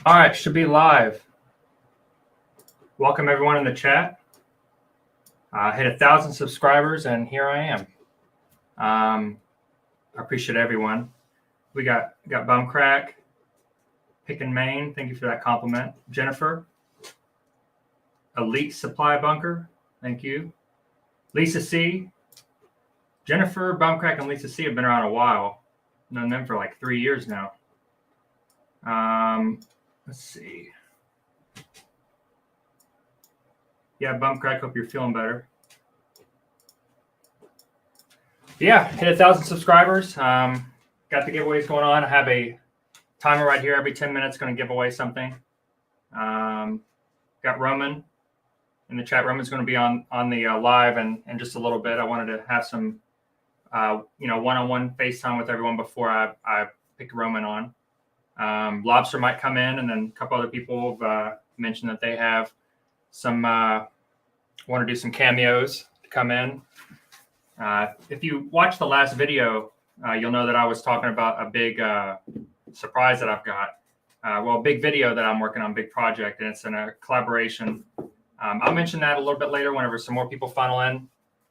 All right, should be live. Welcome everyone in the chat. Hit 1,000 subscribers, and here I am. I appreciate everyone. We got Bumcrack, Pick and Main. Thank you for that compliment. Jennifer, Elite Supply Bunker. Thank you. Lisa C. Jennifer, Bumcrack, and Lisa C have been around a while. Known them for like 3 years now. Let's see. Yeah, Bumcrack, hope you're feeling better. Yeah, hit 1,000 subscribers. Got the giveaways going on. I have a timer right here. Every 10 minutes, going to give away something. Got Roman in the chat. Roman's going to be on the live in just a little bit. I wanted to have some, one-on-one FaceTime with everyone before I pick Roman on. Lobster might come in, and then a couple other people have mentioned that they have some want to do some cameos to come in. If you watch the last video, you'll know that I was talking about a big surprise that I've got. A big video that I'm working on, big project, and it's in a collaboration. I'll mention that a little bit later whenever some more people funnel in.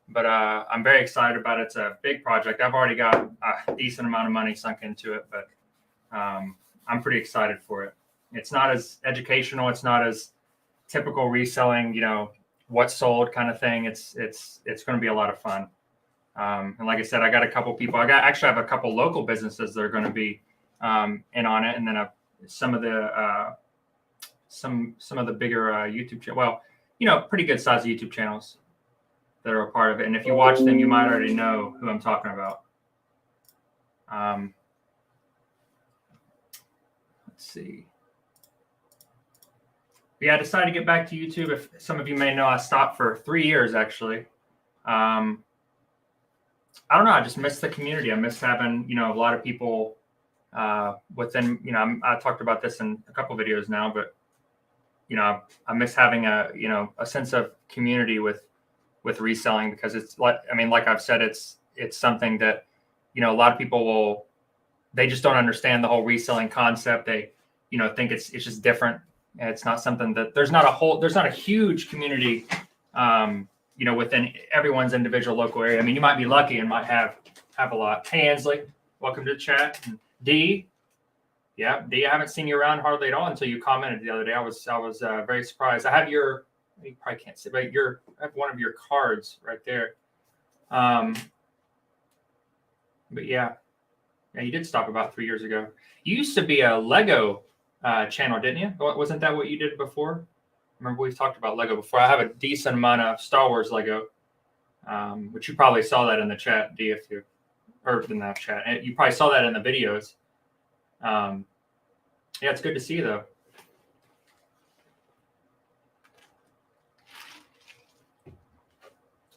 But I'm very excited about it. It's a big project. I've already got a decent amount of money sunk into it, but I'm pretty excited for it. It's not as educational. It's not as typical reselling, what's sold kind of thing. It's going to be a lot of fun. And like I said, I got a couple people. I have a couple local businesses that are going to be in on it, and then some of the bigger YouTube channels. Pretty good sized YouTube channels that are a part of it. And if you watch them, you might already know who I'm talking about. Let's see. Yeah, I decided to get back to YouTube. If some of you may know, I stopped for 3 years, actually. I don't know. I just miss the community. I miss having, a lot of people within, I talked about this in a couple of videos now, but, I miss having a sense of community with reselling, because it's like I've said, it's something that, a lot of people they just don't understand the whole reselling concept. They, think it's just different. It's not something that there's not a huge community, within everyone's individual local area. You might be lucky and might have a lot. Hey, Ansley, welcome to the chat. D, yeah, D, I haven't seen you around hardly at all until you commented the other day. I was very surprised. I have you probably can't see, but I have one of your cards right there. But yeah, you did stop about 3 years ago. You used to be a Lego channel, didn't you? Wasn't that what you did before? Remember, we've talked about Lego before. I have a decent amount of Star Wars Lego, which you probably saw that in the chat, D, or in the chat. You probably saw that in the videos. Yeah, it's good to see you, though.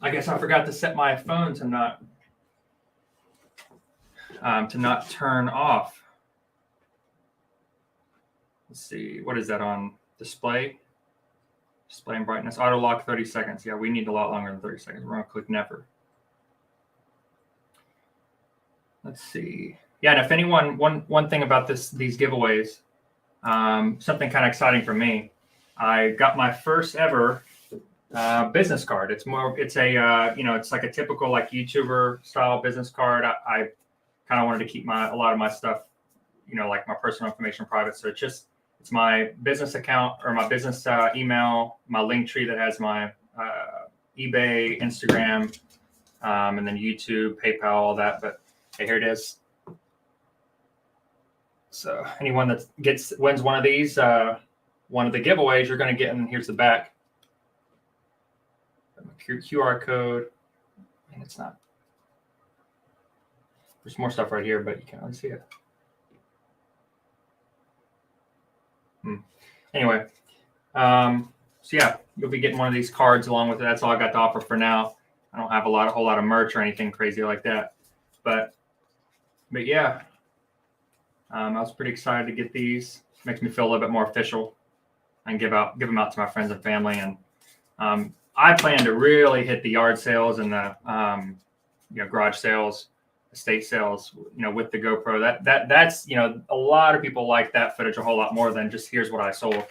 I guess I forgot to set my phone to not turn off. Let's see, what is that on display? Display and brightness, auto lock 30 seconds. Yeah, we need a lot longer than 30 seconds. We're gonna click never. Let's see. Yeah, and if anyone, one thing about these giveaways, something kind of exciting for me. I got my first ever business card. It's like a typical like YouTuber style business card. I kind of wanted to keep a lot of my stuff, like my personal information private. So it's my business account or my business email, my link tree that has my eBay, Instagram, and then YouTube, PayPal, all that. But hey, here it is. So anyone that wins one of these, one of the giveaways, you're going to get, and here's the back. QR code, and it's not. There's more stuff right here, but you can't really see it. Anyway, so yeah, you'll be getting one of these cards along with it. That's all I got to offer for now. I don't have a whole lot of merch or anything crazy like that, but yeah, I was pretty excited to get these. Makes me feel a little bit more official, and give them out to my friends and family. And I plan to really hit the yard sales and the garage sales estate sales, with the GoPro. That's a lot of people like that footage a whole lot more than just here's what I sold.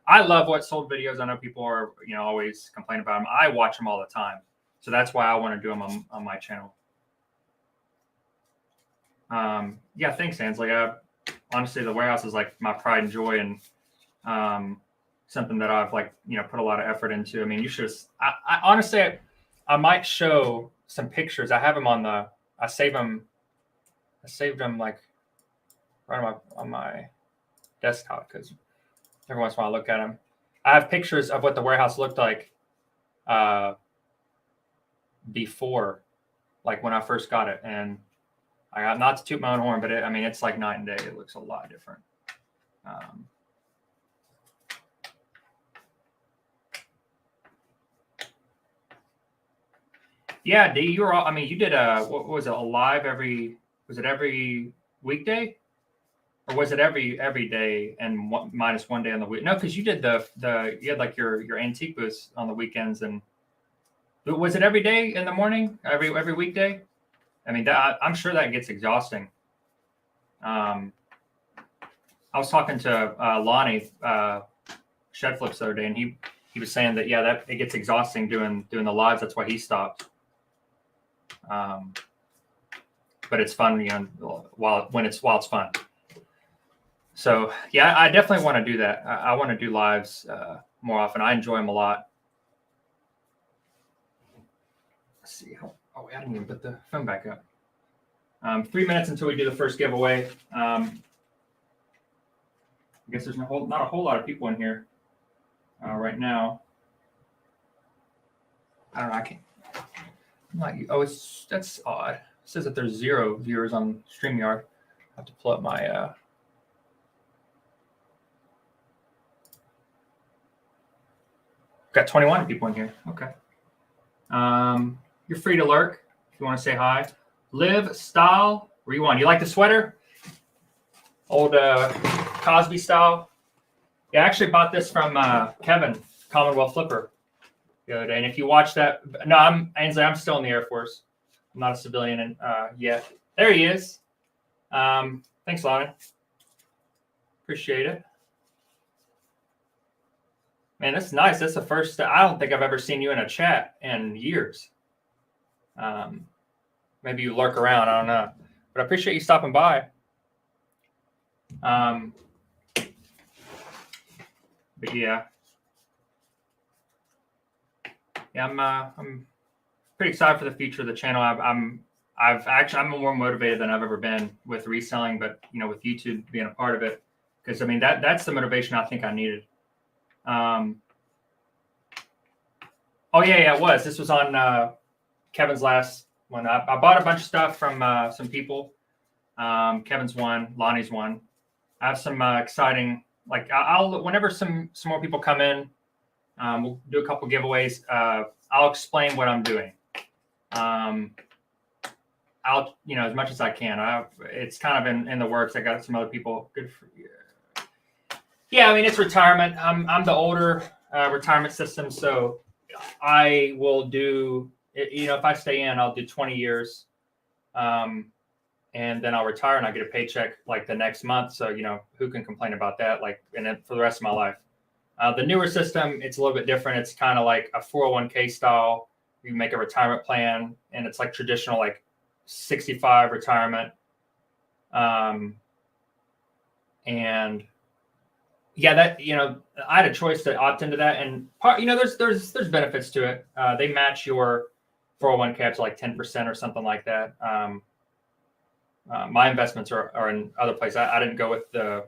I love what sold videos. I know people are always complain about them. I watch them all the time, so that's why I want to do them on my channel. Yeah, thanks, Ansley. Honestly, the warehouse is like my pride and joy, and something that I've put a lot of effort into. I mean, you should. I honestly, I might show some pictures. I have them I saved them like right on my desktop because every once in a while I look at them. I have pictures of what the warehouse looked like before, like when I first got it, and I got, not to toot my own horn, but it's like night and day. It looks a lot different. Yeah, D, you were all, you did what was it, a live every weekday? Or was it every day and minus one day on the week? No, because you did you had like your antique booths on the weekends, and was it every day in the morning, every weekday? I'm sure that gets exhausting. I was talking to Lonnie Shed Flips the other day, and he was saying that that it gets exhausting doing the lives. That's why he stopped. But it's fun, while it's fun. So yeah, I definitely want to do that. I want to do lives more often. I enjoy them a lot. Let's see. Oh, I didn't even put the phone back up. 3 minutes until we do the first giveaway. I guess there's not a whole lot of people in here right now. I don't know. I can't. That's odd. It says that there's 0 viewers on StreamYard. I have to pull up my. Got 21 people in here. Okay. You're free to lurk if you want to say hi. Live Style Rewind. You like the sweater? Old Cosby style. Yeah, I actually bought this from Kevin, Commonwealth Flipper, the other day. And if you watch that, no, Ainsley, I'm still in the Air Force. I'm not a civilian yet. There he is. Thanks, Lonnie. Appreciate it. Man, that's nice. That's the first. I don't think I've ever seen you in a chat in years. Maybe you lurk around. I don't know, but I appreciate you stopping by. But yeah, I'm pretty excited for the future of the channel. I'm more motivated than I've ever been with reselling, but with YouTube being a part of it, because that's the motivation I think I needed. Oh yeah, it was. This was on Kevin's last one. I bought a bunch of stuff from some people. Kevin's one, Lonnie's one. I have some exciting, I'll whenever some more people come in, we'll do a couple giveaways. I'll explain what I'm doing. I'll as much as I can. It's kind of in the works. I got some other people. Good for you. Yeah, it's retirement. I'm the older retirement system, so I will do. If I stay in, I'll do 20 years, and then I'll retire and I get a paycheck like the next month. So who can complain about that? And then for the rest of my life. The newer system, it's a little bit different. It's kind of like a 401k style. You make a retirement plan, and it's like traditional, 65 retirement. And yeah, that I had a choice to opt into that, and there's benefits to it. They match your 401k up to 10% or something like that. My investments are in other places. I didn't go with the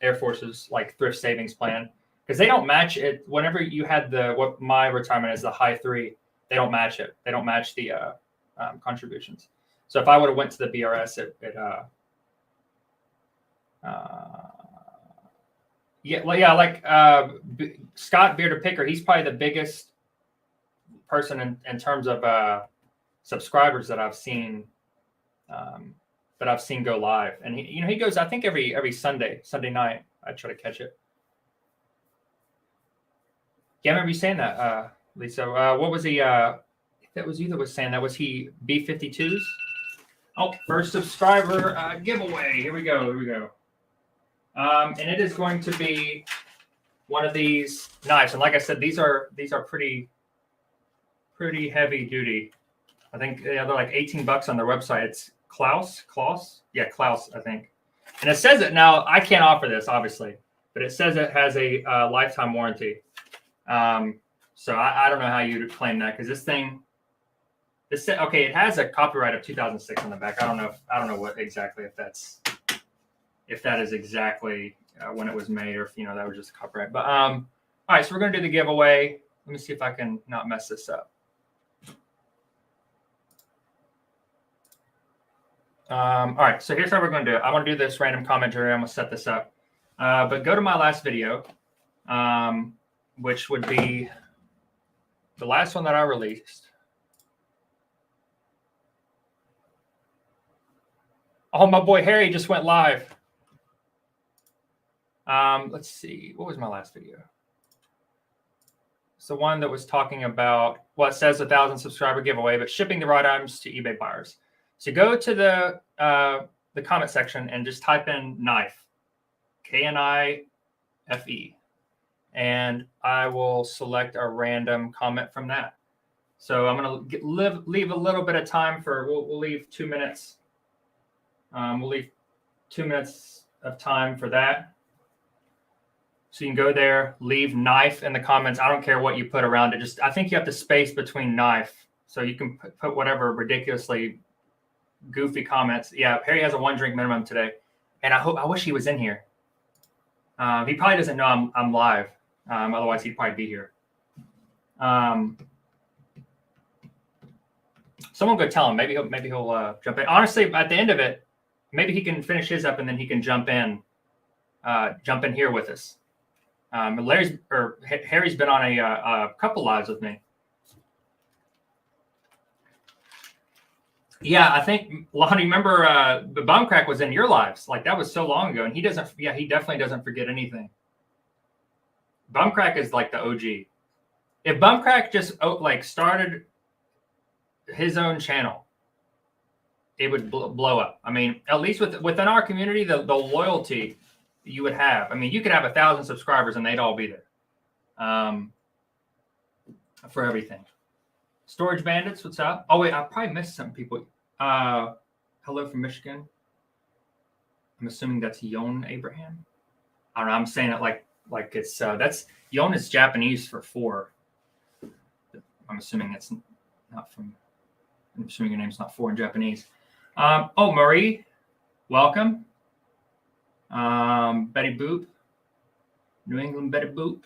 Air Force's thrift savings plan because they don't match it. Whenever you had what my retirement is, the high 3, they don't match it. They don't match the contributions. So if I would have went to the BRS, Scott Bearded Picker, he's probably the biggest person in terms of subscribers that I've seen go live. And he goes, I think every Sunday night, I try to catch it. Yeah, I remember you saying that, Lisa. What was he? If that was you that was saying that, was he B-52s? Oh, first subscriber giveaway. Here we go. Here we go. And it is going to be one of these knives. And like I said, these are pretty heavy duty. I think they're like $18 on their website. It's Klaus. Yeah, Klaus, I think. And it says it now. I can't offer this, obviously, but it says it has a lifetime warranty. So I don't know how you'd claim that, because this thing. Okay, it has a copyright of 2006 on the back. I don't know what exactly if that is exactly when it was made, or if that was just a copyright. But all right, so we're gonna do the giveaway. Let me see if I can not mess this up. All right, so here's how we're gonna do it. I want to do this random comment generator. I'm gonna set this up, but go to my last video, which would be the last one that I released. Oh, my boy Harry just went live. Let's see. What was my last video? It's the one that was talking about, well, it says 1,000 subscriber giveaway, but shipping the right items to eBay buyers. So go to the comment section and just type in knife, K-N-I-F-E, and I will select a random comment from that. So I'm going to leave a little bit of time for, we'll leave 2 minutes. We'll leave 2 minutes of time for that. So you can go there, leave knife in the comments. I don't care what you put around it. I think you have to space between knife. So you can put whatever ridiculously goofy comments. Yeah, Harry has a 1 drink minimum today. And I wish he was in here. He probably doesn't know I'm live. Otherwise he'd probably be here. Someone go tell him. Maybe he'll jump in. Honestly, at the end of it, maybe he can finish his up and then he can jump in here with us. Harry's been on a couple lives with me. Yeah, I think Lonnie, remember the Bumcrack was in your lives. Like, that was so long ago, and he definitely doesn't forget anything. Bumcrack is like the OG. If Bumcrack just started his own channel, it would blow up. I mean, at least within our community, the loyalty you would have. I mean, you could have 1,000 subscribers and they'd all be there for everything. Storage Bandits, what's up? Oh wait, I probably missed some people. Hello from Michigan. I'm assuming that's Yon Abraham. I don't know. I'm saying it like it's that's Yon is Japanese for 4. I'm assuming it's not from. I'm assuming your name's not 4 in Japanese. Oh, Marie, welcome. Betty Boop, New England Betty Boop.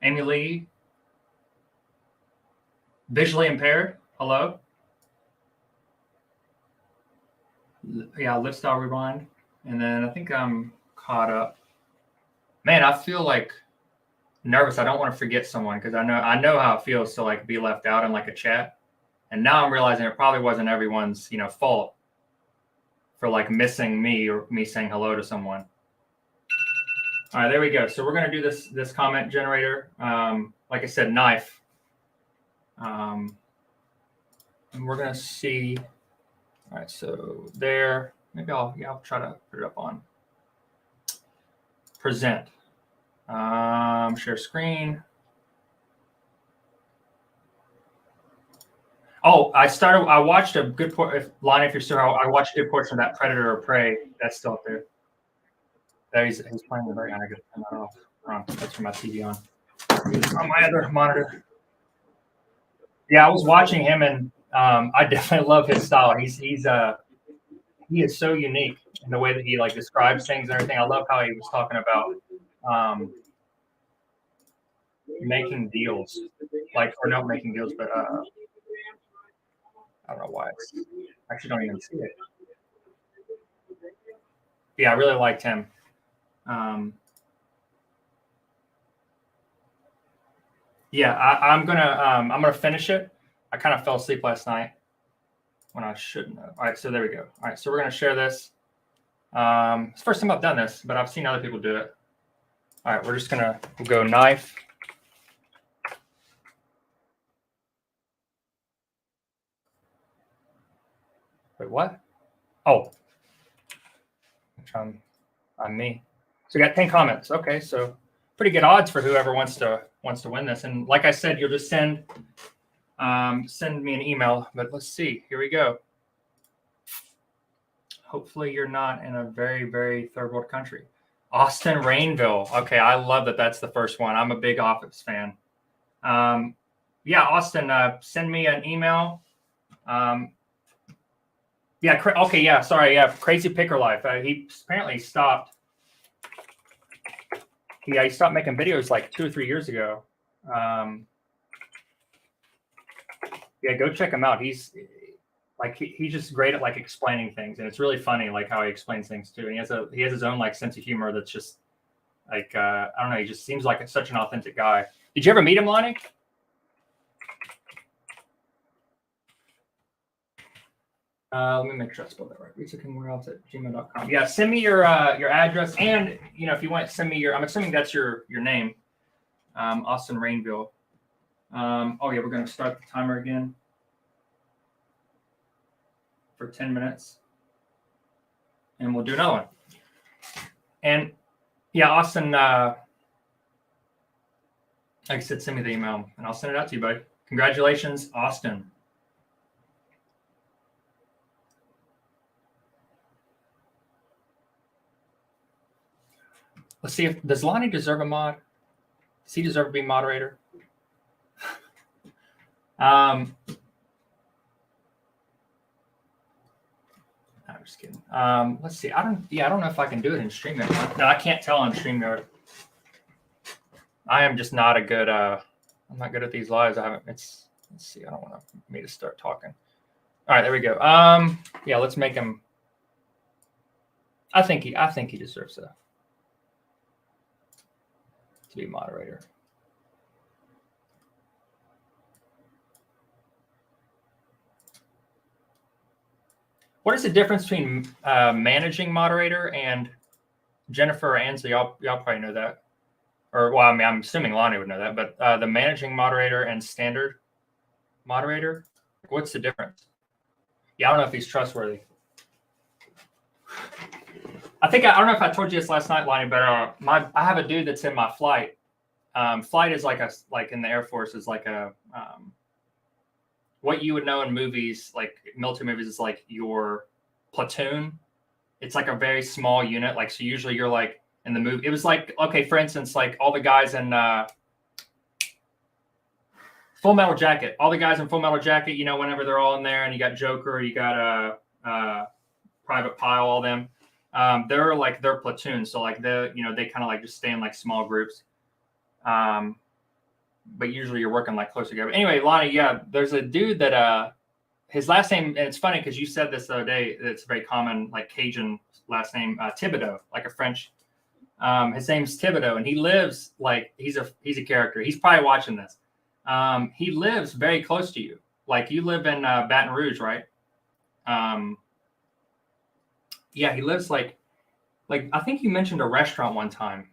Amy Lee, visually impaired. Hello. Yeah, Live Style Rewind. And then I think I'm caught up. Man, I feel like nervous. I don't want to forget someone, because I know how it feels to be left out in a chat. And now I'm realizing it probably wasn't everyone's fault for missing me or me saying hello to someone. All right, there we go. So we're gonna do this comment generator. Like I said, knife. And we're gonna see. All right, so there. Maybe I'll try to put it up on present. Share screen. Oh, I watched a good portion. Lonnie, if you're still, I watched a good portion of that Predator or Prey. That's still up there. There he's playing the very high. I gotta turn that off. That's from my TV on my other monitor. Yeah, I was watching him, and I definitely love his style. He is so unique in the way that he describes things and everything. I love how he was talking about making deals, or not making deals, but I don't know why. I actually don't even see it. Yeah, I really liked him. Yeah, I'm gonna finish it. I kind of fell asleep last night when I shouldn't have. All right, so there we go. All right, so we're gonna share this. It's the first time I've done this, but I've seen other people do it. All right, we'll go knife. Wait, what? Oh, on me. So we got 10 comments. Okay, so pretty good odds for whoever wants to win this. And like I said, you'll just send me an email. But let's see. Here we go. Hopefully you're not in a very, very third world country. Austin Rainville. Okay, I love that. That's the first one. I'm a big Office fan. Yeah, Austin, send me an email. Yeah. Okay. Yeah. Sorry. Yeah. Crazy Picker Life. He apparently stopped. Yeah, he stopped making videos like 2 or 3 years ago. Yeah, go check him out. He's like he's just great at like explaining things, and it's really funny like how he explains things too. And he has his own like sense of humor that's just like I don't know. He just seems like such an authentic guy. Did you ever meet him, Lonnie? Let me make sure I spelled that right. Reselekingwarehouse@gmail.com. Yeah, send me your address, and if you want, send me your. I'm assuming that's your name, Austin Rainville. Oh yeah, we're gonna start the timer again for 10 minutes, and we'll do another one. And yeah, Austin, like I said, send me the email, and I'll send it out to you, buddy. Congratulations, Austin. Let's see does Lonnie deserve a mod? Does he deserve to be moderator? I'm just kidding. Let's see. I don't know if I can do it in StreamYard. No, I can't tell on StreamYard. I am just not a good. I'm not good at these lives. Let's see. I don't want me to start talking. All right, there we go. Yeah, let's make him. I think he deserves to be moderator. What is the difference between managing moderator and Jennifer Ansley? Y'all probably know that. Or, well, I mean, I'm assuming Lonnie would know that. But the managing moderator and standard moderator, what's the difference? Yeah, I don't know if he's trustworthy. I don't know if I told you this last night, Lonnie, but I have a dude that's in my flight. Flight is like in the Air Force is like a what you would know in movies, like military movies, is like your platoon. It's like a very small unit. Like, so usually you're like in the movie. It was like, okay, for instance, like all the guys in Full Metal Jacket. All the guys in Full Metal Jacket, whenever they're all in there, and you got Joker, you got Private Pile, all them. They're like their platoon. So like they kind of like just stay in like small groups. But usually you're working like close together. But anyway, Lonnie, yeah, there's a dude that his last name, and it's funny because you said this the other day, it's very common, like Cajun last name, Thibodeau, like a French. His name's Thibodeau, and he lives like he's a character. He's probably watching this. He lives very close to you. Like you live in Baton Rouge, right? Yeah, he lives like I think you mentioned a restaurant one time.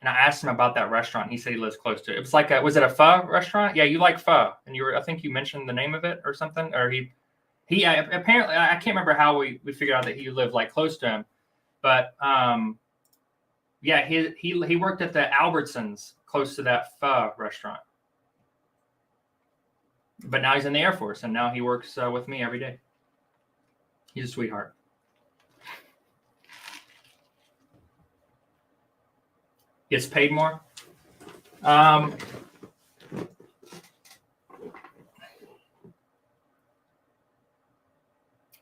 And I asked him about that restaurant. He said he lives close to it. It was like was it a pho restaurant? Yeah, you like pho, and I think you mentioned the name of it or something. Or he apparently, I can't remember how we figured out that he lived like close to him, but yeah, he worked at the Albertsons close to that pho restaurant. But now he's in the Air Force, and now he works with me every day. He's a sweetheart. Gets paid more. Oh,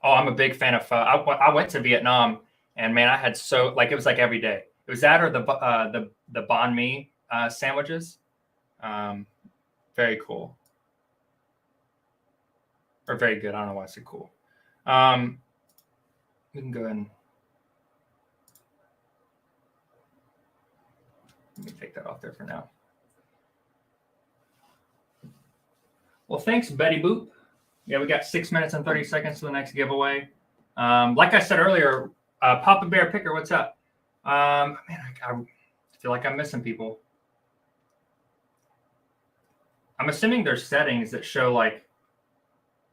I'm a big fan of pho. I went to Vietnam, and man, I had it was like every day. It was that or the banh mi sandwiches. Very cool. Or very good. I don't know why I said cool. We can go ahead and let me take that off there for now. Well, thanks, Betty Boop. Yeah, we got 6 minutes and 30 seconds to the next giveaway. Like I said earlier, Papa Bear Picker, what's up? Man, I feel like I'm missing people. I'm assuming there's settings that show like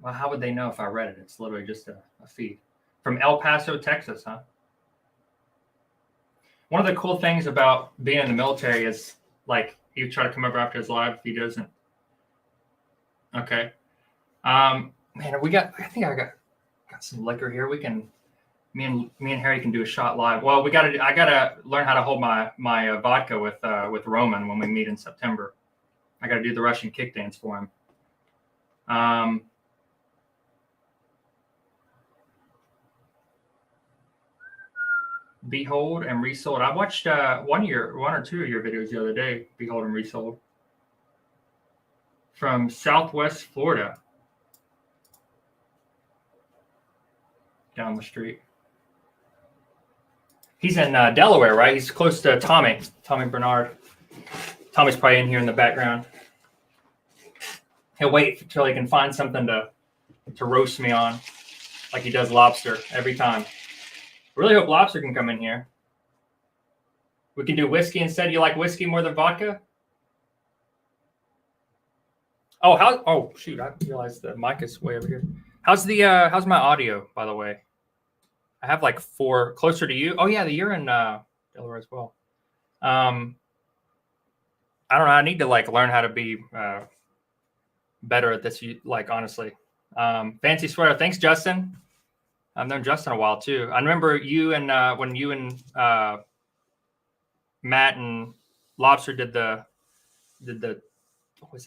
Well, how would they know if I read it? It's literally just a feed. From El Paso, Texas, huh? One of the cool things about being in the military is, like, you try to come over after his live if he doesn't. Okay. Man, I think I got some liquor here. We can, me and Harry can do a shot live. Well, I gotta learn how to hold my vodka with Roman when we meet in September. I gotta do the Russian kick dance for him. Behold and Resold. I watched one or two of your videos the other day. Behold and Resold from Southwest Florida, down the street. He's in Delaware, right? He's close to Tommy Bernard. Tommy's probably in here in the background. He'll wait until he can find something to roast me on, like he does Lobster every time. Really hope Lobster can come in here. We can do whiskey instead. You like whiskey more than vodka? Oh, shoot! I realized the mic is way over here. How's my audio, by the way? I have like 4 closer to you. Oh yeah, you're in Delaware as well. I don't know. I need to like learn how to be better at this. Like, honestly, fancy sweater. Thanks, Justin. I've known Justin a while too. I remember you and when you and Matt and Lobster did the was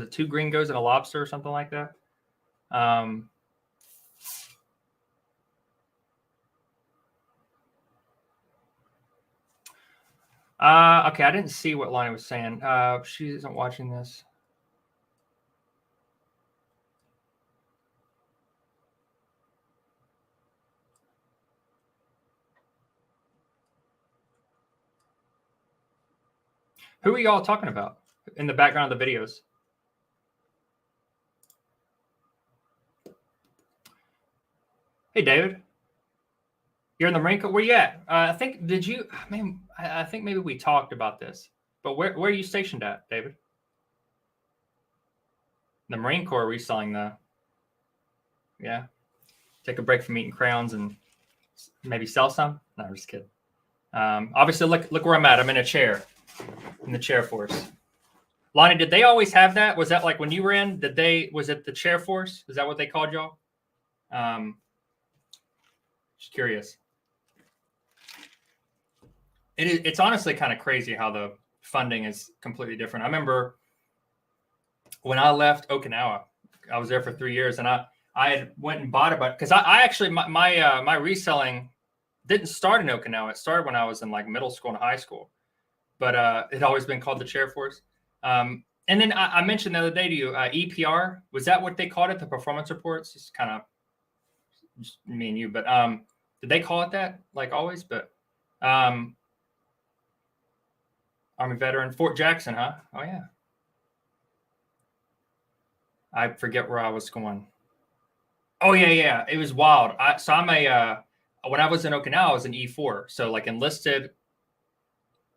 it 2 gringos and a lobster or something like that? Okay, I didn't see what Lonnie was saying. She isn't watching this. Who are y'all talking about in the background of the videos? Hey, David. You're in the Marine Corps? Where you at? I think I think maybe we talked about this. But where are you stationed at, David? The Marine Corps reselling the. Yeah. Take a break from eating crowns and maybe sell some? No, I'm just kidding. Obviously, look where I'm at. I'm in a chair. In the chair force. Lonnie, did they always have that? Was that like when you were in? Was it the chair force? Is that what they called y'all? Just curious. It's honestly kind of crazy how the funding is completely different. I remember when I left Okinawa, I was there for 3 years, and I had went and bought a bunch because I actually my reselling didn't start in Okinawa. It started when I was in like middle school and high school, but it always been called the chair force. And then I mentioned the other day to you, EPR, was that what they called it? The performance reports? It's kind of just me and you, but did they call it that like always? But Army veteran, Fort Jackson, huh? Oh yeah. I forget where I was going. Oh yeah. It was wild. When I was in Okinawa, I was an E4. So like enlisted,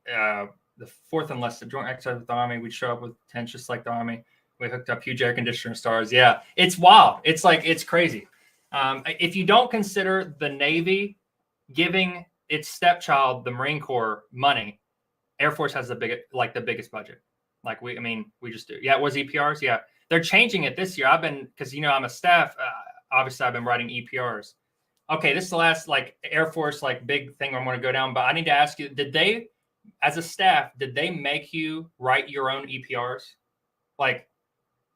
the 4th enlisted joint exercise with the Army. We'd show up with tents just like the Army. We hooked up huge air conditioner stars. Yeah, it's wild. It's crazy. If you don't consider the Navy giving its stepchild, the Marine Corps, money, Air Force has the biggest budget. Like we just do. Yeah, it was EPRs. Yeah, they're changing it this year. Because I'm a staff. Obviously, I've been writing EPRs. Okay, this is the last like Air Force like big thing I'm going to go down. But I need to ask you: did they, as a staff, did they make you write your own EPRs? Like,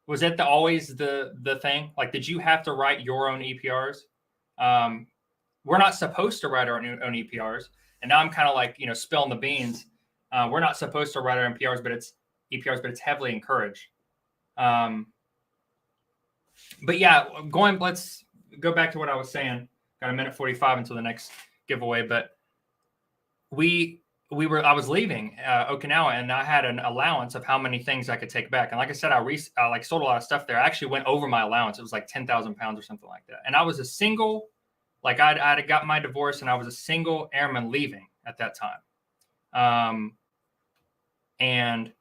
was that always the thing? Like, did you have to write your own EPRs? We're not supposed to write our own EPRs, and now I'm kind of like spilling the beans. We're not supposed to write our own EPRs, but it's heavily encouraged. But yeah, let's go back to what I was saying. Got a minute 45 until the next giveaway, but I was leaving Okinawa, and I had an allowance of how many things I could take back. And like I said, I sold a lot of stuff there. I actually went over my allowance. It was like 10,000 pounds or something like that. And I was a single, like I'd got my divorce, and I was a single airman leaving at that time. And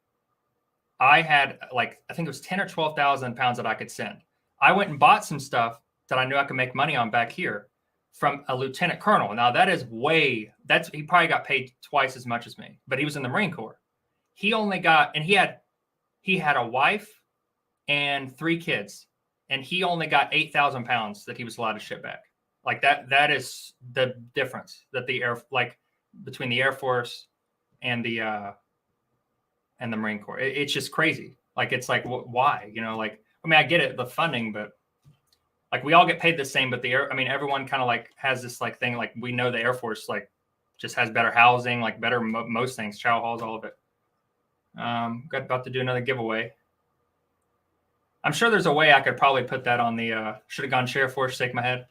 I had like, I think it was 10 or 12,000 pounds that I could send. I went and bought some stuff that I knew I could make money on back here from a lieutenant colonel. Now that is he probably got paid twice as much as me, but he was in the Marine Corps. He only got, and he had a wife and 3 kids, and he only got 8,000 pounds that he was allowed to ship back. Like that is the difference that between the Air Force and the Marine Corps. It's just crazy. Like, it's like, why? You know, like, I mean, I get it, the funding, but like, we all get paid the same, but everyone kind of like has this like thing. Like, we know the Air Force like just has better housing, like better most things, chow halls, all of it. Got about to do another giveaway. I'm sure there's a way I could probably put that on the, should have gone share for, shake my head.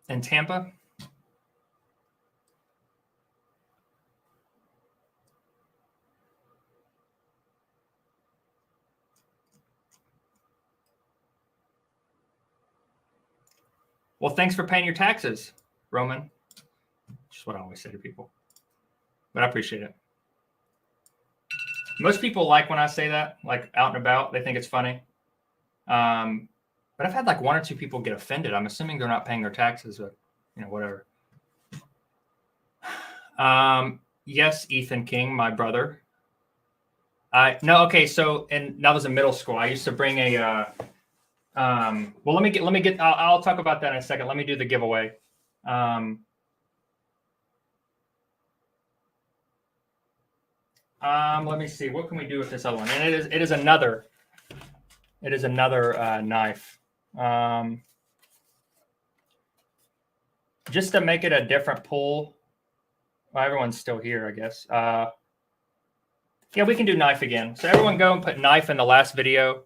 In Tampa. Well, thanks for paying your taxes, Roman. Just what I always say to people, but I appreciate it. Most people like when I say that, like out and about, they think it's funny. But I've had like 1 or 2 people get offended. I'm assuming they're not paying their taxes, but you know, whatever. Yes, Ethan King, my brother. No, okay. So, and that was in middle school. I used to bring a, well, let me get, I'll talk about that in a second. Let me do the giveaway. Let me see. What can we do with this other one? And it is another knife. Just to make it a different pull. Well, everyone's still here, I guess. Yeah, we can do knife again. So everyone go and put knife in the last video.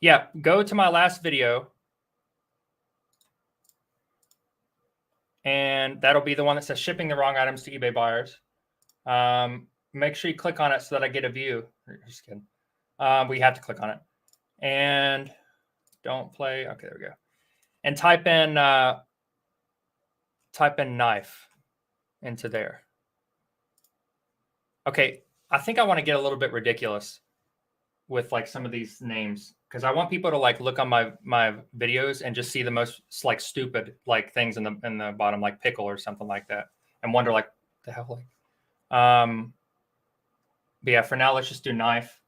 Yeah, go to my last video. And that'll be the one that says shipping the wrong items to eBay buyers. Make sure you click on it so that I get a view. Just kidding. We have to click on it. And don't play. Okay, there we go. And type in knife into there. Okay, I think I want to get a little bit ridiculous with like some of these names, because I want people to like look on my videos and just see the most like stupid like things in the bottom, like pickle or something like that, and wonder like the hell like. But yeah, for now let's just do knife.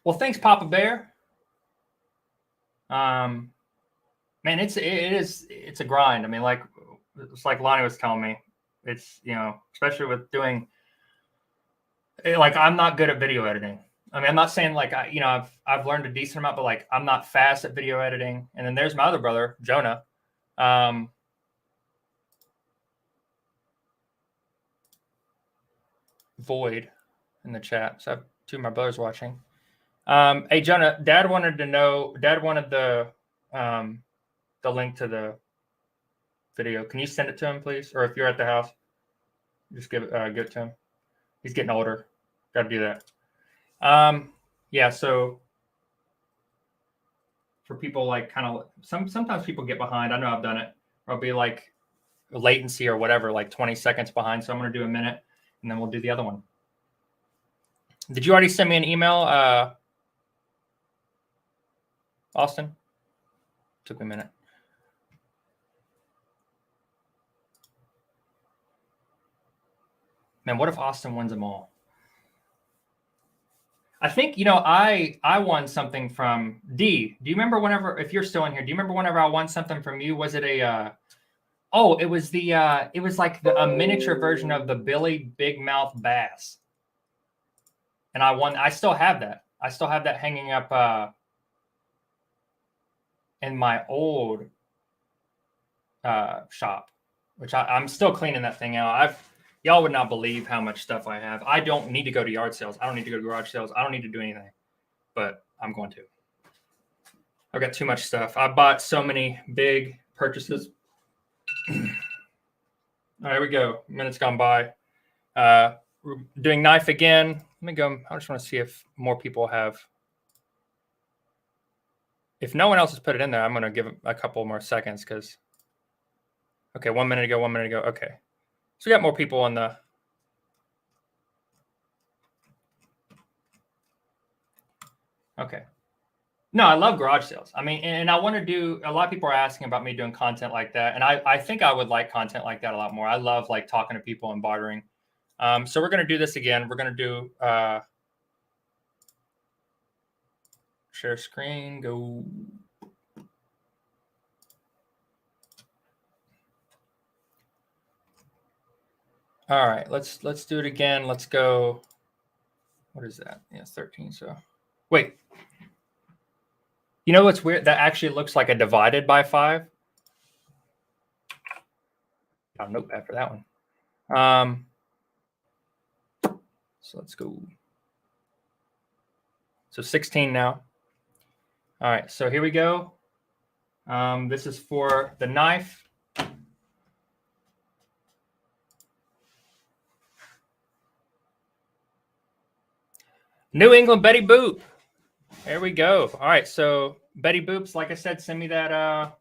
Well, thanks, Papa Bear. Man, it's a grind. I mean, like it's like Lonnie was telling me, it's, you know, especially with doing, like, I'm not good at video editing. I mean, I'm not saying like I've learned a decent amount, but like I'm not fast at video editing. And then there's my other brother, Jonah. Void in the chat. So I have 2 of my brothers watching. Hey Jonah, Dad wanted the link to the video. Can you send it to him, please? Or if you're at the house, just give it to him. He's getting older. Got to do that. Yeah. So for people like kind of sometimes people get behind. I know I've done it. I'll be like latency or whatever, like 20 seconds behind. So I'm going to do a minute and then we'll do the other one. Did you already send me an email, Austin? Took me a minute. Man, what if Austin wins them all? I think, you know, I won something from D. Do you remember whenever, if you're still in here, do you remember whenever I won something from you? Was it it was it was like a miniature version of the Billy Big Mouth Bass. And I won. I still have that. I still have that hanging up in my old shop, which I'm still cleaning that thing out. Y'all would not believe how much stuff I have. I don't need to go to yard sales. I don't need to go to garage sales. I don't need to do anything, but I'm going to. I've got too much stuff. I bought so many big purchases. All right, here we go. Minutes gone by. we're doing knife again. Let me go. I just want to see if more people have. If no one else has put it in there, I'm going to give it a couple more seconds because. Okay, 1 minute ago, 1 minute ago. Okay. So we got more people on the. Okay. No, I love garage sales. I mean, and I want to do, a lot of people are asking about me doing content like that. And I think I would like content like that a lot more. I love like talking to people and bartering. So we're going to do this again. We're going to do share screen, go. All right, let's do it again. Let's go. What is that? Yeah, it's 13. So wait. You know what's weird? That actually looks like a divided by 5. Oh, notepad for that one. So let's go. So 16 now. All right, so here we go. This is for the knife. New England Betty Boop. There we go. All right, so Betty Boops, like I said, send me that.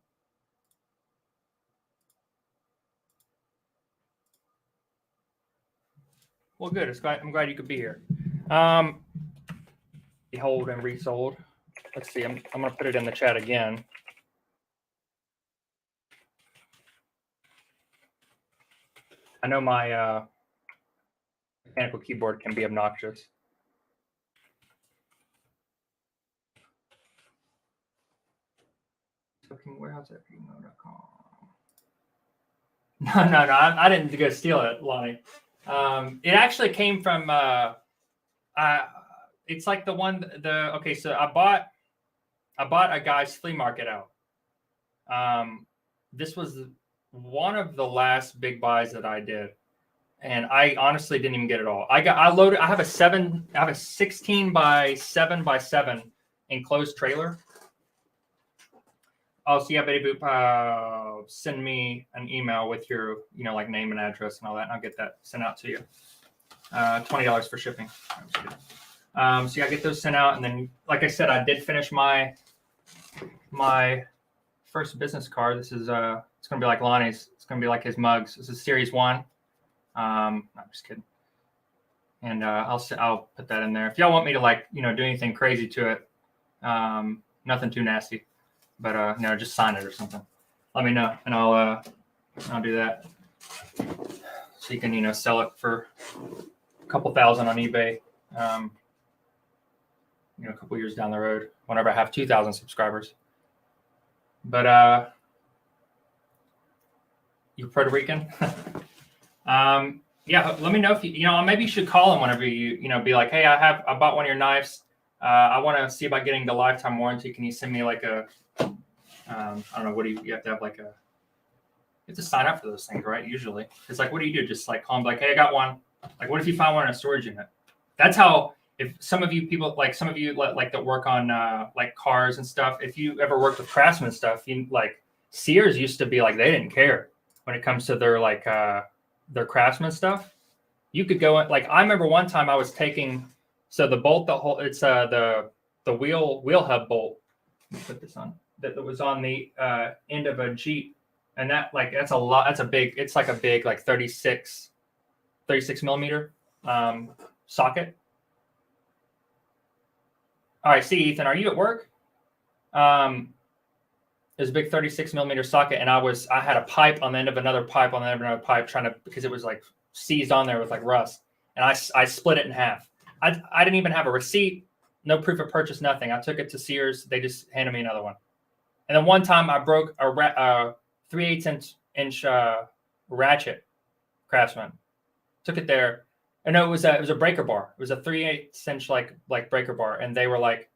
Well, good. I'm glad you could be here. Behold and resold. Let's see. I'm going to put it in the chat again. I know my mechanical keyboard can be obnoxious. Reselekingwarehouse@gmail.com. No, I didn't go steal it, Lonnie. It actually came from. It's like the one. Okay, so I bought a guy's flea market out. This was one of the last big buys that I did, and I honestly didn't even get it all. I have a 16 by 7 by 7 enclosed trailer. Oh, so yeah, Betty Boop, send me an email with your, like name and address and all that, and I'll get that sent out to you. $20 for shipping. So yeah, get those sent out, and then, like I said, I did finish my first business card. This is it's gonna be like Lonnie's. It's gonna be like his mugs. This is Series 1. I'm just kidding. And I'll put that in there. If y'all want me to do anything crazy to it, nothing too nasty. But no, just sign it or something. Let me know, and I'll do that. So you can sell it for a couple thousand on eBay. A couple years down the road, whenever I have 2,000 subscribers. But you're Puerto Rican. Yeah, let me know if maybe you should call him whenever you be like, hey, I bought one of your knives. I want to see about getting the lifetime warranty. Can you send me like a I don't know, what do you have to have you have to sign up for those things, right? Usually it's like, what do you do? Just like call them like, hey, I got one. Like, what if you find one in a storage unit? That's how, if some of you people, like some of you like that work on like cars and stuff, if you ever worked with Craftsman stuff, like Sears used to be like, they didn't care when it comes to their their Craftsman stuff. You could go in, like, I remember one time I was taking, so the bolt, it's the wheel hub bolt. Let me put this on. That was on the end of a Jeep, and that's a lot. That's a big. It's like a big 36 millimeter socket. All right, see, Ethan, are you at work? There's a big 36 millimeter socket, and I had a pipe on the end of another pipe on the end of another pipe, because it was like seized on there with like rust, and I split it in half. I didn't even have a receipt, no proof of purchase, nothing. I took it to Sears. They just handed me another one. And then one time I broke a 3/8 inch ratchet Craftsman. Took it there, and no, it was a breaker bar. It was a 3/8 inch like breaker bar, and they were like,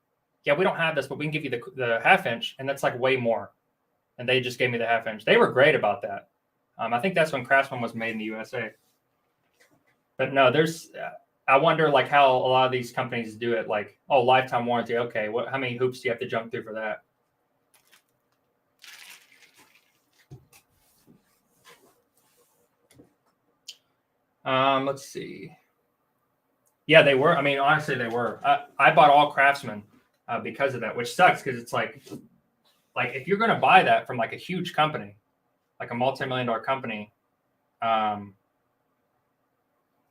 "Yeah, we don't have this, but we can give you the 1/2 inch, and that's like way more." And they just gave me the 1/2 inch. They were great about that. I think that's when Craftsman was made in the USA. But no, there's. I wonder how a lot of these companies do it. Like, oh, lifetime warranty. Okay, how many hoops do you have to jump through for that? Let's see. Yeah, they were. I mean, honestly, they were. I bought all Craftsman because of that, which sucks because it's like if you're going to buy that from like a huge company, like a multi-million-dollar company,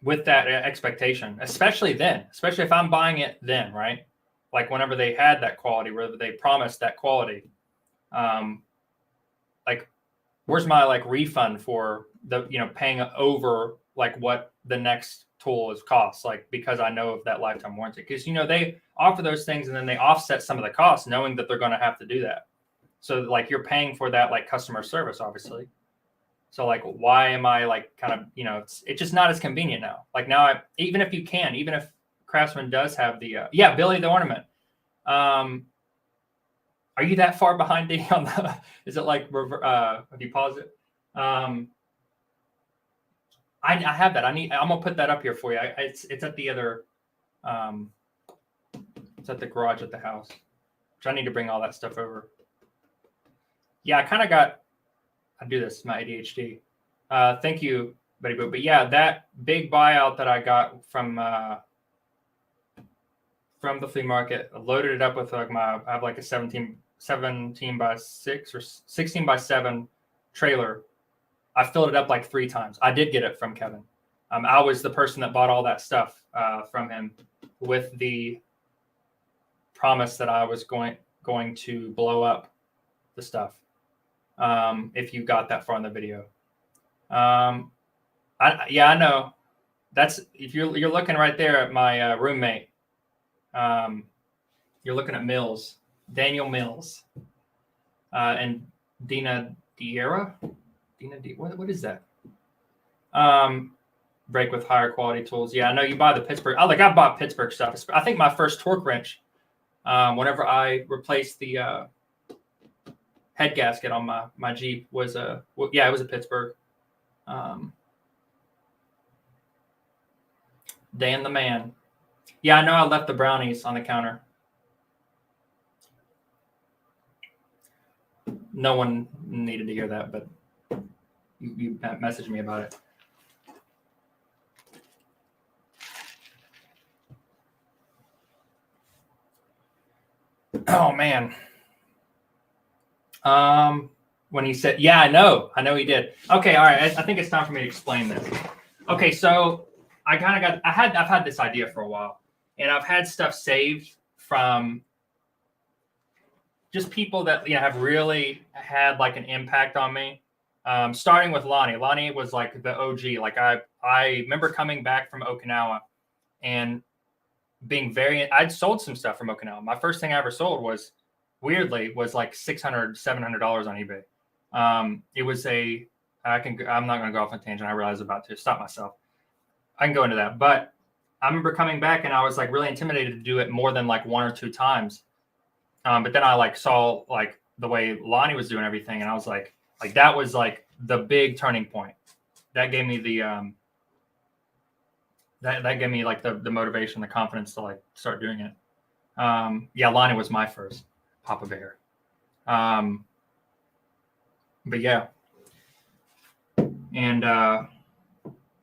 with that expectation, especially if I'm buying it then, right? Like whenever they had that quality, whether they promised that quality, like where's my like refund for the, paying over like what the next tool is costs, like because I know of that lifetime warranty, because they offer those things and then they offset some of the costs knowing that they're going to have to do that. So like you're paying for that like customer service, obviously. So like, why am I like kind of, it's just not as convenient now. Like now, even if Craftsman does have the, Billy the Ornament. Are you that far behind D on the, is it like, have you paused it? I have that. I'm gonna put that up here for you. It's at the other, it's at the garage at the house, which I need to bring all that stuff over. Yeah, I do this, my ADHD. Thank you, Betty Boop. But yeah, that big buyout that I got from the flea market, I loaded it up with like I have like a 17 by 6 or 16 by 7 trailer. I filled it up like 3 times. I did get it from Kevin. I was the person that bought all that stuff from him with the promise that I was going to blow up the stuff. If you got that far in the video. I know. That's if you're looking right there at my roommate. You're looking at Mills, Daniel Mills, and Dina Diera. What is that? Break with higher quality tools. Yeah, I know you buy the Pittsburgh. I bought Pittsburgh stuff. I think my first torque wrench, whenever I replaced the head gasket on my Jeep, was it was a Pittsburgh. Dan the man. Yeah, I know I left the brownies on the counter. No one needed to hear that, but you messaged me about it. Oh man. When he said, yeah, I know he did. Okay, all right. I think it's time for me to explain this. Okay, so I've had this idea for a while, and I've had stuff saved from just people that have really had like an impact on me. Starting with Lonnie. Lonnie was like the OG. Like I remember coming back from Okinawa and being I'd sold some stuff from Okinawa. My first thing I ever sold was like $600, $700 on eBay. It was I'm not going to go off on a tangent. I realized about to stop myself. I can go into that, but I remember coming back and I was like really intimidated to do it more than like 1 or 2 times. But then I like saw like the way Lonnie was doing everything, and I was like that was like the big turning point. That gave me the that gave me like the motivation, the confidence to like start doing it. Lonnie was my first Papa Bear. But yeah. And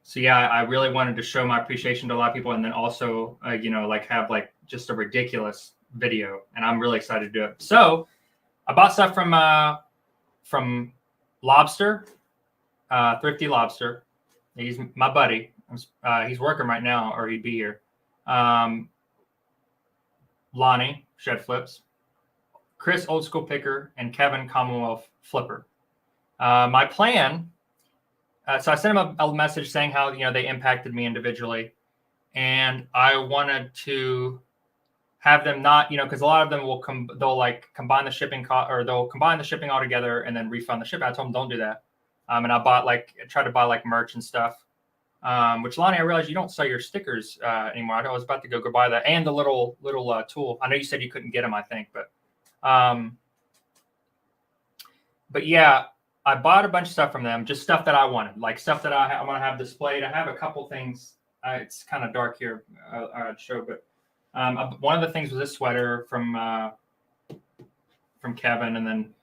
so yeah, I really wanted to show my appreciation to a lot of people, and then also like have like just a ridiculous video, and I'm really excited to do it. So I bought stuff from Lobster, Thrifty Lobster. He's my buddy. He's working right now, or he'd be here. Lonnie, Shed Flips, Chris, Old School Picker, and Kevin, Commonwealth Flipper. My plan, so I sent him a message saying how they impacted me individually, and I wanted to have them not, because a lot of them they'll like combine the shipping cost, or they'll combine the shipping all together and then refund the shipping. I told them don't do that. And I tried to buy like merch and stuff. Which Lonnie, I realized you don't sell your stickers anymore. I was about to go buy that and the little tool. I know you said you couldn't get them, I think, but yeah, I bought a bunch of stuff from them, just stuff that I wanted, like stuff that I want to have displayed. I have a couple things. It's kind of dark here. I'd show, but one of the things was this sweater from Kevin, and then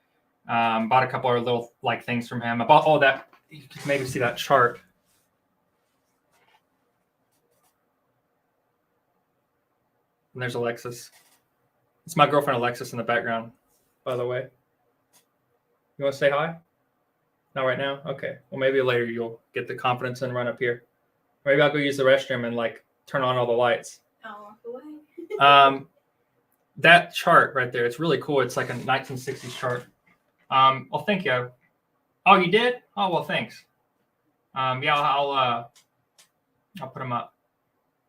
bought a couple of little like things from him. I bought all that. You can maybe see that chart. And there's Alexis. It's my girlfriend Alexis in the background, by the way. You want to say hi? Not right now? Okay. Well, maybe later you'll get the confidence and run up here. Maybe I'll go use the restroom and like turn on all the lights. I'll walk away. That chart right there, it's really cool. It's like a 1960s chart. Well, thank you. Oh, you did? Oh, well, thanks. Yeah, I'll put them up.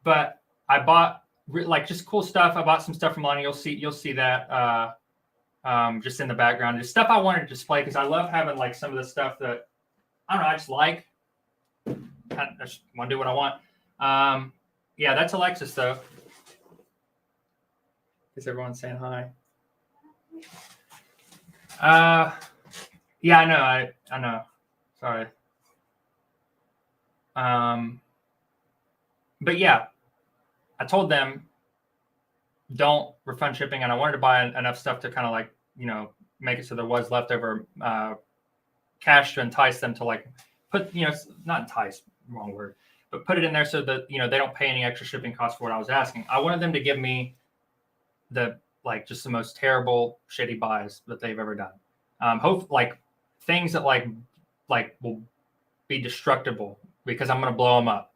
But I bought like just cool stuff. I bought some stuff from Lonnie. You'll see that just in the background. Just stuff I wanted to display because I love having like some of the stuff that I don't know. I just like. I just want to do what I want. Yeah, that's Alexis though. Is everyone saying hi? Yeah, I know. I know. Sorry. But yeah, I told them don't refund shipping, and I wanted to buy enough stuff to kind of like, you know, make it so there was leftover cash to entice them to like put, you know, not entice, wrong word, but put it in there so that, you know, they don't pay any extra shipping costs for what I was asking. I wanted them to give me the like just the most terrible shitty buys that they've ever done. Hope like things that like will be destructible because I'm gonna blow them up.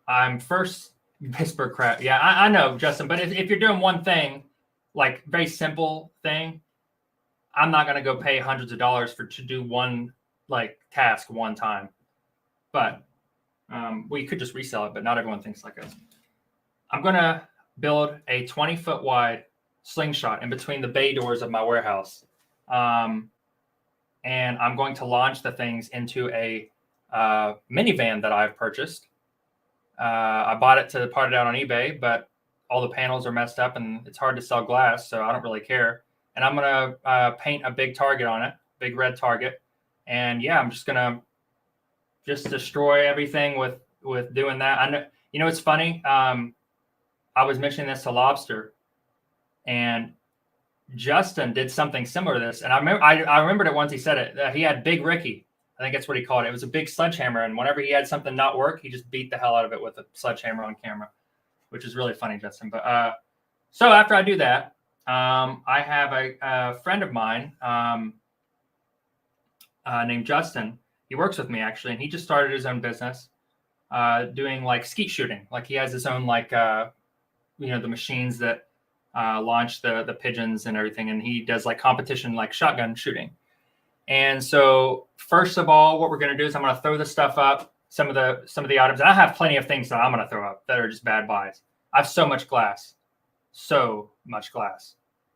I'm first Pittsburgh crap. Yeah, I know, Justin. But if you're doing one thing, like very simple thing, I'm not gonna go pay hundreds of dollars to do one like task one time. But we could just resell it, but not everyone thinks like us. I'm gonna build a 20-foot wide slingshot in between the bay doors of my warehouse. And I'm going to launch the things into a minivan that I've purchased. I bought it to part it out on eBay, but all the panels are messed up and it's hard to sell glass, so I don't really care. And I'm going to paint a big target on it, big red target. And yeah, I'm just going to destroy everything with doing that. I know, you know, it's funny. I was mentioning this to Lobster, and Justin did something similar to this. And I remembered it once he said it. He had Big Ricky. I think that's what he called it. It was a big sledgehammer. And whenever he had something not work, he just beat the hell out of it with a sledgehammer on camera, which is really funny, Justin. But so after I do that, I have a friend of mine named Justin. He works with me actually, and he just started his own business doing like skeet shooting. Like he has his own like, you know, the machines that launch the pigeons and everything. And he does like competition, like shotgun shooting. And so first of all, what we're going to do is I'm going to throw the stuff up, some of the items. And I have plenty of things that I'm going to throw up that are just bad buys. I have so much glass,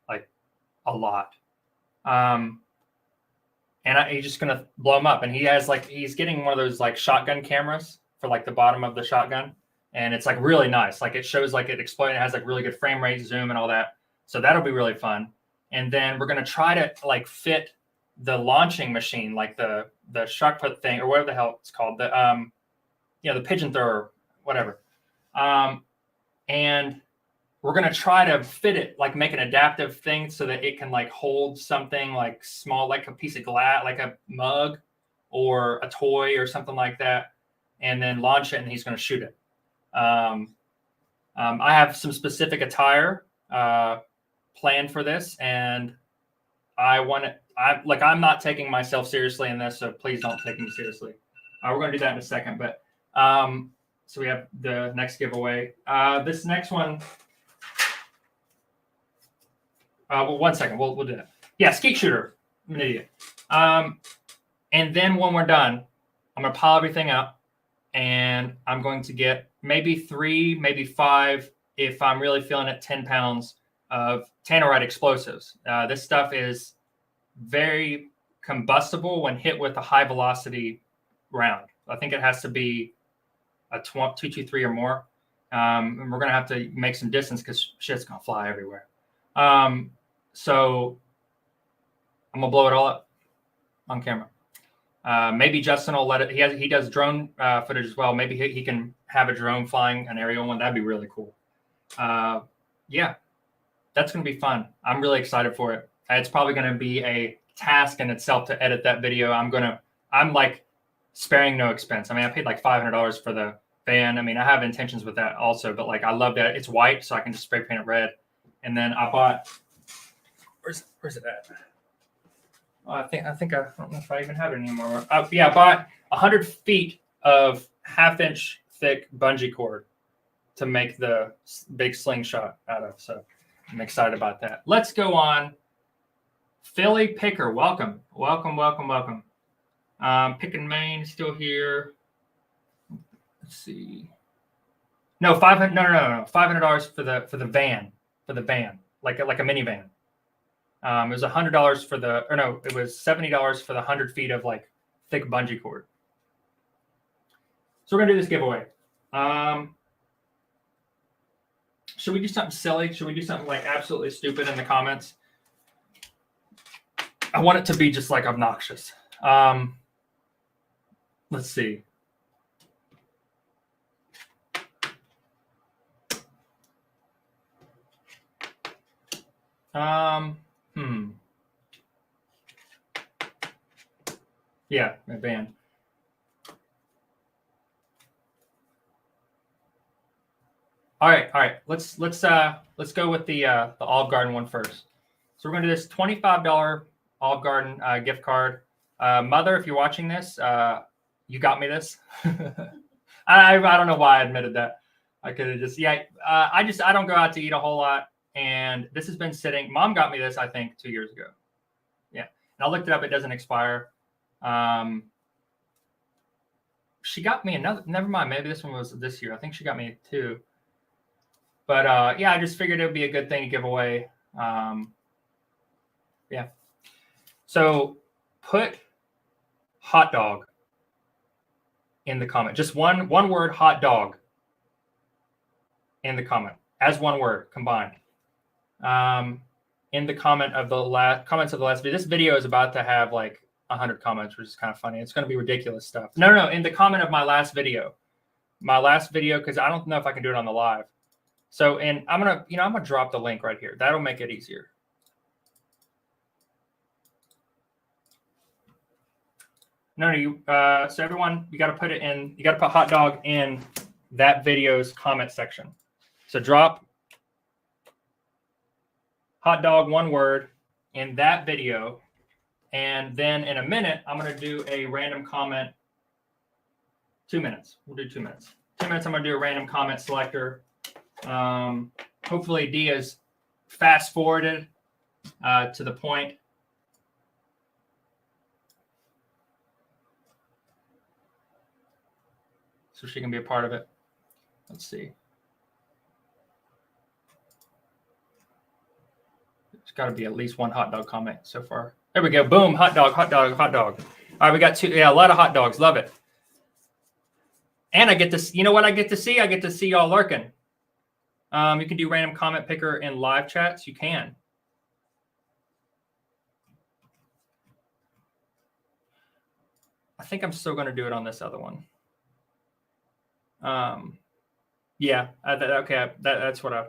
like a lot. And he's just going to blow them up. And he's getting one of those like shotgun cameras for like the bottom of the shotgun. And it's like really nice. Like it shows like it explodes. It has like really good frame rate, zoom and all that. So that'll be really fun. And then we're going to try to like fit the launching machine, like the shark put thing or whatever the hell it's called, the you know, the pigeon thrower, whatever. And we're going to try to fit it, like make an adaptive thing so that it can like hold something like small, like a piece of glass, like a mug or a toy or something like that, and then launch it and he's going to shoot it. I have some specific attire planned for this, and I'm not taking myself seriously in this, so please don't take me seriously. We're going to do that in a second, but so we have the next giveaway. This next one, well, 1 second, we'll do that. Yeah, skeet shooter. I'm an idiot. And then when we're done, I'm going to pile everything up, and I'm going to get maybe 3, maybe 5, if I'm really feeling it, 10 pounds of tannerite explosives. This stuff is very combustible when hit with a high velocity round. I think it has to be a 223 or more. And we're going to have to make some distance because shit's going to fly everywhere. So I'm going to blow it all up on camera. Maybe Justin will let it. He does drone footage as well. Maybe he can have a drone flying an aerial one. That'd be really cool. Yeah, that's going to be fun. I'm really excited for it. It's probably going to be a task in itself to edit that video. I'm like sparing no expense. I mean, I paid like $500 for van. I mean, I have intentions with that also, but like I love that it's white, so I can just spray paint it red. And then I bought. Where's it at? I don't know if I even have it anymore. Yeah, I bought 100 feet of half-inch thick bungee cord to make the big slingshot out of. So I'm excited about that. Let's go on. Philly Picker, welcome. Picking Maine still here. Let's see. No, $500. No. $500 for the van, like a minivan. It was $100 for it was $70 for the 100 feet of like thick bungee cord. So we're gonna do this giveaway. Should we do something silly? Should we do something like absolutely stupid in the comments? I want it to be just like obnoxious. Let's see. Yeah, my band. All right. Let's go with the Olive Garden one first. So we're going to do this $25 Olive Garden gift card. Mother, if you're watching this, you got me this. I don't know why I admitted that. I could have just I don't go out to eat a whole lot, and this has been sitting. Mom got me this, I think, 2 years ago. Yeah, and I looked it up. It doesn't expire. She got me another. Never mind. Maybe this one was this year. I think she got me two. But I just figured it would be a good thing to give away. Yeah. So put hot dog in the comment. Just one word, hot dog, in the comment as one word combined. In the comments of the last video. This video is about to have like 100 comments, which is kind of funny. It's going to be ridiculous stuff. No. In the comment of my last video, because I don't know if I can do it on the live. So, and I'm gonna drop the link right here. That'll make it easier. So everyone, you got to put it in. You got to put hot dog in that video's comment section. So drop hot dog, one word, in that video, and then in a minute, I'm gonna do a random comment. 2 minutes. We'll do 2 minutes. 2 minutes. I'm gonna do a random comment selector. Hopefully D is fast forwarded to the point. So she can be a part of it. Let's see. There's got to be at least one hot dog comment so far. There we go. Boom. Hot dog. All right, we got two. Yeah, a lot of hot dogs. Love it. And I get to, you know what I get to see? I get to see y'all lurking. You can do random comment picker in live chats. You can. I think I'm still going to do it on this other one. Yeah. Okay. That's what I.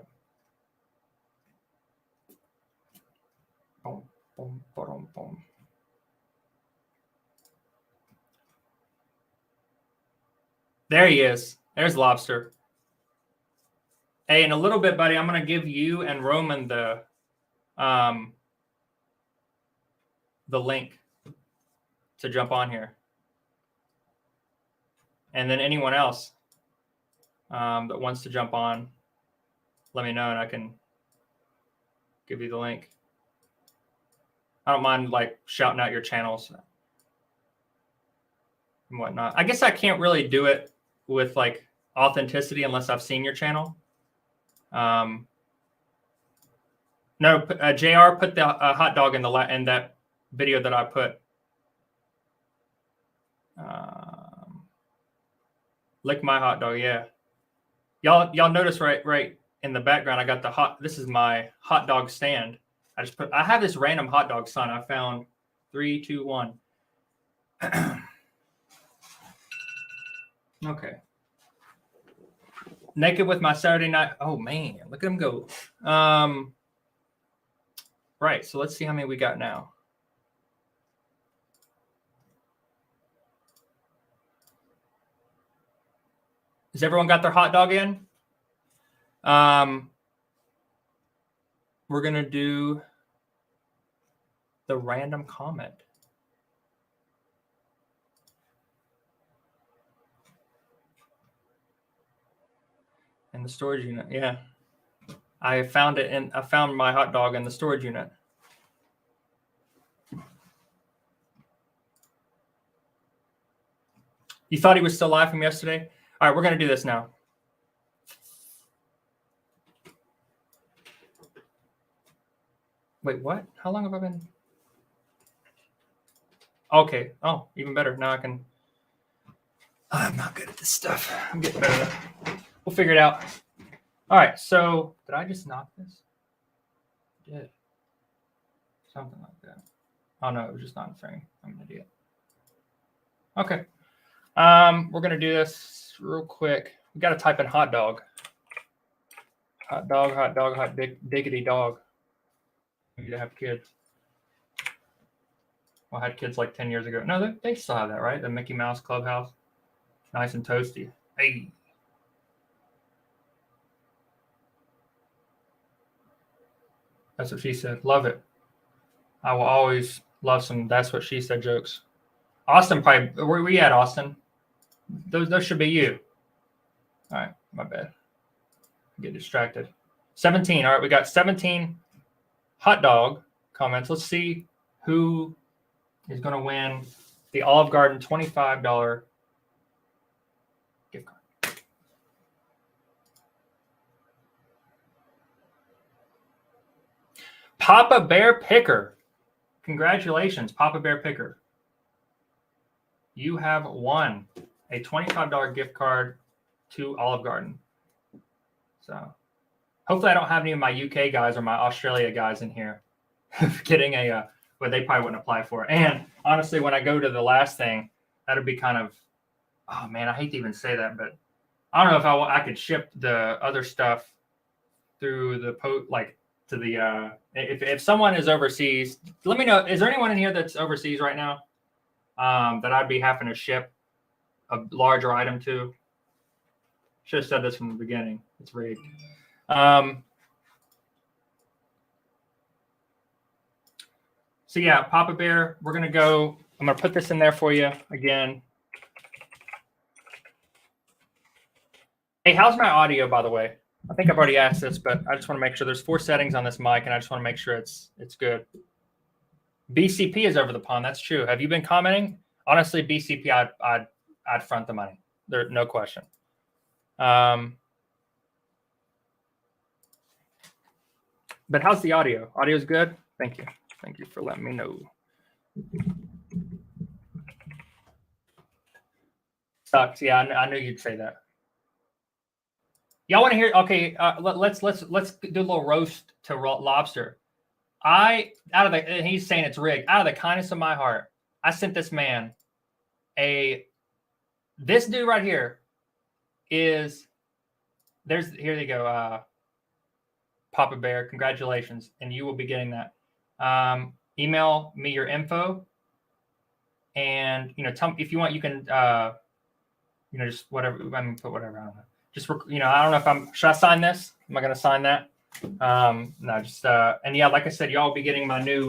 Boom, boom, boom, boom. There he is. There's Lobster. Hey, in a little bit, buddy, I'm going to give you and Roman the link to jump on here. And then anyone else that wants to jump on, let me know and I can give you the link. I don't mind like shouting out your channels and whatnot. I guess I can't really do it with like authenticity unless I've seen your channel. No, JR put the hot dog in that video that I put. Lick my hot dog, yeah. Y'all notice right in the background, I got this is my hot dog stand. I have this random hot dog sign I found. 3, 2, 1. Okay. Naked with my Saturday night. Oh man, look at him go. Right, so let's see how many we got now. Has everyone got their hot dog in? We're going to do the random comment. In the storage unit, yeah. I found my hot dog in the storage unit. You thought he was still live from yesterday? All right, we're going to do this now. Wait, what? How long have I been? Okay. Oh, even better. Now I can. I'm not good at this stuff. I'm getting better. We'll figure it out. All right. So, did I just knock this? I did. Something like that. Oh, no, it was just not in frame. I'm an idiot. Okay. We're going to do this real quick. We got to type in hot dog. Hot dog, hot diggity dog. You to have kids. Well, I had kids like 10 years ago. No, they still have that, right? The Mickey Mouse Clubhouse. Nice and toasty. Hey. That's what she said. Love it. I will always love some that's what she said jokes. Austin probably, where we at, Austin? Those should be you. All right, my bad. Get distracted. 17. All right, we got 17 hot dog comments. Let's see who is going to win the Olive Garden $25 gift card. Papa Bear Picker. Congratulations, Papa Bear Picker. You have won a $25 gift card to Olive Garden. So hopefully I don't have any of my UK guys or my Australia guys in here getting a, but they probably wouldn't apply for it. And honestly, when I go to the last thing, that'd be kind of, oh man, I hate to even say that, but I don't know if I could ship the other stuff through the to the, if someone is overseas, let me know. Is there anyone in here that's overseas right now that I'd be having to ship a larger item to? Should have said this from the beginning. It's rigged. So yeah, Papa Bear, we're gonna go. I'm gonna put this in there for you again. Hey, how's my audio, by the way? I think I've already asked this, but I just want to make sure there's 4 settings on this mic, and I just want to make sure it's good. BCP is over the pond. That's true. Have you been commenting? Honestly, BCP, I'd front the money. There's no question. But how's the audio? Audio's good? Thank you. Thank you for letting me know. Sucks. Yeah, I knew you'd say that. Y'all want to hear? Okay, let's do a little roast to Lobster. He's saying it's rigged. Out of the kindness of my heart, I sent this man this dude right here is here you go. Papa Bear, congratulations, and you will be getting that. Email me your info, and tell me if you want. You can just whatever. I mean, put whatever. I don't know. Just I don't know if should I sign this? Am I going to sign that? No, just and yeah, like I said, y'all will be getting my new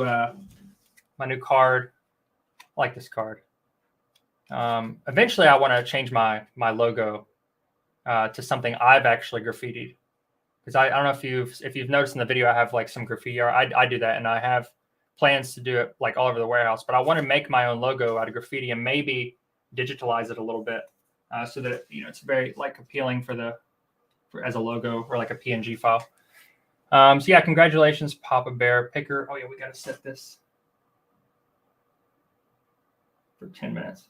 card. I like this card. Eventually, I want to change my logo to something I've actually graffitied. Because I don't know if you've noticed in the video, I have like some graffiti art. I do that, and I have plans to do it like all over the warehouse. But I want to make my own logo out of graffiti and maybe digitalize it a little bit so that it's very like appealing for as a logo or like a PNG file. So yeah, congratulations, Papa Bear Picker. Oh yeah, we got to set this for 10 minutes.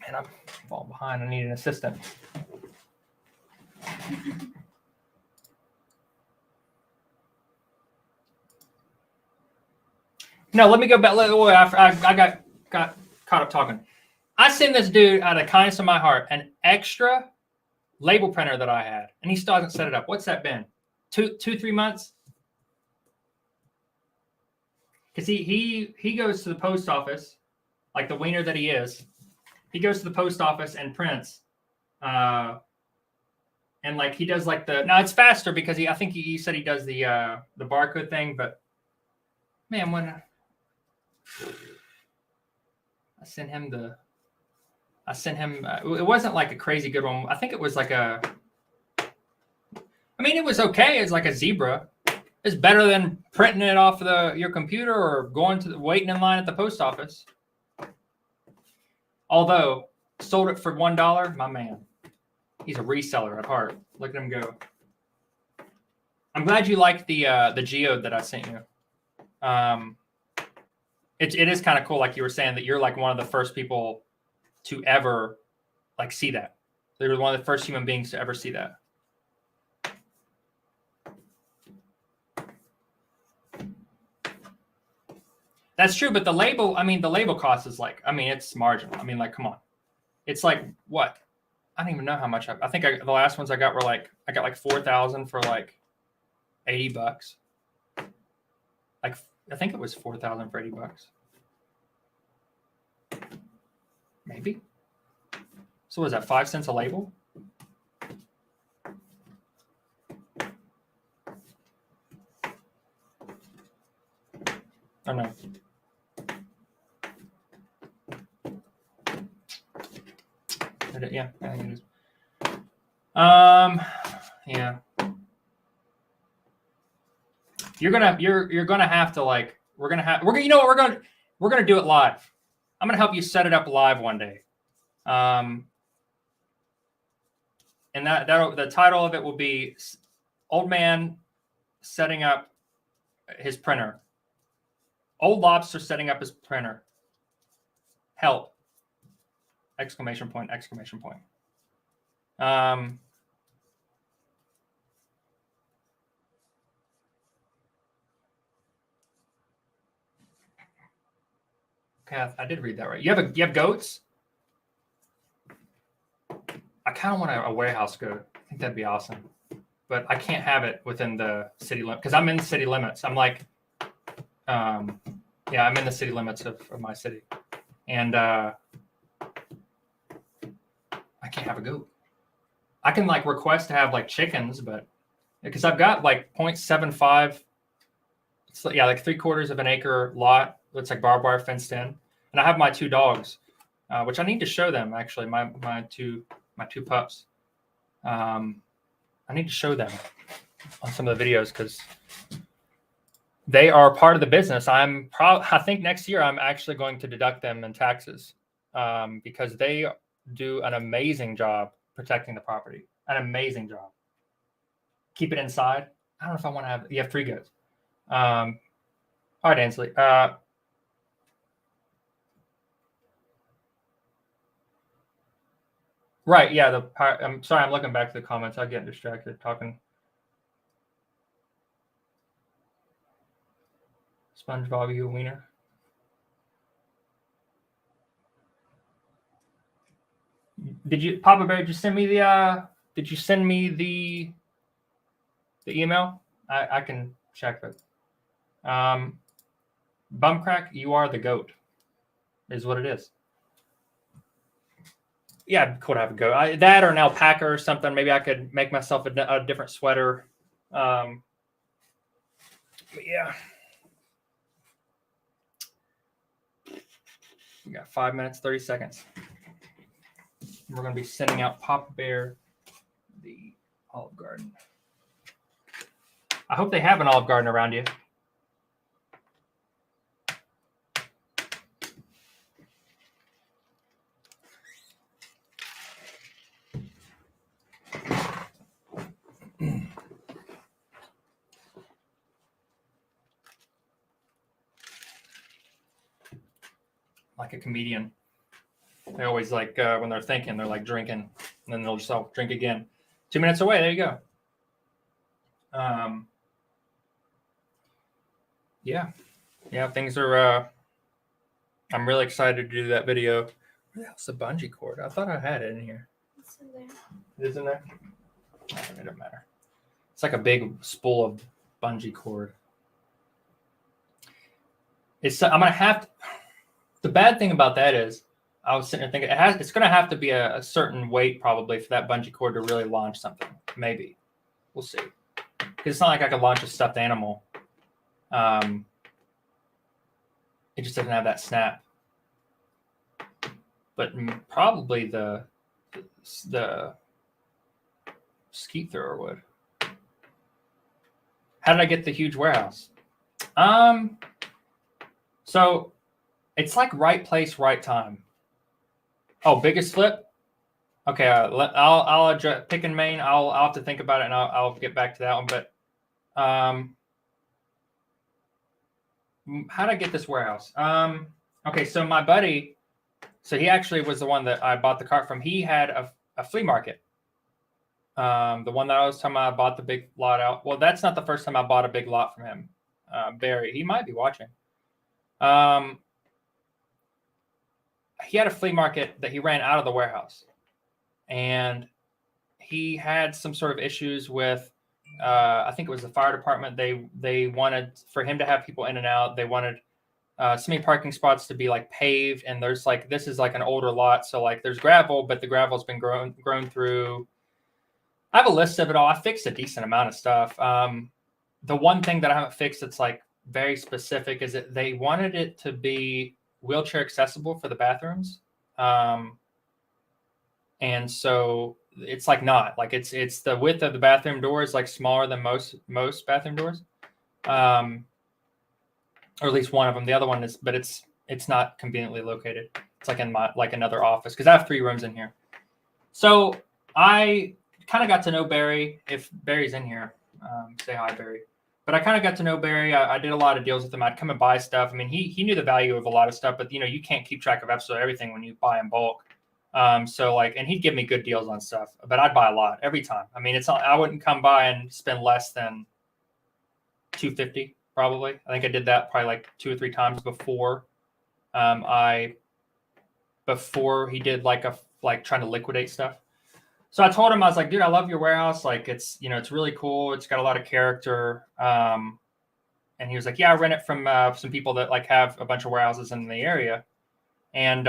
Man, I'm falling behind. I need an assistant. No, let me go back. I got caught up talking. I sent this dude out of the kindness of my heart an extra label printer that I had, and he still hasn't set it up. What's that been? 3 months? Because he goes to the post office, like the wiener that he is. He goes to the post office and prints And like he does like now it's faster because I think he said he does the barcode thing, but man, when I sent him it wasn't like a crazy good one. I think it was like it was okay. It's like a zebra. It's better than printing it off your computer or waiting in line at the post office. Although sold it for $1, my man. He's a reseller at heart. Look at him go. I'm glad you liked the geode that I sent you. It is kind of cool, like you were saying, that you're like one of the first people to ever like see that. They were one of the first human beings to ever see that. That's true, but the label cost is like, it's marginal. Like, come on. It's like what? I don't even know how much. I think the last ones I got were like, I got like 4,000 for like $80. Like, I think it was 4,000 for $80. Maybe. So was that 5 cents a label? Oh no. Yeah, I think it is. Yeah. You're gonna have to like we're gonna do it live. I'm gonna help you set it up live one day. And that the title of it will be Old Man Setting Up His Printer. Old Lobster Setting Up His Printer. Help. Exclamation point, exclamation point. Okay, I did read that right. You have goats? I kind of want a warehouse goat. I think that'd be awesome. But I can't have it within the city limit because I'm in the city limits. I'm like, I'm in the city limits of my city. And I can't have a goat. I can like request to have like chickens, but because I've got like 0.75, it's like 3/4 of an acre lot. It's like barbed wire fenced in, and I have my 2 dogs, which I need to show them actually. My two pups. I need to show them on some of the videos because they are part of the business. I think next year I'm actually going to deduct them in taxes because they do an amazing job protecting the property. An amazing job. Keep it inside. I don't know if I want to have. You have 3 goats. All right, Ansley. Right. Yeah. I'm sorry. I'm looking back to the comments. I get distracted talking. SpongeBob, you a wiener? Did you, Papa Bear? Did you send me the email? I can check it. Bumcrack, you are the goat. Is what it is. Yeah, it'd be cool to have a goat. That or an alpaca or something. Maybe I could make myself a different sweater. But yeah. We got 5 minutes, 30 seconds. We're going to be sending out Papa Bear the Olive Garden. I hope they have an Olive Garden around you. Like a comedian. They always like when they're thinking, they're like drinking, and then they'll just drink again. 2 minutes away. There you go. Yeah. Things are. I'm really excited to do that video. Where the hell's the bungee cord? I thought I had it in here. It's in there. It is in there. It doesn't matter. It's like a big spool of bungee cord. I'm gonna have to. The bad thing about that is, I was sitting there thinking it's going to have to be a certain weight probably for that bungee cord to really launch something. Maybe. We'll see. Because it's not like I could launch a stuffed animal. It just doesn't have that snap. But probably the skeet thrower would. How did I get the huge warehouse? So it's like right place, right time. Oh, biggest flip? Okay, I'll address pick and main. I'll have to think about it, and I'll get back to that one. But how did I get this warehouse? Okay, so my buddy, so he actually was the one that I bought the cart from. He had a flea market. The one that I was talking about, I bought the big lot out. Well, that's not the first time I bought a big lot from him. Barry, he might be watching. He had a flea market that he ran out of the warehouse. And he had some sort of issues with, I think it was the fire department. They wanted for him to have people in and out. They wanted so many parking spots to be like paved. And there's like, this is like an older lot. So like there's gravel, but the gravel's been grown through. I have a list of it all. I fixed a decent amount of stuff. The one thing that I haven't fixed that's like very specific is that they wanted it to be wheelchair accessible for the bathrooms. And so it's like not like it's the width of the bathroom door is like smaller than most bathroom doors, or at least one of them. The other one is, but it's not conveniently located. It's like in my like another office because I have 3 rooms in here. So I kind of got to know Barry. If Barry's in here, say hi, Barry. But I kind of got to know Barry. I did a lot of deals with him. I'd come and buy stuff. I mean, he knew the value of a lot of stuff, but you know, you can't keep track of absolutely everything when you buy in bulk. So like, and he'd give me good deals on stuff, but I'd buy a lot every time. I mean, it's not, I wouldn't come by and spend less than $250 probably. I think I did that probably like 2 or 3 times before, before he did like trying to liquidate stuff. So I told him, I was like, dude, I love your warehouse. Like it's, you know, it's really cool. It's got a lot of character. And he was like, yeah, I rent it from some people that like have a bunch of warehouses in the area. And,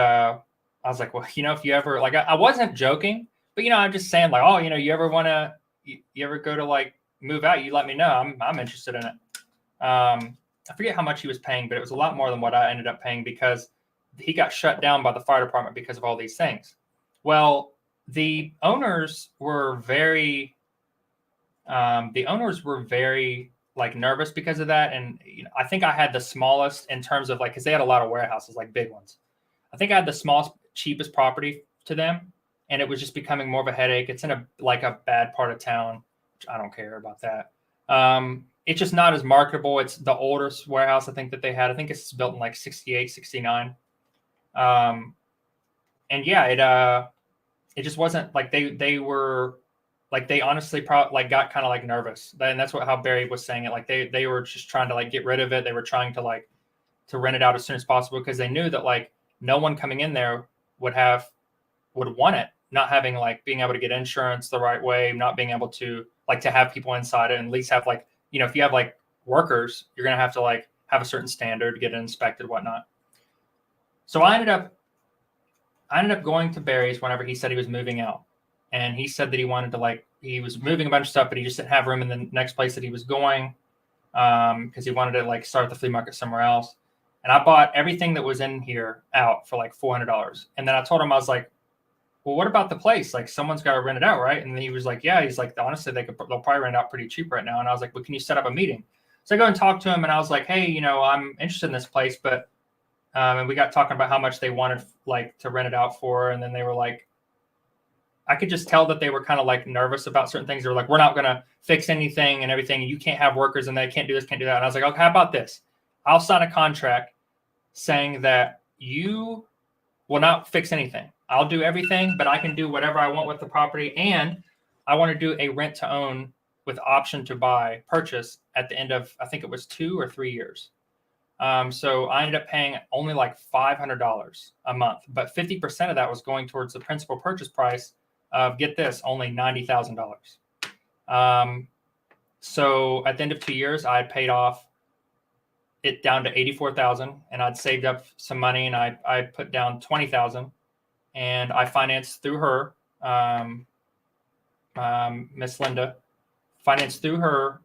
I was like, well, you know, if you ever like, I wasn't joking, but you know, I'm just saying like, oh, you know, you ever want to, you ever go to like move out, you let me know. I'm interested in it. I forget how much he was paying, but it was a lot more than what I ended up paying because he got shut down by the fire department because of all these things. Well, the owners were very like nervous because of that. And you know, I think I had the smallest in terms of like, cause they had a lot of warehouses, like big ones. I think I had the smallest, cheapest property to them, and it was just becoming more of a headache. It's in a bad part of town, which I don't care about that. It's just not as marketable. It's the oldest warehouse I think that they had. I think it's built in like 68, 69. And yeah, it just wasn't like they were like, they honestly probably like got kind of like nervous. And that's how Barry was saying it. Like they were just trying to like get rid of it. They were trying to like to rent it out as soon as possible because they knew that like no one coming in there would want it, not having like being able to get insurance the right way, not being able to like to have people inside it and at least have like, you know, if you have like workers, you're going to have to like have a certain standard, get it inspected, whatnot. So I ended up going to Barry's whenever he said he was moving out. And he said that he wanted to like, he was moving a bunch of stuff, but he just didn't have room in the next place that he was going. Because he wanted to like start the flea market somewhere else. And I bought everything that was in here out for like $400. And then I told him, I was like, well, what about the place? Like someone's got to rent it out, right? And he was like, yeah. He's like, honestly, they'll probably rent it out pretty cheap right now. And I was like, well, can you set up a meeting? So I go and talk to him and I was like, hey, you know, I'm interested in this place, but, and we got talking about how much they wanted like to rent it out for. And then they were like, I could just tell that they were kind of like nervous about certain things. They were like, we're not going to fix anything and everything. You can't have workers and they can't do this, can't do that. And I was like, okay, how about this? I'll sign a contract saying that you will not fix anything. I'll do everything, but I can do whatever I want with the property. And I want to do a rent to own with option to buy purchase at the end of, I think it was 2 or 3 years. So I ended up paying only like $500 a month, but 50% of that was going towards the principal purchase price of, get this, only $90,000. So at the end of 2 years, I had paid off it down to $84,000, and I'd saved up some money, and I put down $20,000, and I financed through her. Miss Linda, financed through her,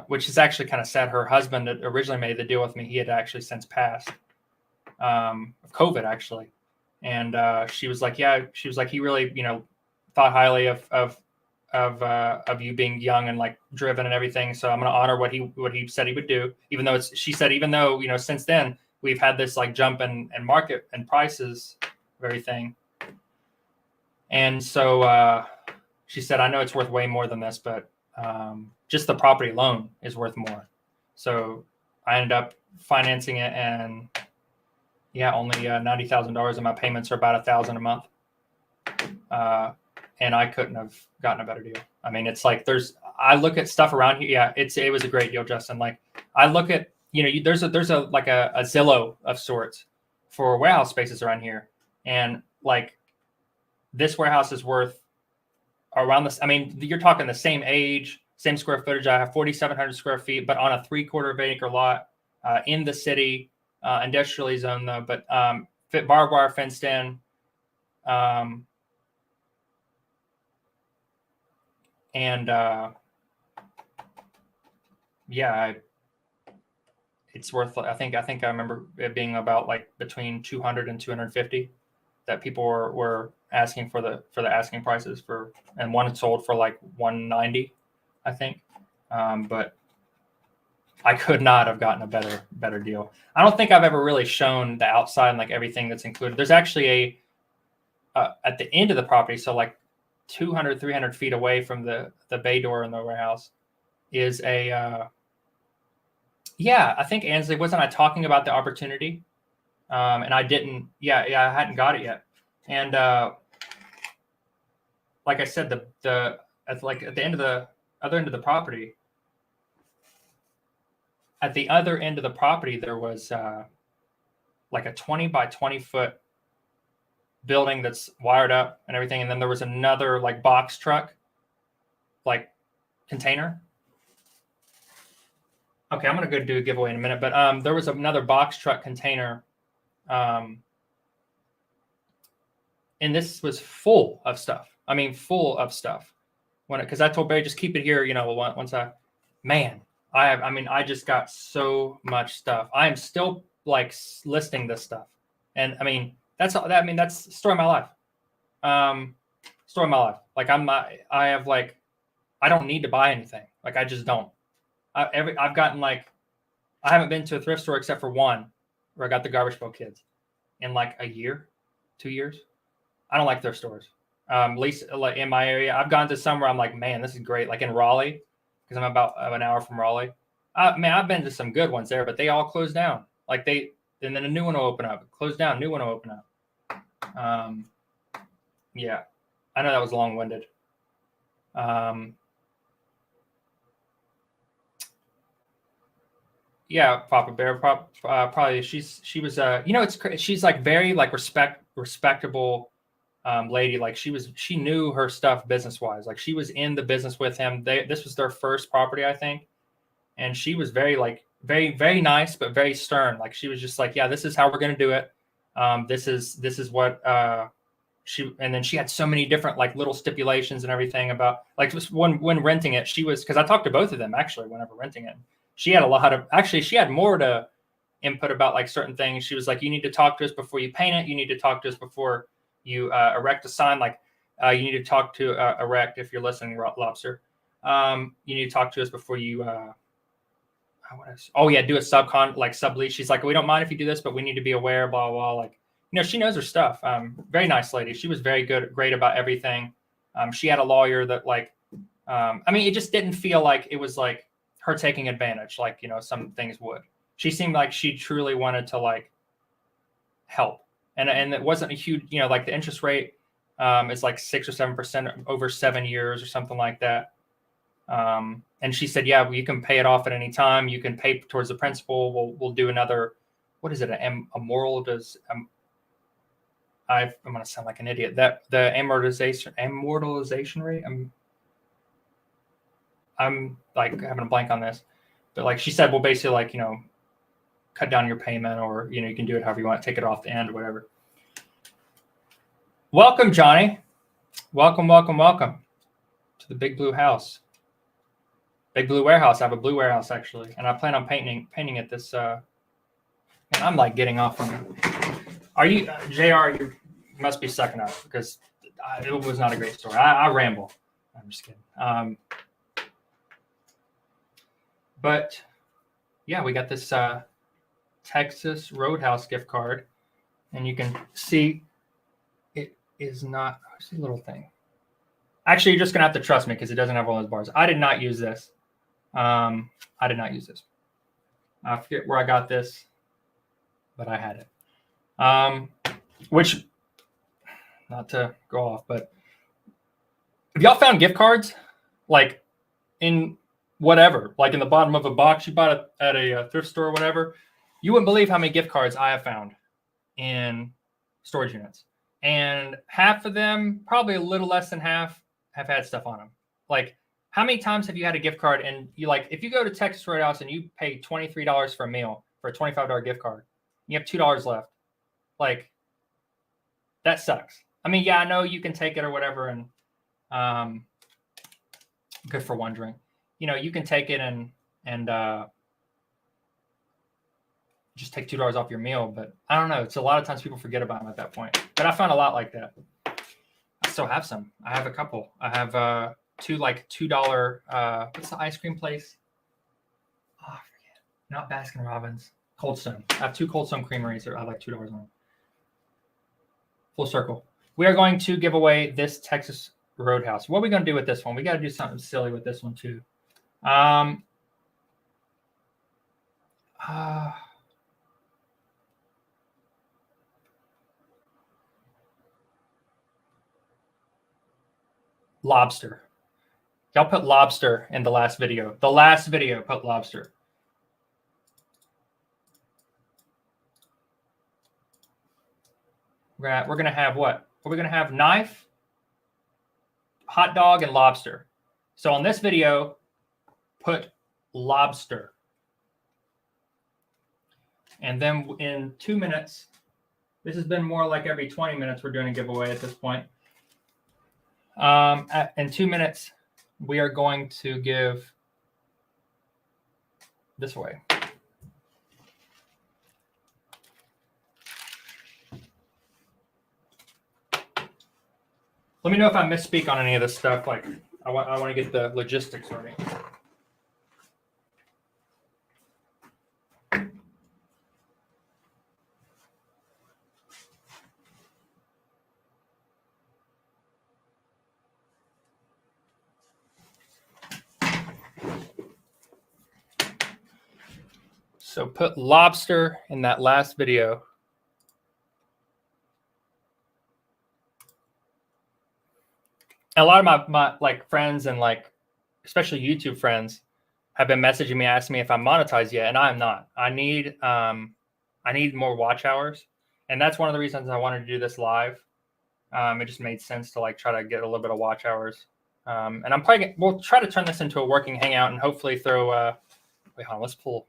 which is actually kind of sad. Her husband that originally made the deal with me, he had actually since passed of COVID, actually. And she was like, he really, thought highly of you being young and like driven and everything. So I'm going to honor what he said he would do, even though she said, since then we've had this like jump in market and prices of everything. And so she said, I know it's worth way more than this, but just the property alone is worth more. So I ended up financing it, and only $90,000, and my payments are about $1,000 a month. And I couldn't have gotten a better deal. I mean, it's like I look at stuff around here. Yeah, it was a great deal, Justin. Like I look at, there's a Zillow of sorts for warehouse spaces around here, and like this warehouse is worth around this. I mean, you're talking the same age, same square footage. I have 4,700 square feet, but on a 3/4 of an acre lot in the city, industrially zoned though, but barbed wire fenced in. It's worth, I think I remember it being about like between 200 and 250 that people were asking for the asking prices for, and one sold for like 190, I think. But I could not have gotten a better deal. I don't think I've ever really shown the outside and like everything that's included. There's actually at the end of the property, so like 200, 300 feet away from the bay door in the warehouse is I think Ansley, wasn't I talking about the opportunity? And I didn't, I hadn't got it yet. And like I said, at the end of the other end of the property, at the other end of the property, there was like a 20 by 20 foot building that's wired up and everything. And then there was another like box truck, like container. Okay, I'm going to go do a giveaway in a minute, but there was another box truck container. And this was full of stuff. I mean, full of stuff. Because I told Barry, just keep it here, once I just got so much stuff. I am still like listing this stuff. And I mean, that's the story of my life. Story of my life. Like I don't need to buy anything. Like I just don't. I've gotten like, I haven't been to a thrift store except for one where I got the Garbage Pail Kids in like a year, 2 years. I don't like thrift stores. At least like in my area, I've gone to some where I'm like, man, this is great. Like in Raleigh, because I'm about an hour from Raleigh. I've been to some good ones there, but they all closed down. Like and then a new one will open up. Close down, new one will open up. Yeah, I know that was long-winded. Yeah, Papa Bear, probably she was she's like very like respectable lady. Like she knew her stuff business-wise. Like she was in the business with him. This was their first property, I think. And she was very very nice, but very stern. Like she was just like, yeah, this is how we're going to do it. This is what and then she had so many different like little stipulations and everything about like just when renting it. She was, because I talked to both of them actually whenever renting it. She had she had more to input about like certain things. She was like, you need to talk to us before you paint it. You need to talk to us before you erect a sign. Like you need to talk to erect, if you're listening, Lobster. You need to talk to us before you do a sublease. She's like, we don't mind if you do this, but we need to be aware, blah, blah, like, she knows her stuff. Very nice lady. She was very great about everything. She had a lawyer that like, it just didn't feel like it was like her taking advantage, like, some things would. She seemed like she truly wanted to like help. And it wasn't a huge, like the interest rate is like 6 or 7% over 7 years or something like that. And she said, yeah, well, you can pay it off at any time. You can pay towards the principal. We'll do another, what is it? I'm going to sound like an idiot. That the amortization rate. I'm like having a blank on this, but like she said, well, basically like, cut down your payment, or, you can do it however you want, take it off the end or whatever. Welcome, Johnny. Welcome. to the Big Blue House. Big Blue Warehouse. I have a blue warehouse actually, and I plan on painting it this. And I'm like getting off on you. Are you, JR? You must be sucking up because it was not a great story. I ramble. I'm just kidding. But yeah, we got this Texas Roadhouse gift card, and you can see it is not. Where's the little thing? Actually, you're just gonna have to trust me because it doesn't have all those bars. I did not use this. I did not use this. I forget where I got this, but I had it. Which, not to go off, but have y'all found gift cards like in whatever, like in the bottom of a box you bought at a thrift store or whatever? You wouldn't believe how many gift cards I have found in storage units, and half of them, probably a little less than half, have had stuff on them. Like, how many times have you had a gift card and you like, if you go to Texas Roadhouse and you pay $23 for a meal for a $25 gift card, you have $2 left. Like, that sucks. I mean, yeah, I know you can take it or whatever, and good for one drink. You know, you can take it and just take $2 off your meal, but I don't know. It's a lot of times people forget about them at that point. But I found a lot like that. I still have some. I have a couple. I have two like $2. What's the ice cream place? Oh, I forget. Not Baskin Robbins. Cold Stone. I have two Cold Stone creameries that I have like $2 on them. Full circle. We are going to give away this Texas Roadhouse. What are we going to do with this one? We got to do something silly with this one too. Lobster. Y'all put Lobster in the last video. The last video put Lobster. We're going to have what? Are we going to have knife, hot dog, and lobster? So on this video, put Lobster. And then in 2 minutes, this has been more like every 20 minutes we're doing a giveaway at this point. In 2 minutes, we are going to give this away. Let me know if I misspeak on any of this stuff. Like, I want to get the logistics right. So put Lobster in that last video. And a lot of my like friends and like especially YouTube friends have been messaging me asking me if I'm monetized yet, and I'm not. I need more watch hours, and that's one of the reasons I wanted to do this live. It just made sense to like try to get a little bit of watch hours. And I'm probably we'll try to turn this into a working hangout and hopefully throw. Wait, hold on, let's pull.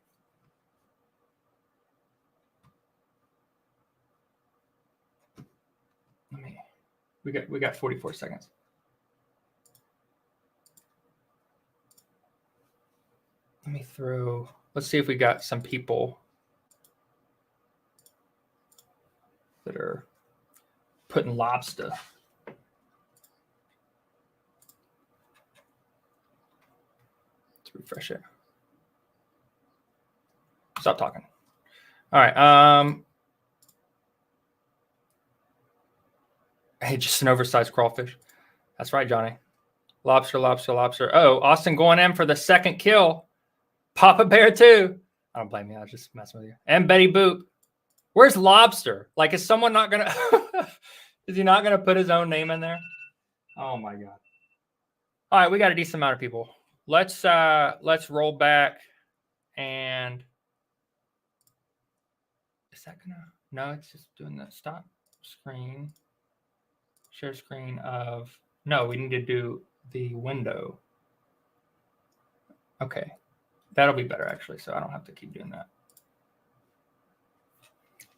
We got 44 seconds. Let me throw. Let's see if we got some people that are putting Lobster. Let's refresh it. Stop talking. All right. Hey, just an oversized crawfish. That's right, Johnny. Lobster, lobster, lobster. Oh, Austin going in for the second kill. Papa Bear too. I don't blame you. I was just messing with you. And Betty Boop. Where's Lobster? Like, is someone not gonna? Is he not gonna put his own name in there? Oh my god. All right, we got a decent amount of people. Let's roll back and. Is that gonna? No, it's just doing the stop screen. Share screen of. No, we need to do the window. Okay. That'll be better, actually, so I don't have to keep doing that.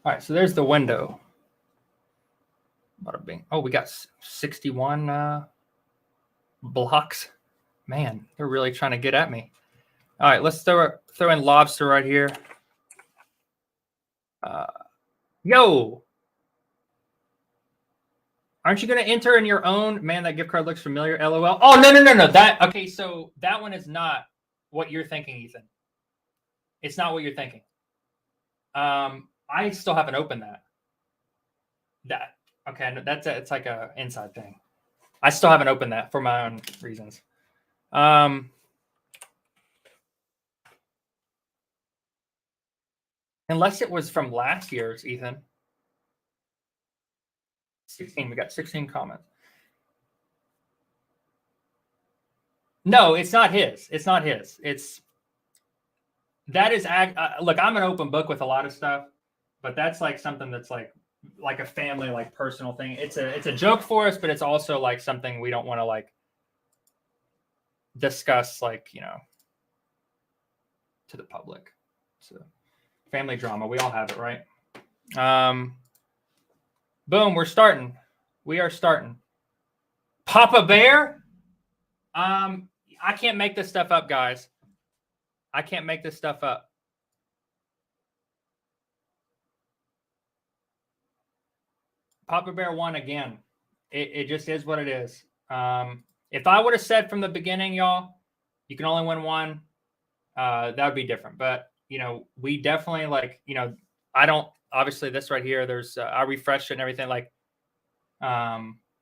All right, so there's the window. Bada bing. Oh, we got 61. blocks. Man, they're really trying to get at me. All right, let's throw in Lobster right here. Yo, aren't you going to enter in your own? Man, that gift card looks familiar. LOL. Oh, no. That okay. So that one is not what you're thinking, Ethan. It's not what you're thinking. I still haven't opened that. Okay, it's like a inside thing. I still haven't opened that for my own reasons. Unless it was from last year's, Ethan. 16. We got 16 comments. No, it's not his. It's not his. That is look, I'm an open book with a lot of stuff, but that's like something that's like a family, like personal thing. It's a joke for us, but it's also like something we don't want to like discuss, like, you know, to the public. It's a family drama. We all have it, right? Boom, we're starting. We are starting. Papa Bear? I can't make this stuff up, guys. I can't make this stuff up. Papa Bear won again. It just is what it is. If I would have said from the beginning, y'all, you can only win one, that would be different. But, you know, we definitely, like, you know, I don't, obviously this right here, there's, I refreshed it and everything. Like,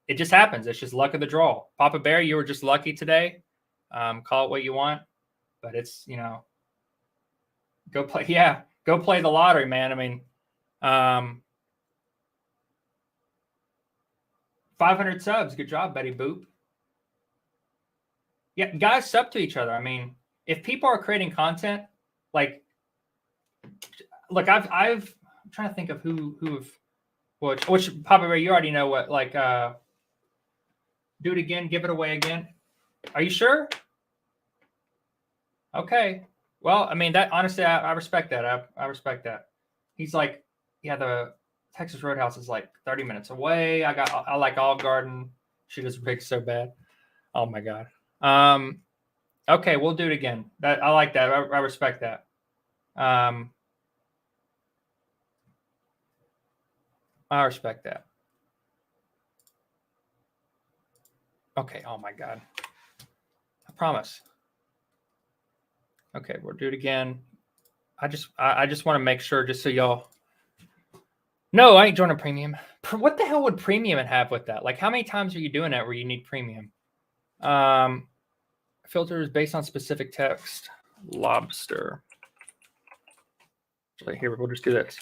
it just happens. It's just luck of the draw. Papa Bear, you were just lucky today. Call it what you want, but it's, you know, go play the lottery, man. I mean, 500 subs. Good job, Betty Boop. Yeah, guys sub to each other. I mean, if people are creating content, like, look, I'm trying to think of which Papa Bear, you already know what, like, do it again, give it away again. Are you sure? Okay. Well, I mean, that honestly, I respect that. I respect that. He's like, yeah, the Texas Roadhouse is like 30 minutes away. I like Olive Garden. She does rigs so bad. Oh my God. Okay, we'll do it again. That I like that. I respect that. I respect that. Okay. Oh my God. I promise. Okay, we'll do it again. I just want to make sure, just so y'all. No, I ain't joining premium. What the hell would premium have with that? Like, how many times are you doing that where you need premium? Filters based on specific text. Lobster. So here, we'll just do this.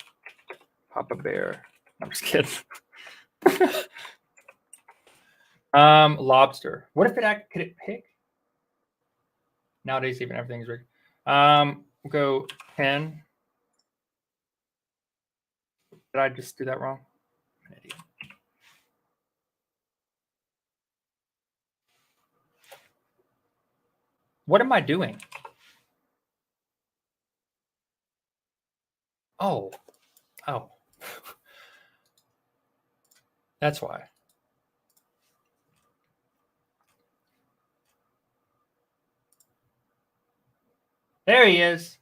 Papa Bear. I'm just kidding. Lobster. What if could it pick? Nowadays, even everything's rigged. We'll go 10. Did I just do that wrong? I'm an idiot. What am I doing? Oh. That's why. There he is.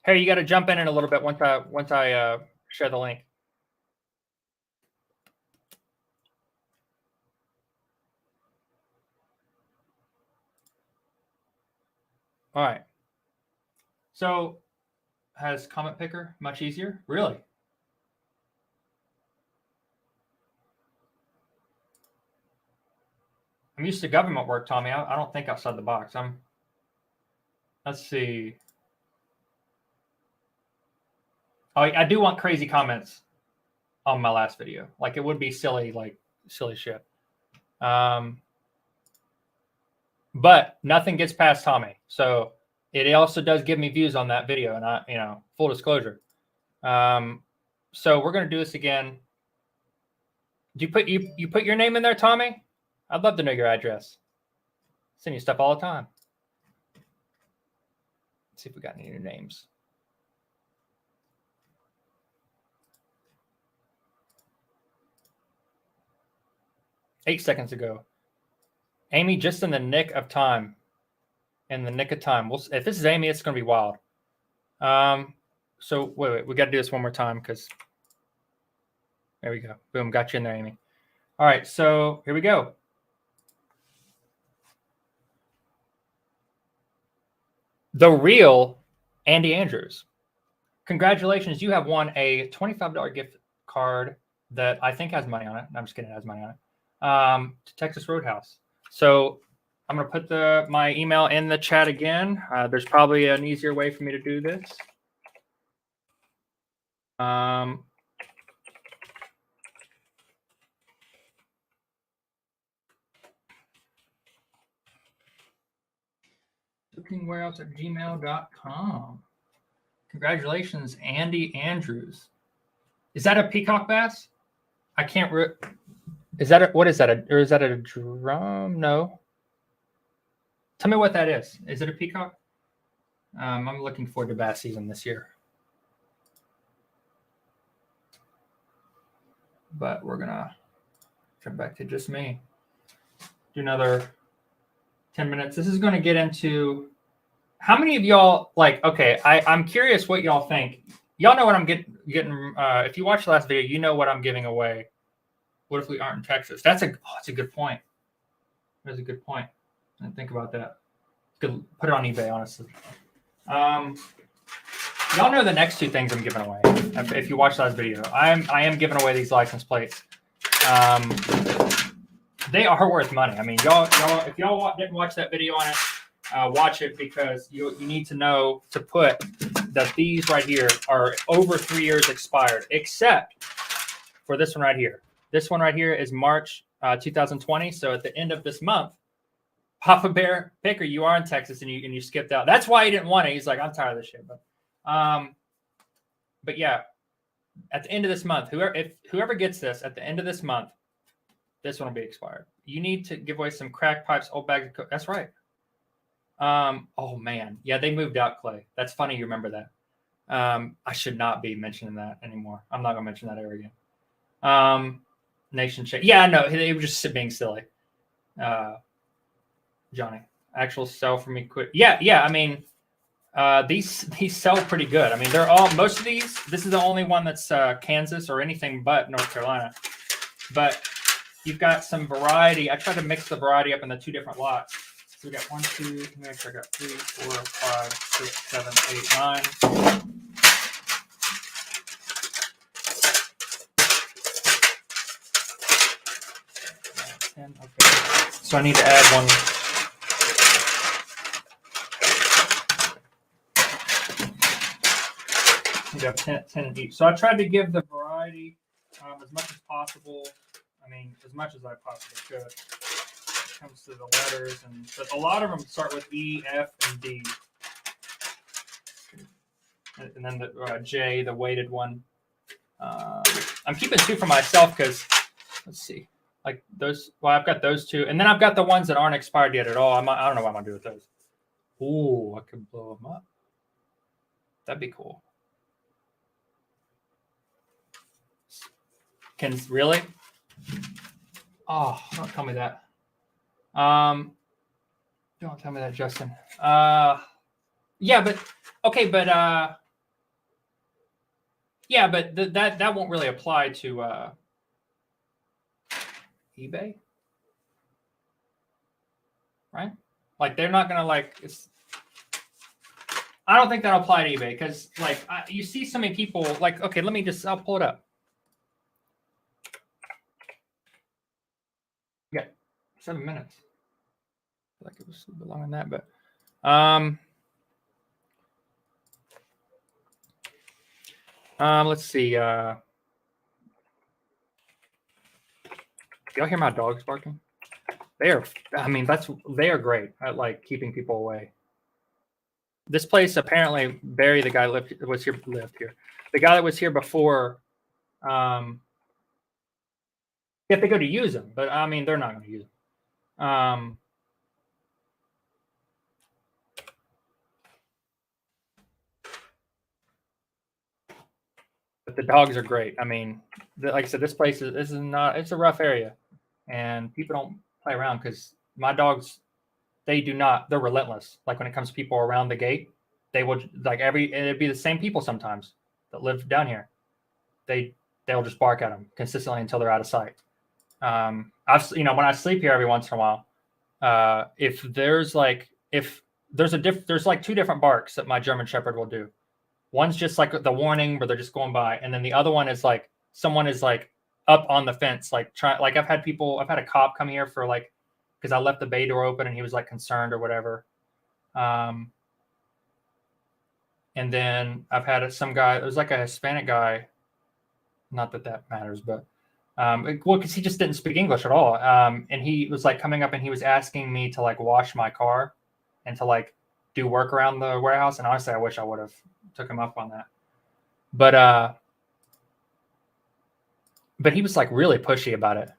Harry, you got to jump in a little bit once I share the link. All right. So, has comment picker much easier? Really? I'm used to government work, Tommy. I don't think outside the box. Let's see. Oh, I do want crazy comments on my last video. Like, it would be silly shit. But nothing gets past Tommy. So it also does give me views on that video, and I, you know, full disclosure. So we're gonna do this again. Do you put your name in there, Tommy? I'd love to know your address. Send you stuff all the time. Let's see if we got any new names. Eight seconds ago. Amy, just in the nick of time. In the nick of time. If this is Amy, it's going to be wild. So wait. We got to do this one more time because there we go. Boom, got you in there, Amy. All right, so here we go. The real Andy Andrews. Congratulations, you have won a $25 gift card that I think has money on it. I'm just kidding, it has money on it. To Texas Roadhouse. So I'm going to put my email in the chat again. There's probably an easier way for me to do this. Reselekingwarehouse@gmail.com. Congratulations, Andy Andrews. Is that a peacock bass? I can't. Is that what is that? Or is that a drum? No. Tell me what that is. Is it a peacock? I'm looking forward to bass season this year. But we're gonna jump back to just me. Do another 10 minutes. This is gonna get into how many of y'all like. Okay, I'm curious what y'all think. Y'all know what I'm getting. If you watched the last video, you know what I'm giving away. What if we aren't in Texas? That's a good point. That's a good point. I didn't think about that. Could put it on eBay, honestly. Y'all know the next two things I'm giving away. If you watch last video, I am giving away these license plates. They are worth money. I mean, y'all, if y'all didn't watch that video on it, watch it because you need to know to put that these right here are over 3 years expired, except for this one right here. This one right here is March 2020. So at the end of this month, Papa Bear Picker, you are in Texas and you skipped out. That's why he didn't want it. He's like, I'm tired of this shit. But yeah, at the end of this month, whoever gets this at the end of this month, this one will be expired. You need to give away some crack pipes, old bags of coke. That's right. Oh man, yeah, they moved out, Clay. That's funny. You remember that? I should not be mentioning that anymore. I'm not gonna mention that ever again. Nation check. Yeah, I know. They were just being silly. Johnny, actual sell for me quick. Yeah. I mean, these sell pretty good. I mean, they're all most of these. This is the only one that's Kansas or anything but North Carolina. But you've got some variety. I tried to mix the variety up in the two different lots. So we got 1, 2, make sure I got 3, 4, 5, 6, 7, 8, 9. Okay. So I need to add one. You have 10 in each. So I tried to give the variety as much as possible. I mean, as much as I possibly could. When it comes to the letters, but a lot of them start with E, F, and D, and then the J, the weighted one. I'm keeping 2 for myself because let's see, like those. Well, I've got those 2, and then I've got the ones that aren't expired yet at all. I don't know what I'm gonna do with those. Ooh, I could blow them up. That'd be cool. Really? Oh, don't tell me that. Don't tell me that, Justin. Yeah, but okay, but yeah, but that won't really apply to eBay, right? Like they're not gonna like. I don't think that'll apply to eBay because like you see so many people like. Okay, I'll pull it up. Yeah, 7 minutes. I feel like it was a little bit longer than that, but let's see. Y'all hear my dogs barking? They are great at like keeping people away. This place apparently Barry, the guy lived here. The guy that was here before. If they go to use them, but I mean they're not going to use them. But the dogs are great. I mean, like I said, this place it's a rough area, and people don't play around because my dogs, they're relentless. Like when it comes to people around the gate, they will it'd be the same people sometimes that live down here. They'll just bark at them consistently until they're out of sight. When I sleep here every once in a while, if there's like two different barks that my German Shepherd will do. One's just like the warning where they're just going by, and then the other one is like someone is like up on the fence, like I've had a cop come here for like because I left the bay door open and he was like concerned or whatever. And then I've had some guy. It was like a Hispanic guy. Not that matters, but because he just didn't speak English at all. And he was like coming up and he was asking me to like wash my car and to like do work around the warehouse. And honestly, I wish I would have took him up on that. But he was like really pushy about it.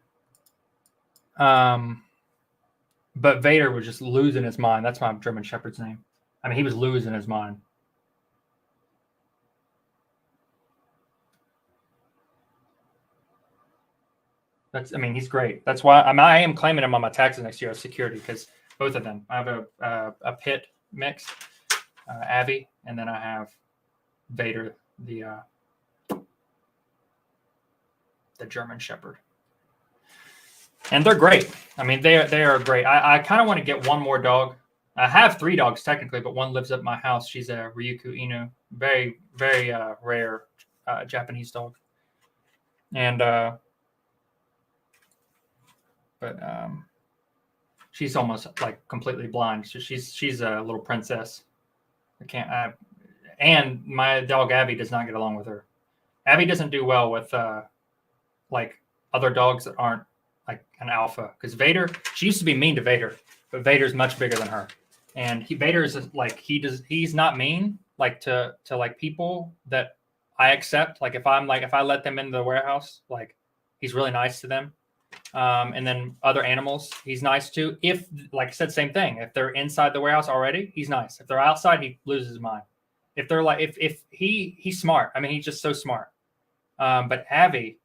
But Vader was just losing his mind. That's my German Shepherd's name. I mean, he was losing his mind. He's great. That's why I am claiming him on my taxes next year as security because both of them. I have a pit mix, Abby, and then I have Vader, the German Shepherd. And they're great. I mean, they are great. I kind of want to get one more dog. I have 3 dogs technically, but one lives at my house. She's a Ryukyu Inu, very, very rare Japanese dog. And she's almost like completely blind. So she's a little princess. And my dog Abby does not get along with her. Abby doesn't do well with like other dogs that aren't like an alpha. Because Vader, she used to be mean to Vader, but Vader's much bigger than her. And Vader is like he's not mean like to like people that I accept. Like if I let them into the warehouse, like he's really nice to them. And then other animals he's nice to. If, like I said, same thing. If they're inside the warehouse already, he's nice. If they're outside, he loses his mind. If they're like, if he's smart. I mean, he's just so smart. But Abby,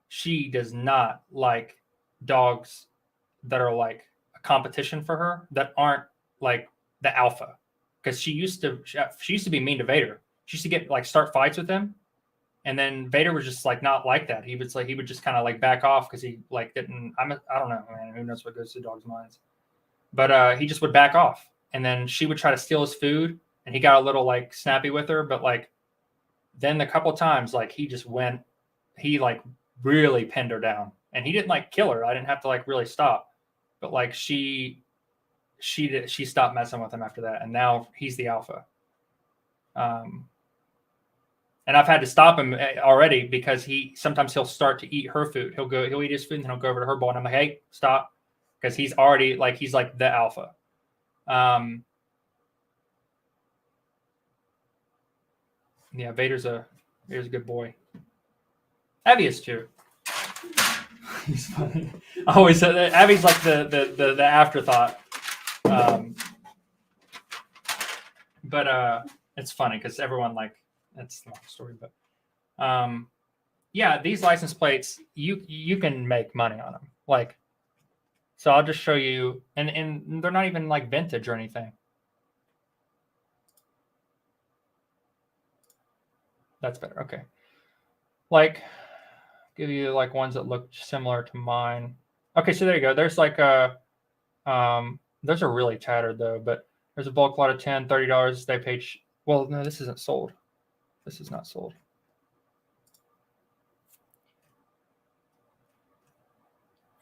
she does not like dogs that are like a competition for her that aren't like the alpha. Because she used to be mean to Vader. She used to get start fights with him. And then Vader was just like not like that. He would just kind of like back off because he like didn't. I don't know, man. Who knows what goes through dogs' minds? But he just would back off, and then she would try to steal his food, and he got a little like snappy with her. But like then a couple times, like he like really pinned her down, and he didn't like kill her. I didn't have to like really stop, but like she stopped messing with him after that, and now he's the alpha. And I've had to stop him already because sometimes he'll start to eat her food. He'll eat his food and then he'll go over to her bowl. And I'm like, hey, stop. Because he's already he's like the alpha. Yeah, Vader's a good boy. Abby is too. He's funny. I always said that Abby's like the afterthought. But it's funny because everyone that's the long story, but yeah, these license plates you can make money on them. So I'll just show you, and they're not even like vintage or anything. That's better. Okay. Give you ones that look similar to mine. Okay, so there you go. There's those are really tattered though, but there's a bulk lot of $10, $30. They paid. Well, no, this isn't sold. This is not sold.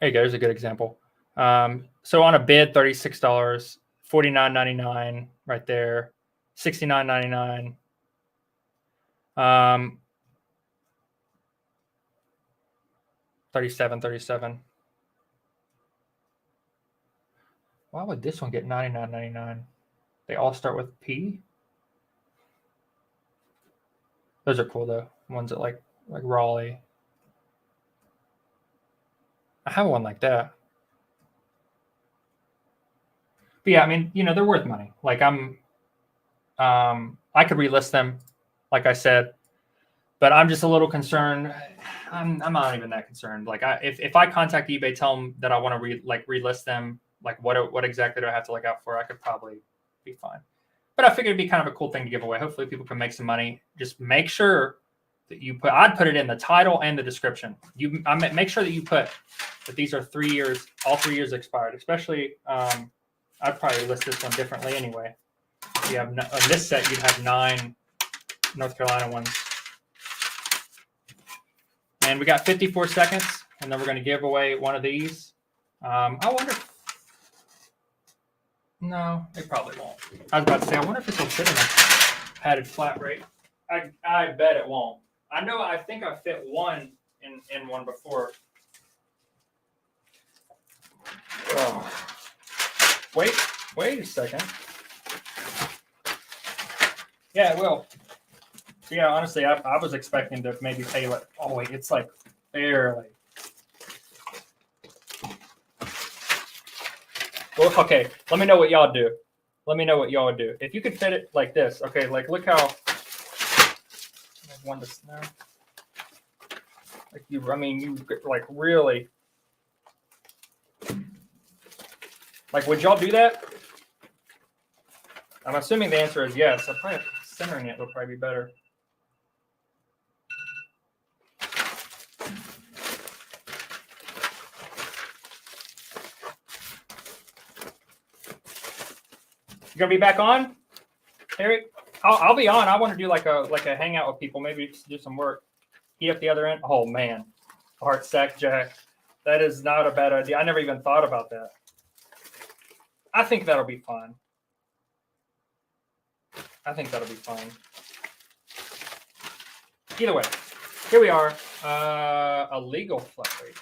There you go. There's a good example. So on a bid, $36, $49.99 right there, $69.99. $37. Why would this one get $99.99? They all start with P. Those are cool though. Ones that like Raleigh. I have one like that. But yeah, I mean, they're worth money. I could relist them, like I said, but I'm just a little concerned. I'm not even that concerned. If I contact eBay, tell them that I want to relist them, like what exactly do I have to look out for, I could probably be fine. But I figured it'd be kind of a cool thing to give away. Hopefully people can make some money. Just make sure that I'd put it in the title and the description. Make sure that you put that these are 3 years, all 3 years expired. Especially, I'd probably list this one differently anyway. You have on this set, you'd have 9 North Carolina ones. And we got 54 seconds, and then we're going to give away one of these. I wonder. No, it probably won't. I was about to say, I wonder if this will fit in a padded flat rate. I bet it won't. I think I fit one in one before. Oh. Wait a second. Yeah, it will. Yeah, honestly, I was expecting to maybe pay like, oh wait, it's like barely. Well, okay, let me know what y'all do. If you could fit it like this, okay, like look how. One to snap. Like you like really. Like, would y'all do that? I'm assuming the answer is yes. I probably centering it would probably be better. You gonna be back on, Eric? I'll be on. I want to do like a hangout with people. Maybe just do some work. Heat up the other end. Oh man, heart sack jack. That is not a bad idea. I never even thought about that. I think that'll be fun. Either way, here we are. A legal flat rate.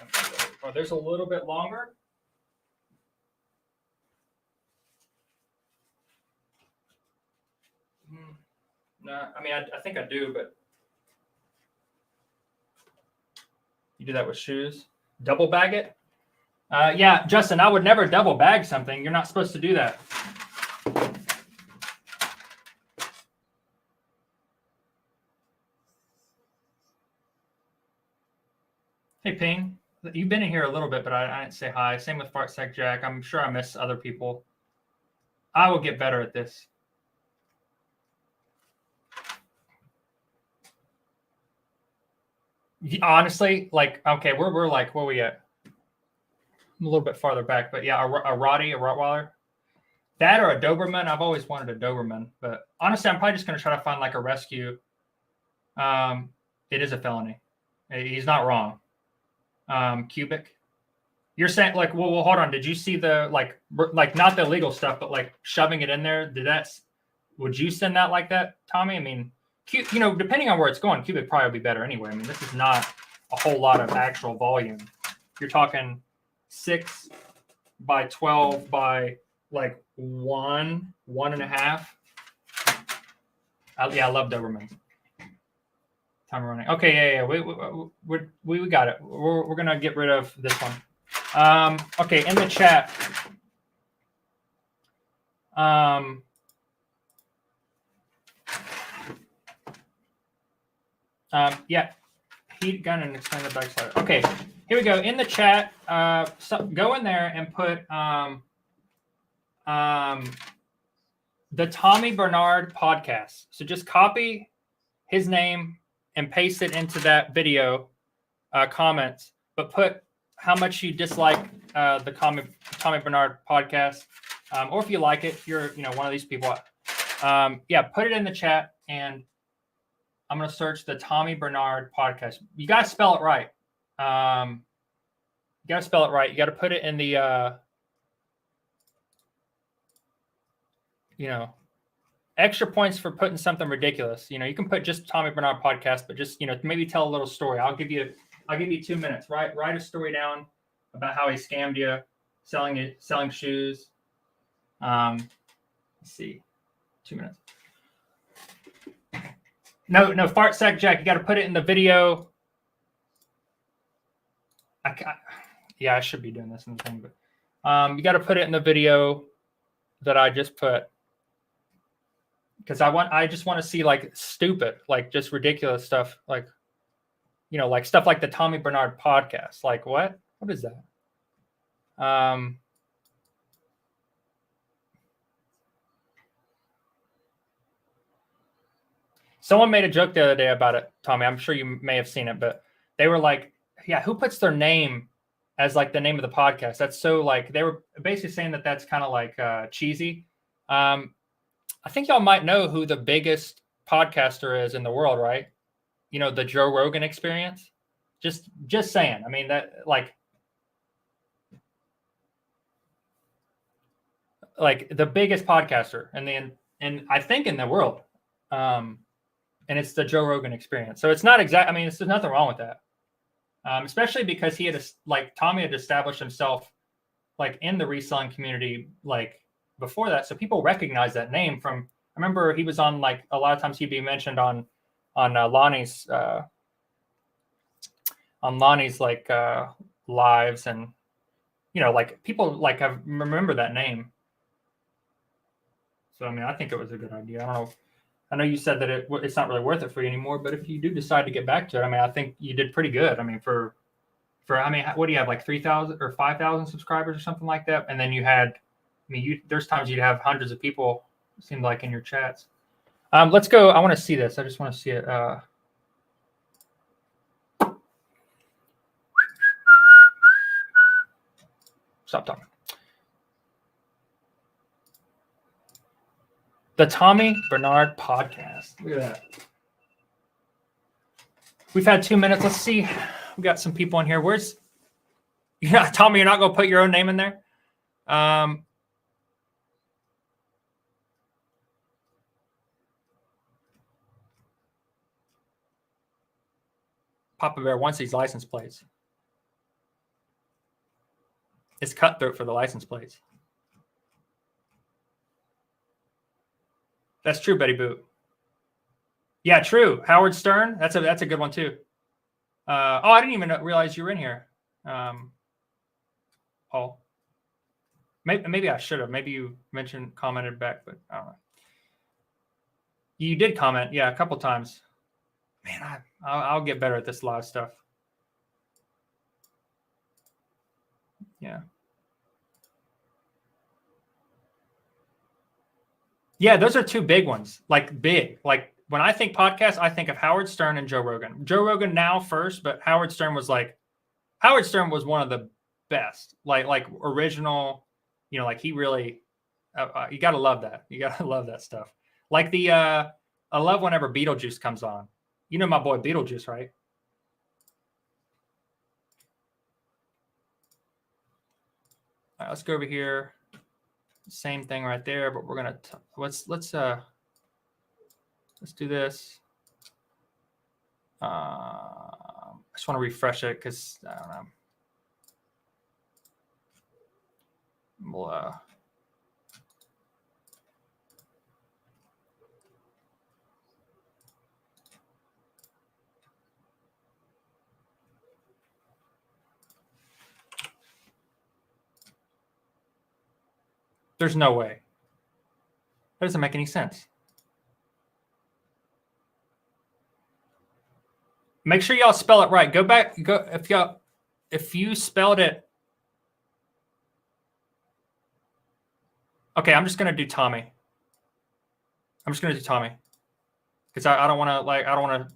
Oh, there's a little bit longer. No, I mean, I think I do, but you do that with shoes. Double bag it? Yeah, Justin, I would never double bag something. You're not supposed to do that. Hey, Ping. You've been in here a little bit, but I didn't say hi. Same with Fart Sack Jack. I'm sure I miss other people. I will get better at this. Honestly, like, okay, we're like, where are we at? I'm a little bit farther back, but yeah, a Rottweiler. That or a Doberman. I've always wanted a Doberman, but honestly, I'm probably just going to try to find like a rescue. It is a felony. He's not wrong. Cubic. You're saying like, well, hold on. Did you see the like not the illegal stuff, but like shoving it in there? Would you send that like that, Tommy? I mean, depending on where it's going, cubic probably would be better anyway. I mean, this is not a whole lot of actual volume. You're talking 6 by 12 by like 1.5. Yeah, I love Doberman. Time running. Okay, yeah. We got it. We're gonna get rid of this one. Okay, in the chat. Yeah, heat gun and extended backside. Okay, here we go. In the chat, go in there and put the Tommy Bernard podcast. So just copy his name and paste it into that video comments, but put how much you dislike the Tommy Bernard podcast, or if you like it, if you're one of these people. Yeah, put it in the chat, and I'm gonna search the Tommy Bernard podcast. You gotta spell it right. You gotta put it in the extra points for putting something ridiculous. You can put just Tommy Bernard podcast, but just maybe tell a little story. I'll give you 2 minutes. Write a story down about how he scammed you, selling shoes. Let's see, 2 minutes. No, Fart Sack Jack. You got to put it in the video. I should be doing this in the thing, but you got to put it in the video that I just put. Because I just want to see like stupid, like just ridiculous stuff, like like stuff like the Tommy Bernard podcast. Like what is that? Someone made a joke the other day about it, Tommy. I'm sure you may have seen it, but they were like, yeah, who puts their name as like the name of the podcast? That's so like, they were basically saying that that's kind of like cheesy. I think y'all might know who the biggest podcaster is in the world, right? You know, the Joe Rogan Experience. Just saying. I mean, that like the biggest podcaster and I think in the world. And it's the Joe Rogan Experience. So it's not exact. I mean, there's nothing wrong with that. Especially because he had Tommy had established himself like in the reselling community like before that. So people recognize that name from, I remember he was on like a lot of times he'd be mentioned on Lonnie's like lives, and you know, like people like have remember that name. So I mean, I think it was a good idea. I don't know. I know you said that it's not really worth it for you anymore, but if you do decide to get back to it, I mean, I think you did pretty good. I mean, for I mean, what do you have, like 3,000 or 5,000 subscribers or something like that? And then you had, I mean, there's times you'd have hundreds of people, it seemed like, in your chats. Let's go. I want to see this. I just want to see it. Stop talking. The Tommy Bernard Podcast. Look at that. We've had 2 minutes. Let's see. We got some people in here. Tommy, you're not going to put your own name in there? Papa Bear wants these license plates. It's cutthroat for the license plates. That's true, Betty Boot. Yeah, true. Howard Stern. That's a good one too. I didn't even realize you were in here. Paul. Maybe I should have. Maybe you commented back, but I don't know. You did comment, yeah, a couple times. Man, I'll get better at this live stuff. Yeah. Yeah, those are two big ones. Like big. Like when I think podcast, I think of Howard Stern and Joe Rogan. Joe Rogan now first, but Howard Stern was one of the best. Like original, you know, like he really you got to love that. You got to love that stuff. Like I love whenever Beetlejuice comes on. You know my boy Beetlejuice, right? All right, let's go over here. Same thing right there, but we're gonna let's do this. I just want to refresh it because I don't know. We'll, there's no way. That doesn't make any sense. Make sure y'all spell it right. Go back. If you spelled it. Okay, I'm just gonna do Tommy. Because I don't want to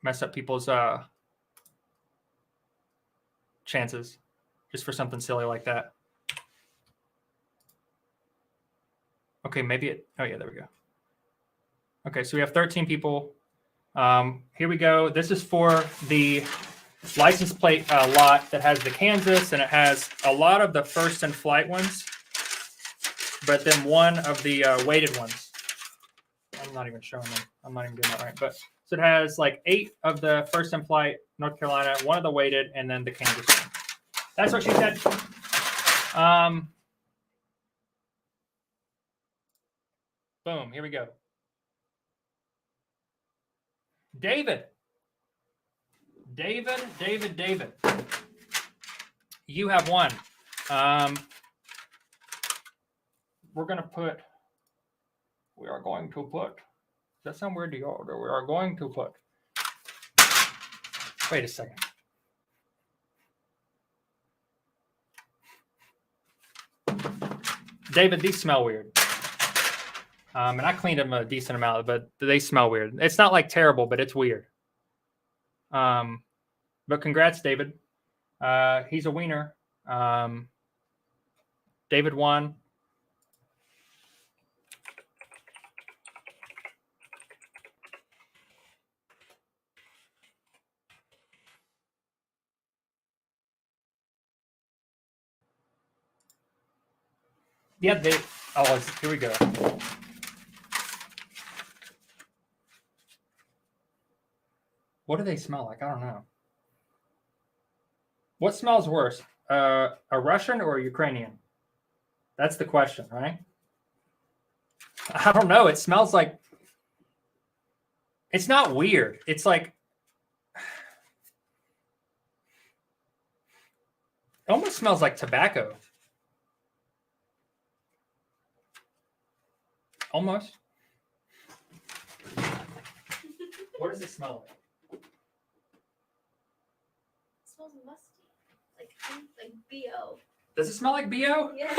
mess up people's chances just for something silly like that. Okay, oh yeah, there we go. Okay, so we have 13 people. Here we go. This is for the license plate lot that has the Kansas, and it has a lot of the first in flight ones, but then one of the weighted ones. I'm not even showing them. I'm not even doing that right. But so it has like 8 of the first in flight North Carolina, one of the weighted, and then the Kansas one. That's what she said. Boom. Here we go. David. You have won. We are going to put. Does that sound weird to you? We are going to put. Wait a second. David, these smell weird. And I cleaned them a decent amount, but they smell weird. It's not like terrible, but it's weird. But congrats, David. He's a wiener. David won. Yeah, here we go. What do they smell like? I don't know. What smells worse, a Russian or a Ukrainian? That's the question, right? I don't know. It smells like, it's not weird. It's like, it almost smells like tobacco. Almost. What does it smell like? It smells musty, like BO. Does it smell like BO? Yes.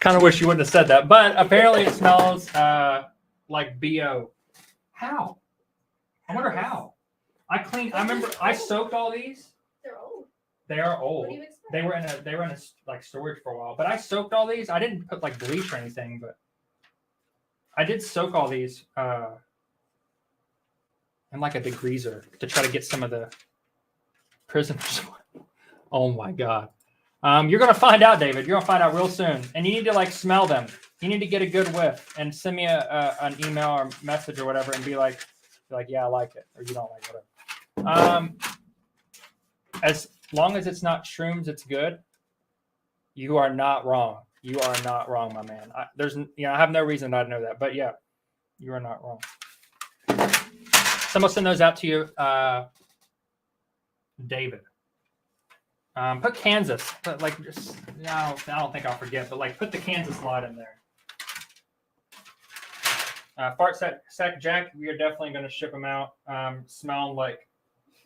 Kind of wish you wouldn't have said that, but apparently it smells like BO. How? I wonder how. I remember I soaked all these. They're old. They are old. What do you expect? They were in a like storage for a while, but I soaked all these. I didn't put like bleach or anything, but I did soak all these in like a degreaser to try to get some of the prisoners. Oh my God. You're going to find out, David. You're going to find out real soon. And you need to like smell them. You need to get a good whiff and send me an email or message or whatever and be like, yeah, I like it. Or you don't like whatever. As long as it's not shrooms, it's good. You are not wrong. You are not wrong, my man. I have no reason not to know that, but yeah, you are not wrong. Someone send those out to you, David. Put Kansas, but like just I don't think I'll forget, but like put the Kansas lot in there. Fart sack Jack, we are definitely going to ship them out. Smelling like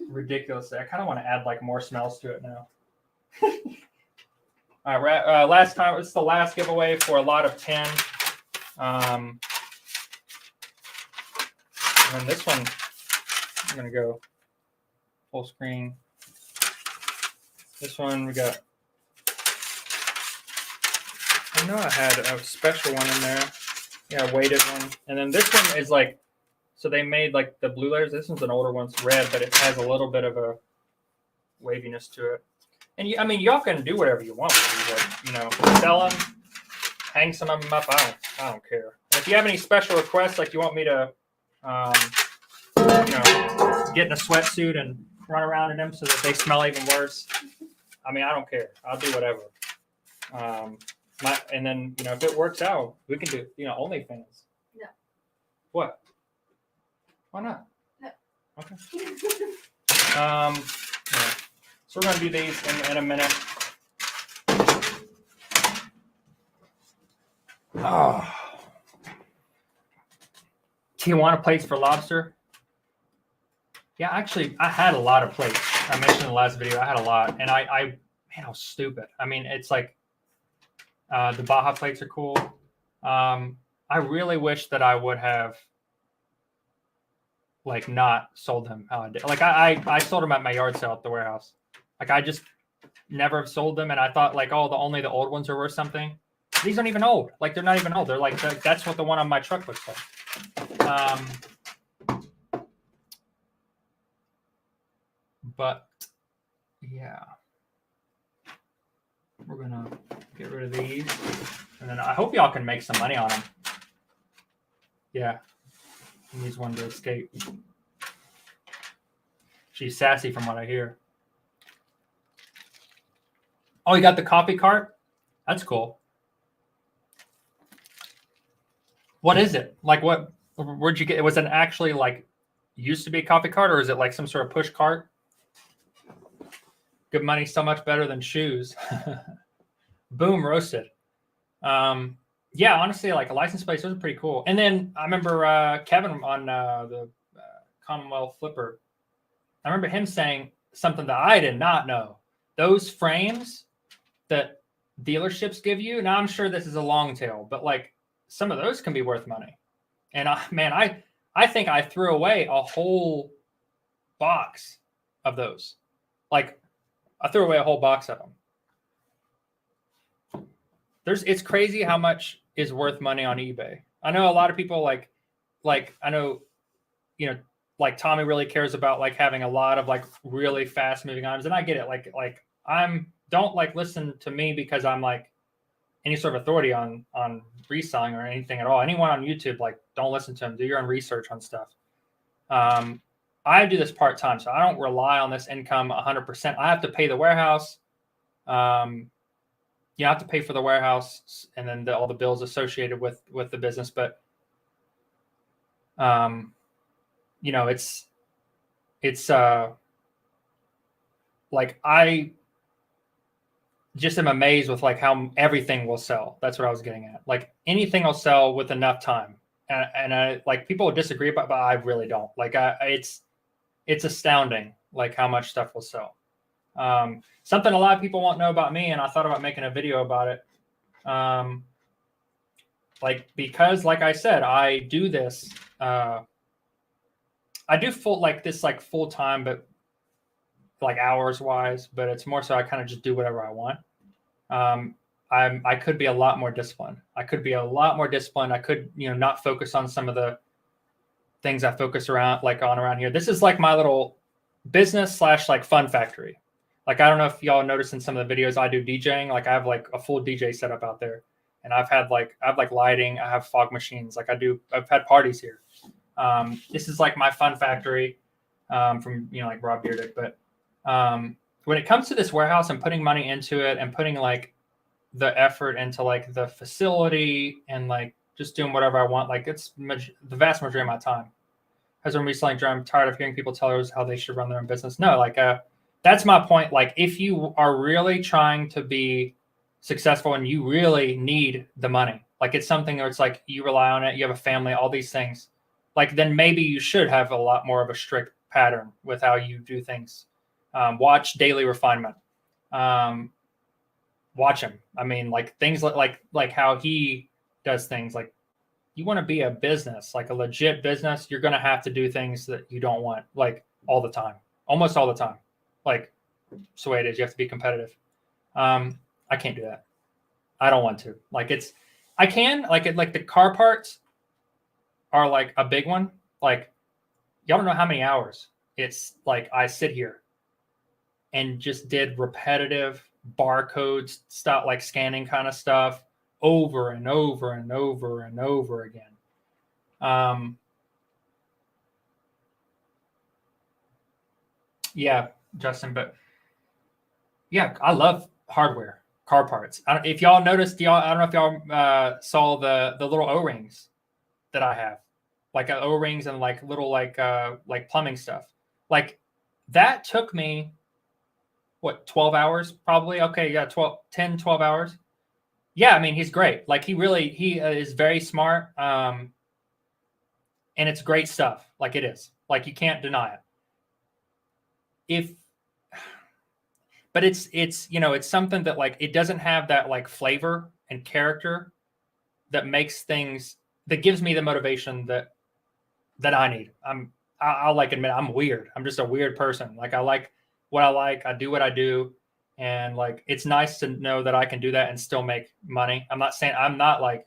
ridiculous. I kind of want to add like more smells to it now. All right, last time it's the last giveaway for a lot of 10. And then this one, I'm gonna go full screen. This one we got. I know I had a special one in there. Yeah, a weighted one. And then this one is like, so they made like the blue layers. This one's an older one, it's red, but it has a little bit of a waviness to it. And y'all can do whatever you want with these, like, sell them, hang some of them up. I don't care. And if you have any special requests, like you want me to, get in a sweatsuit and run around in them so that they smell even worse, I don't care. I'll do whatever. And then if it works out, we can do OnlyFans. No. What? Why not? No. Okay. Yeah. So we're going to do these in a minute. Oh. Tijuana plates for Lobster. Yeah, actually, I had a lot of plates. I mentioned in the last video, I had a lot. And I was stupid. It's like the Baja plates are cool. I really wish that I would have like not sold them how I did. Like I sold them at my yard sale at the warehouse. Like I just never have sold them, and I thought like, only the old ones are worth something. These aren't even old. Like they're not even old. They're like that's what the one on my truck looks like. But yeah, we're gonna get rid of these, and then I hope y'all can make some money on them. Yeah, he needs one to escape. She's sassy from what I hear. Oh, you got the coffee cart? That's cool. What is it? Like where'd you get it? Was it actually like used to be a coffee cart, or is it like some sort of push cart? Good money, so much better than shoes. Boom, roasted. Yeah, honestly, like a license plate, those are pretty cool. And then I remember Kevin on the Commonwealth Flipper. I remember him saying something that I did not know. Those frames that dealerships give you. Now I'm sure this is a long tail, but like some of those can be worth money. And I think I threw away a whole box of those. Like I threw away a whole box of them. It's crazy how much is worth money on eBay. I know a lot of people like I know, you know, like Tommy really cares about like having a lot of like really fast moving items. And I get it. Like don't like listen to me because I'm like any sort of authority on reselling or anything at all. Anyone on YouTube, like don't listen to them. Do your own research on stuff. I do this part-time, so I don't rely on this income 100%. I have to pay the warehouse. You have to pay for the warehouse and then all the bills associated with the business. But, you know, it's like I just am amazed with like how everything will sell. That's what I was getting at. Like anything will sell with enough time. And I like people disagree about, but I really don't. Like it's astounding like how much stuff will sell. Something a lot of people won't know about me, and I thought about making a video about it. Like because like I said, I do this. I do full time, but like hours wise. But it's more so I kind of just do whatever I want. I could be a lot more disciplined. I could, you know, not focus on some of the things I focus around here. This is like my little business / like fun factory. Like, I don't know if y'all noticed in some of the videos I do DJing, like I have like a full DJ setup out there, and I have lighting, I have fog machines. Like I've had parties here. This is like my fun factory, from, you know, like Rob Beardick. But, when it comes to this warehouse and putting money into it and putting like the effort into like the facility and like just doing whatever I want, like it's the vast majority of my time. As I'm reselling, I'm tired of hearing people tell others how they should run their own business. No, like that's my point. Like if you are really trying to be successful and you really need the money, like it's something where it's like you rely on it, you have a family, all these things, like then maybe you should have a lot more of a strict pattern with how you do things. Watch Daily Refinement. Watch him. I mean, like things like how he does things. Like you want to be a business, like a legit business, you're going to have to do things that you don't want, like all the time, almost all the time. Like it's the way it is. You have to be competitive. I can't do that. I don't want to. Like I can, like the car parts are like a big one. Like y'all don't know how many hours it's like I sit here and just did repetitive barcodes, stuff like scanning kind of stuff over and over and over and over again. Yeah, Justin, but yeah, I love hardware, car parts. If y'all noticed, I don't know if y'all saw the little O-rings that I have, like O-rings and like little like plumbing stuff. Like that took me what, 12 hours probably? Okay, yeah, 10, 12 hours. Yeah, I mean, he's great. Like he is very smart. And it's great stuff. Like it is. Like you can't deny it. But it's you know, it's something that like it doesn't have that like flavor and character that makes things, that gives me the motivation that I need. I'll like admit I'm weird. I'm just a weird person. Like I like what I like. I do what I do. And like, it's nice to know that I can do that and still make money. I'm not saying I'm not like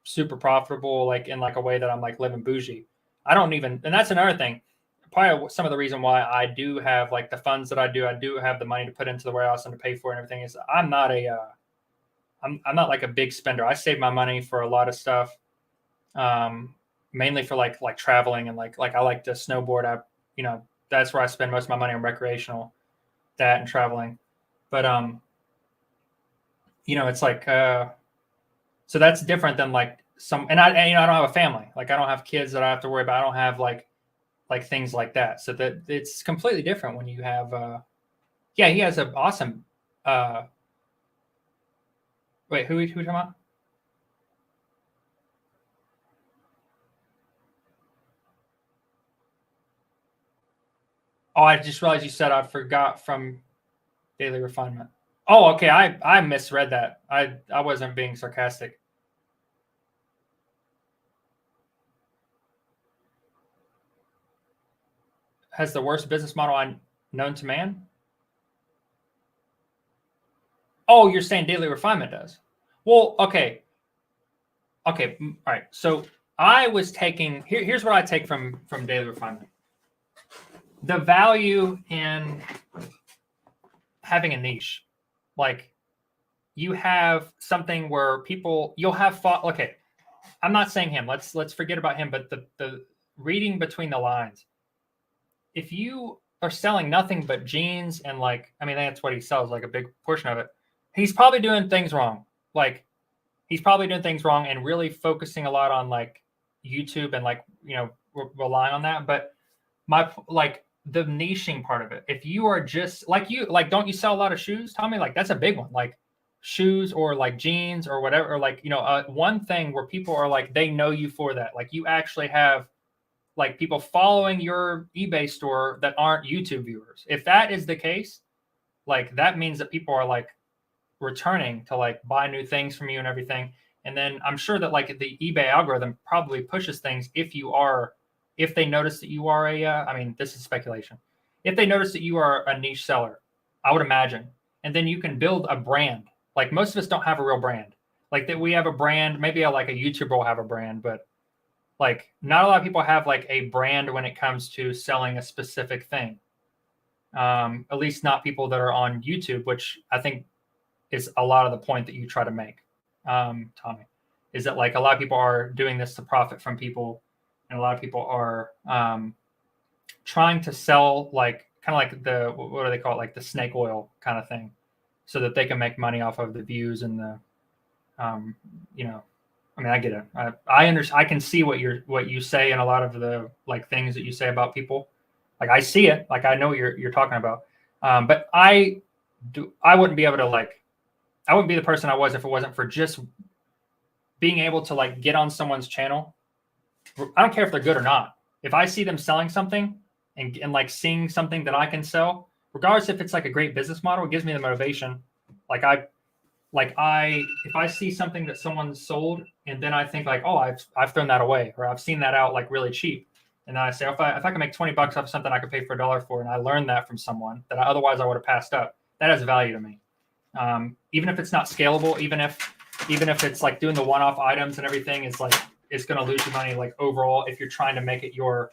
super profitable, like in like a way that I'm like living bougie. I don't even, and that's another thing. Probably some of the reason why I do have like the funds that I do have the money to put into the warehouse and to pay for it and everything is I'm not I'm not like a big spender. I save my money for a lot of stuff. Mainly for like traveling and like I like to snowboard. You know, that's where I spend most of my money on recreational, that and traveling. But you know, it's like so that's different than like and I don't have a family. Like I don't have kids that I have to worry about. I don't have like things like that. So that it's completely different when you have yeah, he has an awesome wait, who are you talking about? Oh, I just realized you said I forgot from Daily Refinement. Oh, okay. I misread that. I wasn't being sarcastic. has the worst business model known to man? Oh, you're saying daily refinement does. Well, okay. All right. So I was taking here's what I take from daily refinement. The value in having a niche. Like, you have something where you'll have okay. I'm not saying him. Let's forget about him, but the reading between the lines. If you are selling nothing but jeans and that's what he sells, like a big portion of it, he's probably doing things wrong. Like, he's probably doing things wrong and really focusing a lot on like YouTube and relying on that. But the niching part of it, if you are just don't you sell a lot of shoes, Tommy? Like, that's a big one. Like shoes or like jeans or whatever, or one thing where people are like, they know you for that. Like, you actually have like people following your eBay store that aren't YouTube viewers. If that is the case, like, that means that people are like returning to like buy new things from you and everything. And then I'm sure that like the eBay algorithm probably pushes things if they notice that you are this is speculation. If they notice that you are a niche seller, I would imagine, and then you can build a brand. Like, most of us don't have a real brand. Like, that we have a brand, maybe like a YouTuber will have a brand, but like, not a lot of people have like a brand when it comes to selling a specific thing. At least not people that are on YouTube, which I think is a lot of the point that you try to make, Tommy, is that like a lot of people are doing this to profit from people, and a lot of people are trying to sell like kind of like what do they call it, like the snake oil kind of thing, so that they can make money off of the views and the I get it. I understand. I can see what you say and a lot of the like things that you say about people. Like, I see it. Like, I know what you're talking about. But I wouldn't be able to I wouldn't be the person I was if it wasn't for just being able to like get on someone's channel. I don't care if they're good or not. If I see them selling something and like seeing something that I can sell, regardless if it's like a great business model, it gives me the motivation. If I see something that someone sold and then I think like, oh, I've thrown that away, or I've seen that out like really cheap. And then I say, if I can make $20 off something I could pay for $1 for, and I learned that from someone that otherwise I would have passed up, that has value to me. Even if it's not scalable, even if it's like doing the one-off items and everything is like, it's going to lose you money. Like, overall, if you're trying to make it your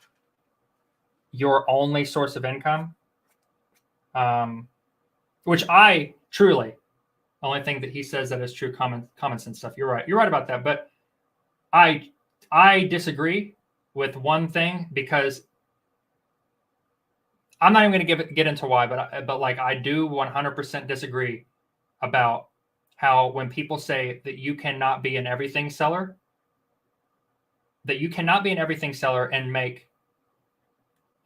only source of income, which I truly, the only thing that he says that is true common sense stuff. You're right about that. But I disagree with one thing, because I'm not even going to get into why, but like, I do 100% disagree about how when people say that you cannot be an everything seller, and make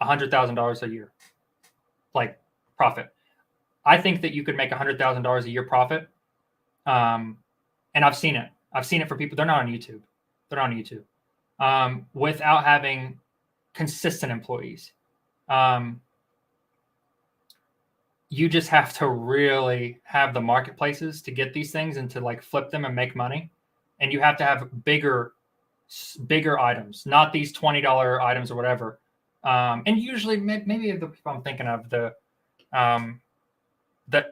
$100,000 a year, like, profit. I think that you could make $100,000 a year profit. And I've seen it. I've seen it for people. They're not on YouTube. Without having consistent employees. You just have to really have the marketplaces to get these things and to like flip them and make money. And you have to have bigger items, not these $20 items or whatever. And usually maybe the people I'm thinking of, that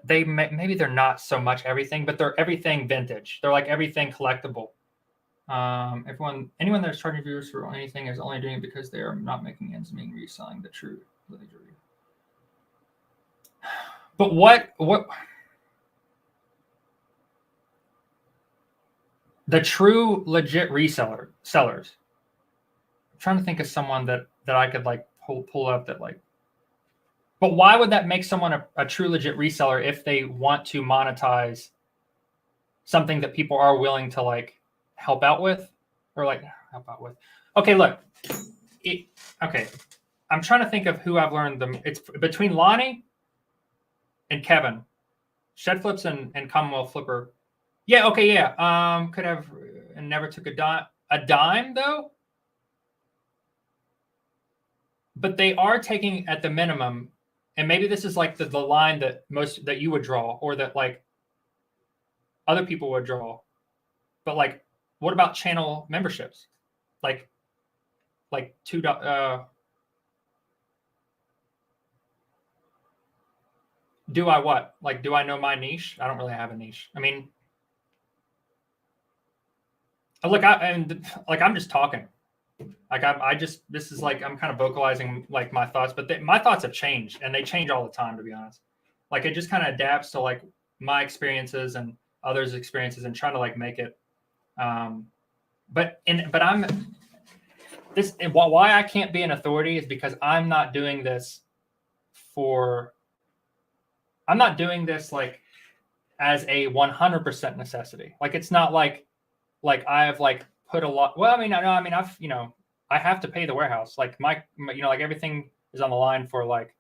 maybe they're not so much everything, but they're everything vintage. They're like everything collectible. Anyone that's charging viewers for anything is only doing it because they are not making ends meet reselling the true luxury. But what the true legit sellers? I'm trying to think of someone that I could like pull up that like. But why would that make someone a true legit reseller if they want to monetize something that people are willing to like help out with? Okay, look. Okay. I'm trying to think of who I've learned them. It's between Lonnie and Kevin. Shed Flips and Commonwealth Flipper. Yeah, okay, yeah. Could have and never took a dime though. But they are taking at the minimum, and maybe this is like the line that you would draw, or that like other people would draw. But like, what about channel memberships? Like $2. Do I what? Like, do I know my niche? I don't really have a niche. I mean, look, I'm just talking. Like I just, this is like, I'm kind of vocalizing like my thoughts, but my thoughts have changed, and they change all the time, to be honest. Like it just kind of adapts to like my experiences and others' experiences, and trying to like make it. But I'm this, and why I can't be an authority is because I'm not doing this like as a 100% necessity. Like it's not like I have like put a lot. Well, I mean, I've, I have to pay the warehouse. Like my like everything is on the line for like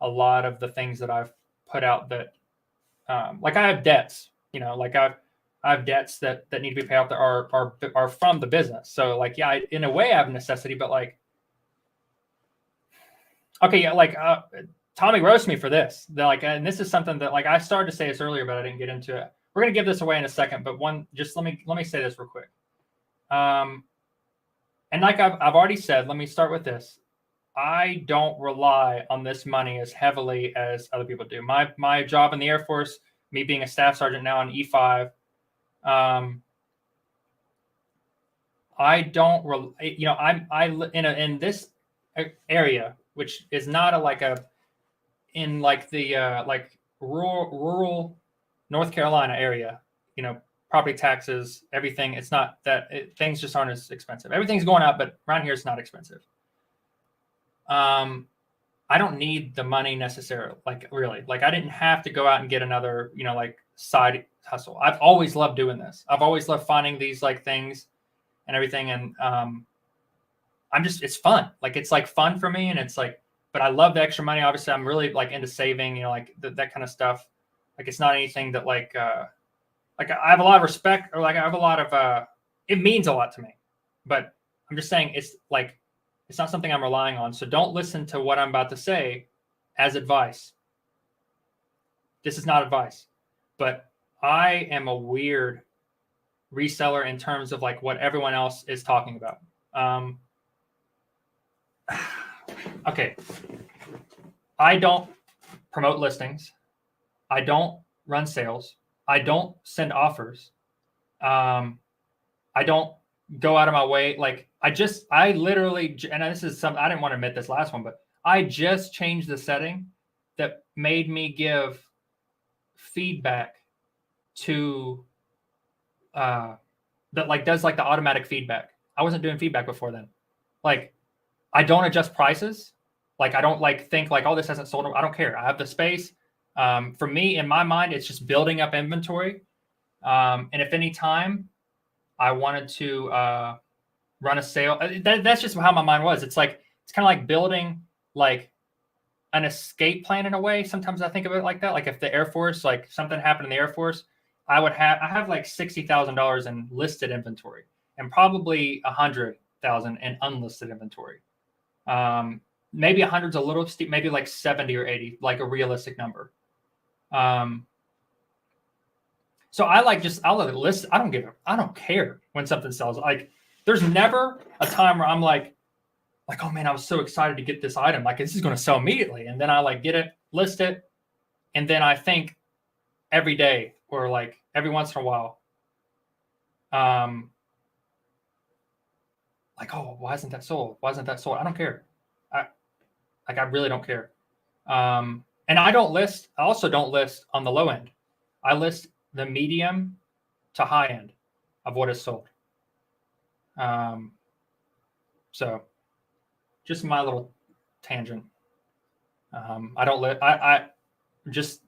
a lot of the things that I've put out that, like I have debts, like I have debts that need to be paid off that are from the business. So like, yeah, in a way I have necessity, but like, okay, yeah, like, Tommy roast me for this. Like, and this is something that like I started to say this earlier, but I didn't get into it. We're gonna give this away in a second, but just let me say this real quick. And like I've already said, let me start with this. I don't rely on this money as heavily as other people do. My job in the Air Force, me being a staff sergeant now on E5, I don't, in this area, which is not in like the like rural North Carolina area, property taxes, everything. It's not that things just aren't as expensive. Everything's going up, but around here it's not expensive. I don't need the money necessarily. Like really, like I didn't have to go out and get another, like side hustle. I've always loved doing this. I've always loved finding these like things and everything. And it's fun. Like it's like fun for me, and it's like, but I love the extra money. Obviously, I'm really like into saving, like that kind of stuff. Like it's not anything that like I have a lot of respect, or like I have a lot of it means a lot to me. But I'm just saying it's like it's not something I'm relying on. So don't listen to what I'm about to say as advice. This is not advice. But I am a weird reseller in terms of like what everyone else is talking about. Okay. I don't promote listings. I don't run sales. I don't send offers. I don't go out of my way. Like I literally, and this is something, I didn't want to admit this last one, but I just changed the setting that made me give feedback to, that like does like the automatic feedback. I wasn't doing feedback before then. Like I don't adjust prices. Like I don't like think like, oh, this hasn't sold. I don't care. I have the space. For me, in my mind, it's just building up inventory. And if any time I wanted to run a sale, that's just how my mind was. It's like, it's kind of like building like an escape plan in a way. Sometimes I think of it like that. Like if the Air Force, like something happened in the Air Force, I have like $60,000 in listed inventory and probably 100,000 in unlisted inventory. Maybe 100's a little steep, maybe like 70 or 80, like a realistic number. So I'll let it list. I don't care when something sells. Like there's never a time where I'm like, oh man, I was so excited to get this item. Like this is going to sell immediately. And then I like get it, list it. And then I think every day or like every once in a while, like, oh, why isn't that sold? Why isn't that sold? I don't care. I really don't care. And I also don't list on the low end. I list the medium to high end of what is sold. So just my little tangent. I just,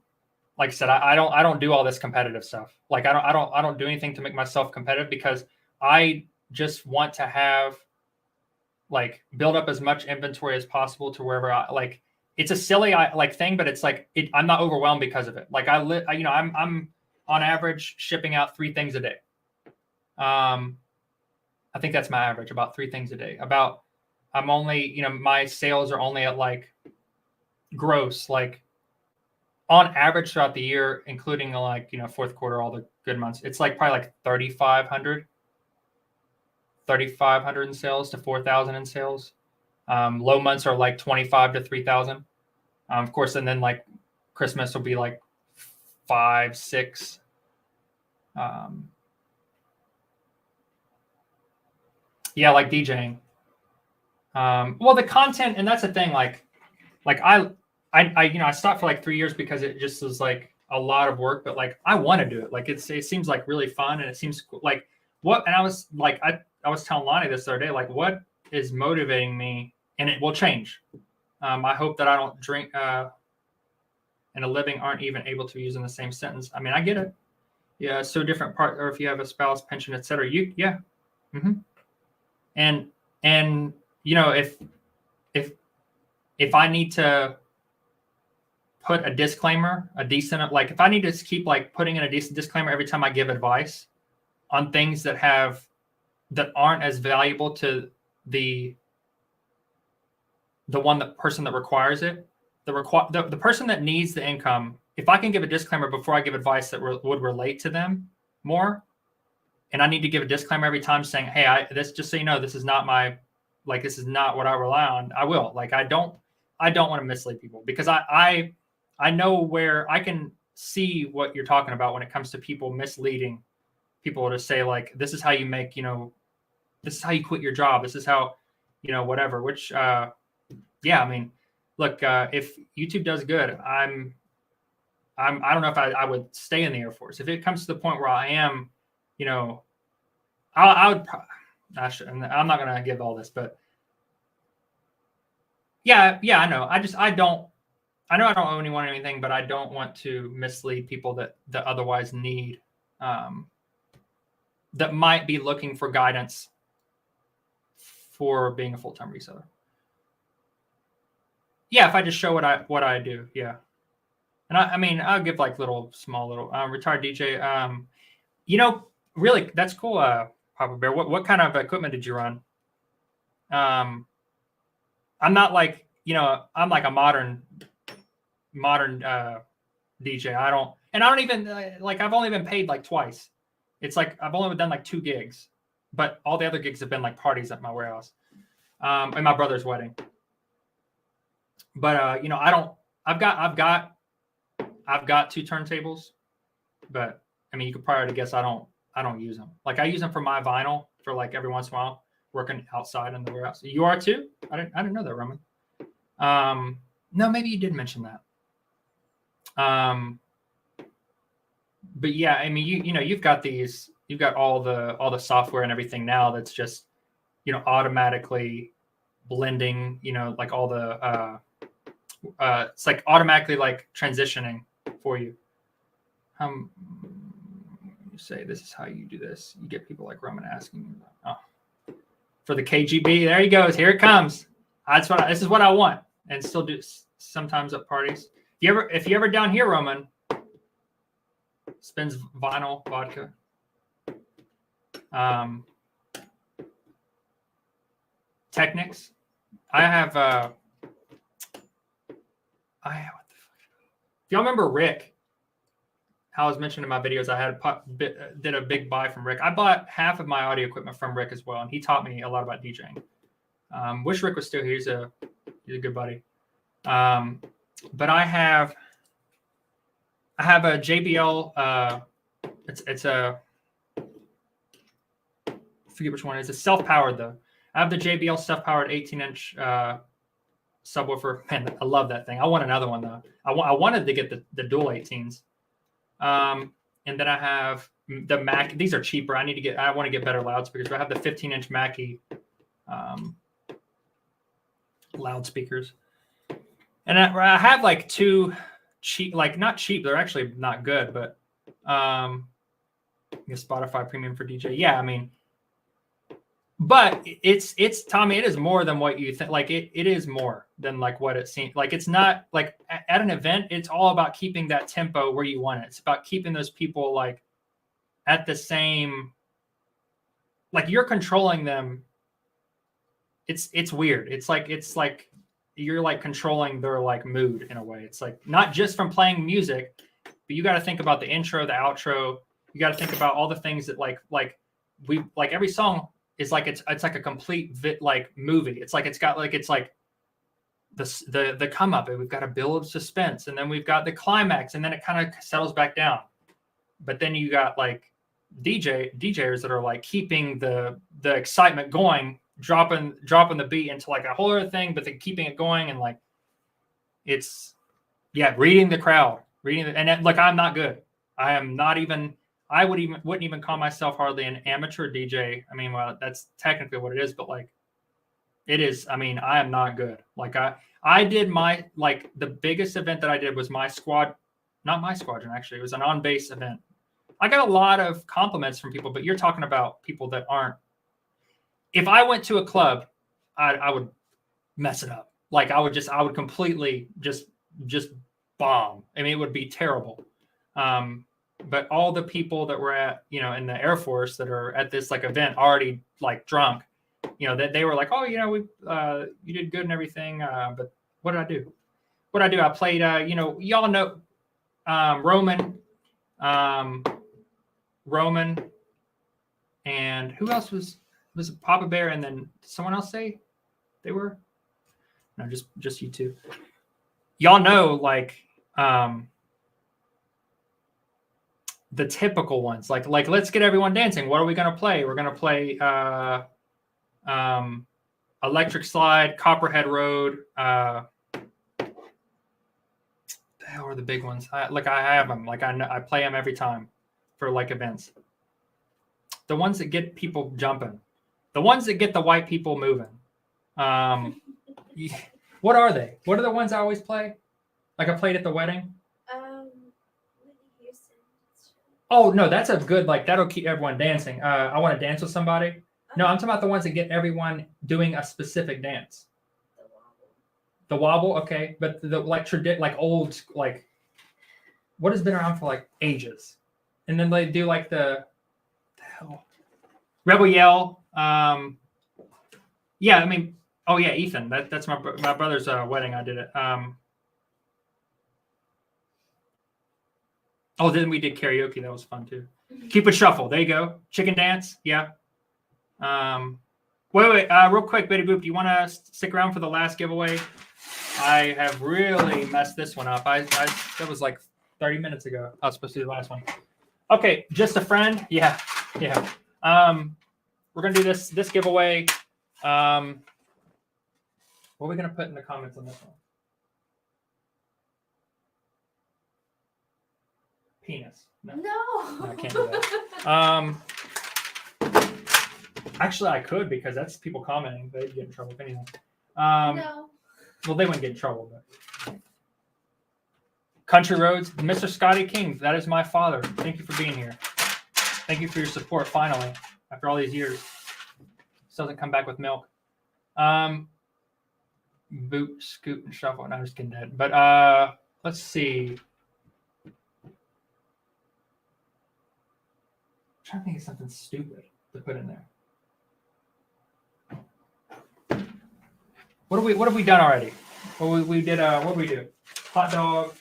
like I said, I don't do all this competitive stuff. Like I don't do anything to make myself competitive because I just want to have like build up as much inventory as possible to wherever it's a silly thing, but it's like I'm not overwhelmed because of it. Like I'm on average shipping out 3 things a day. I think that's my average, about 3 things a day. I'm only, my sales are only at like gross, like on average throughout the year, including like, fourth quarter, all the good months, it's like probably like 3,500 in sales to 4,000 in sales. Low months are like 25 to 3,000. Of course, and then like Christmas will be like 5, 6. Yeah, like DJing. Well, the content, and that's the thing. Like I stopped for like 3 years because it just was like a lot of work. But like I want to do it. Like it seems like really fun, and it seems like what. And I was like I was telling Lonnie this the other day. Like what is motivating me, and it will change. I hope that I don't drink and a living aren't even able to use in the same sentence. I mean, I get it. Yeah, so different part, or if you have a spouse, pension, etc. Yeah. Mm-hmm. And if I need to put a disclaimer, a decent, like if I need to keep like putting in a decent disclaimer every time I give advice on things that aren't as valuable to the person that requires it, the person that needs the income, if I can give a disclaimer before I give advice that would relate to them more, and I need to give a disclaimer every time saying, hey, this, just so you know, this is not this is not what I rely on. I will. Like, I don't want to mislead people, because I know where I can see what you're talking about when it comes to people misleading people to say like, this is how you make, this is how you quit your job. This is how, whatever, which, yeah, I mean, look, if YouTube does good, I don't know if I would stay in the Air Force. If it comes to the point where I am, I would. I'm not going to give all this, but yeah, I know. I know I don't owe anyone anything, but I don't want to mislead people that otherwise need, that might be looking for guidance for being a full-time reseller. Yeah, if I just show what I do, yeah. And I mean, I'll give like small little retired DJ. Really, that's cool. Papa Bear, what kind of equipment did you run? I'm not like, I'm like a modern DJ. I don't even like, I've only been paid like twice. It's like I've only done like 2 gigs, but all the other gigs have been like parties at my warehouse, and my brother's wedding. But I've got 2 turntables, but I mean, you could probably guess I don't use them. Like I use them for my vinyl for like every once in a while, working outside in the warehouse. You are too? I didn't know that, Roman. No, maybe you did mention that. But yeah, I mean, you've got all the software and everything now that's just, automatically blending, like all the, it's like automatically like transitioning for you. You say this is how you do this. You get people like Roman asking you for the KGB. There he goes. Here it comes. This is what I want, and still do sometimes at parties. If you ever down here, Roman spins vinyl vodka. Technics. I have. What the fuck? If y'all remember Rick, how I was mentioning in my videos, I did a big buy from Rick. I bought half of my audio equipment from Rick as well, and he taught me a lot about DJing. Wish Rick was still here. He's a good buddy. But I have a JBL. It's a, I forget which one it is. It's self-powered though. I have the JBL self-powered 18-inch subwoofer. Man, I love that thing. I want another one though. I wanted to get the dual 18s. And then I have the Mac. These are cheaper. I want to get better loudspeakers. So I have the 15-inch Mackie loudspeakers. And I have like 2 cheap, like not cheap. They're actually not good, but I guess Spotify Premium for DJ. Yeah, I mean, but it's Tommy. It is more than what you think. Like it is more than like what it seems. Like it's not like at an event. It's all about keeping that tempo where you want it. It's about keeping those people like at the same. Like you're controlling them. It's weird. It's like you're like controlling their like mood in a way. It's like not just from playing music, but you got to think about the intro, the outro. You got to think about all the things that like every song is like it's like a complete like movie. It's like it's got like it's like the come up, and we've got a build of suspense, and then we've got the climax, and then it kind of settles back down. But then you got like DJers that are like keeping the excitement going, dropping the beat into like a whole other thing, but then keeping it going, and like it's reading the crowd, and look, I'm not good. I am not even. I wouldn't even call myself hardly an amateur DJ. I mean, well, that's technically what it is, but like it is. I mean, I am not good. Like I did my like the biggest event that I did was my squad, not my squadron actually. It was an on base event. I got a lot of compliments from people, but you're talking about people that aren't. If I went to a club, I would mess it up. Like I would completely just bomb. I mean, it would be terrible. But all the people that were at, in the Air Force that are at this like event already like drunk, that they were like, oh, you did good and everything. But what did I do? I played, y'all know Roman, and who else was Papa Bear, and then someone else say they were? No, just you two. Y'all know like the typical ones, like let's get everyone dancing. What are we gonna play? We're gonna play Electric Slide, Copperhead Road. The hell are the big ones? I have them. Like I play them every time for like events. The ones that get people jumping, the ones that get the white people moving. What are they? What are the ones I always play? Like I played at the wedding. Oh no, that's a good, like that'll keep everyone dancing. I want to dance with somebody. No, I'm talking about the ones that get everyone doing a specific dance. The wobble, okay, but the like old, like what has been around for like ages, and then they do like the hell, Rebel Yell. Yeah, I mean, oh yeah, Ethan. That's my brother's wedding. I did it. Oh, then we did karaoke. That was fun too. Cupid Shuffle. There you go. Chicken Dance. Yeah. Wait. Real quick, Betty Boop. Do you want to stick around for the last giveaway? I have really messed this one up. That was like 30 minutes ago. I was supposed to do the last one. Okay, just a friend. Yeah. We're gonna do this giveaway. What are we gonna put in the comments on this one? Penis. No, I can't do that. Actually, I could, because that's people commenting. They'd get in trouble if anything. No. Well, they wouldn't get in trouble, but Country Roads, Mr. Scotty King. That is my father. Thank you for being here. Thank you for your support. Finally, after all these years, still doesn't come back with milk. Boot, scoot, and shuffle. No, I'm just kidding, Dad. But let's see. I'm trying to think of something stupid to put in there. What have we done already? What we did? What did we do? Hot dog.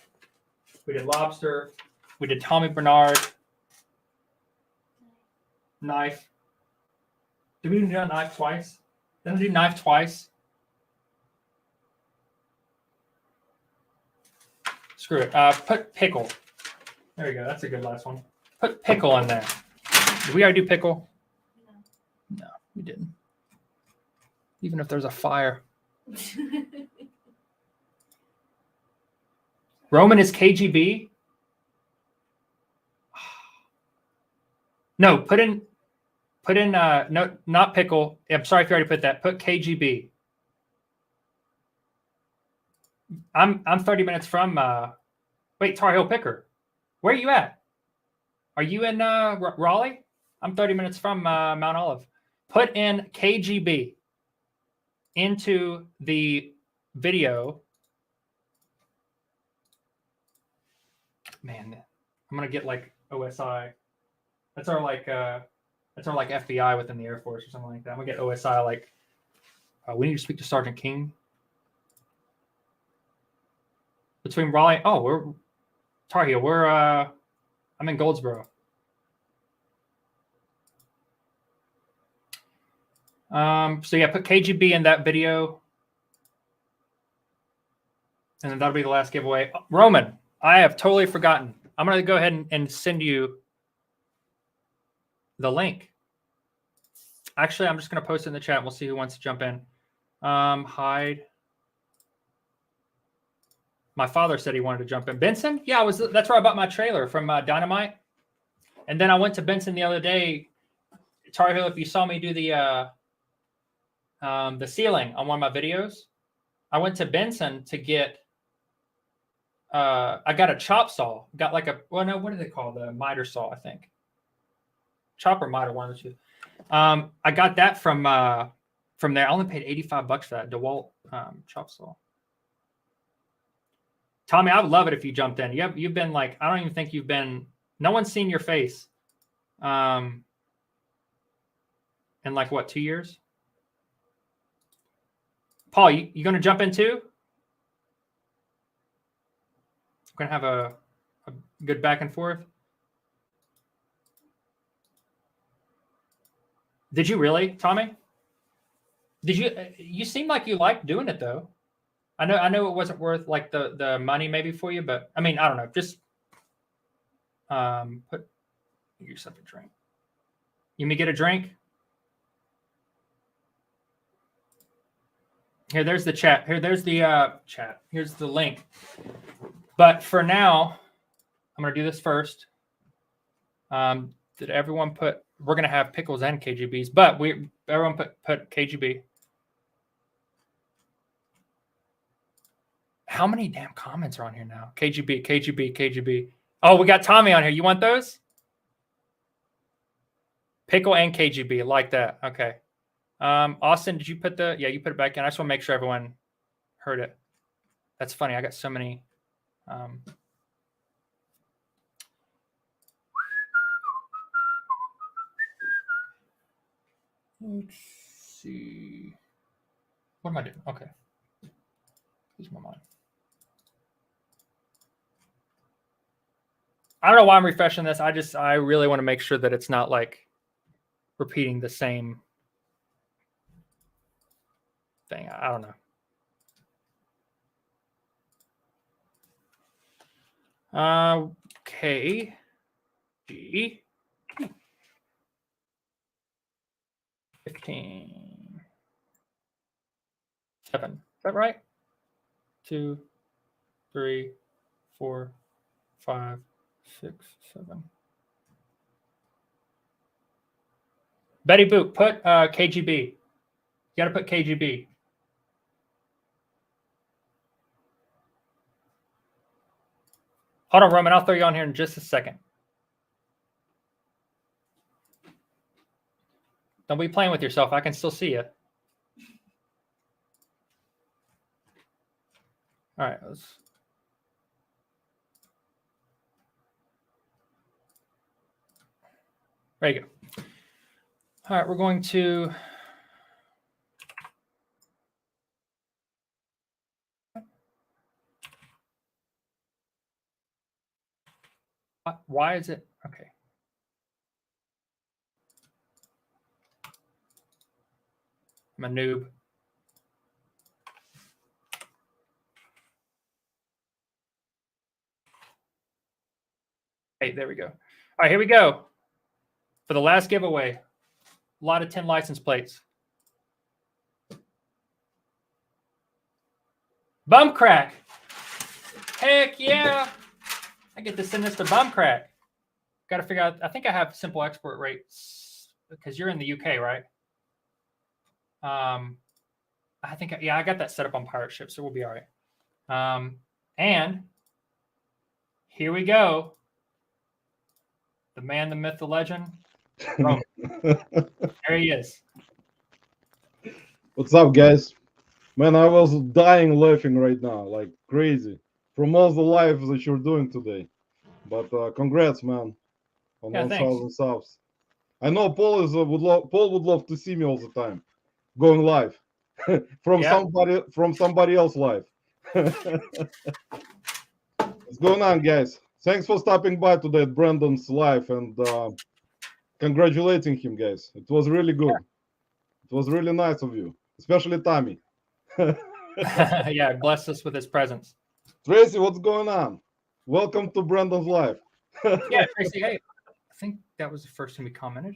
We did lobster. We did Tommy Bernard. Knife. Did we do knife twice? Didn't I do knife twice? Screw it. Put pickle. There you go. That's a good last one. Put pickle in there. Did we already do pickle? No, we didn't. Even if there's a fire. Roman is KGB. No, put in no, not pickle. I'm sorry if you already put that. Put KGB. I'm 30 minutes from wait, Tar Heel Picker. Where are you at? Are you in Raleigh? I'm 30 minutes from Mount Olive. Put in KGB into the video. Man, I'm gonna get like OSI. That's our like FBI within the Air Force or something like that. I'm gonna get OSI like we need to speak to Sergeant King. Between Raleigh, oh, we're Tar Heel. We're I'm in Goldsboro. So yeah, put KGB in that video. And then that'll be the last giveaway. Roman, I have totally forgotten. I'm going to go ahead and send you the link. Actually, I'm just going to post it in the chat. We'll see who wants to jump in. Hide. My father said he wanted to jump in. Benson? Yeah, that's where I bought my trailer from Dynamite. And then I went to Benson the other day. Tar Heel, if you saw me do the ceiling on one of my videos, I went to Benson to get I got a chop saw. Got like what do they call the miter saw, I think. Chopper miter, one of the two. I got that from there. I only paid $85 for that DeWalt chop saw. Tommy, I would love it if you jumped in. You've been like, I don't even think you've been, no one's seen your face. In like what, 2 years? Paul, you going to jump in too? We're going to have a good back and forth. Did you really, Tommy? Did you seem like you liked doing it though. I know it wasn't worth like the money maybe for you, but I mean, I don't know. Just put yourself a drink. You may get a drink. Here, there's the chat. Here, there's the chat. Here's the link. But for now, I'm going to do this first. Did everyone put, we're going to have pickles and KGBs, but everyone put KGB. How many damn comments are on here now? KGB, KGB, KGB. Oh, we got Tommy on here. You want those? Pickle and KGB, like that. Okay. Austin, did you put yeah, you put it back in. I just want to make sure everyone heard it. That's funny. I got so many. Let's see. What am I doing? Okay. Lose my mind. I don't know why I'm refreshing this. I really want to make sure that it's not like repeating the same thing. I don't know. Okay. G. 15. 7. Is that right? 2, 3, 4, 5, 6, 7. Betty Boop, put KGB. You got to put KGB. Hold on, Roman. I'll throw you on here in just a second. Don't be playing with yourself. I can still see you. All right. There you go. All right. We're going to... Why is it? Okay. I'm a noob. Hey, there we go. All right, here we go. For the last giveaway, a lot of 10 license plates. Bum crack. Heck yeah. I get to send this to Bum Crack. Got to figure out. I think I have simple export rates because you're in the UK, right? I think, yeah, I got that set up on Pirate Ship, so we'll be all right. And here we go. The man, the myth, the legend. Roman. There he is. What's up, guys? Man, I was dying laughing right now, like crazy. From all the lives that you're doing today. But congrats, man, on 1,000 subs. I know Paul would love to see me all the time, going live from somebody else live. What's going on, guys? Thanks for stopping by today at Brandon's live and congratulating him, guys. It was really good. It was really nice of you, especially Tommy. Yeah, bless us with his presence. Tracy, what's going on? Welcome to Brandon's life. Yeah, Tracy. Hey, I think that was the first time we commented.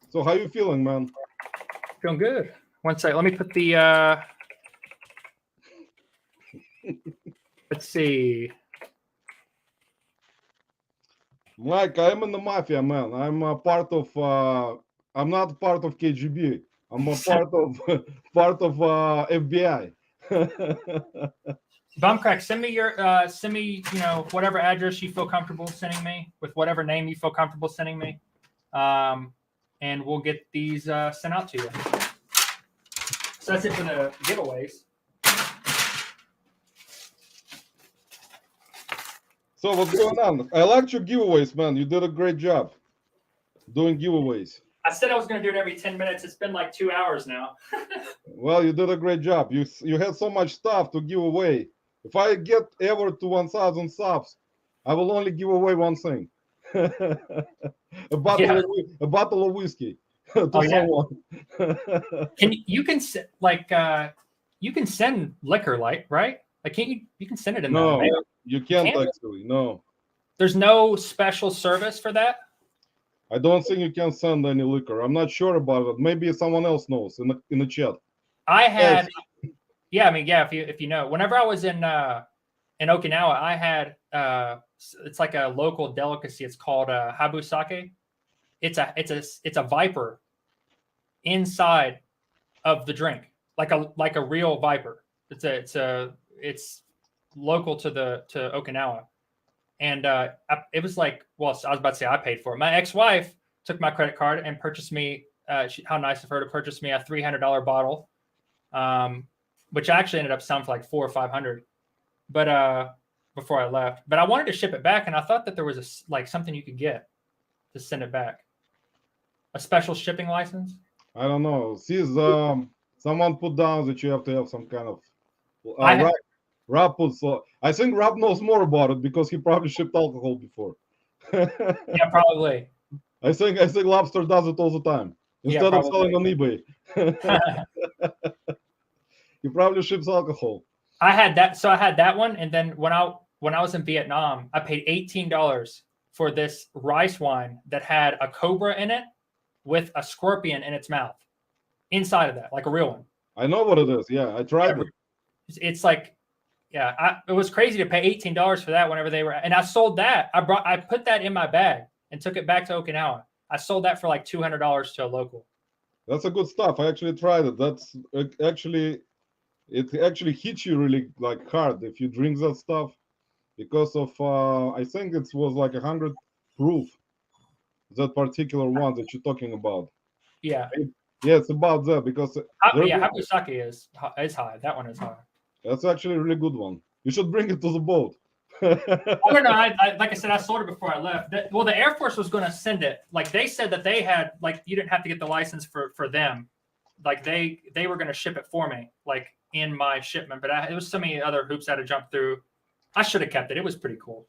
So how you feeling, man? Feeling good. One second. Let me put the. Let's see. Mike, I'm in the mafia, man. I'm a part of. I'm not part of KGB. I'm a part of FBI. Bumcrack, send me your whatever address you feel comfortable sending me with whatever name you feel comfortable sending me, and we'll get these sent out to you. So that's it for the giveaways. So what's going on? I liked your giveaways, man. You did a great job doing giveaways. I said I was going to do it every 10 minutes. It's been like 2 hours now. Well, you did a great job. You had so much stuff to give away. If I get ever to 1,000 subs, I will only give away one thing: a bottle of whiskey to someone. You can send liquor, right? Like, can't you can send it in No, the mail. you can't actually. No, there's no special service for that. I don't think you can send any liquor. I'm not sure about it. Maybe someone else knows in the chat. I had, if you know, whenever I was in Okinawa, I had it's like a local delicacy. It's called habu sake. It's a viper inside of the drink, like a real viper. It's local to Okinawa. And it was like, well, I was about to say I paid for it. My ex-wife took my credit card and purchased me, how nice of her to purchase me a $300 bottle, which actually ended up selling for like $400 or $500. But before I left, but I wanted to ship it back, and I thought that there was something you could get to send it back, a special shipping license. I don't know. See, someone put down that you have to have some kind of Rob put, so I think Rob knows more about it because he probably shipped alcohol before. Yeah, probably. I think Lobster does it all the time instead of selling on eBay. He probably ships alcohol. I had that one, and then when I was in Vietnam, I paid $18 for this rice wine that had a cobra in it with a scorpion in its mouth inside of that, like a real one. I know what it is. Yeah, I tried it. It's like. Yeah, it was crazy to pay $18 for that whenever they were, and I sold that. I put that in my bag and took it back to Okinawa. I sold that for like $200 to a local. That's a good stuff. I actually tried it. It actually hits you really like hard if you drink that stuff because of I think it was like 100 proof. That particular one that you're talking about. Yeah. Yeah, it's about that because habu sake is high. That one is high. That's actually a really good one. You should bring it to the boat. No. Like I said, I sold it before I left. The Air Force was going to send it. Like they said that they had, like you didn't have to get the license for them. Like they were going to ship it for me, like in my shipment. But it was so many other hoops I had to jump through. I should have kept it. It was pretty cool.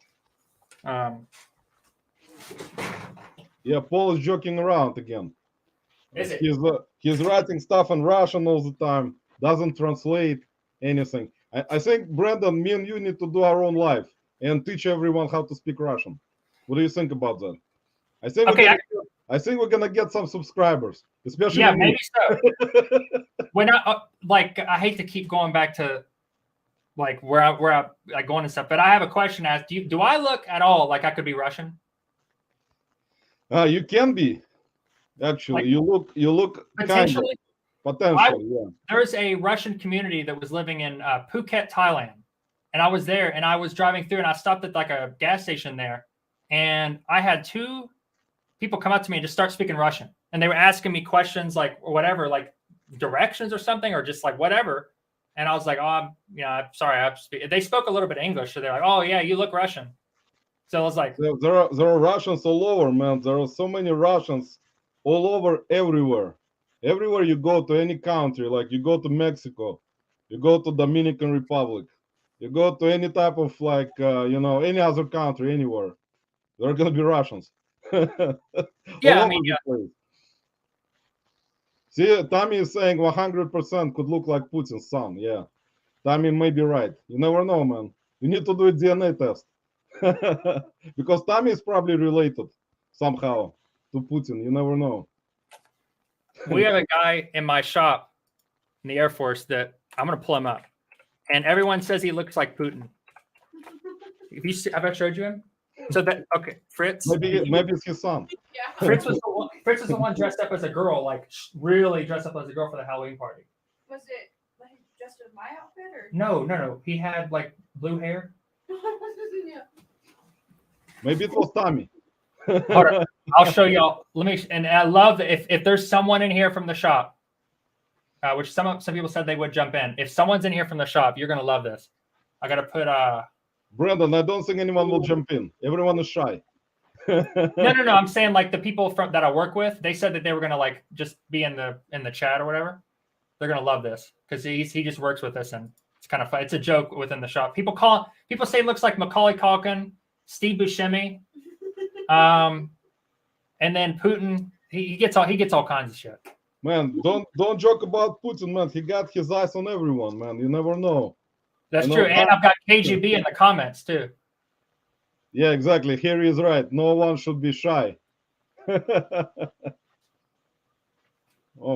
Yeah, Paul is joking around again. Is it? He's writing stuff in Russian all the time. Doesn't translate anything. I think, Brandon, me and you need to do our own live and teach everyone how to speak Russian. What do you think about that? I think we're gonna get some subscribers, especially. Yeah, maybe so. I hate to keep going back to like where I going and stuff, but I have a question asked. Do I look at all like I could be Russian? You can be. Actually, you look potentially. Potentially, yeah. There's a Russian community that was living in Phuket, Thailand, and I was there, and I was driving through, and I stopped at like a gas station there, and I had two people come up to me and just start speaking Russian, and they were asking me questions like or whatever, like directions or something, or just like whatever, and I was like, I'm sorry, they spoke a little bit of English, so they're like, oh yeah, you look Russian. So I was like, there are Russians all over, man. There are so many Russians all over everywhere. Everywhere you go to any country, like you go to Mexico, you go to Dominican Republic, you go to any type of like, any other country, anywhere, there are going to be Russians. Yeah, I mean, yeah. See, Tommy is saying 100% could look like Putin's son. Yeah. Tommy may be right. You never know, man. You need to do a DNA test. Because Tommy is probably related somehow to Putin. You never know. We have a guy in my shop in the Air Force that I'm going to pull him up. And everyone says he looks like Putin. If you see, have I showed you him? So that, okay, Fritz. Maybe it's his son. Yeah. Fritz was the one dressed up as a girl, like really dressed up as a girl for the Halloween party. Was it like just in my outfit or? No. He had like blue hair. Yeah. Maybe it was Tommy. Hold on. I'll show y'all. Let me. And I love that if there's someone in here from the shop, which some people said they would jump in. If someone's in here from the shop, you're gonna love this. I gotta put Brandon, I don't think anyone will jump in. Everyone is shy. No. I'm saying like the people that I work with. They said that they were gonna like just be in the chat or whatever. They're gonna love this because he just works with us and it's kind of fun. It's a joke within the shop. People say it looks like Macaulay Culkin, Steve Buscemi, and then Putin. He gets all kinds of shit. Man, don't joke about Putin, man. He got his eyes on everyone, man. You never know. That's true. And I've got KGB in the comments too. Yeah, exactly. Harry is right. No one should be shy. What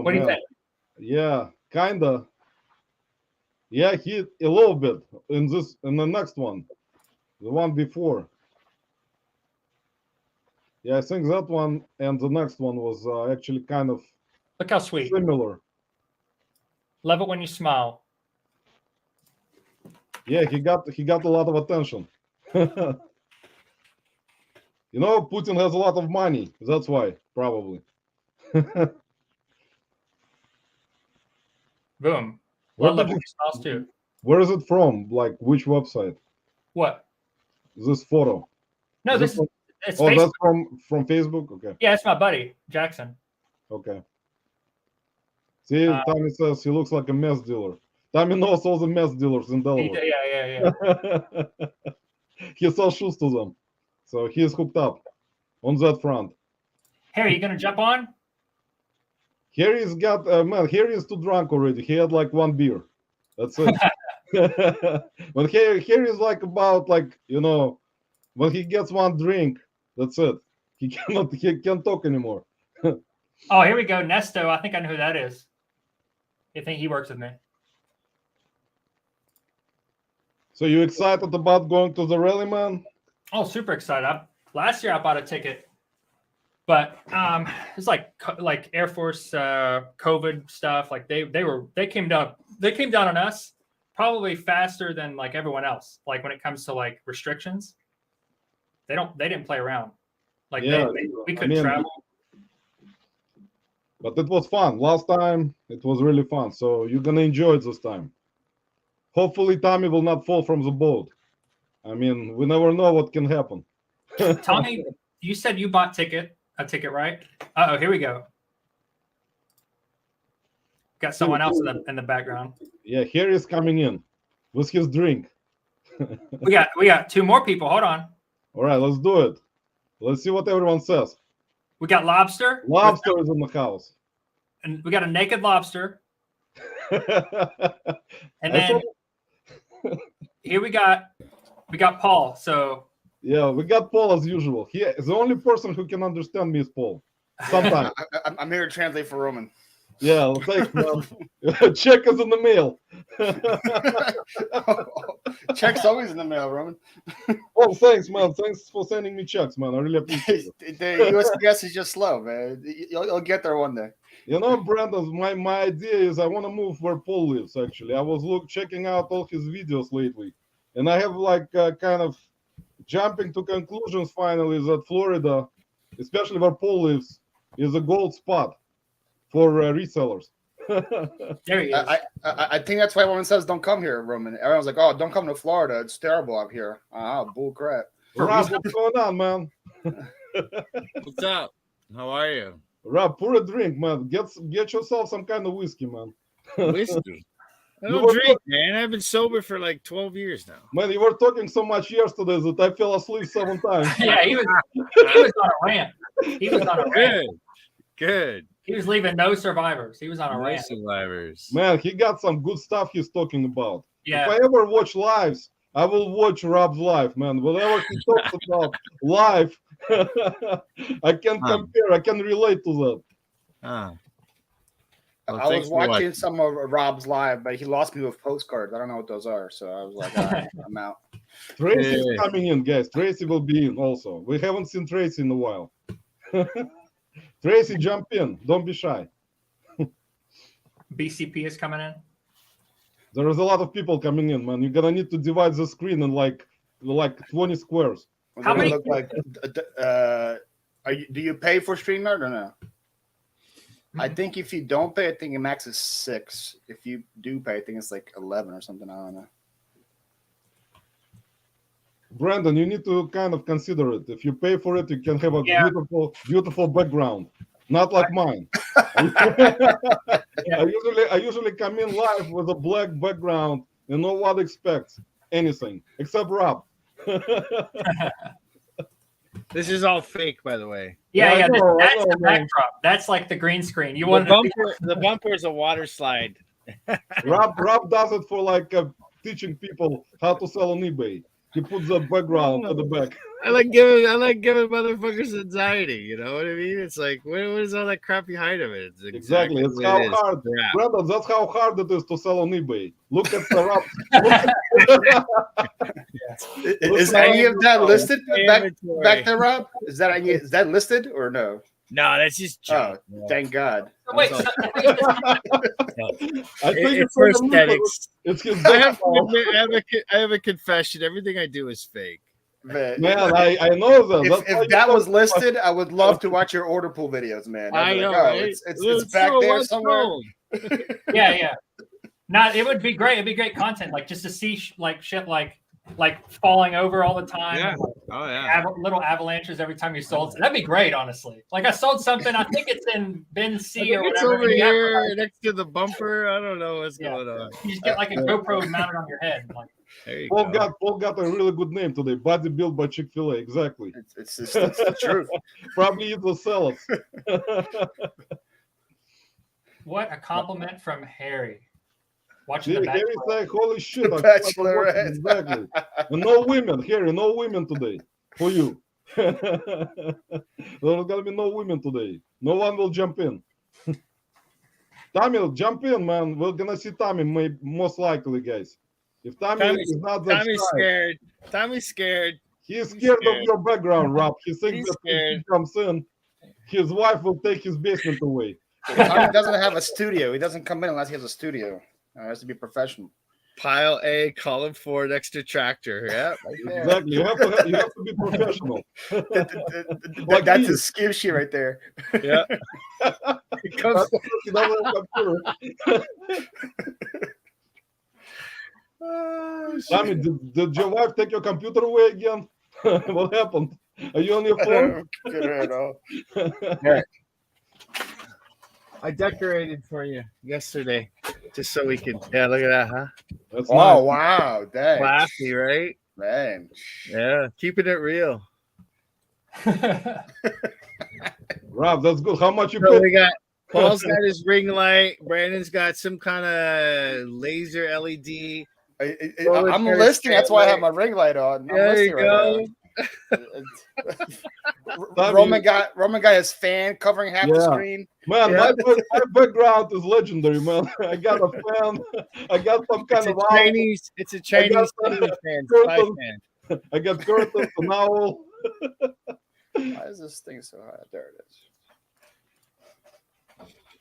do you think? Yeah, kinda. Yeah, he a little bit in the next one, the one before. Yeah, I think that one and the next one was actually kind of Look how sweet. similar. Love it when you smile. Yeah, he got a lot of attention. You know, Putin has a lot of money. That's why, probably. Boom. Where Love did when you- you smiles too. Where is it from? Like, which website? What? This photo. No, Is this it from- it's Oh, Facebook. that's from Facebook? Okay. Yeah, it's my buddy, Jackson. Okay. See, Tommy says he looks like a mess dealer. Tommy knows all the mess dealers in Delaware. Yeah. He sells shoes to them. So he's hooked up on that front. Harry, you gonna jump on? Harry's got, man, Harry is too drunk already. He had like one beer. That's it. When Harry's like about like, you know, when he gets one drink, that's it. He can't talk anymore. Oh, here we go. Nesto. I think I know who that is. I think he works with me. So you excited about going to the rally, man? Oh, super excited. Last year I bought a ticket, but it's like Air Force COVID stuff. Like they came down on us probably faster than like everyone else. Like when it comes to like restrictions, they didn't play around. Like Yeah, we couldn't travel. But it was fun. Last time it was really fun. So you're gonna enjoy it this time. Hopefully Tommy will not fall from the boat. I mean, we never know what can happen. Tommy, you said you bought a ticket, right? Oh, here we go. Got someone else in the background. Yeah, Harry's coming in with his drink. We got two more people. Hold on. All right, let's do it. Let's see what everyone says. We got Lobster. Lobster is in the house. And we got a naked lobster. And I then here we got Paul. So yeah, we got Paul as usual. He is the only person who can understand me is Paul. Sometimes. I'm here to translate for Roman. Yeah, thanks, man. Check is in the mail. Check's always in the mail, Roman. Oh, thanks, man. Thanks for sending me checks, man. I really appreciate it. The USPS is just slow, man. You'll get there one day. You know, Brandon, my idea is I want to move where Paul lives, actually. I was checking out all his videos lately, and I have like kind of jumping to conclusions finally that Florida, especially where Paul lives, is a gold spot for resellers. there he is. I think that's why everyone says don't come here, Roman. Everyone's like, oh, don't come to Florida. It's terrible out here. Bull crap. Rob, what's going on, man? What's up? How are you? Rob, pour a drink, man. Get yourself some kind of whiskey, man. Whiskey. I You don't were drink, man. I've been sober for like 12 years now. Man, you were talking so much yesterday that I fell asleep 7 times. Yeah, he was on a rant. He was on a rant. Good. He was leaving no survivors. He was on a No rant. survivors. Man, he got some good stuff he's talking about. Yeah. If I ever watch lives, I will watch Rob's live, man. Whatever he talks about live, I can compare. I can relate to that. Well, I thanks was for watching some of Rob's live, but he lost me with postcards. I don't know what those are, so I was like, all right, I'm out. Tracy is Yeah. coming in, guys. Tracy will be in also. We haven't seen Tracy in a while. Tracy, jump in. Don't be shy. BCP is coming in. There is a lot of people coming in, man. You're gonna need to divide the screen in like 20 squares. What How do they many- look like? Do you pay for StreamYard or no? I think if you don't pay, I think the max is 6. If you do pay, I think it's like 11 or something. I don't know. Brandon, you need to kind of consider it. If you pay for it, you can have a Yeah. beautiful background. Not like mine. I usually come in live with a black background and no one expects anything except Rob. This is all fake, by the way. Yeah, I know, that's the man. backdrop. That's like the green screen. You The wanted bumper is a water slide. Rob does it for like teaching people how to sell on eBay. He puts the background at the back. I like giving motherfuckers anxiety. You know what I mean? It's like, what is all that crap behind of it? It's Exactly. It's what how it is. hard, Crap. Brandon. That's how hard it is to sell on eBay. Look at the Rob. Is any of that listed back Inventory. there, Rob? Is that listed or no? No, that's just Oh, junk. thank God. Wait, That's so, I think It's it's prosthetics. It's his I have to background. admit, I have a confession. Everything I do is fake. Man, Man, I know that. That's why if that you was don't- listed, I would love to watch your order pool videos, man. I'd I be know, like, oh, right? it's back there somewhere. yeah. Not. It would be great. It'd be great content, like just to see shit like falling over all the time. Yeah. and, like, Oh yeah. little avalanches every time you sold. That'd be great, honestly. Like I sold something. I think it's in bin I C think or it's whatever. over and you have to, here next to the bumper. I don't know what's Yeah. going on. you just get like a GoPro mounted on your head. Like, There you Paul go. got a really good name today. Body built by Chick-fil-A. Exactly. It's the truth. Probably it will sell us. what a compliment from Harry. Watching Yeah, the Harry's Bachelor. like, holy shit. The I feel like I'm watching- Bachelorette. Exactly. And no women, Harry, no women today for you. There's gonna be no women today. No one will jump in. Tommy, jump in, man. We're gonna see Tommy most likely, guys. If Tommy is not that Tommy's shy, scared. Tommy's scared. he's scared of scared. your background, Rob. He thinks He's that if scared. he comes in, his wife will take his basement away. Tommy doesn't have a studio. He doesn't come in unless he has a studio. It has to be professional. Pile A, column 4 next to tractor. Yeah. Right there. Exactly. You have to be professional. Like That's me. his skill sheet right there. Yeah. It comes, He doesn't have computer. Tommy, did your wife take your computer away again? What happened? Are you on your phone? I decorated for you yesterday just so we could. Yeah, look at that, huh? That's Oh nice. wow, dang, Classy, right? man. Yeah, keeping it real. Rob, that's good. How much you So paid? we got Paul's got his ring light. Brandon's got some kind of laser LED. I'm listening. That's why I have my ring light on. I'm There you listening go. Roman got his fan covering half the Yeah. screen. Man, Yeah. my background is legendary, man. I got a fan. I got some kind It's a of owl. Chinese. It's a Chinese some ceiling fan, spy curtains. fan. I got curtains, an owl. Why is this thing so high? There it is.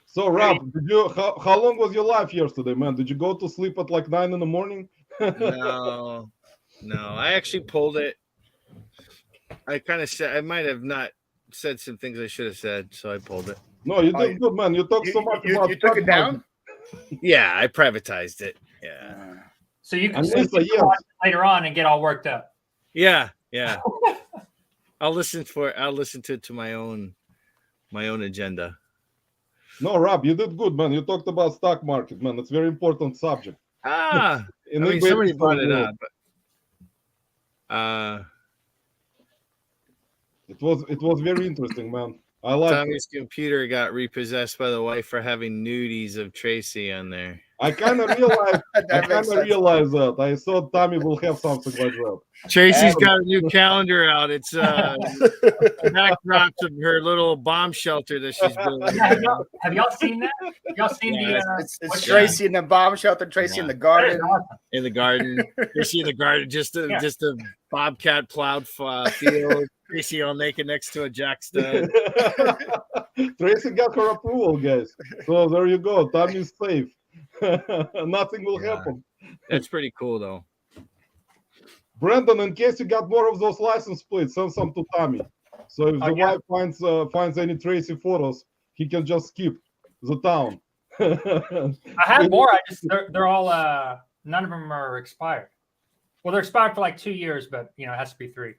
So, Rob, how long was your life yesterday, man? Did you go to sleep at like 9 in the morning? No, I actually pulled it. I kind of said I might have not said some things I should have said, so I pulled it. No, you Oh, did good, man. You talk so much about You took it down? Yeah, I privatized it. Yeah, so you can And so you Lisa, can yes. watch it later on and get all worked up. yeah. I'll listen to it to my own agenda. No, Rob, you did good, man. You talked about stock market, man. It's a very important subject. I In mean, eBay, somebody it's brought not it real. up. But, It was very interesting, man. I like. Tommy's computer got repossessed by the wife for having nudies of Tracy on there. I kind of realized. That I makes kind of sense. realized that. I thought Tommy will have something like that. Tracy's got a new calendar out. It's backdrops of her little bomb shelter that she's building. Yeah, have y'all seen that? Y'all seen Yeah, It's what's Tracy in the bomb shelter, Tracy in the garden. In the garden, Tracy in the garden, just a Yeah. just a bobcat plowed field. Tracy all naked next to a jack stud. Tracy got her approval, guys. So there you go. Tommy's safe. Nothing will Yeah. happen. That's pretty cool, though. Brandon, in case you got more of those license plates, send some to Tommy. So if the yeah. wife finds any Tracy photos, he can just skip the town. I have more. They're all none of them are expired. Well, they're expired for like 2 years, but it has to be 3.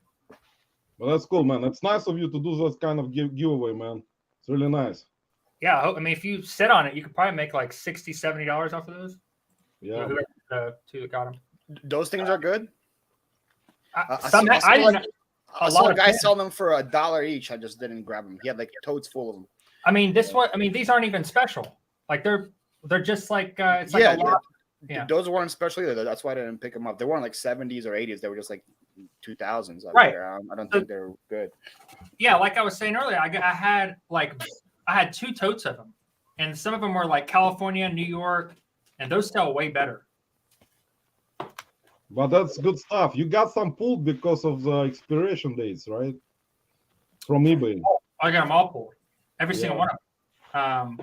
Well, that's cool, man. It's nice of you to do that kind of giveaway, man. It's really nice. Yeah, I mean, if you sit on it, you could probably make like $60, $70 off of those. Yeah. The two that got them. Those things are good. I saw a guy of sell them for $1 each. I just didn't grab them. He had like totes full of them. I mean, these aren't even special. Like they're just like it's like a lot. Yeah. Those weren't special either. That's why I didn't pick them up. They weren't like 70s or 80s. They were just like 2000s. Right. I don't think they're good. Yeah, like I was saying earlier, I had 2 totes of them, and some of them were like California, New York, and those sell way better. But that's good stuff. You got some pulled because of the expiration dates, right? From eBay. I got them all pulled, every single one of them.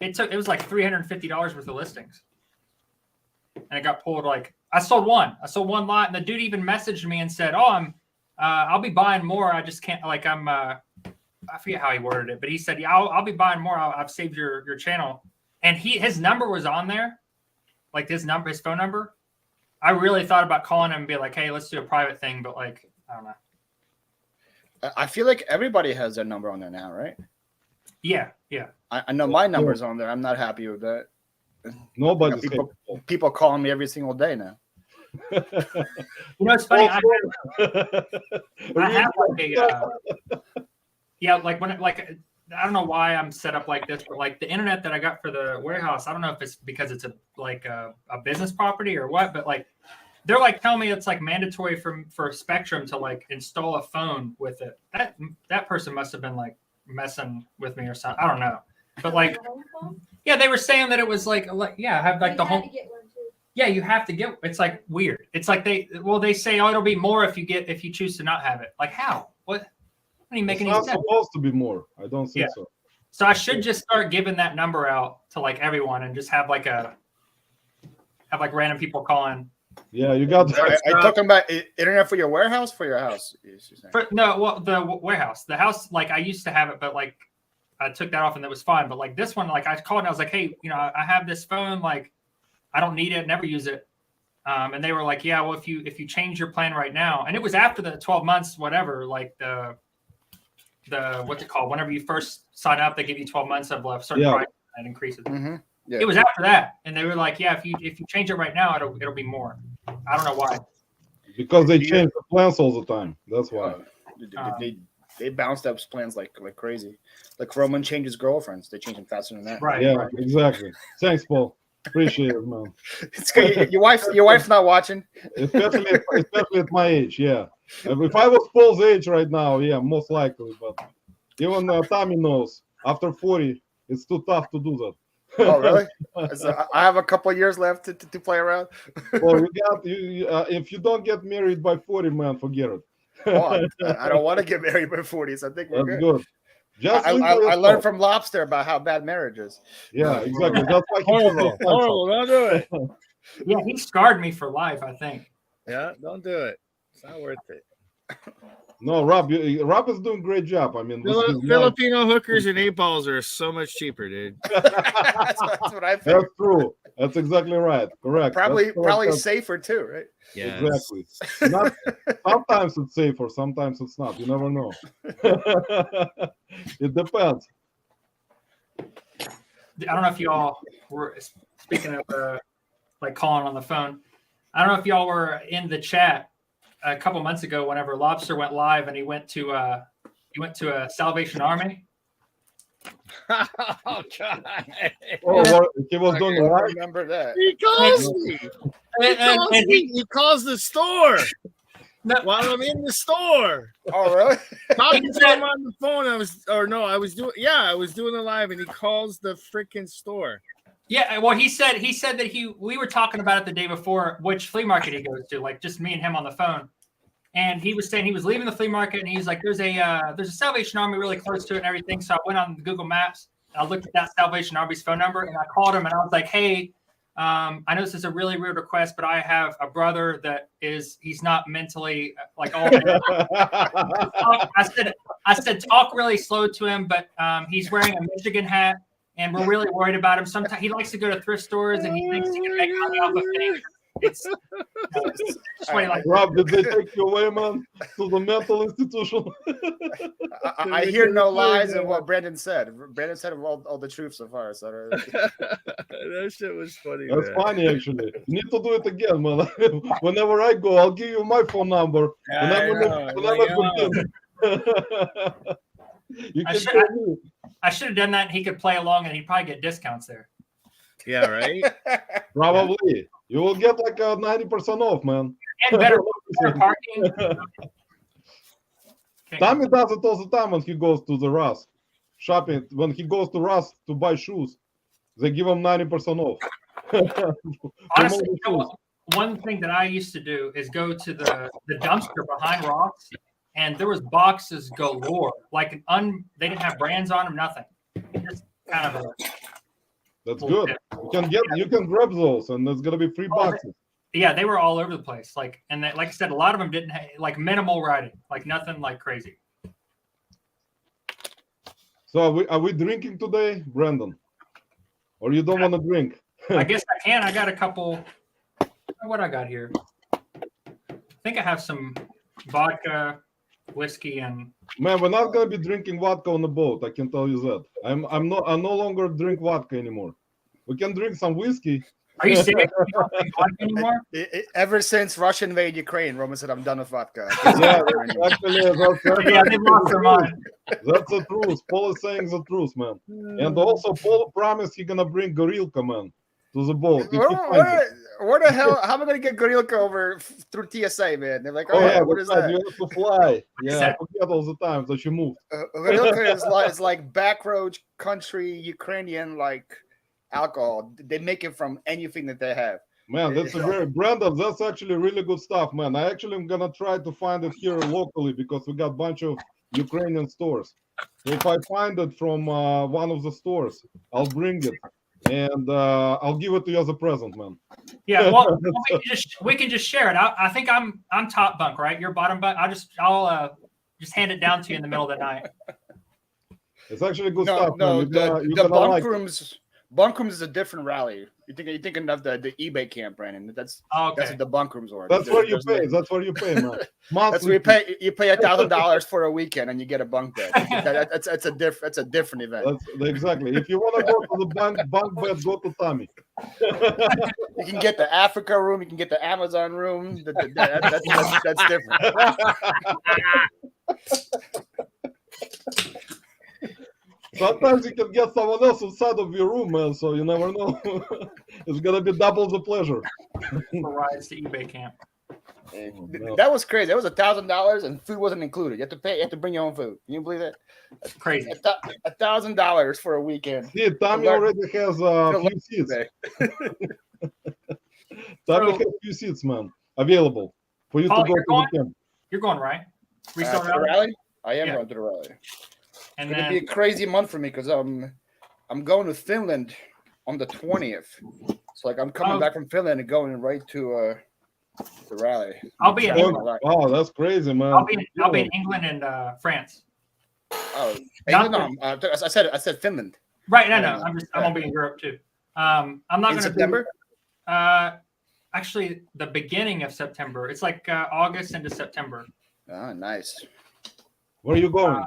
And it was like $350 worth of listings, and it got pulled. Like I sold one lot, and the dude even messaged me and said, "Oh, I'll be buying more. I just can't I forget how he worded it, but he said, "Yeah, I'll be buying more. I've saved your channel," and his number was on there, like his phone number. I really thought about calling him and be like, "Hey, let's do a private thing," but I don't know. I feel like everybody has their number on there now, right? Yeah. I know my number's on there. I'm not happy with that. Nobody's People calling me every single day now. It's funny. I have I don't know why I'm set up like this, but like the internet that I got for the warehouse, I don't know if it's because it's a business property or what, but like they're like telling me it's like mandatory for Spectrum to like install a phone with it. That person must have been like messing with me or something. I don't know, but like yeah, they were saying that it was like have like the home. Yeah, you have to get. It's like weird. It's like they say, oh, it'll be more if you choose to not have it. Like how? What? It's not supposed to be more. I don't think so. So I should just start giving that number out to like everyone and just have like random people calling. Yeah, you got. Are you talking about internet for your warehouse, for your house? The warehouse, the house. Like I used to have it, but like I took that off and it was fine. But like this one, like I called and I was like, hey, I have this phone. Like I don't need it, never use it. And they were like, yeah, well, if you change your plan right now, and it was after the 12 months, whatever, like the what's it called? Whenever you first sign up, they give you 12 months of a certain price and increases. Mm-hmm. Yeah. It was after that, and they were like, yeah, if you change it right now, it'll be more. I don't know why. Because they change the plans all the time. That's why. They bounced up plans like crazy. Like Roman changes girlfriends, they change them faster than that. Right. Yeah, right. Exactly. Thanks, Paul. Appreciate it, man. It's good. Your wife's not watching. Especially at my age, yeah. If I was Paul's age right now, yeah, most likely. But even Tommy knows after 40, it's too tough to do that. Oh, really? So I have a couple of years left to play around. Well, if you don't get married by 40, man, forget it. I don't want to get married by 40, so I think we're good. I learned from Lobster about how bad marriage is. Yeah, exactly. That's why horrible. Don't do it. Yeah, he scarred me for life, I think. Yeah, don't do it. It's not worth it. No, Rob is doing a great job. I mean, Filipino hookers and 8-balls are so much cheaper, dude. That's what I think. That's true. That's exactly right. Correct. Probably safer too, right? Yeah, exactly. Sometimes it's safer, sometimes it's not. You never know. It depends. I don't know if y'all were speaking of like calling on the phone. I don't know if y'all were in the chat a couple months ago whenever Lobster went live and he went to a Salvation Army. Oh God! He was I doing don't live. remember that. He calls me. He calls the store while I'm in the store. Oh, really? Talking to him on the phone. I was doing a live, and he calls the freaking store. Yeah, well, he said that we were talking about it the day before, which flea market he goes to, like just me and him on the phone. And he was saying he was leaving the flea market, and he's like, "There's a Salvation Army really close to it and everything." So I went on Google Maps, and I looked at that Salvation Army's phone number, and I called him, and I was like, "Hey, I know this is a really weird request, but I have a brother that he's not mentally like all there." I said, talk really slow to him, but he's wearing a Michigan hat, and we're really worried about him. Sometimes he likes to go to thrift stores, and he thinks he can make money off of things. It's funny, like, Rob, did they take you away, man, to the mental institution? I hear no lies in what Brandon said. Brandon said all the truth so far. So That shit was funny. That's man. funny, actually. You need to do it again, man. Whenever I go, I'll give you my phone number. I should have done that, and he could play along, and he'd probably get discounts there. Yeah, right. Probably. You will get like 90% off, man. And better parking. Tommy does it all the time when he goes to the Ross shopping. When he goes to Ross to buy shoes, they give him 90% off. Honestly, you know what? One thing that I used to do is go to the dumpster behind Ross, and there was boxes galore. Like they didn't have brands on them, nothing. Just kind of a. That's good. You can grab those, and there's gonna be free boxes. Yeah, they were all over the place. Like I said, a lot of them didn't have like minimal writing, like nothing like crazy. So are we drinking today, Brandon? Or you don't want to drink? I guess I can. I got a couple. What I got here? I think I have some vodka, whiskey, and. Man, we're not gonna be drinking vodka on the boat. I can tell you that. I no longer drink vodka anymore. We can drink some whiskey. Are you serious? You don't drink vodka anymore? Ever since Russia invaded Ukraine, Roman said, "I'm done with vodka." Yeah, actually, Yeah, they lost their mind. That's the truth. Paul is saying the truth, man. And also, Paul promised he's gonna bring Gorilka, man, to the boat. Where the hell? How am I gonna get Gorilka over through TSA, man? They're like, what is that? You have to fly. Yeah, I forget all the times that you moved. Gorilka is like backroad country Ukrainian like alcohol. They make it from anything that they have. Man, that's Brandon, that's actually really good stuff, man. I actually am gonna try to find it here locally because we got a bunch of Ukrainian stores. So if I find it from one of the stores, I'll bring it. And I'll give it to you as a present, man. Yeah, well, we can just share it. I think I'm top bunk, right? You're bottom bunk. I'll just hand it down to you in the middle of the night. It's actually good stuff. No, man. the bunk rooms. Bunk rooms is a different rally. You're thinking of the eBay camp, Brandon. That's what the bunk rooms were. That's where you pay. That's where you pay, man. That's where you pay. You pay $1,000 for a weekend and you get a bunk bed. That's a different event. Exactly. If you want to go to the bunk bed, go to Tommy. You can get the Africa room. You can get the Amazon room. That's different. Sometimes you can get someone else inside of your room, man. So you never know. It's gonna be double the pleasure. For rides to eBay camp. That was crazy. That was $1,000 and food wasn't included. You have to pay. You have to bring your own food. Can you believe that? That's crazy. $1,000 for a weekend. See, Tommy already has a few seats. Tommy has a few seats, man, available for you to go to the camp. You're going, right? To the rally? I am going to the rally. And it's gonna be a crazy month for me because I'm going to Finland on the 20th. So like I'm coming back from Finland and going right to the rally. I'll be in England. Oh, that's crazy, man. I'll be in England and France. Oh, England? No, I said Finland. Right, I know. I'm gonna be in Europe too. I'm not in gonna September. Actually, the beginning of September. It's like August into September. Oh, nice. Where are you going?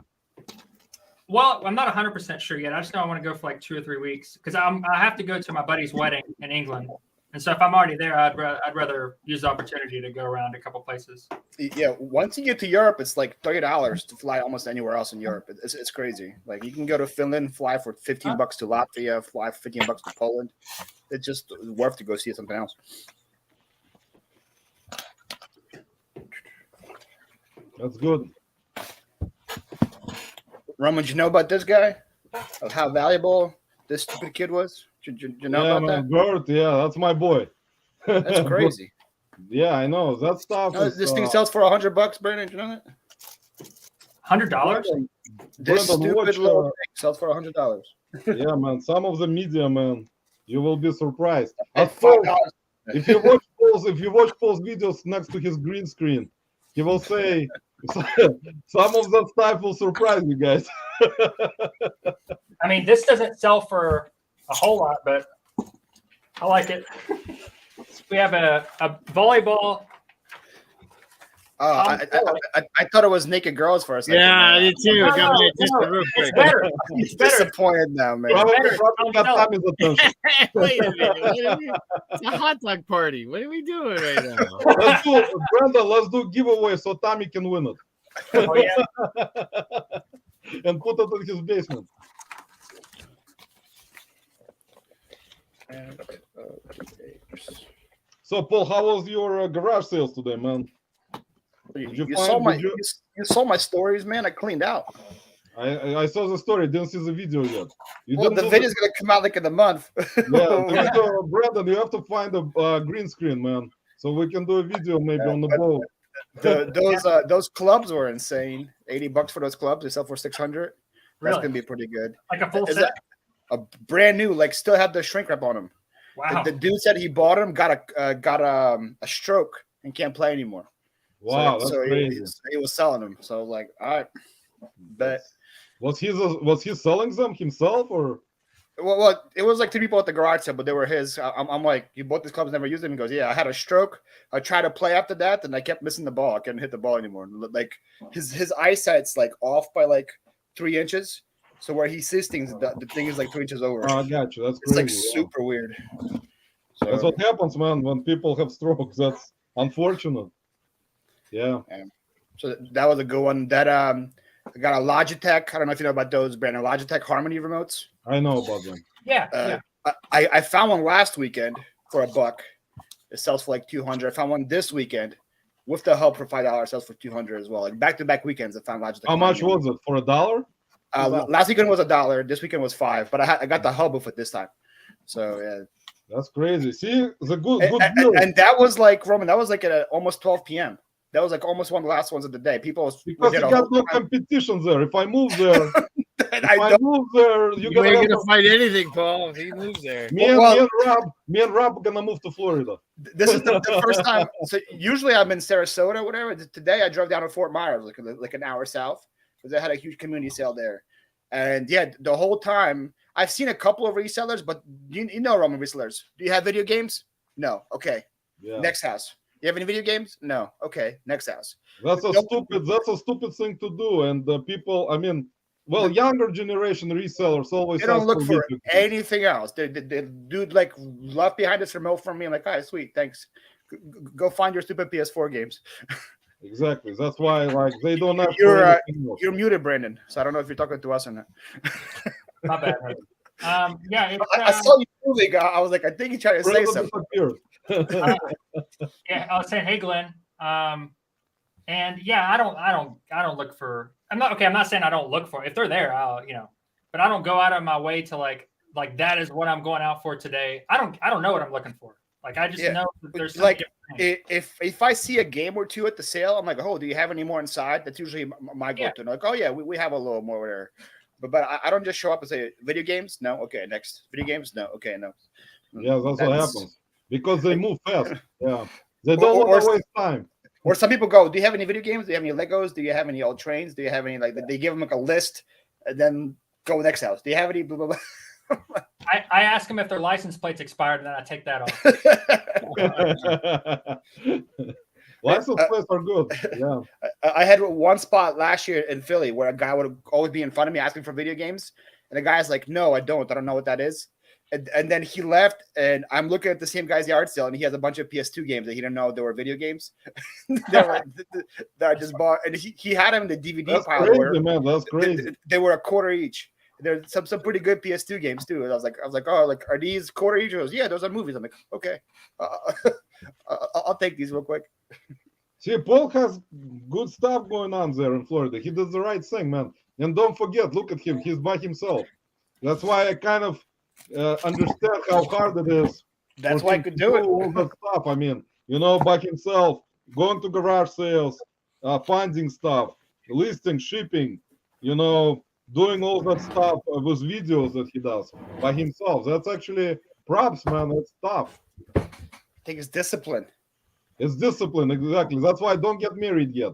Well, I'm not 100% sure yet. I just know I want to go for like 2 or 3 weeks because I have to go to my buddy's wedding in England, And so if I'm already there, I'd rather use the opportunity to go around a couple places. Yeah, once you get to Europe, it's like $30 to fly almost anywhere else in Europe. It's crazy. Like you can go to Finland, fly for $15 to Latvia, fly for $15 to Poland. It's just worth to go see something else. That's good. Roman, did you know about this guy? Of how valuable this stupid kid was? Did you know Yeah, about man, that? Bert, yeah, that's my boy. That's crazy. Yeah, I know that stuff. No, Is, this thing sells for $100, Brandon. Did you know that? $100? This Brandon, stupid watch, little thing sells for $100. Yeah, man. Some of the media, man, you will be surprised. At At Paul, $5. if you watch Paul's videos next to his green screen, he will say some of that stuff will surprise you guys. I mean, this doesn't sell for a whole lot, but I like it. We have a volleyball. Oh, I thought it was naked girls for a second. Yeah, I man. did too. No, Got my no, attention real it's quick. better. It's better. Disappointed now, man. Probably got Tommy's attention. Wait a minute. What are we, it's a hot dog party. What are we doing right now? Let's do giveaway so Tommy can win it. Oh, yeah. And put it in his basement. So, Paul, how was your garage sales today, man? You saw my stories, man. I cleaned out. I saw the story. Didn't see the video yet. Well, the video's gonna come out like in a month. Yeah, the video, Brandon, you have to find a green screen, man, so we can do a video maybe on the boat. Those clubs were insane. $80 for those clubs. They sell for $600. That's Really? gonna be pretty good. Like a full Is set? a brand new, like still have the shrink wrap on them. Wow. The dude said he bought them, got a stroke and can't play anymore. Wow, that's so crazy. he was selling them. So like, all right, bet. Was he selling them himself or? Well, it was like 2 people at the garage sale, but they were his. I'm like, you bought these clubs, never used them. He goes, yeah, I had a stroke. I tried to play after that, and I kept missing the ball. I couldn't hit the ball anymore. Like his eyesight's like off by like 3 inches. So where he sees things, the thing is like 3 inches over. Oh, I got you. That's It's crazy. like super weird. So, That's what happens, man, when people have strokes. That's unfortunate. Yeah. So that was a good one. That I got a Logitech. I don't know if you know about those, Brandon. Logitech Harmony remotes. I know about them. Yeah. I found one last weekend for $1. It sells for like $200. I found one this weekend with the hub for $5. Sells for $200 as well. Like back-to-back weekends, I found Logitech. How much was it? For $1? Last weekend was $1. This weekend was $5. But I got the hub with it this time. So yeah, that's crazy. See, the good and, and that was like Roman. That was like at almost 12 p.m. That was like almost one of the last ones of the day. People because you got no competition there. If I move there, you ain't gonna fight anything, Paul. If he moves there. Me and Rob are gonna move to Florida. This is the first time. So usually I'm in Sarasota or whatever. Today I drove down to Fort Myers, like an hour south, because they had a huge community sale there. And yeah, the whole time I've seen a couple of resellers, but you know Roman resellers. Do you have video games? No. Okay. Yeah. Next house. You have any video games? No. Okay. Next house. That's a stupid thing to do. And people, I mean, well, younger generation resellers always they don't look for video anything else. They dude like left behind this remote from me. I'm like, all right, sweet, thanks. Go find your stupid PS4 games. Exactly. That's why like they don't have. You're muted, Brandon. So I don't know if you're talking to us or not. Not bad. Yeah, I saw you moving. I was like, I think you tried to say something. Yeah, I was saying, hey, Glenn. And yeah, I don't look for. I'm not saying I don't look for. If they're there, I'll but I don't go out of my way to like that is what I'm going out for today. I don't know what I'm looking for. Like I just know that there's like if I see a game or two at the sale, I'm like, oh, do you have any more inside? That's usually my go-to. Like, oh yeah, we have a little more there. But I don't just show up and say video games. No, okay, next. Video games. No, okay, no. Yeah, that's what happens because they move fast. Yeah, they don't want to waste time. Or some people go, do you have any video games? Do you have any Legos? Do you have any old trains? Do you have any they give them like a list and then go next house? Do you have any blah, blah, blah? I ask them if their license plate's expired, and then I take that off. License plates are good. Yeah, I had one spot last year in Philly where a guy would always be in front of me asking for video games, and the guy's like, "No, I don't. I don't know what that is." And then he left, and I'm looking at the same guy's yard sale, and he has a bunch of PS2 games that he didn't know they were video games. that I just bought, and he had them in the DVD That's pile. crazy, man. That's crazy. They were a quarter each. There's some pretty good PS2 games too. And I was like, oh, like, are these quarter each? He goes, yeah, those are movies. I'm like, okay, I'll take these real quick. See, Paul has good stuff going on there in Florida. He does the right thing, man. And don't forget, look at him. He's by himself. That's why I kind of understand how hard it is. That's why I could do it. All that stuff. I mean, by himself, going to garage sales, finding stuff, listing, shipping, doing all that stuff with videos that he does by himself. That's actually props, man. That's tough. I think it's discipline. It's discipline, exactly. That's why I don't get married yet.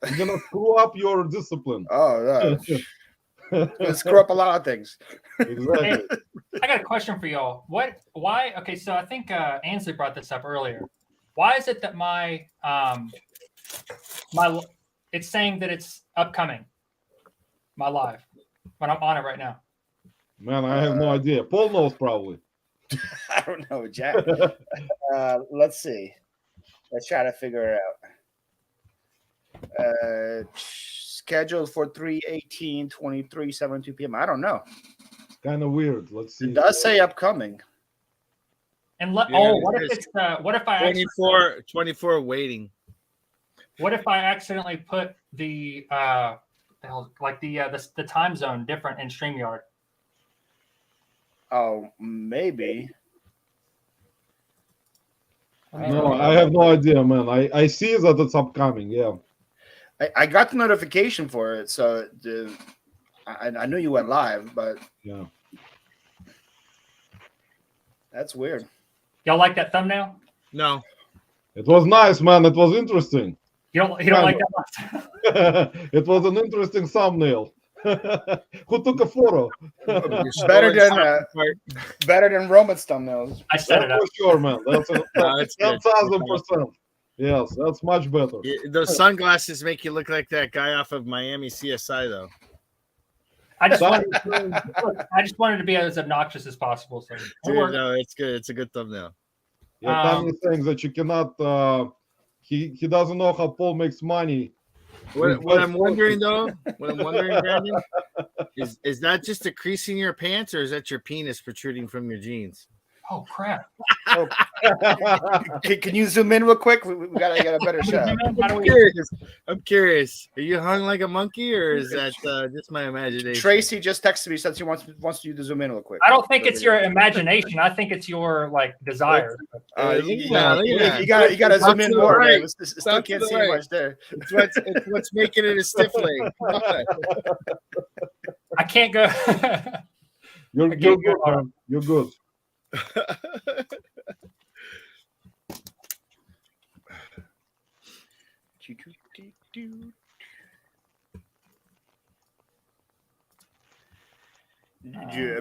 You're gonna screw up your discipline. Oh, no. Screw up a lot of things. Exactly. Hey, I got a question for y'all. Why? Okay, so I think Ansley brought this up earlier. Why is it that it's saying that it's upcoming? My live, when I'm on it right now. Man, I have no idea. Paul knows probably. I don't know, Jack. Let's see. Let's try to figure it out. Scheduled for 3/18/23, 7:02 p.m. I don't know. Kind of weird. Let's see. It does say upcoming. And what if it's what if I 24 waiting. What if I accidentally put the the time zone different in StreamYard? Oh, maybe. No, I have no idea, man. I see that it's upcoming. Yeah. I got the notification for it, so I knew you went live, but yeah, that's weird. Y'all like that thumbnail? No. It was nice, man. It was interesting. You don't like that? It was an interesting thumbnail. Who took a photo? better than Roman's thumbnails. I set it up for sure, man. That's 1,000%. Yes, that's much better. Those sunglasses make you look like that guy off of Miami CSI, though. I just wanted to be as obnoxious as possible. So Dude, no, it's good. It's a good thumbnail. Yeah, Tommy saying that you cannot. He doesn't know how Paul makes money. What I'm wondering, Brandon, is that just a crease in your pants, or is that your penis protruding from your jeans? Oh crap! Can you zoom in real quick? We gotta get a better shot. I'm curious. Are you hung like a monkey, or is that just my imagination? Tracy just texted me, says he wants you to zoom in real quick. I don't think it's your imagination. I think it's your desire. You gotta zoom in more. Right. Still can't see much there. It's what's making it a stiff leg. I can't go. You're good. You're good.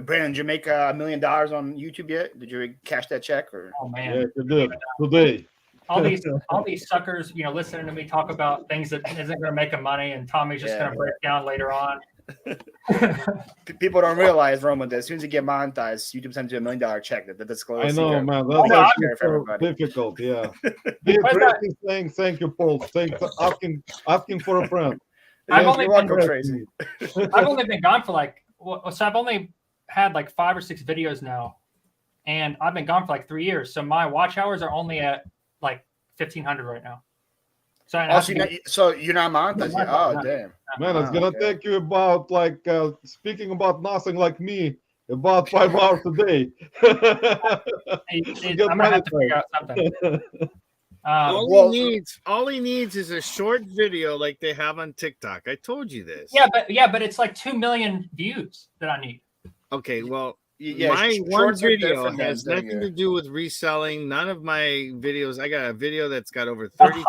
Brandon, did you make $1 million on YouTube yet? Did you cash that check? Or? Oh man, yeah, you did today. All these suckers, listening to me talk about things that isn't going to make them money, and Tommy's just going to break down later on. People don't realize, Roman, that as soon as you get monetized, YouTube sends you $1 million check that discloses. I know, man. That's actually so difficult. Yeah. Tracy saying thank you, Paul. Asking for a friend. I've only been gone for so I've only had 5 or 6 videos now, and I've been gone for 3 years. So my watch hours are only at 1,500 right now. So you're not monetized yet? Oh, damn. Man, it's going to take you about, speaking about nothing like me, about 5 hours a day. I'm going to have to figure out something. All he needs is a short video like they have on TikTok. I told you this. Yeah, but it's 2 million views that I need. Okay, well, my one video has nothing to do with reselling. None of my videos. I got a video that's got over 30,000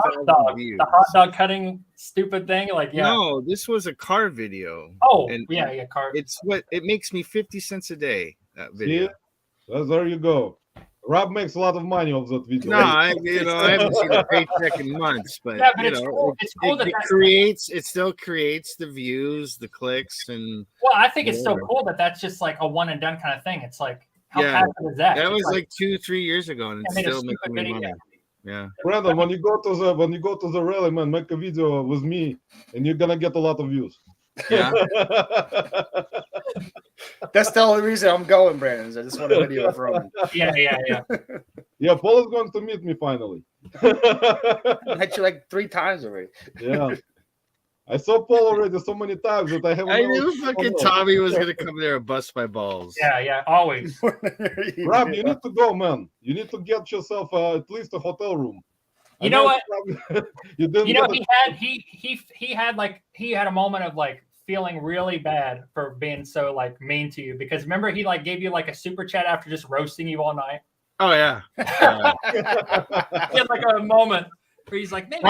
views. The hot dog cutting stupid thing, No, this was a car video. Oh, and car. It makes me 50 cents a day. That video. See? There you go. Rob makes a lot of money off that video. No, I haven't seen a paycheck in months, but it's cool. It still creates the views, the clicks, and I think it's so cool that that's just a one and done kind of thing. It's How Yeah. passive is that? That It's was like 2-3 years ago, and it's I made a still stupid making me video. money. Yeah. Brandon, when you go to the rally, man, make a video with me, and you're gonna get a lot of views. Yeah. That's the only reason I'm going, Brandon. Is I just want a video of Roman. Yeah. Yeah, Paul is going to meet me finally. I met you like 3 times already. Yeah. I saw Paul already so many times that I haven't. I knew fucking Tommy was gonna come there and bust my balls. Yeah. Always. Rob, you need to go, man. You need to get yourself at least a hotel room. You know what? You didn't. You know, get he had a moment of like feeling really bad for being so like mean to you, because remember he like gave you like a super chat after just roasting you all night. Oh yeah. He had like a moment where he's like, maybe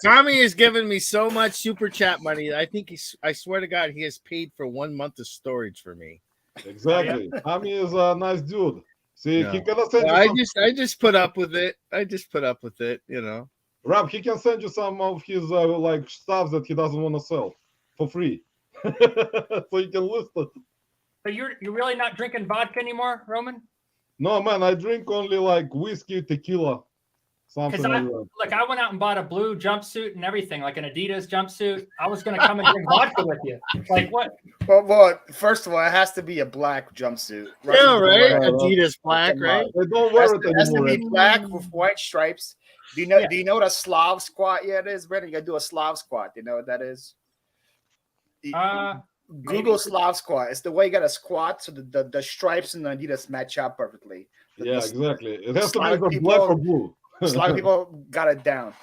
Tommy is giving me so much super chat money. I think I swear to God, he has paid for 1 month of storage for me. Exactly. Tommy is a nice dude. See, No. he can send you. I just put up with it. You know. Rob, he can send you some of his like stuff that he doesn't want to sell for free, so you can list it. But you're really not drinking vodka anymore, Roman? No, man, I drink only like whiskey, tequila, something Because like that. look, I went out and bought a blue jumpsuit and everything, like an Adidas jumpsuit. I was gonna come and drink vodka with you. Like what? Well, first of all, it has to be a black jumpsuit. Yeah, right. Yeah, Adidas black, Come right? on. They don't wear it It has to anymore. be black with white stripes. Do you know? Yeah. Do you know what a Slav squat? Yeah, it is, Brandon. You gotta do a Slav squat. Do you know what that is? Google maybe. Slav squat. It's the way you gotta squat so the stripes and the Adidas match up perfectly. Yeah, exactly. It has to be Slavic either black or blue. Slav people got it down.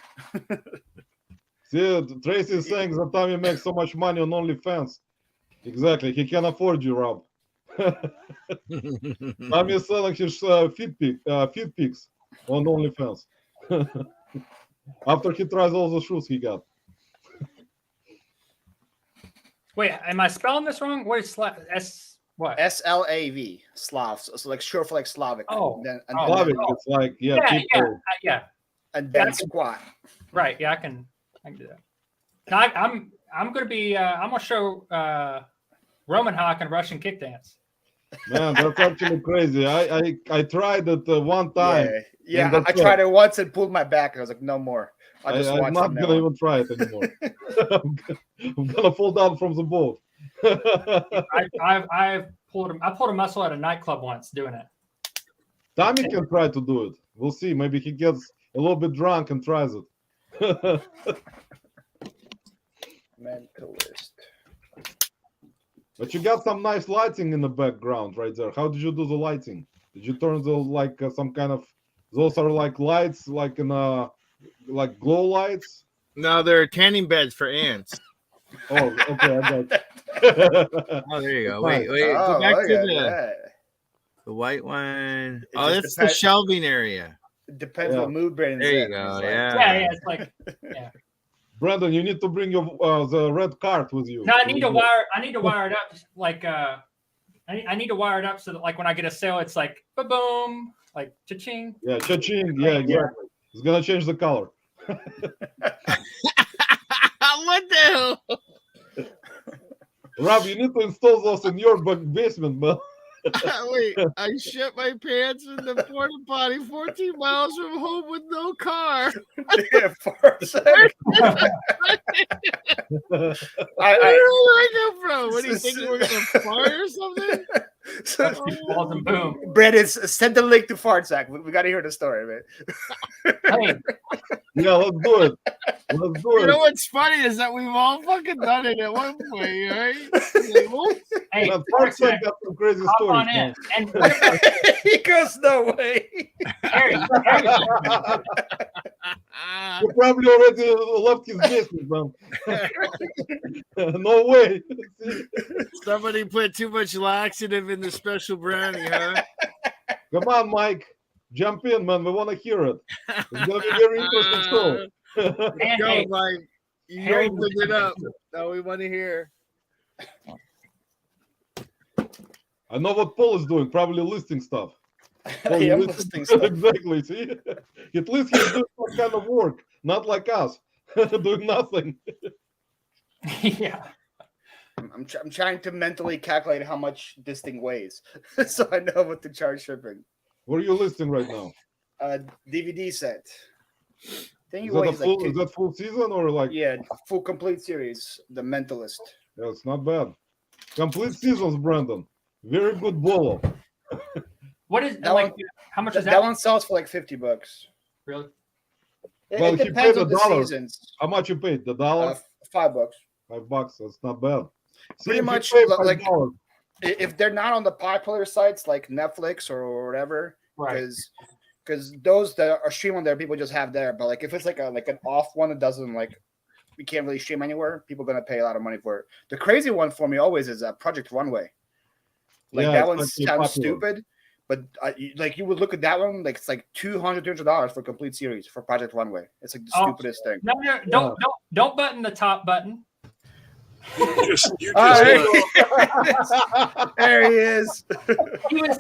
See, Tracy is saying that Tommy makes so much money on OnlyFans. Exactly. He can afford you, Rob. Tommy is selling his feet pics on OnlyFans. After he tries all the shoes he got. Wait, am I spelling this wrong? What is what? SLAV Slav. So like short for like Slavic. Oh. And then, Slavic, it's like Yeah. and then That's- squat. Right. Yeah, I can do that. Now I'm gonna be I'm gonna show Roman how I can Russian kick dance. Man, that's actually crazy. I tried it one time. Yeah. and that's I tried it once and pulled my back. I was like, no more. I just I'm watch not from now gonna on. even try it anymore. I'm gonna fall down from the boat. I pulled a muscle at a nightclub once doing it. Tommy can try to do it. We'll see. Maybe he gets a little bit drunk and tries it. Mental list. But you got some nice lighting in the background right there. How did you do the lighting? Did you turn the like some kind of? Those are like lights, like in like glow lights. No, they're tanning beds for ants. Oh, okay, I got. Oh, there you go. Wait. Oh, Go back look to at the that. white one. It Oh, just that's the depends- shelving area. It depends Yeah. what mood Brandon's There you in. go, He's like, yeah. It's like Brandon, you need to bring your the red card with you. no, I need to wire it up like I need to wire it up so that like when I get a sale, it's like boom, like cha-ching. Yeah, cha-ching. Yeah, exactly. It's gonna change the color. What the hell? Rob, you need to install those in your basement, man. Wait, I shit my pants in the porta potty 14 miles from home with no car. Yeah, for a second. Where did I come from? What do you think we're gonna fart or something? Balls and boom. Brandon, send the link to Fart Sack. We got to hear the story, man. Hey, Yeah, let's do it. Let's do You know it. what's funny is that we've all fucking done it at one point, right? Like, whoop. hey, Man, Fox got some crazy hop stories. on in. Man. And what about He goes, no way. Harry? Ah, You probably already left his basement, man. No way. See? somebody put too much laxative in the special brownie, huh? Come on, Mike. Jump in, man. We want to hear it. It's going to be a very interesting show. And Go, hey, Mike. You Harry- opened it up. Now we want to hear. I know what Paul is doing. Probably listing stuff. Paul Yeah, I'm is listing stuff. Exactly. See? At least he's doing some kind of work. Not like us. Doing nothing. yeah. I'm trying to mentally calculate how much this thing weighs, so I know what to charge shipping. What are you listing right now? DVD set. I think Is it that, weighs is that full season or like? yeah, full complete series. The Mentalist. Yeah, it's not bad. Complete seasons, Brandon. Very good bolo. What is That like? one- How much is That that? one sells for like $50. Really? Well, It he depends paid on the $1. seasons. How much you paid? The dollar? $5. $5. That's not bad. Pretty See, much he paid like $5. if they're not on the popular sites like Netflix or whatever, Right. because those that are stream on there, people just have there. But like if it's like an off one that doesn't like we can't really stream anywhere, people are gonna pay a lot of money for it. The crazy one for me always is Project Runway. Like Yeah, that it's one actually sounds popular. stupid, but like you would look at that one, like it's like $200 for a complete series for Project Runway. It's like the stupidest thing. No, don't button the top button. You just There he is.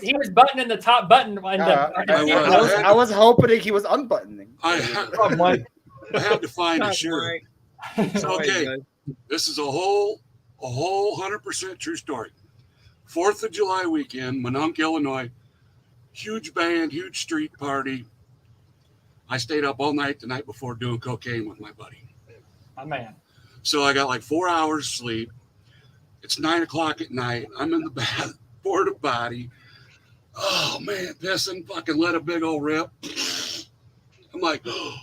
He was buttoning the top button. I was hoping he was unbuttoning. I had to find a shirt. So, okay, this is a whole 100% true story. 4th of July weekend, Mononk, Illinois. Huge band, huge street party. I stayed up all night the night before doing cocaine with my buddy. My man. So I got like 4 hours sleep. It's 9 o'clock at night. I'm in the bath, porta potty. Oh man, pissing, fucking let a big old rip. I'm like, oh,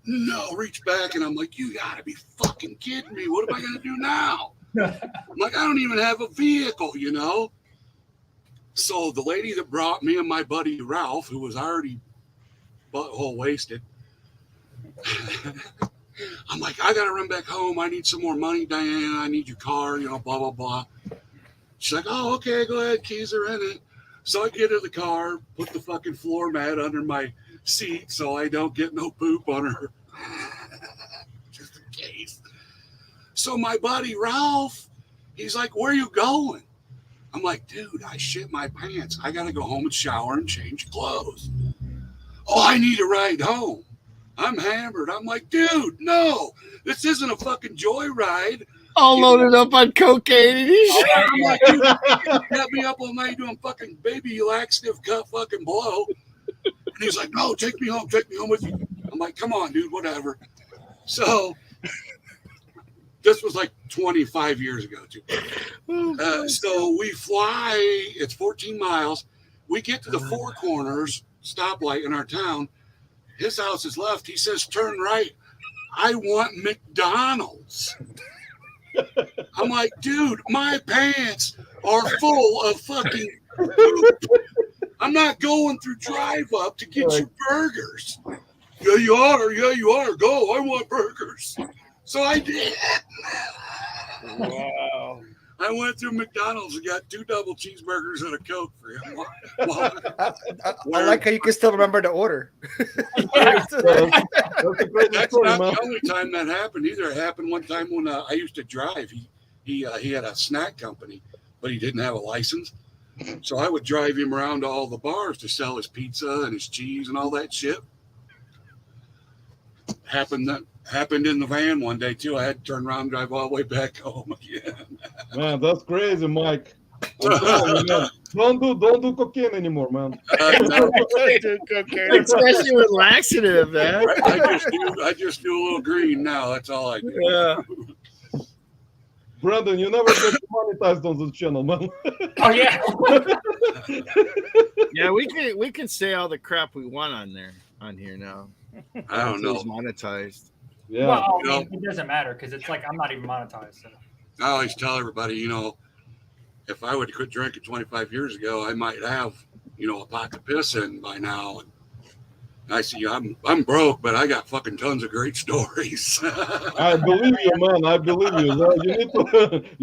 no, reach back and I'm like, you gotta be fucking kidding me. What am I gonna do now? I'm like, I don't even have a vehicle, you know? So the lady that brought me and my buddy Ralph, who was already butthole wasted, I'm like, I got to run back home. I need some more money, Diane. I need your car, you know, blah, blah, blah. She's like, oh, okay, go ahead. Keys are in it. So I get in the car, put the fucking floor mat under my seat so I don't get no poop on her. Just in case. So my buddy Ralph, he's like, where are you going? I'm like, dude, I shit my pants. I got to go home and shower and change clothes. Oh, I need a ride home. I'm hammered. I'm like, dude, no, this isn't a fucking joyride. All loaded up on cocaine. I'm like, dude, you got me up all night doing fucking baby laxative cut fucking blow. And he's like, no, take me home with you. I'm like, come on, dude, whatever. So this was like 25 years ago, too. So we fly, it's 14 miles. We get to the Four Corners stoplight in our town. His house is left. He says, turn right. I want McDonald's. I'm like, dude, my pants are full of fucking poop. I'm not going through drive up to get you burgers. Yeah, you are. Yeah, you are. Go. I want burgers. So I did. Wow. I went through McDonald's and got 2 double cheeseburgers and a Coke for him. I like how you can still remember the order. That's a great That's story, not man. the only time that happened either. It happened one time when I used to drive. He had a snack company, but he didn't have a license. So I would drive him around to all the bars to sell his pizza and his cheese and all that shit. Happened in the van one day too. I had to turn around and drive all the way back home again. Man, that's crazy, Mike. I'm telling you, man. Don't do cocaine anymore, man. Especially with laxative, man. I just do a little green now. That's all I do. Yeah. Brandon, you never get monetized on this channel, man. Oh yeah. Yeah, we can say all the crap we want on here now. I don't know. It's monetized. Yeah. Well, You know- it doesn't matter because it's like I'm not even monetized. So. I always tell everybody, you know, if I would have quit drinking 25 years ago, I might have, you know, a pot to piss in by now. And I see I'm broke, but I got fucking tons of great stories. I believe you, man. I believe you. Well, you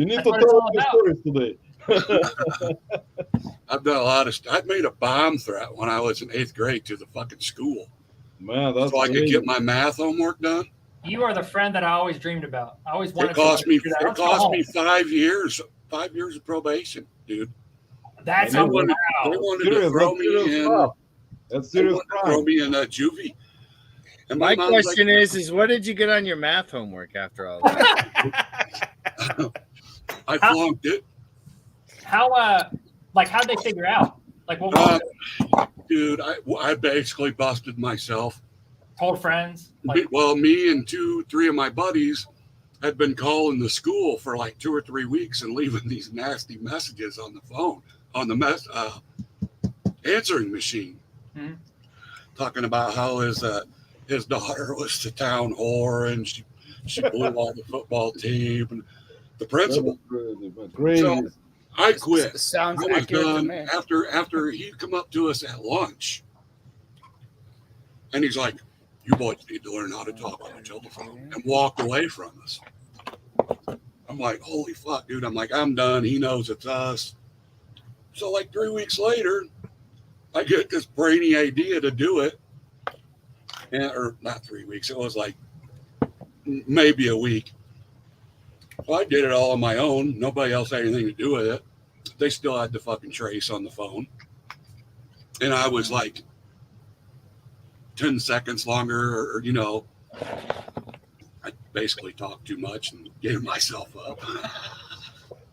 need to That's what it's tell all the about. stories today. I've done a lot of I made a bomb threat when I was in 8th grade to the fucking school. Man, that's So I could crazy. get my math homework done. You are the friend that I always dreamed about. I always wanted It cost to me do that. it Let's go cost home. me 5 years of probation, dude. That's They how wanted, wow. they wanted Serious, to throw that's me serious in. stuff. That's They serious wanted to throw crime. me in juvie. And My mom was question is what did you get on your math homework after all that? I flunked it. How'd they figure out? Like, what was it? Dude, I basically busted myself. Told friends? Like, Well, me and 2-3 of my buddies had been calling the school for like 2 or 3 weeks and leaving these nasty messages on the phone, on the answering machine, talking about how his daughter was the town whore and she blew all the football team and the principal. Crazy. So I quit. Sounds I was accurate to done me. after he'd come up to us at lunch, and he's like, "You boys need to learn how to talk on the telephone," and walked away from us. I'm like, "Holy fuck, dude!" I'm like, "I'm done. He knows it's us." So like 3 weeks later, I get this brainy idea to do it, or not 3 weeks. It was like maybe a week. So I did it all on my own. Nobody else had anything to do with it. They still had the fucking trace on the phone. And I was like 10 seconds longer, or, I basically talked too much and gave myself up.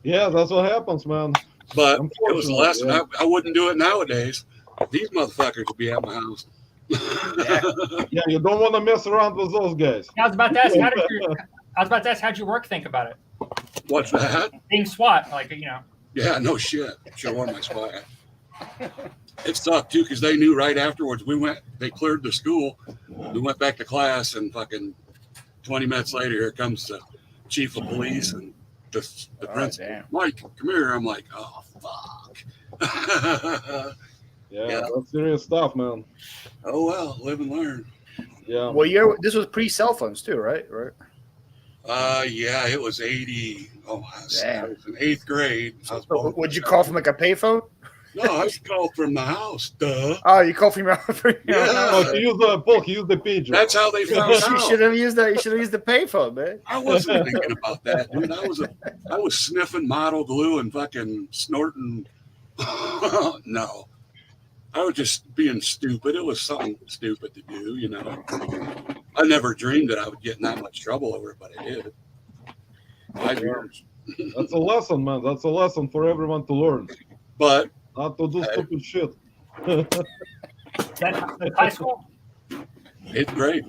Yeah, that's what happens, man. But it was a lesson. Yeah. I wouldn't do it nowadays. These motherfuckers would be at my house. Yeah, you don't want to mess around with those guys. I was about to ask, how'd your work think about it? What's that? Being SWAT, Yeah, no shit. Sure wore my SWAT hat. It sucked too because they knew right afterwards. They cleared the school. We went back to class, and fucking 20 minutes later, here comes the chief of police and the principal. Damn. Mike, come here. I'm like, oh fuck. Yeah, that's serious stuff, man. Oh well, live and learn. Yeah. Well, this was pre-cell phones too, right? Right. Yeah, it was 80. Oh, I was in 8th grade. Would you call from like a payphone? No, I called from the house. Duh. Oh, you called from your house. Yeah. Oh, he used the pager. That's how they found out. You should have used the payphone, man. I wasn't thinking about that, dude. I was sniffing model glue and fucking snorting. No. I was just being stupid. It was something stupid to do, I never dreamed that I would get in that much trouble over it, but I did. 5 years. That's a lesson, man. That's a lesson for everyone to learn. But not to do stupid shit. That's high school? 8th grade.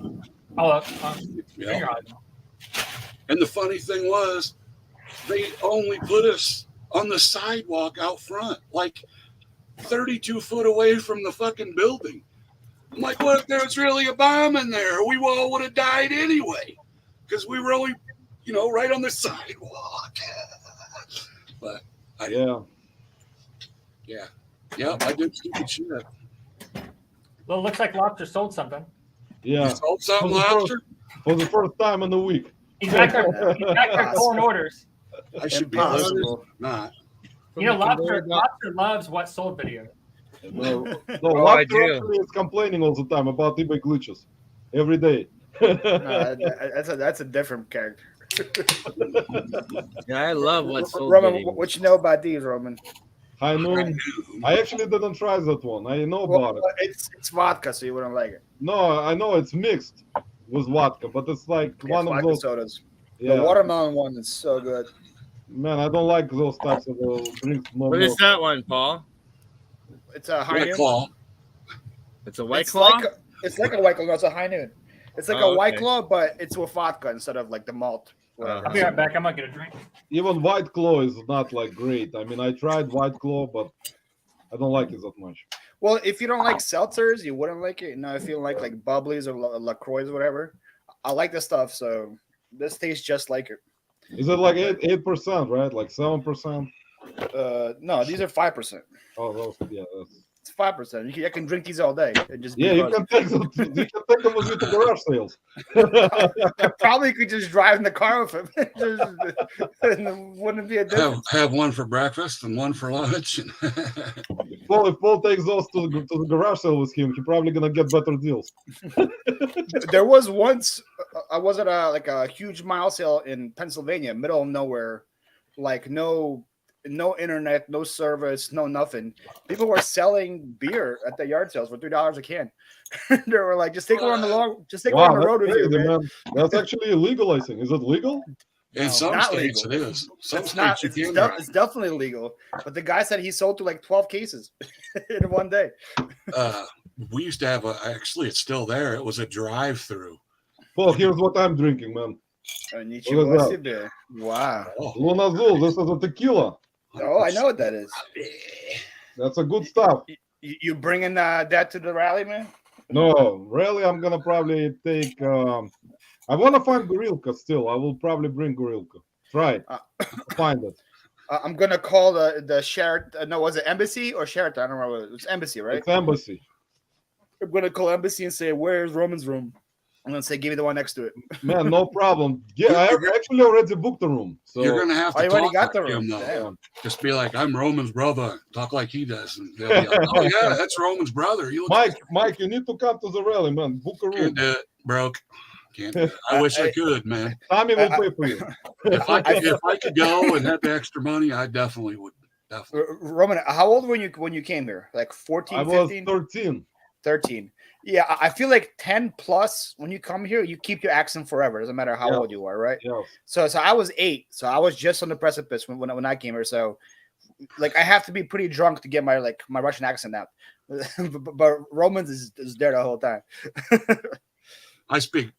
Oh, Yeah. And the funny thing was, they only put us on the sidewalk out front, like 32 foot away from the fucking building. I'm like, what if there was really a bomb in there? We all would have died anyway, because we were only, right on the sidewalk. But I did stupid shit. Well, it looks like Lobster sold something. Yeah. You sold something, Lobster? For the first time in the week. He's back there pulling orders. I should be listening. Not. Lobster loves what sold video. No, I Lobster do. actually is complaining all the time about eBay glitches every day. That's a different character. Yeah, I love what's sold. Roman, video. what you know about these, Roman? High Noon. I actually didn't try that one. I know about it. It's vodka, so you wouldn't like it. No, I know it's mixed with vodka, but it's like one of vodka those sodas. Yeah. The watermelon one is so good. Man, I don't like those types of drinks. No What more. is that one, Paul? It's a high White noon. Claw. It's a White It's Claw? it's like a White Claw. No, it's a high noon. It's like Oh, a White okay. Claw, but it's with vodka instead of like the malt. I'll be right back. I'm going to get a drink. Even White Claw is not like great. I mean, I tried White Claw, but I don't like it that much. Well, if you don't like seltzers, you wouldn't like it. If you don't like bubblies or LaCroix or whatever, I like this stuff. So this tastes just like it. Is it like 8%, right? Like 7%? No, these are 5%. Oh, those, yeah. It's 5%. I can drink these all day. And just Yeah, you can take them. You can take them with you to garage sales. I probably could just drive in the car with him. And wouldn't be a difference. Have one for breakfast and one for lunch. Well, if Paul takes those to the garage sale with him, he's probably gonna get better deals. There was once I was at a huge mile sale in Pennsylvania, middle of nowhere, like no internet, no service, no nothing. People were selling beer at the yard sales for $3 a can. They were like, just take it on the road with you, That's man. actually illegal, I think. Is it legal? In No, some not states, legal. it is. Some It's not. states you It's, can def- drive. it's definitely legal. But the guy said he sold to like 12 cases in one day. We used to have actually, it's still there. It was a drive-through. Well, here's what I'm drinking, man. Nичего Look at себе. Wow. Oh, Luna Azul. This is a tequila. Oh, I know what that is. That's a good stuff. You bringing that to the rally, man? No, really, I'm gonna probably take. I wanna find Gorilka still. I will probably bring Gorilka. Try it. Find it. I'm gonna call the Sheraton. No, was it Embassy or Sheraton? I don't remember. It's Embassy, right? It's Embassy. I'm gonna call Embassy and say, "Where's Roman's room?" I'm gonna say, "Give me the one next to it." Man, no problem. Yeah, I actually already booked the room. So you're gonna have Oh, to you already talk got the like him, room. though. Damn. Just be like, "I'm Roman's brother." Talk like he does, and they'll be like, "Oh yeah, that's Roman's brother." You look Mike, you need to come to the rally, man. Book a room. Can't do it, broke. Can't do it. I wish I could, man. Tommy will pay for you. If I could go and have the extra money, I definitely would. Definitely. Roman, how old were you when you came here? Like 14, I was 15? 13. 13. Yeah, I feel like 10 plus when you come here, you keep your accent forever. Doesn't matter how old you are, right? Yeah. So I was 8. So I was just on the precipice when I came here. So like I have to be pretty drunk to get my Russian accent out. but Roman's is there the whole time. I speak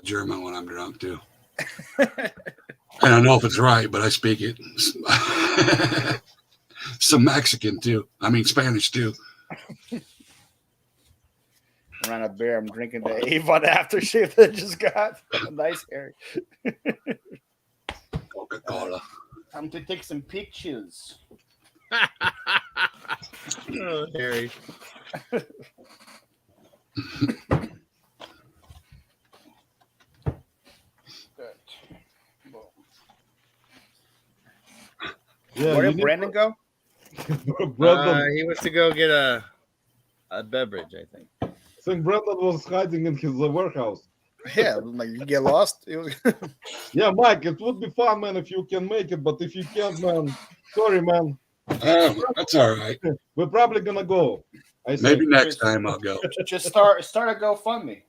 German when I'm drunk too. I don't know if it's right, but I speak it. Some Mexican too. I mean Spanish too. Around a beer, I'm drinking the Avon aftershave that I just got. Nice, Harry. Coca-Cola. Time to take some pictures. Oh, Harry. Yeah. Where you did need Brandon go? Brandon, He went to go get a beverage, I think. I think Brandon was hiding in his warehouse. Yeah, like you get lost. It was Yeah, Mike, it would be fun, man, if you can make it. But if you can't, man, sorry, man. That's all right. We're probably gonna go. I say. Maybe next time I'll go. just start a GoFundMe.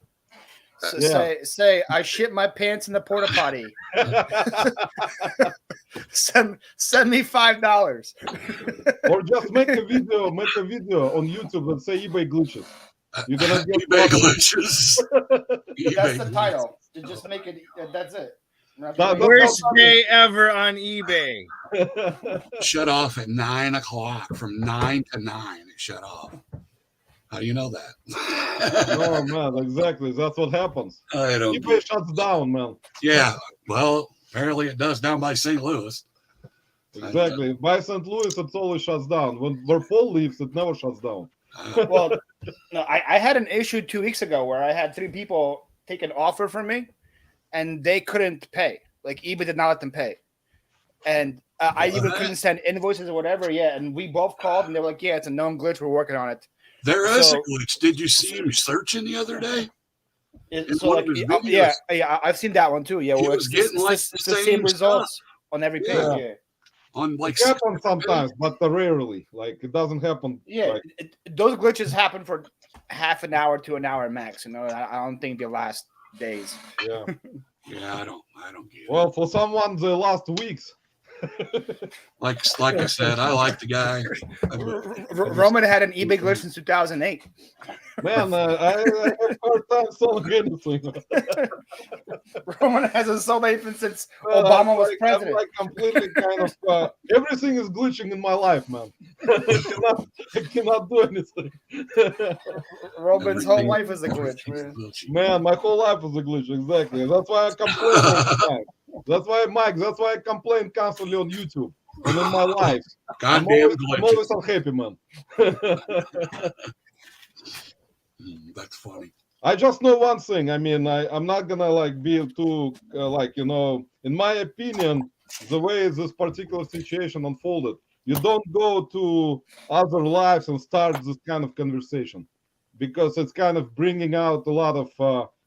So Yeah. say I shit my pants in the porta potty. send me $5. Or just make a video on YouTube and say eBay glitches. You're gonna get eBay glitches. That's the title. Just make it. That's it. Worst day ever on eBay. Shut off at 9 o'clock. From 9 to 9, it shut off. How do you know that? No, man, exactly. That's what happens. I don't. eBay shuts down, man. Yeah. Well, apparently it does down by St. Louis. Exactly. By St. Louis, it always shuts down. Where Paul leaves, it never shuts down. Well, no, I had an issue 2 weeks ago where I had 3 people take an offer from me, and they couldn't pay. Like eBay did not let them pay, and I even couldn't send invoices or whatever. Yeah, and we both called, and they were like, "Yeah, it's a known glitch. We're working on it." There is a glitch. Did you see him searching the other day? So like, yeah, I've seen that one too. Yeah, He well, was getting like it's the same results on every page. Yeah. Yeah. On like It happens sometimes, but rarely. Like it doesn't happen. Yeah, Like, those glitches happen for half an hour to an hour max. You know, I don't think they last days. yeah. Yeah, I don't get it. Well, for someone, the last weeks. Like I said, I like the guy. Roman had an eBay glitch since 2008. Man, I have hard time selling anything. Roman hasn't sold anything since Obama was president. I'm like completely kind of everything is glitching in my life, man. I cannot do anything. Roman's whole life is a glitch, man. Man, my whole life is a glitch, exactly. That's why I complain all the time. That's why, Mike, that's why I complain constantly on YouTube and in my life. I'm always unhappy, man. That's funny. I just know one thing. I mean, I'm not gonna like be too in my opinion, the way this particular situation unfolded, you don't go to other lives and start this kind of conversation because it's kind of bringing out a lot of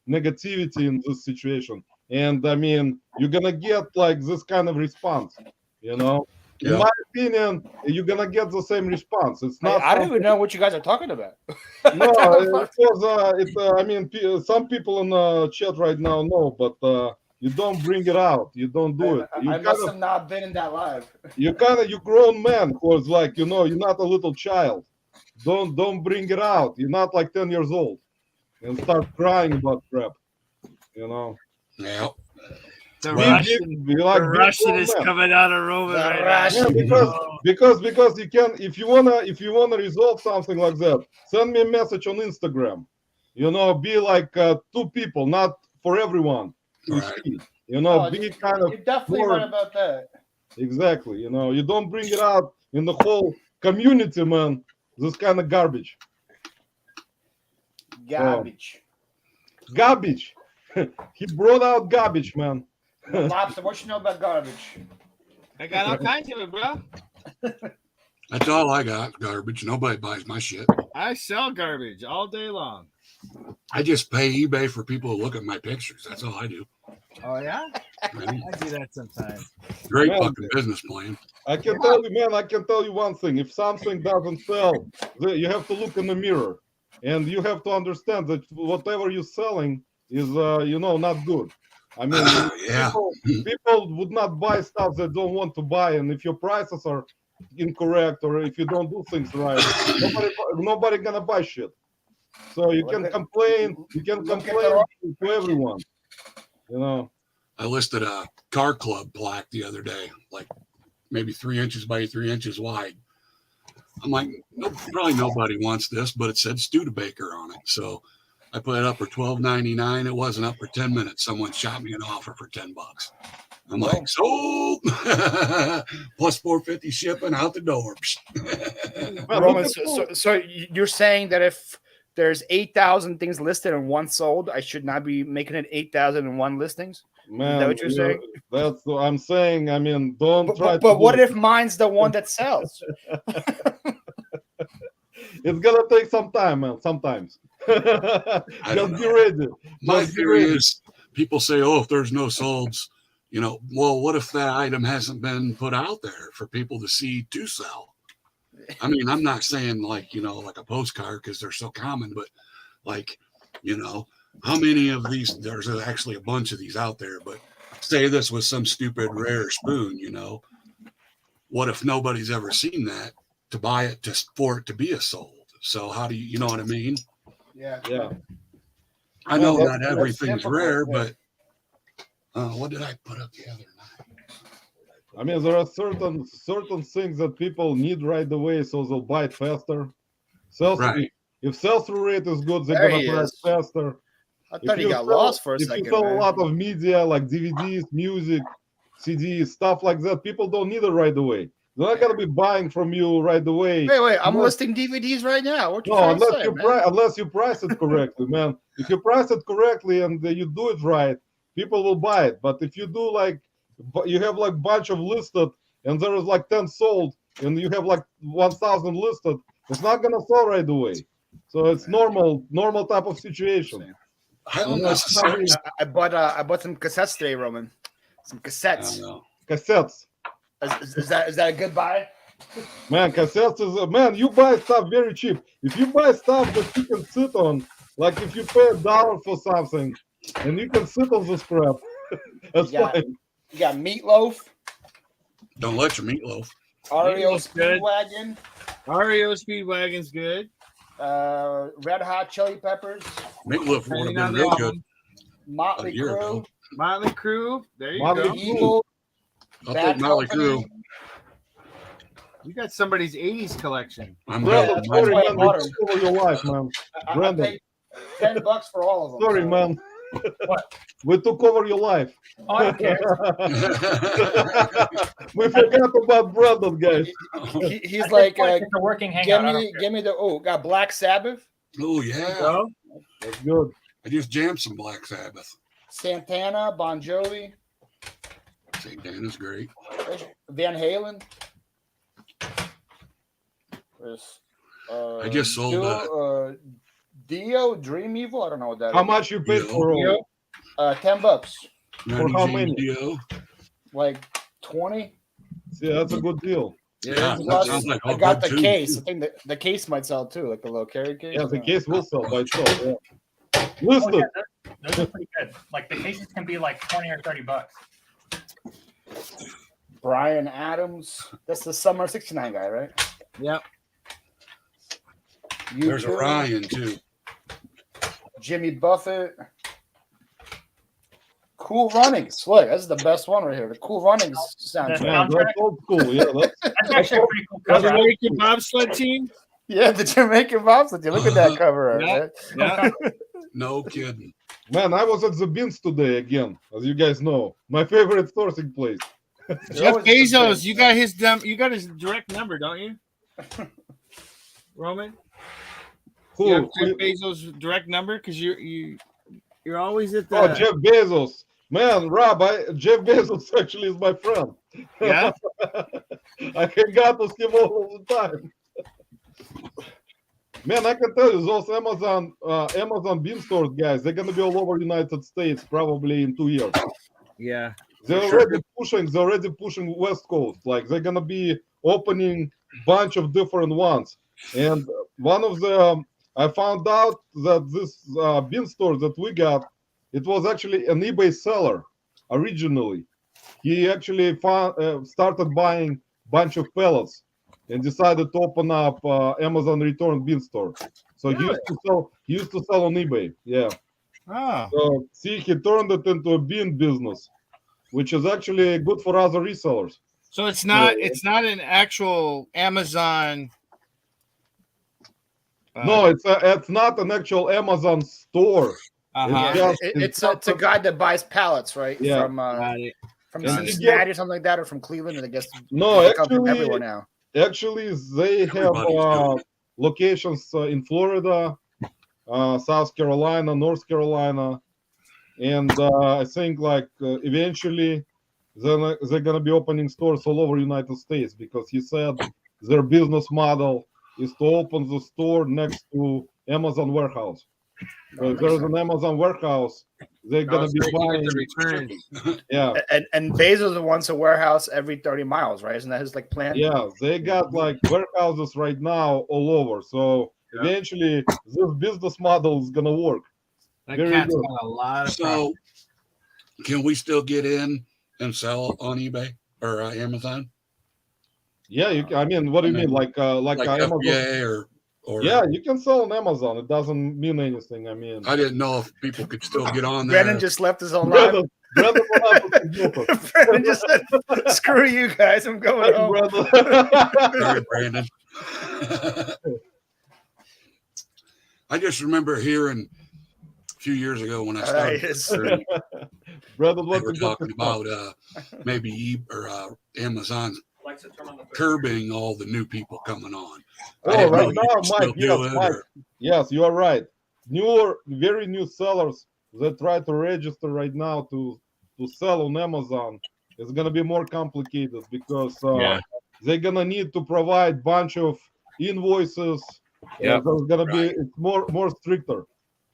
negativity in this situation. And I mean, you're gonna get like this kind of response, you know. In my opinion, you're gonna get the same response. It's not. I don't even know what you guys are talking about. No, it was. I mean, some people in the chat right now know, but you don't bring it out. You don't do it. You I must have not been in that live. you grown man who's like, you're not a little child. Don't bring it out. You're not like 10 years old and start crying about crap. Yeah. The Be Russian grown is man. coming out of Roman The right Russian. now. Because you can, if you wanna resolve something like that, send me a message on Instagram. Be like 2 people, not for everyone. You Right. see, Oh, be kind of You're definitely more- right about that. exactly. You don't bring it out in the whole community, man. This kind of garbage. Garbage. Garbage. He brought out garbage, man. Lobster, what you know about garbage? I got all kinds of it, bro. That's all I got. Garbage. Nobody buys my shit. I sell garbage all day long. I just pay eBay for people to look at my pictures. That's all I do. Oh yeah, Man, I do that sometimes. great Man. fucking business plan. I can tell you, man. I can tell you one thing. If something doesn't sell, you have to look in the mirror, and you have to understand that whatever you're selling is, not good. I mean, Yeah. people would not buy stuff they don't want to buy, and if your prices are incorrect or if you don't do things right, nobody gonna buy shit. So you can complain. You can complain to everyone. I listed a car club plaque the other day, like maybe 3 inches by 3 inches wide. I'm like, probably nobody wants this, but it said Studebaker on it. So I put it up for $12.99. It wasn't up for 10 minutes. Someone shot me an offer for $10. I'm like, sold. Plus $4.50 shipping out the door. Roman, so you're saying that if there's 8,000 things listed and one sold, I should not be making it 8,001 listings? Man, Is that what you're saying? That's what I'm saying. I mean, don't try. But what if mine's the one that sells? It's gonna take some time, man. Sometimes. Just be ready. My Just be theory ready. is people say, oh, if there's no solds, well, what if that item hasn't been put out there for people to see to sell? I mean, I'm not saying like a postcard because they're so common, but like, how many of these, there's actually a bunch of these out there, but say this was some stupid rare spoon, what if nobody's ever seen that to buy it for it to be a sold? So how do you know what I mean? Yeah. I know Well, not that's everything's difficult, rare, yeah. but what did I put up the other night? I mean, there are certain things that people need right away, so they'll buy it faster. Right. If sell-through rate is good, they're There gonna he buy it is. faster. I thought If he got lost for a If second. you sell Man. a lot of media like DVDs, music, CDs, stuff like that, people don't need it right away. They're not gonna be buying from you right away. Wait, I'm Unless- listing DVDs right now. What you No, trying to say, man? unless you price it correctly, man. If you price it correctly and you do it right, people will buy it. But if you do you have like bunch of listed and there is like 10 sold and you have like 1,000 listed, it's not gonna sell right away. So it's normal type of situation. I don't necessarily. I bought some cassettes today, Roman. Some I cassettes. don't know. Cassettes, Is that a good buy? man. Cassettes is man. You buy stuff very cheap. If you buy stuff that you can sit on, like if you pay $1 for something and you can sit on this crap, that's Yeah. fine. You got Meatloaf, Don't let your meatloaf. REO Meatloaf's good. Speedwagon, REO Speedwagon's good. Red Hot Chili Peppers, Meatloaf would have Depending been on the real good album. a Motley year Crue, ago. Motley Crue. There you Motley go. Crue. Evil, I'll Bad take Motley Company. Crue. You got somebody's 80s collection. I'm Brandon, good. sorry, why I man. We bought took over your life, man. I Brandon. paid $10 for all of them. Sorry, so- man. What? We took over your life. Oh, I don't care. We forgot about Brandon, guys. He's At like, this point, it's a working give hangout. I don't me, care. give me the got Black Sabbath, Oh yeah, Go. That's good. I just jammed some Black Sabbath. Santana, Bon Jovi, St. Dana's great. Van Halen. There's, I just sold Dio, Dream Evil. I don't know what that How is. much you paid Yo. for all? $10, For how many? Dio. like 20. Yeah, that's a good deal. Yeah, that's that Plus, sounds like I all got the good too. case. I think the case might sell too, like the little carry case. Yeah, the case will sell by itself. Yeah. Listed. Those are pretty good. Like the cases can be like 20 or 30 bucks. Brian Adams. That's the Summer 69 guy, right? Yep. There's a Ryan too. Jimmy Buffett. Cool Runnings. Look, this is the best one right here. The Cool Runnings soundtrack. Yeah, that's old school. Yeah, That's actually a pretty cool The cover. Jamaican bobsled team. Yeah, the Jamaican bobsled. Look at that cover art. Yeah. Right? Yeah. No kidding. man, I was at the Beans today again, as you guys know. My favorite sourcing place. Jeff always the Bezos, best. you got his direct number, don't you? Roman, you have Who? Jeff Bezos' direct number because you're always at the. Oh, Jeff Bezos. Man, Rob, Jeff Bezos actually is my friend. Yeah. I hang out with him all the time. Man, I can tell you, those Amazon Bean stores guys, they're gonna be all over the United States probably in 2 years. Yeah. They're already pushing West Coast. Like they're gonna be opening bunch of different ones. And one of the I found out that this bean store that we got, it was actually an eBay seller originally. He actually started buying bunch of pellets and decided to open up Amazon return bean store. So he used to sell on eBay. Yeah. Oh. So see, he turned it into a bean business, which is actually good for other resellers. So it's not an actual Amazon. No, it's not an actual Amazon store. Uh-huh. It's a guy that buys pallets, right? Yeah. From And Cincinnati or something like that, or from Cleveland. And I guess No, they come from actually- everywhere now. Actually, they have Everybody's doing locations in Florida, South Carolina, North Carolina, and I think like eventually they're gonna be opening stores all over United States because he said their business model is to open the store next to Amazon warehouse. So if there's an Amazon warehouse, they're gonna be buying. Yeah, And Bezos wants a warehouse every 30 miles, right? Isn't that his like plan? yeah, they got like warehouses right now all over. So eventually, this business model is gonna work. That Very cat's good. got a lot of. So, can we still get in and sell on eBay or Amazon? Yeah, you. I mean, what do you mean? Like Amazon? FBA or Yeah, you can sell on Amazon. It doesn't mean anything. I mean, I didn't know if people could still get on there. Brennan just left his own live. Brother, what happened to you? Brennan just said, "Screw you guys, I'm going home." Sorry, Brandon. I just remember hearing a few years ago when I started, Brother, they were talking about maybe Amazon curbing all the new people coming on. I Oh, didn't know right you now, could still Mike. do Yes, it, Mike. or- Yes, you are right. Very new sellers that try to register right now to sell on Amazon. It's gonna be more complicated because they're gonna need to provide bunch of invoices. Yeah, so it's gonna be it's more stricter.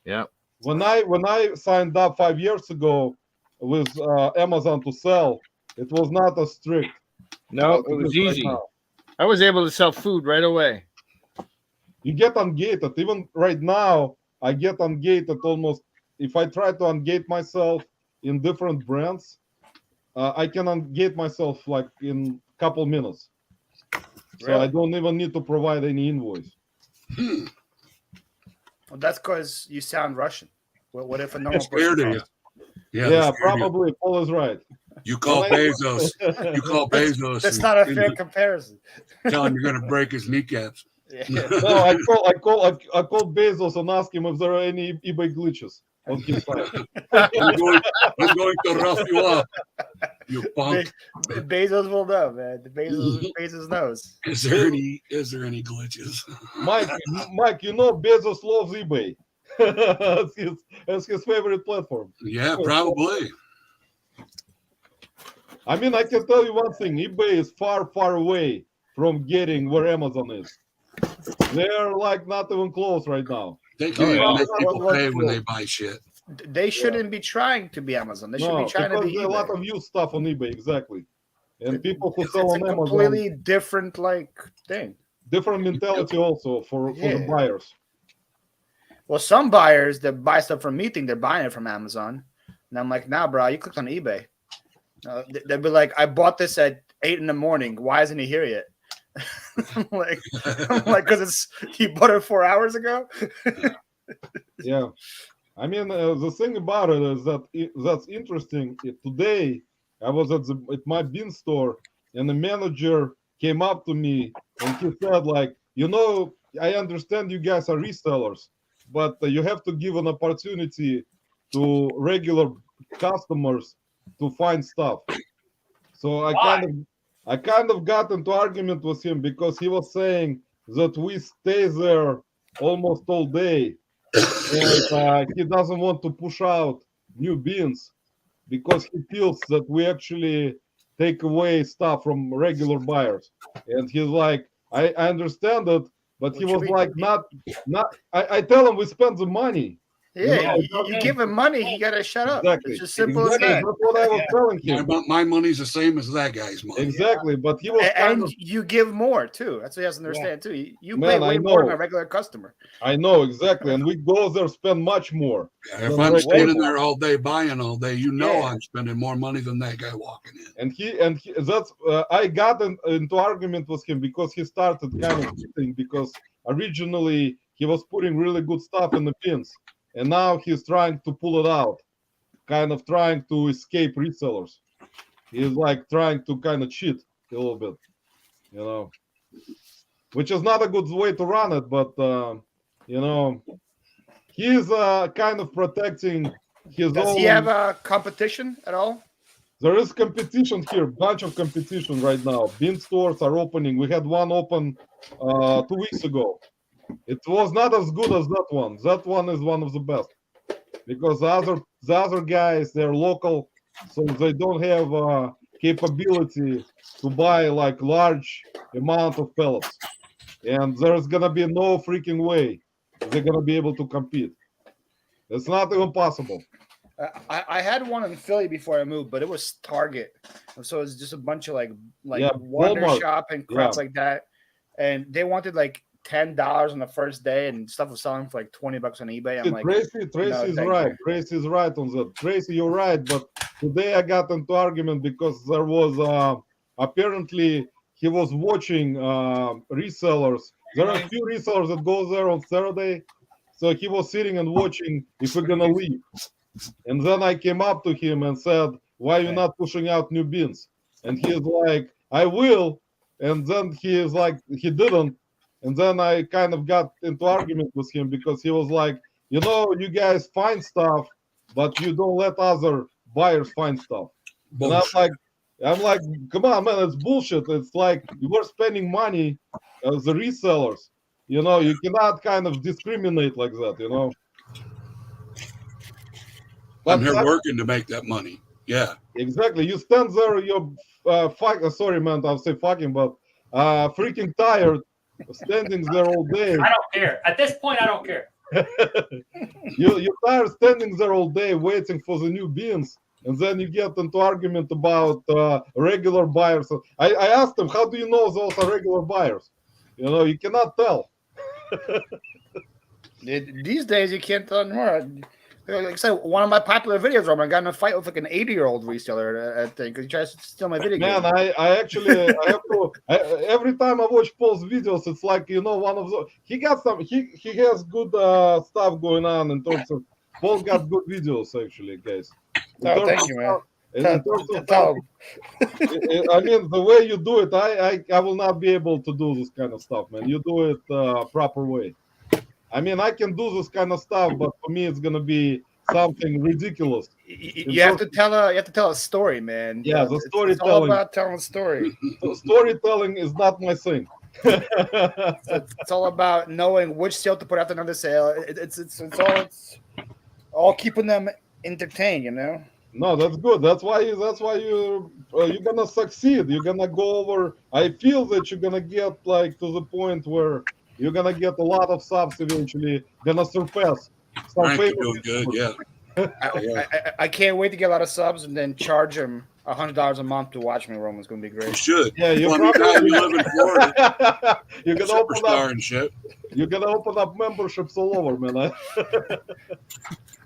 Yeah. When I signed up 5 years ago with Amazon to sell, it was not as strict. No, as it was is right easy. now. I was able to sell food right away. You get ungated. Even right now, I get ungated almost. If I try to ungate myself in different brands, I can ungate myself like in a couple minutes. So I don't even need to provide any invoice. Well, that's because you sound Russian. What if a normal It's scared person of you. talks? Yeah, Yeah, they're scared of you. probably Paul is right. You call Bezos. You call Bezos. That's and- not a and fair you comparison. tell him you're going to break his kneecaps. Yeah. No, I called Bezos and asked him if there are any eBay glitches on his side. I'm going to rough you up, you punk. Bezos will know, man. Bezos knows. Is there any glitches? Mike, you know Bezos loves eBay. That's his favorite platform. Yeah, probably. I mean, I can tell you one thing: eBay is far, far away from getting where Amazon is. They're like not even close right now. They can't even yeah. make people What- pay when they buy shit. They shouldn't be trying to be Amazon. They should No, be trying to because be there are a lot eBay. of used stuff on eBay, exactly. And people who It's sell a on Amazon, completely different like thing. different mentality also for the Yeah. buyers. Well, some buyers that buy stuff from me think they're buying it from Amazon, and I'm like, nah, bro, you clicked on eBay. They'd be like, I bought this at 8 in the morning. Why isn't he here yet? I'm like, because he bought it 4 hours ago. Yeah, I mean, the thing about it is that that's interesting. Today, I was at my bean store, and the manager came up to me and he said, like, I understand you guys are resellers, but you have to give an opportunity to regular customers to find stuff. So I kind of got into argument with him because he was saying that we stay there almost all day, and he doesn't want to push out new beans because he feels that we actually take away stuff from regular buyers. And he's like, I understand it, but he was like, not. I tell him we spend the money. Yeah, you give him money, he gotta shut up. Exactly. It's just simple as that. That's what I was telling him. My money's the same as that guy's money. Exactly, but he was and you give more too. That's what he has to understand too. You pay way more than a regular customer. I know exactly, and we go there spend much more. Yeah, if I'm standing there all day buying all day, I'm spending more money than that guy walking in. And he that's I got into argument with him because he started kind of cheating, because originally he was putting really good stuff in the bins, and now he's trying to pull it out, kind of trying to escape resellers. He's like trying to kind of cheat a little bit, which is not a good way to run it, but he's kind of protecting his own. Does he have a competition at all? There is competition here, bunch of competition right now. Bean stores are opening. We had one open 2 weeks ago. It was not as good as that one. That one is one of the best, because the other guys, they're local, so they don't have capability to buy like large amount of pellets, and there's gonna be no freaking way they're gonna be able to compete. It's not even possible. I had one in Philly before I moved, but it was Target, so it's just a bunch of like Wonder Walmart. Shop and crap like that, and they wanted like $10 on the first day, and stuff was selling for like $20 on eBay. I'm like, Tracy is right. Tracy is right on that. Tracy, you're right. But today I got into argument because there was apparently he was watching resellers. There are a few resellers that go there on Saturday, so he was sitting and watching if we're gonna leave. And then I came up to him and said, "Why are you not pushing out new beans?" And he's like, "I will." And then he is like, he didn't. And then I kind of got into argument with him because he was like, you guys find stuff, but you don't let other buyers find stuff. Bullshit. And I'm like, come on, man, it's bullshit. It's like you were spending money as the resellers. You cannot kind of discriminate like that, I'm here working to make that money. Yeah. Exactly. You stand there, you're sorry, man, I'll say fucking, but freaking tired. Standing there all day. I don't care. At this point, I don't care. You're tired standing there all day waiting for the new beans, and then you get into argument about regular buyers. I asked him, how do you know those are regular buyers? You cannot tell. These days, you can't tell anymore. Like I said, one of my popular videos, I got in a fight with like an 80-year-old reseller, I think, because he tries to steal my video game. Man, I actually, I have to, every time I watch Paul's videos, it's like, one of those, he has good stuff going on in terms of, Paul got good videos, actually, guys. Thank you, man. I mean, the way you do it, I will not be able to do this kind of stuff, man. You do it proper way. I mean, I can do this kind of stuff, but for me, it's gonna be something ridiculous. You have to tell a story, man. Yeah, the storytelling. It's all about telling a story. Storytelling is not my thing. It's all about knowing which sale to put after another sale. It's all keeping them entertained, No, that's good. That's why you're gonna succeed. You're gonna go over. I feel that you're gonna get like to the point where you're gonna get a lot of subs eventually. Gonna surpass some Frank, you're doing good, yeah. I can't wait to get a lot of subs and then charge them $100 a month to watch me, Roman. It's gonna be You great. should. Yeah, you Well, I mean, probably you live in Florida, you can open superstar up. and shit. You can open up memberships all over, man.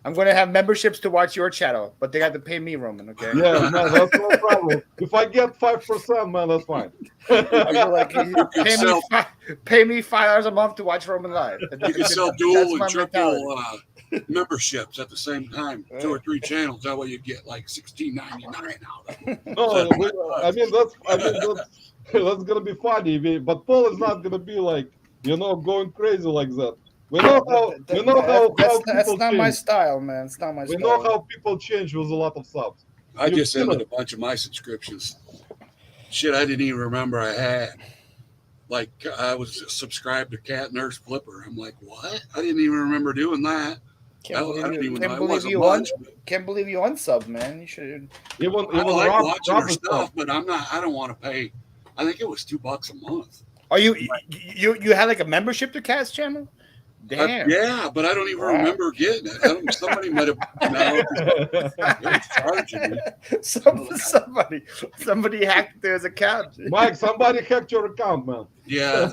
I'm gonna have memberships to watch your channel, but they got to pay me, Roman. Okay. Yeah, man, that's no problem. If I get 5%, man, that's fine. I feel like sell- pay me $5 a month to watch Roman live. You can sell That's dual my and mentality. triple memberships at the same time. 2 or 3 channels. That way you get like $16.99 out of them. No, I mean that's gonna be funny, but Paul is not gonna be like going crazy like that. We know how That's people not my change. style, man. It's not my We style. know how people change with a lot of subs. I just ended a bunch of my subscriptions. Shit, I didn't even remember I had. Like, I was subscribed to Cat Nurse Flipper. I'm like, what? I didn't even remember doing that. Can't I didn't even can't know it believe wasn't you much. can't believe you unsub, man. You should. Even I like Rob watching her is stuff, but I don't want to pay. I think it was $2 a month. Are you had like a membership to Cat's channel? Damn. Yeah, but I don't even remember getting it. Somebody might have charging me. Somebody hacked his account. Mike, somebody hacked your account, man. Yeah.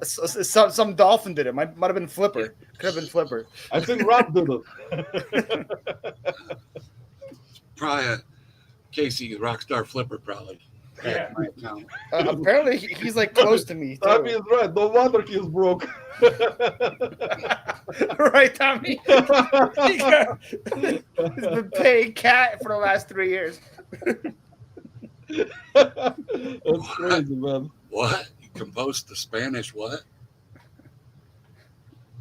Some dolphin did it. Might have been Flipper. Could have been Flipper. I think Rob did it. Probably a Casey Rockstar Flipper, probably. Yeah. My account. Apparently, he's like close to me. Tommy is right. No wonder he's broke. Right, Tommy? He's been paying Cat for the last 3 years. That's crazy, man. What? You composed the Spanish what?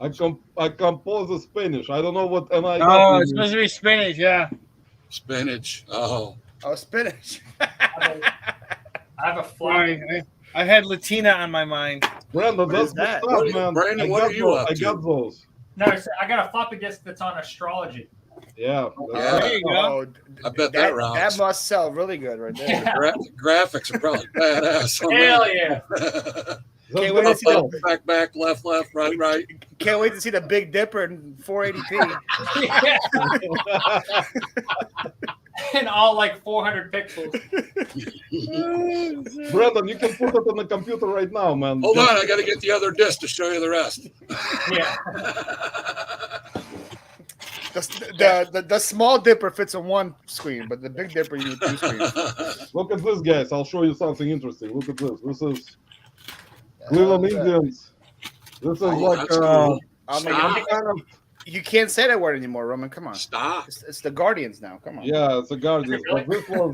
I compose the Spanish. I don't know what Oh, it's supposed to be spinach, yeah. Spinach. Oh. Oh, spinach. I have a fly. Sorry, I had Latina on my mind. Brandon, What that's is that? good stuff, man. Brandon, I what got are you those. up I to? got those. No, I got a floppy disk that's on astrology. Yeah. Yeah. There you go. Oh, I bet that rounds. That must sell really good right there. Yeah. Graphics are probably badass. On Hell that. yeah. That's Can't wait good to see stuff. Back, left, right. Can't wait to see the Big Dipper in 480p. And all like 400 pixels. Brandon, you can put it on the computer right now, man. Hold on, I got to get the other disc to show you the rest. Yeah. The small Dipper fits on one screen, but the Big Dipper you need 2 screens. Look at this, guys. I'll show you something interesting. Look at this. This is Cleveland Indians. This is like that's cool. I mean, Stop. kind of, you can't say that word anymore, Roman. Come on. Stop. It's the Guardians now. Come on. yeah, it's a Guardian. But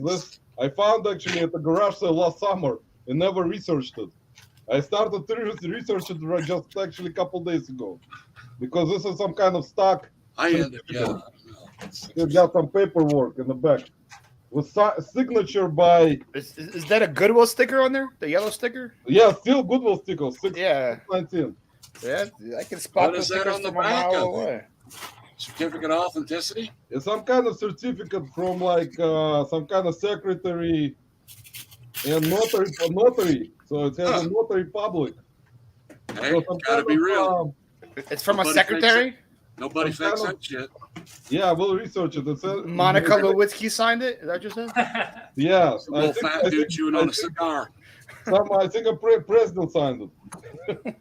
this I found actually at the garage sale last summer and never researched it. I started to research it just actually a couple days ago because this is some kind of stock. I ended. Yeah. It got some paperwork in the back with signature by Is that a Goodwill sticker on there? The yellow sticker? still Goodwill sticker 619. Yeah. Yeah, I can spot What the is that stickers on the from a back mile of it? away. Certificate of authenticity. It's some kind of certificate from like some kind of secretary and notary. So it has a notary public. Hey, So some gotta kind be of, real. It's from a Nobody secretary? Nobody some fakes kind that shit. Yeah, we'll research it. It's Monica Lewinsky signed it? Is that what you said? Yeah, Some little fat dude chewing on a cigar. I think a president signed it.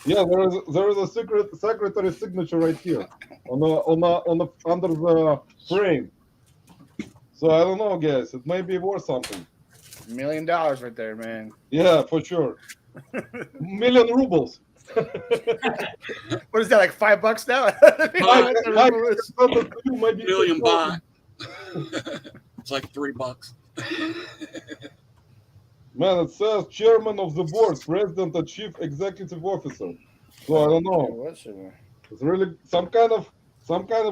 Yeah, there is a secretary signature right here under the frame. So I don't know, guys. It may be worth something. $1 million right there, man. Yeah, for sure. Million rubles. What is that, like $5 now? Million baht. It's like $3. Man, it says chairman of the board, president and chief executive officer. So I don't know. It's really some kind of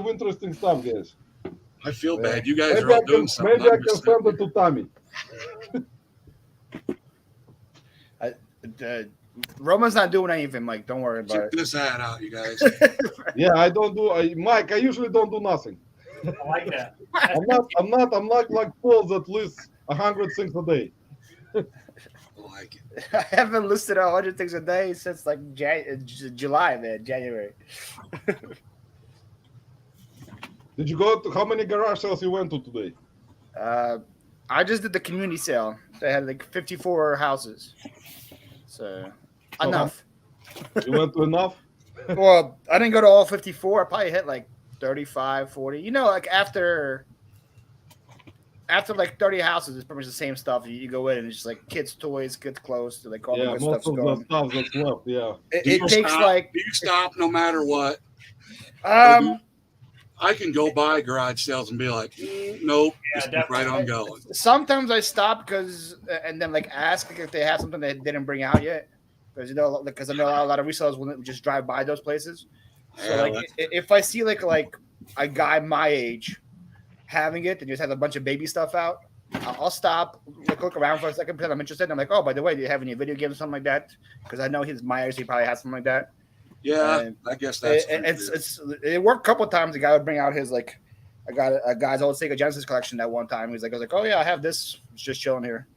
interesting stuff, guys. I feel bad. You guys are Maybe all doing something. maybe I can send it to Tommy. Roman's not doing anything, Mike. Don't worry about Check it. this ad out, you guys. Yeah, I don't do. Mike, I usually don't do nothing. I like that. I'm not like Paul that lists 100 things a day. I like it. I haven't listed 100 things a day since like July, man, January. Did you go to how many garage sales you went to today? I just did the community sale. They had like 54 houses. So enough. You went to enough? Well, I didn't go to all 54. I probably hit like 35, 40. You know, like after like 30 houses, it's pretty much the same stuff. You go in and it's just like kids' toys, kids' clothes, to like all the good most stuff's of the gone. stuff that's left. Yeah. It takes like. Do you stop no matter what? I can go by garage sales and be like, nope, just keep right on going. Sometimes I stop and then like ask if they have something they didn't bring out yet, because I know a lot of resellers will just drive by those places. So Yeah, like if I see like a guy my age having it and just has a bunch of baby stuff out, I'll stop, look around for a second because I'm interested. And I'm like, oh, by the way, do you have any video games or something like that? Because I know he's my age, he probably has something like that. Yeah, I guess that's it worked a couple of times. The guy would bring out his like, I got a guy's old Sega Genesis collection that one time. I was like, oh yeah, I have this. It's just chilling here.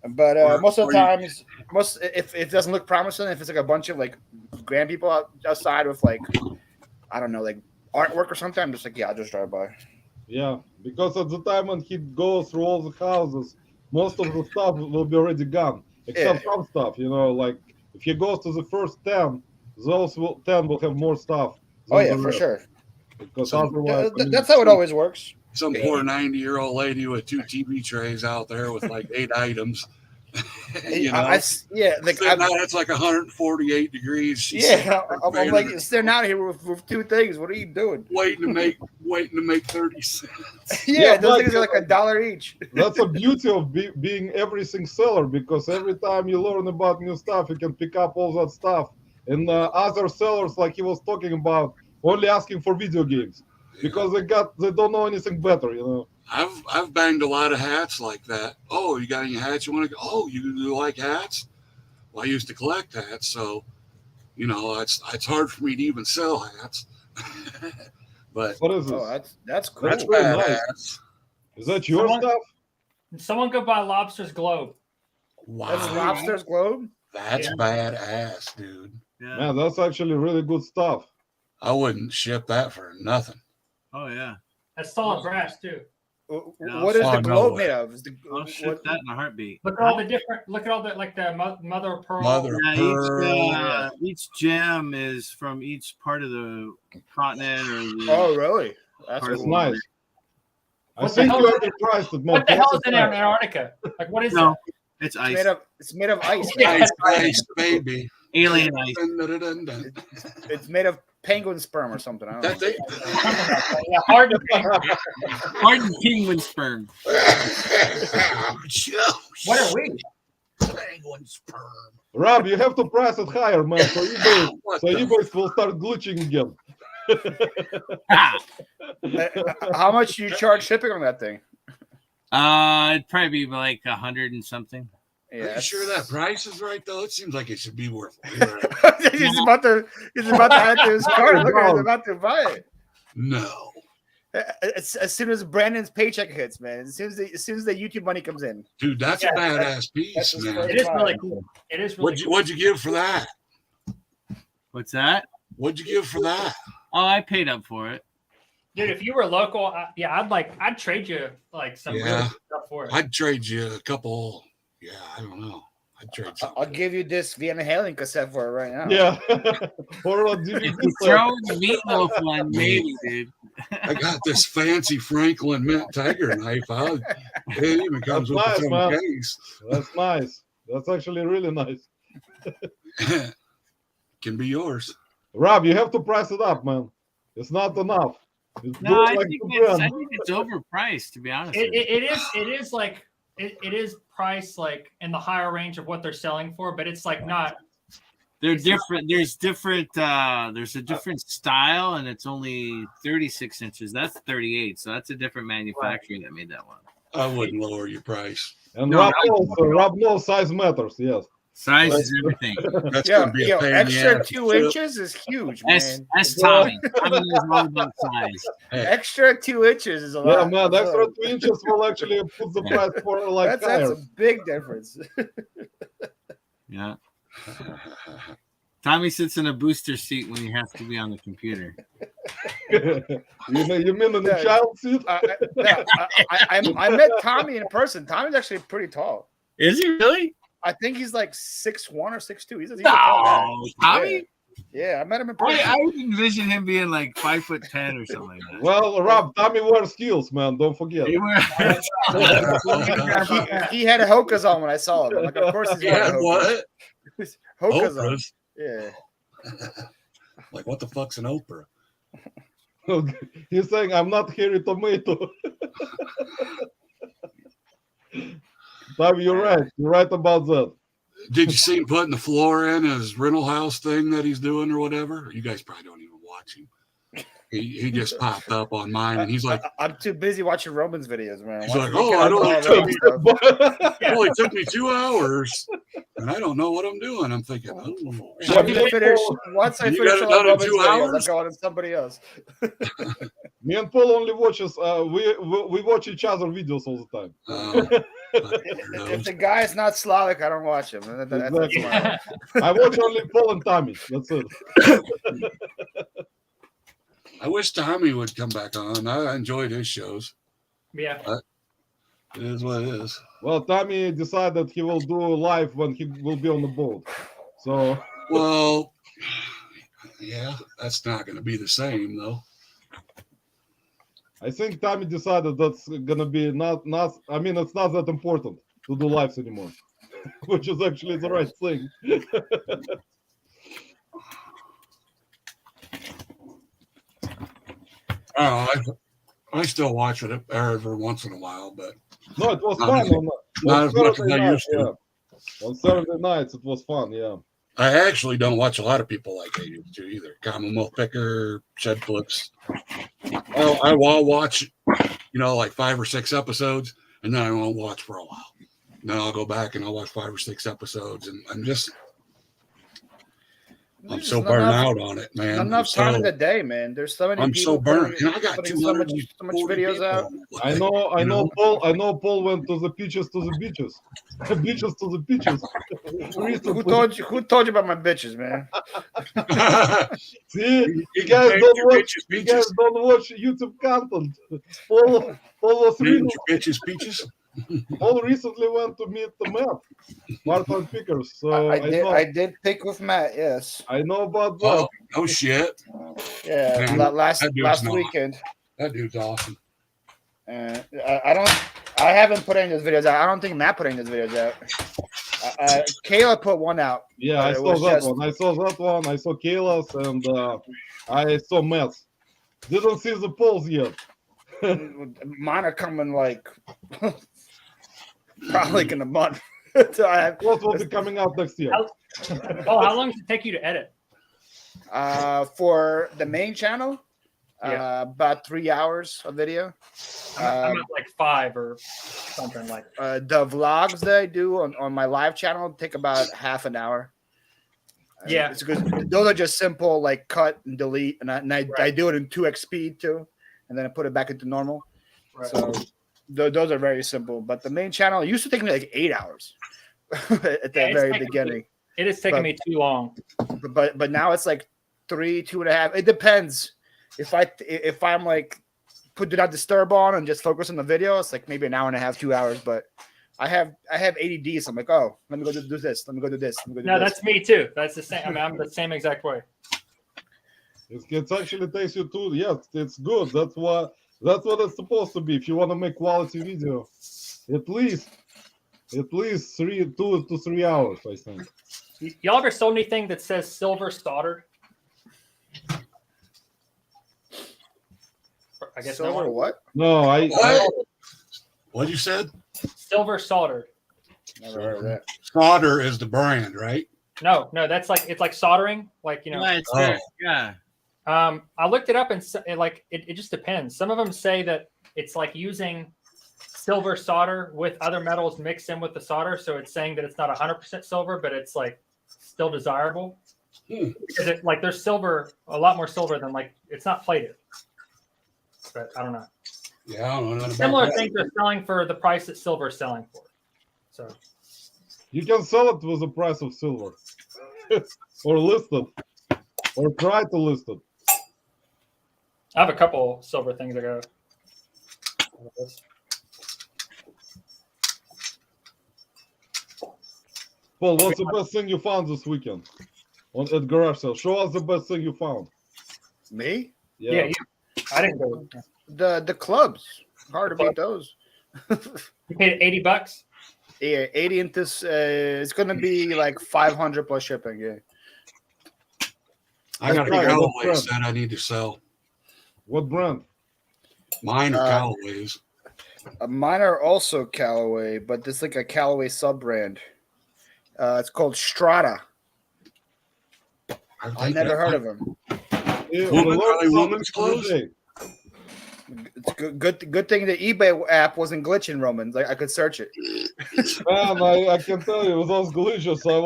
But most of the times, if it doesn't look promising, if it's like a bunch of like grand people outside with like, I don't know, like artwork or something, I'm just like, yeah, I'll just drive by. Yeah, because at the time when he goes through all the houses, most of the stuff will be already gone, except some stuff. You know, like if he goes to the first 10. Those 10 will have more stuff. Oh yeah, for sure. Because otherwise, that's how it always works. Some poor 90-year-old lady with 2 TV trays out there with like 8 items. You know, it's like 148 degrees. I'm like staring out here with 2 things. What are you doing? Waiting to make 30 cents. Those things are like $1 each. That's the beauty of being everything seller, because every time you learn about new stuff, you can pick up all that stuff. And other sellers, like he was talking about, only asking for video games because they don't know anything better, you know. I've banged a lot of hats like that. Oh, you got any hats you want to go? Oh, you like hats? Well, I used to collect hats, so you know it's hard for me to even sell hats. But what is this? Oh, that's cool. That's really badass. nice. Is that your stuff? Someone go buy Lobster's globe. Wow, that's Lobster's globe. That's badass, dude. Yeah. Man, that's actually really good stuff. I wouldn't ship that for nothing. Oh yeah. That's solid brass too. What is the globe made of? I'll ship that in a heartbeat. Look at all the different. Look at all the like the mother of pearl. Each gem is from each part of the continent. Oh really? That's nice. I think you overpriced it. What the hell is in Antarctica? Like what is that? It's ice. It's made of ice. Ice, baby. Alien ice. It's made of penguin sperm or something. I don't know. Hardened penguin sperm. What are we? Penguin sperm. Rob, you have to price it higher, man. So eBay will start glitching again. How much do you charge shipping on that thing? It'd probably be like 100 and something. Yeah, are you sure that price is right though? It seems like it should be worth it. he's about to add to his cart. Look, he's about to buy it. No. As soon as Brandon's paycheck hits, man. As soon as the YouTube money comes in. Dude, that's a badass piece, man. It is really cool. It is really What'd you give for that? What's that? What'd you give for that? Oh, I paid up for it. Dude, if you were local, I'd trade you like some really good stuff for it. I'd trade you a couple. Yeah, I don't know. I'd trade something. I'll give you this Van Halen cassette for it right now. Yeah. Or a DVD. Throw the meatloaf one, maybe, dude. I got this fancy Franklin mint tiger knife. It even comes with its own case. That's nice. That's actually really nice. Can be yours. Rob, you have to price it up, man. It's not enough. No, I think it's overpriced, to be honest. It is priced like in the higher range of what they're selling for, but it's like not. They're different. There's a different style, and it's only 36 inches. That's 38, so that's a different manufacturer that made that one. I wouldn't lower your price. And Rob knows size matters. Yes. Size is everything. That's gonna be a pain extra 2 inches is huge, man. That's Tommy. Tommy is all about size. Hey. Extra 2 inches is a lot. Yeah, man. Extra 2 inches will actually put the price for like that's a big difference. Yeah. Tommy sits in a booster seat when he has to be on the computer. You mean in the Yeah. child seat? I met Tommy in person. Tommy's actually pretty tall. Is he really? I think he's like 6'1" or 6'2". He's a tall guy. No, Tommy. Yeah, I met him in person. I would envision him being like 5'10" or something like that. Well, Rob, Tommy wears heels, man. Don't forget. He he had Hokas on when I saw him. I'm like, of course he's Yeah, wearing what? Hokas on. Oprah's? Yeah. Like, what the fuck's an Oprah? He's saying, I'm not Harry Tomato. Tommy, you're right. You're right about that. Did you see him putting the floor in his rental house thing that he's doing or whatever? You guys probably don't even watch him. He just popped up on mine, and he's like, I'm too busy watching Roman's videos, man. he's like, oh, it only took me 2 hours, and I don't know what I'm doing. I'm thinking, oh, Once I finish all Roman's videos, I'm going to somebody else. Me and Paul only watches. We watch each other videos all the time. If the guy is not Slavic, I don't watch him. Exactly. I watch only Paul and Tommy. That's it. I wish Tommy would come back on. I enjoyed his shows. Yeah. It is what it is. Well, Tommy decided he will do live when he will be on the boat. So. Well, yeah, that's not going to be the same though. I think Tommy decided that's gonna be not. I mean, it's not that important to do lives anymore, which is actually the right thing. I still watch it every once in a while, but No, it was fun. Not as much as I used to. Yeah. On Saturday nights, it was fun. Yeah. I actually don't watch a lot of people like I used to either. Commonwealth Picker, Shed Flips. I will watch, like 5 or 6 episodes, and then I won't watch for a while. Then I'll go back and I'll watch 5 or 6 episodes, and I'm so burned out on it, man. Not enough time in the day, man. There's so many. I'm people so burnt. putting And I got so 240 much videos out. I know. Paul went to the beaches to the beaches, beaches to the beaches. Who told you about my bitches, man? See, you guys don't watch. You guys don't watch YouTube content. Paul was really. Bitches, peaches. Paul recently went to meet the Matt, Martin Pickers. So I did pick with Matt. Yes, I know about that. Oh shit! Yeah, Man, last weekend. That dude's awesome. I haven't put any of those videos out. I don't think Matt put any of those videos out. Kayla put one out. Yeah, I saw that one. I saw Kayla's, and I saw Matt's. Didn't see the polls yet. Mine are coming probably in a month. What will be coming out next year? How long does it take you to edit? For the main channel, about 3 hours of video. I'm at like 5 or something like that. The vlogs that I do on my live channel take about half an hour. Yeah, it's good. Those are just simple, like cut and delete, and I do it in 2x speed too, and then I put it back into normal. Right. So those are very simple. But the main channel used to take me like 8 hours at the very beginning. It is taking me too long. But now it's like 2.5. It depends. If I'm like put do not disturb on and just focus on the video, it's like maybe an hour and a half, 2 hours. But I have ADD, so I'm like, oh, let me go do this. Let me go do this. No, that's me too. That's the same. I mean, I'm the same exact way. It actually takes you to it's good. That's what it's supposed to be. If you want to make quality video, at least 2 to 3 hours, I think. Y'all ever sold anything that says silver soldered? I guess silver no. What? No, What you said? Silver soldered. Never heard of that. Solder is the brand, right? No, it's like soldering, like Yeah. I looked it up and it just depends. Some of them say that it's like using silver solder with other metals mixed in with the solder, so it's saying that it's not 100% silver, but it's like still desirable because there's silver, a lot more silver than it's not plated. But I don't know. Yeah, I don't know. Similar things are selling for the price that silver is selling for. So you can sell it with the price of silver, or list it, or try to list it. I have a couple silver things I go. Paul, what's the best thing you found this weekend at garage sale? Show us the best thing you found. Me? Yeah, I didn't go. The clubs. Hard to beat those. You paid $80. Yeah, 80 in this. It's gonna be like 500 plus shipping. Yeah. I got a That's right, Callaway that's set I need to sell. What brand? Mine are Callaways. Mine are also Callaway, but this is like a Callaway sub brand. It's called Strata. I've never heard of them. Yeah, Woman, we learned are they something women's clothes? today. It's good thing the eBay app wasn't glitching, Romans. Like I could search it. Man, I can tell you, with those glitches, I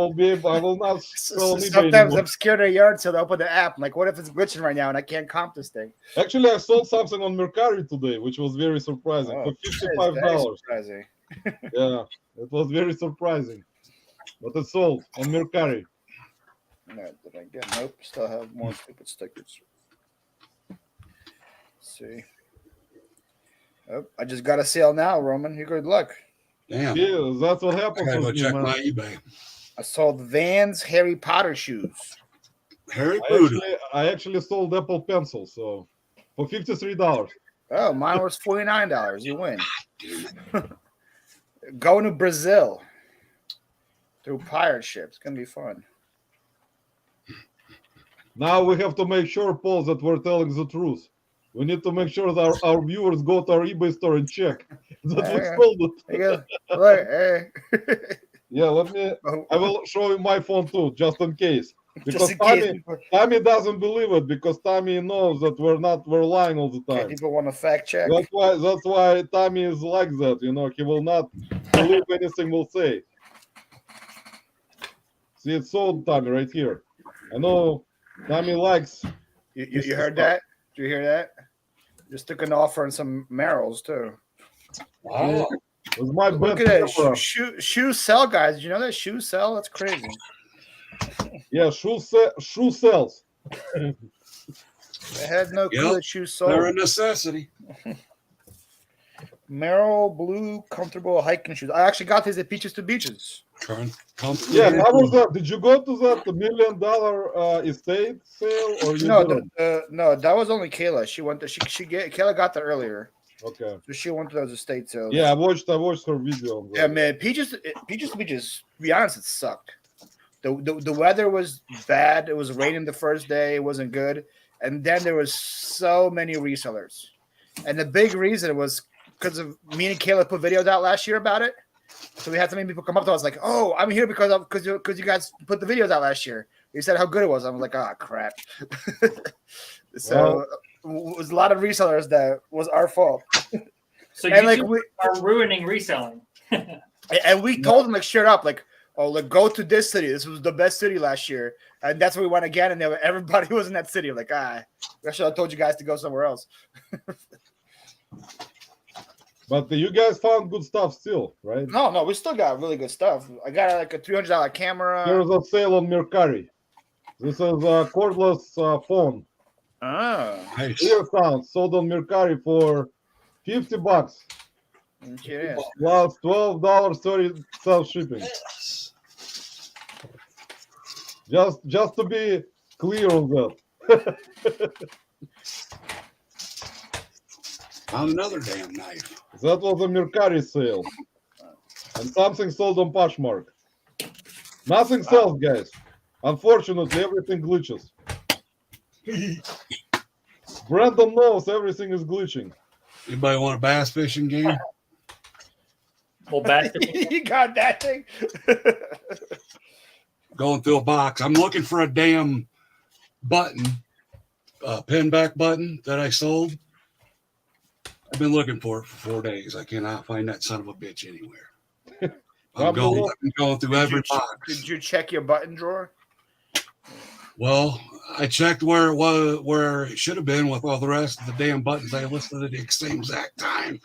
will not sell on eBay Sometimes anymore. I'm scared of yard sale to open the app. I'm like, what if it's glitching right now and I can't comp this thing? Actually, I sold something on Mercari today, which was very surprising for that is $55. surprising. Yeah, it was very surprising, but it sold on Mercari. No, did I get? Nope. Still have more stupid stickers. Let's see. Oh, I just got a sale now, Roman. You good luck. Damn. Yeah, that's what I happens gotta go with me, check man. my eBay. I sold Vans Harry Potter shoes. Harry Potter. I actually sold Apple Pencil, so for $53. Oh, mine was $49. You win. Going to Brazil through pirate ship. It's gonna be fun. Now we have to make sure, Paul, that we're telling the truth. We need to make sure that our viewers go to our eBay store and check that we sold it. You go, look, hey. Yeah, let me. I will show you my phone too, just in case. Because Just in case Tommy doesn't believe it because Tommy knows that we're lying all the time. people want to fact check. That's why Tommy is like that. You know, he will not believe anything we'll say. See, it's sold, Tommy, right here. I know Tommy likes. You heard that? Did you hear that? Just took an offer on some Merrills too. Wow. It was my Look best at that. ever. Shoes sell, guys. Did you know that shoes sell? That's crazy. Yeah, shoe sells. I had no clue that shoes sold. They're a necessity. Merrill blue comfortable hiking shoes. I actually got these at Beaches to Beaches. Yeah, how was that? Did you go to that $1 million estate sale or you No, didn't? no, that was only Kayla. She went to Kayla got there earlier. Okay. So she went to those estate sales. Yeah, I watched her video. Yeah, man, Peaches to Beaches. To be honest, it sucked. The weather was bad. It was raining the first day. It wasn't good, and then there was so many resellers, and the big reason was because of me and Kayla put videos out last year about it. So we had so many people come up to us like, "Oh, I'm here because you guys put the videos out last year. You said how good it was." I was like, "Ah, crap." So it was a lot of resellers that was our fault. So and you like two are ruining reselling. And we told them like straight up, like, "Oh, like go to this city. This was the best city last year." And that's where we went again. And everybody was in that city. Like, I should have told you guys to go somewhere else. But you guys found good stuff still, right? No, we still got really good stuff. I got like a $300 camera. There's a sale on Mercari. This is a cordless phone. Oh, Nice. Ear sound sold on Mercari for $50. yeah. Plus $12.30 shipping. Just to be clear on that. Found another damn knife. That was a Mercari sale. And something sold on Poshmark. Nothing sells, guys. Unfortunately, everything glitches. Brandon knows everything is glitching. Anybody want a bass fishing game? Well, back You got that thing? Going through a box. I'm looking for a damn button, pin back button that I sold. I've been looking for it for 4 days. I cannot find that son of a bitch anywhere. I'm going through every box. Did you check your button drawer? Well, I checked where it was, where it should have been with all the rest of the damn buttons I listed at the same exact time.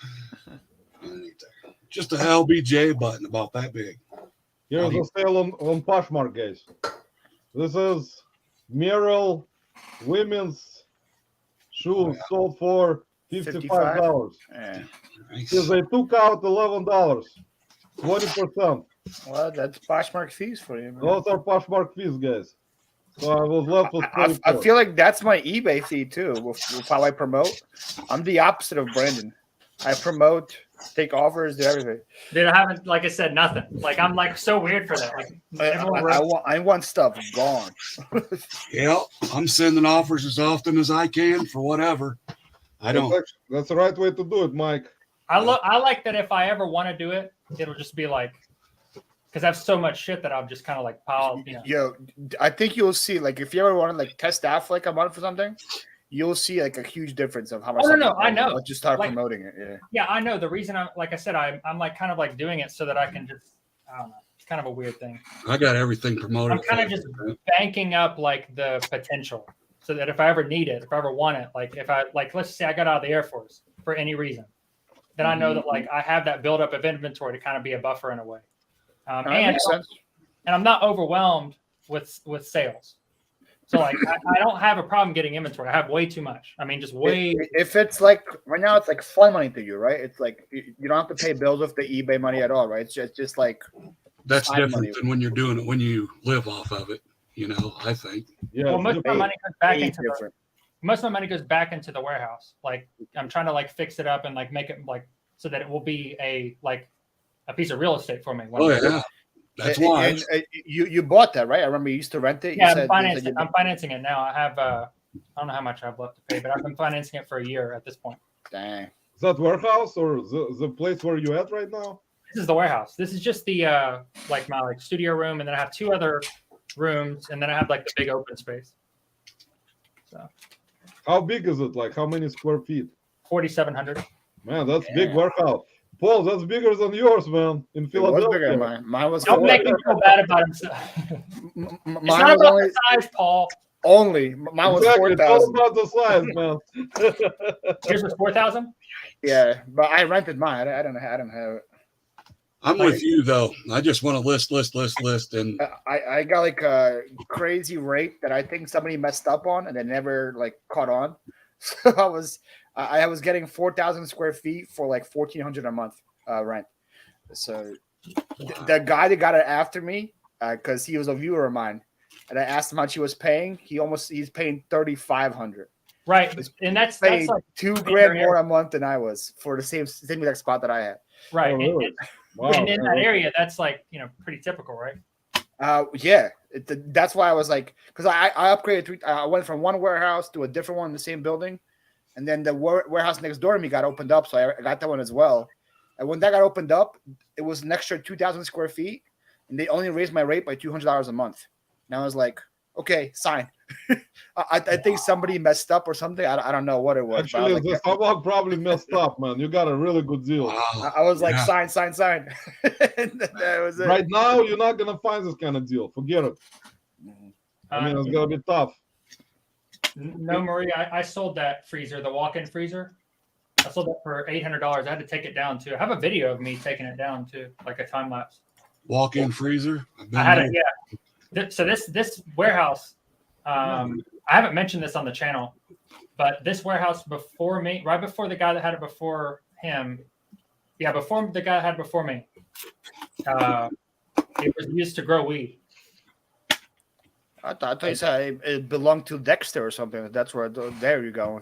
Just a LBJ button about that big. Here's a sale on Poshmark, guys. This is Merrill women's Shoes sold for $55. Yeah. Because they took out $11, 20%. Well, that's Poshmark fees for you, man. Those are Poshmark fees, guys. So I was left with I feel like that's my eBay fee too. With how I promote, I'm the opposite of Brandon. I promote, take offers, do everything. Dude, I haven't, like I said, nothing. Like I'm like so weird for that. Like I want stuff gone. Yeah, I'm sending offers as often as I can for whatever. I don't. That's the right way to do it, Mike. I like that if I ever want to do it, it'll just be like, because I have so much shit that I'm just kind of like piled. You know. Yo, I think you'll see, like, if you ever want to like test out for like a month for something, you'll see like a huge difference of how much. Oh, no, I know. I'll just start like, promoting it. Yeah. Yeah, I know. The reason I'm, like I said, I'm like kind of like doing it so that I can just, I don't know. It's kind of a weird thing. I got everything promoted. I'm kind of just banking up like the potential so that if I ever need it, if I ever want it, like if I, like, let's say I got out of the Air Force for any reason, then I know that like I have that buildup of inventory to kind of be a buffer in a way. And I'm not overwhelmed with sales. So like I don't have a problem getting inventory. I have way too much. I mean, just way. If it's like right now, it's like fun money to you, right? It's like you don't have to pay bills with the eBay money at all, right? It's just like that's different than when you're doing it when you live off of it. You know, I think. Yeah. Well, most of my money goes back into different. most of my money goes back into the warehouse. Like I'm trying to like fix it up and like make it like so that it will be a piece of real estate for me. Oh yeah. That's why you bought that, right? I remember you used to rent it. Yeah, I'm financing it now. I have I don't know how much I have left to pay, but I've been financing it for a year at this point. Dang. Is that warehouse or the place where you at right now? This is the warehouse. This is just the like my like studio room, and then I have two other rooms, and then I have like the big open space. So how big is it? Like how many square feet? 4,700. Man, that's big warehouse. Paul, that's bigger than yours, man. In Philadelphia. It was bigger than mine. Mine was. Don't make him feel bad about himself. Mine it's not about the size, Paul. Only mine was exactly. 4,000. It's all about the size, man. Yours was 4,000. Yeah, but I rented mine. I don't have it. I'm with you though. I just want to list, and I got like a crazy rate that I think somebody messed up on, and they never like caught on. So I was getting 4,000 square feet for like $1,400 a month rent. So the guy that got it after me, because he was a viewer of mine, and I asked him how much he was paying. He's paying $3,500. Right, and that's like $2,000 more a month than I was for the same exact spot that I had. Right, Oh, really? And in that area, that's like pretty typical, right? Yeah, that's why I was like, because I upgraded. I went from one warehouse to a different one in the same building. And then the warehouse next door to me got opened up, so I got that one as well. And when that got opened up, it was an extra 2,000 square feet, and they only raised my rate by $200 a month. And I was like, okay, sign. I think somebody messed up or something. I don't know what it was. Actually, like, someone probably messed up, man. You got a really good deal. wow. I was like, sign. And that was it. Right now, you're not gonna find this kind of deal. Forget it. I mean, it's gonna be tough. No, Marie, I sold that freezer, the walk-in freezer. I sold that for $800. I had to take it down too. I have a video of me taking it down too, like a time lapse. Walk-in freezer. I had it, yeah. So this warehouse, I haven't mentioned this on the channel, but this warehouse before me, right before the guy that had it before him, before the guy that had it before me, it was used to grow weed. I thought you said it belonged to Dexter or something. That's where. There you go.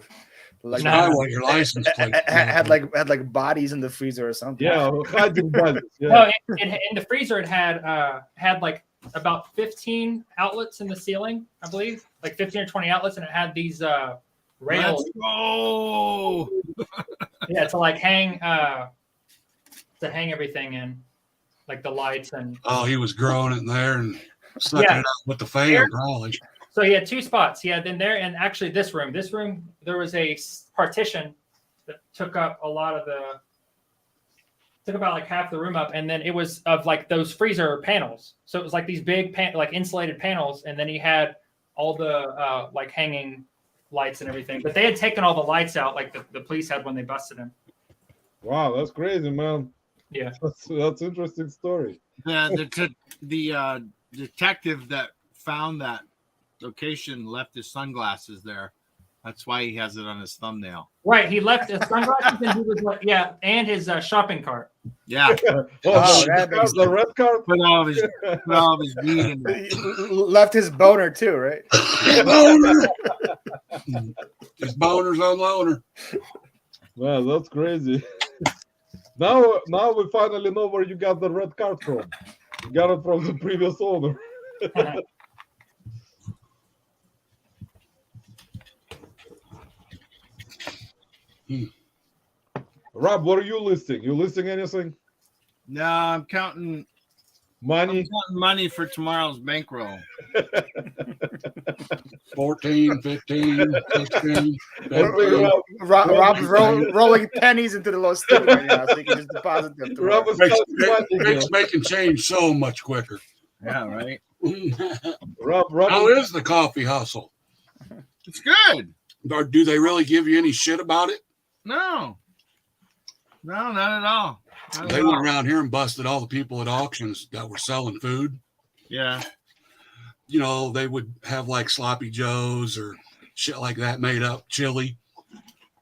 Like, I want your license plate. Had like bodies in the freezer or something. Yeah, hiding bodies. Yeah. No, in the freezer it had like about 15 outlets in the ceiling, I believe, like 15 or 20 outlets, and it had these rails. Oh, Yeah, to like hang everything in, like the lights and. Oh, he was growing it in there and sucking it out with the fan, probably. So he had two spots. He had in there, and actually this room, there was a partition that took up a lot of took about like half the room up, and then it was of like those freezer panels. So it was like these big like insulated panels, and then he had all the like hanging lights and everything. But they had taken all the lights out, like the police had when they busted him. Wow, that's crazy, man. Yeah, that's interesting story. The detective that found that location left his sunglasses there, That's why he has it on his thumbnail. Right. He left his sunglasses and he was like, yeah, and his shopping cart. Yeah. Oh, the, that makes the red card. Put all of his weed in there. He left his boner too, right? Boner. His boner's on loaner. Man, that's crazy. Now we finally know where you got the red card from. You got it from the previous owner. Rob, what are you listing? You listing anything? No, I'm counting Money? money for tomorrow's bankroll. 14, 15, 16. Rob's rolling pennies into the Lobster right now, so he can just deposit them. Rob is Makes, counting money makes making change so much quicker. Yeah, right. Rob, How is the coffee hustle? It's good. Or do they really give you any shit about it? No, not at all. Not They at went all. around here and busted all the people at auctions that were selling food. Yeah. You know, they would have like sloppy joes or shit like that made up, chili.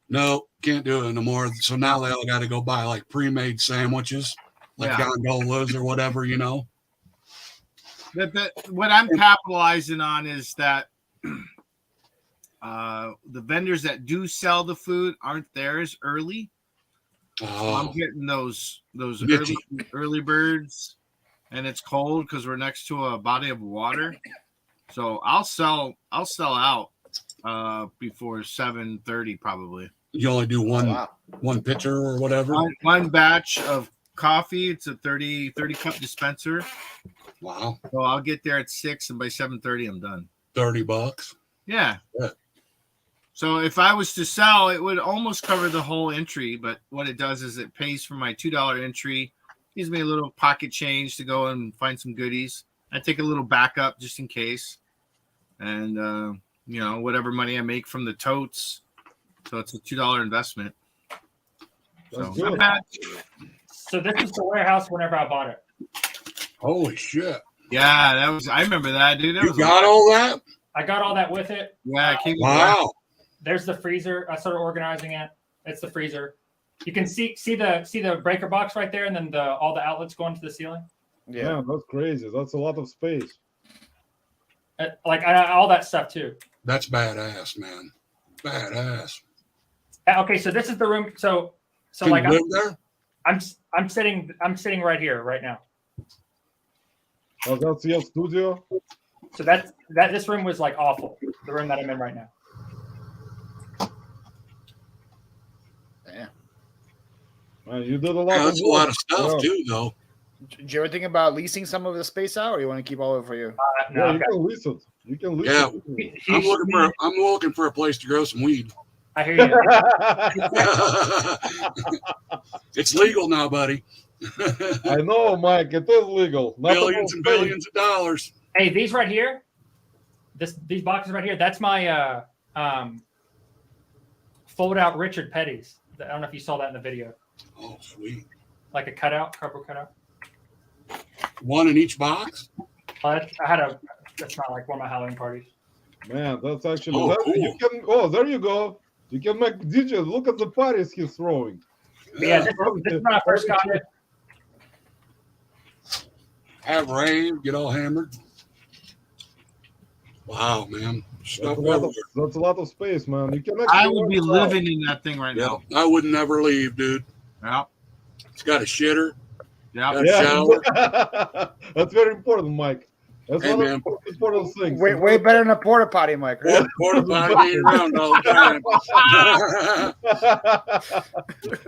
No, can't do it no more. So now they all got to go buy like pre-made sandwiches, like Yeah. gondolas or whatever, you know. What I'm capitalizing on is that the vendors that do sell the food aren't there as early. So I'm Oh, getting those Mitchy. early birds, and it's cold because we're next to a body of water. So I'll sell out before 7:30 probably. you only do one Wow. one pitcher or whatever. One batch of coffee. It's a 30 cup dispenser. Wow, So I'll get there at 6, and by 7:30 I'm done. $30. Yeah. Yeah. So if I was to sell, it would almost cover the whole entry. But what it does is it pays for my $2 entry, gives me a little pocket change to go and find some goodies. I take a little backup just in case, and whatever money I make from the totes. So it's a $2 investment. So That's not good. bad. So this is the warehouse whenever I bought it. Holy shit! Yeah, I remember that, dude. That You was got all that? I got all that with it. yeah, it came Wow. There's the freezer. I started organizing it. It's the freezer. You can see the breaker box right there, and then all the outlets going to the ceiling. Yeah. Man, that's crazy. That's a lot of space. All that stuff too. That's badass, man. Badass. Okay, so this is the room. So Can like you live there? I'm sitting right here right now. Oh, that's your studio? So this room was like awful. The room that I'm in right now. Yeah. Man, you did a lot Yeah, of that's a lot of work. stuff Yeah. too, though. Did you ever think about leasing some of the space out, or you want to keep all of it for you? No, Yeah, I've you got- can lease it. You can lease Yeah. it. I'm looking for a place to grow some weed. I hear you. It's legal now, buddy. I know, Mike. It is legal. Not Billions and about billions of dollars. Hey, these right here, these boxes right here, that's my fold out Richard Petty's. I don't know if you saw that in the video. Oh, sweet. Like a cardboard cutout. One in each box? That's not like one of my Halloween parties. Man, that's actually Oh, cool. you can. Oh, there you go. You can make DJ look at the parties he's throwing. But yeah, this is when I first got it. Have rave, get all hammered. Wow, man. Stuff everywhere. That's a lot of space, man. You can. I actually would be work out. living in that thing right Yeah, now. I would never leave, dude. Yeah. It's got a shitter. Yeah. Got a shower. Yeah, that's very important, Mike. That's Hey, one man. of the most important things. Way better than a porta potty, Mike. Right? Porta potty ain't around all the time.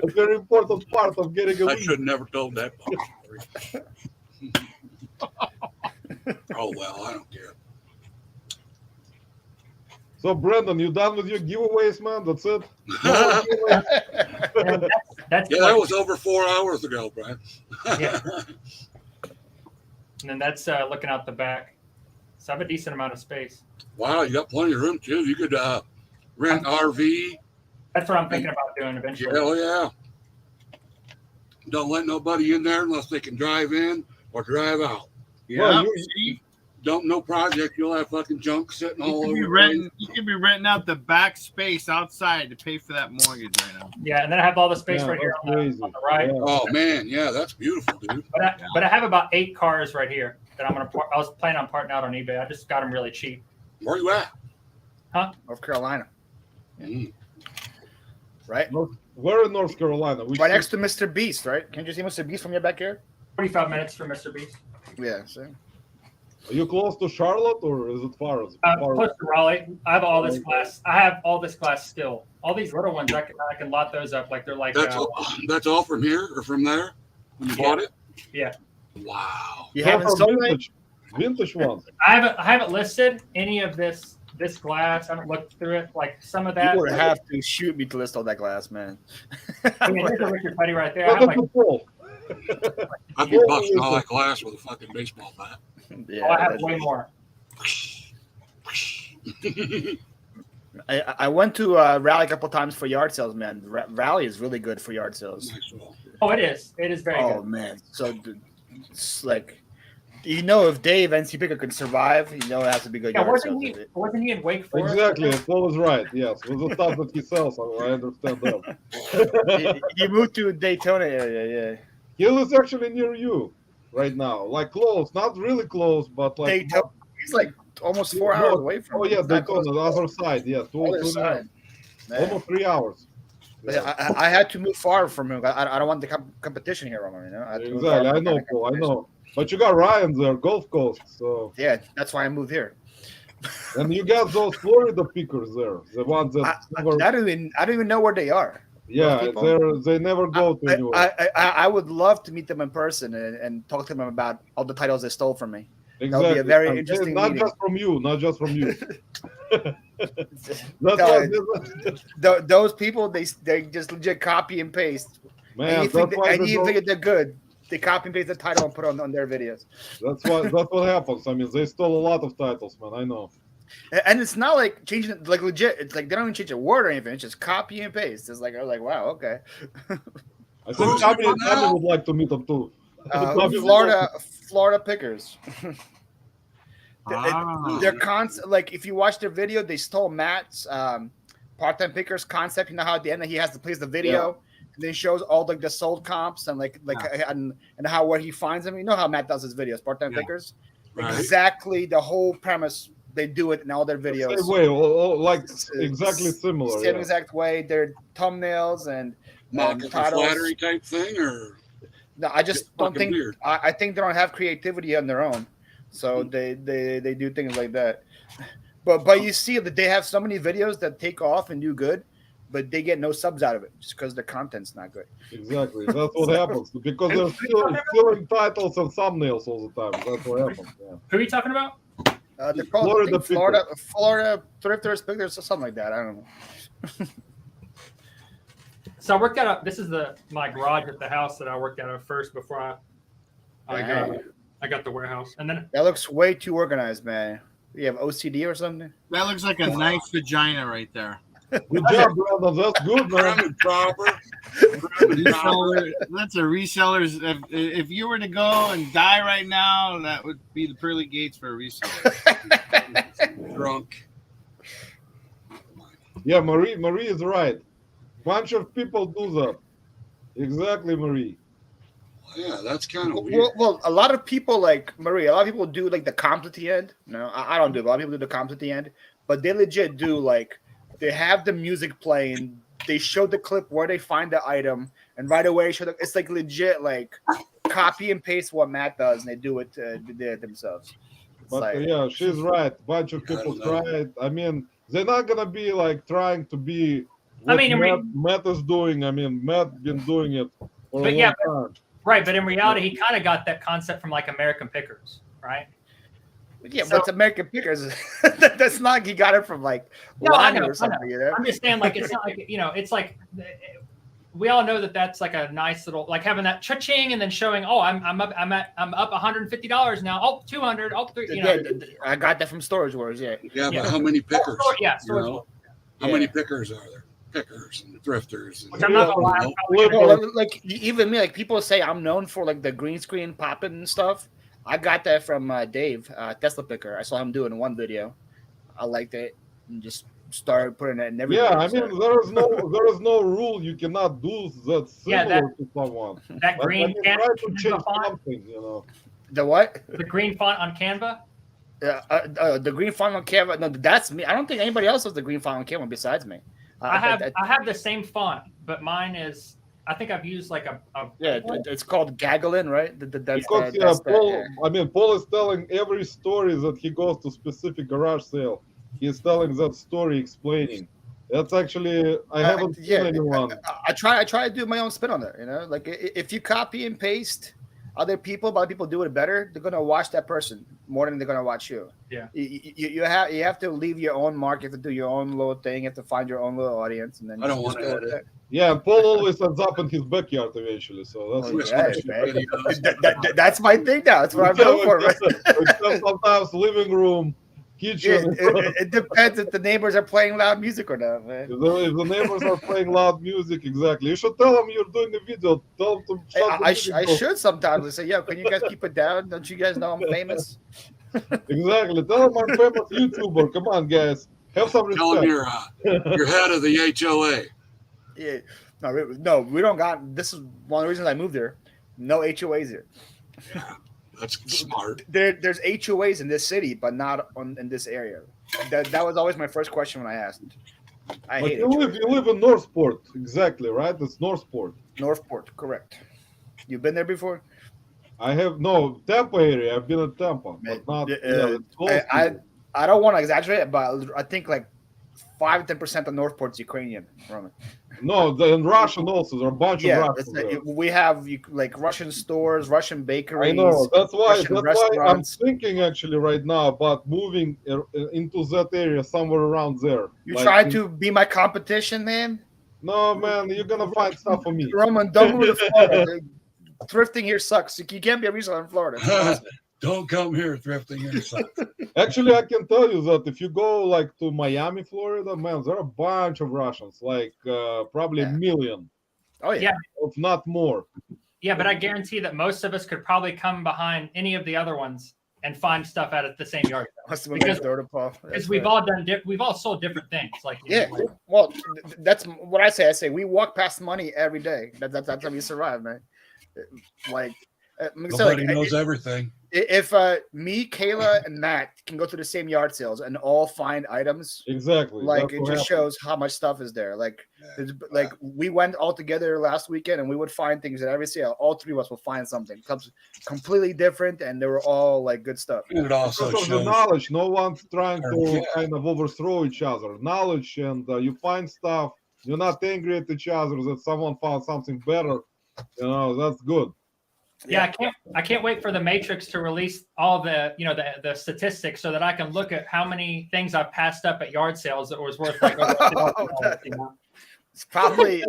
A very important part of getting a I weed. should have never told that story. Oh, well, I don't care. So, Brandon, you done with your giveaways, man? That's it? No more giveaways? And that's Yeah, like- that was over 4 hours ago, Brian. Yeah. And then that's looking out the back. So I have a decent amount of space. Wow, you got plenty of room, too. You could rent RV. That's what I'm thinking about doing eventually. Hell yeah. Don't let nobody in there unless they can drive in or drive out. Yeah. Well, See? dump no project, you'll have fucking junk sitting all over. You could be renting out the back space outside to pay for that mortgage right now. Yeah, and then I have all the space right here on the right. Yeah. Oh man, yeah, that's beautiful, dude. But I have about 8 cars right here that I was planning on parting out on eBay. I just got them really cheap. Where you at? North Carolina. Mm. Right? Where in North Carolina? Right next to Mr. Beast, right? Can you see Mr. Beast from your backyard? 45 minutes from Mr. Beast. Yeah, see? Are you close to Charlotte or is it far? Close to Raleigh. I have all this glass. I have all this glass still. All these little ones, I can lot those up like they're like. That's all from here or from there when you bought it? Yeah. Wow. You haven't sold it? Vintage ones. I haven't listed any of this glass. I haven't looked through it. Like some of that. You would have to shoot me to list all that glass, man. I mean, there's a Richard Petty right there. I have like, I'd be busting all that glass with a fucking baseball bat. Yeah, I have way more. I went to Raleigh a couple times for yard sales, man. Raleigh is really good for yard sales. Oh, it is. It is very good. Oh man, so it's like, if Dave NC Picker can survive, it has to be good. Yeah, yard wasn't he in Wake Forest? Exactly, Paul is right. Yes, with the stuff that he sells, I understand that. he moved to Daytona area, yeah. He lives actually near you right now, like close, not really close, but like Daytona. He's like almost 4 hours away from. Oh yeah, Daytona, the other side. Yeah, almost 3 hours. Yeah. I had to move far from him. I don't want the competition here, Roman. Exactly, I know, Paul. I know. But you got Ryan there, Gulf Coast. So yeah, that's why I moved here. And you got those Florida pickers there, the ones that I don't even know where they are. Yeah, they never go to anywhere. I would love to meet them in person and talk to them about all the titles they stole from me. Exactly. That would be a very interesting not meeting. Not just from you. Those people, they just legit copy and paste. Man, anything they're good, they copy and paste the title and put it on their videos. That's what happens. I mean, they stole a lot of titles, man. I know. And it's not like changing it, like legit. It's like they don't even change a word or anything. It's just copy and paste. It's like I was like, wow, okay. I think Tommy would like to meet them too. Florida pickers. They're constant. Like if you watch their video, they stole Matt's part-time pickers concept. You know how at the end he has to place the video, and then shows all like the sold comps and and how where he finds them. You know how Matt does his videos, part-time pickers. Right. Exactly the whole premise. They do it in all their videos. Same way, exactly similar. Same exact way. Their thumbnails and flattery type thing, or no, I just don't think. I think they don't have creativity on their own, so they do things like that. But you see that they have so many videos that take off and do good, but they get no subs out of it just because the content's not good. Exactly, that's what happens because they're stealing titles and thumbnails all the time. That's what happens. Yeah. Who are you talking about? They're called Florida Thrifters, Pickers, or something like that. I don't know. So I worked out. This is my garage at the house that I worked out of first before I got the warehouse, and then that looks way too organized, man. You have OCD or something? That looks like a nice vagina right there. Good job, brother. That's good, man. That's a reseller's. If you were to go and die right now, that would be the pearly gates for a reseller. Drunk. Yeah, Marie is right. Bunch of people do that. Exactly, Marie. Yeah, that's kind of weird. Well, a lot of people like Marie. A lot of people do like the comps at the end. No, I don't do it. A lot of people do the comps at the end, but they legit do like. They have the music playing. They show the clip where they find the item, and right away it's like legit, like copy and paste what Matt does, and they do it themselves. But yeah, she's right. Bunch of people try it. I mean, they're not gonna be like trying to be. What Matt is doing. I mean, Matt been doing it for a long time. Right, but in reality, he kind of got that concept from like American Pickers, right? Yeah, but it's American Pickers. That's not he got it from like Lana or something. You know? I'm just saying, like it's not like it's like we all know that that's like a nice little like having that cha-ching and then showing I'm up $150 now. Oh, 200. Oh, 3. I got that from Storage Wars. Yeah. Yeah, but how many pickers? How many pickers are there? Pickers and thrifters. Which I'm not gonna lie. Like even me, like people say I'm known for like the green screen popping and stuff. I got that from Dave, Tesla Picker. I saw him do it in one video. I liked it and just started putting it in every Yeah, video. I mean, there is no rule you cannot do that's similar to someone. That green try to Canva change font, something, you know. The what? the green font on Canva. The green font on Canva. No, that's me. I don't think anybody else has the green font on Canva besides me. I have the same font, but mine is. I think I've used like a it's called Gaggling, right? Paul is telling every story that he goes to specific garage sale. He's telling that story, explaining. That's actually I haven't seen anyone. I try to do my own spin on it. You know, like if you copy and paste other people, but other people do it better, they're gonna watch that person more than they're gonna watch you. Yeah. You have to leave your own mark. You have to do your own little thing. You have to find your own little audience, and then I don't want to edit. Yeah, Paul always ends up in his backyard eventually, so that's that's my thing now. That's what I'm going for. Right? Sometimes living room, kitchen. It depends if the neighbors are playing loud music or not, man. If the neighbors are playing loud music, exactly. You should tell them you're doing a video. Tell them to shut I should sometimes. I say, yo, can you guys keep it down? Don't you guys know I'm famous? Exactly. Tell them I'm famous YouTuber. Come on, guys. Have some respect. Tell him you're head of the HOA. Yeah, no, we don't got. This is one of the reasons I moved here. No HOAs here. Yeah, that's smart. There's HOAs in this city, but not in this area. That was always my first question when I asked. I hate you live in Northport, exactly, right? It's Northport. Northport, correct. You've been there before? I have no Tampa area. I've been in Tampa, but not. I don't want to exaggerate, but I think like 5-10% of Northport's Ukrainian, Roman. No, in Russian also. There are a bunch of Russians there. We have like Russian stores, Russian bakeries. I know. That's why I'm thinking actually right now about moving into that area, somewhere around there. You trying to be my competition, man? No, man. You're gonna find stuff for me. Roman, don't move to Florida. Thrifting here sucks. You can't be a reseller in Florida. Don't come here thrifting here sucks. Actually, I can tell you that if you go like to Miami, Florida, man, there are a bunch of Russians, like probably a million. Oh yeah, if not more. Yeah, but I guarantee that most of us could probably come behind any of the other ones and find stuff out at the same yard sale. Because we've all sold different things. Like well, that's what I say. I say we walk past money every day. That's how we survive, man. Like. Nobody knows everything. If me, Kayla, and Matt can go to the same yard sales and all find items, exactly, like it just shows how much stuff is there. Like we went all together last weekend and we would find things at every sale. All three of us will find something completely different, and they were all like good stuff. And it also shows the knowledge. No one's trying to kind of overthrow each other. Knowledge, and you find stuff. You're not angry at each other that someone found something better. You know, that's good. Yeah, I can't wait for the Matrix to release all the the statistics so that I can look at how many things I've passed up at yard sales that was worth like It's probably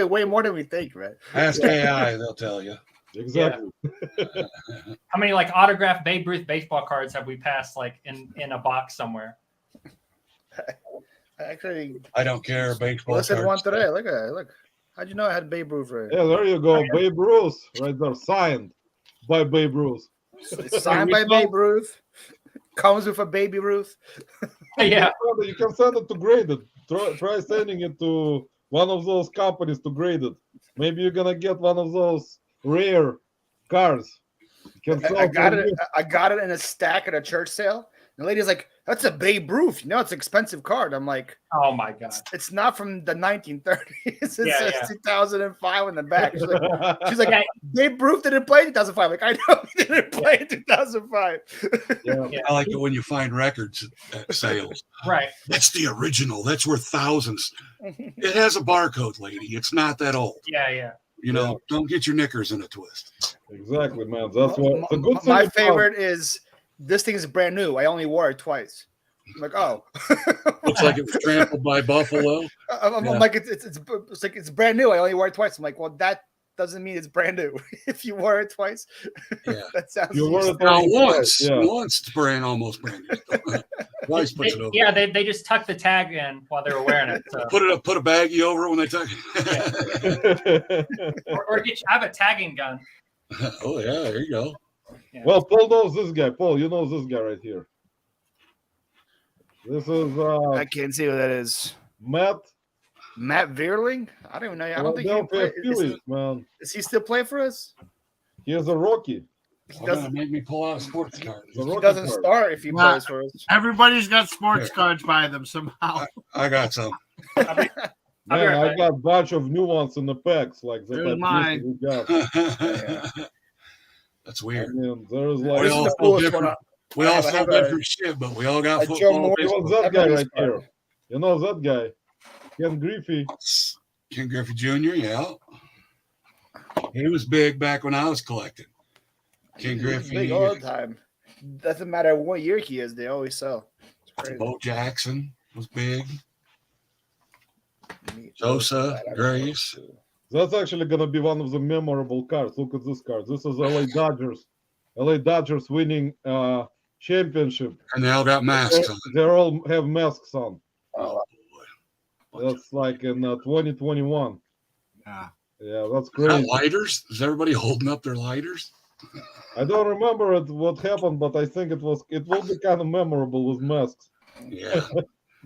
way more than we think, right? Ask AI, they'll tell you. Exactly. Yeah. How many like autographed Babe Ruth baseball cards have we passed like in a box somewhere? Actually, I don't care. Baseball. Listen, one today. Look at it. Look. How'd you know I had Babe Ruth right? Yeah, there you go. Babe Ruth right there. Signed by Babe Ruth. Signed by Babe Ruth. Comes with a Baby Ruth. Yeah. You can send it to Graded. Try sending it to one of those companies to Graded. Maybe you're going to get one of those rare cars. I got it in a stack at a church sale. The lady's like, that's a Babe Ruth. You know, it's an expensive card. I'm like, oh my God. It's not from the 1930s. It says 2005 in the back. She's like, Babe Ruth didn't play in 2005. Like, I know he didn't play in 2005. I like it when you find records at sales. Right. That's the original. That's worth thousands. It has a barcode, lady. It's not that old. Yeah. You know, don't get your knickers in a twist. Exactly, man. That's what. The good thing my favorite is. This thing is brand new. I only wore it twice. I'm like, oh. Looks like it was trampled by buffalo. I'm like, it's like it's brand new. I only wore it twice. I'm like, well, that doesn't mean it's brand new. If you wore it twice, that sounds. You wore it once it's almost brand new. Twice puts it over. Yeah, they just tucked the tag in while they were wearing it. So. Put a baggie over it when they tuck it. or I have a tagging gun. Oh yeah, there you go. Yeah. Well, Paul knows this guy. Paul, you know this guy right here. This is I can't see what that is. Matt. Matt Vierling? I don't even know. I don't think he Philadelphia play. Phillies, man. Is he still playing for us? He is a rookie. He You're gonna doesn't, make me pull out a sports card. It's a he rookie doesn't card. start if he Nah. plays for us. Everybody's got sports cards by them somehow. I got some. I'll be Man, right I back. got a bunch of new ones in the packs, like that. There's mine. We got. That's I weird. mean, there's We like. This is all the feel coolest one. different. We I all have- I feel have a- different shit, but we all got a Joe football. Moore- Who was baseball. that guy Everybody's right card. here? You know that guy? Ken Griffey. Ken Griffey Jr., yeah. He was big back when I was collecting. Ken He's Griffey, big all the time. Doesn't matter what year he is, they always sell. It's crazy. Bo Jackson was big. Me- Sosa, I don't Grace. know. That's actually gonna be one of the memorable cards. Look at this card. This is LA Dodgers. LA Dodgers winning championship. And they all got masks on. They all have masks on. Oh, That's like in 2021. Yeah. Yeah, that's Got crazy. lighters? Is everybody holding up their lighters? I don't remember what happened, but I think it will be kind of memorable with masks. Yeah.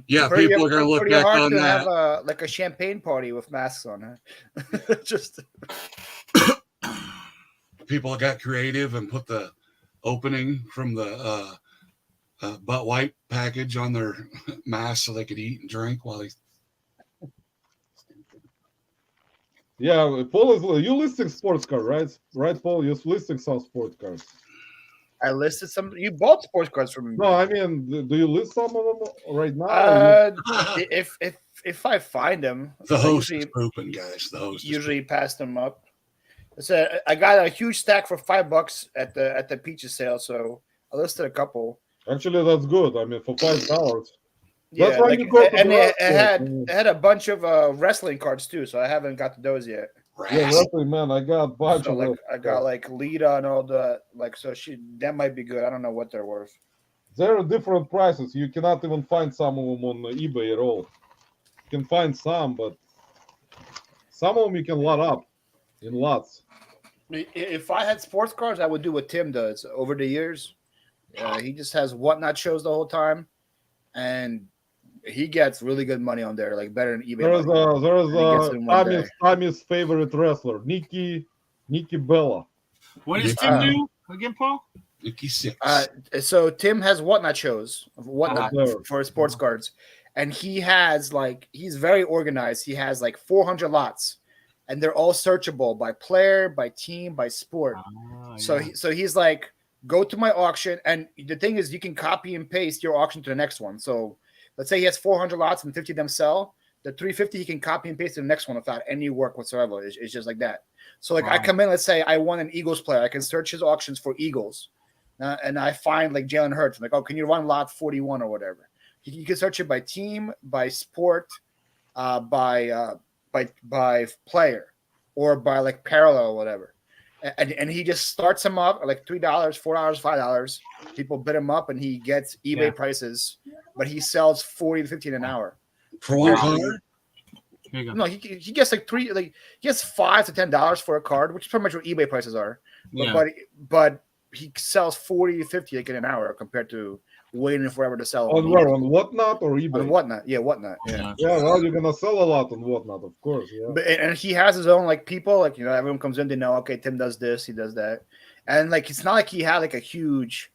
Yeah, pretty- people are going to look pretty back hard on to that. have a champagne party with masks on, huh? Just People got creative and put the opening from the butt wipe package on their mask so they could eat and drink while they. Yeah, Paul is you listing sports card, right? Right, Paul, you're listing some sports cards. I listed some. You bought sports cards from me. No, I mean, do you list some of them right now? If I find them, The I host usually, is pooping, guys. The host is usually pass them up. So I got a huge stack for $5 at the Peaches sale, so I listed a couple. Actually, that's good. I mean, for $5. Yeah, That's why like, you go to and the it had restaurant. it had a bunch of wrestling cards too, so I haven't got to those yet. Yeah, Ras- wrestling, man. I got a bunch So of like them. I got like Lita and all the like, so that might be good. I don't know what they're worth. There are different prices. You cannot even find some of them on eBay at all. You can find some, but some of them you can lot up in lots. If I had sports cards, I would do what Tim does over the years. He just has whatnot shows the whole time, and he gets really good money on there, like better than eBay. There is And he gets it in one day. Tommy's favorite wrestler, Nikki Bella. What does Tim do again, Paul? Nikki Six. So Tim has whatnot shows of whatnot Oh. for his sports cards, and he has he's very organized. He has like 400 lots, and they're all searchable by player, by team, by sport. So he's like, go to my auction, and the thing is, you can copy and paste your auction to the next one. So let's say he has 400 lots and 50 of them sell. The 350 he can copy and paste to the next one without any work whatsoever. It's just like that. So like I come in, let's say I want an Eagles player, I can search his auctions for Eagles, and I find like Jalen Hurts. I'm like, oh, can you run lot 41 or whatever? You can search it by team, by sport, by player, or by like parallel or whatever. And he just starts them up at like $3, $4, $5. People bid him up, and he gets eBay prices, but he sells 40 to 50 an hour. For one card? Here you go. No, he gets like he gets $5 to $10 for a card, which is pretty much what eBay prices are. But he sells 40 to 50 like in an hour compared to waiting forever to sell. On where? On Whatnot or eBay? On whatnot, yeah, whatnot, yeah. Yeah, well, you're gonna sell a lot on Whatnot, of course. Yeah. But and he has his own like people, like everyone comes in, they know, okay, Tim does this, he does that, and like it's not like he had like a huge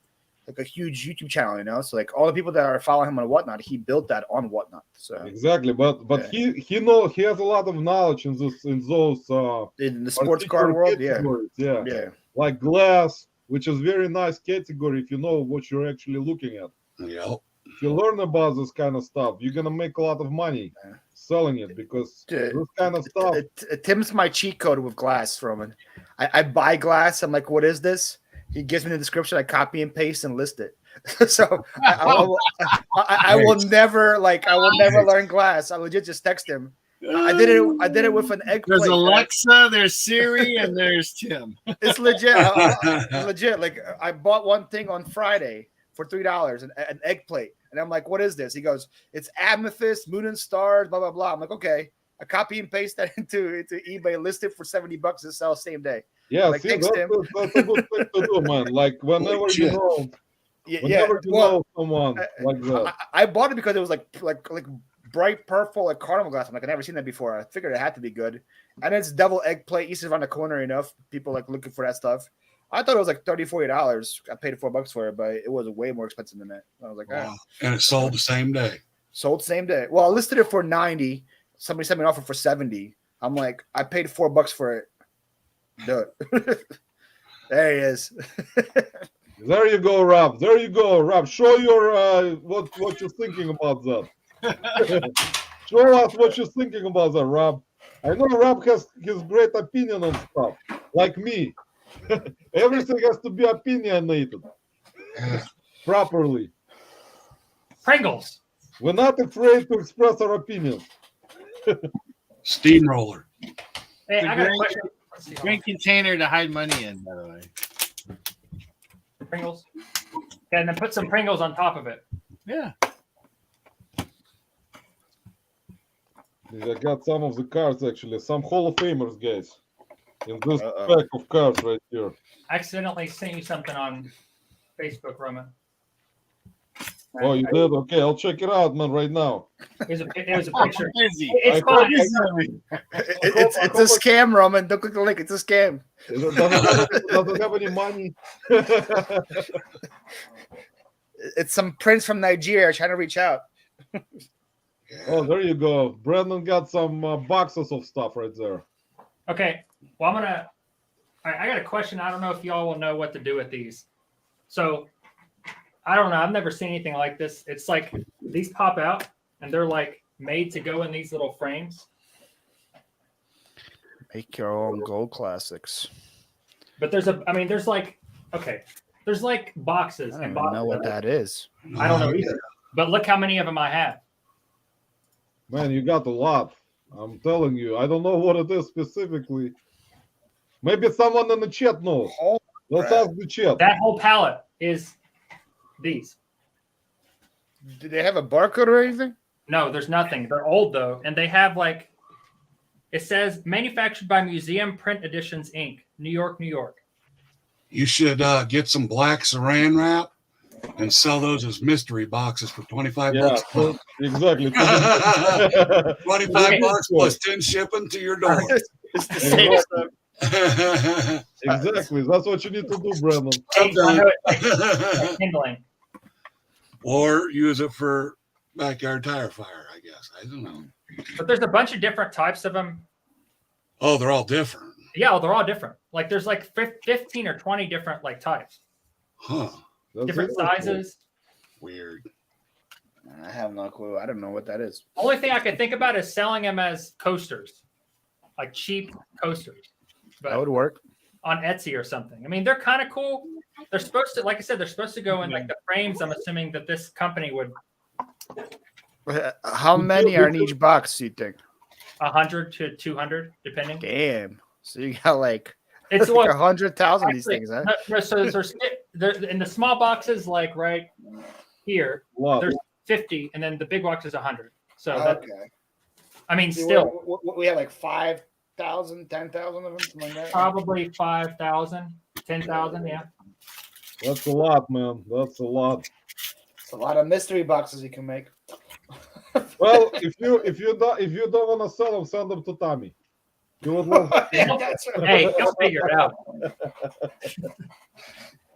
YouTube channel, so like all the people that are following him on Whatnot, he built that on Whatnot. So Exactly, but Yeah. he has a lot of knowledge in those in the sports particular card world, categories, yeah, yeah. like glass, which is very nice category if you know what you're actually looking at. Yep. If you learn about this kind of stuff, you're gonna make a lot of money selling it because Dude, this kind of stuff. Tim's my cheat code with glass, Roman. I buy glass. I'm like, what is this? He gives me the description. I copy and paste and list it. So I will never learn glass. I legit just text him. I did it with an egg There's plate. Alexa, there's Siri, and there's Tim. It's legit. Legit. Like I bought one thing on Friday for $3, an egg plate, and I'm like, "What is this?" He goes, "It's amethyst, moon and stars, blah blah blah." I'm like, "Okay." I copy and paste that into eBay, list it for $70 to sell same day. Yeah, Like, see, thanks, that's Tim. that's a good thing to do, man. Like whenever you shit. know, Yeah, whenever you well, know someone like that. I bought it because it was like bright purple, like carnival glass. I'm like, I've never seen that before. I figured it had to be good. And it's double egg plate. East is around the corner enough. People like looking for that stuff. I thought it was like $30-$40. I paid $4 for it, but it was way more expensive than that. I was like, Wow. And it sold the same day. sold same day. Well, I listed it for 90. Somebody sent me an offer for 70. I'm like, I paid $4 for it. Do it. There he is. There you go, Rob. There you go, Rob. Show your what you're thinking about that. Show us what you're thinking about that, Rob. I know Rob has his great opinion on stuff, like me. Everything has to be opinionated properly. Pringles. We're not afraid to express our opinions. Steamroller. Hey, It's a I got a great- question. Let's see, hold Great container to hide money in, by the way. on. Pringles. Okay, and then put some Pringles on top of it. Yeah. I got some of the cards actually, some Hall of Famers, guys, in this Uh-oh. pack of cards right here. I accidentally sent you something on Facebook, Roman. Oh, you did? Okay, I'll check it out, man, right now. It was a picture. Busy. It's I fine. It's a scam, Roman. Don't click the link. It's a scam. Doesn't have any money. It's some prince from Nigeria trying to reach out. Oh, there you go. Brandon got some boxes of stuff right there. Okay. Well, I got a question. I don't know if y'all will know what to do with these. So I don't know. I've never seen anything like this. It's like these pop out and they're like made to go in these little frames. Make your own gold classics. But there's like boxes I don't and even boxes. know what that is. I don't know either. But look how many of them I have. Man, you got a lot. I'm telling you. I don't know what it is specifically. Maybe someone in the chat knows. Oh, Let's crap. ask the chat. That whole palette is these. Do they have a barcode or anything? No, there's nothing. They're old though, and they have like it says manufactured by Museum Print Editions Inc., New York, New York. You should get some black saran wrap and sell those as mystery boxes for 25 Yeah, bucks. so- exactly. 25 bucks plus 10 shipping to your door. It's the same stuff. Exactly. That's what you need to do, Brandon. I know it's like kindling. Or use it for backyard tire fire, I guess. I don't know. But there's a bunch of different types of them. Oh, they're all different. Yeah, they're all different. Like there's like 15 or 20 different like types, Huh. That's different interesting. sizes. Weird. I have no clue. I don't know what that is. Only thing I could think about is selling them as coasters, like cheap coasters, That would but work. on Etsy or something. I mean, they're kind of cool. They're supposed to, like I said, they're supposed to go in like the frames. I'm assuming that this company would How many are in each box, you think? 100 to 200, depending. Damn. So you got like It's like what 100,000 of these actually, things, huh? no, so there's in the small boxes, like right here, Lot. there's 50, and then the big box is 100. So that, Okay. I mean, See, still we have like 5,000, 10,000 of them, something like that. probably 5,000, 10,000. Yeah. That's a lot, man. That's a lot. It's a lot of mystery boxes you can make. Well, if you don't want to sell them, send them to Tommy. He would love. Yeah, that's right. Hey, he'll figure it out.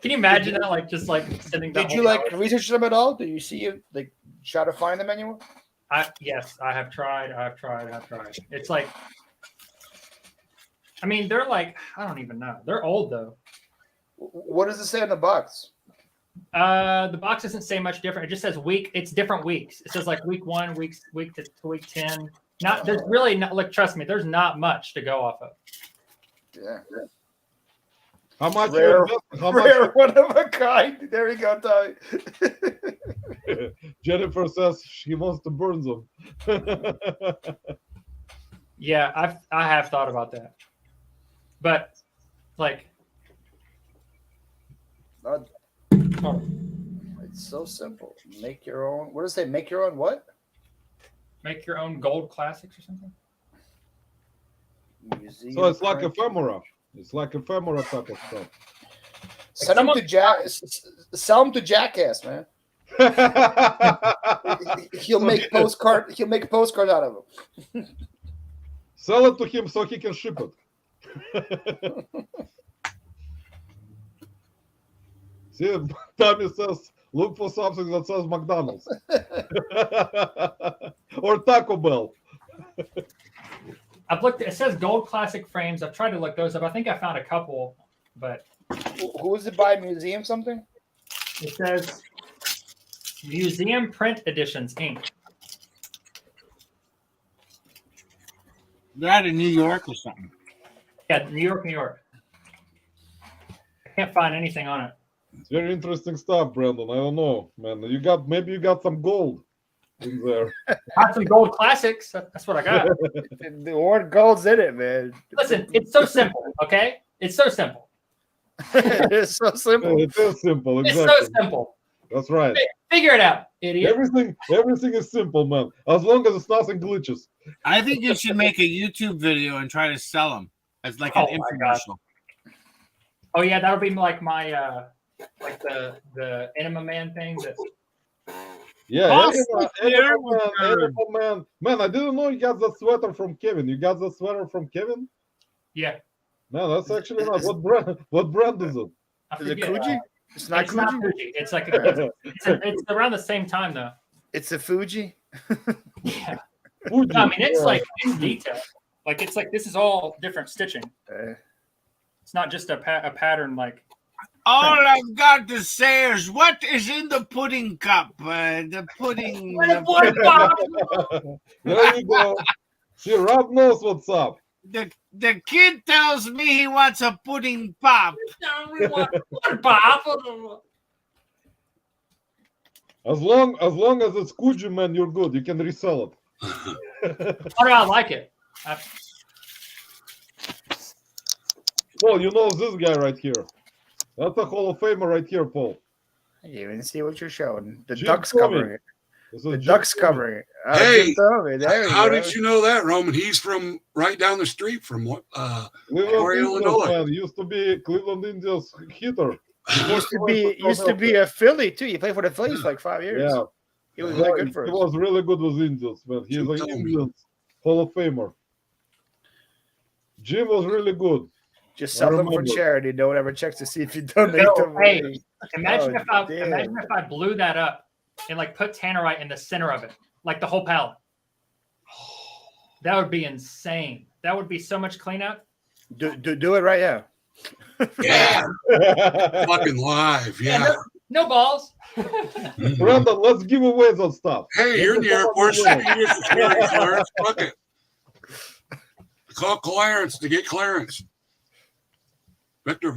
Can you imagine that? Like just like sending. that Did you whole like hour? research them at all? Do you see it like try to find them anywhere? Yes, I have tried. It's like, I mean, they're like, I don't even know. They're old though. What does it say in the box? The box doesn't say much different. It just says week. It's different weeks. It says like week 1, week to week 10. Not there's really not. Look, trust me. There's not much to go off of. Yeah. How much? Rare, How rare much? one of a kind. There we go, Tommy. Jennifer says she wants to burn them. Yeah, I have thought about that, but like, Oh, it's so simple. Make your own. What does it say? Make your own what? make your own gold classics or something. Museum So it's like print. ephemera. It's like ephemera type of stuff. Sell him to Jackass, man. He'll make postcard. He'll make a postcard out of him. Sell it to him so he can ship it. See, Tommy says, look for something that says McDonald's or Taco Bell. I've looked. It says gold classic frames. I've tried to look those up. I think I found a couple, but Who is it by? Museum something? it says Museum Print Editions Inc. They're out of New York or something. Yeah, New York, New York. I can't find anything on it. It's very interesting stuff, Brandon. I don't know, man. Maybe you got some gold in there. Got some gold classics. That's what I got. The word gold's in it, man. Listen, it's so simple. Okay, it's so simple. It's so simple. It is simple. It's Exactly. so simple. That's right. Figure it out, idiot. Everything is simple, man. As long as it's nothing glitches. I think you should make a YouTube video and try to sell them as like Oh an my God. infomercial. Oh yeah, that'll be like my like the Enema Man thing. That Yeah, Awesome. Animal Man. Man, I didn't know you got that sweater from Kevin. You got the sweater from Kevin? yeah, No, that's actually not. What brand is it? I Is it forget. Fuji? It's not It's not Fuji. Fuji. It's like it's around the same time though. It's a Fuji. Yeah. Fuji. No, I mean it's Yeah. like it's detailed. Like it's like this is all different stitching. It's not just a pattern like. All I've got to say is, what is in the pudding cup? The pudding. There you go. See, Rob knows what's up. The kid tells me he wants a pudding pop. As long as it's Kuji, man, you're good. You can resell it. I like it. Paul, you know this guy right here. That's a Hall of Famer right here, Paul. I didn't even see what you're showing. The Jim duck's Tomey. covering it. This is The Jim duck's Tomey. covering it. Hey, Jim Tomey, there we How go. did you know that, Roman? He's from right down the street from Cleveland Peoria, Indians, Illinois. man. Used to be Cleveland Indians hitter. Used to be a Philly too. You played for the Phillies for like 5 years. Yeah, He was really good he for us. was really good with Indians, man. He's Jim an Tomey. Indians Hall of Famer. Jim was really good. Just I sell them for remember. charity. No one ever checks to see if you donate No, them. hey, Imagine Oh, imagine if I blew that up and like put tannerite in the center of it, like the whole palette. That would be insane. That would be so much cleanup. Do it right now. Yeah, fucking live. Yeah. No balls. Brandon, let's give away that stuff. Hey, you're in the airport. So you get some security clearance. Fuck it. Call clearance to get clearance. Vector.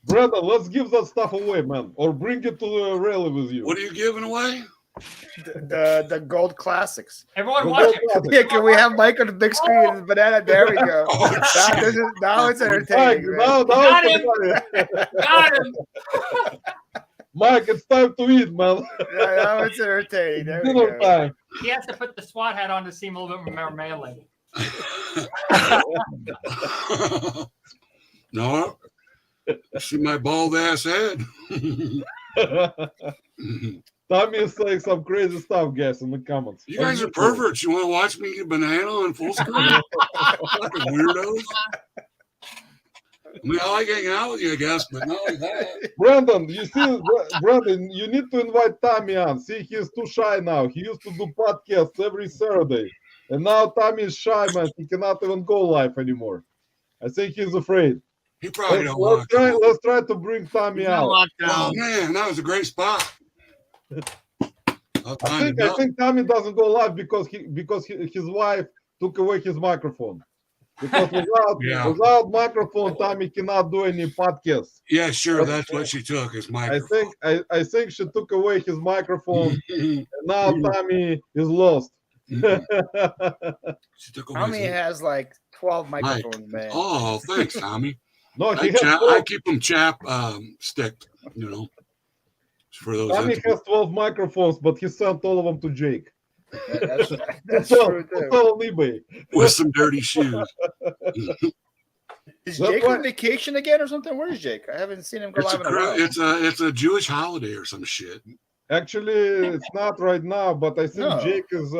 Brandon, let's give that stuff away, man. Or bring it to the rally with you. What are you giving away? The gold classics. Everyone The watch it. gold Yeah, can we have Mike on the big screen and banana? There we go. Oh, Now it's Mike, entertaining. man. now Got it's him. funny. Got him. Mike, it's time to eat, man. Now it's entertaining. There we Dinner go. time. He has to put the SWAT hat on to seem a little bit more manly. No. See my bald ass head. Tommy is saying some crazy stuff, guys, in the comments. You guys are perverts. You want to watch me eat a banana on full screen? Fucking weirdos. I mean, I like hanging out with you, I guess, but not like that. Brandon, you see, Brandon, you need to invite Tommy on. See, he's too shy now. He used to do podcasts every Saturday. And now Tommy is shy, man. He cannot even go live anymore. I think he's afraid. He probably don't Let's want to. try to bring Tommy out. Oh, Lockdown. man, that was a great spot. I think Tommy doesn't go live because his wife took away his microphone. Because without microphone, Tommy cannot do any podcasts. Yeah, sure. That's what she took. Is my. I think she took away his microphone, and now Tommy is lost. She took away. Tommy some- has like 12 microphones, man. Oh, thanks, Tommy. No, I keep them sticked. You know, for those. Tommy has 12 microphones, but he sent all of them to Jake. That's true too. Sell on eBay. with some dirty shoes. Is That's Jake why- on vacation again or something? Where is Jake? I haven't seen him go It's a, live in a while. it's a Jewish holiday or some shit. Actually, it's not right now, but I think No. Jake is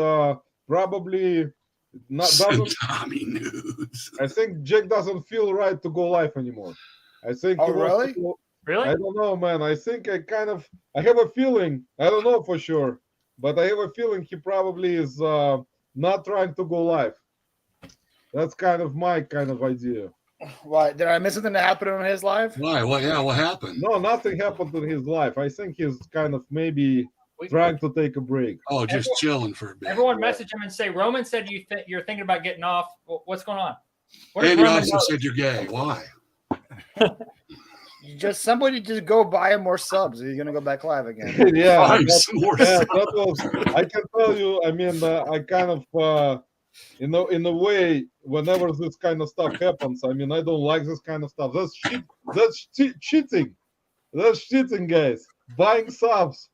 probably not Send doesn't. Tommy nudes. I think Jake doesn't feel right to go live anymore. I think. Oh, he wants really? to go- Really? I don't know, man. I think I have a feeling. I don't know for sure, but I have a feeling he probably is not trying to go live. That's kind of my kind of idea. Why did I miss something that happened on his live? Why? Well, yeah, what happened? No, nothing happened in his life. I think he's kind of maybe trying to take a break. Oh, just chilling for a bit. Everyone message him and say, Roman said you're thinking about getting off. What's going on? What does And you Roman also know? said you're gay. Why? Somebody just go buy him more subs. He's gonna go back live again. Yeah, I'm that- some more yeah, that was. I can tell you. I mean, I kind of, in a way, whenever this kind of stuff happens, I mean, I don't like this kind of stuff. That's shit. That's cheating. That's cheating, guys. Buying subs.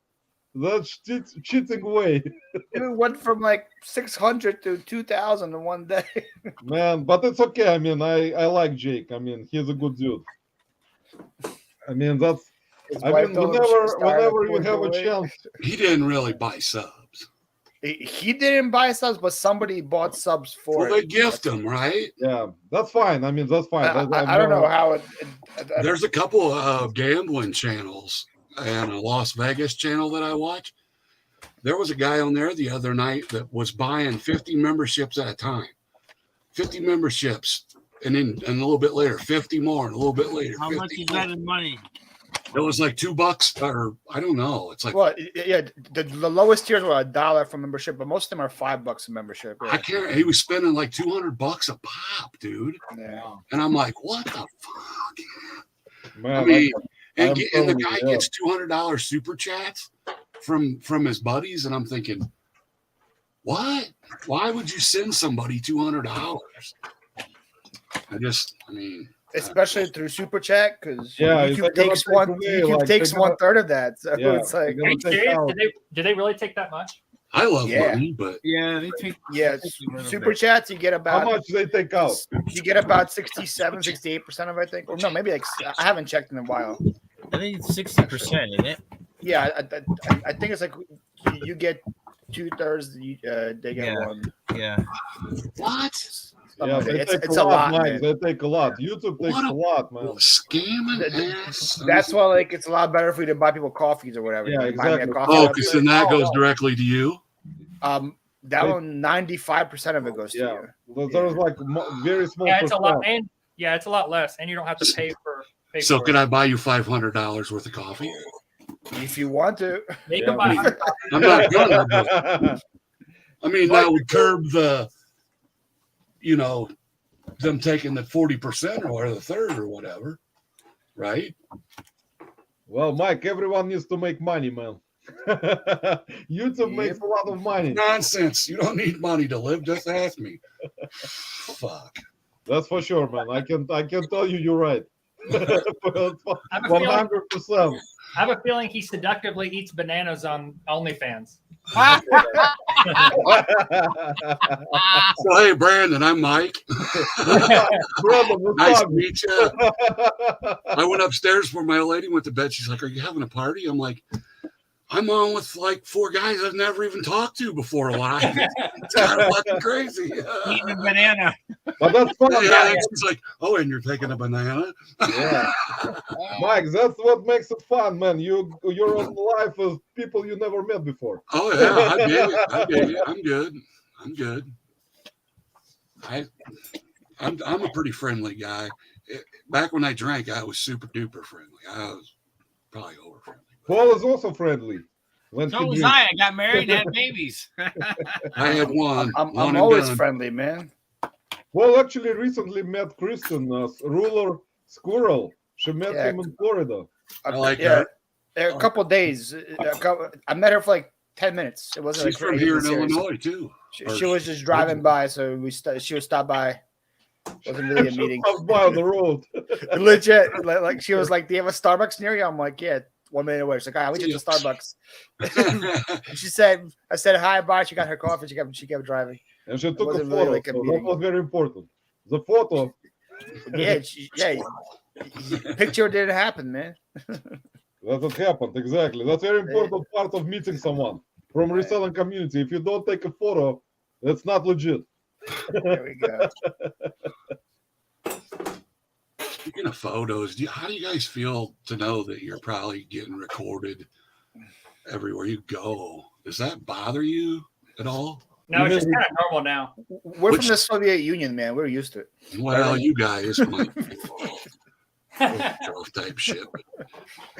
That's cheating way, It went from like 600 to 2,000 in one day. man. But it's okay. I mean, I like Jake. I mean, he's a good dude. I mean, that's. His I wife mean, told him she was tired of whenever you have a porn. chance, He didn't really buy subs. He didn't buy subs, but somebody bought subs for Well, they it. gift them, right? yeah, that's fine. I mean, that's fine. I don't know how it. There's a couple of gambling channels and a Las Vegas channel that I watch. There was a guy on there the other night that was buying 50 memberships at a time. 50 memberships. And then a little bit later, 50 more, and a little bit later. How 50 much is more. that in money? It was like $2, or I don't know. It's like Well, yeah, the lowest tiers were $1 for membership, but most of them are $5 a membership. I can't. He was spending like $200 a pop, dude. Yeah. And I'm like, what the fuck? man, I mean, I'm and the telling you, guy yeah. gets $200 super chats from his buddies, and I'm thinking, what? Why would you send somebody $200? I mean, Especially through super chat, because Yeah, it's YouTube like gonna takes take away, YouTube like, takes they're gonna- 1/3 of that. So Yeah, it's like, they're Are you gonna take serious? out- Did they really take that much? I love Yeah. money, but Yeah, they take. yeah, super chats you get How about much they take out? 67-68% of it, I think, or no, maybe like I haven't checked in a while. I think it's 60%, isn't it? Yeah, I think it's like you get 2/3. They get Yeah. one. Yeah. what? Yeah, Something they like that. take It's a a lot. Mike. Man. They take a lot. YouTube takes What a lot, man. Scamming ass. That's why, like, it's a lot better for you to buy people coffees or whatever. Yeah, Like, buy me a exactly. coffee. Oh, because then that goes directly to you. That one 95% of it goes to Yeah, you. there's like very small. Yeah, it's a lot, percent. and yeah, it's a lot less, and you don't have to pay for. So for could it. I buy you $500 worth of coffee? If you want to. They Yeah, can buy. man. I'm not gonna. But, I mean, that would curb the, them taking the 40% or the third or whatever, right? Well, Mike, everyone needs to make money, man. YouTube makes a lot of money. Nonsense. You don't need money to live. Just ask me. Fuck. That's for sure, man. I can tell you, you're right. I have a feeling- 100%. I have a feeling he seductively eats bananas on OnlyFans. So, hey, Brandon, I'm Mike. Brother, what's Nice up? to meet you. I went upstairs before my old lady went to bed. She's like, "Are you having a party?" I'm like, "I'm on with like 4 guys I've never even talked to before a while." It's kind of fucking crazy. Eating a banana. But that's fun. Yeah, Mike. she's like, "Oh, and you're taking a banana?" Yeah. Mike, that's what makes it fun, man. You're on live with people you never met before. Oh yeah, I get it. I get it. I'm good. I'm good. I'm a pretty friendly guy. Back when I drank, I was super duper friendly. I was probably over friendly. Paul is also friendly. When So he was drinks. I. I got married and had babies. I had one. I'm one and always done. friendly, man. Paul actually recently met Kristen, ruler squirrel. She met Yeah. him in Florida. I like yeah, her. a couple days. I met her for like 10 minutes. It wasn't She's like from anything here in serious. Illinois too. She was just driving by, so she would stop by. Wasn't really a meeting. Up by on the road. Legit, like she was like, "Do you have a Starbucks near you?" I'm like, "Yeah, 1 minute away. She's like, I went to Starbucks. And she said, I said hi, bye. She got her coffee. She kept driving. And she took a wasn't photo. really like a So that meeting. was very important. The photo. Yeah. Picture didn't happen, man. That's what happened. Exactly. That's very important part of meeting someone from reselling community. If you don't take a photo, that's not legit. There we go. Speaking of photos, how do you guys feel to know that you're probably getting recorded everywhere you go? Does that bother you at all? No, it's just kind of normal now. We're from the Soviet Union, man. We're used to it. Well, you guys might be type shit.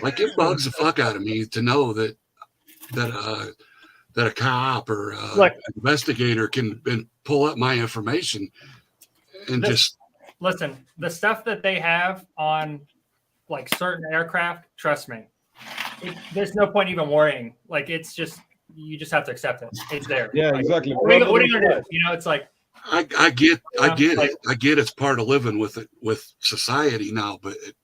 Like it bugs the fuck out of me to know that a cop or Look, investigator can pull up my information and just listen. The stuff that they have on like certain aircraft, trust me, there's no point even worrying. Like it's just you just have to accept it. It's there. Yeah, like, exactly. What are you gonna do? You know, it's like I get it. I get it's part of living with society now, but it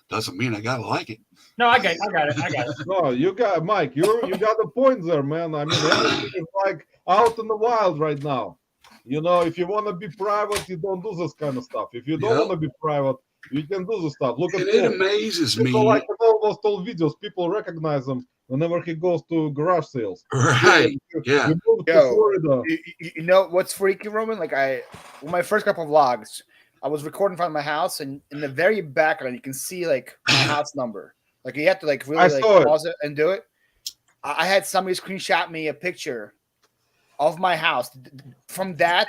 doesn't mean I gotta like it. no, I got it. No, you got Mike. You got the point there, man. I mean, everything is like out in the wild right now. You know, if you want to be private, you don't do this kind of stuff. If you don't want to be private, you can do this stuff. Look at it amazes me. Like in all those old videos, people recognize him whenever he goes to garage sales. Right? Yeah. You moved to Florida. You know what's freaky, Roman? Like my first couple of vlogs, I was recording from my house, and in the very background, you can see like my house number. Like you have to like really like pause it and do it. I had somebody screenshot me a picture of my house from that,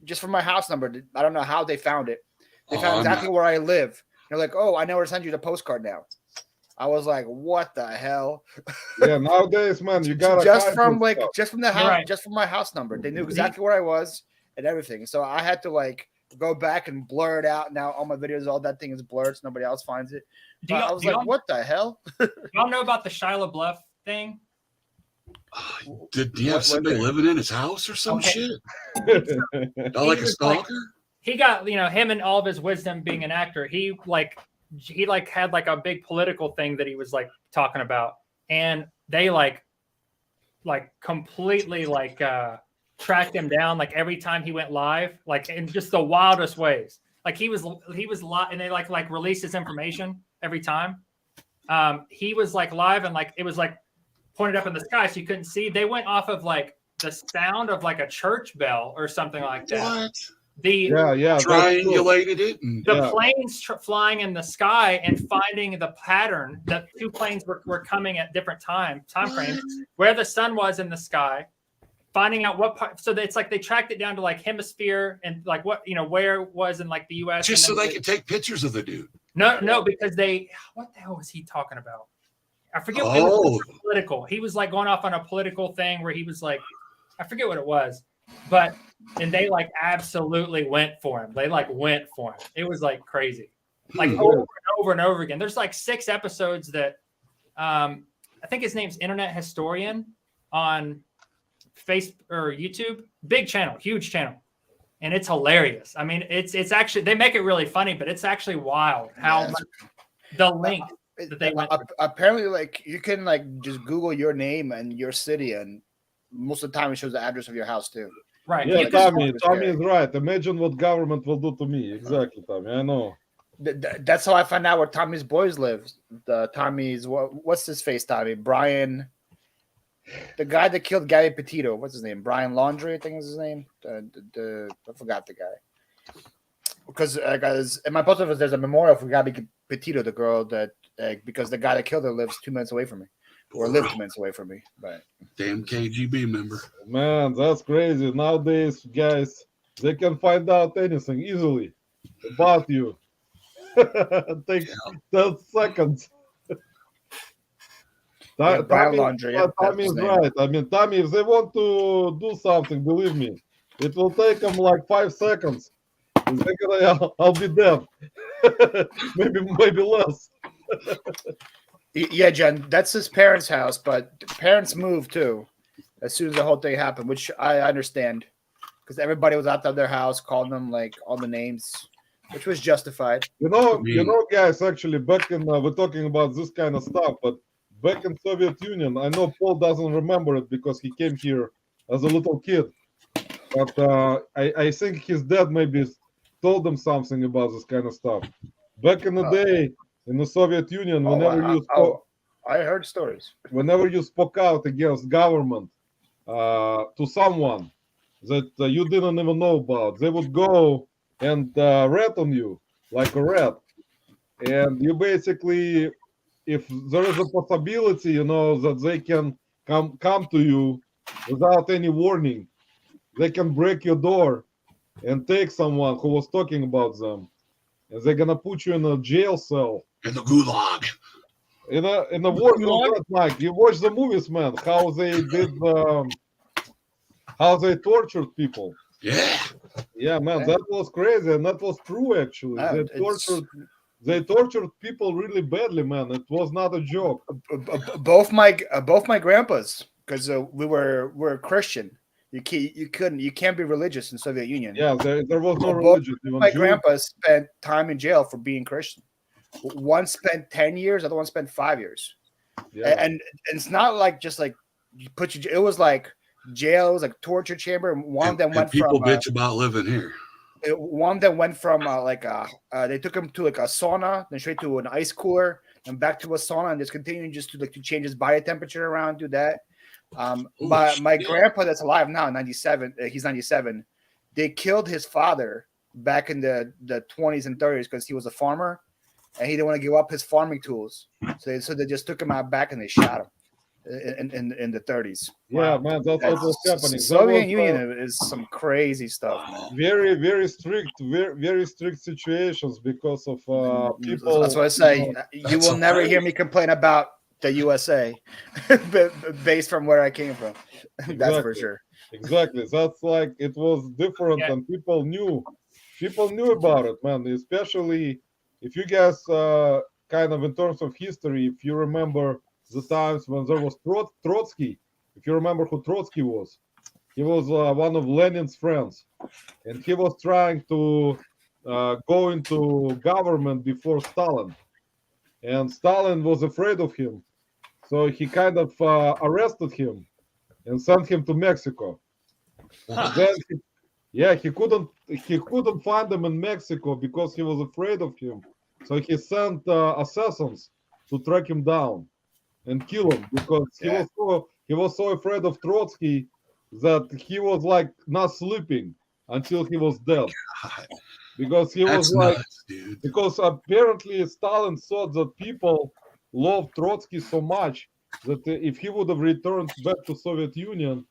just from my house number. I don't know how they found it. They found exactly where I live. They're like, oh, I know where to send you the postcard now. I was like, what the hell? Yeah, nowadays, man, you got just from the house, right. just from my house number. They knew exactly where I was and everything. So I had to like go back and blur it out. Now all my videos, all that thing is blurred, so nobody else finds it. I was like, what the hell? Y'all know about the Shia LaBeouf thing? Did he have somebody living in his house or some shit? Like a stalker? He got, him and all of his wisdom being an actor, he had like a big political thing that he was like talking about, and they like completely like tracked him down like every time he went live, like in just the wildest ways. Like he was live, and they like released his information every time. He was like live, and like it was like pointed up in the sky so you couldn't see. They went off of like the sound of like a church bell or something like that. What? Triangulated it. The planes flying in the sky and finding the pattern that two planes were coming at different time frames, where the sun was in the sky, finding out what part. So it's like they tracked it down to like hemisphere and like what, where it was in like the U.S. Just so they could take pictures of the dude. No, because what the hell was he talking about? I forget what it was political. He was like going off on a political thing where he was like, I forget what it was, and they like absolutely went for him. They like went for him. It was like crazy, like over and over again. There's like 6 episodes that I think his name's Internet Historian on Facebook or YouTube. Big channel, huge channel, and it's hilarious. I mean, it's actually, they make it really funny, but it's actually wild how much the length that they went through. Apparently, like you can like just Google your name and your city, and most of the time it shows the address of your house too. Right. Yeah, Tommy is right. Imagine what government will do to me. Exactly, Tommy. I know. That's how I find out where Tommy's boys live. Tommy's what's his face? Tommy Brian, the guy that killed Gabby Petito. What's his name? Brian Laundrie, I think is his name. I forgot the guy. Because in my post office, there's a memorial for Gabby Petito, the girl that because the guy that killed her lives 2 minutes away from me. Or lived 2 minutes away from me, but damn KGB member. Man, that's crazy. Nowadays, guys, they can find out anything easily about you. Take 10 seconds. Tommy is right. I mean, Tommy, if they want to do something, believe me, it will take them like 5 seconds. I'll be dead. maybe less. Yeah, Jen, that's his parents' house, but parents moved too as soon as the whole thing happened, which I understand because everybody was out of their house calling them like all the names, which was justified. You know, guys, actually, back in we're talking about this kind of stuff, but back in Soviet Union. I know Paul doesn't remember it because he came here as a little kid, but I think his dad maybe told him something about this kind of stuff. Back in the day in the Soviet Union, I heard stories. whenever you spoke out against government to someone that you didn't even know about, they would go and rat on you like a rat. And you basically, if there is a possibility, that they can come to you without any warning, they can break your door and take someone who was talking about them, and they're gonna put you in a jail cell. In the gulag. In a war from that, Mike. You watch the movies, man. How they did, how they tortured people. Yeah. Yeah, man, that was crazy, and that was true. Actually, they tortured people really badly, man. It was not a joke. Both my grandpas, because we're Christian. You can't be religious in Soviet Union. Yeah, there was no religion. My grandpa spent time in jail for being Christian. One spent 10 years, the other one spent 5 years. Yeah. And it's not like just like you it was like jail, it was like torture chamber. One of them went people from bitch about living here. One that went from they took him to like a sauna, then straight to an ice cooler, and back to a sauna, and just continuing just to change his body temperature around, do that. My grandpa that's alive now, 97. He's 97. They killed his father back in the 20s and 30s because he was a farmer, and he didn't want to give up his farming tools. So they just took him out back and they shot him in the 30s. Yeah, man, that's what was happening. Soviet Union is some crazy stuff, man. Very, very strict, very strict situations because of people. That's what I say. You will never hear me complain about the USA, based from where I came from. Exactly. That's for sure. Exactly. That's like it was different, and people knew about it, man. Especially if you guys kind of in terms of history, if you remember the times when there was Trotsky. If you remember who Trotsky was, he was one of Lenin's friends, and he was trying to go into government before Stalin, and Stalin was afraid of him, so he kind of arrested him and sent him to Mexico. Then he couldn't find him in Mexico because he was afraid of him, so he sent assassins to track him down and kill him because he was so afraid of Trotsky that he was like not sleeping until he was dead. God. Because he was like nuts, dude. Because apparently Stalin thought that people loved Trotsky so much that if he would have returned back to Soviet Union,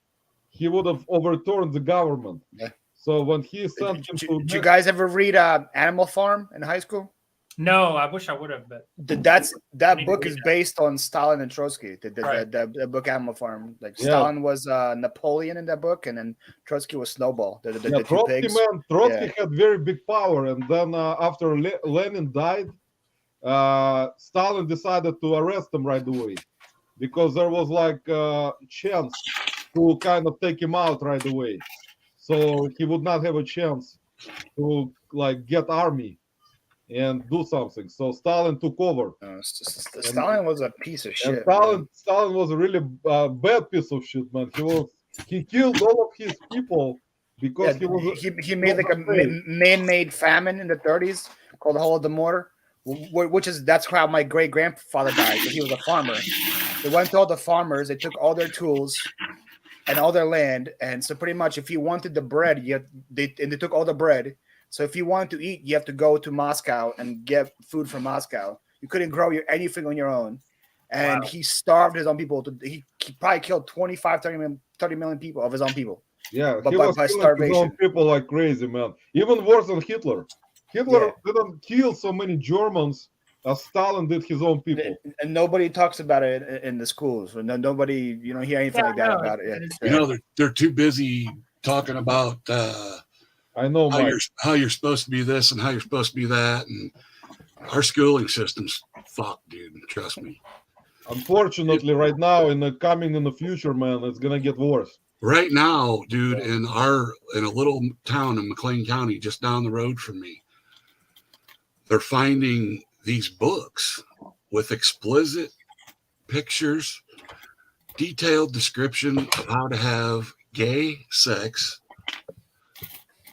he would have overturned the government. Yeah. So when he sent him to did you guys ever read Animal Farm in high school? No, I wish I would have, but that book is based on Stalin and Trotsky. The book Animal Farm. Like Stalin was Napoleon in that book, and then Trotsky was Snowball. The Trotsky, pigs. Man, Trotsky had very big power, and then after Lenin died, Stalin decided to arrest him right away because there was like a chance to kind of take him out right away, so he would not have a chance to like get army and do something. So Stalin took over. Stalin was a piece of shit. Stalin was a really bad piece of shit, man. He killed all of his people because he made like a man-made famine in the 30s called the Holodomor, that's how my great grandfather died because he was a farmer. They went to all the farmers, they took all their tools and all their land, and so pretty much if you wanted the bread, they took all the bread. So if you wanted to eat, you have to go to Moscow and get food from Moscow. You couldn't grow anything on your own. And he starved his own people. He probably killed 30 million people of his own people. Yeah, he was by starvation. His own people like crazy, man. Even worse than Hitler. Hitler didn't kill so many Germans as Stalin did his own people. And nobody talks about it in the schools. Nobody, you don't hear anything like that about it. You know, they're too busy talking about I know how you're supposed to be this and how you're supposed to be that, and our schooling system's fucked, dude. Trust me. Unfortunately, right now, in the future, man, it's gonna get worse. Right now, dude, in a little town in McLean County, just down the road from me, they're finding these books with explicit pictures, detailed description of how to have gay sex,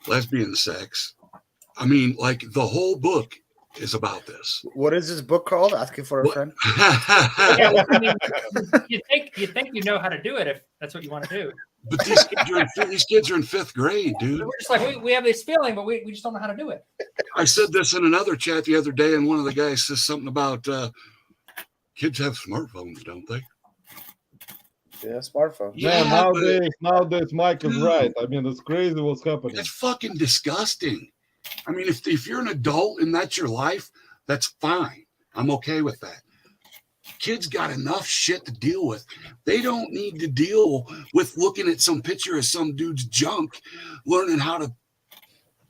lesbian sex. I mean, like the whole book is about this. What is this book called? Asking for a friend. Yeah, well, I mean, you think you know how to do it if that's what you want to do. But these kids are in fifth grade, dude. We're just like we have this feeling, but we just don't know how to do it. I said this in another chat the other day, and one of the guys says something about kids have smartphones, don't they? Yeah, smartphone. Man, Yeah, nowadays, Mike is right. I mean, it's crazy what's happening. it's fucking disgusting. I mean, if you're an adult and that's your life, that's fine. I'm okay with that. Kids got enough shit to deal with. They don't need to deal with looking at some picture of some dude's junk, learning how to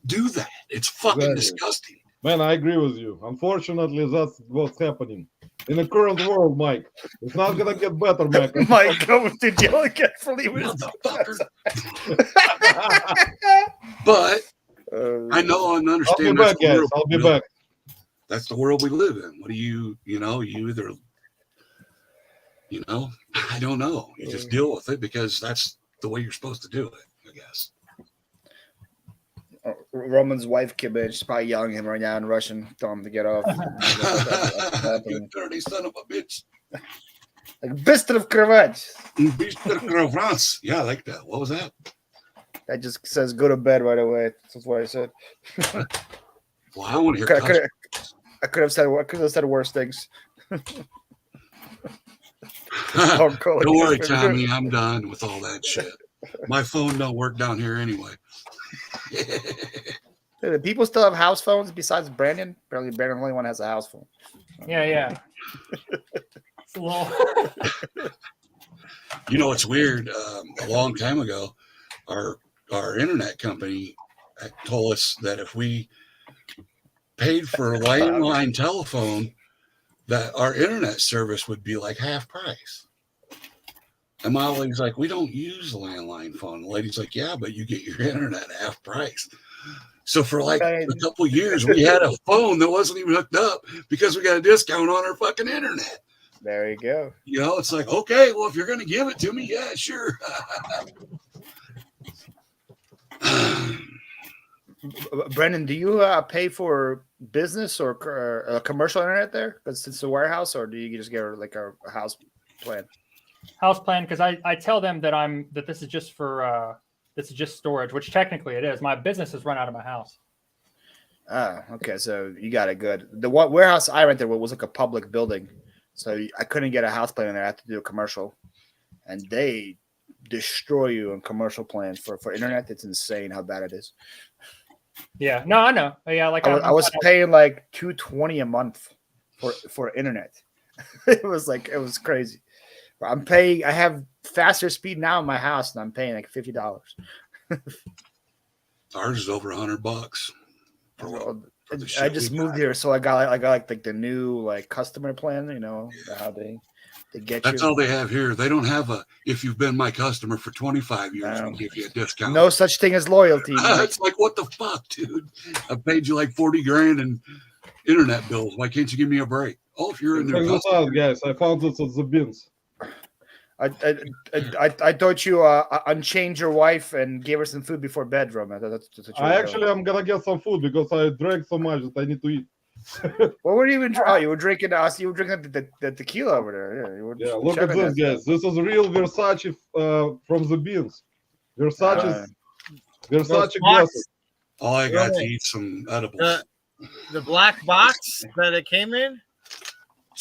do that. It's fucking disgusting. Man, I agree with you. Unfortunately, that's what's happening in the current world, Mike. It's not gonna get better, Mike. Mike, going to jail carefully with Motherfucker. But I know and I'll be understand back, guys. I'll be back. That's the world we live in. What do you either, I don't know. You just deal with it because that's the way you're supposed to do it, I guess. Roman's wife, Kibbage, she's probably yelling at him right now in Russian, telling him to get off. You dirty son of a bitch. Like, быстро вкрывать. Yeah, I like that. What was that? That just says go to bed right away. That's what I said. Well, I want to hear. I could have said worse things. Don't worry, Tommy. I'm done with all that shit. My phone don't work down here anyway. Do people still have house phones besides Brandon? Apparently, Brandon only one has a house phone. Yeah. It's a little. You know, it's weird. A long time ago, our internet company told us that if we paid for a landline telephone, that our internet service would be like half price. And my lady's like, we don't use a landline phone. The lady's like, yeah, but you get your internet at half price. So for like a couple of years, we had a phone that wasn't even hooked up because we got a discount on our fucking internet. There you go. It's like, okay, well, if you're going to give it to me, yeah, sure. Brendan, do you pay for business or commercial internet there? Because it's a warehouse, or do you just get like a house plan? House plan, because I tell them that this is just for this is just storage, which technically it is. My business is run out of my house. Okay, so you got it good. The warehouse I rented was like a public building, so I couldn't get a house plan in there. I had to do a commercial, and they destroy you on commercial plans for internet. It's insane how bad it is. Yeah, no, I know. Yeah, like I was paying like $220 a month for internet. It was crazy. I have faster speed now in my house, and I'm paying like $50. Ours is over $100. I just moved here, so I got like the new like customer plan. How they get That's you. all they have here. They don't have if you've been my customer for 25 years, we'll give you a discount. No such thing as loyalty. It's like, what the fuck, dude? I paid you like $40,000 in internet bills. Why can't you give me a break? Oh, if you're in there, Check this out, guys. I found this at the bins. I thought you unchained your wife and gave her some food before bed, Roman. I'm gonna get some food because I drank so much that I need to eat. What were you even? Oh, you were drinking. You were drinking the tequila over there. Yeah, look at this, guys. This is real Versace from the beans. Versace glasses. Oh, I got to eat some edibles. The black box that it came in.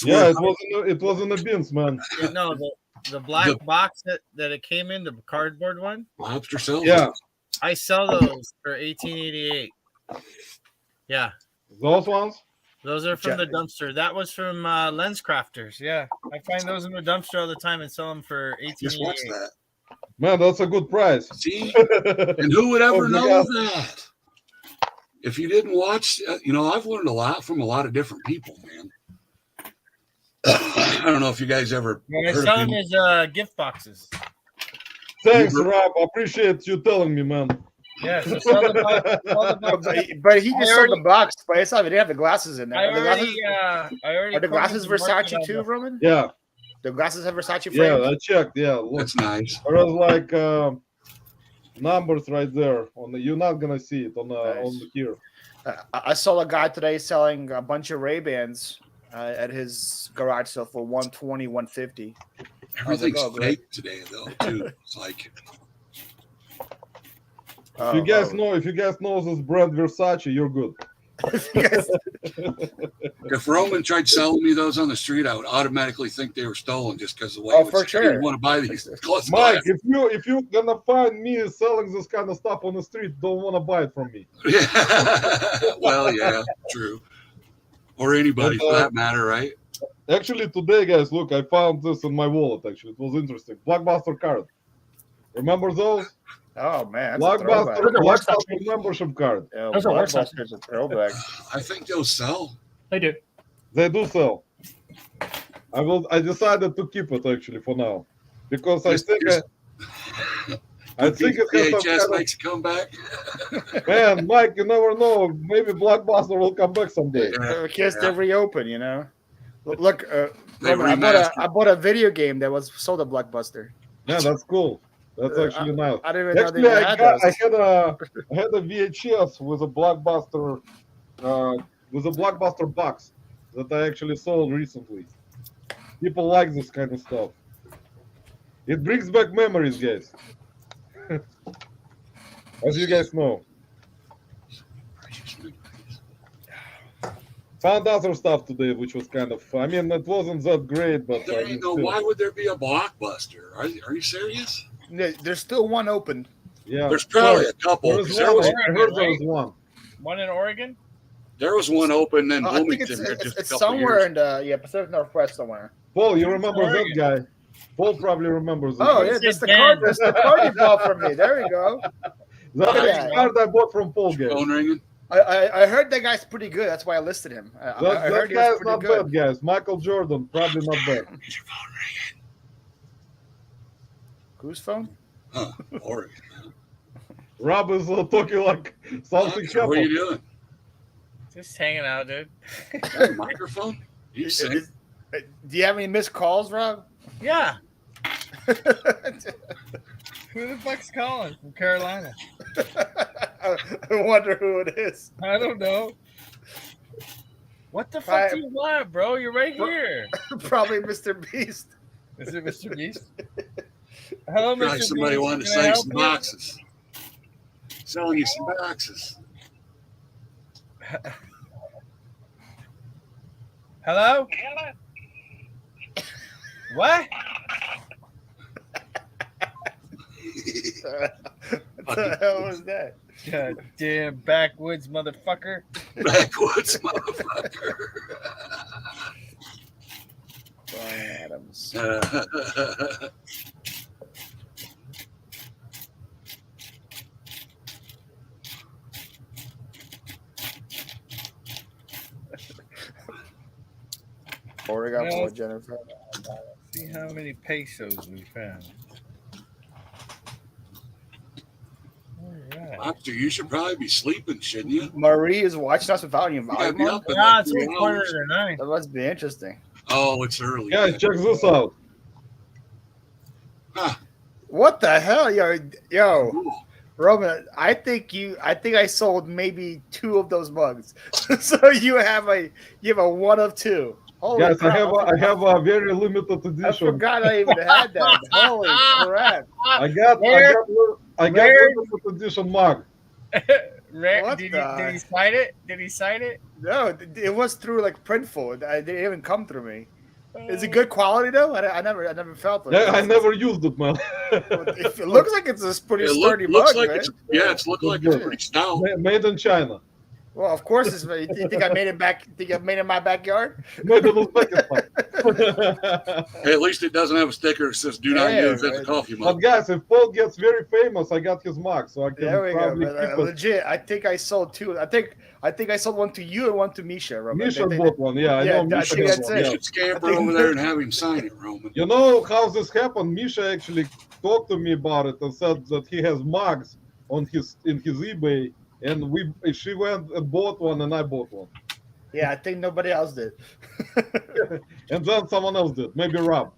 Yeah, it was in the beans, man. No, the black box that it came in, the cardboard one. Lobster sells. Yeah, I sell those for $18.88. Yeah, those ones. Those are from the dumpster. That was from Lens Crafters. Yeah, I find those in the dumpster all the time and sell them for $18.88. What's that? Man, that's a good price. See, and who would ever know that? If you didn't watch, I've learned a lot from a lot of different people, man. I don't know if you guys ever. I sell them as gift boxes. Thanks, Rob. I appreciate you telling me, man. Yeah, so sell the box. But he just sold the box, but it's not. They didn't have the glasses in there. I already Are the glasses Versace too, Roman? Yeah. The glasses have Versace frames. Yeah, I checked. Yeah, look, That's nice. there was like numbers right there. On the, you're not gonna see it on Nice. here. I saw a guy today selling a bunch of Ray-Bans at his garage sale for 120, 150. Everything's oh, great. fake today, though. Too. It's like If you guys know this brand Versace, you're good. if Roman tried selling me those on the street, I would automatically think they were stolen just because the way. Oh, it was. for I didn't sure. want to buy these clothes. Mike, if you're gonna find me selling this kind of stuff on the street, don't want to buy it from me. Yeah. Well, yeah, true. Or anybody for that matter, right? Actually, today, guys, look, I found this in my wallet. Actually, it was interesting. Blockbuster card. Remember those? Oh man, that's a throwback. Blockbuster membership card. Yeah, Those are worth something. Blockbuster's a throwback. I think they'll sell. They do. They do sell. I decided to keep it actually for now because I think it has some VHS kind makes a comeback. Man, Mike, you never know. Maybe Blockbuster will come back someday. Because they reopen, you know. Look, They I bought a video game that was sold at Blockbuster. Yeah, that's cool. That's actually nice. I didn't even Actually, know they had those. I had a VHS with a Blockbuster box that I actually sold recently. People like this kind of stuff. It brings back memories, guys. As you guys know. Found other stuff today, which was kind of. I mean, it wasn't that great, but There you go. Why would there be a Blockbuster? Are you serious? There's still one open. Yeah, There's probably a couple. There was 'cause there was, one. I heard there was one. One in Oregon? there was one open in I think Bloomington here just a it's couple somewhere years. in the Pacific Northwest somewhere. Paul, you remember that guy? Paul probably remembers that. Oh guy. yeah, that's the card. That's the card you bought from me. There you go. That's Yeah. the card I bought from Paul, guys. Phone ringing. I heard that guy's pretty good. That's why I listed him. I That heard he was guy's pretty not good. bad, guys. Michael Jordan, probably not bad. Is your phone ringing? Whose phone? Huh? Oregon. Rob is talking like something What are you happened. doing? Just hanging out, dude. That microphone? You sing? Do you have any missed calls, Rob? Yeah. Who the fuck's calling from Carolina? I wonder who it is. I don't know. What the fuck do you want, bro? You're right here. Probably Mr. Beast. Is it Mr. Beast? Hello, Mr. Probably somebody Beast. wanted to Can I sell help some you? boxes. Selling you some boxes. Hello? What? What the hell was that? God damn backwoods motherfucker. Backwoods motherfucker. Brian Adams. Oregon No. for Jennifer. See how many pesos we found. All right. Doctor, you should probably be sleeping, shouldn't you? Marie is watching us without you. Yeah, be up in Yeah, like it's 3 quarter hours. to 9. That must be interesting. Oh, it's early. Guys, check this out. Huh. What the hell, yo, Cool. Roman? I think I sold maybe 2 of those mugs. So you have a one of 2. Holy Guys, crap. I have a very limited I edition. forgot I even had that. Holy crap! I got limited edition mug. What Did the- he cite it? Did he cite it? No, it was through like Printful. It didn't even come through me. Is it good quality though? I never felt it. Yeah, I never used it, man. It looks like it's a pretty It sturdy looks mug, like right? it's looking like it's pretty stout. Made in China. Well, of course, it's. You think I made it back? Think I made it in my backyard? Made in Uzbekistan. Hey, at least it doesn't have a sticker that says "Do not Yeah, use" at the right. coffee But mug. guys, if Paul gets very famous, I got his mug, so I can There we go. probably But, keep it. legit, I think I sold 2. I think I sold one to you and one to Misha. Robert. Misha bought one, yeah. I know I Misha think has that's one. it. You Yeah. should scamper over there and have him sign it, Roman. You know how this happened? Misha actually talked to me about it and said that he has mugs in his eBay, and she went and bought one, and I bought one, Yeah, I think nobody else did. and then someone else did, maybe Rob.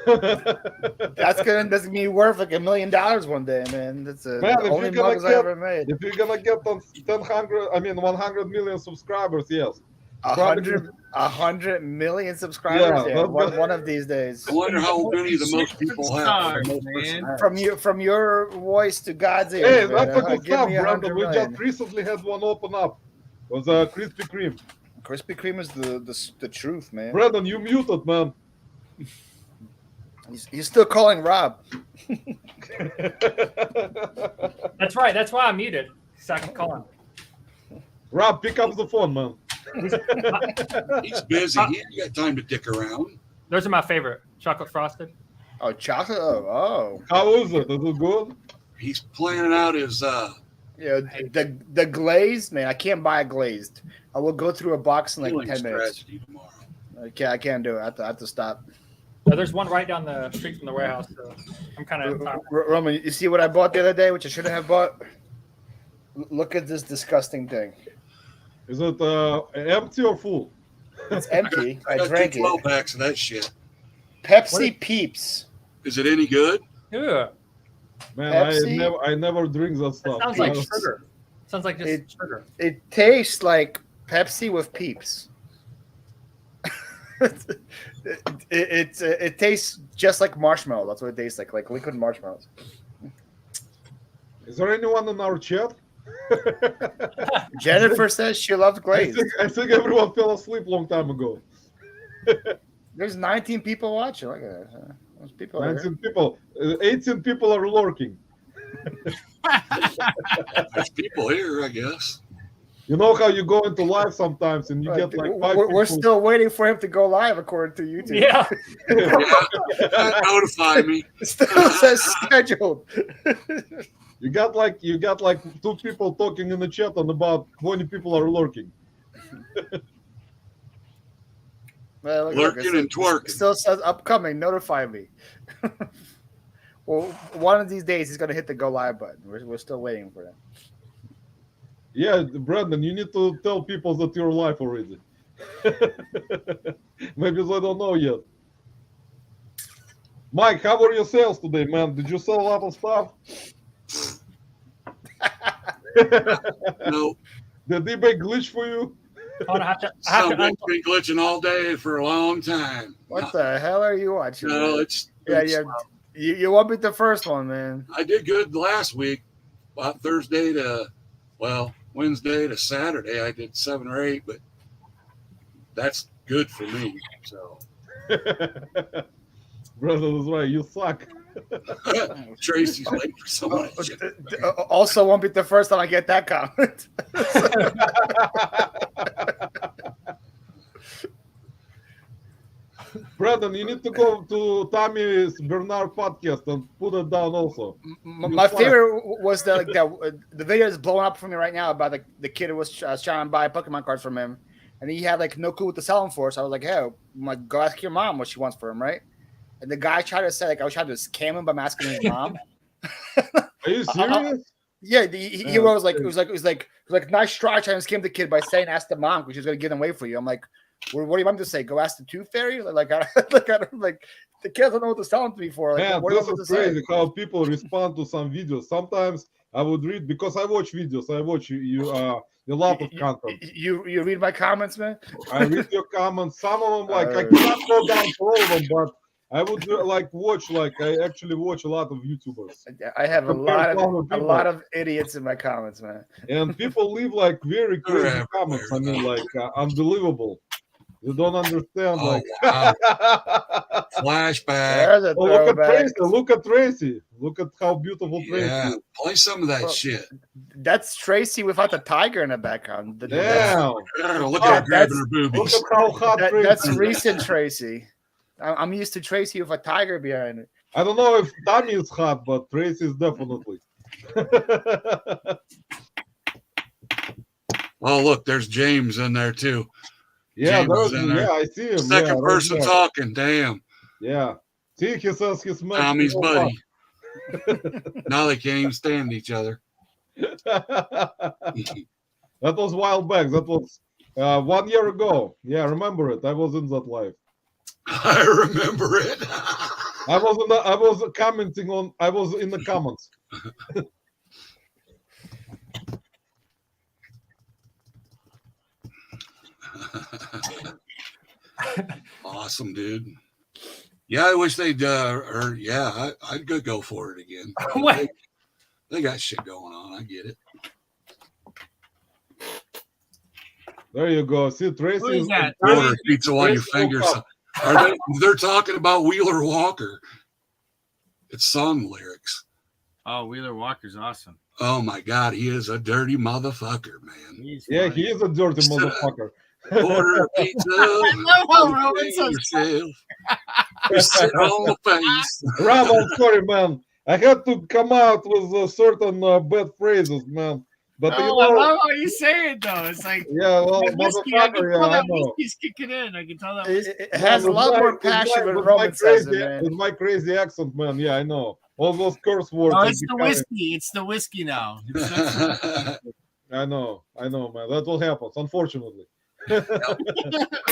That's be worth like $1 million one day, man. That's Man, the if only you're gonna mugs I get- ever made. If you're gonna get on 100 million subscribers, yes. 100 million subscribers. Yeah, one of these days. I wonder how many the most people have. Stars, The most man. person has. From your voice to God's ears. Hey, man. that's a good Give stuff, me 100 Brandon. We million. just recently had one open up. It was a Krispy Kreme. Krispy Kreme is the truth, man. Brandon, you muted, man. He's still calling Rob. That's right. That's why I muted. So I can call him. Rob, pick up the phone, man. He's busy. He ain't got time to dick around. Those are my favorite. Chocolate frosted. Oh, chocolate. Oh. How is it? Is it good? He's planning out his Yeah, the glazed, man. I can't buy a glazed. I will go through a box in like healing 10 minutes. strategy tomorrow. I can't do it. I have to stop. There's one right down the street from the warehouse. So I'm kind of. Roman, you see what I bought the other day, which I shouldn't have bought? Look at this disgusting thing. Is it empty or full? It's empty. I I got drank 12 it. packs of that shit. Pepsi Peeps. Is it any good? Yeah. Man, Pepsi? I never drink that That stuff. sounds like Peeps. sugar. Sounds like just It- sugar. It tastes like Pepsi with Peeps. It tastes just like marshmallow. That's what it tastes like liquid marshmallows. Is there anyone in our chat? Jennifer says she loves I glazed. think everyone fell asleep long time ago. There's 19 people watching. Look at that. Huh? Those people are 19 people. 18 people are lurking. There's people here, I guess. You know how you go into live sometimes and you here. get like 5 We're people. still waiting for him to go live according to YouTube. Yeah. Notify me. It still says scheduled. You got like 2 people talking in the chat and about 20 people are lurking. Man, look, Lurking and it twerking. still says upcoming. Notify me. Well, one of these days he's gonna hit the go live button. We're still waiting for that. Yeah, Brandon, you need to tell people that you're live already. Maybe they don't know yet. Mike, how were your sales today, man? Did you sell a lot of stuff? No, Did eBay glitch for you? I have to something's been glitching all day for a long time. What the hell are you watching? No, man? it's You won't be the first one, man. I did good last week. About Wednesday to Saturday, I did 7 or 8, but that's good for me. So, Brother, that's right. You suck. Tracy's waiting for someone. Also, won't be the first time I get that comment. Brandon, you need to go to Tommy's Bernard podcast and put it down also. My favorite was the video is blowing up for me right now about the kid who was trying to buy Pokemon cards from him, and he had like no clue what to sell him for. So I was like, "Hey, go ask your mom what she wants for him, right?" And the guy tried to say like I was trying to scam him by asking his mom. Are you serious? Yeah, he was like it was like nice try trying to scam the kid by saying ask the mom because she's gonna give them away for you. I'm like, what do you want me to say? Go ask the Tooth Fairy? Like I look at him like the kids don't know what to sell them to me for. Like, Man, what do you this want is me to say? crazy how people respond to some videos. Sometimes I would read because I watch videos. I watch you a lot of content. You read my comments, man. I read your comments. Some of them I cannot go down to all of them, but I would watch I actually watch a lot of YouTubers. I have a Compared lot to other of people. idiots in my comments, man. And people leave very crazy everywhere, comments. I mean, unbelievable. You don't understand. Oh, wow. Flashback. There's a Oh, look at throwback. Tracy. Look at Tracy. Look at how beautiful Tracy Yeah, is. play some of that Well, shit. That's Tracy without the tiger in the background. Damn. Look Oh, at her grabbing her Look boobies. at how hot Tracy That's is. recent Tracy. I'm used to Tracy with a tiger behind it. I don't know if Tommy is hot, but Tracy is definitely. Oh, look, there's James in there too. Yeah, James is in there. I see him. Second right person there. talking. Damn, Yeah. See, he says he's met Tommy's people buddy. Now they can't even stand each other. That was a while back. That was 1 year ago. Yeah, I remember it. I was in that live. I remember it. I was commenting on. I was in the comments. Awesome, dude. Yeah, I wish they'd. Or yeah, I'd go for it again. What? They got shit going on. I get it. There you go. See, Tracy. Who is that? Order pizza on your Tracy fingers. woke up. Are they? They're talking about Wheeler Walker. It's song lyrics. Oh, Wheeler Walker's awesome. Oh my God, he is a dirty motherfucker, man. He's Yeah, funny. he is a dirty motherfucker. Order a pizza. I love how Roman says yourself. Just sit on the face. Rob, I'm sorry, man. I had to come out with certain bad phrases, man. But Oh, I love how you say it though. It's like yeah, well, that whiskey, I can motherfucker, tell yeah, I that know. whiskey's kicking in. I can tell that It, whiskey. it has a With lot my- more with passion when with Roman says crazy, it, man. with my crazy accent, man. Yeah, I know. All those curse words. Oh, are it's the becoming- whiskey. It's the whiskey now. I know, man. That will happen, unfortunately. I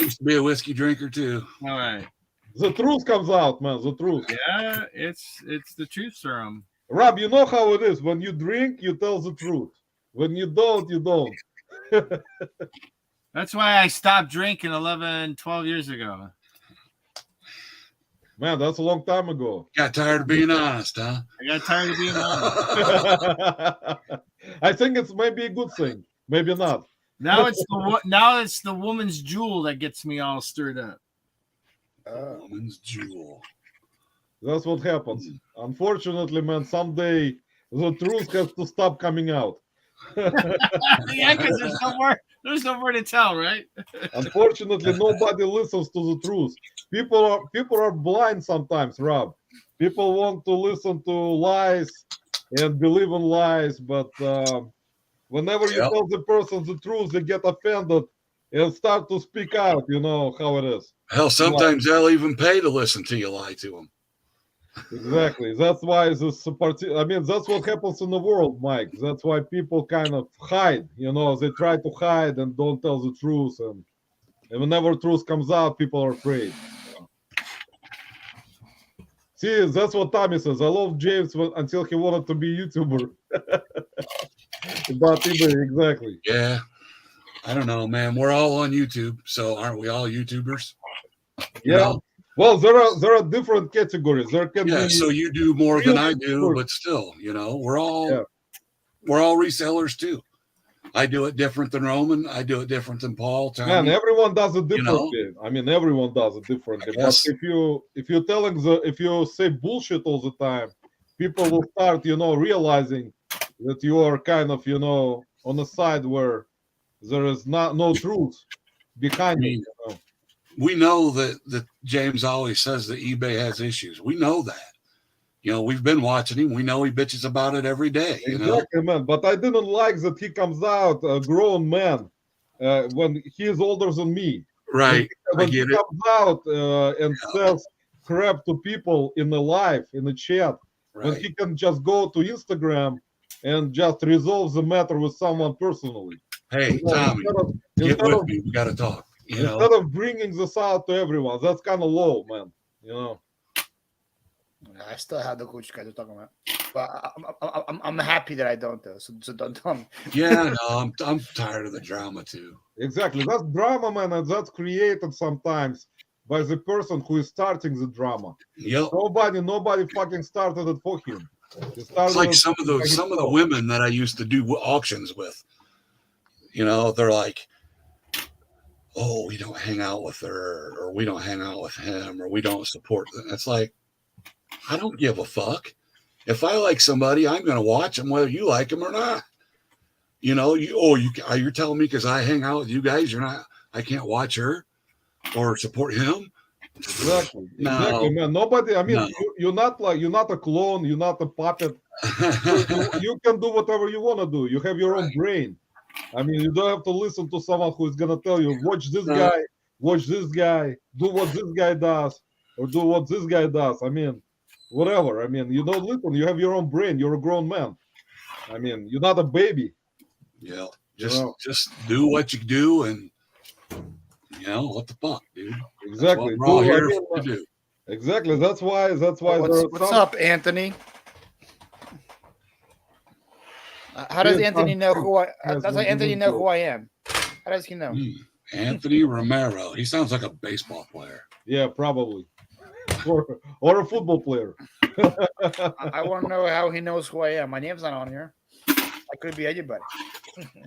used to be a whiskey drinker too. All right. The truth comes out, man. The truth. Yeah, it's the truth serum. Rob, you know how it is. When you drink, you tell the truth. When you don't, you don't. That's why I stopped drinking 11, 12 years ago. Man, that's a long time ago. Got tired of being honest, huh? I got tired of being honest. I think it's maybe a good thing. Maybe not. Now it's the woman's jewel that gets me all stirred up. Woman's jewel. That's what happens. Unfortunately, man, someday the truth has to stop coming out. Yeah, because there's no more to tell, right? Unfortunately, nobody listens to the truth. People are blind sometimes, Rob. People want to listen to lies and believe in lies, but whenever you tell the person the truth, they get offended and start to speak out. You know how it is. Hell, sometimes they'll even pay to listen to you lie to them. Exactly. That's why this party. I mean, that's what happens in the world, Mike. That's why people kind of hide. You know, they try to hide and don't tell the truth, and whenever truth comes out, people are afraid. See, that's what Tommy says. I love James until he wanted to be a YouTuber. About eBay, exactly. Yeah. I don't know, man. We're all on YouTube, so aren't we all YouTubers? Yeah. know? Well, there are different categories. There can Yeah, be. so you do more than I do, Sure. but still, you know, we're all resellers too. I do it different than Roman. I do it different than Paul. Tommy. Man, everyone does it You know? differently. I mean, everyone does it differently. Yes. But if you say bullshit all the time, people will start, realizing that you are kind of, on a side where there is no truth behind it. You know? We know that James always says that eBay has issues. We know that. You know, we've been watching him. We know he bitches about it every day. You know? Exactly, man. But I didn't like that he comes out a grown man when he is older than me. Right. When I he get it. comes out and says crap to people in the live, in the chat, when Right. he can just go to Instagram and just resolve the matter with someone personally. Hey, Tommy, get Instead with of, me. We got to talk. You know, instead of bringing this out to everyone, that's kind of low, man. You know. I still have the coach you guys are talking about, but I'm happy that I don't though. So don't tell me. yeah, no, I'm tired of the drama too. Exactly. That's drama, man, and that's created sometimes by the person who is starting the drama. Yep. Nobody fucking started it for him. It's like some of the himself. women that I used to do auctions with. You know, they're like, "Oh, we don't hang out with her, or we don't hang out with him, or we don't support them." It's like, I don't give a fuck. If I like somebody, I'm going to watch them whether you like them or not. You know, you're telling me because I hang out with you guys, I can't watch her or support him. Exactly, No. exactly, man. Nobody. I mean, No. you're not a clone. You're not a puppet. You can do whatever you want to do. You have your own brain. I mean, you don't have to listen to someone who is gonna tell you, watch this guy, watch this guy, do what this guy does, or do what this guy does. I mean, whatever. I mean, you don't listen. You have your own brain. You're a grown man. I mean, you're not a baby. Yeah, You know? just do what you do, and what the fuck, dude. Exactly. That's what we're all Do- I here mean, to do. Exactly. That's why. What's up, Anthony? How does Yes, Anthony know who I? yes, That's how Anthony know who I am. How does he know? Anthony Romero. He sounds like a baseball player. Yeah, probably. Or a football player. I want to know how he knows who I am. My name's not on here. I could be anybody.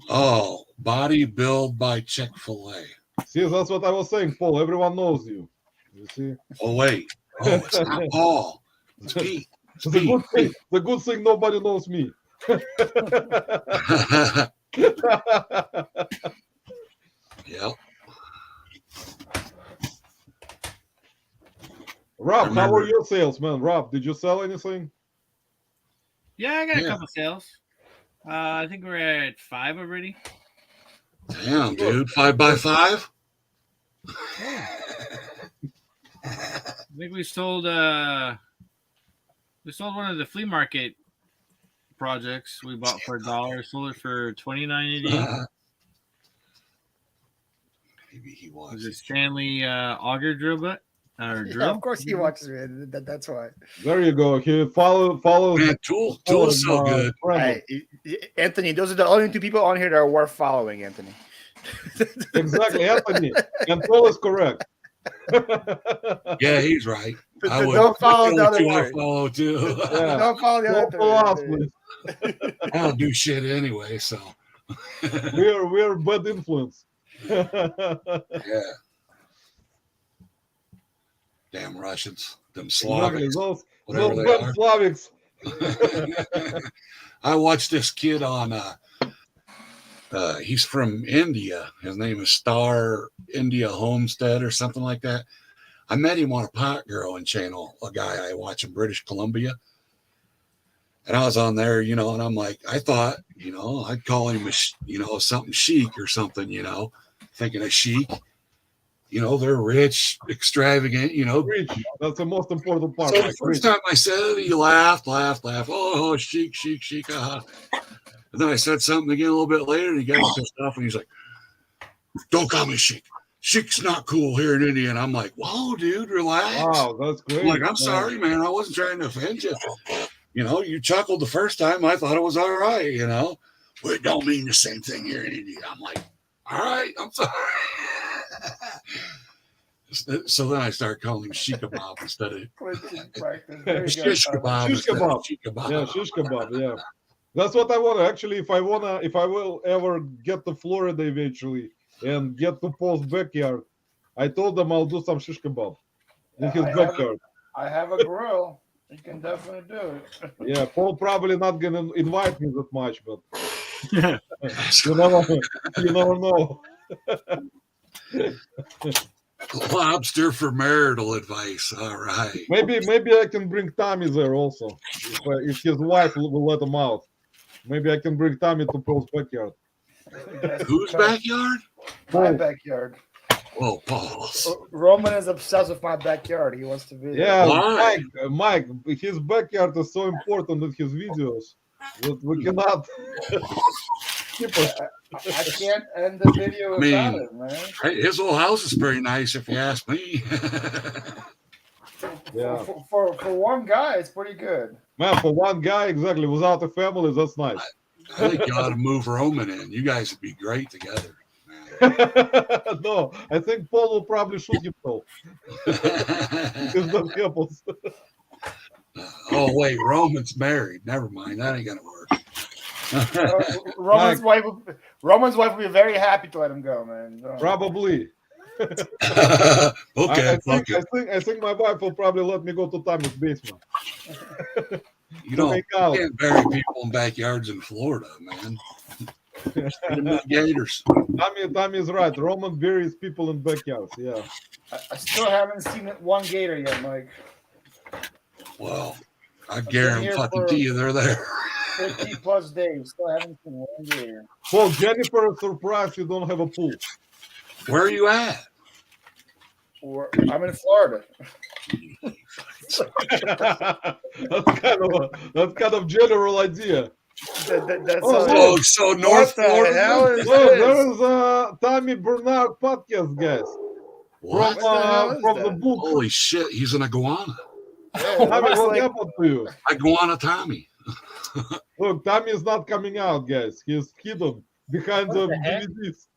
Oh, body build by Chick-fil-A. See, that's what I was saying, Paul. Everyone knows you. You see? Oh, wait. Oh, it's not Paul. It's Pete. It's The Pete. good thing. The good thing nobody knows me. Yep. Rob, how are your sales, man? Rob, did you sell anything? Yeah, I got a couple sales. I think we're at 5 already. Damn, dude. 5x5? I think we sold one of the flea market projects we bought for $1, sold it for $29.88. Maybe he was. Was it Stanley auger drill butt? Or drill? Yeah, of course he watches me. That's why. There you go. He follows. Man, Tool's so good. Hey, Anthony, those are the only 2 people on here that are worth following, Anthony. Exactly, Anthony. And Paul is correct. Yeah, he's right. I would. Don't follow the other 2 I three. follow too. Yeah. Don't follow the other Don't follow us, 3. please. I don't do shit anyway, so. We're bad influence. Yeah. Damn Russians. Them Slavics. Those whatever they bad are. Slavics. I watched this kid on he's from India. His name is Star India Homestead or something like that. I met him on a pot growing channel, a guy I watch in British Columbia. And I was on there, and I'm like, I thought, I'd call him, something chic or something, thinking of chic. They're rich, extravagant, Rich. That's the most important part. So the first time I said it, he laughed. Oh, chic. And then I said something again a little bit later, and he got pissed off, and he's like, don't call me chic. Chic's not cool here in India. And I'm like, whoa, dude, relax. Wow, that's great. I'm like, I'm sorry, man. I wasn't trying to offend you. You chuckled the first time. I thought it was all right, Well, it don't mean the same thing here in India. I'm like, all right, I'm sorry. So then I started calling him Sheik Kebab instead of Shish Kebab. Shish kebab. Yeah, shish kebab. Yeah, that's what I want. Actually, if I will ever get to Florida eventually and get to Paul's backyard, I told them I'll do some shish kebab in his backyard. I have a grill. You can definitely do it. Yeah, Paul probably not gonna invite me that much, but you never know. Lobster for marital advice. All right. Maybe I can bring Tommy there also, if his wife will let him out. Maybe I can bring Tommy to Paul's backyard. Whose backyard? My backyard. Oh, Paul's. Roman is obsessed with my backyard. He wants to be there. Yeah, Mike, his backyard is so important in his videos that we cannot keep it. I can't end the video without it, man. His whole house is pretty nice, if you ask me. Yeah. For one guy, it's pretty good. Man, for one guy, exactly. Without a family, that's nice. I think you ought to move Roman in. You guys would be great together. No, I think Paul will probably shoot himself. If that happens. Oh, wait, Roman's married. Never mind. That ain't going to work. Roman's wife will be very happy to let him go, man. Probably. Okay, I think my wife will probably let me go to Tommy's basement. You can't bury people in backyards in Florida, man. Gators. Tommy's right. Roman buries people in backyards. Yeah. I still haven't seen one gator yet, Mike. Well, I guarantee you they're there. 50 plus days. Still haven't seen one gator. Well, Jennifer is surprised you don't have a pool. Where are you at? I'm in Florida. That's kind of general idea. So North Florida. There is a Tommy Bernard podcast, guys. What? From the book. Holy shit, he's an iguana. Yeah, it Tommy, looks what like- happened to you? Iguana Tommy. Look, Tommy is not coming out, guys. He's hidden behind the the heck? DVDs.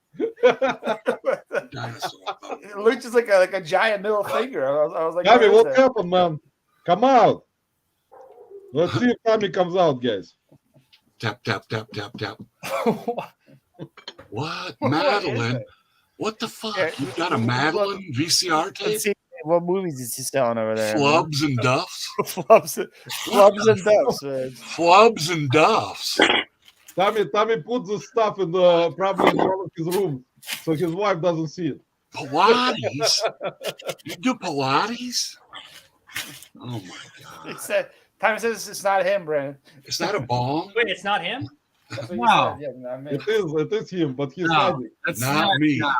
Dinosaur. It looks just like a giant middle finger. I was like, Tommy, what is what that? happened, man? Come out. Let's see if Tommy comes out, guys. Tap, tap, tap, tap, tap. What? What is Madeline? it? What the fuck? Yeah, You've got a Madeline VCR tape? Let's see what movies is he selling over there? Flubs and Duffs? Flubs and Duffs, man. Flubs and Duffs. Tommy put the stuff in the probably in one of his rooms so his wife doesn't see it. Pilates? You do Pilates? Oh my He god. said, Tommy says it's not him, Brandon. Is that a bong? Wait, it's not him? That's what he No. said. Yeah, not me. It is him, but he's No. hiding. That's Not me. no.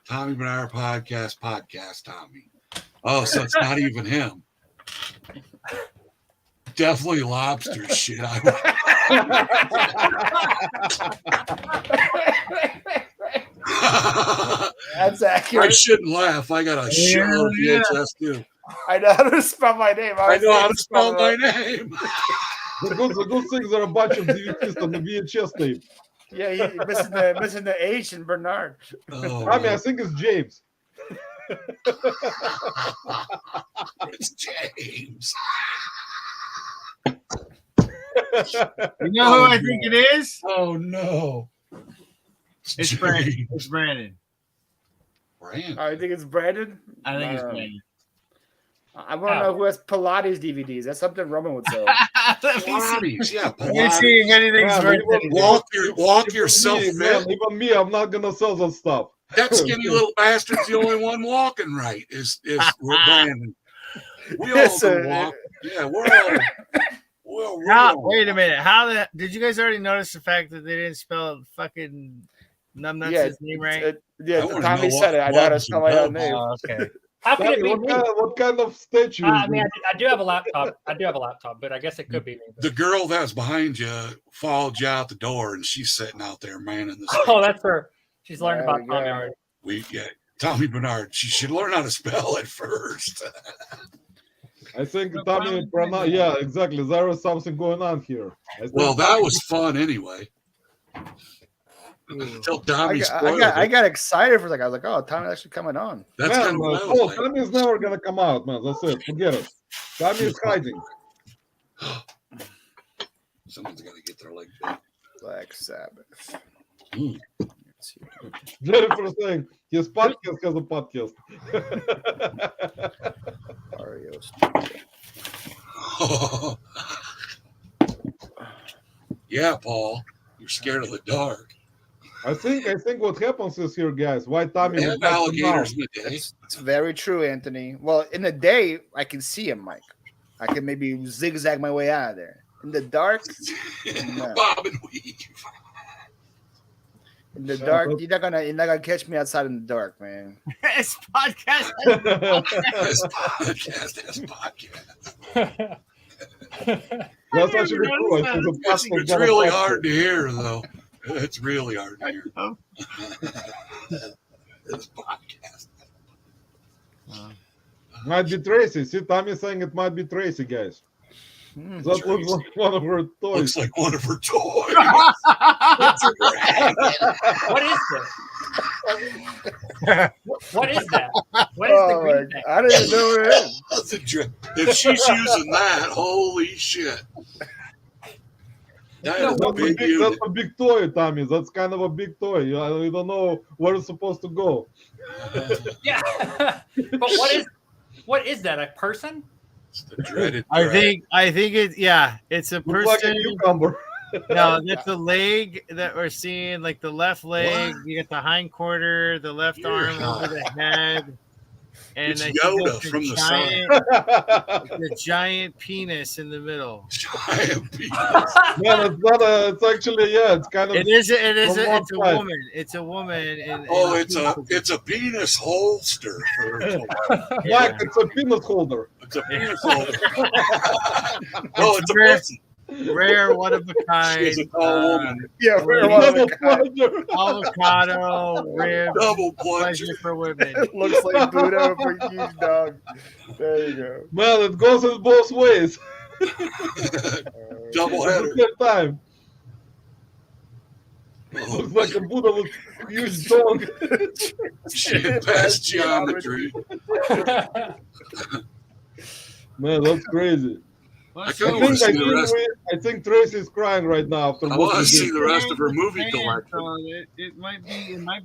Tommy Bernard podcast, Tommy. Oh, so it's not even him. Definitely lobster shit. That's I accurate. shouldn't laugh. I got a show of VHS too. I know how to spell my name. I know how to was spell my saying name. The good things are a bunch of DVDs on the VHS tape. Yeah, he's missing the H in Bernard. Oh, Tommy, I man. think it's James. It's James. You know who I think it is? Oh no. It's Brandon. It's Brandon. Brandon. I think it's Brandon. I think it's No. Brandon. I want to know who has Pilates DVDs. That's something Roman would sell. Let me see. Pilates, yeah, Let me see if Pilates. anything's Man, worth even- it. Walk yourself me, man, fit. even me, I'm not gonna sell that stuff. That skinny little bastard's the only one walking right. Is we're Brandon. We all Yes, can sir. walk. Yeah, we're all. How, wait a minute. How did you guys already notice the fact that they didn't spell fucking numbnuts Yeah, his name right? I Yeah, wanna Tommy know said it. what I know how to clubs spell and my own pubs name. Oh, okay. How could it Tommy, be what me? what kind of statue is I mean, this? I do have a laptop. I do have a laptop, but I guess it could be me. The girl that's behind you followed you out the door, and she's sitting out there manning the stage. Oh, that's her. She's learned There about we Tommy go. already. Tommy Bernard. She should learn how to spell it first. I think No Tommy, problem. yeah, exactly. There is something going on here. I think Well, that was fun anyway. Until Tommy spoiled I it. got excited for like I was like, oh, Tommy's actually coming on. That's man, kind of what I oh, was like. Tommy's never gonna come out, man. That's it. Forget it. Tommy is hiding. Someone's got to get their leg big. Black Sabbath. Mm. Let's see. Jennifer saying his podcast has a podcast. REO Yeah, Paul. You're scared of the dark. I think what happens is here, guys. Why Tommy is And not come alligators out. in the day. It's very true, Anthony. Well, in the day, I can see him, Mike. I can maybe zigzag my way out of there. In the dark, No. Bob and weave. in the Yeah, dark, but- you're not gonna catch me outside in the dark, man. This podcast. This podcast. That's actually cool. I think the It's, podcast it's got a really podcast. hard to hear, though. It's really hard to hear. Oh. This podcast. Might be Tracy. See, Tommy saying it might be Tracy, guys. Hmm. That looks like one of her toys. Looks like one of her toys. What is this? What is that? What is the Oh, green my thing? God. I don't even know what it is. That's a if she's using that, holy shit. That is a That's big unit. that's a big toy, Tommy. That's kind of a big toy. You don't know where it's supposed to go. Yeah. But what is that? A person? It's the dreaded I drag. think it's a Looks like a person. cucumber. No, that's the leg that we're seeing, like the left leg. What? You get the hind quarter, the left You're arm hot. over the head, and It's I think Yoda that's from the the giant penis in the middle. Giant penis. Man, it's not a. It's actually it's kind of. It's a From one it's a side. woman. It's a woman. Oh, it's a penis holster. Mike, yeah. it's a peanut holder. It's a penis holder. Oh, it's a pussy. Rare, one of a kind. She's a tall woman. Yeah, rare one of a kind. Avocado, rib, Double pleasure pleasure. for women. Looks like Buddha for a huge dog. There you go. Man, it goes in both ways. Double At header. the same time. Oh, Looks like a Buddha with huge dog. shit past geometry. Man, that's crazy. I I kinda wanna see the rest. think Tracy's crying right now after I what want we to see did. the rest of her movie Man, collection. so it might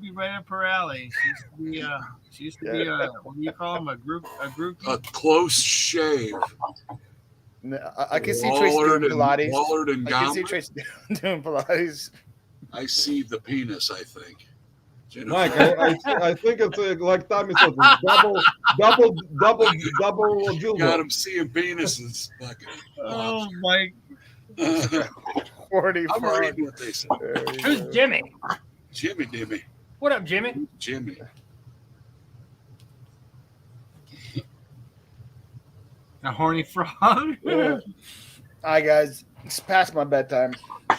be right up her alley. She used to be a what do you call them? A group. A close shave. I can see Tracy doing Pilates. Wallard and I can see Gomber. Tracy doing Pilates. I see the penis, I think. Jennifer. Mike, I think it's like Tommy said, it's double Got dildo. him seeing penises. Fucking. Oh my! 40 I'm frog. reading what they said. There you Who's go. Jimmy? Jimmy Dimmy. What up, Jimmy? Jimmy. A horny frog. Yeah. All right, guys. It's past my bedtime. All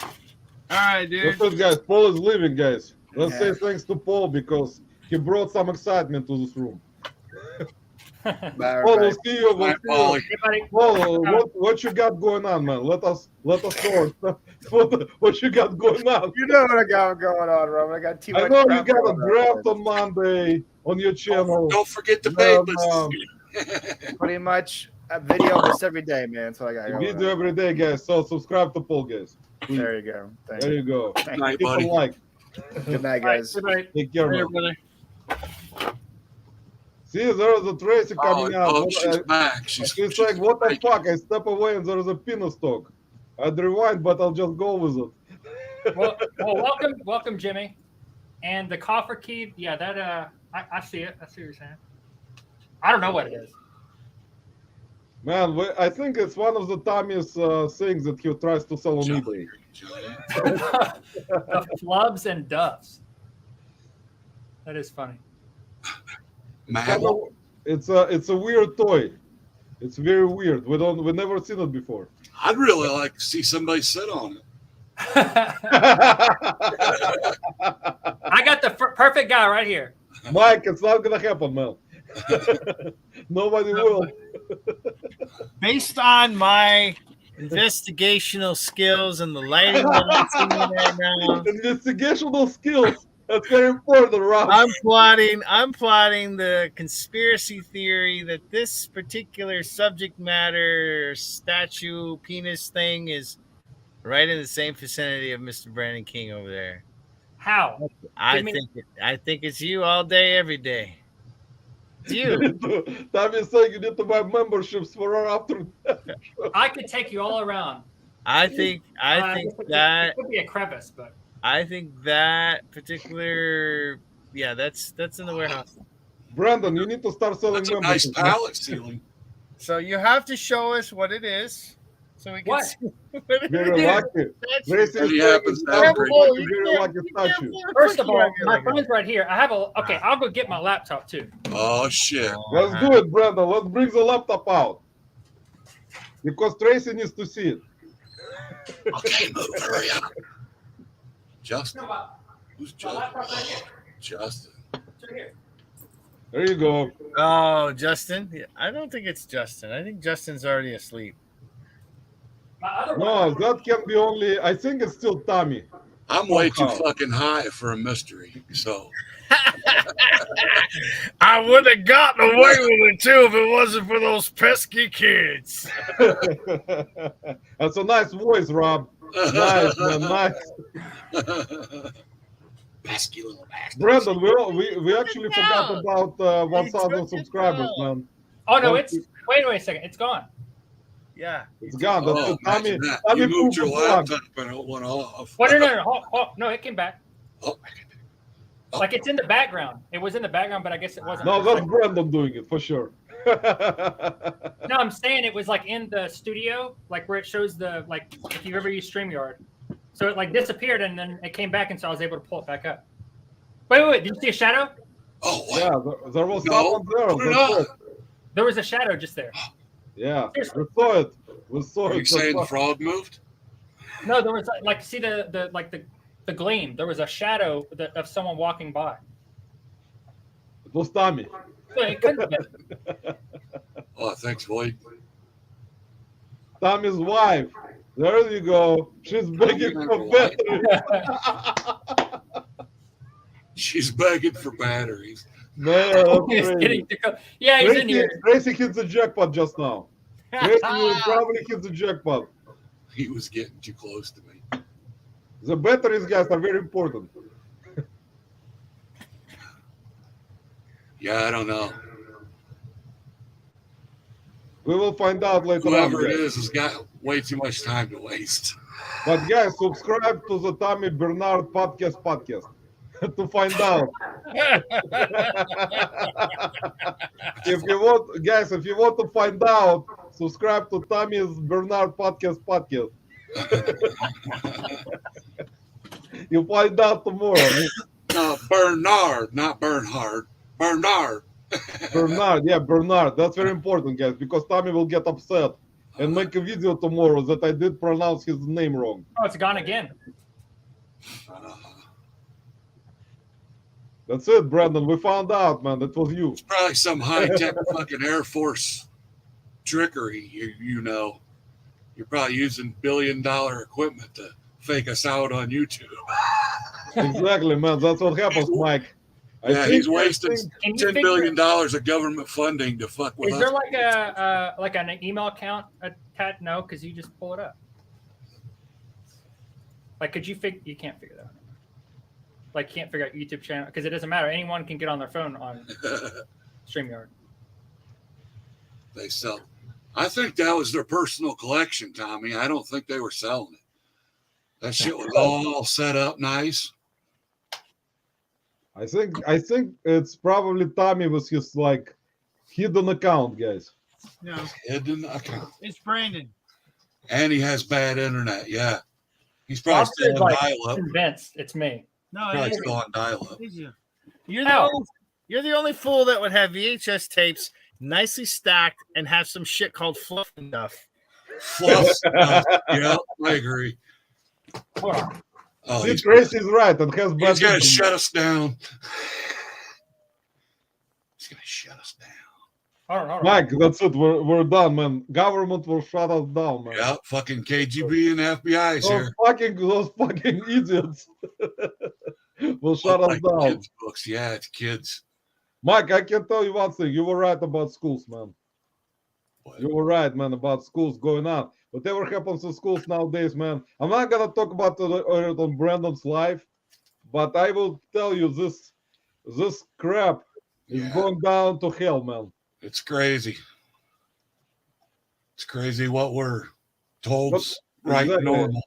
right, dude. That's it, guys. Paul is leaving, guys. Let's Yeah. say thanks to Paul because he brought some excitement to this room. Bye, Paul, we'll everybody. see you. Bye, Polly. Everybody, Paul, what you got going on, man? Let us know what you got going on. You know what I got going on, Roman. I got too much I know you crap got a going on. draft on Monday on your channel. Don't forget the Yeah, papers. Pretty much a video almost every day, man. That's what I got going Video on. every day, guys. So subscribe to Paul, guys. Please. There you go. Thank There you. you go. Thank Night, Hit a buddy. like. Good night, all right, guys. good night. Take care, Later, man. brother. See, there's a Tracy coming out. Oh, What- she's back. She's like, what the fuck? I step away and there's a penis talk. I'd rewind, but I'll just go with it. Well, welcome, Jimmy. And the coffer key, yeah, that I see it. I see what you're saying. I don't know what it is. Man, I think it's one of the Tommy's things that he tries to sell on eBay. The flubs and duffs. That is funny. Mad. It's a weird toy. It's very weird. We never seen it before. I'd really like to see somebody sit on it. I got the perfect guy right here. Mike, it's not gonna happen, man. Nobody will. Based on my investigational skills and the lighting that I'm seeing right now, Investigational skills. That's very important, Rob. I'm plotting the conspiracy theory that this particular subject matter statue penis thing is right in the same vicinity of Mr. Brandon King over there. How? I Give me- think it's you all day, every day. It's you. Tommy is saying you need to buy memberships for our after. I could take you all around. I think it could be a crevice, but that particular that's in the warehouse. Brandon, you need to start selling That's a nice memberships. pallet ceiling. So you have to show us what it is, so we can What? see what it Very is. lucky. Gracie is Really saying happens it's to not everybody. like a very lucky statue. first of all, my phone's right here. I have okay, I'll go get my laptop too. Oh shit. Let's do it, Brandon. Let's bring the laptop out. Because Tracy needs to see it. Okay, move. Hurry up. Justin. My Who's Justin? laptop's right here. Justin. It's right here. There you go. Oh, Justin? Yeah, I don't think it's Justin. I think Justin's already asleep. My other No, one. that can be only. I think it's still Tommy. I'm way too Oh. fucking high for a mystery. So I would have gotten away with it too if it wasn't for those pesky kids. That's a nice voice, Rob. Nice, man. Nice. pesky little bastard. Brandon, we actually forgot about 1,000 subscribers, man. Oh no, it's wait a second. It's gone. Yeah. It's gone. That's Oh, it. Tommy. imagine that. Tommy You moved your pooped the plug. laptop and it went off. Well, no, no, it came back. Oh, Like it's in the background. It was in the background, but I guess it wasn't. No, that's Brandon doing it for sure. No, I'm saying it was like in the studio, like where it shows the like if you ever use StreamYard. So it like disappeared and then it came back and so I was able to pull it back up. Wait, did you see a shadow? oh what? Yeah, there was No, someone there. put it That's up. it. There was a shadow just there. Yeah, we saw it. We saw Are you it. saying the frog moved? No, there was like see the gleam. There was a shadow of someone walking by. It was Tommy. So it couldn't have been. Oh, thanks, Void. Tommy's wife. There you go. She's begging for batteries. She's begging for batteries. Man, that's He's crazy. getting to go. Yeah, he's in here. Tracy hits the jackpot just now. Tracy probably hits the jackpot. He was getting too close to me. The batteries, guys, are very important. Yeah, I don't know. We will find out later Whoever on. it Guys. is has got way too much time to waste. But guys, subscribe to the Tommy Bernard podcast to find out. If you want, guys, if you want to find out, subscribe to Tommy's Bernard podcast. You'll find out tomorrow. Bernard, not Bernhard. Bernard. Bernard, yeah, Bernard. That's very important, guys, because Tommy will get upset and make a video tomorrow that I did pronounce his name wrong. Oh, it's gone again. That's it, Brandon. We found out, man. That was you. It's probably some high-tech fucking Air Force trickery. You know, you're probably using billion-dollar equipment to fake us out on YouTube. Exactly, man. That's what happens, Mike. He's wasting Can you $10 billion of government funding to fuck with Is us. there like an email account attached? No, because you just pull it up. Like, could you you can't figure that out. Like, can't figure out YouTube channel because it doesn't matter. Anyone can get on their phone on StreamYard. They sell. I think that was their personal collection, Tommy. I don't think they were selling it. That shit was all set up nice. I think it's probably Tommy with his like hidden account, guys. No, Hidden account. it's Brandon. And he has bad internet. Yeah. He's probably Lobster's still on like dial-up. convinced it's me. No, Probably it still on dial-up. is you. You're the only fool that would have VHS tapes nicely stacked and have some shit called fluff stuff. Fluff stuff. Yeah, I agree. Hold on. Oh, See, he's Tracy's right. It has going bad to internet. shut us down. He's going to shut us down. Hold on. Mike, that's it. We're done, man. Government will shut us down, man. Yeah, fucking KGB and FBI's here. Those fucking idiots will shut us Like down. kids' books. Yeah, it's kids. Mike, I can tell you one thing. You were right about schools, man. What? You were right, man, about schools going on. Whatever happens to schools nowadays, man. I'm not gonna talk about it on Brandon's life, but I will tell you this crap is Yeah. going down to hell, man. It's crazy. It's crazy what we're told's But- right exactly. normal.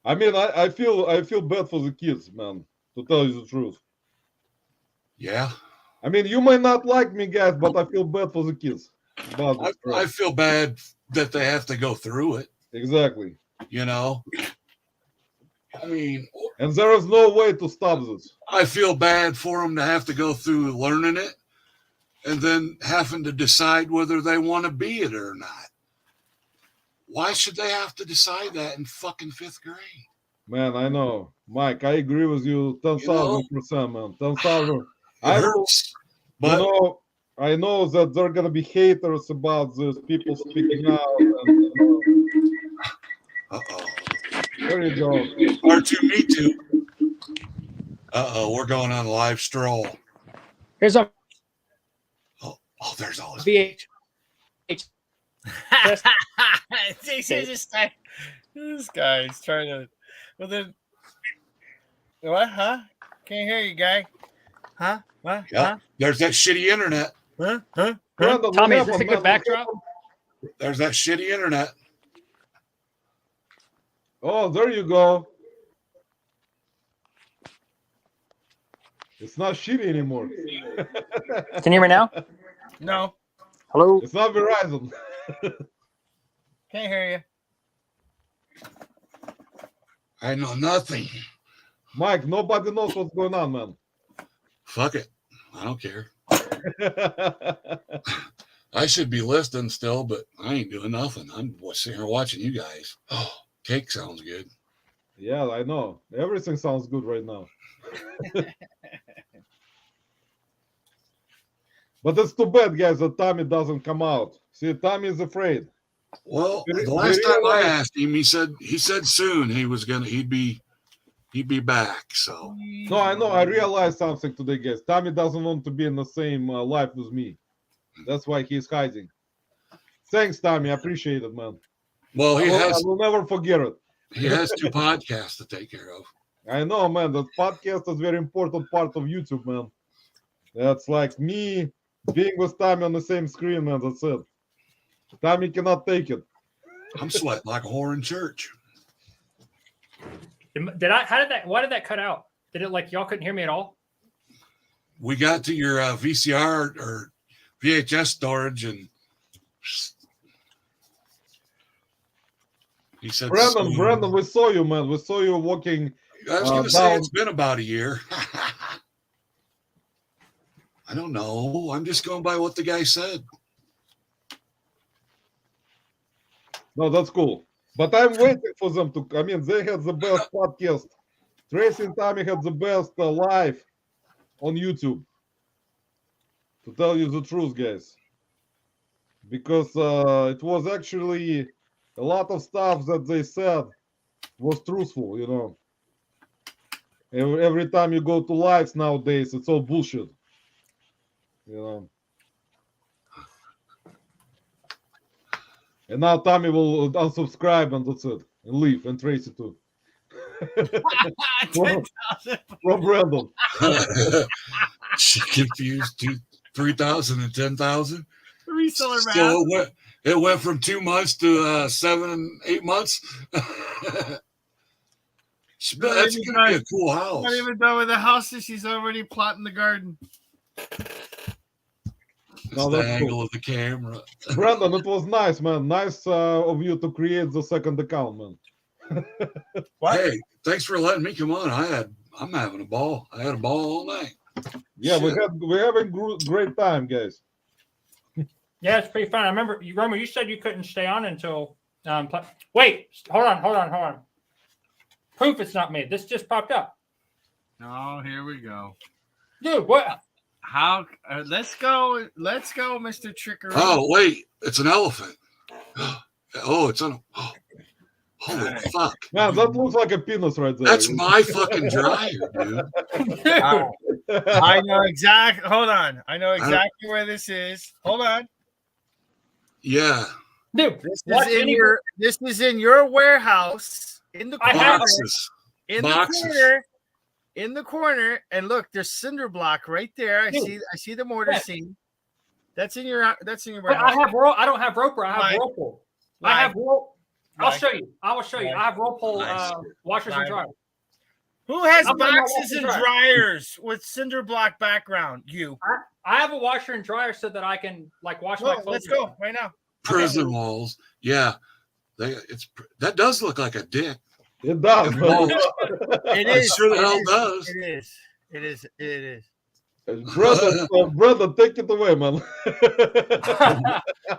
I mean, I feel bad for the kids, man, to tell you the truth. Yeah. I mean, you might not like me, guys, but I feel bad for the kids. About this crap. I feel bad that they have to go through it, Exactly. you know? I mean, And there is no way to stop this. I feel bad for them to have to go through learning it and then having to decide whether they want to be it or not. Why should they have to decide that in fucking 5th grade? Man, I know. Mike, I agree with you 10,000%, man. 10,000. It I will, hurts. But I know that there are gonna be haters about this, people speaking out. And, uh-oh. there you go. R2, me too. Uh-oh, we're going on a live stroll. Here's a Oh, there's all this. VH. This guy's trying to. Well, then. What? Huh? Can't hear you, guy. Huh? What? Yep. There's that shitty internet. Huh? Huh? Brandon, what Tommy, is this a happened, good man? backdrop? There's that shitty internet. Oh, there you go. It's not shitty anymore. Can you hear me now? No, Hello. It's not Verizon. can't hear you. I know nothing. Mike, nobody knows what's going on, man. Fuck it. I don't care. I should be listening still, but I ain't doing nothing. I'm sitting here watching you guys. Oh, cake sounds good. Yeah, I know. Everything sounds good right now. But it's too bad, guys, that Tommy doesn't come out. See, Tommy is afraid. Well, We the last time I realize- asked him, he said soon he'd be back. So No, I know. I realized something today, guys. Tommy doesn't want to be in the same life with me. That's why he's hiding. Thanks, Tommy. I appreciate it, man. well, I will never forget it. he has 2 podcasts to take care of. I know, man. The podcast is very important part of YouTube, man. That's like me being with Tommy on the same screen, man. That's it. Tommy cannot take it. I'm sweating like a whore in church. Did I? How did that? Why did that cut out? Did it like y'all couldn't hear me at all? We got to your VCR or VHS storage, and he said, Brandon, we saw you, man. We saw you walking. I was going to say down. it's been about a year. I don't know. I'm just going by what the guy said. No, that's cool. But I'm waiting for them to. I mean, they had the best podcast. Tracy and Tommy had the best live on YouTube. To tell you the truth, guys, because it was actually a lot of stuff that they said was truthful. You know, every time you go to lives nowadays, it's all bullshit. You know. And now Tommy will unsubscribe and that's it. And leave. And Tracy too. From Brandon. She confused 3,000 and 10,000. Reseller math. So it went from 2 months to 7, 8 months. That's going to be a cool house. Not even done with the house, and she's already plotting the garden. It's the angle of the camera. Brandon, it was nice, man. Nice of you to create the second account, man. Hey, thanks for letting me come on. I'm having a ball. I had a ball all night. Yeah, Shit. we're having great time, guys. Yeah, it's pretty fun. I remember you said you couldn't stay on until wait, hold on. Proof it's not me. This just popped up. Oh, here we go. Dude, what? How? Let's go, Mr. Trickery. Oh, wait. It's an elephant. Oh, it's on. Oh, holy fuck. Man, that looks like a penis right there. That's my fucking dryer, dude. I know exactly. Hold on. I know exactly where this is. Hold on. Yeah. Dude, this is in your warehouse in the corner. Boxes. In the corner, and look, there's cinder block right there. I see the mortar scene. That's in your warehouse. I don't have roper. I have whirlpool. I have rope. I'll show you. I will show you. I have whirlpool washers and dryers. Who has boxes and dryers with cinder block background? You. I have a washer and dryer so that I can like wash my clothes. Let's go right now. Prison walls. Yeah. That does look like a dick. It does. It is. Sure the hell does. It is. Brother, take it away, man.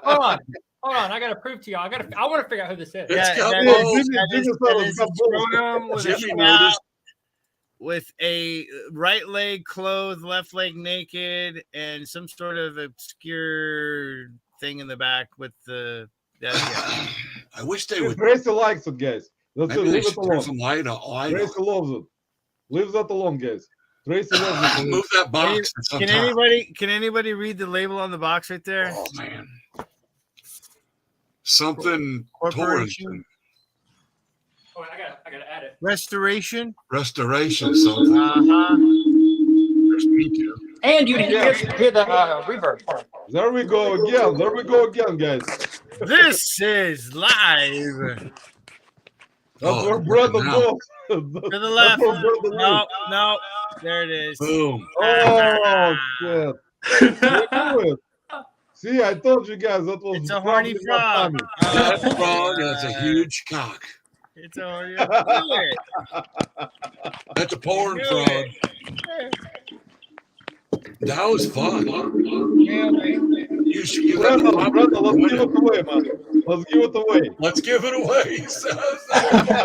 Hold on. I gotta prove to you. I want to figure out who this is. With a right leg clothed, left leg naked, and some sort of obscure thing in the back with the. I wish they would. Gracie likes it, guys. That's Maybe it. they Leave it should turn alone. some light on. Tracy loves it. Leave that alone, guys. Tracy loves it. Move that box. Can anybody read the label on the box right there? Oh man. Something Corporation. Oh, I gotta add it. Restoration. Something. There's me too. And you hear the reverb. There we go again, guys. This is live. That's where Brandon goes. To the left. No. There it is. Boom. Oh, shit. See, I told you guys that was. It's a horny frog. That frog has a huge cock. It's a horny. That's a porn frog. That was fun. Brandon, let's give it away, man. Let's give it away. Let's give it away. He says. Yeah.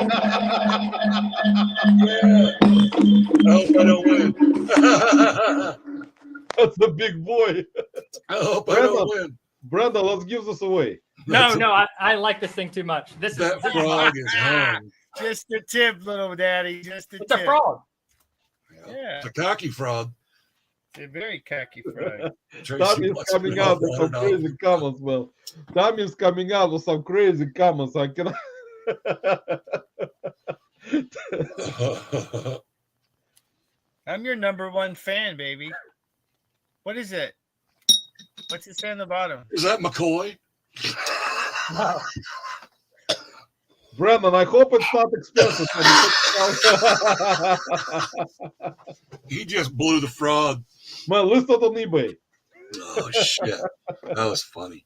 I hope I don't win. That's the big boy. I hope I don't win. Brenda, let's give this away. No, I like this thing too much. That frog is hung. Just a tip, little daddy. Just a It's tip. a frog. Yeah. It's a cocky frog. It's a very cocky frog. Tommy's coming out with some crazy comments, man. Tommy's coming out with some crazy comments. I cannot. I'm your #1 fan, baby. What is it? What's it say on the bottom? Is that McCoy? No. Brandon, I hope it's not expensive. He just blew the frog. Man, list it on eBay. Oh shit, that was funny.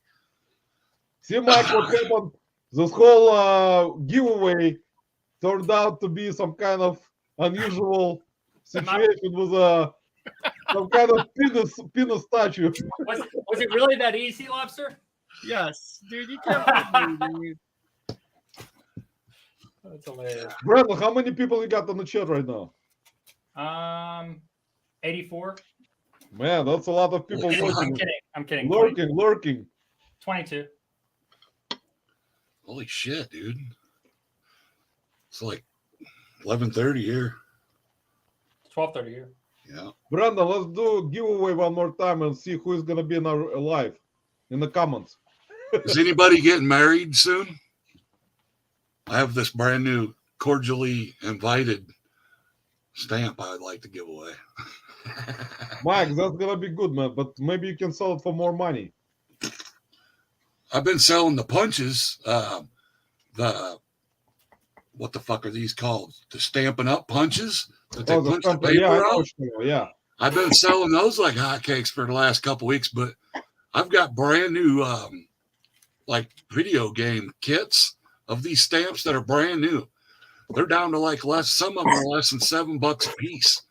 See, Mike, what happened? This whole giveaway turned out to be some kind of unusual situation with some kind of penis statue. Was it really that easy, Lobster? Yes, dude, you can't believe it. That's hilarious. Brandon, how many people you got on the chat right now? 84. Man, that's a lot of people I'm lurking. kidding. I'm kidding. Lurking. 22. Holy shit, dude! It's like 11:30 here. 12:30 here. Yeah. Brandon, let's do a giveaway one more time and see who is gonna be in our live in the comments. Is anybody getting married soon? I have this brand new cordially invited stamp I would like to give away. Mike, that's gonna be good, man. But maybe you can sell it for more money. I've been selling the punches. The what the fuck are these called? The Stampin' Up punches that they punch the paper I know out. what you know, yeah. I've been selling those like hotcakes for the last couple weeks, but I've got brand new like video game kits of these stamps that are brand new. They're down to like less. Some of them are less than $7 a piece,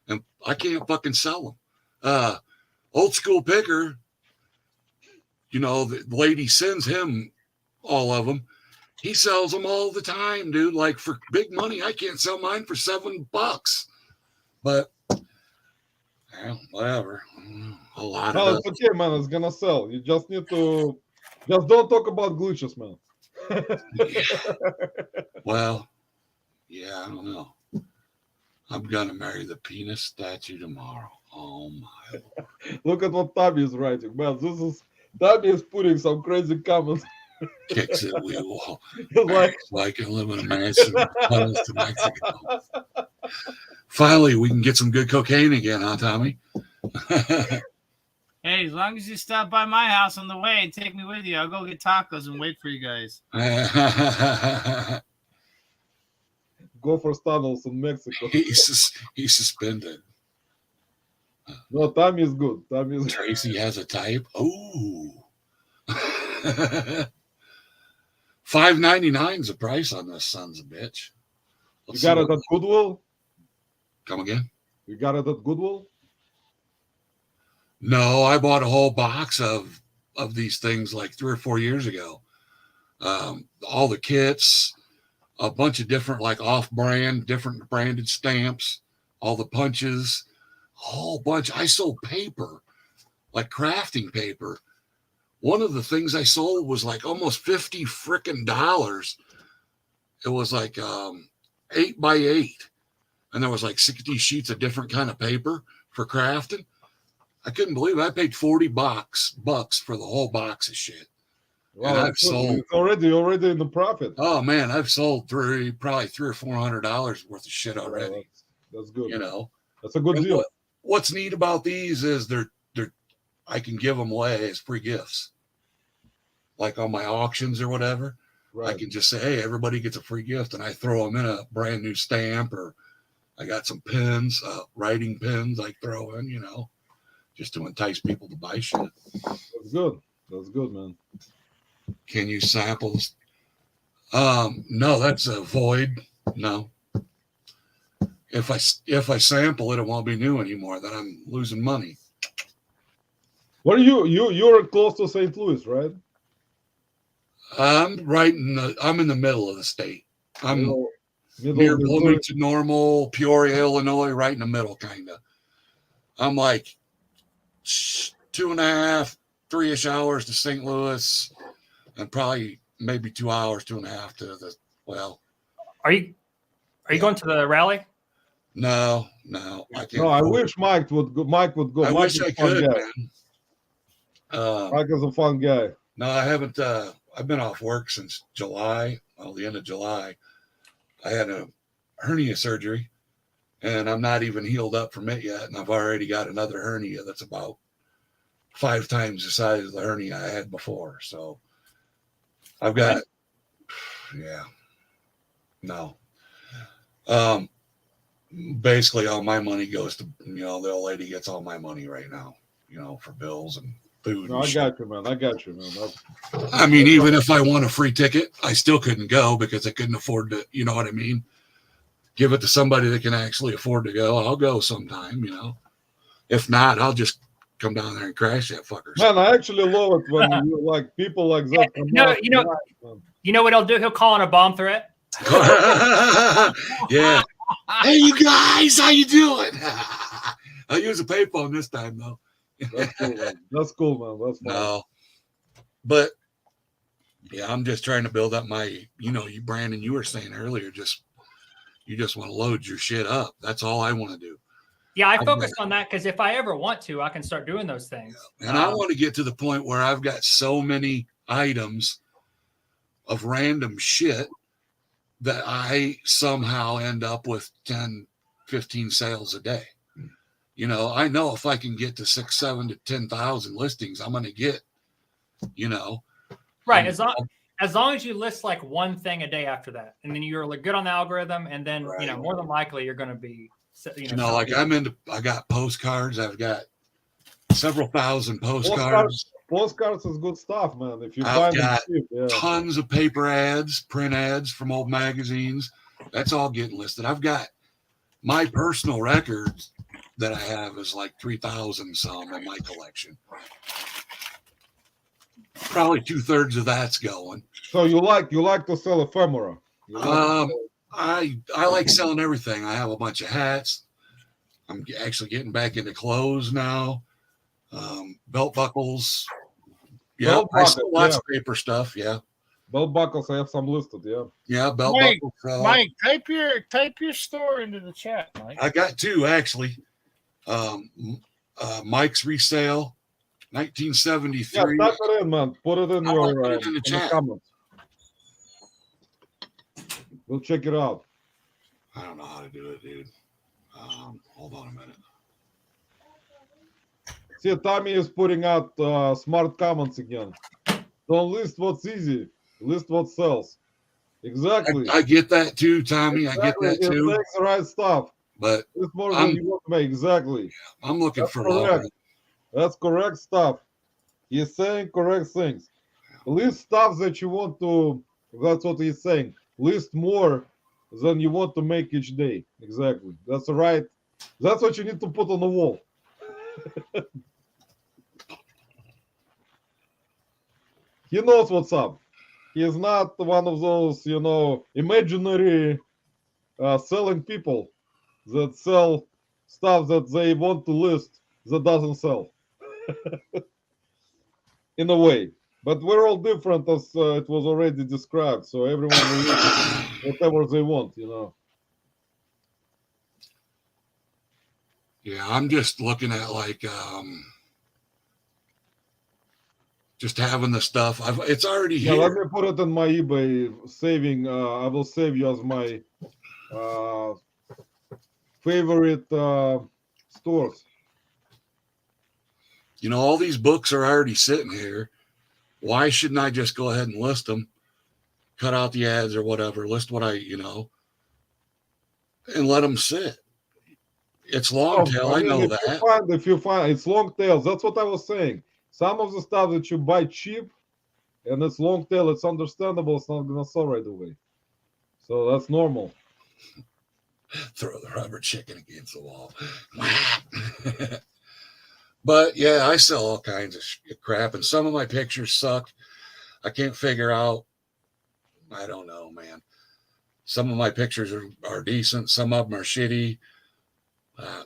and I can't fucking sell them. Old school picker, you know, the lady sends him all of them. He sells them all the time, dude. Like for big money, I can't sell mine for $7. But well, whatever. A lot No, of it's okay, man. It's gonna sell. You just need to just don't talk about glitches, man. Well, yeah, I don't know. I'm gonna marry the penis statue tomorrow. Oh my Lord. Look at what Tommy is writing, man. Tommy is putting some crazy comments. Kicks it, we will. Like, I can live in a mansion tunnels to Mexico. Finally, we can get some good cocaine again, huh, Tommy? Hey, as long as you stop by my house on the way and take me with you, I'll go get tacos and wait for you guys. go for tunnels in Mexico. He's suspended. No, Tommy is good. Tommy is Tracy has a type. Oh. $5.99 is the price on this son's a bitch. You got it at Goodwill? Come again? You got it at Goodwill? No, I bought a whole box of these things like 3 or 4 years ago. All the kits, a bunch of different like off-brand, different branded stamps, all the punches, a whole bunch. I sold paper, like crafting paper. One of the things I sold was like almost $50 frickin' dollars. It was like 8 by 8, and there was like 60 sheets of different kind of paper for crafting. I couldn't believe it. I paid $40 for the whole box of shit. Well, and I've sold it's already in the profit. Oh man, I've sold probably $300 or $400 worth of shit already. Well, that's good. You know, that's a good deal. What's neat about these is they're I can give them away as free gifts, like on my auctions or whatever. Right. I can just say, hey, everybody gets a free gift, and I throw them in a brand new stamp, or I got some pens, writing pens I throw in, you know, just to entice people to buy shit. That's good. That's good, man. Can you sample this? No, that's a void. No. If I sample it, it won't be new anymore. Then I'm losing money. What are you're close to St. Louis, right? I'm I'm in the middle of the state. I'm Middle near Missouri. Bloomington, Normal, Peoria, Illinois, right in the middle, kind of. I'm like 2.5, 3-ish hours to St. Louis, and probably maybe 2 hours, 2.5 to the Are you going to the rally? No, I can't. No, I wish Mike would go. Mike would go. I Mike wish is I a fun could, guy. man. Mike is a fun guy. No, I haven't. I've been off work since July. Well, the end of July. I had a hernia surgery, and I'm not even healed up from it yet. And I've already got another hernia that's about 5 times the size of the hernia I had before. So I've got, no. Basically, all my money goes to, the old lady gets all my money right now, for bills and food. No, and I shit. got you, man. I got you, man. I mean, even if I want a free ticket, I still couldn't go because I couldn't afford to, you know what I mean? Give it to somebody that can actually afford to go. I'll go sometime, If not, I'll just come down there and crash that fucker. Man, I actually love it when you like people like that. You know what he'll do? He'll call in a bomb threat. Yeah. Hey, you guys, how you doing? I'll use a payphone this time, though. That's cool, man. That's cool, man. That's fine. No. But, yeah, I'm just trying to build up my, you, Brandon, you were saying earlier, you just want to load your shit up. That's all I want to do. Yeah, I focus on that because if I ever want to, I can start doing those things. And I want to get to the point where I've got so many items of random shit that I somehow end up with 10, 15 sales a day. I know if I can get to 6, 7 to 10,000 listings, I'm going to get, Right. As long as you list like one thing a day after that, and then you're like good on the algorithm, and then, more than likely you're going to be, like I got postcards. I've got several thousand postcards. Postcards is good stuff, man. If you I've find got them cheap, tons of paper ads, print ads from old magazines. That's all getting listed. I've got my personal records that I have is like 3,000 some in my collection. Probably 2/3 of that's going. So you like to sell ephemera? I like selling everything. I have a bunch of hats. I'm actually getting back into clothes now. Belt buckles. Yeah, I sell lots of paper stuff. Yeah. Belt buckles, I have some listed. Yeah. Yeah, belt buckles. Mike, type your store into the chat, Mike. I got 2 actually. Mike's Resale, 1973. Yeah, type it in, man. Put it in the chat. Comments. We'll check it out. I don't know how to do it, dude. Hold on a minute. See, Tommy is putting out smart comments again. Don't list what's easy. List what sells. Exactly. I get that too, Tommy. Exactly. I get that too. It takes the right stuff. But it's more than you want to make. Exactly. I'm looking for correct. That's correct stuff. He's saying correct things. List stuff that you want to. That's what he's saying. List more than you want to make each day. Exactly. That's right. That's what you need to put on the wall. He knows what's up. He is not one of those, imaginary selling people that sell stuff that they want to list that doesn't sell. In a way. But we're all different, as it was already described. So everyone will list whatever they want, Yeah, I'm just looking at like just having the stuff. It's already here. Let me put it in my eBay saving. I will save you as my favorite stores. All these books are already sitting here. Why shouldn't I just go ahead and list them? Cut out the ads or whatever. List what and let them sit. It's long tail. I know that. If you find it's long tails, that's what I was saying. Some of the stuff that you buy cheap and it's long tail, it's understandable. It's not going to sell right away. So that's normal. Throw the rubber chicken against the wall. But yeah, I sell all kinds of crap, and some of my pictures suck. I can't figure out. I don't know, man. Some of my pictures are decent. Some of them are shitty.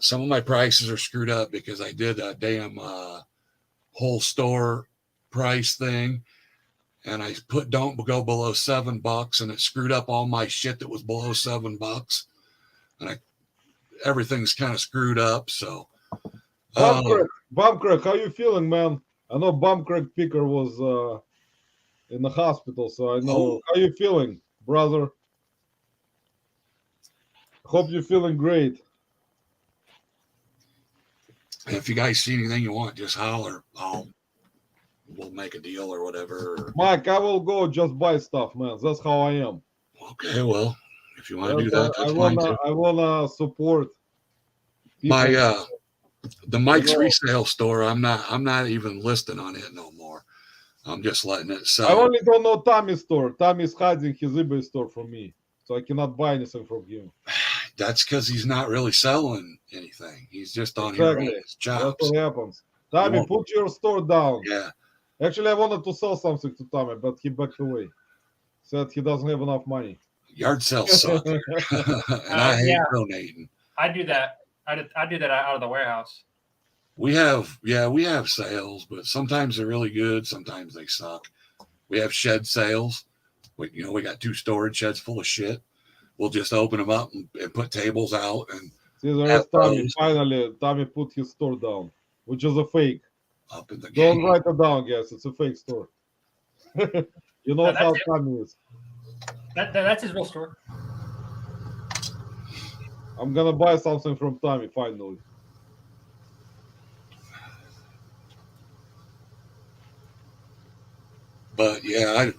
Some of my prices are screwed up because I did a damn whole store price thing, and I put don't go below $7, and it screwed up all my shit that was below $7, and everything's kind of screwed up. So, Bumcrack, how you feeling, man? I know Bumcrack Picker was in the hospital, so I know. How you feeling, brother? Hope you're feeling great. if you guys see anything you want, just holler. We'll make a deal or whatever. Mike, I will go just buy stuff, man. That's how I am. Okay, well, if you want to do that, that's fine too. I wanna support people. My the Mike's resale store. I'm not even listing on it no more. I'm just letting it sell. I only don't know Tommy's store. Tommy's hiding his eBay store from me, so I cannot buy anything from him. That's because he's not really selling anything. He's just on here on his jobs. That's what happens. Tommy, put your store down. Yeah. Actually, I wanted to sell something to Tommy, but he backed away. Said he doesn't have enough money. Yard sales suck. And I hate donating. I do that. I do that out of the warehouse. We have sales, but sometimes they're really good. Sometimes they suck. We have shed sales. We got 2 storage sheds full of shit. We'll just open them up and put tables out. And see, there's Tommy. Finally, Tommy put his store down, which is a fake. Up in the Don't game. write it down, guys. It's a fake store. You know how Tommy is. That's his real store. I'm gonna buy something from Tommy finally. But yeah,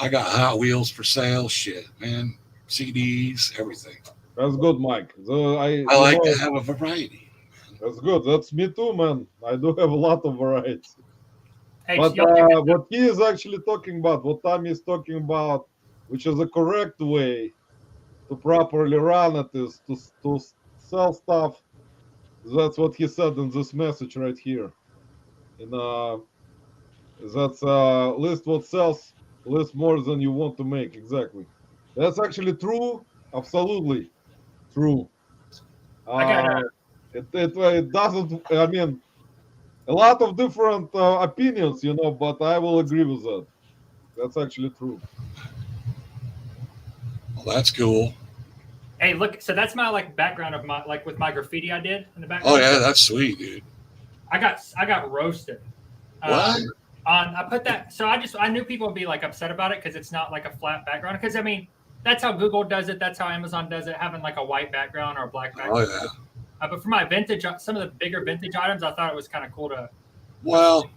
I got Hot Wheels for sale. Shit, man. CDs, everything. That's good, Mike. I like to have a variety. That's good. That's me too, man. I do have a lot of variety. Hey, but what he is actually talking about, what Tommy is talking about, which is the correct way to properly run it, is to sell stuff. That's what he said in this message right here. That's list what sells, list more than you want to make. Exactly. That's actually true. Absolutely true. It doesn't. I mean, a lot of different opinions, but I will agree with that. That's actually true. Well, that's cool. Hey, look. So that's my background of my with my graffiti I did in the background. Oh yeah, that's sweet, dude. I got roasted. What? I put that. So I knew people would be upset about it because it's not a flat background. Because I mean, that's how Google does it. That's how Amazon does it, having a white background or a black background. Oh yeah. But for my vintage, some of the bigger vintage items, I thought it was kind of cool to. Well,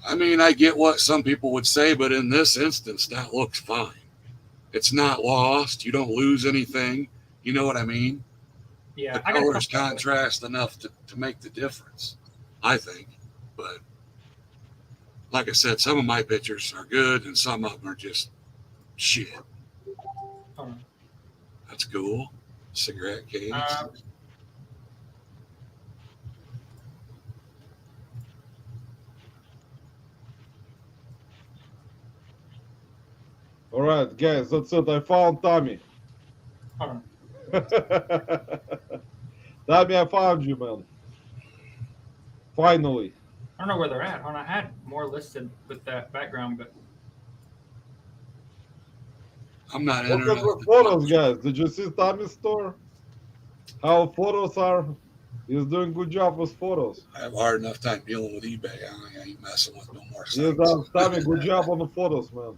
I mean, I get what some people would say, but in this instance, that looks fine. It's not lost. You don't lose anything. You know what I mean? Yeah. The colors contrast enough to make the difference, I think. But like I said, some of my pictures are good and some of them are just shit. That's cool. Cigarette case. All right, guys, that's it. I found Tommy. Tommy, I found you, man. Finally. I don't know where they're at. I had more listed with that background, but I'm not interested. Look at the photos, guys. Did you see Tommy's store? How photos are? He's doing a good job with photos. I have a hard enough time dealing with eBay. I ain't messing with no more sites. He's done, Tommy, good job on the photos, man.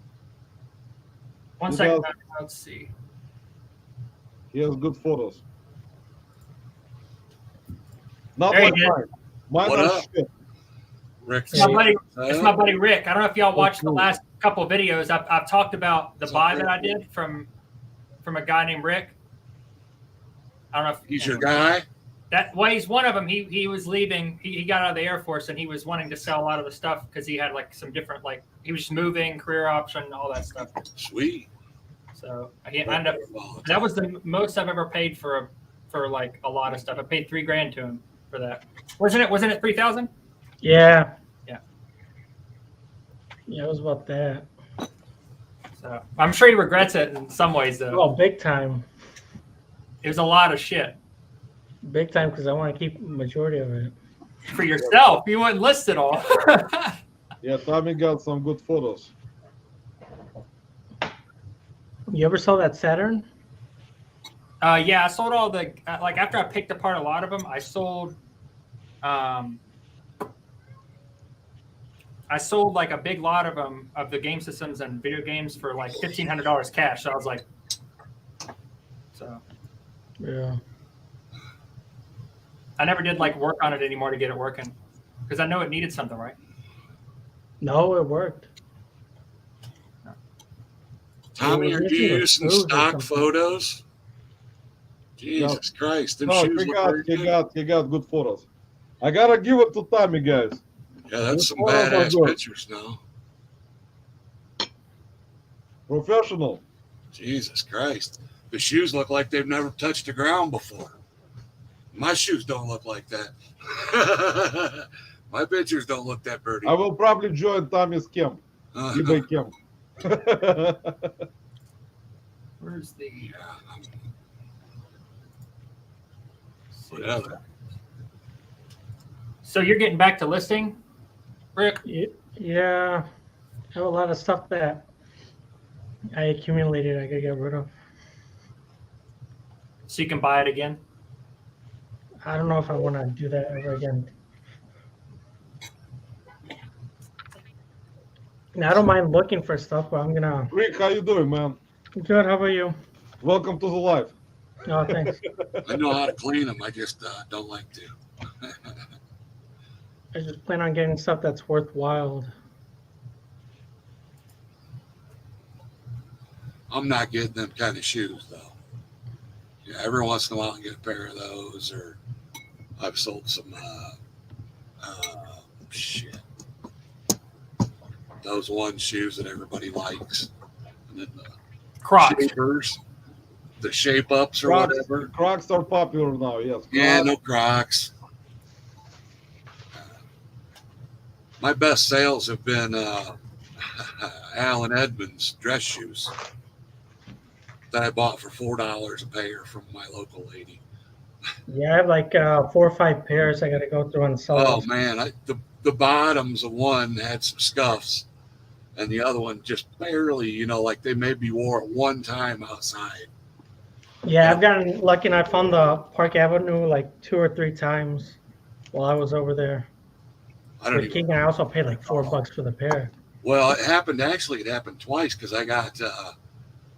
One second. Let's see. He has good photos. Not like mine. Mine are shit. Rick, it's my buddy Rick. I don't know if y'all watched the last couple of videos. I've talked about the buy that I did from a guy named Rick. I don't know if he's your guy. He's one of them. He was leaving. He got out of the Air Force and he was wanting to sell a lot of the stuff because he had some different he was moving, career option, all that stuff. Sweet. So he ended up. That was the most I've ever paid for a lot of stuff. I paid $3,000 to him for that. Wasn't it 3,000? Yeah. Yeah. Yeah, it was about that. So I'm sure he regrets it in some ways, though. Oh, big time. It was a lot of shit Big time, because I want to keep the majority of it. for yourself. You wouldn't list it all. Yeah, Tommy got some good photos. You ever saw that Saturn? Yeah, I sold all the like after I picked apart a lot of them. I sold like a big lot of them of the game systems and video games for like $1,500 cash. So I was like, so Yeah. I never did like work on it anymore to get it working because I know it needed something, right? No, it worked. Tommy, It are was you missing a using screws or stock something. photos? Jesus Christ, them No, shoes he look got, very he good. got, he got good photos. I gotta give it to Tommy, guys. Yeah, that's some Those photos are badass good. pictures now. Professional. Jesus Christ. The shoes look like they've never touched the ground before. My shoes don't look like that. My pictures don't look that pretty. I will probably join Tommy's camp. eBay camp. Where's the Whatever. So you're getting back to listing, Rick? Yeah. I have a lot of stuff that I accumulated I gotta get rid of. So you can buy it again? I don't know if I want to do that ever again. Now, I don't mind looking for stuff, but I'm gonna. Rick, how you doing, man? Good. How about you? Welcome to the live. Oh, thanks. I know how to clean them. I just don't like to. I just plan on getting stuff that's worthwhile. I'm not getting them kind of shoes, though. Yeah, every once in a while I get a pair of those, or I've sold some shit. Those one shoes that everybody likes. And then the Crocs. shapers, the shape ups or Crocs, whatever. Crocs are popular now, yes. Yeah, Crocs. no Crocs. My best sales have been Alan Edmonds dress shoes that I bought for $4 a pair from my local lady. Yeah, I have like 4 or 5 pairs I gotta go through and sell. Oh man, the bottoms of one had some scuffs, and the other one just barely, like they maybe wore it one time outside. Yeah, I've gotten lucky and I found the Park Avenue like 2 or 3 times while I was over there. I don't With even. King, I also paid like $4 for the pair. Well, it happened twice because I got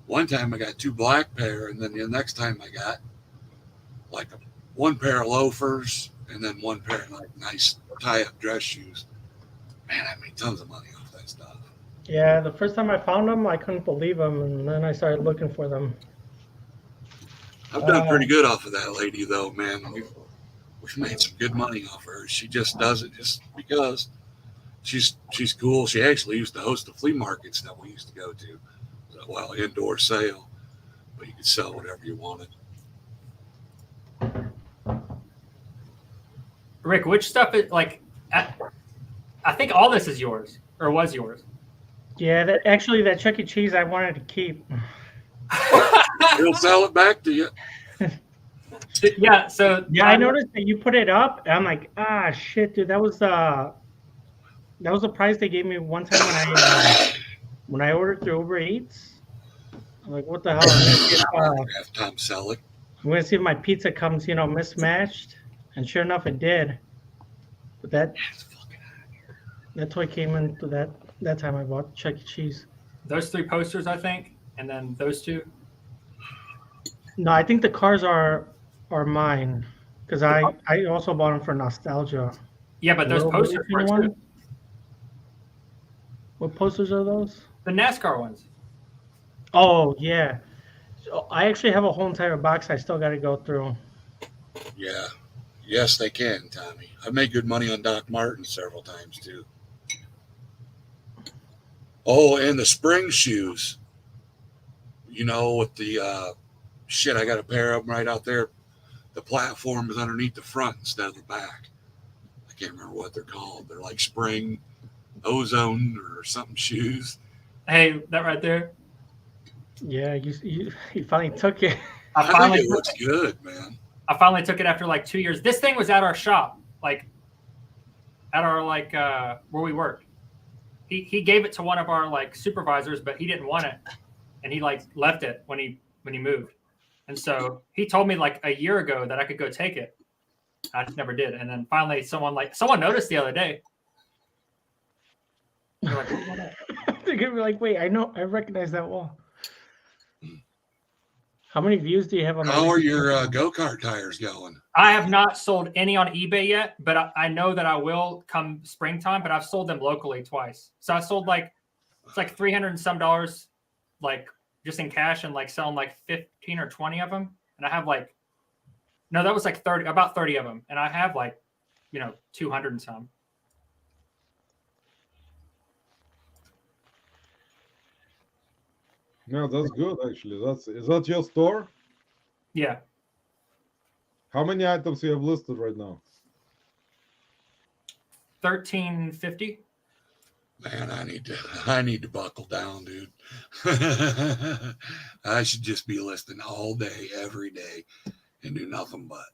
one time I got 2 black pair, and then the next time I got like one pair of loafers and then one pair of like nice tie-up dress shoes. Man, I made tons of money off that stuff. Yeah, the first time I found them, I couldn't believe them, and then I started looking for them. I've done pretty good off of that lady, though, man. We've made some good money off her. She just does it just because she's cool. She actually used to host the flea markets that we used to go to. Well, indoor sale, but you could sell whatever you wanted. Rick, which stuff is like? I think all this is yours or was yours. Yeah, that Chuck E. Cheese I wanted to keep. He'll sell it back to you. Yeah. So Yeah, I noticed that you put it up, and I'm like, shit, dude, that was the price they gave me one time when I ordered through Uber Eats. I'm like, what the hell? Have Tom sell it. I'm gonna see if my pizza comes, mismatched, and sure enough, it did. But that toy came into that time I bought Chuck E. Cheese. those 3 posters, I think, and then those 2. No, I think the cars are mine because I also bought them for nostalgia. Yeah, but those Little posters Racing were one? What posters are those? the NASCAR ones. Oh yeah, so I actually have a whole entire box I still got to go through. Yeah. Yes, they can, Tommy. I've made good money on Doc Martin several times, too. Oh, and the spring shoes. With the shit, I got a pair of them right out there. The platform is underneath the front instead of the back. I can't remember what they're called. They're like spring ozone or something shoes. Hey, that right there. Yeah, you finally took it. I think finally it looks good, man. I finally took it after like 2 years. This thing was at our shop, like at our where we worked. He gave it to one of our like supervisors, but he didn't want it, and he like left it when he moved. And so he told me like a year ago that I could go take it. I just never did. And then finally, someone noticed the other day. They're like, They're gonna be like, wait, I recognize that wall. How many views do you have on? How are your go-kart tires going? I have not sold any on eBay yet, but I know that I will come springtime. But I've sold them locally twice. So I sold it's like $300 and some, like just in cash, and like selling like 15 or 20 of them. And I have that was like about 30 of them, and I have 200 and some. No, that's good actually. Is that your store? Yeah. How many items you have listed right now? 1350. Man, I need to buckle down, dude. I should just be listing all day, every day, and do nothing but.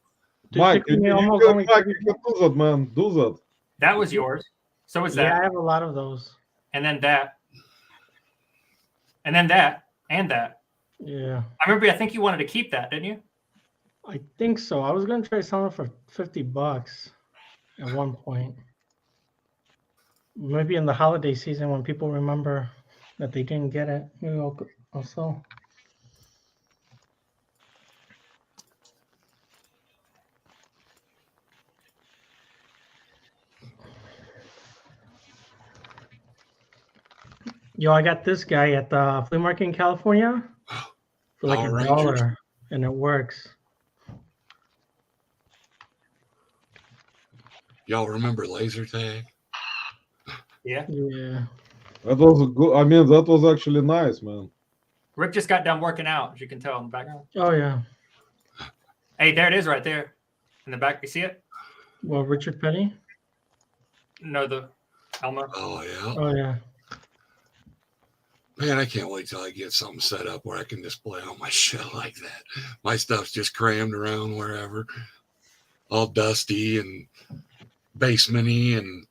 Mike, you can do that, man. Do that. That was yours. So is that. Yeah, I have a lot of those. And then that. And then that. And that. Yeah. I remember, I think you wanted to keep that, didn't you? I think so. I was gonna try selling it for $50 at one point. Maybe in the holiday season when people remember that they didn't get it. Maybe I'll sell. Yo, I got this guy at the flea market in California for like $1, and it works. Y'all remember laser tag? Yeah. Yeah. That was good. I mean, that was actually nice, man. Rick just got done working out, as you can tell in the background. Oh yeah. Hey, there it is right there in the back. You see it? Well, Richard Petty? No, the Elmo. Oh yeah. Oh yeah. Man, I can't wait till I get something set up where I can display all my shit like that. My stuff's just crammed around wherever, all dusty and basementy and.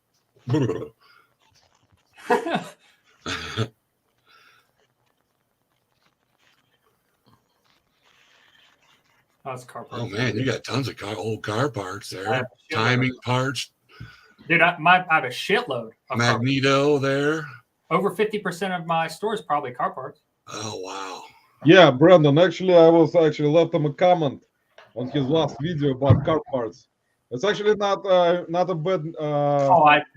That's car parts. Oh man, you got tons of old car parts there. Timing parts. Dude, I have a shitload of Magneto there. Over 50% of my store is probably car parts. Oh wow. Yeah, Brandon. Actually, I was left him a comment on his last video about car parts. It's actually not a bad.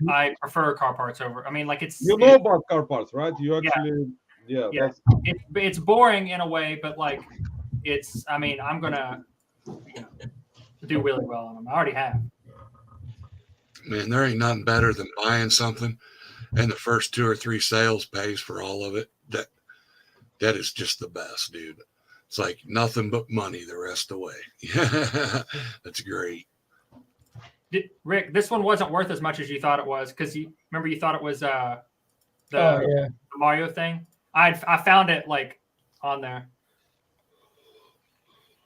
I prefer car parts over. I mean, like it's. You know about car parts, right? You actually, yeah. It's boring in a way, but like, it's. I mean, I'm gonna, do really well on them. I already have. Man, there ain't nothing better than buying something, and the first 2 or 3 sales pays for all of it. That is just the best, dude. It's like nothing but money the rest of the way. That's great. Rick, this one wasn't worth as much as you thought it was, because you thought it was the Mario thing. I found it like on there.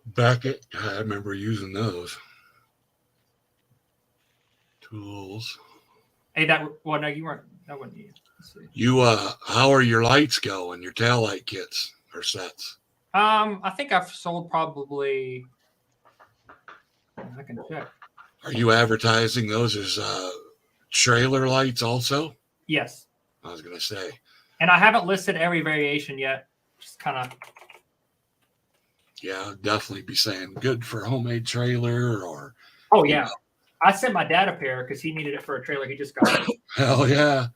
Beckett, I remember using those tools. Hey, no, you weren't. That wasn't you. Let's see. You how are your lights going? Your tail light kits or sets? I think I've sold probably. I can check. Are you advertising those as trailer lights also? Yes. I was gonna say. And I haven't listed every variation yet. Just kind of. Yeah, I'd definitely be saying good for a homemade trailer or. Oh yeah, I sent my dad a pair because he needed it for a trailer. He just got it. Hell yeah.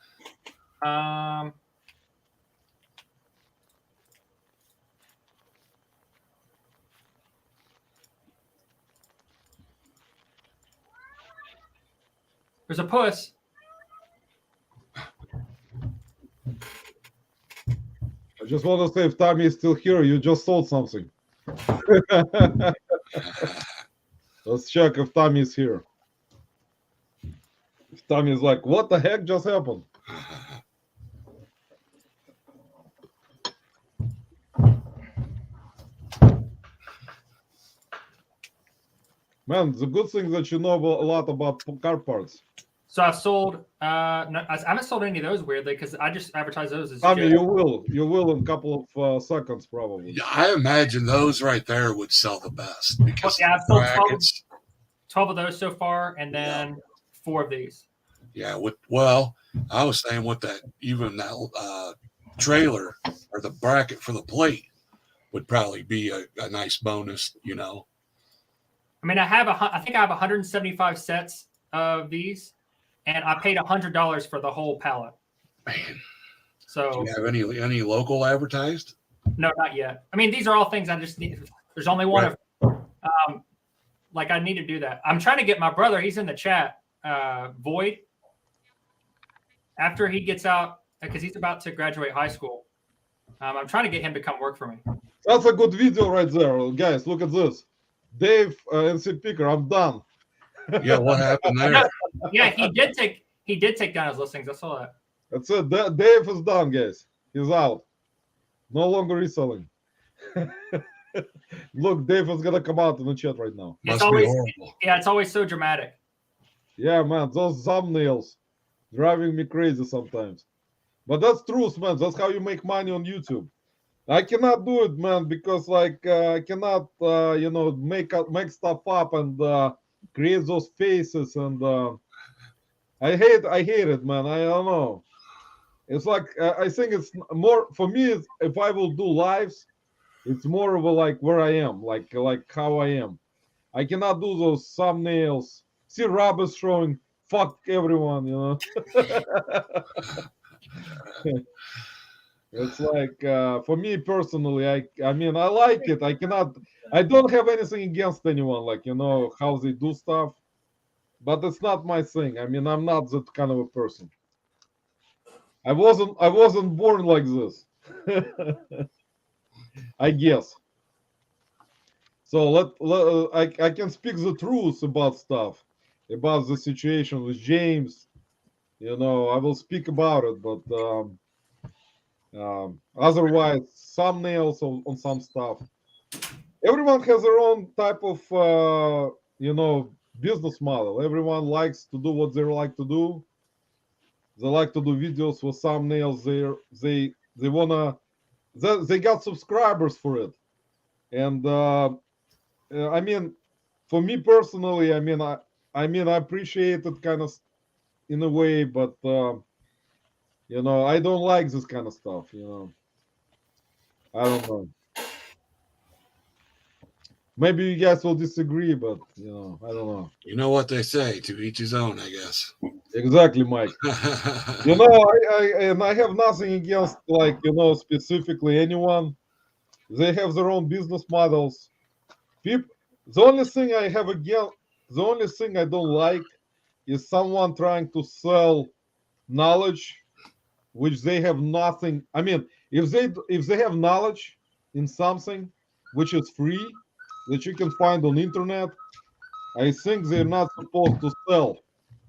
There's a puss. I just want to say, if Tommy is still here, you just sold something. Let's check if Tommy is here. If Tommy is like, what the heck just happened? Man, the good thing that you know a lot about car parts. So I've sold. No, I haven't sold any of those weirdly because I just advertise those as. I mean, you will in a couple of seconds probably. Yeah, I imagine those right there would sell the best because Yeah, I've sold 12 of those so far, and then 4 of these. Yeah, I was saying with that trailer or the bracket for the plate would probably be a nice bonus, you know. I mean, I think I have 175 sets of these, and I paid $100 for the whole pallet. Man, so do you have any local advertised? No, not yet. I mean, these are all things I just need. There's only one of. Like I need to do that. I'm trying to get my brother. He's in the chat. Void. After he gets out, because he's about to graduate high school, I'm trying to get him to come work for me. That's a good video right there, guys. Look at this. Dave NC Picker, I'm done. Yeah, what happened there? Yeah, he did take down his listings. I saw that. That's it. Dave is done, guys. He's out. No longer reselling. Look, Dave is gonna come out in the chat right now. It's always so dramatic. Yeah, man, those thumbnails driving me crazy sometimes. But that's truth, man. That's how you make money on YouTube. I cannot do it, man, because like I cannot, make stuff up and create those faces, and I hate it, man. I don't know. It's like I think it's more for me. If I will do lives, it's more of a like where I am, like how I am. I cannot do those thumbnails. See, Rob is showing fuck everyone, you know. It's like for me personally, I mean I like it. I don't have anything against anyone, like how they do stuff, but it's not my thing. I mean, I'm not that kind of a person. I wasn't born like this. I guess. So I can speak the truth about stuff, about the situation with James. I will speak about it, but otherwise, thumbnails on some stuff. Everyone has their own type of business model. Everyone likes to do what they like to do. They like to do videos with thumbnails. They got subscribers for it, and I mean, for me personally, I mean I appreciate it kind of in a way, but I don't like this kind of stuff. I don't know. Maybe you guys will disagree, but I don't know. You know what they say, to each his own, I guess. Exactly, Mike. I have nothing against specifically anyone. They have their own business models. The only thing I have against, the only thing I don't like is someone trying to sell knowledge which they have nothing. I mean, if they have knowledge in something which is free that you can find on internet, I think they're not supposed to sell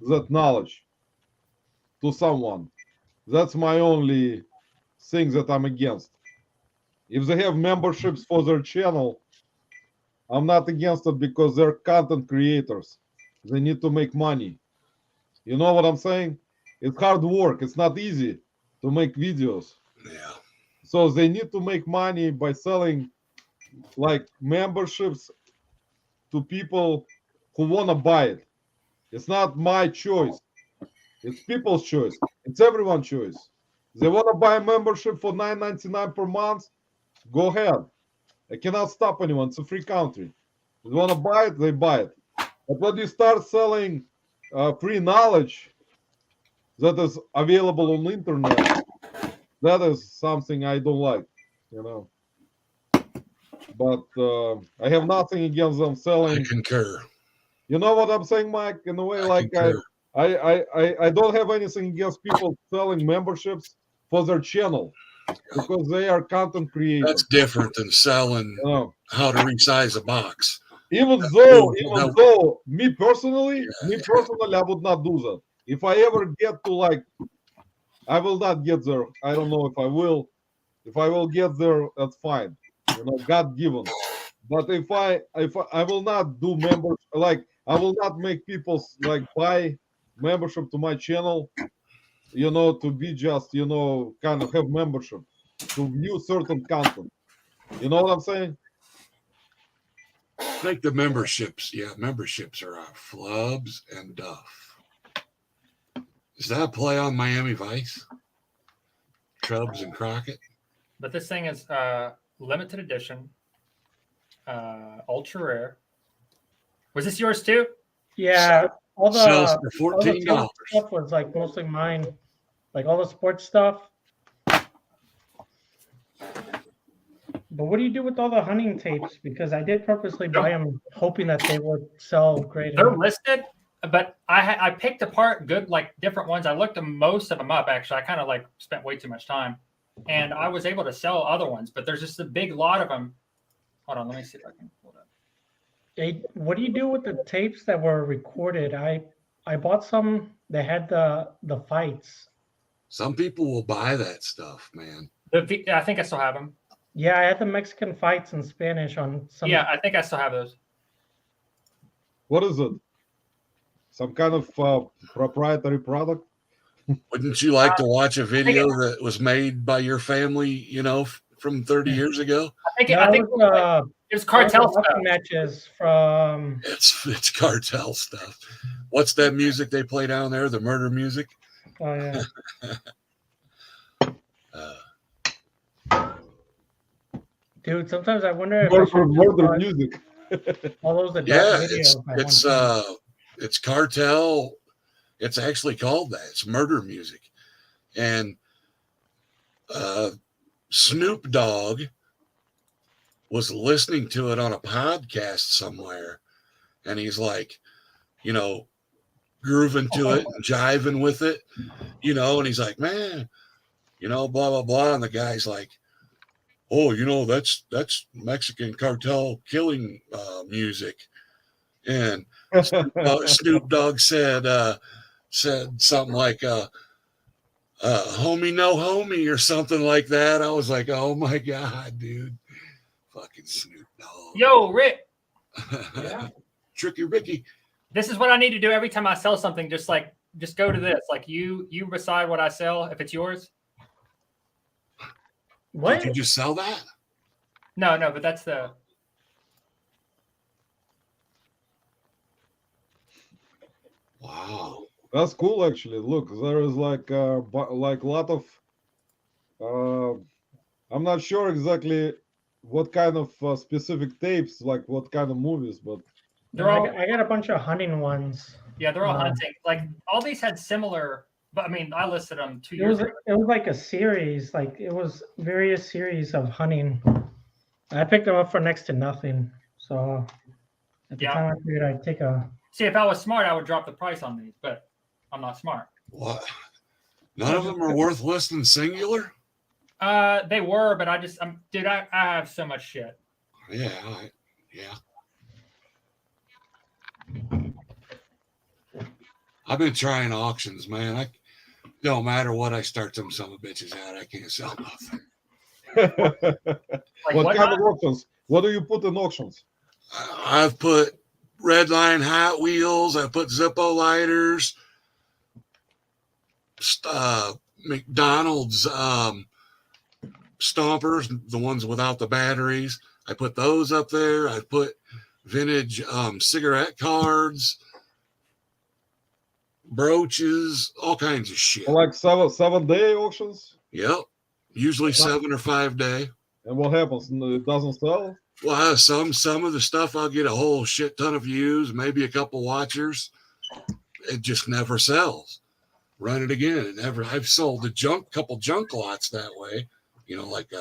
that knowledge to someone. That's my only thing that I'm against. If they have memberships for their channel, I'm not against it because they're content creators. They need to make money. You know what I'm saying? It's hard work. It's not easy to make videos. Yeah. So they need to make money by selling like memberships to people who want to buy it. It's not my choice. It's people's choice. It's everyone's choice. They want to buy a membership for $9.99 per month. Go ahead. I cannot stop anyone. It's a free country. If they want to buy it, they buy it. But when you start selling free knowledge that is available on the internet, that is something I don't like, But I have nothing against them selling. I concur. You know what I'm saying, Mike? In a way, I don't have anything against people selling memberships for their channel because they are content creators. That's different than selling how to resize a box. Even though me personally, I would not do that. If I ever get to I will not get there. I don't know if I will. If I will get there, that's fine. God given. But if I will not do members, like I will not make people like buy membership to my channel, to be just, kind of have membership to view certain content. You know what I'm saying? I think the memberships are Flubs and Duff. Is that a play on Miami Vice? Chubbs and Crockett? But this thing is limited edition, ultra rare. Was this yours too? Yeah, all the Sells for all the $14. tape stuff was like mostly mine, like all the sports stuff. But what do you do with all the hunting tapes? Because I did purposely buy them, hoping that they would sell great. They're listed, but I picked apart good, like different ones. I looked most of them up. Actually, I kind of like spent way too much time, and I was able to sell other ones. But there's just a big lot of them. Hold on, let me see if I can pull it up. Hey, what do you do with the tapes that were recorded? I bought some that had the fights. Some people will buy that stuff, man. I think I still have them. Yeah, I had the Mexican fights in Spanish on some. Yeah, I think I still have those. What is it? Some kind of proprietary product? Wouldn't you like to watch a video that was made by your family, from 30 years ago? I think it was cartel stuff. Matches from. It's cartel stuff. What's that music they play down there? The murder music? Oh yeah. Dude, sometimes I wonder if murder music. all those adult videos. It's cartel. It's actually called that. It's murder music. And Snoop Dogg was listening to it on a podcast somewhere, and he's like, grooving to it and jiving with it, and he's like, man, blah, blah, blah. And the guy's like, oh, that's Mexican cartel killing music. And Snoop Dogg said something like, homie, no homie, or something like that. I was like, oh my God, dude. Fucking Snoop Dogg. Yo, Rick. Yeah. Tricky Ricky. This is what I need to do every time I sell something. Just go to this. Like you decide what I sell. If it's yours. What? Did you just sell that? No, but that's the. Wow. That's cool, actually. Look, there is like a lot of. I'm not sure exactly what kind of specific tapes, like what kind of movies, but I got a bunch of hunting ones. Yeah, they're all hunting. Like all these had similar, but I mean, I listed them 2 years ago. It was like a series, like it was various series of hunting. I picked them up for next to nothing. So at the time I figured I'd take a. See, if I was smart, I would drop the price on these, but I'm not smart. What? None of them are worth listing singular? They were, but dude, I have so much shit. Yeah. I've been trying auctions, man. I don't matter what I start them son of bitches out, I can't sell nothing. What kind of auctions? What do you put in auctions? I've put Redline Hot Wheels. I put Zippo lighters. McDonald's stompers, the ones without the batteries. I put those up there. I put vintage cigarette cards, brooches, all kinds of shit. Like 7-day auctions? Yep. Usually 7 or 5 day. And what happens? It doesn't sell? Well, some of the stuff I'll get a whole shit ton of views, maybe a couple watchers. It just never sells. Run it again. I've sold a couple junk lots that way, like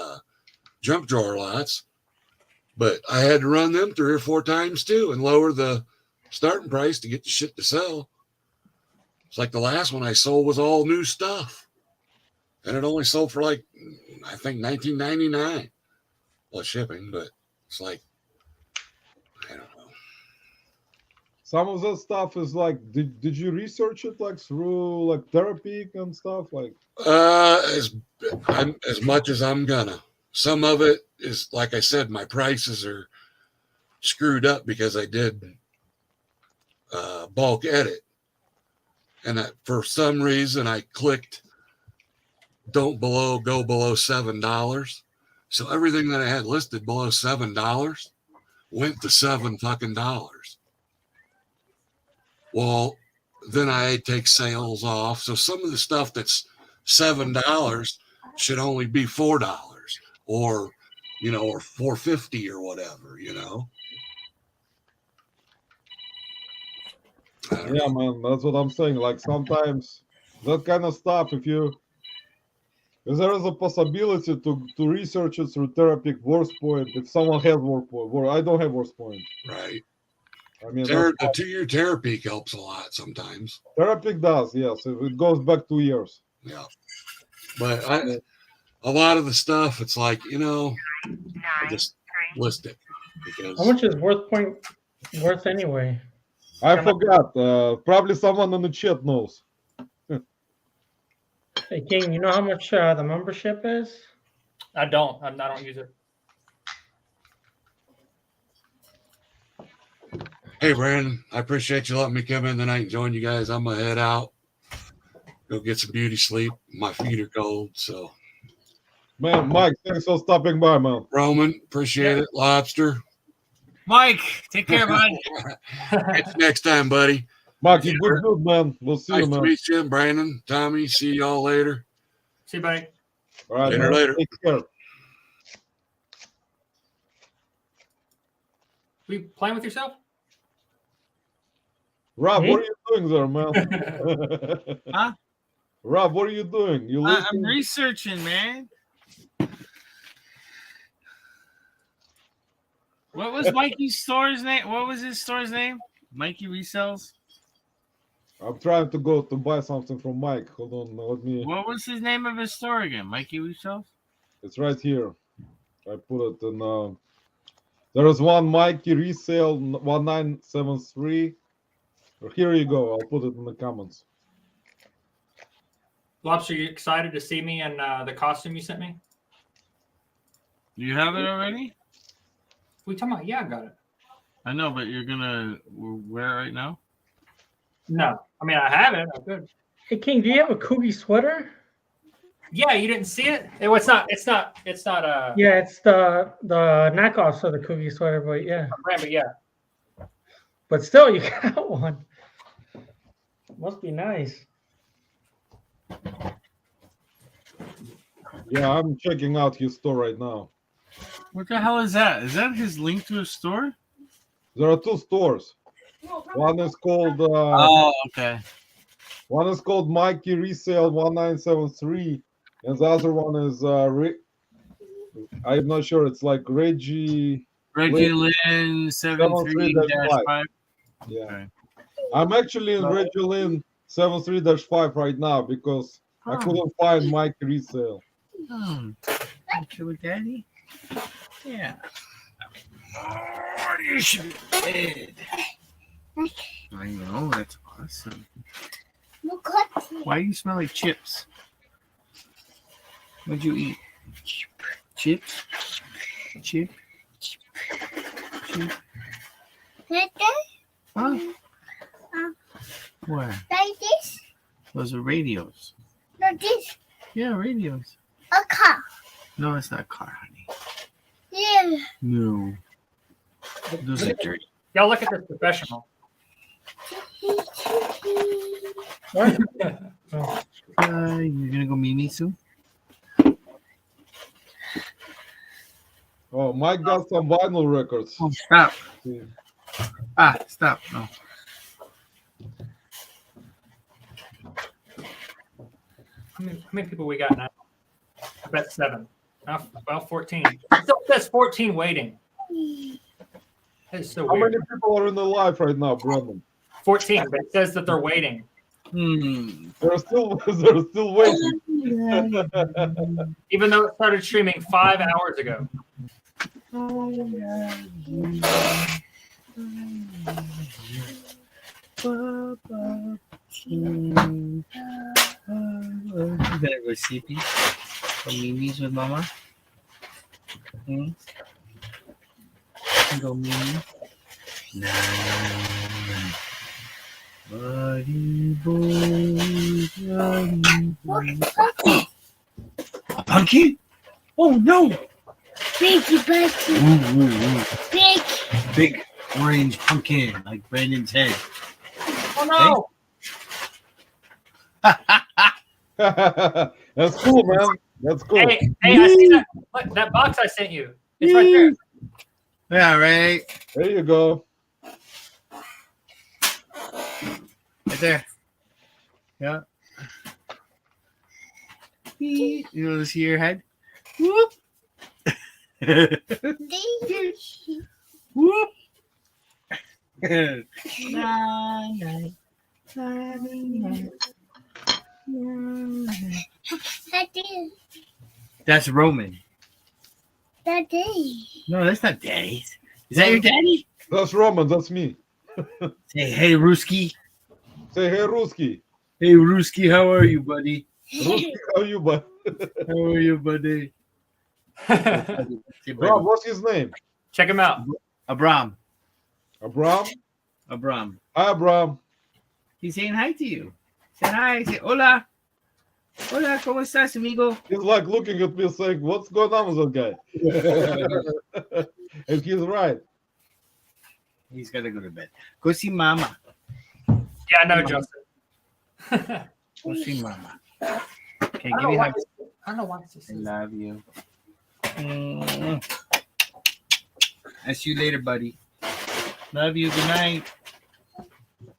junk drawer lots. But I had to run them 3 or 4 times too and lower the starting price to get the shit to sell. It's like the last one I sold was all new stuff. And it only sold for I think $19.99 plus shipping, but it's like, I don't know. Some of that stuff is like, did you research it through therapy and stuff as much as I'm gonna. Some of it is, like I said, my prices are screwed up because I did bulk edit. And for some reason I clicked go below $7. So everything that I had listed below $7 went to $7. Well, then I take sales off. So some of the stuff that's $7 should only be $4 or, you know, or $4.50 or whatever, you know. Yeah, man, that's what I'm saying. Like sometimes that kind of stuff, if there is a possibility to research it through Therapeutic worst point, if someone has worst point, I don't have worst point. Right. I mean, The 2-year Therapeutic helps a lot sometimes. Therapeutic does, yes. If it goes back 2 years. Yeah. But a lot of the stuff, it's like, you know, I just list it because How much is worth point worth anyway? I forgot. Probably someone in the chat knows. Hey King, you know how much the membership is? I don't use it. hey, Brandon, I appreciate you letting me come in tonight and join you guys. I'm going to head out, go get some beauty sleep. My feet are cold. So, Man, Mike, thanks for stopping by, man. Roman, appreciate it. Lobster. Mike, take care, bud. Catch you next time, buddy. Mike, you good, man. We'll see Nice you, to man. meet you, Brandon, Tommy. See y'all later. See you, buddy. All right, Later, man. later. Take care. We playing with yourself? Rob, Me? what are you doing there, man? Huh? Rob, what are you doing? You I'm listening? researching, man. What was Mikey's store's name? What was his store's name? Mikey Resells? I'm trying to go to buy something from Mike. Hold on, let me. What was his name of his store again? Mikey Resells? It's right here. I put it in. There is one Mikey resale 1973. Here you go. I'll put it in the comments. Lobster, you excited to see me in the costume you sent me? You have it already? We talking about? Yeah, I got it. I know, but you're gonna wear it right now? No, I mean I have it. I'm good. Hey King, do you have a Coogie sweater? Yeah, you didn't see it? It's not. Yeah, it's the knockoffs of the Coogie sweater, but yeah. Brand, but yeah. But still, you got one. Must be nice. Yeah, I'm checking out his store right now. What the hell is that? Is that his link to a store? There are two stores. One is called Okay. one is called Mikey Resale 1973, and the other one is I'm not sure. It's like Reggie Lynn 73-5. Yeah. Okay. I'm actually in Reggie Lynn 73-5 right now because I couldn't find Mikey Resale. Sugar Daddy? Yeah. Oh, you should be dead. I know, that's awesome. Why do you smell like chips? What'd you eat? Chips? Chip? Chip? Huh? What? Like this? Those are radios. Not this. Yeah, radios. A car. No, it's not a car, honey. Yeah. No. Those are dirty. Y'all look at this professional. What? You're gonna go meet me soon? Oh, Mike got some vinyl records. Oh, stop. Stop. No. How many people we got now? I bet 7. Well, 14. It still says 14 waiting. That is so How weird. many people are in the live right now, Brandon? 14, but it says that they're waiting. They're still waiting. Even though it started streaming 5 hours ago. You better go sleepy. Go Mimi's with Mama. Go Mimi. Buddy boy, buddy boy. A pumpkin? Oh no! Biggie, Bucky. Ooh, ooh, ooh. Big. Big orange pumpkin like Brandon's head. Oh That's cool, man. That's cool. Hey, I see that. Look, that box I sent you. It's right there. Yeah, right. There you go. Right there. Yeah. You know, see your head? Whoop. Whoop. Daddy. That's Roman. Daddy. No, that's not Daddy's. Is that your daddy? That's Roman. That's me. Say, hey, Ruski. Say, hey, Ruski. Hey, Ruski, how are you, buddy? Ruski, how are you, bud? How are you, buddy? Rob, what's his name? Check him out. Abram. Abram? Abram. Hi, Abram. He's saying hi to you. Say hi. Say hola. Hola, ¿cómo estás, amigo? He's like looking at me saying, what's going on with that guy? And he's right. He's got to go to bed. Go see mama. Yeah, I know, Justin. Go see mama. Okay, I give me a hug. don't know why it's just I love you. I'll see you later, buddy. Love you. Good night.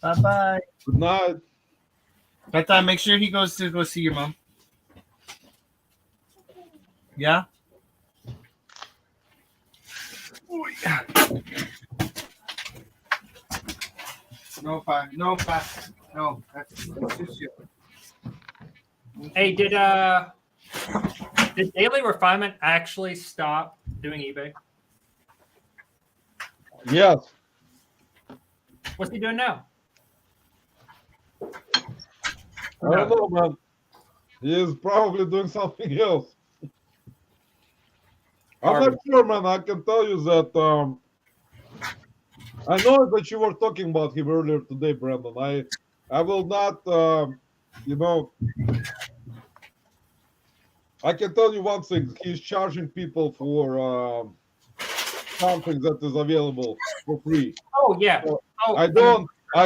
Bye-bye. Good night. Tata, make sure he goes to go see your mom. Yeah? Oh, yeah. No, pa. No, pa. No. That's just you. Hey, did Daily Refinement actually stop doing eBay? Yes. What's he doing now? I don't know, man. He is probably doing something else. I'm not sure, man. I can tell you that I know that you were talking about him earlier today, Brandon. I will not, you know, I can tell you one thing. He's charging people for something that is available for free. Oh yeah. So Oh, I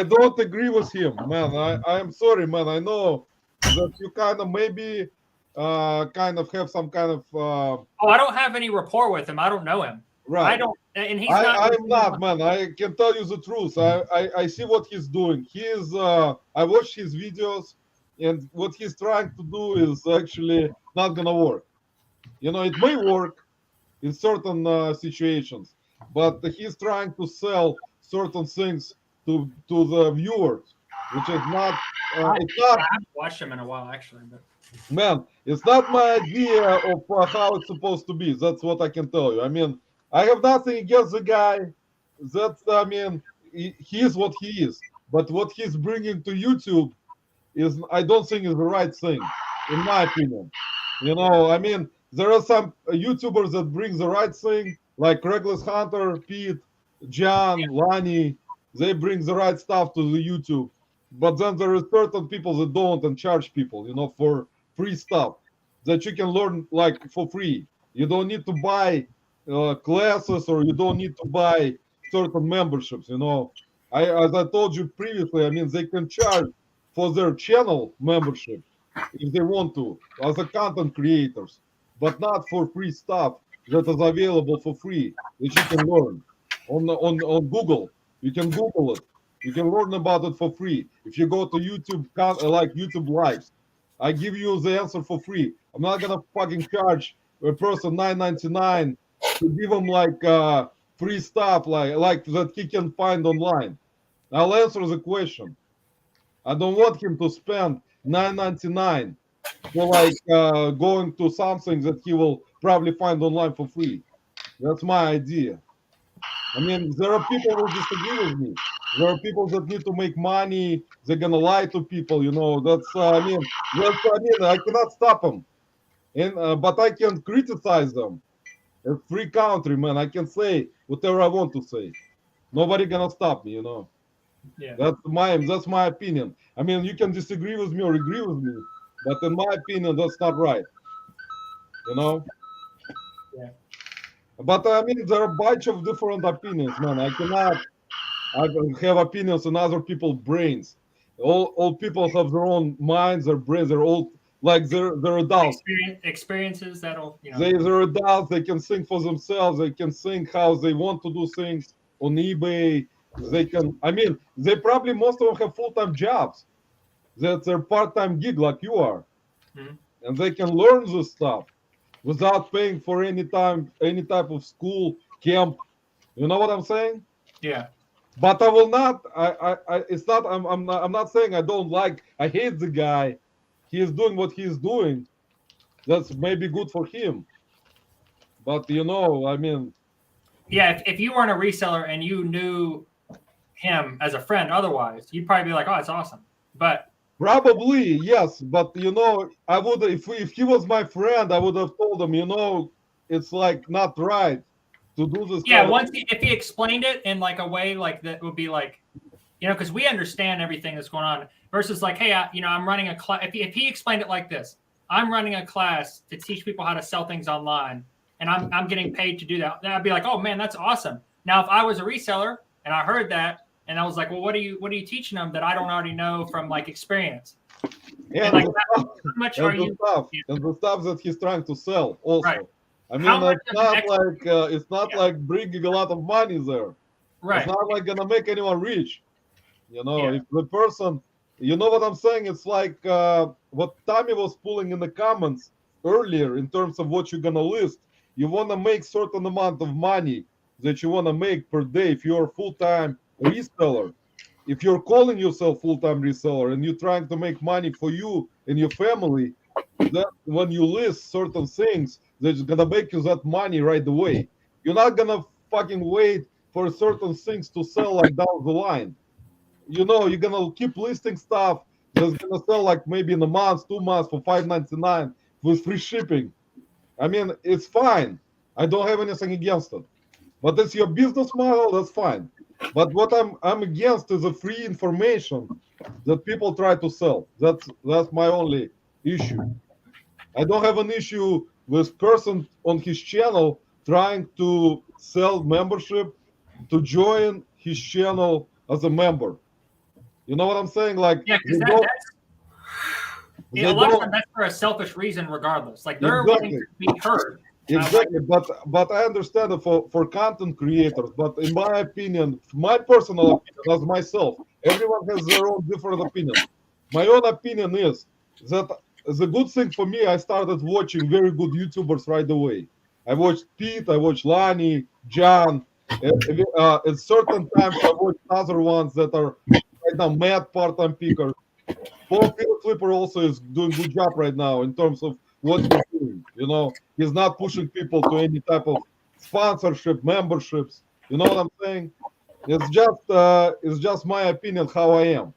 don't agree with him, man. I am sorry, man. I know that you kind of maybe kind of have some kind of oh, I don't have any rapport with him. I don't know him. right. I don't, and he's not. I'm not, man. I can tell you the truth. I see what he's doing. He is. I watched his videos, and what he's trying to do is actually not gonna work. You know, it may work in certain situations, but he's trying to sell certain things to the viewers, which is not. It's not. I haven't watched him in a while, actually. But Man, it's not my idea of how it's supposed to be. That's what I can tell you. I mean, I have nothing against the guy. That's, I mean, he is what he is. But what he's bringing to YouTube is, I don't think, is the right thing, in my opinion. You know, I mean, there are some YouTubers that bring the right thing, like Reckless Hunter, Pete, John, Lani. They bring the right stuff to the YouTube. But then there are certain people that don't and charge people, you know, for free stuff that you can learn like for free. You don't need to buy classes, or you don't need to buy certain memberships. You know, as I told you previously, I mean, they can charge for their channel membership if they want to, as a content creators, but not for free stuff that is available for free that you can learn on Google. You can Google it. You can learn about it for free. If you go to YouTube, like YouTube Lives, I give you the answer for free. I'm not gonna fucking charge a person $9.99 to give him like free stuff like that he can find online. I'll answer the question. I don't want him to spend $9.99 for like going to something that he will probably find online for free. That's my idea. I mean, there are people who disagree with me. There are people that need to make money. They're gonna lie to people, you know. That's I mean, I cannot stop them, and but I can criticize them. It's free country, man. I can say whatever I want to say. Nobody gonna stop me, you know. Yeah. That's my opinion. I mean, you can disagree with me or agree with me, but in my opinion, that's not right. You know. Yeah. But I mean, there are a bunch of different opinions, man. I have opinions on other people's brains. All people have their own minds, their brains. They're all like they're adults. Experiences that'll They're adults. They can think for themselves. They can think how they want to do things on eBay. They can. I mean, they probably most of them have full-time jobs. That's their part-time gig, like you are, Mhm. and they can learn this stuff without paying for any type of school camp. You know what I'm saying? Yeah. But I will not. It's not. I'm not saying I don't like. I hate the guy. He is doing what he is doing. That's maybe good for him. But you know, I mean, Yeah. If you weren't a reseller and you knew him as a friend, otherwise, you'd probably be like, "Oh, it's awesome." But probably yes. But you know, I would if he was my friend, I would have told him. You know, it's like not right to do this. yeah, Kind of, if he explained it in like a way like that would be like, because we understand everything that's going on versus like, hey, I'm running a class. If he explained it like this, I'm running a class to teach people how to sell things online, and I'm getting paid to do that. Then I'd be like, oh man, that's awesome. Now, if I was a reseller and I heard that, and I was like, well, what are you teaching them that I don't already know from like experience? and like, the stuff that he's trying to sell also. Right. I mean, it's not like bringing a lot of money there. Right. It's not like gonna make anyone rich. You know, Yeah. if the person, you know what I'm saying? It's like what Tommy was pulling in the comments earlier in terms of what you're gonna list. You wanna make certain amount of money that you wanna make per day if you're a full-time reseller. If you're calling yourself full-time reseller and you're trying to make money for you and your family, that when you list certain things, that's gonna make you that money right away. You're not gonna fucking wait for certain things to sell like down the line. You know, you're gonna keep listing stuff that's gonna sell like maybe in a month, 2 months for $5.99 with free shipping. I mean, it's fine. I don't have anything against it. But it's your business model, that's fine. But what I'm against is the free information that people try to sell. That's my only issue. I don't have an issue with person on his channel trying to sell membership to join his channel as a member. You know what I'm saying? Like, yeah, because a lot of times that's for a selfish reason, regardless. Like they're wanting to be heard. Exactly, but I understand it for content creators. But in my opinion, my personal opinion, as myself, everyone has their own different opinion. My own opinion is that the good thing for me, I started watching very good YouTubers right away. I watched Pete, I watched Lani, John. At certain times, I watched other ones that are right now mad part-time pickers. Paul Peter Flipper also is doing good job right now in terms of what he's doing. You know, he's not pushing people to any type of sponsorship, memberships. You know what I'm saying? It's just my opinion how I am.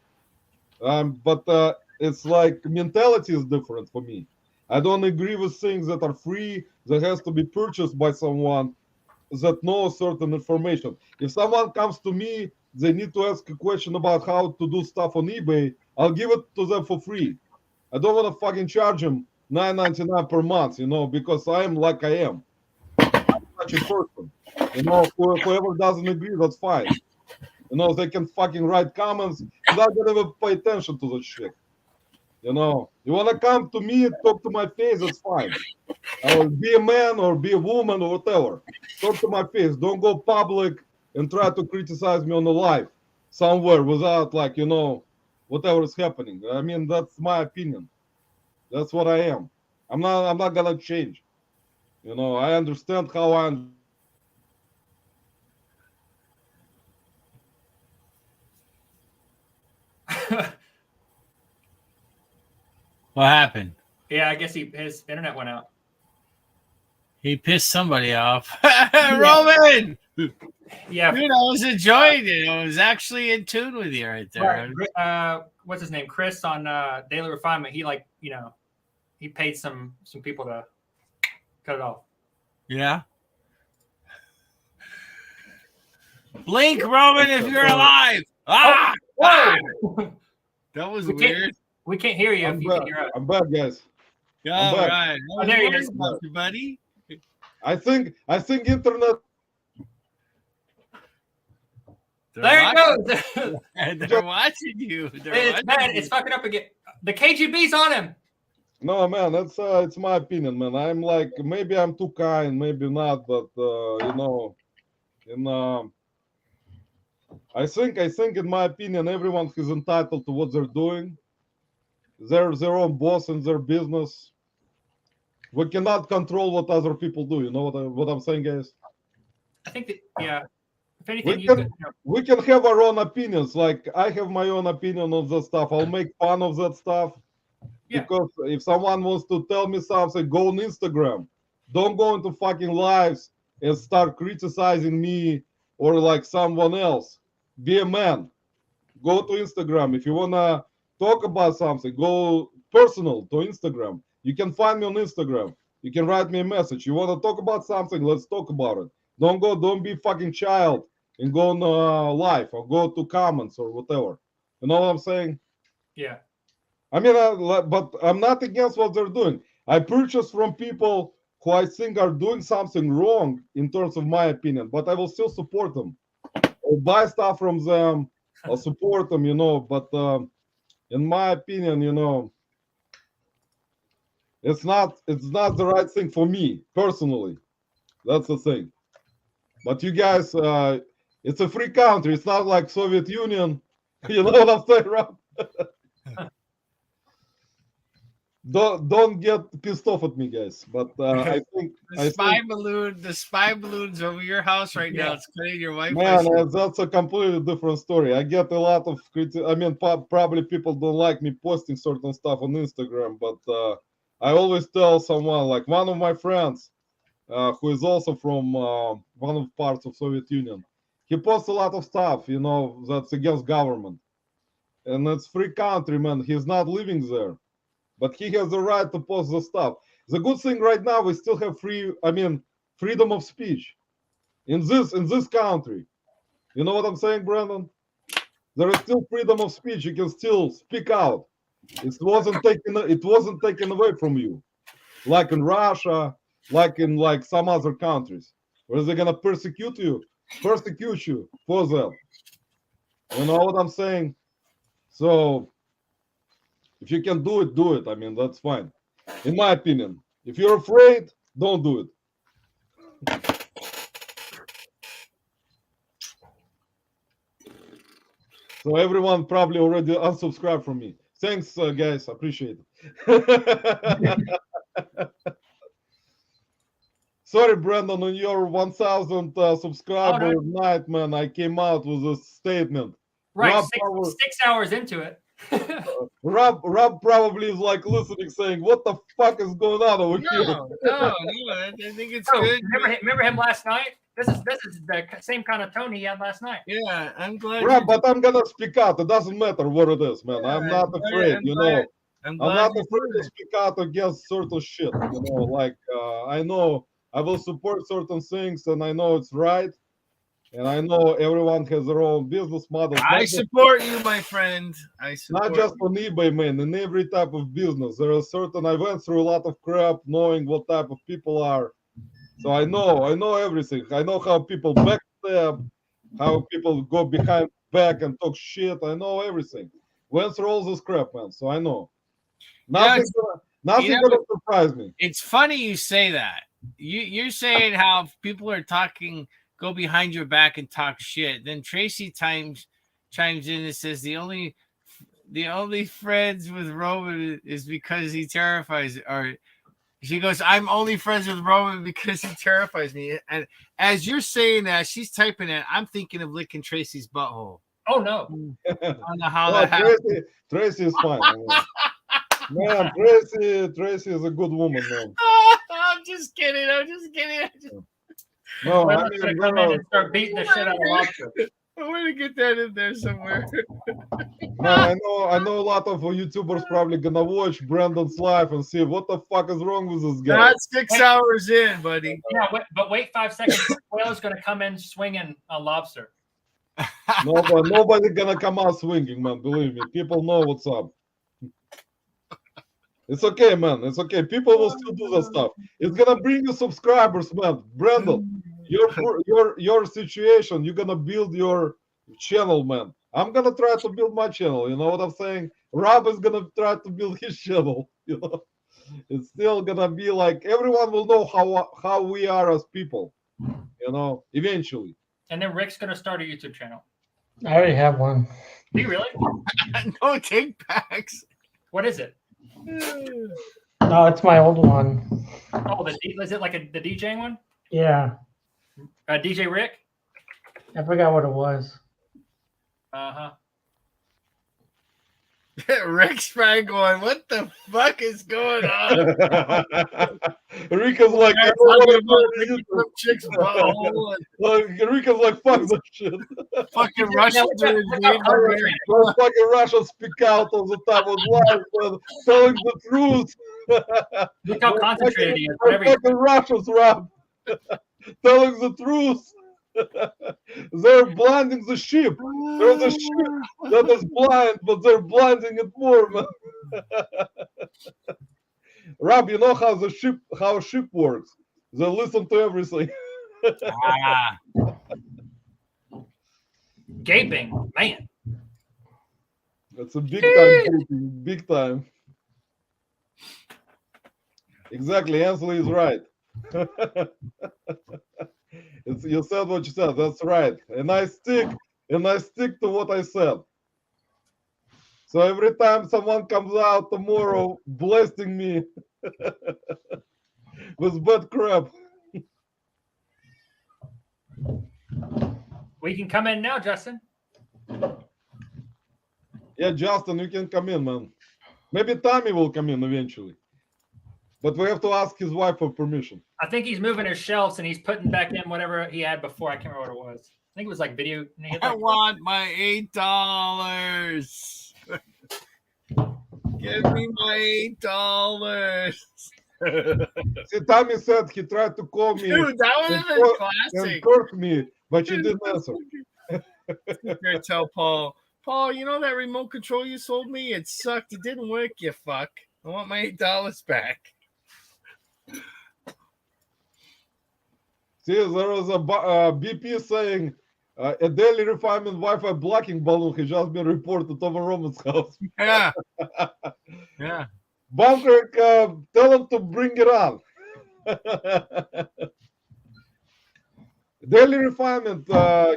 But it's like mentality is different for me. I don't agree with things that are free that has to be purchased by someone that knows certain information. If someone comes to me, they need to ask a question about how to do stuff on eBay. I'll give it to them for free. I don't want to fucking charge them $9.99 per month, you know, because I am like I am. I'm such a person. You know, whoever doesn't agree, that's fine. You know, they can fucking write comments. I'm not gonna even pay attention to that shit. You know, you wanna come to me and talk to my face, that's fine. I will be a man or be a woman or whatever. Talk to my face. Don't go public and try to criticize me on the live somewhere without, like, you know, whatever is happening. I mean, that's my opinion. That's what I am. I'm not gonna change. You know, I understand how I am. What happened? Yeah, I guess his internet went out. He pissed somebody off. Roman! Yeah. Dude, I was enjoying it. I was actually in tune with you right there. Right. What's his name? Chris on Daily Refinement. He he paid some people to cut it off. Yeah. Blink, Roman, if you're alive. Ah! Whoa! That was We weird. We can't hear you I'm if you back. can hear us. I'm back, guys. All back. right. Oh, there he is. Buddy. I think internet. There it goes. They're watching you. It's bad. It's fucking up again. The KGB's on him. No, man, it's my opinion, man. I'm like, maybe I'm too kind, maybe not, but I think in my opinion, everyone is entitled to what they're doing. They're their own boss in their business. We cannot control what other people do. You know what I'm saying, guys? I think that, yeah. If anything, we can have our own opinions. Like I have my own opinion on that stuff. I'll make fun of that stuff. Yeah. Because if someone wants to tell me something, go on Instagram. Don't go into fucking lives and start criticizing me or like someone else. Be a man. Go to Instagram. If you wanna talk about something, go personal to Instagram. You can find me on Instagram. You can write me a message. You wanna talk about something? Let's talk about it. Don't be fucking child and go on live or go to comments or whatever. You know what I'm saying? Yeah. I mean, but I'm not against what they're doing. I purchase from people who I think are doing something wrong in terms of my opinion, but I will still support them. I'll buy stuff from them. I'll support them, but in my opinion, it's not the right thing for me personally. That's the thing. But you guys, it's a free country. It's not like Soviet Union. You know what I'm saying, Rob? Don't get pissed off at me, guys. But I think the spy balloons over your house right now. It's cutting your wife. Man, that's a completely different story. I get a lot of I mean, probably people don't like me posting certain stuff on Instagram, but I always tell someone, like one of my friends, who is also from one of parts of Soviet Union. He posts a lot of stuff, that's against government, and it's free country, man. He's not living there. But he has the right to post the stuff. The good thing right now, we still have freedom of speech in this country. You know what I'm saying, Brandon? There is still freedom of speech. You can still speak out. It wasn't taken away from you, like in Russia, like in some other countries, where they're gonna persecute you for that. You know what I'm saying? So. If you can do it, do it. I mean, that's fine. In my opinion. If you're afraid, don't do it. So everyone probably already unsubscribed from me. Thanks, guys. Appreciate it. Sorry, Brandon, on your 1,000 subscriber night, man, I came out with a statement. Right, 6 hours into it. Rob probably is like listening, saying, "What the fuck is going on over here?" No, I think it's good. Remember him last night? This is the same kind of tone he had last night. Yeah, I'm glad. Rob, but I'm gonna speak out. It doesn't matter what it is, man. I'm not afraid. I'm not afraid to speak out against certain shit. Like I know I will support certain things, and I know it's right. And I know everyone has their own business model. I support you, my friend. Not just on eBay, man. In every type of business, there are certain. I went through a lot of crap, knowing what type of people are. So I know everything. I know how people backstab, how people go behind back and talk shit. I know everything. Went through all this crap, man. So I know. Nothing gonna surprise me. It's funny you say that. You're saying how people are talking. Go behind your back and talk shit. Then Tracy chimes in and says the only friends with Roman is because he terrifies. Or she goes, I'm only friends with Roman because he terrifies me. And as you're saying that, she's typing it. I'm thinking of licking Tracy's butthole. Oh no! I don't know how that happened. Tracy is fine. Man, Tracy is a good woman, man. I'm just kidding. No, I'm gonna come in and start beating the shit out of Lobster. I want to get that in there somewhere. No, I know a lot of YouTubers probably gonna watch Brandon's live and see what the fuck is wrong with this guy. Not 6 hours in, buddy. Yeah, but wait 5 seconds. Whale's gonna come in swinging a Lobster. Nobody gonna come out swinging, man. Believe me, people know what's up. It's okay, man. It's okay. People will still do that stuff. It's gonna bring you subscribers, man. Brandon, your situation. You're gonna build your channel, man. I'm gonna try to build my channel. You know what I'm saying? Rob is gonna try to build his channel. You know, it's still gonna be like everyone will know how we are as people. You know, eventually. And then Rick's gonna start a YouTube channel. I already have one. Do you really? No take backs. What is it? No, it's my old one. Oh, is it like the DJing one? Yeah, DJ Rick? I forgot what it was. Uh-huh. Rick's probably going, what the fuck is going on? Rika's like, I don't wanna chicks butthole. Rika's like, fuck that shit. Fucking Russian dude. Those fucking Russians speak out all the time on live, man, telling the truth. Look how concentrated he is. Fucking Russians, Rob. Telling the truth. They're blinding the sheep. There's a sheep that is blind, but they're blinding it more, man. Rob, you know how a sheep works? They listen to everything. Gaping, man. That's a big time gaping, big time. Exactly, Ansley is right. You said what you said. That's right, and I stick to what I said. So every time someone comes out tomorrow blasting me with bad crap, We can come in now, Justin. yeah, Justin, you can come in, man. Maybe Tommy will come in eventually, but we have to ask his wife for permission. I think he's moving his shelves and he's putting back in whatever he had before. I can't remember what it was. I think it was like video. I want my $8. Give me my $8. See, Tommy said he tried to call me. Dude, that would have been classic. And curse me, but you didn't answer. Here, tell Paul, you know that remote control you sold me? It sucked. It didn't work, you fuck. I want my $8 back. See, there was a BP saying a daily refinement Wi-Fi blocking balloon has just been reported over Roman's house. Yeah. Yeah. Bunker, tell him to bring it on. Daily refinement,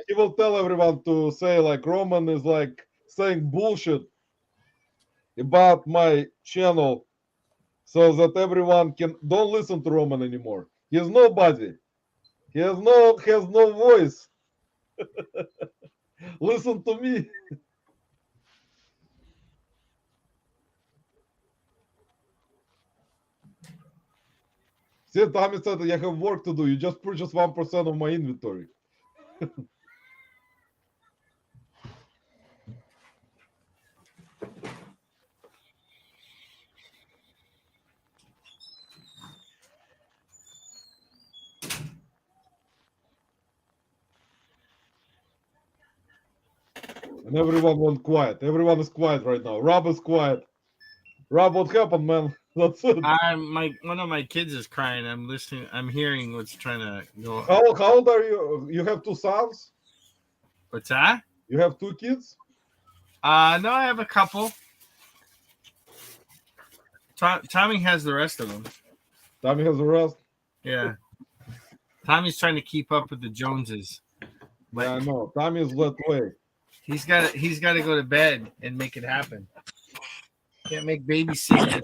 he will tell everyone to say like Roman is like saying bullshit about my channel so that everyone don't listen to Roman anymore. He's nobody. He has no voice. Listen to me. See, Tommy said, I have work to do. You just purchased 1% of my inventory. And everyone went quiet. Everyone is quiet right now. Rob is quiet. Rob, what happened, man? That's it. One of my kids is crying. I'm listening. I'm hearing what's trying to go. How old are you? You have 2 sons? What's that? You have 2 kids? No, I have a couple. Tommy has the rest of them. Tommy has the rest? Yeah. Tommy's trying to keep up with the Joneses. Yeah, I know. Tommy is that way. He's got to go to bed and make it happen. Can't make babysitting.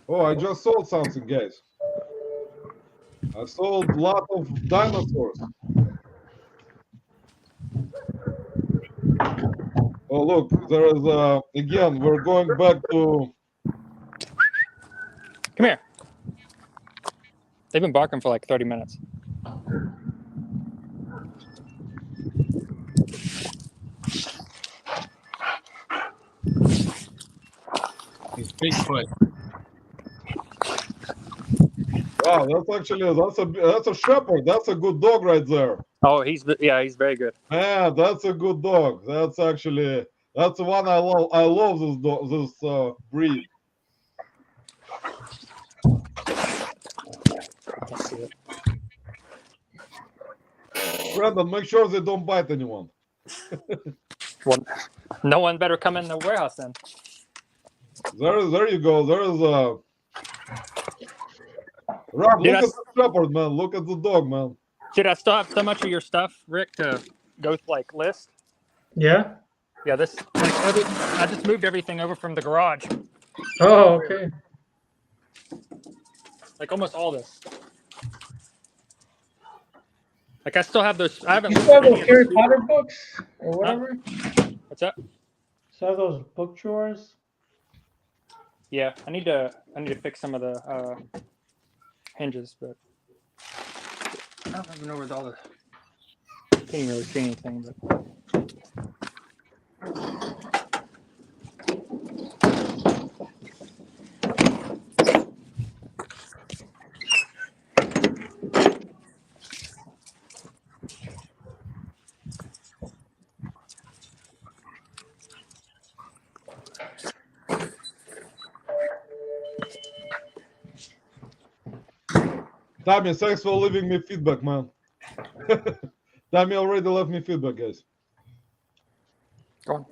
Oh, I just sold something, guys. I sold a lot of dinosaurs. Oh, look, there is, again, we're going back to... Come here. They've been barking for like 30 minutes. He's Bigfoot. Wow, that's a shepherd. That's a good dog right there. Oh, he's very good. Yeah, that's a good dog. That's the one I love. I love this breed. Let's see it. Brandon, make sure they don't bite anyone. Well, no one better come in the warehouse then. There you go. Rob, Dude, look at the shepherd, man. Look at the dog, man. Dude, I still have so much of your stuff, Rick, to go like list. Yeah. Yeah, this I just moved everything over from the garage. Oh, okay. Like almost all this. Like I still have those. I haven't. You still have those Harry Potter books or whatever? What's that? So have those book drawers? Yeah, I need to fix some of the hinges, but I don't even know where all the. Can't even really see anything, but. Tommy, thanks for leaving me feedback, man. Tommy already left me feedback, guys. Go on.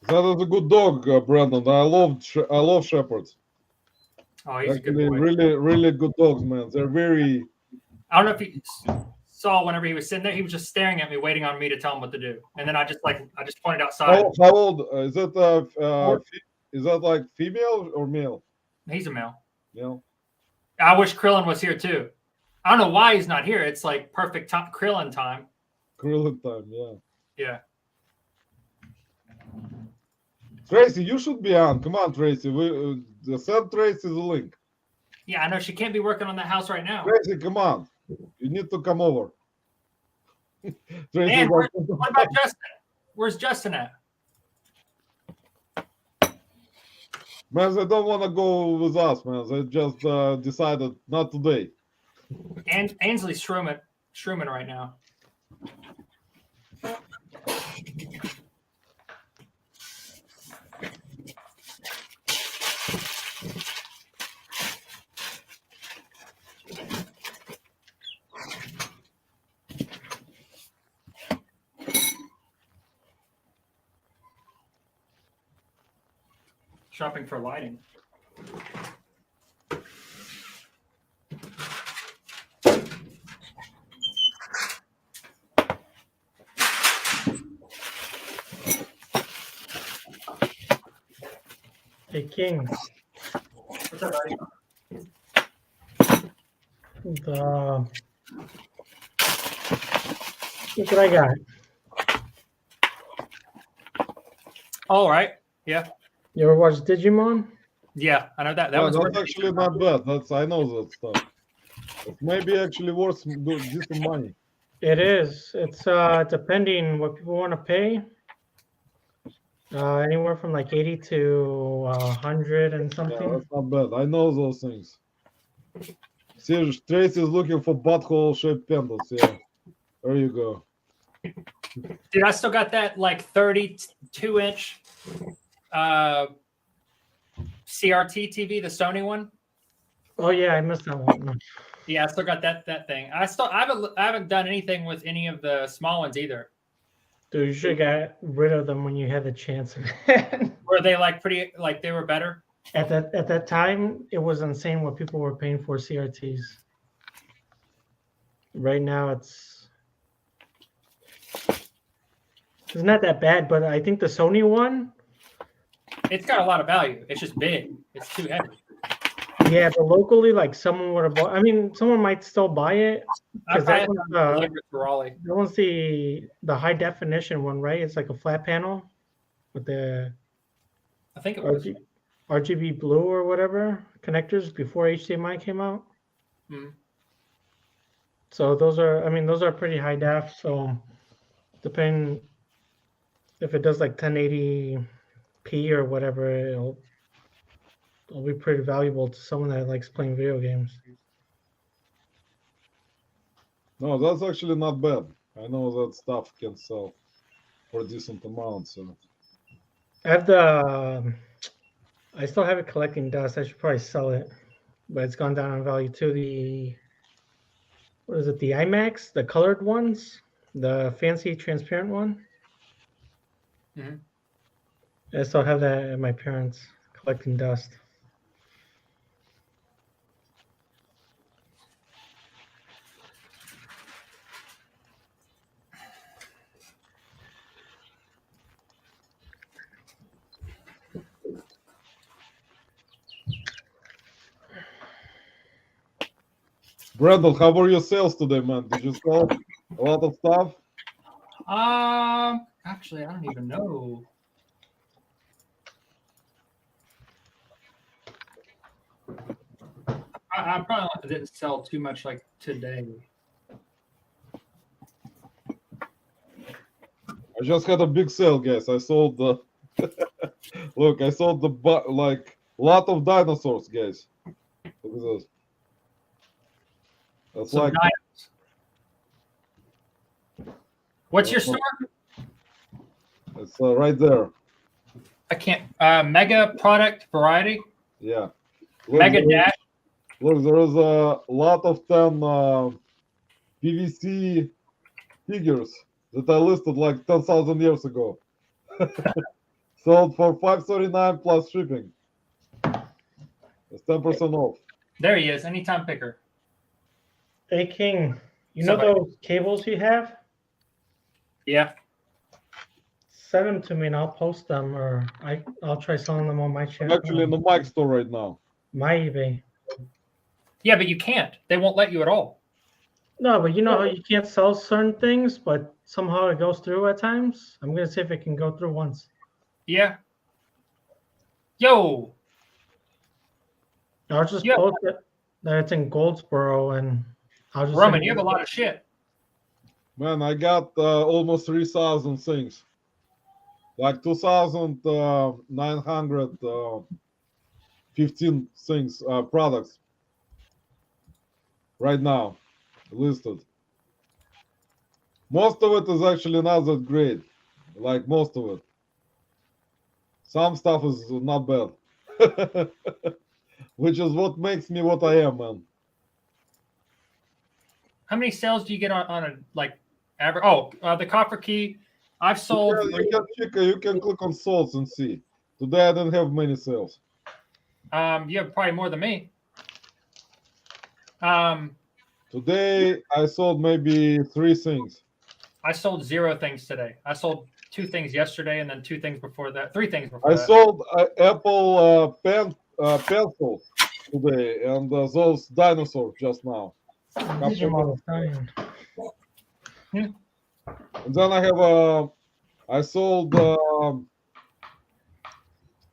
That is a good dog, Brandon. I love shepherds. Oh, he's Actually, a good boy. really good dogs, man. They're very. I don't know if you saw whenever he was sitting there, he was just staring at me, waiting on me to tell him what to do. And then I just pointed outside. How old is that? Is that like female or male? He's a male. Male. I wish Krillin was here too. I don't know why he's not here. It's like perfect time, Krillin time. Krillin time, yeah. Yeah. Tracy, you should be on. Come on, Tracy. Send Tracy the link. Yeah, I know she can't be working on that house right now. Tracy, come on. You need to come over. Tracy, Man, what about Justin? Where's Justin at? Man, they don't want to go with us, man. They just decided not today. And Ainsley's shrooming right now. Shopping for lighting. Hey, King. What's up, buddy? Look what I got. Oh, All right. Yeah. You ever watch Digimon? Yeah, I know that. That Yeah, was that's actually not bad. I know that stuff. It may be actually worth decent money. It is. It's depending what people want to pay. Anywhere from like 80 to 100 and Yeah, something. that's not bad. I know those things. See, Tracy is looking for butthole shaped pendants. Yeah, there you go. Dude, I still got that like 32-inch CRT TV, the Sony one. Oh yeah, I missed that one. Yeah, I still got that thing. I haven't done anything with any of the small ones either. Dude, you should have got rid of them when you had the chance. Were they like they were better? At that time, it was insane what people were paying for CRTs. Right now, it's not that bad, but I think the Sony one, It's got a lot of value. It's just big. It's too heavy. yeah, but locally, like someone would have bought. I mean, someone might still buy it I because probably that have one's to deliver it to Raleigh. that one's the high definition one, right? It's like a flat panel with the I think it was. RGB blue or whatever connectors before HDMI came out. Mhm. So those are pretty high def. So depending if it does like 1080p or whatever, it'll be pretty valuable to someone that likes playing video games. No, that's actually not bad. I know that stuff can sell for a decent amount. So I have I still have it collecting dust. I should probably sell it, but it's gone down in value too. What is it? The IMAX, the colored ones, the fancy transparent one. Mhm. I still have that at my parents' collecting dust. Brandon, how were your sales today, man? Did you sell a lot of stuff? Actually, I don't even know. I probably didn't sell too much like today. I just had a big sale, guys. I sold the look. I sold the like lot of dinosaurs, guys. Look at this. That's Some like diamonds. What's your store? it's right there. I can't. Mega product variety. Yeah. Look, Mega there is- dash. Look, there is a lot of 10 PVC figures that I listed like 10,000 years ago. Sold for $539 plus shipping. It's 10% off. There he is. Anytime picker. Hey King, you know Somebody. those cables you have? Yeah. Send them to me and I'll post them, or I'll try selling them on my I'm channel. actually in the mic store right now. My eBay. Yeah, but you can't. They won't let you at all. No, but you know how you can't sell certain things, but somehow it goes through at times? I'm going to see if it can go through once. Yeah. Yo. I'll just Yeah. post it that it's in Goldsboro, and I'll just Roman, send you have a lot of shit. Man, I got almost 3,000 things. Like 2,915 things, products right now listed. Most of it is actually not that great. Like most of it. Some stuff is not bad. Which is what makes me what I am, man. How many sales do you get on a like average? Oh, the coffer key. I've sold. You can click on sales and see. Today I didn't have many sales. You have probably more than me. Today I sold maybe 3 things. I sold 0 things today. I sold 2 things yesterday, and then 2 things before that. 3 things before I that. sold Apple pencil today and those dinosaurs just now. These are all dying. And then I sold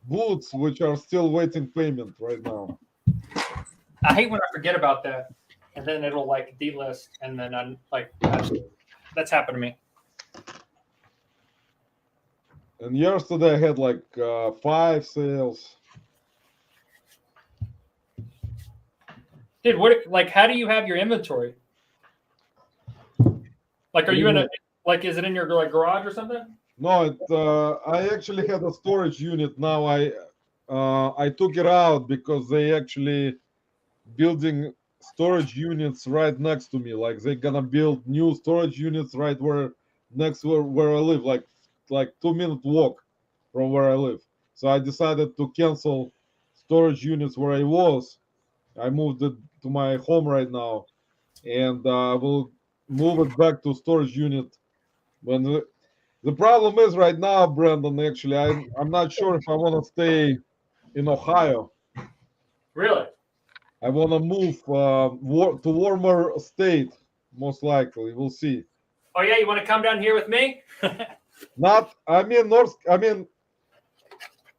boots which are still waiting payment right now. I hate when I forget about that, and then it'll like delist, and then I'm like, that's happened to me. And yesterday I had like 5 sales. Dude, how do you have your inventory? Like, are you in a, like, is it in your like garage or something? No, I actually had a storage unit. Now I took it out because they actually building storage units right next to me. Like they're gonna build new storage units right next where I live, like 2-minute walk from where I live. So I decided to cancel storage units where I was. I moved it to my home right now, and I will move it back to storage unit. When the problem is right now, Brandon, actually, I'm not sure if I want to stay in Ohio. Really? I want to move to warmer state, most likely. We'll see. Oh yeah, you want to come down here with me? Not, I mean, North, I mean,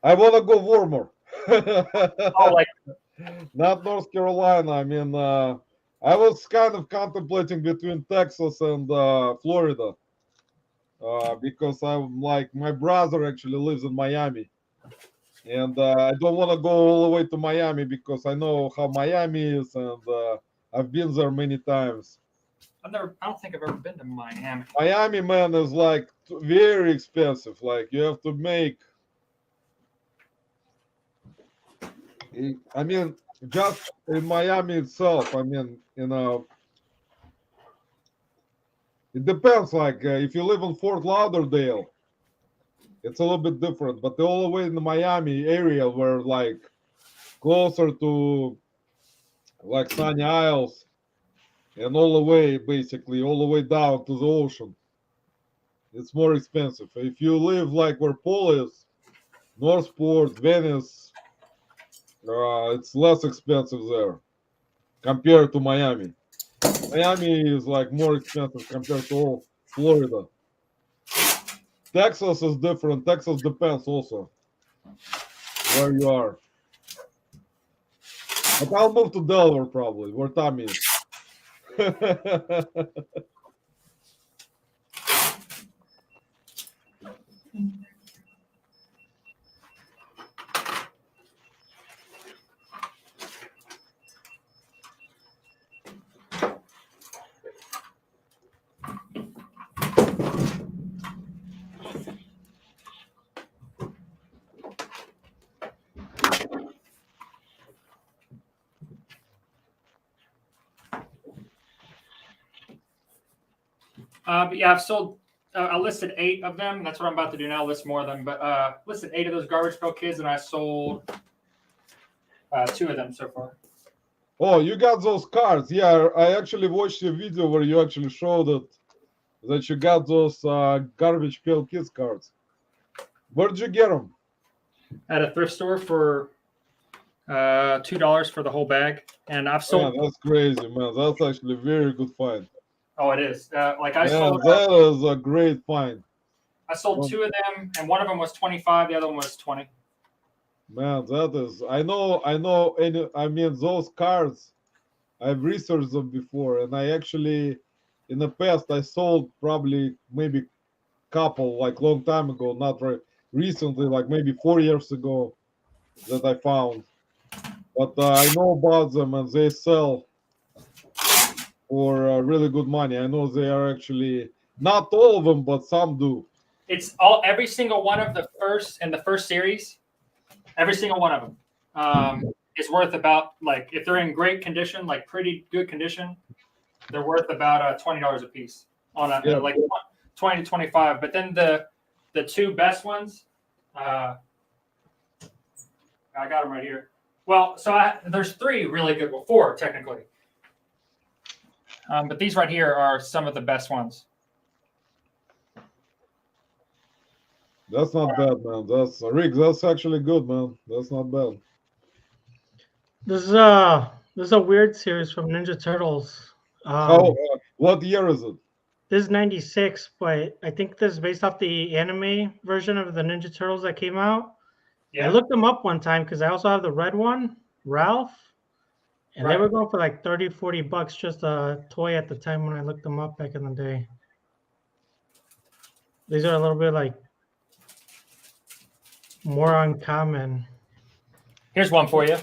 I want to go warmer. Oh, like Not North Carolina. I mean, I was kind of contemplating between Texas and Florida because I'm like, my brother actually lives in Miami. And I don't want to go all the way to Miami because I know how Miami is, and I've been there many times. I don't think I've ever been to Miami. Miami, man, is like very expensive. Like you have to make. I mean, just in Miami itself. I mean, it depends. Like if you live in Fort Lauderdale, it's a little bit different. But all the way in the Miami area, where like closer to like Sunny Isles, and all the way basically all the way down to the ocean, it's more expensive. If you live like where Paul is, Northport, Venice, it's less expensive there compared to Miami. Miami is like more expensive compared to all Florida. Texas is different. Texas depends also where you are. But I'll move to Delaware probably, where Tommy is. But yeah, I've sold. I listed 8 of them. That's what I'm about to do now. List more of them, but listed 8 of those Garbage Pail Kids, and I sold 2 of them so far. Oh, you got those cards? Yeah, I actually watched your video where you actually showed that you got those Garbage Pail Kids cards. Where'd you get them? At a thrift store for $2 for the whole bag, and I've sold. Man, that's crazy, man. That's actually a very good find. Oh, it is. Like I Man, sold. that is a great find. I sold 2 of them, and one of them was 25. The other one was 20. Man, that is. I know. I mean, those cards. I've researched them before, and I actually, in the past, I sold probably maybe couple like long time ago, not right recently, like maybe 4 years ago, that I found. But I know about them, and they sell for really good money. I know they are actually not all of them, but some do. It's every single one of the first series. Every single one of them is worth about, like, if they're in great condition, like pretty good condition, they're worth about $20 a piece on like 20 to 25. But then the 2 best ones, I got them right here. Well, so there's 3 really good, well, 4 technically. But these right here are some of the best ones. That's not bad, man. That's Rick. That's actually good, man. That's not bad. This is a weird series from Ninja Turtles. What year is it? This is 96, but I think this is based off the anime version of the Ninja Turtles that came out. Yeah. I looked them up one time because I also have the red one, Ralph, and they were going for like $30-40 just a toy at the time when I looked them up back in the day. These are a little bit like more uncommon. Here's one for you.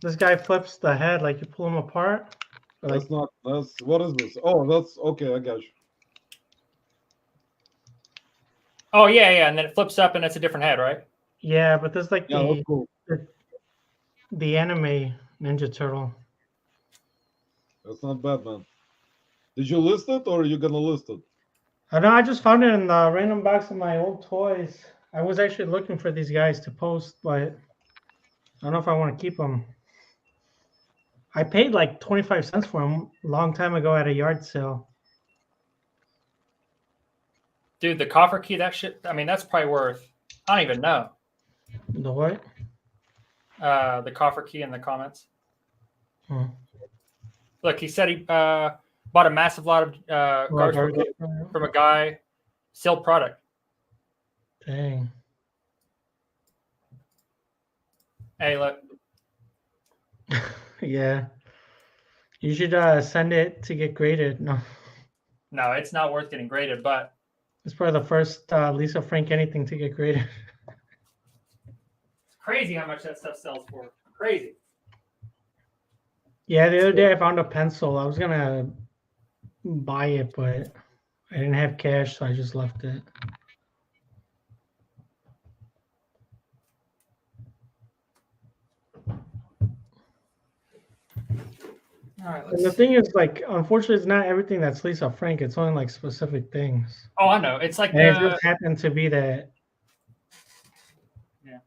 This guy flips the head like you pull him apart. That's not. That's what is this? Oh, that's okay. I got you. Oh yeah, and then it flips up and it's a different head, right? Yeah, but this is like cool. the anime Ninja Turtle. That's not bad, man. Did you list it or are you gonna list it? I know. I just found it in the random box of my old toys. I was actually looking for these guys to post, but I don't know if I want to keep them. I paid like 25 cents for them a long time ago at a yard sale. Dude, the coffer key, that shit, I mean, that's probably worth, I don't even know. The what? The coffer key in the comments. Hmm. Look, he said he bought a massive lot of garbage from a guy, sealed product. Dang. Hey, look. Yeah. You should send it to get graded. No. No, it's not worth getting graded, but It's probably the first Lisa Frank anything to get graded. it's crazy how much that stuff sells for. Crazy. Yeah, the other day I found a pencil. I was gonna buy it, but I didn't have cash, so I just left it. All right, And the thing is, like, unfortunately, it's not everything that's Lisa Frank. It's only like specific things. Oh, I know. It's like And it just happened to be that. Yeah.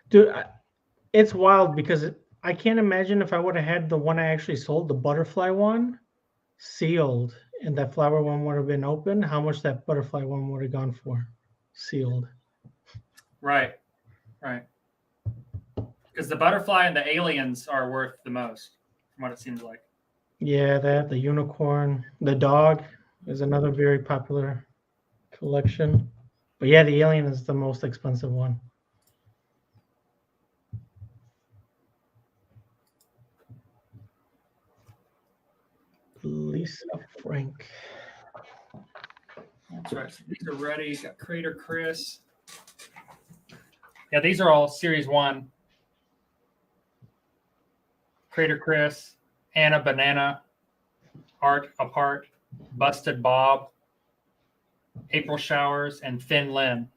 Dude, it's wild because I can't imagine if I would have had the one I actually sold, the butterfly one, sealed, and that flower one would have been open, how much that butterfly one would have gone for, sealed. Right. Because the butterfly and the aliens are worth the most, from what it seems like. Yeah, that, the unicorn, the dog is another very popular collection. But yeah, the alien is the most expensive one. Lisa Frank. That's right. So these are ready. Got Crater Chris. Yeah, these are all Series 1. Crater Chris, Anna Banana, Art Apart, Busted Bob, April Showers, and Thin Lynn.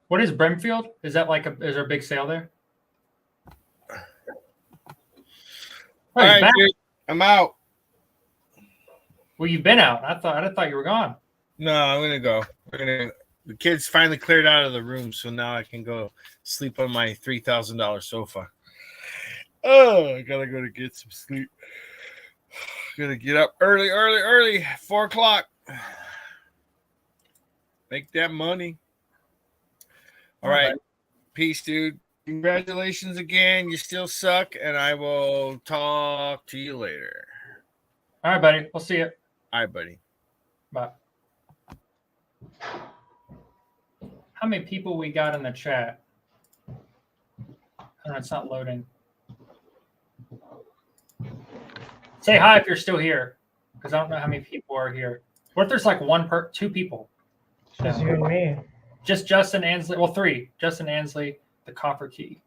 What is Brimfield? Is that like is there a big sale there? All right, dude, I'm out. Well, you've been out. I thought you were gone. No, I'm gonna go. The kids finally cleared out of the room, so now I can go sleep on my $3,000 sofa. Oh, I gotta go to get some sleep. Gotta get up early, 4 o'clock. Make that money. All right. Peace, dude. Congratulations again. You still suck, and I will talk to you later. All right, buddy. We'll see you. All right, buddy. Bye. How many people we got in the chat? Oh, it's not loading. Say hi if you're still here, because I don't know how many people are here. What if there's like two people? Just you and me. Just Justin Ansley. Well, 3. Justin Ansley, the Coffer Key.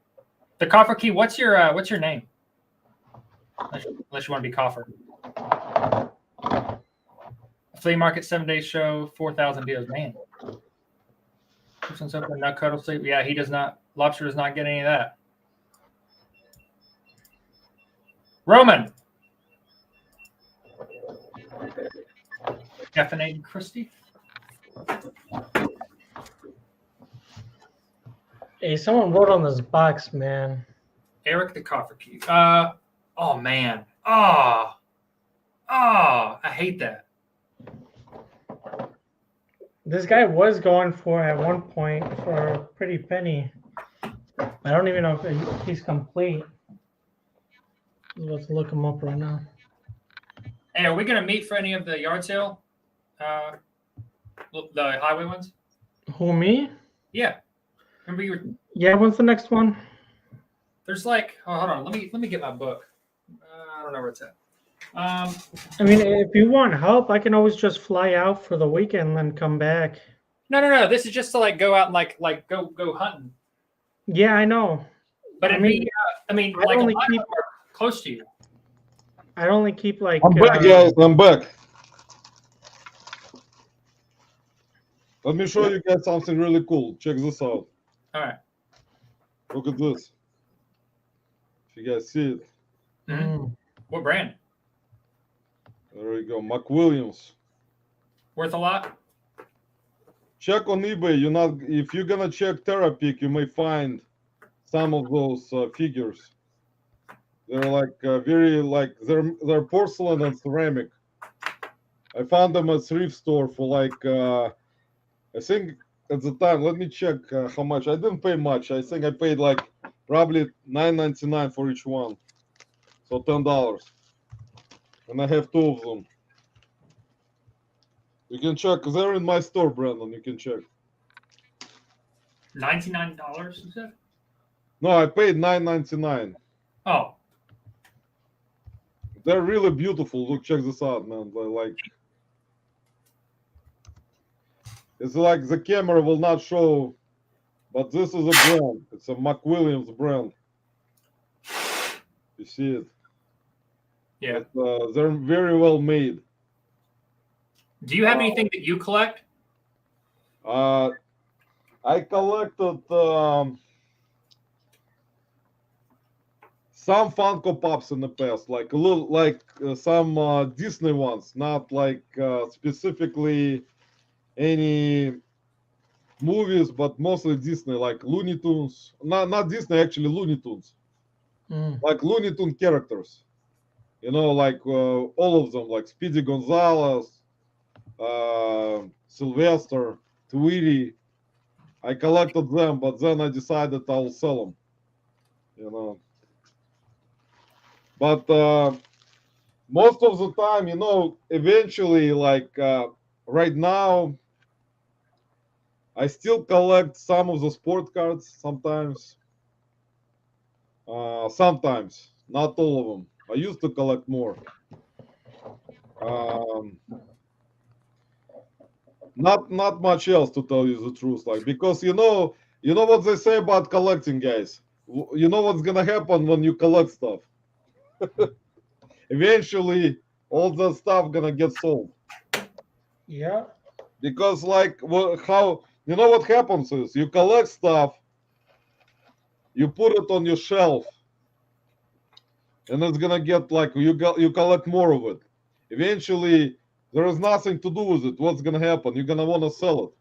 The Coffer Key. What's your name? Unless you want to be Coffer. Flea market 7-day show, 4,000 deals. Man. Person's open, nut cuddle sleep. Yeah, he does not. Lobster does not get any of that. Roman. Caffeinated Christie. Hey, someone wrote on this box, man. Eric the Coffer Key. Oh man. Oh, I hate that. This guy was going for at one point for a pretty penny. I don't even know if he's complete. I'm about to look him up right now. Hey, are we gonna meet for any of the yard sale? The highway ones? Who, me? Yeah. Remember you were. Yeah, what's the next one? There's like. Oh, hold on. Let me get my book. I don't know where it's at. I mean, if you want help, I can always just fly out for the weekend and then come back. No. This is just to like go out and like go hunting. Yeah, I know. But I mean, like a lot of them are close to you. I only keep like. I'm back, guys. I'm back. Let me show you guys something really cool. Check this out. All right. Look at this. If you guys see it. Mhm. What brand? There we go. McWilliams. Worth a lot? Check on eBay. If you're gonna check Therapy, you may find some of those figures. They're like they're porcelain and ceramic. I found them at thrift store for like I think at the time. Let me check how much. I didn't pay much. I think I paid like probably $9.99 for each one, so $10. And I have 2 of them. You can check. They're in my store, Brandon. You can check. $99, you said? No, I paid $9.99. Oh. They're really beautiful. Look, check this out, man. They're like, it's like the camera will not show, but this is a brand. It's a McWilliams brand. You see it? Yeah. But, they're very well made. Do you have anything that you collect? I collected some Funko Pops in the past, like a little, like some Disney ones, not like specifically any movies, but mostly Disney, like Looney Tunes. Not Disney, actually Looney Tunes, like Looney Tune characters. You know, like all of them, like Speedy Gonzales, Sylvester, Tweety. I collected them, but then I decided I'll sell them. You know. But most of the time, you know, eventually, like right now, I still collect some of the sport cards sometimes. Sometimes, not all of them. I used to collect more. Not much else, to tell you the truth, like, because you know what they say about collecting, guys. You know what's gonna happen when you collect stuff. Eventually, all that stuff gonna get sold. Yeah. Because like how you know what happens is you collect stuff, you put it on your shelf, and it's gonna get like you collect more of it. Eventually, there is nothing to do with it. What's gonna happen? You're gonna want to sell it.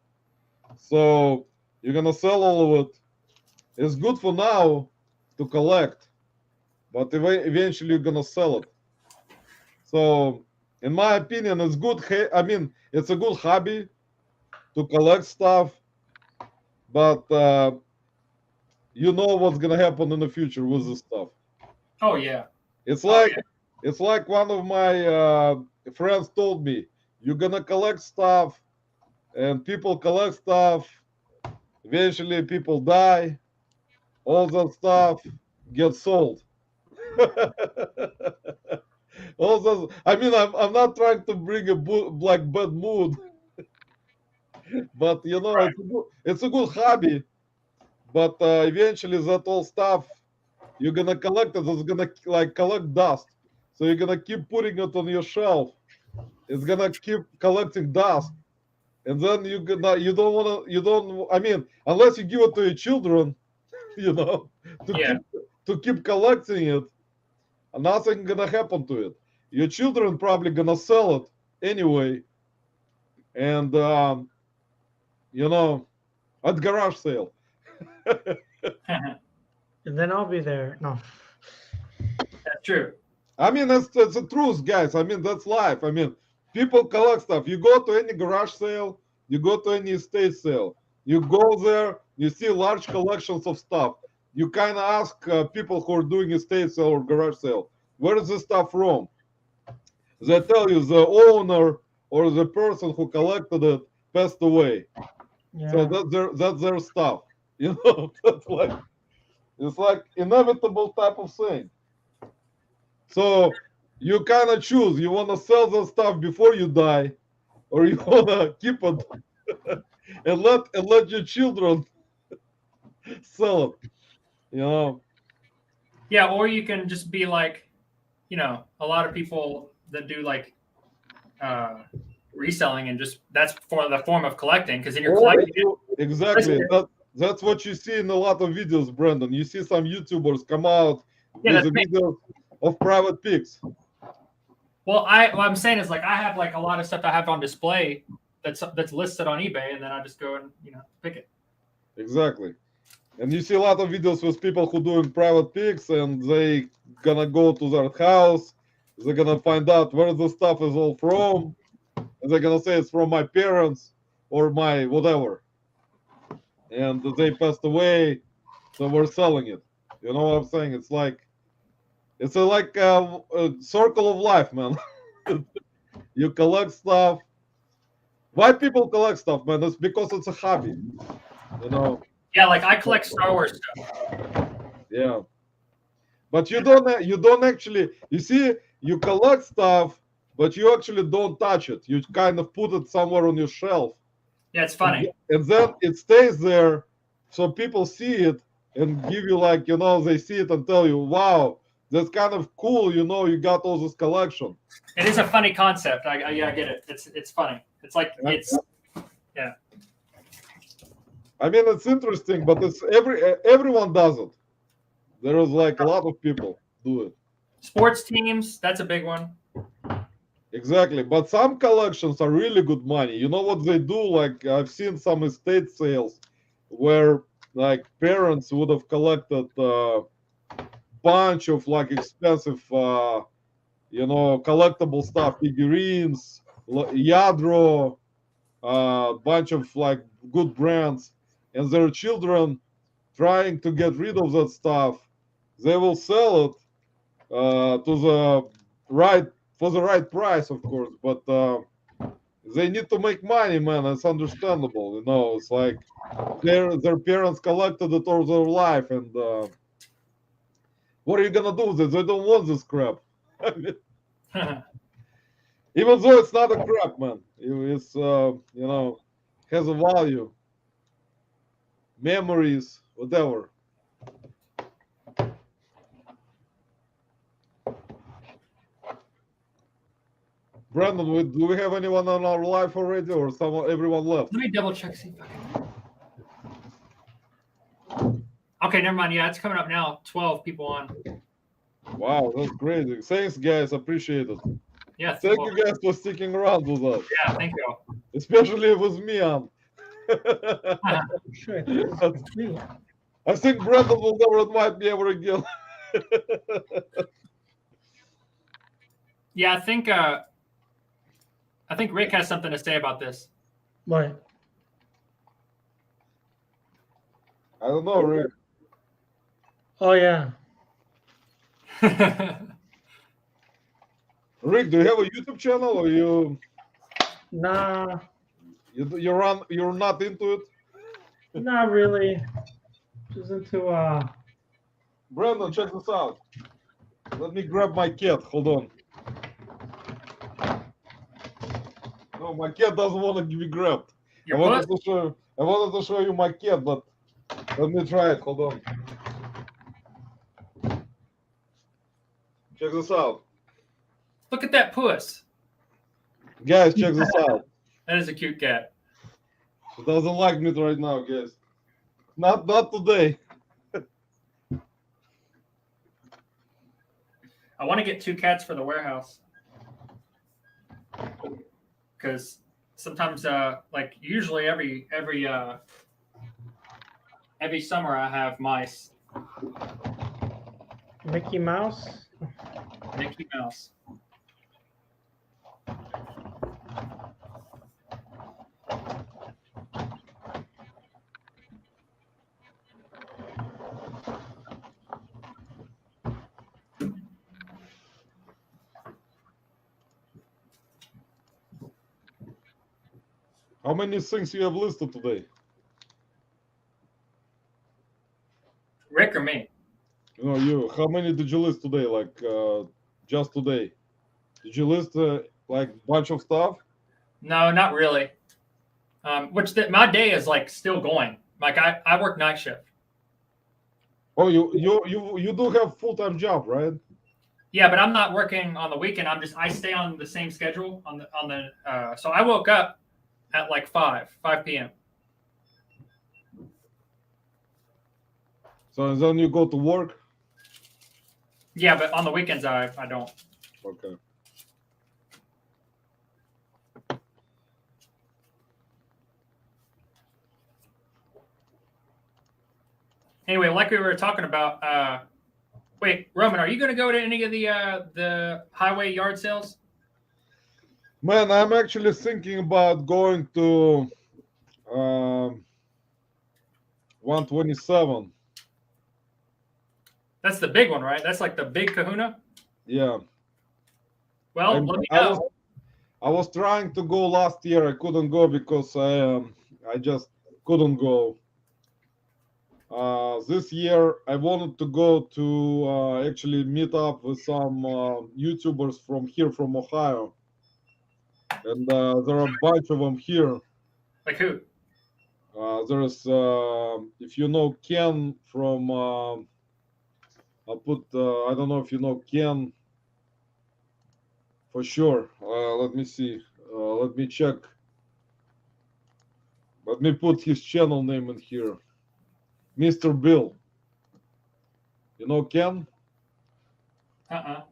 So you're gonna sell all of it. It's good for now to collect, but eventually you're gonna sell it. So, in my opinion, it's good. I mean, it's a good hobby to collect stuff, but you know what's gonna happen in the future with this stuff. Oh yeah. It's like one of my friends told me, you're gonna collect stuff, and people collect stuff. Eventually, people die. All that stuff gets sold. All that. I mean, I'm not trying to bring a bad mood, but you know, Right. it's a good hobby. But eventually, that all stuff you're gonna collect it. It's gonna like collect dust. So you're gonna keep putting it on your shelf. It's gonna keep collecting dust, and then you don't. I mean, unless you give it to your children, you know, to keep collecting it, nothing gonna happen to it. Your children probably gonna sell it anyway, and you know, at garage sale. And then I'll be there. No. That's true. I mean, that's the truth, guys. I mean, that's life. I mean, people collect stuff. You go to any garage sale, you go to any estate sale, you go there, you see large collections of stuff. You kind of ask people who are doing estate sale or garage sale, where is this stuff from? They tell you the owner or the person who collected it passed away. Yeah. So that's their stuff. You know, that's like it's like inevitable type of thing. So you kind of choose. You want to sell the stuff before you die, or you want to keep it and let your children sell it. You know. Yeah, or you can just be like, you know, a lot of people that do like reselling, and just that's for the form of collecting, because then you're Or collecting. exactly. That's what you see in a lot of videos, Brandon. You see some YouTubers come out Yeah, with that's a me. video of private pigs. Well, what I'm saying is, like, I have like a lot of stuff I have on display that's listed on eBay, and then I just go and pick it. Exactly. And you see a lot of videos with people who doing private pigs, and they gonna go to their house. They're gonna find out where the stuff is all from, and they're gonna say it's from my parents or my whatever. And they passed away, so we're selling it. You know what I'm saying? It's like a circle of life, man. You collect stuff. Why people collect stuff, man? It's because it's a hobby. You know. Yeah, like I collect Star Wars stuff. Yeah. But you don't actually, you see, you collect stuff, but you actually don't touch it. You kind of put it somewhere on your shelf. Yeah, it's funny. And then it stays there, so people see it and give you like, they see it and tell you, wow, that's kind of cool, you got all this collection. It is a funny concept. I get it. It's funny. It's like yeah. I mean, it's interesting, but it's everyone does it. There is like a lot of people do it. Sports teams, that's a big one. Exactly, but some collections are really good money. You know what they do? Like I've seen some estate sales where like parents would have collected a bunch of like expensive, collectible stuff, figurines, Yadro, bunch of like good brands, and their children trying to get rid of that stuff. They will sell it for the right price, of course, but they need to make money, man. It's understandable, It's like their parents collected it all their life, and what are you gonna do with it? They don't want this crap. Even though it's not a crap, man, it's has a value, memories, whatever. Brandon, do we have anyone on our live already, or everyone left? Let me double check. See if I can... Okay, never mind. Yeah, it's coming up now. 12 people on. Wow, that's crazy. Thanks, guys. Appreciate it. Yeah. Thank you guys for sticking around with us. Yeah, thank you. Especially with me on. Sure. I think Brandon will never invite me ever again. Yeah, I think Rick has something to say about this. What? I don't know, Rick. Oh yeah. Rick, do you have a YouTube channel, or you? Nah. You're not into it? Not really. Just into Brandon, check this out. Let me grab my cat. Hold on. No, my cat doesn't want to be grabbed. I wanted to show you my cat, but let me try it. Hold on. Check this out. Look at that puss. Guys, check this out. That is a cute cat. It doesn't like me right now, guys. Not today. I want to get 2 cats for the warehouse. Because sometimes, like usually every summer I have mice. Mickey Mouse. Mickey Mouse. How many things you have listed today? Rick or me? You. How many did you list today? Like just today? Did you list like a bunch of stuff? No, not really. My day is like still going. Like I work night shift. Oh, you do have full-time job, right? Yeah, but I'm not working on the weekend. I stay on the same schedule so I woke up at like 5 p.m. So then you go to work? Yeah, but on the weekends I don't. Okay. Anyway, like we were talking about, wait, Roman, are you going to go to any of the highway yard sales? Man, I'm actually thinking about going to 127. That's the big one, right? That's like the big kahuna? Yeah. Well, let me know. I was trying to go last year. I couldn't go because I just couldn't go. This year, I wanted to go to actually meet up with some YouTubers from here, from Ohio. And there are a bunch of them here. Like who? There's, if you know Ken from, I'll put, I don't know if you know Ken for sure. Let me see. Let me check. Let me put his channel name in here. Mr. Bill. You know Ken? Uh-uh.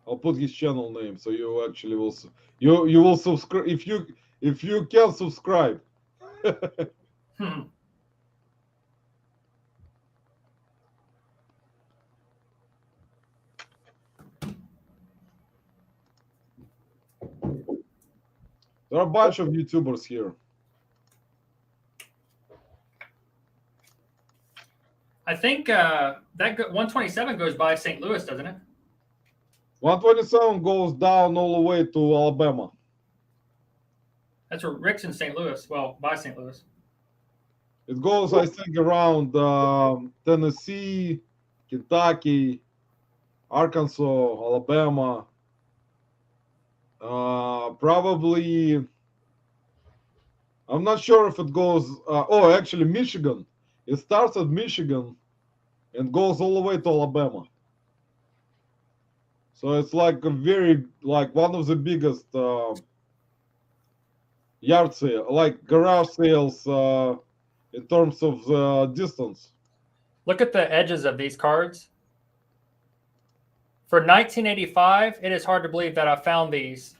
I'll put his channel name so you actually will you will subscribe if you can subscribe. Hmm. There are a bunch of YouTubers here. I think that 127 goes by St. Louis, doesn't it? 127 goes down all the way to Alabama. That's where Rick's in St. Louis. Well, by St. Louis. It goes, I think, around Tennessee, Kentucky, Arkansas, Alabama. Probably, I'm not sure if it goes. Actually, Michigan. It starts at Michigan and goes all the way to Alabama. So it's like one of the biggest yard sale, like garage sales in terms of distance. Look at the edges of these cards. For 1985, it is hard to believe that I found these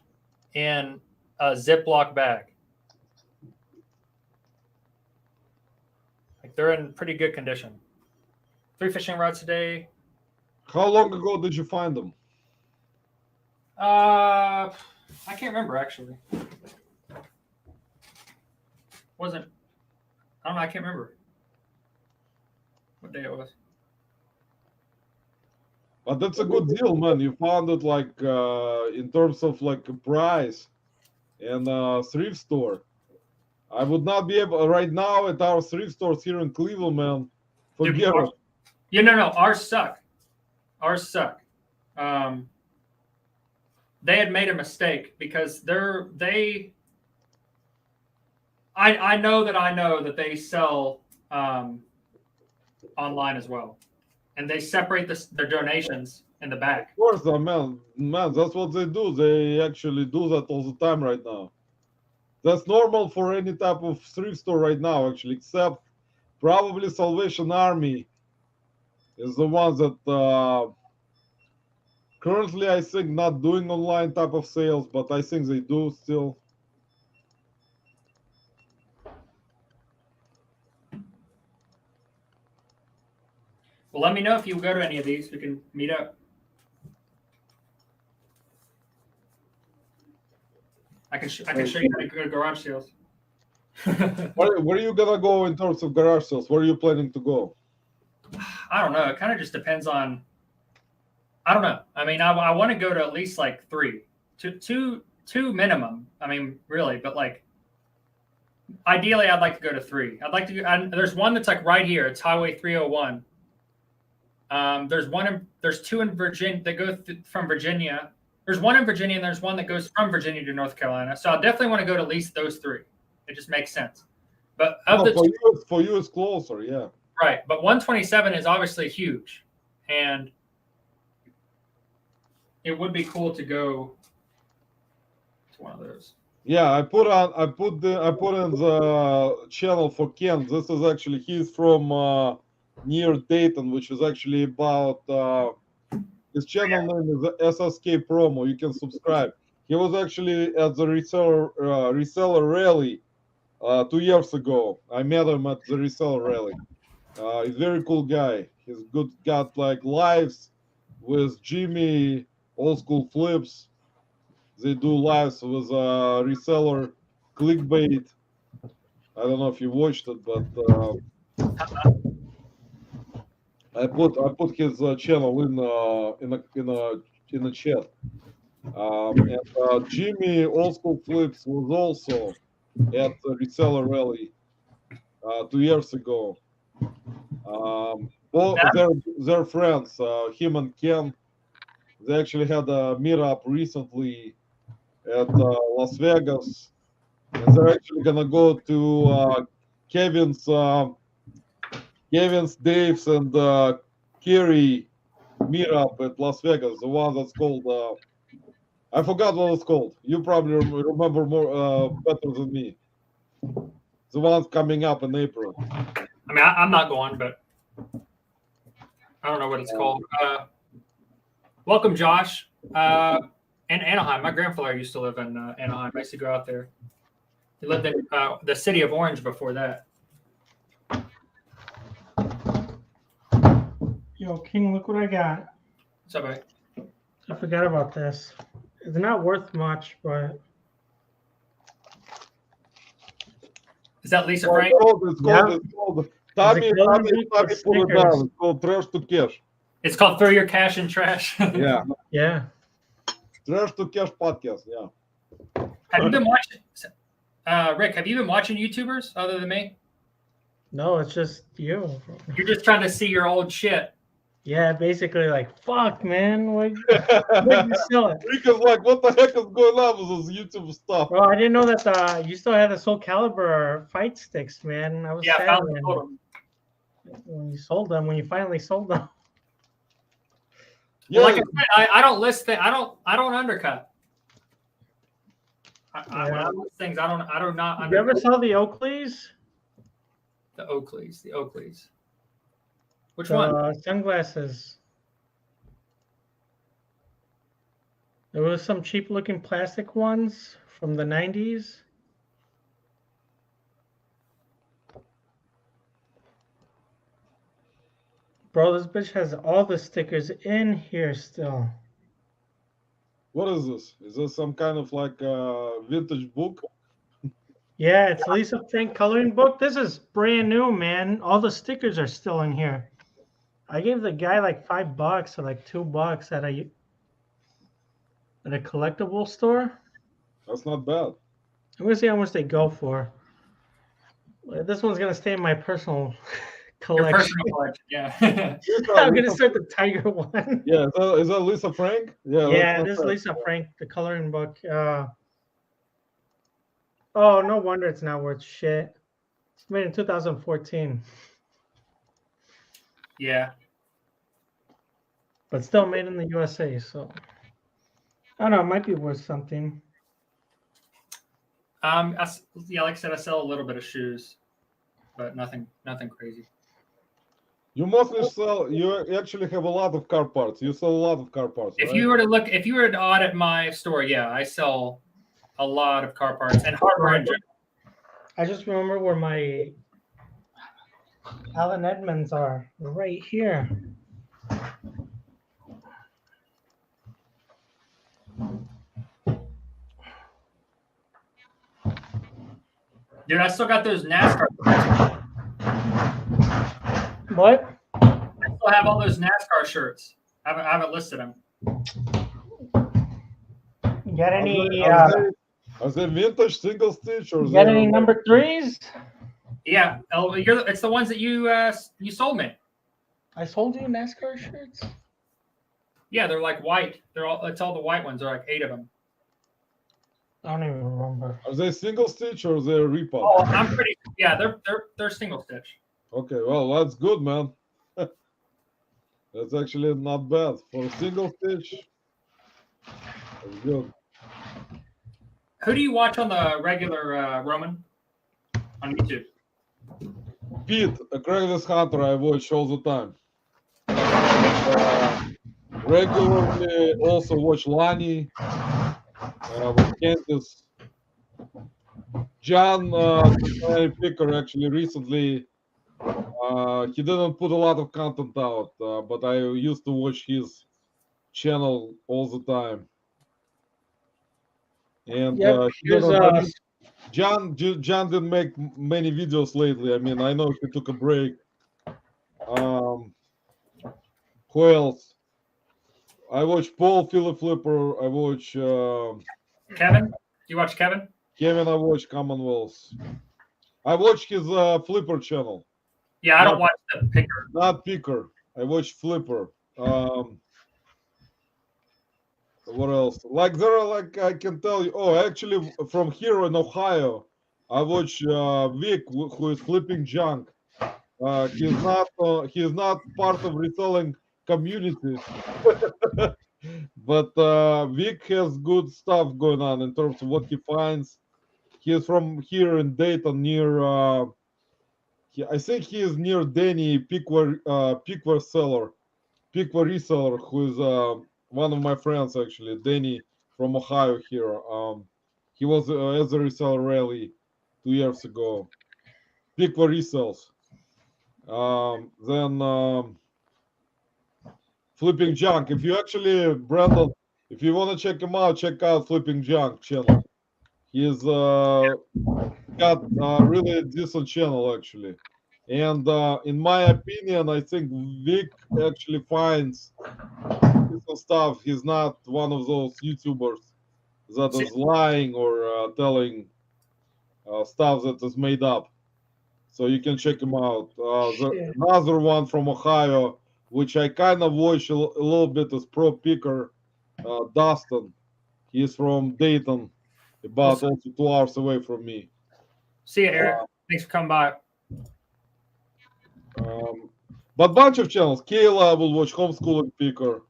in a Ziploc bag. Like they're in pretty good condition. 3 fishing rods today. How long ago did you find them? I can't remember actually. I don't know. I can't remember what day it was. But that's a good deal, man. You found it like in terms of like a price and thrift store. I would not be able right now at our thrift stores here in Cleveland, man. Forget it. Yeah, no, ours suck. Ours suck. They had made a mistake because I know that they sell online as well, and they separate their donations in the back. Of course, man, that's what they do. They actually do that all the time right now. That's normal for any type of thrift store right now, actually, except probably Salvation Army is the ones that currently I think not doing online type of sales, but I think they do still. Well, let me know if you go to any of these. We can meet up. I can show you how to go to garage sales. Where are you gonna go in terms of garage sales? Where are you planning to go? I don't know. It kind of just depends on. I don't know. I mean, I want to go to at least like 3, two minimum. I mean, really, but like, ideally, I'd like to go to 3. I'd like to. There's one that's like right here. It's Highway 301. There's 2 in Virginia that go from Virginia. There's one in Virginia, and there's one that goes from Virginia to North Carolina. So I definitely want to go to at least those 3. It just makes sense. But for you, it's closer, yeah. Right, but 127 is obviously huge, and it would be cool to go to one of those. Yeah, I put in the channel for Ken. This is actually he's from near Dayton, which is actually about his channel name is SSK Promo. You can subscribe. He was actually at the reseller rally 2 years ago. I met him at the reseller rally. He's a very cool guy. He's got like lives with Jimmy, old school flips. They do lives with reseller clickbait. I don't know if you watched it, but I put his channel in a chat. And Jimmy old school flips was also at the reseller rally 2 years ago. Both they're friends. Him and Ken. They actually had a meetup recently at Las Vegas, and they're actually gonna go to Kevin's, Dave's, and Kerry meetup at Las Vegas. The one that's called I forgot what it's called. You probably remember more better than me. The one's coming up in April. I mean, I'm not going, but I don't know what it's called. Welcome, Josh. And Anaheim. My grandfather used to live in Anaheim. I used to go out there. He lived in the city of Orange before that. Yo, King, look what I got. What's up, mate? I forgot about this. It's not worth much, but Is that Lisa Frank? It's called Tommy put it down. It's called Trash to Cash. It's called Throw Your Cash in Trash. Yeah. Yeah. Trash to Cash podcast. Yeah. Have you been watching, Rick? Have you been watching YouTubers other than me? No, it's just you. You're just trying to see your old shit. Yeah, basically, like, fuck, man. Why'd you sell it? Rick is like, what the heck is going on with this YouTube stuff? Bro, I didn't know that you still had the Soul Calibur fight sticks, man. I was sad when you sold them. When you finally sold them. Yeah. Well, like I said, I don't list things. I don't undercut. When I list things, I do not undercut. You ever saw the Oakleys? The Oakleys. Which one? Sunglasses. There was some cheap looking plastic ones from the 90s. Bro, this bitch has all the stickers in here still. What is this? Is this some kind of like vintage book? Yeah, it's Lisa Frank coloring book. This is brand new, man. All the stickers are still in here. I gave the guy like $5 or like $2 at a collectible store. That's not bad. I'm gonna see how much they go for. This one's gonna stay in my personal collection. Your personal collection, yeah. I'm gonna start the tiger one. Yeah, is that Lisa Frank? Yeah, this is Lisa Frank, the coloring book. Oh, no wonder it's not worth shit. It's made in 2014. Yeah. But still made in the USA, so I don't know, it might be worth something. Like I said, I sell a little bit of shoes, but nothing crazy. You mostly sell. You actually have a lot of car parts. You sell a lot of car parts. If right? you were to audit my store, yeah, I sell a lot of car parts and hardware in general. I just remember where my Alan Edmonds are. They're right here. Dude, I still got those NASCAR shirts. What? I still have all those NASCAR shirts. I haven't listed them. You got any? Are they vintage single stitch or? You got any number 3s? Yeah, it's the ones that you sold me. I sold you NASCAR shirts. Yeah, they're like white. It's all the white ones. There are like 8 of them. I don't even remember. Are they single stitch or they're repop? Oh, I'm pretty. Yeah, they're single stitch. Okay, well, that's good, man. That's actually not bad for a single stitch. That's good. Who do you watch on the regular Roman on YouTube? Pete, a Craigslist hunter, I watch all the time. Regularly also watch Lani, with Candice. John, my picker, actually recently, he didn't put a lot of content out, but I used to watch his channel all the time. And Yep, he here's didn't, I mean, John didn't make many videos lately. I mean, I know he took a break. Who else? I watch Paul Philip Flipper. I watch Kevin? You watch Kevin? Kevin. I watch Commonwealth. I watch his Flipper channel. Yeah, I don't watch the picker. Not picker. I watch Flipper. What else? Like there are like I can tell you. Oh, actually, from here in Ohio, I watch Vic, who is flipping junk. He's not part of reselling community, but Vic has good stuff going on in terms of what he finds. He's from here in Dayton, near. I think he is near Danny Pickwer seller, Pickwer reseller, who is one of my friends actually, Danny from Ohio here. He was as a reseller rally 2 years ago. Pickwer resells. Then Flipping Junk. If you actually, Brandon, if you want to check him out, check out Flipping Junk channel. He's got a really decent channel actually. And in my opinion, I think Vic actually finds decent stuff. He's not one of those YouTubers that is lying or telling stuff that is made up. So you can check him out. Another one from Ohio, which I kind of watch a little bit, is Pro Picker Dustin. He's from Dayton, about also 2 hours away from me. See you, Eric. Thanks for coming by. But bunch of channels. Kayla will watch Homeschooling Picker.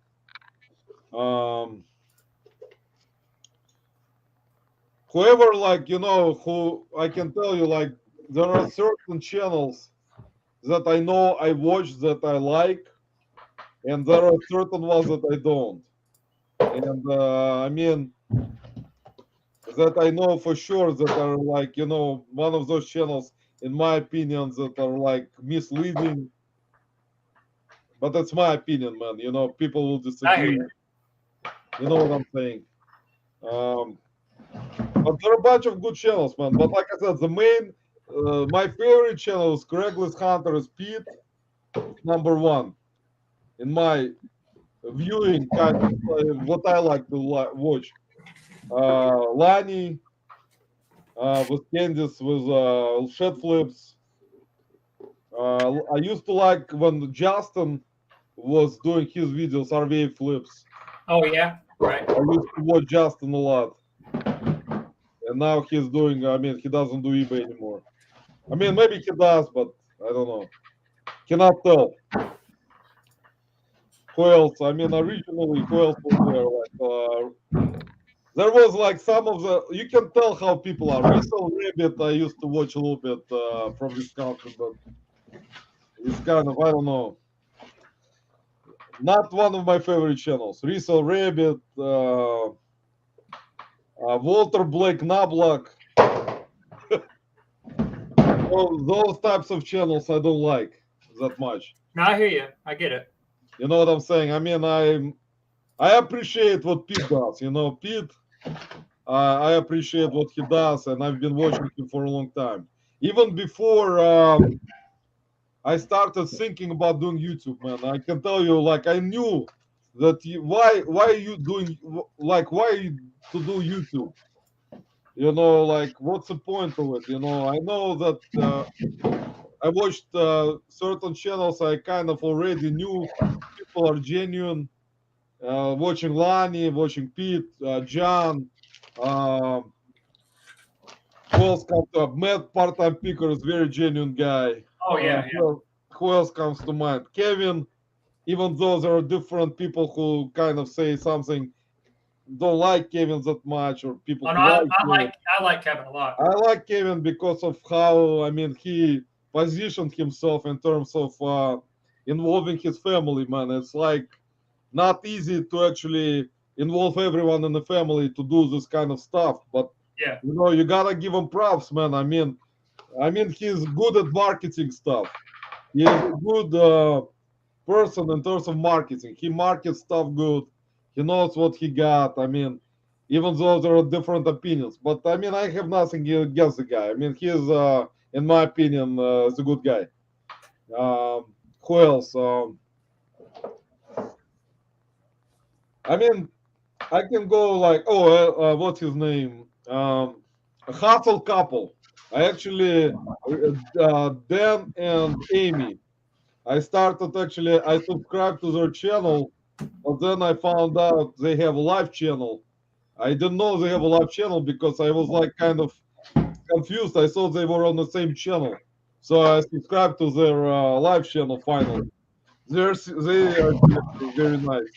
Whoever, like, you know, who I can tell you, like, there are certain channels that I know I watch that I like, and there are certain ones that I don't. And I mean, that I know for sure that are like, you know, one of those channels, in my opinion, that are like misleading. But that's my opinion, man. You know, people will disagree. You know what I'm saying? But there are a bunch of good channels, man. But like I said, the main, my favorite channel is Craigslist Hunter is Pete, number one. In my viewing kind of what I like to watch. Lani with Candice with shed flips. I used to like when Justin was doing his videos, RVA flips. Oh yeah, right. I used to watch Justin a lot. And now he's doing, I mean, he doesn't do eBay anymore. I mean, maybe he does, but I don't know. Cannot tell. Who else? I mean, originally, who else was there? Like, there was like some of the, you can tell how people are. Resell Rabbit, I used to watch a little bit from Wisconsin, but it's kind of, I don't know. Not one of my favorite channels. Resell Rabbit, Walter Blake Knobloch. Those types of channels I don't like that much. No, I hear you. I get it. You know what I'm saying? I mean, I appreciate what Pete does. You know, Pete, I appreciate what he does, and I've been watching him for a long time. Even before I started thinking about doing YouTube, man, I can tell you, like, I knew that why are you doing, like, why to do YouTube? You know, like, what's the point of it? You know, I know that I watched certain channels I kind of already knew people are genuine. Watching Lani, watching Pete, John, who else comes up? Matt, part-time picker, is very genuine guy. Oh yeah, yeah. Who else comes to mind? Kevin. Even though there are different people who kind of say something, don't like Kevin that much, or people Oh, who no, like Kevin. I like Kevin a lot. I like Kevin because of how, I mean, he positioned himself in terms of involving his family, man. It's like not easy to actually involve everyone in the family to do this kind of stuff, but Yeah. you know, you gotta give him props, man. I mean, he's good at marketing stuff. He's a good person in terms of marketing. He markets stuff good. He knows what he got. I mean, even though there are different opinions, but I mean, I have nothing against the guy. I mean, he's, in my opinion, is a good guy. Who else? I mean, I can go like, what's his name? Hustle Couple. I actually, Dan and Amy. I subscribed to their channel, but then I found out they have a live channel. I didn't know they have a live channel because I was like kind of confused. I thought they were on the same channel. So I subscribed to their live channel finally. They are very nice.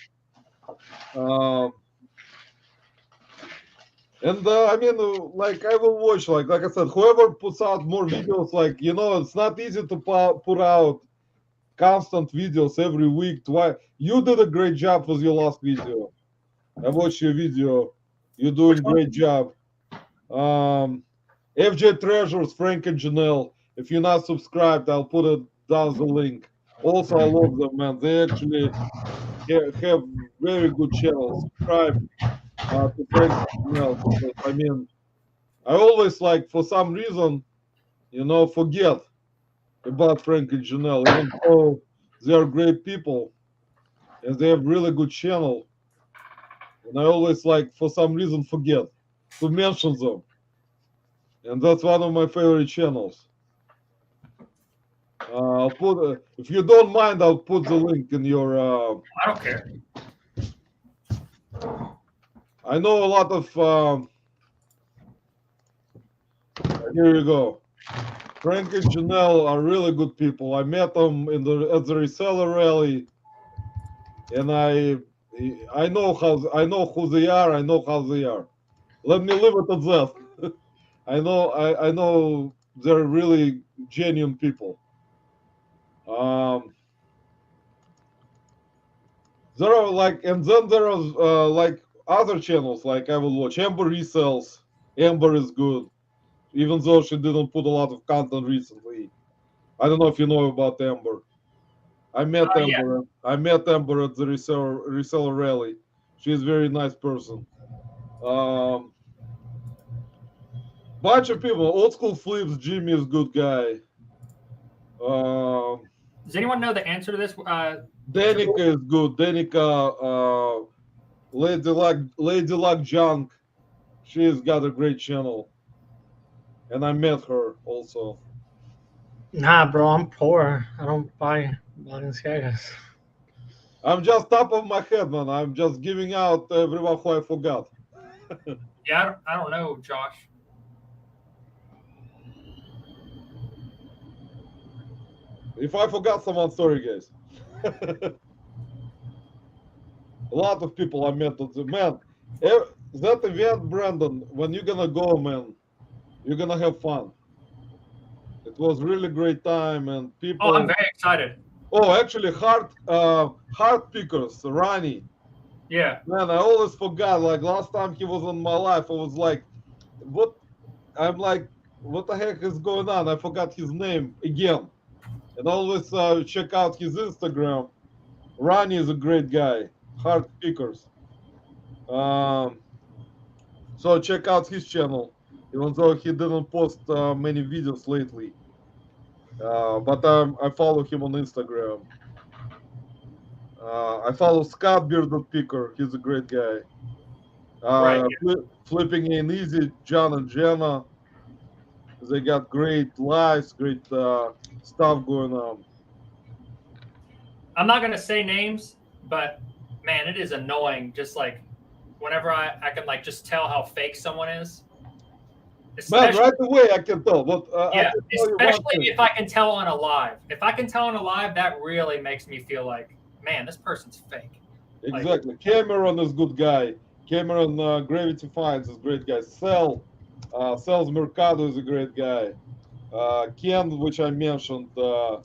I mean, like I will watch, like I said, whoever puts out more videos, like, you know, it's not easy to put out constant videos every week. You did a great job with your last video. I watched your video. You're doing a great job. FJ Treasures, Frank and Janelle. If you're not subscribed, I'll put it down the link. Also, I love them, man. They actually have very good channels. Subscribe to Frank and Janelle. Because, I mean, I always like, for some reason, you know, forget about Frank and Janelle, even though they are great people and they have really good channel. And I always like, for some reason, forget to mention them. And that's one of my favorite channels. I'll put, if you don't mind, I'll put the link in your. I don't care. I know a lot of. Here you go. Frank and Janelle are really good people. I met them at the reseller rally, and I know who they are. I know how they are. Let me leave it at that. I know they're really genuine people. There are like, and then there are like other channels like I will watch. Amber resells. Amber is good, even though she didn't put a lot of content recently. I don't know if you know about Amber. I met Amber. Yeah. I met Amber at the reseller rally. She's a very nice person. Bunch of people. Old School Flips. Jimmy is a good guy. Does anyone know the answer to this? Danica is good. Danica, Lady Luck Junk. She's got a great channel. And I met her also. Nah, bro, I'm poor. I don't buy Balenciagas. I'm just top of my head, man. I'm just giving out everyone who I forgot. Yeah, I don't know, Josh. If I forgot someone, sorry, guys. A lot of people I met at the man. That event, Brandon, when you're gonna go, man, you're gonna have fun. It was really great time, and people. Oh, I'm very excited. Oh, actually, heart pickers, Ronnie. Yeah. Man, I always forgot. Like last time he was on my life, I was like, what? I'm like, what the heck is going on? I forgot his name again. And always check out his Instagram. Ronnie is a great guy. Heart pickers. So check out his channel, even though he didn't post many videos lately. But I follow him on Instagram. I follow Scott Bearded Picker. He's a great guy. Right. Flipping in Easy, John and Jenna. They got great lives, great stuff going on. I'm not gonna say names, but man, it is annoying. Just like whenever I can like just tell how fake someone is. Especially, right away I can tell. But I yeah, can tell you one especially thing. if I can tell on a live. If I can tell on a live, that really makes me feel like, man, this person's fake. Exactly. Cameron is good guy. Cameron Gravity Finds is great guy. Cells Mercado is a great guy. Ken, which I mentioned, Larry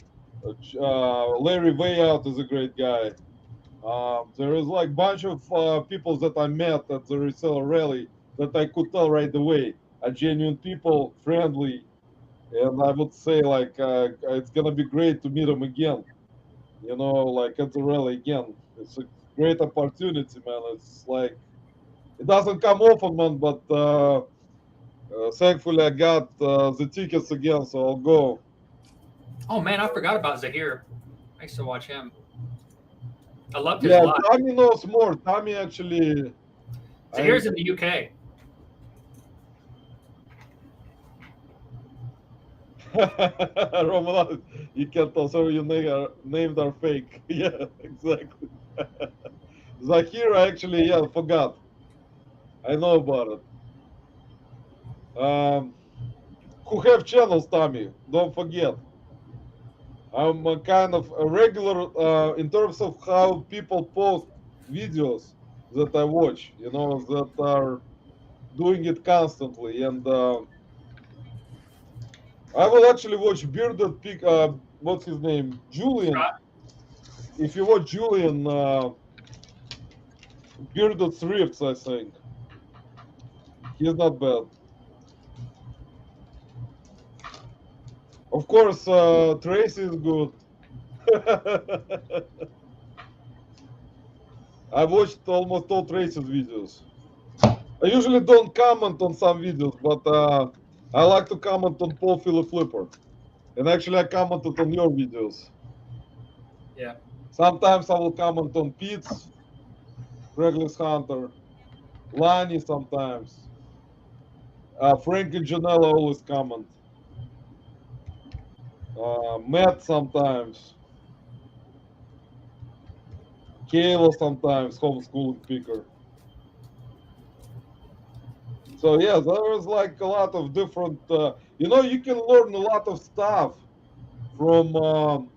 Wayout is a great guy. There is like bunch of people that I met at the reseller rally that I could tell right away are genuine people, friendly, and I would say like it's gonna be great to meet them again. You know, like at the rally again. It's a great opportunity, man. It's like it doesn't come often, man, but thankfully I got the tickets again, so I'll go. Oh man, I forgot about Zahir. I used to watch him. I loved his Yeah, live. Tommy knows more. Tommy actually. Zahir's in the UK. Roman, you can tell. So you named are fake. Yeah, exactly. Zahir actually, yeah, forgot. I know about it. Who have channels, Tommy? Don't forget. I'm a kind of a regular in terms of how people post videos that I watch. You know, that are doing it constantly, and I will actually watch Bearded Pig. What's his name? Julian. Scott? If you watch Julian, Bearded Thrifts, I think. He's not bad. Of course, Tracy is good. I watched almost all Tracy's videos. I usually don't comment on some videos, but I like to comment on Paul Philly Flipper. And actually, I commented on your videos. Yeah. Sometimes I will comment on Pete's, Craigslist Hunter, Lonnie sometimes. Frank and Janela always comment. Matt sometimes. Kayla sometimes, homeschooling picker. So yeah, there is like a lot of different, you can learn a lot of stuff from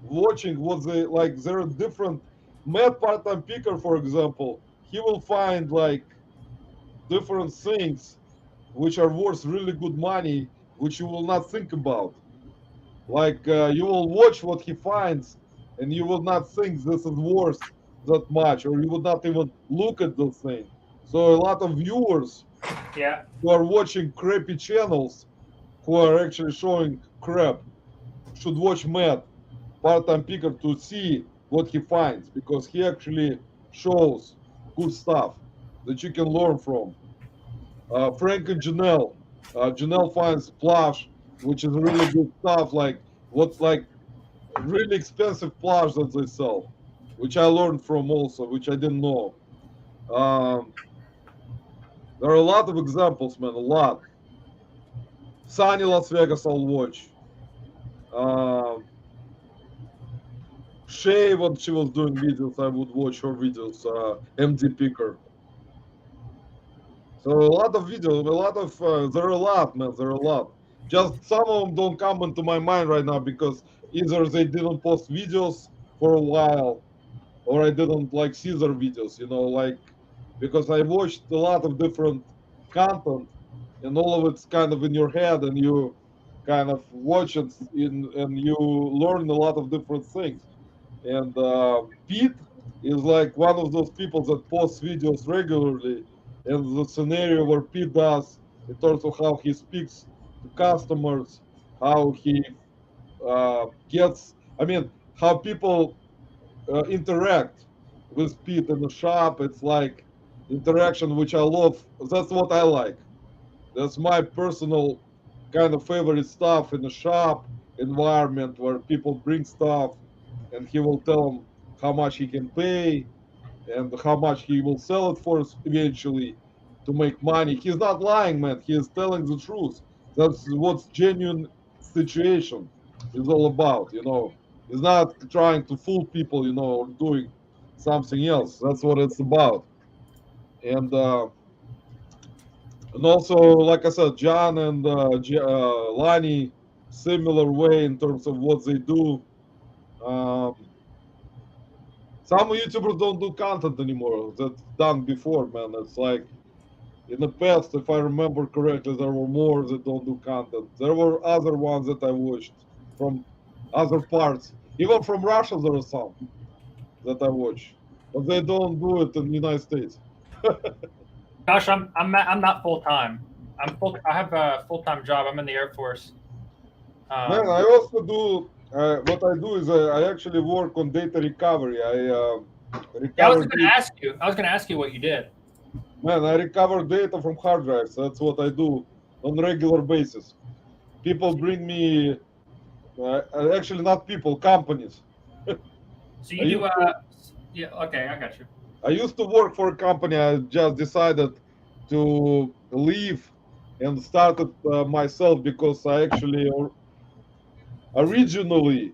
watching what they like. There are different. Matt part-time picker, for example, he will find like different things which are worth really good money, which you will not think about. Like you will watch what he finds, and you will not think this is worth that much, or you would not even look at those things. So a lot of viewers Yeah. who are watching crappy channels, who are actually showing crap, should watch Matt, part-time picker, to see what he finds, because he actually shows good stuff that you can learn from. Frank and Janelle. Janelle finds plush, which is really good stuff, like what's like really expensive plush that they sell, which I learned from also, which I didn't know. There are a lot of examples, man, a lot. Sunny Las Vegas, I'll watch. Shay, when she was doing videos, I would watch her videos. MD Picker. So a lot of videos, a lot of there are a lot, man. There are a lot. Just some of them don't come into my mind right now because either they didn't post videos for a while, or I didn't like see their videos. Like because I watched a lot of different content, and all of it's kind of in your head, and you kind of watch it and you learn a lot of different things. And Pete is like one of those people that posts videos regularly. And the scenario where Pete does in terms of how he speaks to customers, how he how people interact with Pete in the shop. It's like interaction, which I love. That's what I like. That's my personal kind of favorite stuff in the shop environment where people bring stuff and he will tell them how much he can pay and how much he will sell it for eventually to make money. He's not lying, man. He is telling the truth. That's what genuine situation is all about. He's not trying to fool people, or doing something else. That's what it's about. And And also, like I said, John and Lani, similar way in terms of what they do. Um, some YouTubers don't do content anymore. That's done before, man. It's like in the past, if I remember correctly, there were more that don't do content. There were other ones that I watched from other parts. Even from Russia, there are some that I watch, but they don't do it in the United States. Gosh, I'm not full time. I have a full time job. I'm in the Air Force. Man, I also do. What I do is I actually work on data recovery. I Yeah, I was recover going to data. ask you. I was going to ask you what you did. Man, I recover data from hard drives. That's what I do on a regular basis. People bring me, actually not people, companies. So I you do. used to, Yeah. Okay, I got you. I used to work for a company. I just decided to leave and started myself because I actually originally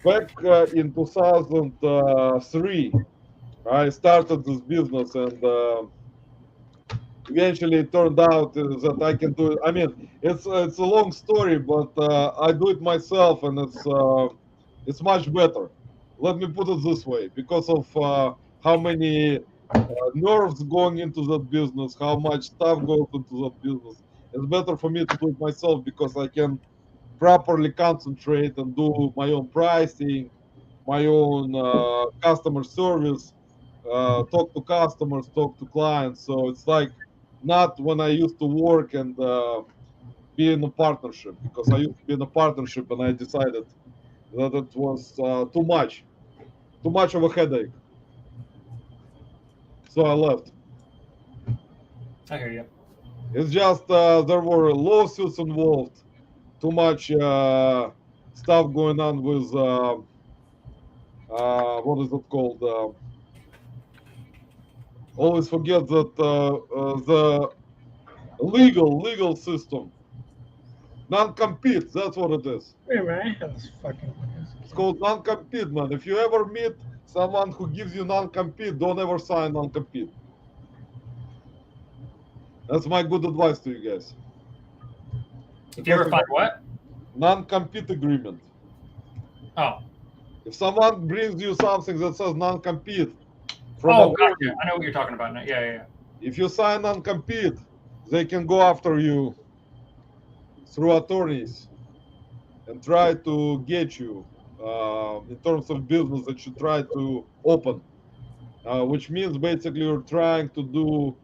back in 2003 I started this business and eventually it turned out that I can do it. I mean, it's a long story, but I do it myself, and it's much better. Let me put it this way: because of how many nerves going into that business, how much stuff goes into that business, it's better for me to do it myself because I can properly concentrate and do my own pricing, my own customer service, talk to customers, talk to clients. So it's like not when I used to work and be in a partnership because I used to be in a partnership and I decided that it was too much of a headache. So I left. I hear you. It's just there were lawsuits involved, too much stuff going on with what is it called? Always forget that the legal system. Non-compete, that's what it is. Wait, man, I have this fucking. It's called non-compete, man. If you ever meet someone who gives you non-compete, don't ever sign non-compete. That's my good advice to you guys. If you ever find what? Non-compete agreement. Oh. If someone brings you something that says non-compete from Oh, a gotcha. I know what you're talking about now. Yeah, yeah, yeah. if you sign non-compete, they can go after you through attorneys and try to get you in terms of business that you try to open, which means basically you're trying to do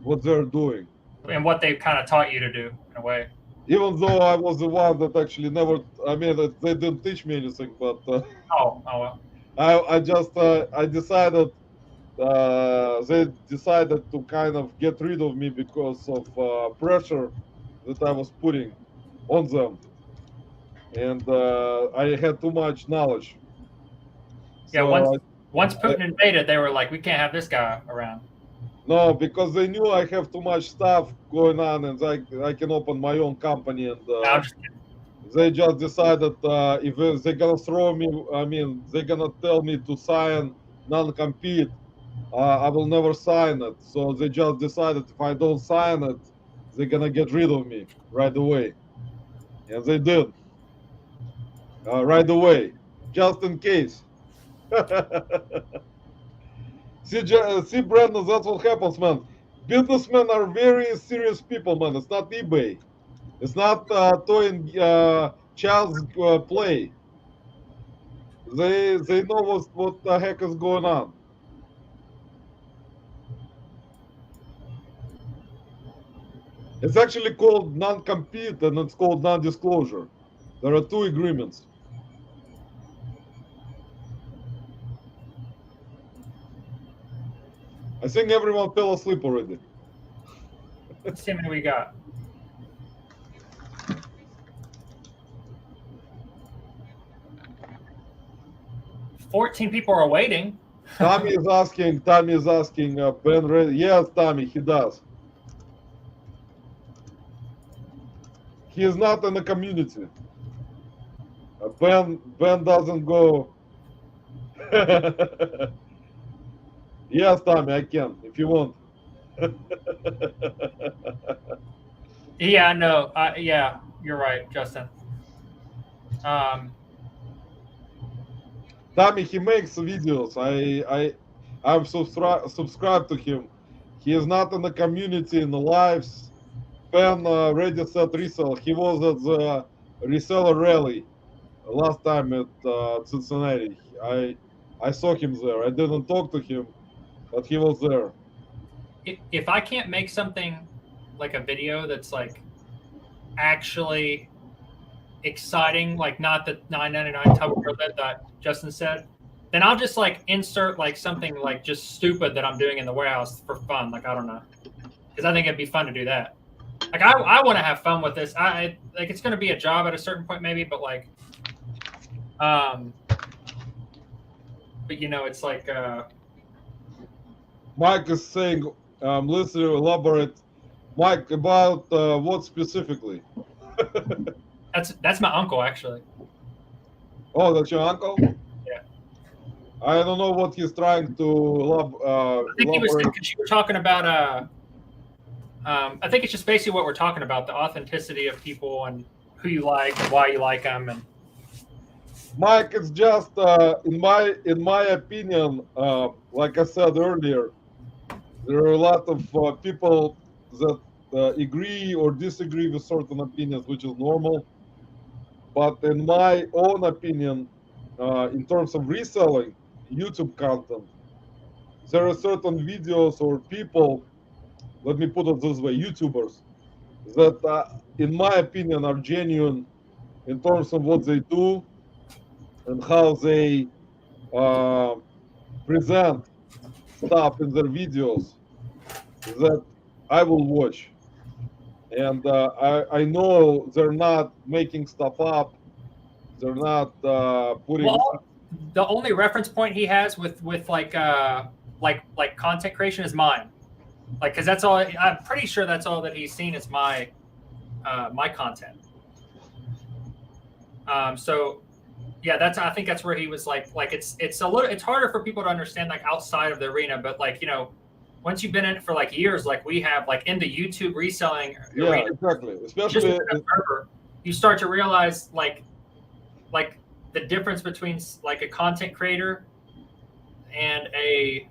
what they're doing. And what they kind of taught you to do in a way. Even though I was the one that actually never, I mean, they didn't teach me anything, but Oh well. I just, I decided, they decided to kind of get rid of me because of pressure that I was putting on them. And I had too much knowledge. Yeah, So once Putin invaded, they were like, we can't have this guy around. no, because they knew I have too much stuff going on, and I can open my own company, and they just decided if they're gonna throw me, I mean, they're gonna tell me to sign non-compete. I will never sign it. So they just decided if I don't sign it, they're gonna get rid of me right away, and they did right away, just in case. See, Brandon, that's what happens, man. Businessmen are very serious people, man. It's not eBay. It's not toy and child's play. They know what the heck is going on. It's actually called non-compete and it's called non-disclosure. There are two agreements. I think everyone fell asleep already. Let's see how many we got. $14 people are waiting. Tommy is asking, Ben ready? Yes, Tommy, he does. He is not in the community. Ben doesn't go. Yes, Tommy, I can if you want. Yeah, no, yeah, you're right, Justin. Tommy, he makes videos. I'm subscribed to him. He is not in the community in the lives. Fan ready set resell. He was at the reseller rally last time at Cincinnati. I saw him there. I didn't talk to him, but he was there. If I can't make something like a video that's like actually exciting, like not the 9.99 tupperware that Justin said, then I'll just like insert like something like just stupid that I'm doing in the warehouse for fun. Like I don't know, because I think it'd be fun to do that. Like I want to have fun with this. I like it's going to be a job at a certain point maybe, but like, but you know, it's like. Mike is saying, listen, elaborate. Mike, about what specifically? That's my uncle actually. Oh, that's your uncle? Yeah. I don't know what he's trying to I think he was elaborate. because you were talking about I think it's just basically what we're talking about, the authenticity of people and who you like and why you like them. And Mike, it's just in my opinion, like I said earlier, there are a lot of people that agree or disagree with certain opinions, which is normal. But in my own opinion, in terms of reselling YouTube content, there are certain videos or people, let me put it this way, YouTubers, that in my opinion are genuine in terms of what they do and how they present stuff in their videos that I will watch. And I know they're not making stuff up. They're not putting. well, the only reference point he has with like content creation is mine. Like, because that's all. I'm pretty sure that's all that he's seen is my my content. So yeah, I think that's where he was like it's a little, it's harder for people to understand like outside of the arena, but like, you know, once you've been in it for like years, like we have, like in the YouTube reselling arena, exactly, just especially as an observer, you start to realize like the difference between like a content creator and a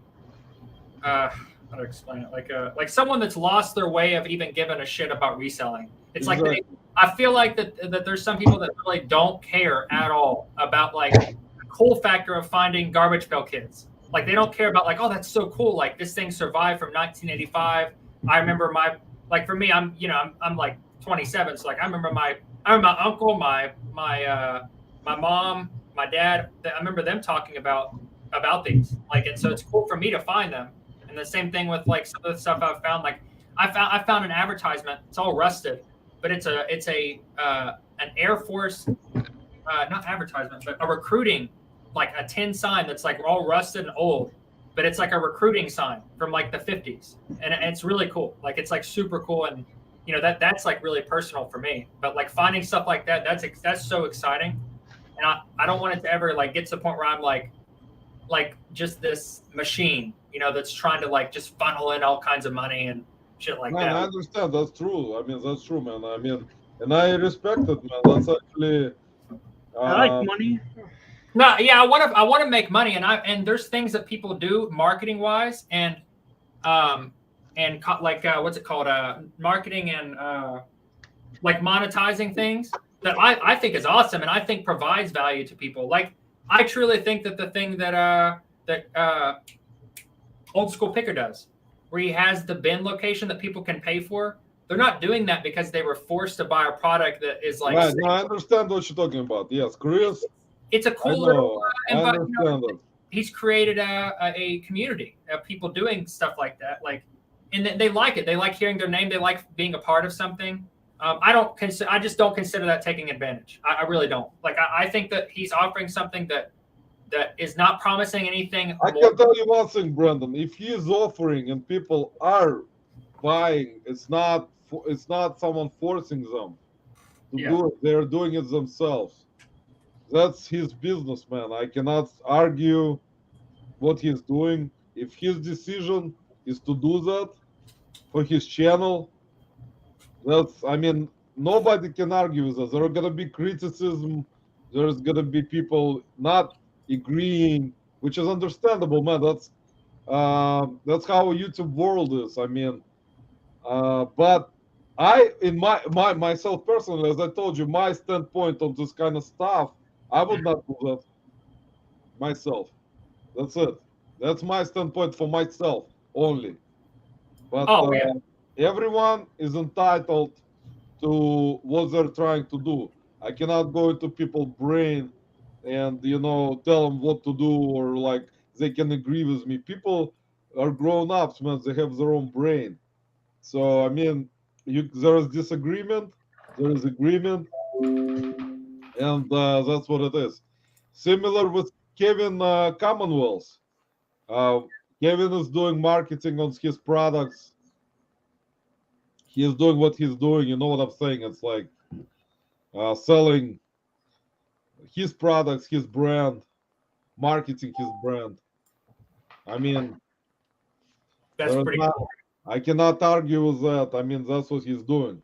how to explain it, like someone that's lost their way of even giving a shit about reselling. It's exactly. like I feel like that there's some people that really don't care at all about like the cool factor of finding garbage pail kids. Like they don't care about like, oh, that's so cool. Like this thing survived from 1985. I remember like for me, I'm like 27, so like I remember my uncle, my mom, my dad. I remember them talking about these. Like, and so it's cool for me to find them. And the same thing with like some of the stuff I've found. Like I found an advertisement. It's all rusted, but it's an Air Force, not advertisement, but a recruiting, like a tin sign that's like all rusted and old, but it's like a recruiting sign from like the 50s, and it's really cool. Like it's like super cool, and you know that's like really personal for me. But like finding stuff like that, that's so exciting, and I don't want it to ever like get to the point where I'm like just this machine, you know, that's trying to like just funnel in all kinds of money and shit like Man, that. I understand. That's true. I mean, that's true, man. I mean, and I respect it, man. That's actually. I like money. No, yeah, I want to make money, and there's things that people do marketing wise, and like what's it called, marketing and like monetizing things that I think is awesome, and I think provides value to people. Like I truly think that the thing that Old School Picker does, where he has the bin location that people can pay for, they're not doing that because they were forced to buy a product that is like. Right, no, I understand what you're talking about. Yes, Chris. It's a cool little environment. You know, he's created a community of people doing stuff like that. Like, and they like it. They like hearing their name. They like being a part of something. I just don't consider that taking advantage. I really don't. Like, I think that he's offering something that is not promising anything. I can tell you one thing, Brandon. If he is offering and people are buying, it's not someone forcing them to do it. They're doing it themselves. That's his business, man. I cannot argue what he's doing. If his decision is to do that, for his channel. That's, I mean, nobody can argue with us. There are gonna be criticism. There's gonna be people not agreeing, which is understandable, man. That's how YouTube world is. I mean, but I, in my myself personally, as I told you, my standpoint on this kind of stuff, I would not do that myself. That's it. That's my standpoint for myself only. But Oh yeah. everyone is entitled to what they're trying to do. I cannot go into people's brain and tell them what to do, or like they can agree with me. People are grown ups, man. They have their own brain. So I mean, there is disagreement, there is agreement, and that's what it is. Similar with Kevin Commonwealth. Uh, Kevin is doing marketing on his products. He is doing what he's doing. You know what I'm saying? It's like selling his products, his brand, marketing his brand. I mean, That's there is pretty not, cool. I cannot argue with that. I mean, that's what he's doing.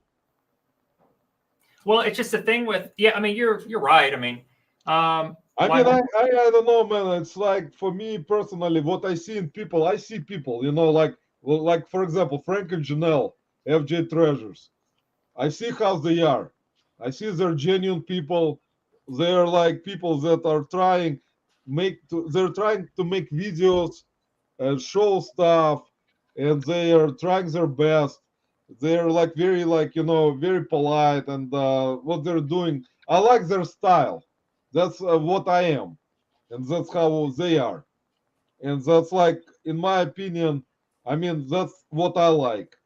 Well, it's just the thing with, yeah, I mean, you're right. I mean, I mean, I don't know, man. It's like, for me personally, what I see in people, I see people, like for example, Frank and Janelle, FJ Treasures. I see how they are. I see they're genuine people. They're like people that are they're trying to make videos and show stuff, and they are trying their best. They're like very, very polite, and what they're doing, I like their style. That's what I am, and that's how they are, and that's like, in my opinion, I mean, that's what I like.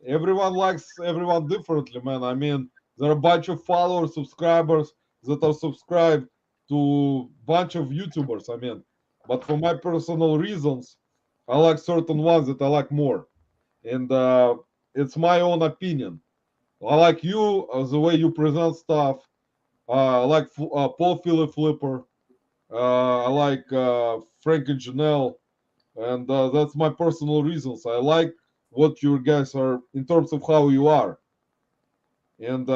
Everyone likes everyone differently, man. I mean, there are a bunch of followers, subscribers that are subscribed to bunch of YouTubers. I mean, but for my personal reasons, I like certain ones that I like more, and it's my own opinion. I like you, the way you present stuff. I like Paul Philip Flipper. I like Frank and Janelle, and that's my personal reasons. I like what you guys are in terms of how you are, and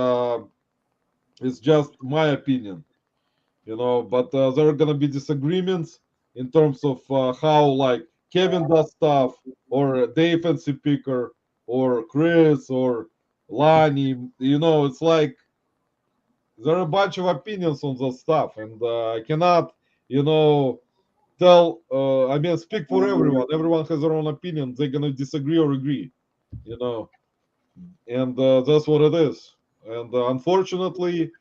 it's just my opinion, But there are gonna be disagreements in terms of how, like, Kevin does stuff, or Dave and C Picker, or Chris, or Lani. It's like there are a bunch of opinions on that stuff, and I cannot, you know, tell. I mean, speak for everyone. Everyone has their own opinion. They're gonna disagree or agree, you know, and that's what it is. And unfortunately,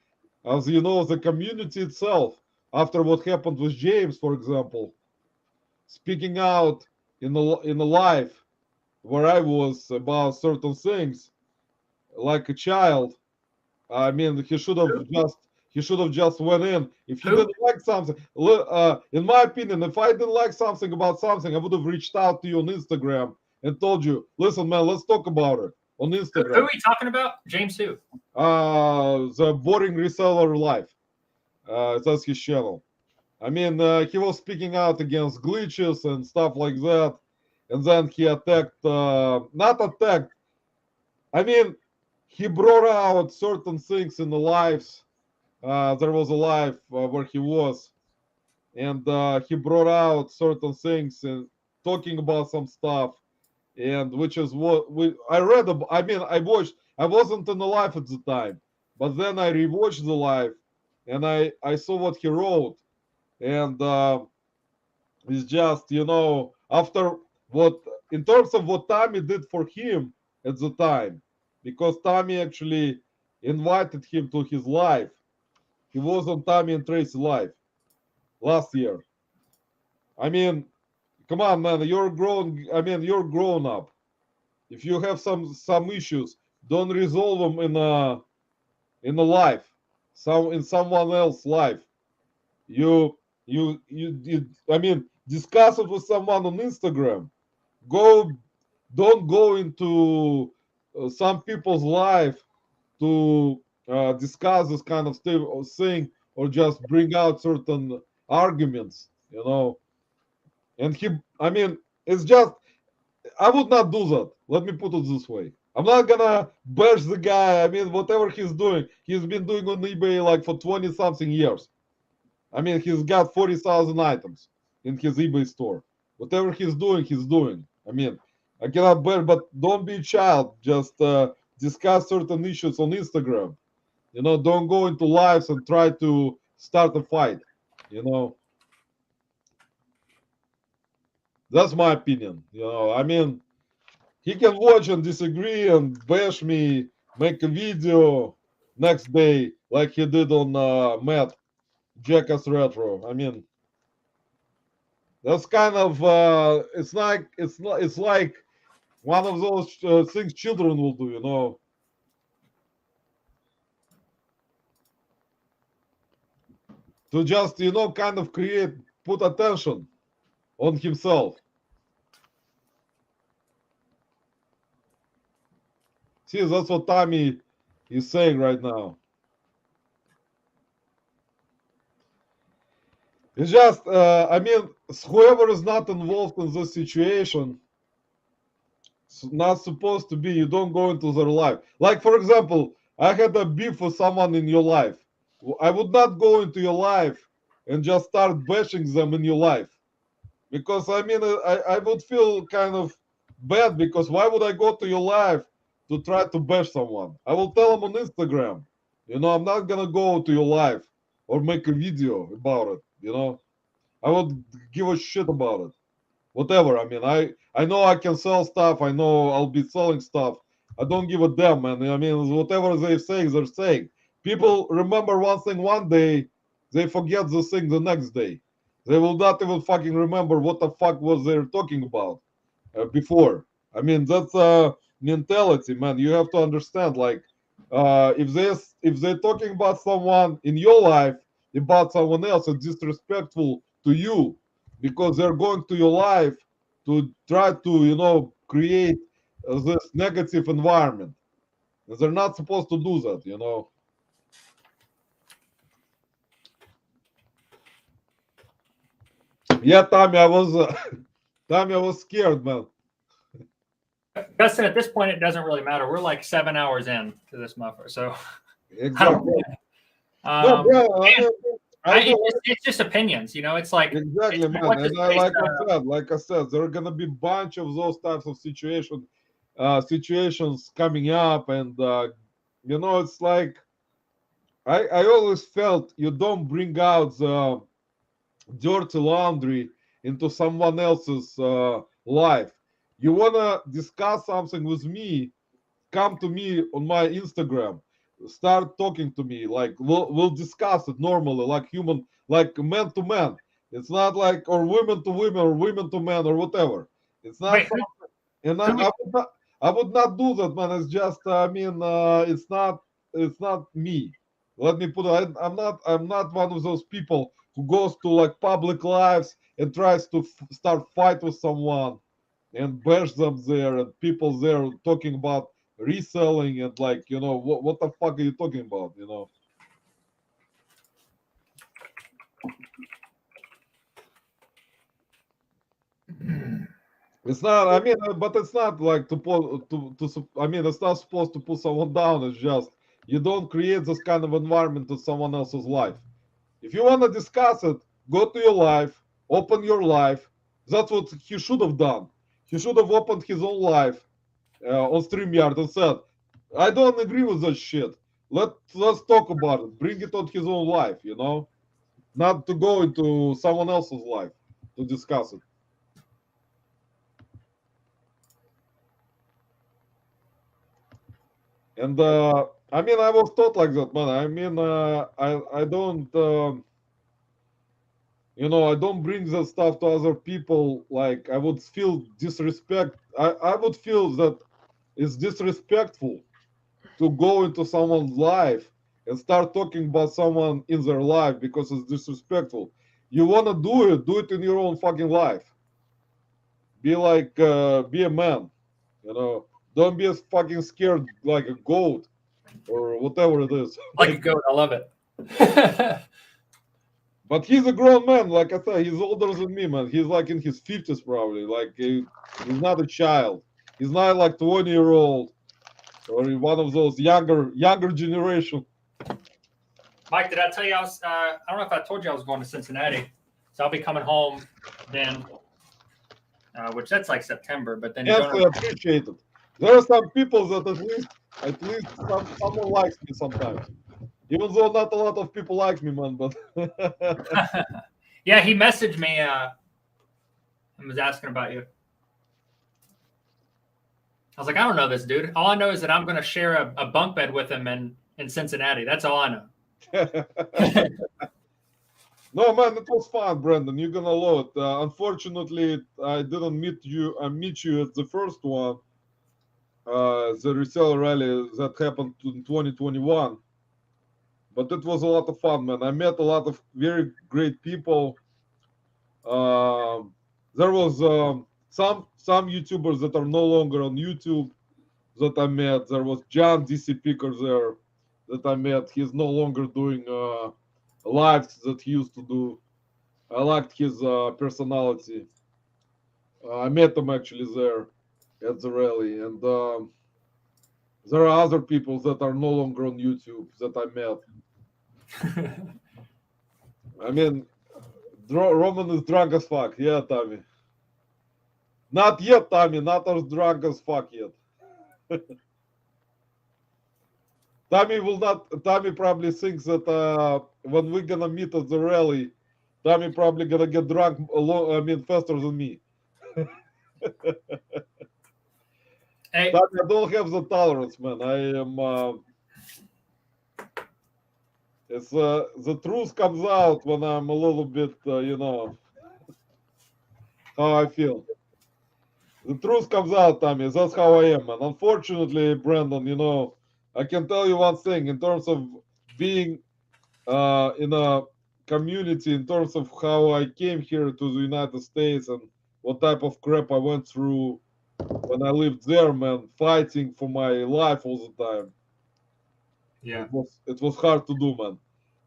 as you know, the community itself, after what happened with James, for example, speaking out in a live where I was about certain things, like a child. I mean, he should have just went in. If he Who? didn't like something, in my opinion, if I didn't like something about something, I would have reached out to you on Instagram and told you, listen, man, let's talk about it on Who Instagram. are we talking about? James who? The boring reseller life. That's his channel. I mean, he was speaking out against glitches and stuff like that, and then he attacked, not attacked. I mean, he brought out certain things in the lives. There was a live where he was, and he brought out certain things and talking about some stuff, and which is what I read. I mean, I watched. I wasn't in the live at the time, but then I rewatched the live, and I saw what he wrote, and it's just, after what, in terms of what Tommy did for him at the time, because Tommy actually invited him to his live. He was on Tommy and Tracy live last year. I mean, come on, man, you're grown. I mean, you're grown up. If you have some issues, don't resolve them in a live, in someone else's life. You I mean, discuss it with someone on Instagram. Go, don't go into some people's life to discuss this kind of stuff or thing, or just bring out certain arguments. And I mean, it's just, I would not do that. let me put it this way. I'm not gonna bash the guy. I mean, whatever he's doing, he's been doing on eBay like for 20 something years. I mean, he's got 40,000 items in his eBay store. Whatever he's doing, he's doing. I mean, I cannot bear, but don't be a child. Just discuss certain issues on Instagram. You know, don't go into lives and try to start a fight. You know, that's my opinion. You know, I mean, he can watch and disagree and bash me, make a video next day like he did on Matt Jackass Retro. I mean, that's kind of it's like one of those things children will do, you know. To just, you know, kind of put attention on himself. See, that's what Tommy is saying right now. It's just, I mean, whoever is not involved in this situation, not supposed to be, you don't go into their life. Like, for example, I had a beef with someone in your life. I would not go into your life and just start bashing them in your life. Because, I mean, I would feel kind of bad, because why would I go to your life to try to bash someone? I will tell them on Instagram. You know, I'm not going to go to your life or make a video about it, you know. I would give a shit about it. Whatever. I mean, I know I can sell stuff. I know I'll be selling stuff. I don't give a damn, man. I mean, whatever they say, they're saying. People remember one thing one day, they forget the thing the next day. They will not even fucking remember what the fuck was they talking about before. I mean, that's a mentality, man. You have to understand, like, if they're talking about someone in your life about someone else, it's disrespectful to you, because they're going to your life to try to, you know, create this negative environment. They're not supposed to do that, you know. Yeah, Tommy, I was scared, man. Justin, at this point, it doesn't really matter. We're like 7 hours in to this motherfucker, so Exactly. No, bro, it's just opinions, you know. It's like exactly, it's man. what And this like I said, there are gonna be bunch of those types of situations coming up, and you know, it's like I always felt you don't bring out the dirty laundry into someone else's life. You wanna discuss something with me? Come to me on my Instagram. Start talking to me. Like we'll discuss it normally, like human, like man to man. It's not like or women to women or women to men or whatever. It's not. Wait, And I would not do that, man. It's just, I mean, it's not me. Let me put it. I'm not one of those people who goes to like public lives and tries to start fight with someone and bash them there, and people there talking about reselling, and like, you know, what the fuck are you talking about, you know? It's not. I mean, but it's not like I mean, it's not supposed to put someone down. It's just you don't create this kind of environment in someone else's life. If you want to discuss it, go to your life, open your life. That's what he should have done. He should have opened his own life on StreamYard and said, "I don't agree with that shit. Let's talk about it. Bring it on his own life, you know, not to go into someone else's life to discuss it." And I mean, I was taught like that, man. I mean, I don't, you know, I don't bring that stuff to other people. Like, I would feel disrespect. I would feel that it's disrespectful to go into someone's life and start talking about someone in their life, because it's disrespectful. You want to do it in your own fucking life. Be like, be a man, you know. Don't be as fucking scared like a goat or whatever it is. like a goat. I love it. But he's a grown man, like I said. He's older than me, man. He's like in his 50s probably. Like he's not a child. He's not like 20-year-old or one of those younger generation. Mike, did I tell you I was? I don't know if I told you I was going to Cincinnati, so I'll be coming home then, which that's like September. But then Yes, I appreciate it. There are some people that at least someone likes me sometimes, even though not a lot of people like me, man. But yeah, he messaged me and was asking about you. I was like, I don't know this dude. All I know is that I'm going to share a bunk bed with him in Cincinnati. That's all I know. No, man, it was fun, Brandon. You're gonna love it. Unfortunately, I didn't meet you. I meet you at the first one, the reseller rally that happened in 2021. But it was a lot of fun, man. I met a lot of very great people. There was some YouTubers that are no longer on YouTube that I met. There was John DC Picker there that I met. He's no longer doing lives that he used to do. I liked his personality. I met him actually there at the rally, and there are other people that are no longer on YouTube that I met. I mean, Roman is drunk as fuck. Yeah, Tommy. Not yet, Tommy. Not as drunk as fuck yet. Tommy probably thinks that when we're gonna meet at the rally, Tommy probably gonna get drunk faster than me. Hey. Tommy, I don't have the tolerance, man. I am. It's the truth comes out when I'm a little bit, how I feel. The truth comes out, Tommy. That's how I am, man. Unfortunately, Brandon, I can tell you one thing in terms of being in a community, in terms of how I came here to the United States and what type of crap I went through when I lived there, man, fighting for my life all the time. Yeah. It was hard to do, man.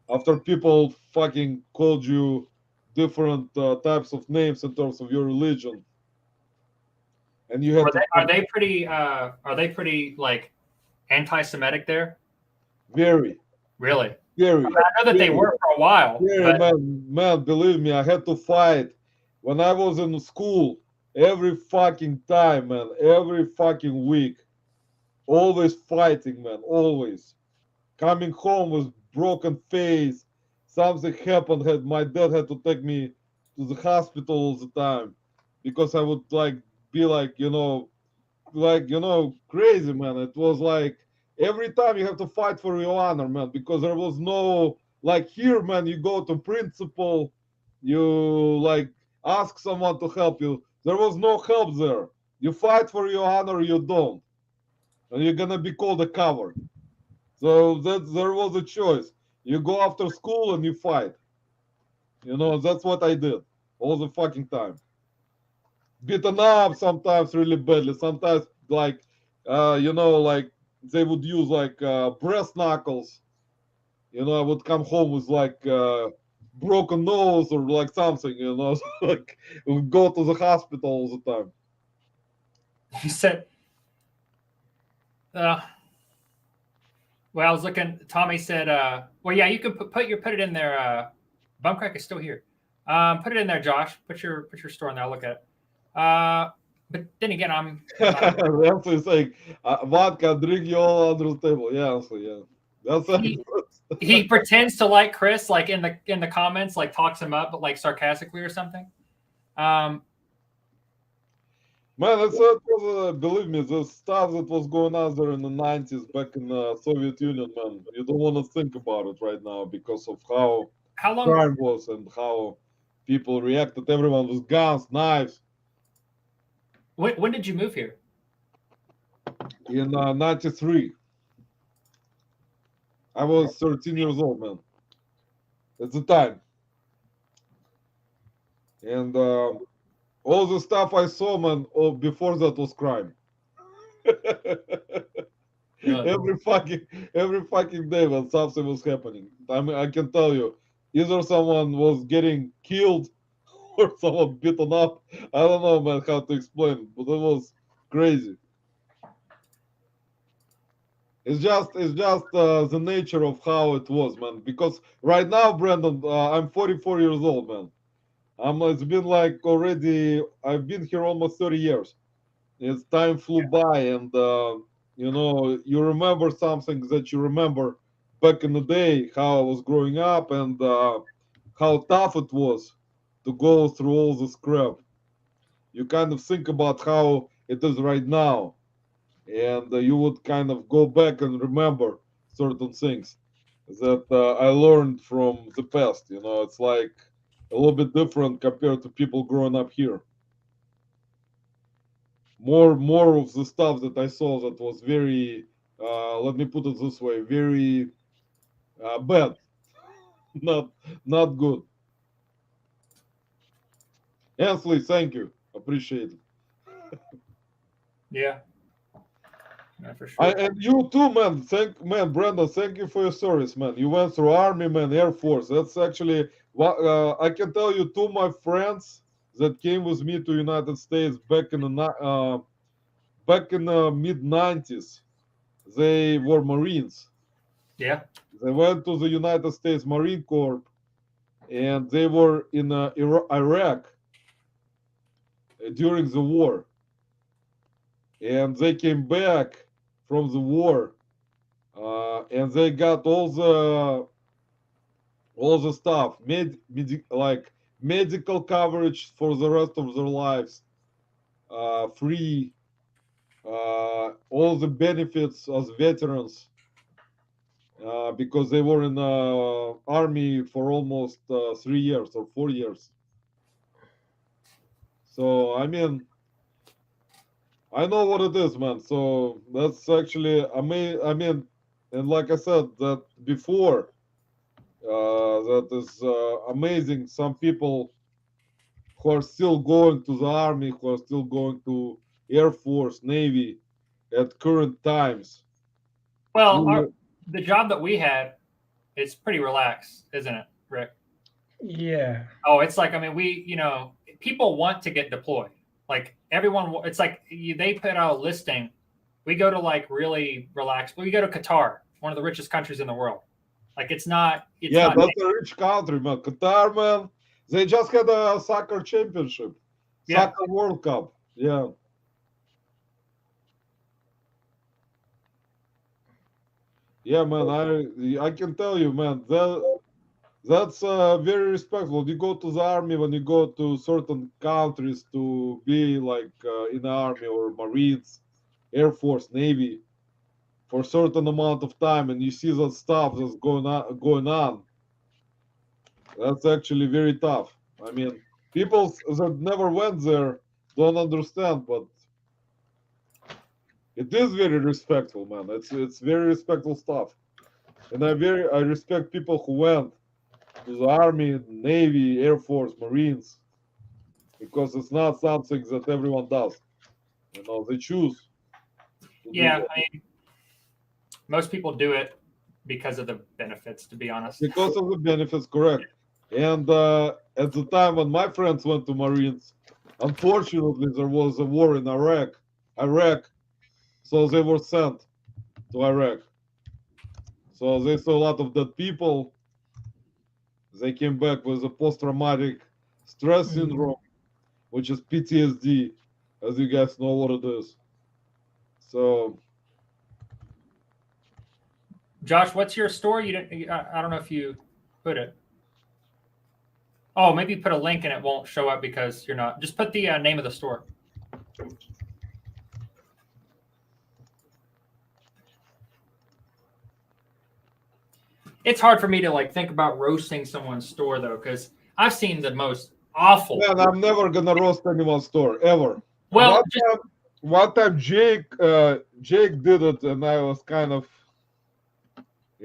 After people fucking called you different types of names in terms of your religion, and you have are they pretty like anti-Semitic there? Very. Really? Very. I know that they were for a while. Very, But... man, believe me, I had to fight when I was in school every fucking time, man, every fucking week. Always fighting, man, always. Coming home with broken face. Something happened. My dad had to take me to the hospital all the time because I would be crazy, man. It was like every time you have to fight for your honor, man, because there was no here, man. You go to principal, you ask someone to help you. There was no help there. You fight for your honor, you don't, and you're gonna be called a coward. So there was a choice. You go after school and you fight. That's what I did all the fucking time. Beaten up sometimes really badly. Sometimes they would use breast knuckles. I would come home with broken nose or something. Would go to the hospital all the time. You said, well, I was looking. Tommy said, well, yeah, you can put it in there. Bumcrack is still here. Put it in there, Josh. Put your store in there. I'll look at it. But then again, I'm actually saying vodka, drink you all under the table. Yeah, honestly, yeah. That's he pretends to like Chris, in the comments, talks him up, but sarcastically or something. Man, it was, believe me, the stuff that was going on there in the 90s back in the Soviet Union, man, you don't want to think about it right now because of how long crime was and how people reacted. Everyone with guns, knives. When did you move here? In 93. I was 13 years old, man, at the time. And all the stuff I saw, man, before that was crime. Every fucking day when something was happening. I mean, I can tell you, either someone was getting killed or someone beaten up. I don't know, man, how to explain it, but it was crazy. It's just the nature of how it was, man. Because right now, Brandon, I'm 44 years old, man. It's been like already. I've been here almost 30 years. It's time flew by, and you remember something that you remember back in the day, how I was growing up, and how tough it was to go through all this crap. You kind of think about how it is right now, and you would kind of go back and remember certain things that I learned from the past. It's like a little bit different compared to people growing up here. More of the stuff that I saw that was very, let me put it this way, very bad, not not good. Ansley, thank you, appreciate it. Yeah. For sure. And you too, man. Brandon, thank you for your service, man. You went through Army, man, Air Force. That's actually what I can tell you. Two of my friends that came with me to United States back in the mid 90s, they were Marines. Yeah. They went to the United States Marine Corps, and they were in Iraq during the war. And they came back from the war, and they got all the stuff, like medical coverage for the rest of their lives, free, all the benefits as veterans, because they were in the army for almost 3 years or 4 years. So I mean, I know what it is, man. So that's actually amazing. I mean, and like I said that before, that is amazing. Some people who are still going to the army, who are still going to Air Force, Navy at current times. Well, the job that we had, it's pretty relaxed, isn't it, Rick? Yeah. Oh, it's like, I mean, people want to get deployed. Like everyone, it's like they put out a listing. We go to like really relaxed. We go to Qatar, one of the richest countries in the world. Like it's not. That's a rich country, man. Qatar, man. They just had a soccer championship, soccer World Cup. Yeah. Yeah, man. I can tell you, man. That's very respectful. You go to the army when you go to certain countries to be like in the army or Marines, Air Force, Navy for a certain amount of time, and you see that stuff that's going on. That's actually very tough. I mean, people that never went there don't understand, but it is very respectful, man. It's very respectful stuff, and I respect people who went to the army, Navy, Air Force, Marines, because it's not something that everyone does. They choose. Yeah, I mean, most people do it because of the benefits, to be honest. Because of the benefits, correct. And at the time when my friends went to Marines, unfortunately, there was a war in Iraq, so they were sent to Iraq. So they saw a lot of dead people. They came back with a post-traumatic stress syndrome, which is PTSD, as you guys know what it is. So, Josh, what's your store? I don't know if you put it. Oh, maybe you put a link and it won't show up because you're not. Just put the name of the store. It's hard for me to like think about roasting someone's store though, because I've seen the most awful. Man, I'm never gonna roast anyone's store ever. Well, one time Jake did it, and I was kind of,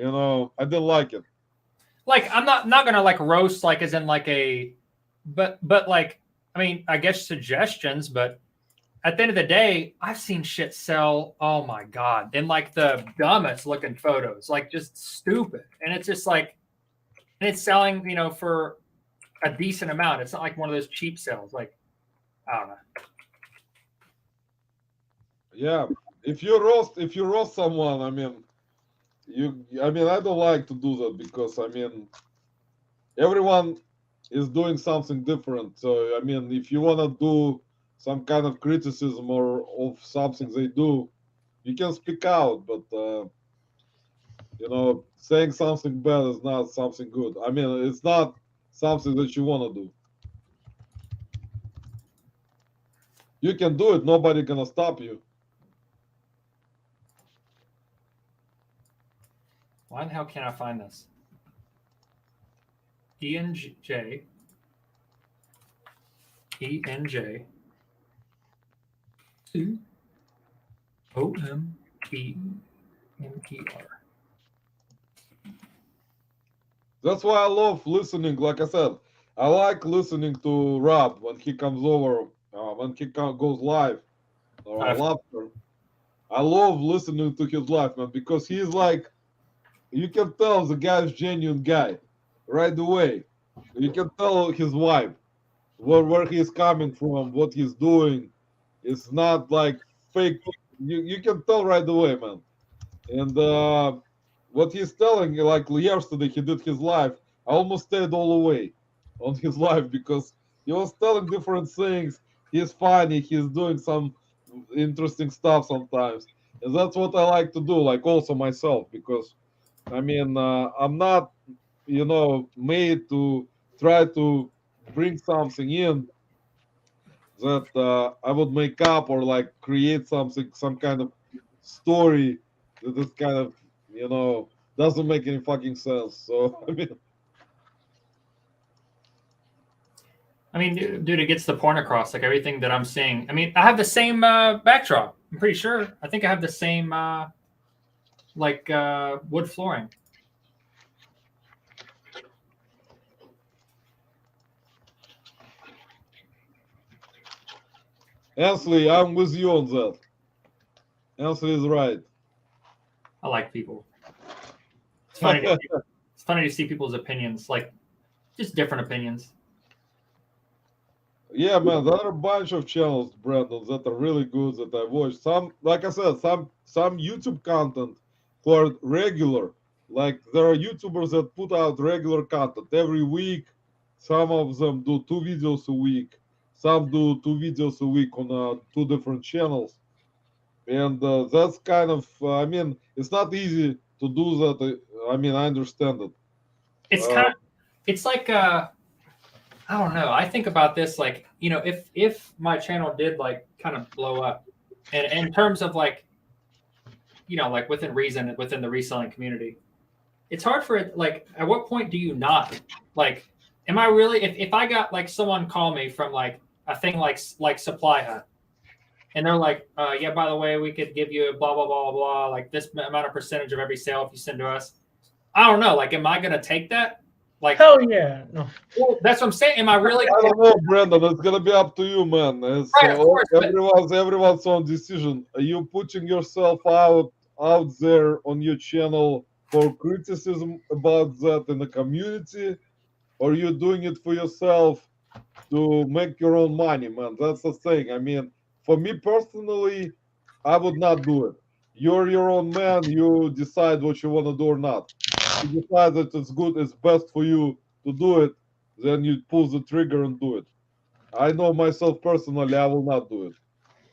I didn't like it. Like I'm not gonna like roast like as in like but like I mean I guess suggestions, but at the end of the day, I've seen shit sell. Oh my god! And like the dumbest looking photos, like just stupid, and it's just like, and it's selling, for a decent amount. It's not like one of those cheap sales. Like I don't know. Yeah, if you roast someone, I mean, I mean, I don't like to do that because I mean, everyone is doing something different. So I mean, if you want to do some kind of criticism or of something they do, you can speak out. But you know, saying something bad is not something good. I mean, it's not something that you want to do. You can do it. Nobody gonna stop you. Why the hell can't I find this? ENJ. ENJ. OMEMER. That's why I love listening. Like I said, I like listening to Rob when he comes over, when he goes live, or Lobster. I love listening to his live, man, because he's like, you can tell the guy's genuine guy right away. You can tell his vibe, where he's coming from, what he's doing. It's not like fake. You can tell right away, man. And what he's telling, like yesterday, he did his live. I almost stayed all the way on his live because he was telling different things. He's funny. He's doing some interesting stuff sometimes, and that's what I like to do. Like also myself, because I mean, I'm not, you know, made to try to bring something in that I would make up or like create something, some kind of story that is kind of, you know, doesn't make any fucking sense. So I mean, dude, it gets the point across. Like everything that I'm seeing. I mean, I have the same backdrop. I'm pretty sure. I think I have the same wood flooring. Ansley, I'm with you on that. Ansley is right. I like people. It's funny. It's funny to see people's opinions, like just different opinions. Yeah, man, there are a bunch of channels, Brandon, that are really good that I watch. Some, like I said, some YouTube content who are regular. Like there are YouTubers that put out regular content every week. Some of them do 2 videos a week. Some do 2 videos a week on 2 different channels. And that's kind of, I mean, it's not easy to do that. I mean, I understand it. It's kind of, it's like I don't know. I think about this like, you know, if my channel did like kind of blow up, and in terms of like, you know, like within reason, within the reselling community, it's hard for it. Like, at what point do you not like? Am I really? If I got like someone call me from like a thing like Supply Hut, and they're like, yeah, by the way, we could give you blah blah blah blah, like this amount of percentage of every sale if you send to us. I don't know. Like, am I gonna take that? Like, hell yeah. No. Well, that's what I'm saying. Am I really? I don't know, Brandon. It's gonna be up to you, man. It's Right, of course, everyone's own decision. Are you putting yourself out there on your channel for criticism about that in the community, or you doing it for yourself to make your own money, man? That's the thing. I mean, for me personally, I would not do it. You're your own man. You decide what you want to do or not. If you decide that it's good, it's best for you to do it, then you pull the trigger and do it. I know myself personally, I will not do it.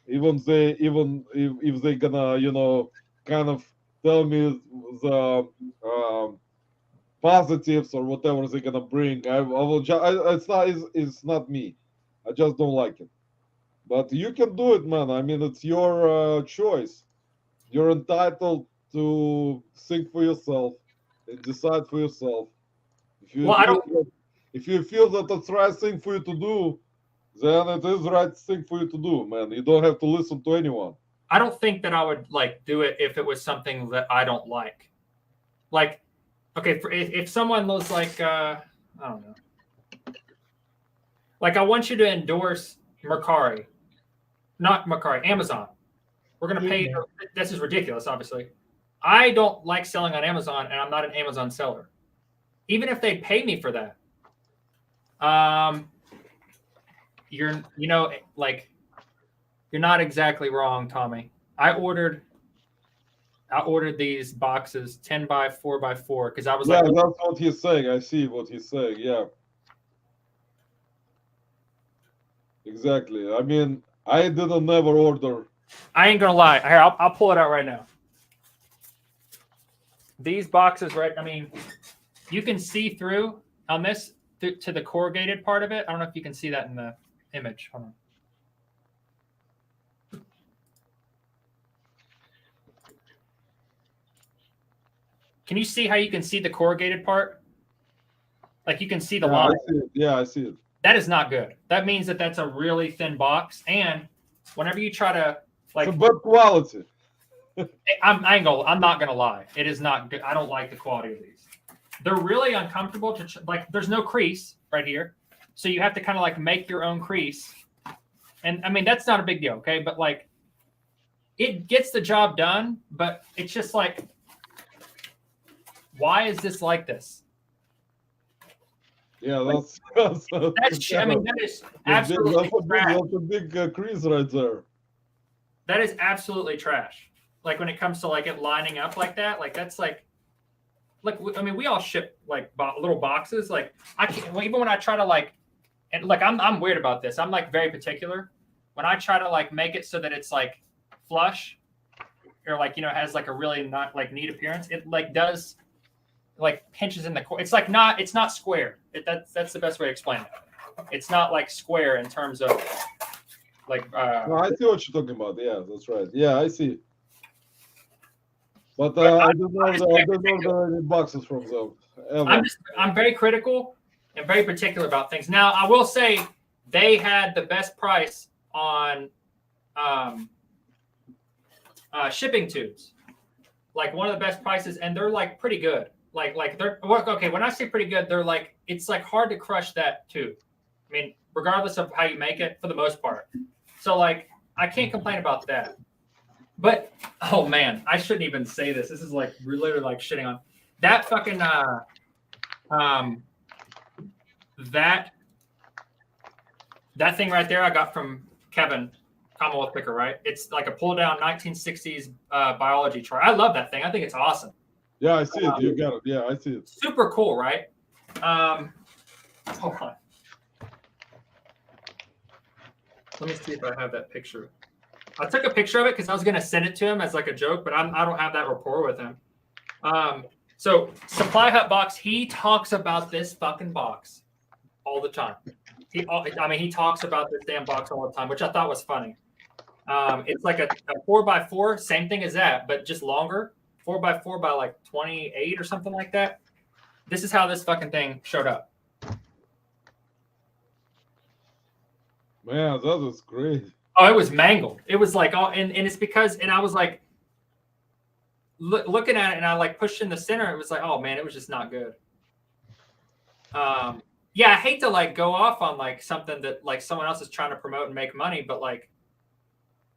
Even if they gonna, you know, kind of tell me the positives or whatever they're gonna bring, I will just, it's not me. I just don't like it. But you can do it, man. I mean, it's your choice. You're entitled to think for yourself and decide for yourself. If you Well, I don't. if you feel that it's the right thing for you to do, then it is the right thing for you to do, man. You don't have to listen to anyone. I don't think that I would like do it if it was something that I don't like. Like, okay, if someone was like, I don't know, like I want you to endorse Mercari, not Mercari, Amazon. We're gonna pay. Yeah. This is ridiculous, obviously. I don't like selling on Amazon, and I'm not an Amazon seller. Even if they pay me for that, you're not exactly wrong, Tommy. I ordered I ordered these boxes 10 by 4 by 4 because I was Yeah, like, that's what he's saying. I see what he's saying. Yeah. Exactly. I mean, I didn't never order. I ain't gonna lie. Here, I'll pull it out right now. These boxes, right? I mean, you can see through on this to the corrugated part of it. I don't know if you can see that in the image. Hold on. Can you see how you can see the corrugated part? Like you can see the line. I see it. Yeah, I see it. That is not good. That means that that's a really thin box. And whenever you try to like, it's a bad quality. I'm not gonna lie. It is not good. I don't like the quality of these. They're really uncomfortable to like. There's no crease right here, so you have to kind of like make your own crease. And I mean that's not a big deal, okay? But like, it gets the job done. But it's just like, why is this like this? Yeah, that's I mean, that is absolutely trash. That's a big crease right there. That is absolutely trash. Like when it comes to like it lining up like that, like that's like I mean, we all ship like little boxes. Like I can't, even when I try to like, and like I'm weird about this. I'm like very particular when I try to like make it so that it's like flush or like, you know, has like a really not like neat appearance. It like does like pinches in the core. It's like it's not square. That's the best way to explain it. It's not like square in terms of like. No, I see what you're talking about. Yeah, that's right. Yeah, I see. But I don't order any boxes from them. Ever. I'm very critical and very particular about things. Now, I will say they had the best price on shipping tubes, like one of the best prices, and they're like pretty good. Like they're okay. When I say pretty good, they're like it's like hard to crush that tube. I mean, regardless of how you make it, for the most part. So like I can't complain about that. But oh man, I shouldn't even say this. This is like literally like shitting on that fucking that thing right there. I got from Kevin, Commonwealth Picker. Right? It's like a pull down 1960s biology chart. I love that thing. I think it's awesome. Yeah, I see it. You got it. Yeah, I see it. Super cool, right? Hold on. Let me see if I have that picture. I took a picture of it because I was going to send it to him as like a joke, but I don't have that rapport with him. So Supply Hut box, he talks about this fucking box all the time. He talks about this damn box all the time, which I thought was funny. It's like a 4x4, same thing as that, but just longer. 4x4 by like 28 or something like that. This is how this fucking thing showed up. Man, that was great. Oh, it was mangled. It was like, oh, and it's because, and I was like, looking at it, and I like pushed in the center. It was like, oh man, it was just not good. Yeah, I hate to like go off on like something that like someone else is trying to promote and make money, but like,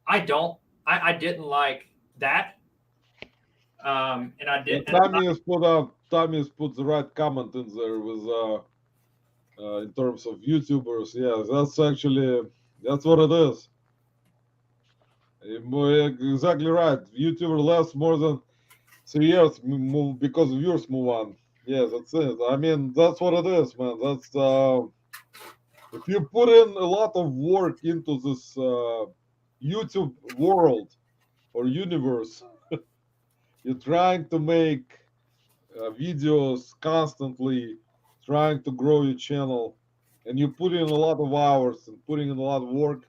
I didn't like that. And I didn't. Tommy has put the right comment in there with in terms of YouTubers. Yeah, that's what it is. Exactly right. YouTuber lasts more than 3 years because viewers move on. Yeah, that's it. I mean, that's what it is, man. That's if you put in a lot of work into this YouTube world or universe, you're trying to make videos constantly, trying to grow your channel, and you put in a lot of hours and putting in a lot of work.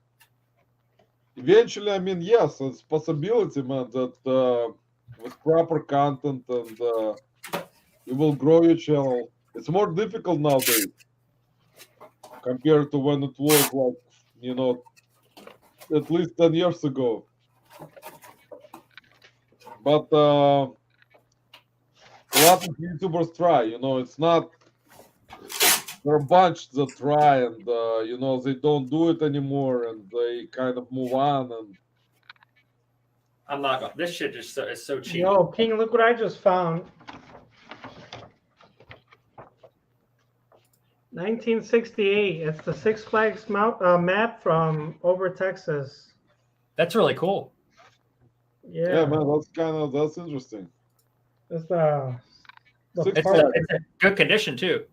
Eventually, I mean, yes, it's possibility, man, that with proper content and you will grow your channel. It's more difficult nowadays compared to when it was like, you know, at least 10 years ago. But a lot of YouTubers try, you know, it's not, there are a bunch that try and, you know, they don't do it anymore and they kind of move on. And I'm not going, this shit just is so cheap. Yo, King, look what I just found. 1968. It's the Six Flags map from over Texas. That's really cool. Yeah, man, that's interesting. It's the It's part. in good condition too.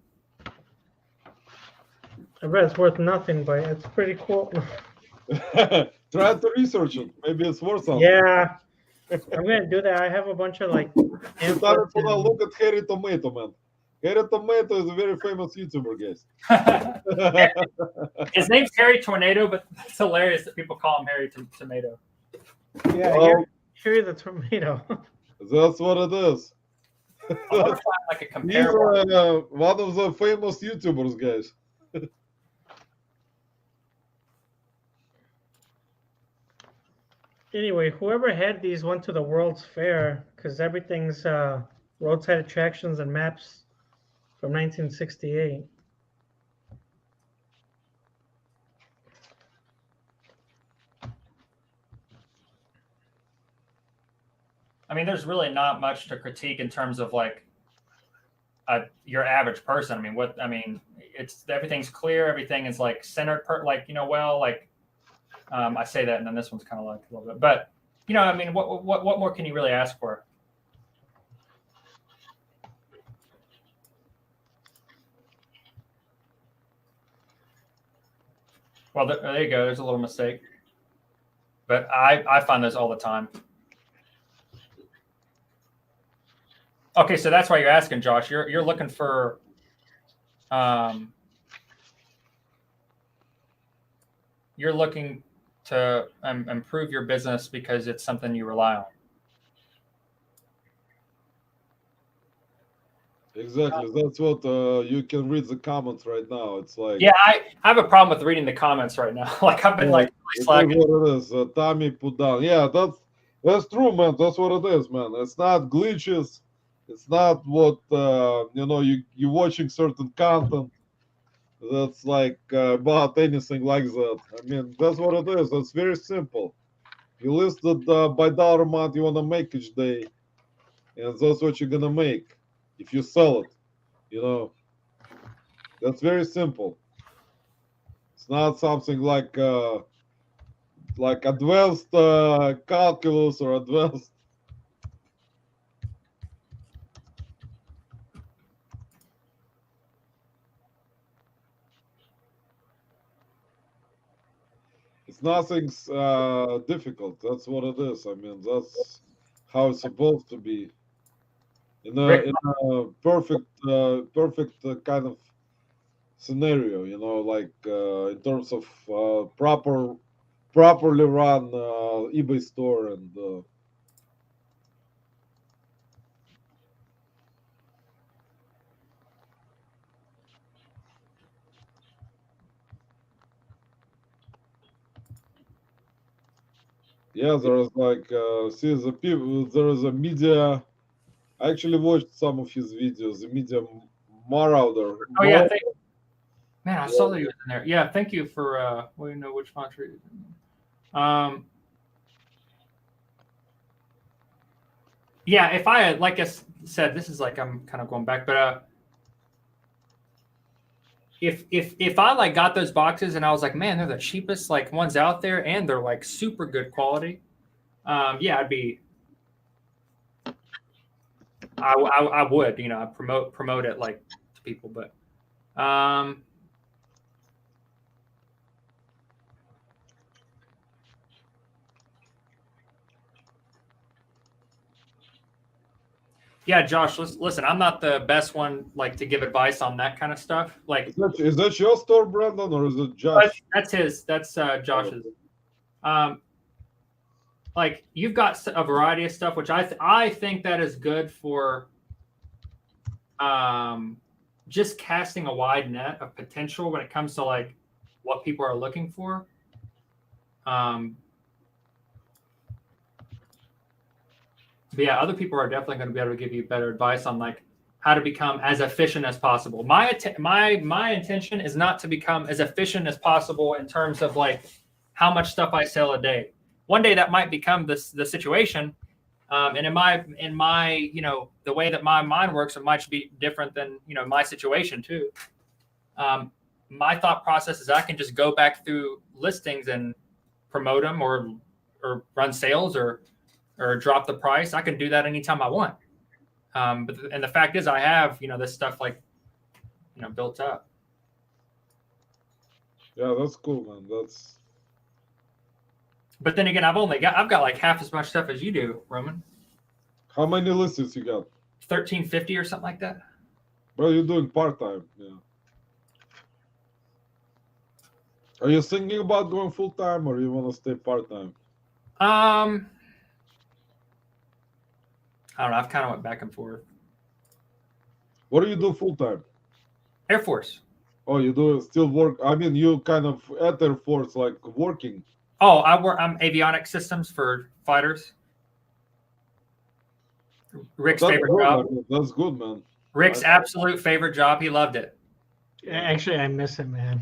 I bet it's worth nothing, but it's pretty cool. Try to research it. Maybe it's worth something. Yeah, I'm gonna do that. I have a bunch of like. pamphlets and- Look at Harry Tomato, man. Harry Tomato is a very famous YouTuber, guys. His name's Harry Tornado, but it's hilarious that people call him Harry Tomato. Yeah, Well, Harry the Tomato. That's what it is. I wonder if I like a He's comparable. one of the famous YouTubers, guys. Anyway, whoever had these went to the World's Fair because everything's roadside attractions and maps from 1968. I mean, there's really not much to critique in terms of like your average person. I mean, it's everything's clear. Everything is like centered I say that, and then this one's kind of like a little bit, but I mean, what more can you really ask for? Well, there you go. There's a little mistake, but I find those all the time. Okay, so that's why you're asking, Josh. You're looking for, you're looking to improve your business because it's something you rely on. Exactly. That's what you can read the comments right now. It's like, yeah, I have a problem with reading the comments right now. Like I've been like really slacking. That's what it is. Tommy put down. Yeah, that's true, man. That's what it is, man. It's not glitches. It's not what you're watching certain content that's like about anything like that. I mean, that's what it is. It's very simple. You listed by dollar amount you want to make each day, and that's what you're gonna make if you sell it. That's very simple. It's not something like advanced calculus or advanced. It's nothing difficult. That's what it is. I mean, that's how it's supposed to be. In a perfect kind of scenario, like in terms of properly run eBay store and. Yeah, there is like there is a media. I actually watched some of his videos. The media Marauder. Oh yeah, man, I saw that he was in there. Yeah, thank you for well, you know which country. Yeah, if I had, like I said, this is like I'm kind of going back, but if I like got those boxes and I was like, man, they're the cheapest like ones out there, and they're like super good quality. Yeah, I would, promote it like to people, but yeah, Josh, listen, I'm not the best one like to give advice on that kind of stuff. Like, is that your store, Brandon, or is it Josh? That's his. That's Josh's. Like you've got a variety of stuff, which I think that is good for just casting a wide net of potential when it comes to like what people are looking for. But yeah, other people are definitely going to be able to give you better advice on like how to become as efficient as possible. My intention is not to become as efficient as possible in terms of like how much stuff I sell a day. One day that might become the situation, and in my the way that my mind works, it might be different than my situation too. My thought process is I can just go back through listings and promote them or run sales or or drop the price, I can do that anytime I want. And the fact is, I have, this stuff like, built up. Yeah, that's cool, man. But then again, I've got like half as much stuff as you do, Roman. How many listings you got? 1350 or something like that. Well, you're doing part-time, yeah. Are you thinking about going full-time, or you want to stay part-time? I don't know. I've kind of went back and forth. What do you do full-time? Air Force. Oh, you do still work? I mean, you kind of at Air Force, like working. Oh, I'm avionics systems for fighters. Rick's favorite job. That's good, man. Rick's absolute favorite job. He loved it. Actually, I miss it, man.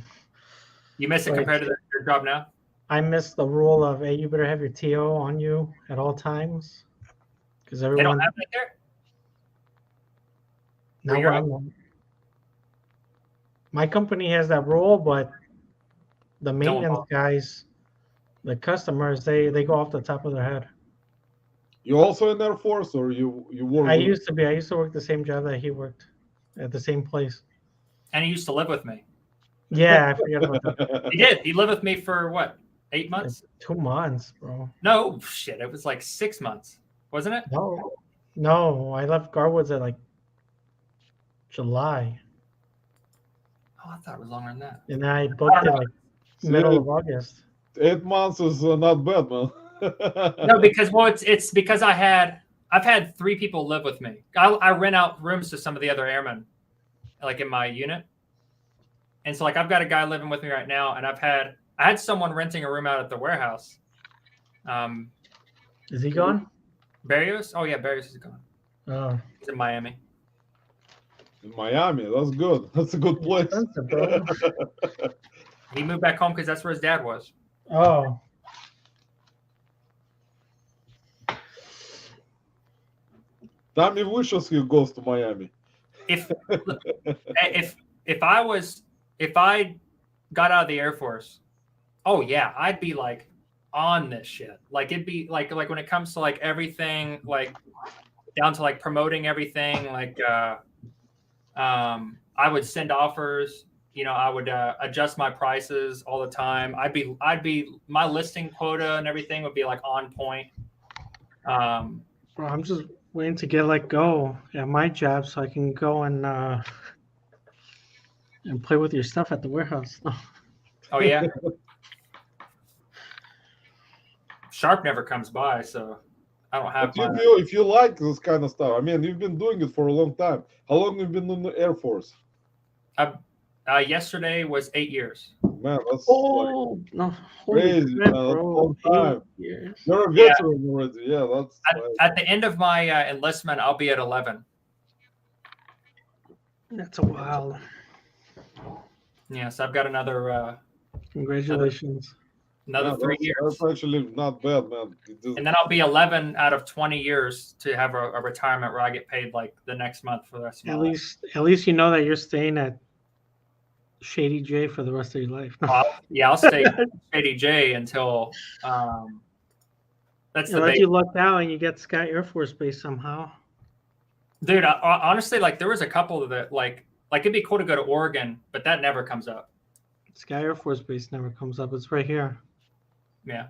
You miss it compared to your job now? I miss the rule of, hey, you better have your TO on you at all times. Because everyone. They don't have that there? Not where I'm at. My company has that rule, but the maintenance guys, the customers, they go off the top of their head. You also in Air Force, or you work? I used to work the same job that he worked at the same place. And he used to live with me. Yeah, I forget about that. He did. He lived with me for what? 8 months? Like 2 months, bro. No, shit. It was like 6 months, wasn't it? No, I left Garwoods at like July. Oh, I thought it was longer than that. And I booked it like middle of August. 8 months is not bad, man. No, because it's because I've had 3 people live with me. I rent out rooms to some of the other airmen, like in my unit. And so like I've got a guy living with me right now, and I had someone renting a room out at the warehouse. Is he gone? Barrios? Oh yeah, Barrios is gone. Oh. He's in Miami. In Miami, that's good. That's a good place. He moved back home because that's where his dad was. Oh. Tommy wishes he goes to Miami. If I got out of the Air Force, oh yeah, I'd be like on this shit. Like it'd be like when it comes to like everything, like down to like promoting everything, like I would send offers, I would adjust my prices all the time. I'd be my listing quota and everything would be like on point. Bro, I'm just waiting to get let go at my job so I can go and play with your stuff at the warehouse. Oh yeah. Sharp never comes by, so I don't have. If you like this kind of stuff, I mean, you've been doing it for a long time. How long have you been in the Air Force? Yesterday was 8 years. Man, that's no, crazy. Man, that's a long time. You're a veteran already. Yeah, that's at the end of my enlistment, I'll be at 11. That's a while. Yeah, so I've got another. Congratulations. Another 3 years. That's actually not bad, man. And then I'll be 11 out of 20 years to have a retirement where I get paid like the next month for the rest of my life. At least you know that you're staying at Shady J for the rest of your life. Yeah, I'll stay Shady J until that's the unless you lucked out and you get Sky Air Force Base somehow. Dude, honestly, like there was a couple that like it'd be cool to go to Oregon, but that never comes up. Sky Air Force Base never comes up. It's right here. Yeah.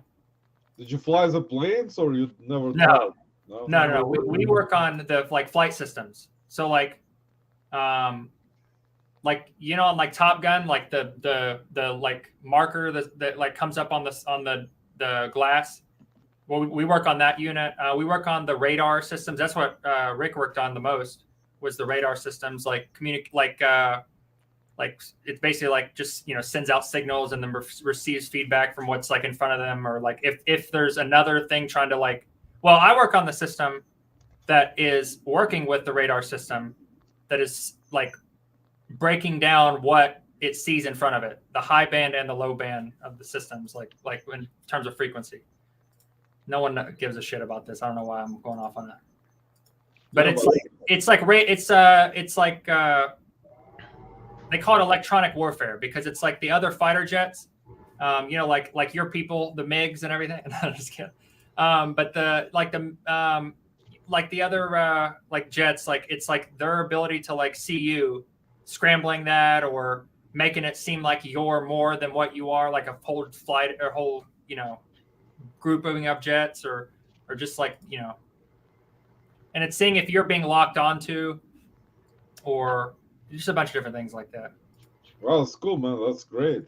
Did you fly the planes, or you never? No. We work on the like flight systems. So like on like Top Gun, like the like marker that like comes up on the glass. Well, we work on that unit. We work on the radar systems. That's what Rick worked on the most, was the radar systems, like like it's basically like just sends out signals and then receives feedback from what's like in front of them, or like if there's another thing trying to like. Well, I work on the system that is working with the radar system that is like breaking down what it sees in front of it, the high band and the low band of the systems, like in terms of frequency. No one gives a shit about this. I don't know why I'm going off on that, but it's like they call it electronic warfare because it's like the other fighter jets, like your people, the MiGs and everything. No, I'm just kidding. But like the other like jets, like it's like their ability to like see you scrambling that or making it seem like you're more than what you are, like a whole flight or whole, grouping of jets or just like, and it's seeing if you're being locked onto or just a bunch of different things like that. Well, it's cool, man. That's great.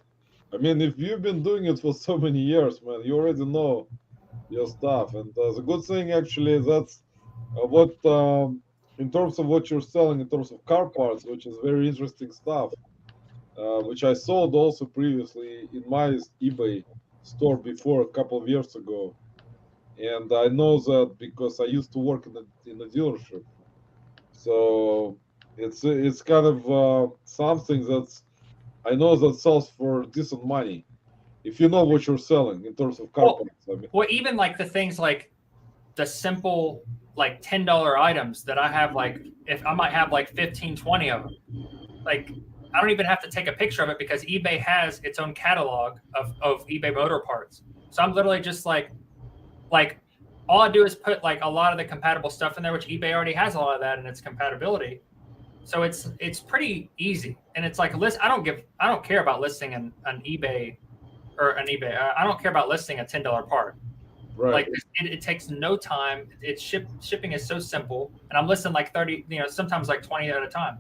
I mean, if you've been doing it for so many years, man, you already know your stuff. And the good thing, actually, that's what, in terms of what you're selling, in terms of car parts, which is very interesting stuff, which I sold also previously in my eBay store before a couple of years ago. And I know that because I used to work in a dealership. So it's kind of something that's I know that sells for decent money if you know what you're selling in terms of car parts. I mean, Well, even like the things like the simple like $10 items that I have, like if I might have like 15, 20 of them, like I don't even have to take a picture of it because eBay has its own catalog of eBay motor parts. So I'm literally just like all I do is put like a lot of the compatible stuff in there, which eBay already has a lot of that in its compatibility. So it's pretty easy, and it's like I don't care about listing an eBay or an eBay. I don't care about listing a $10 part. right. Like it takes no time. It's shipping is so simple, and I'm listing like 30, sometimes like 20 at a time.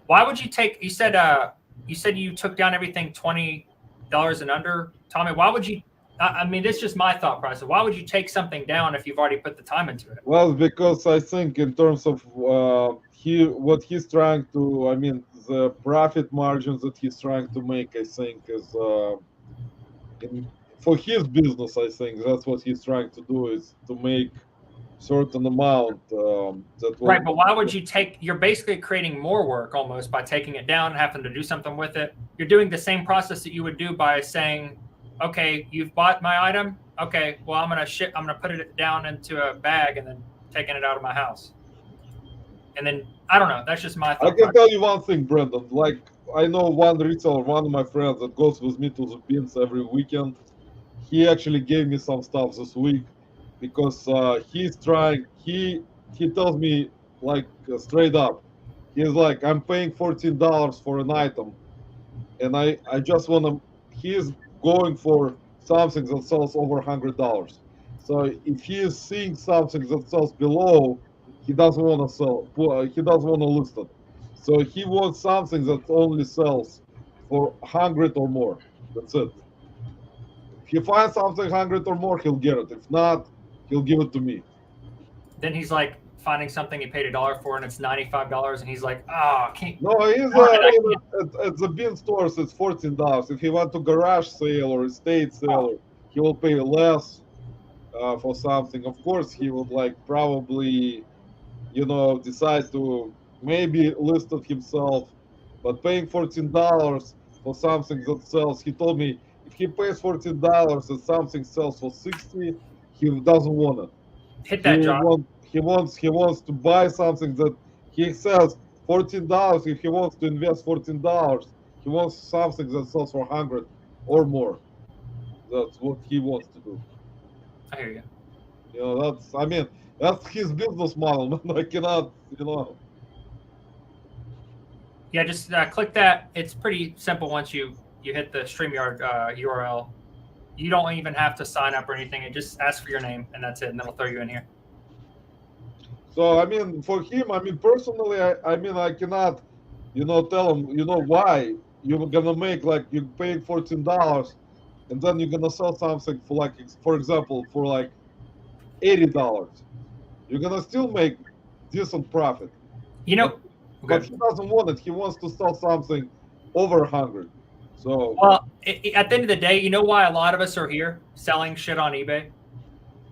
Why would you take? You said you took down everything $20 and under, Tommy. Why would you? I mean, it's just my thought process. Why would you take something down if you've already put the time into it? Well, because I think in terms of what he's trying to, I mean, the profit margins that he's trying to make, I think is for his business. I think that's what he's trying to do is to make certain amount that will, Right, but why would you you're basically creating more work almost by taking it down and having to do something with it. You're doing the same process that you would do by saying, okay, you've bought my item. Okay, well, I'm gonna put it down into a bag and then taking it out of my house. And then I don't know. That's just my thought. I can tell you one thing, Brendan. Like I know one reseller, one of my friends that goes with me to the bins every weekend. He actually gave me some stuff this week because he's trying. He tells me like straight up. He's like, I'm paying $14 for an item, and I just want to. He's going for something that sells over $100. So if he is seeing something that sells below, he doesn't want to sell. He doesn't want to list it. So he wants something that only sells for 100 or more. That's it. If he finds something 100 or more, he'll get it. If not, he'll give it to me. Then he's like finding something he paid $1 for and it's $95, and he's like, I can't. No, he's at the bin stores. It's $14. If he went to garage sale or estate sale, he will pay less for something. Of course, he would like probably, decide to maybe list it himself, but paying $14 for something that sells. He told me if he pays $14 and something sells for 60, he doesn't want it. Hit that job. He wants to buy something that he says $14. If he wants to invest $14, he wants something that sells for 100 or more. That's what he wants to do. I hear you. That's his business model, man. I cannot, Yeah, just click that. It's pretty simple once you hit the StreamYard URL. You don't even have to sign up or anything. It just asks for your name, and that's it, and then it'll throw you in here. So, for him, personally, I cannot, tell him, why you're going to make, like, you're paying $14, and then you're going to sell something for, like, for example, for, like, $80. You're going to still make decent profit. But he doesn't want it. He wants to sell something over 100. So, well, at the end of the day, you know why a lot of us are here selling shit on eBay?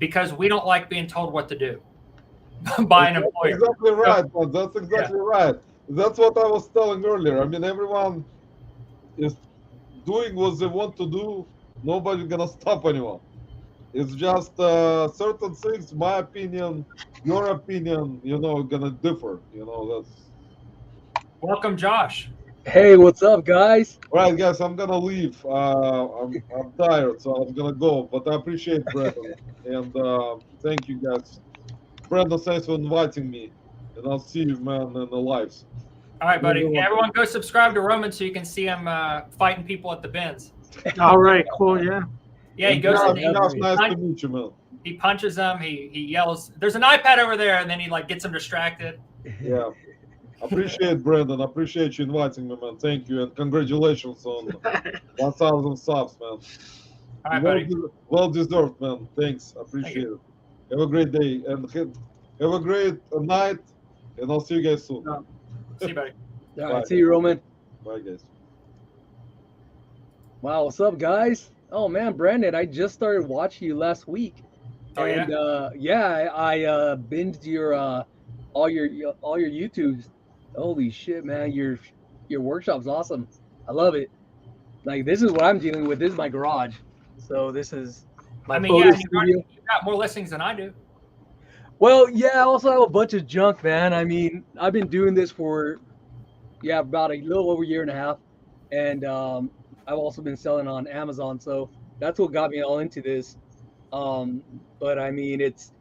Because we don't like being told what to do by an employer. Exactly right. That's exactly right. That's what I was telling earlier. Everyone is doing what they want to do. Nobody's gonna stop anyone. It's just certain things. My opinion, your opinion, gonna differ. That's. Welcome, Josh. Hey, what's up, guys? Right, guys, I'm gonna leave. I'm tired, so I'm gonna go. But I appreciate Brandon and thank you guys. Brandon, thanks for inviting me, and I'll see you, man, in the lives. All right, buddy. Yeah, everyone go subscribe to Roman so you can see him fighting people at the bins. All right, cool, yeah. Yeah, he goes in. Nice to meet you, man. He punches them. He yells, "There's an iPad over there," and then he like gets them distracted. Yeah. Appreciate Brandon. Appreciate you inviting me, man. Thank you, and congratulations on 1,000 subs, man. All right, buddy. Well deserved, man. Thanks. Appreciate it. Have a great day and have a great night, and I'll see you guys soon. See you, buddy. All right, see you, Roman. Bye, guys. Wow, what's up, guys? Oh man, Brandon, I just started watching you last week, and I binged your all your YouTubes. Holy shit, man, your workshop's awesome. I love it. Like, this is what I'm dealing with. This is my garage, so this is my photo studio. You got more listings than I do. Well, yeah, I also have a bunch of junk, man. I mean, I've been doing this for about a little over a year and a half, and I've also been selling on Amazon, so that's what got me all into this. But I mean, it's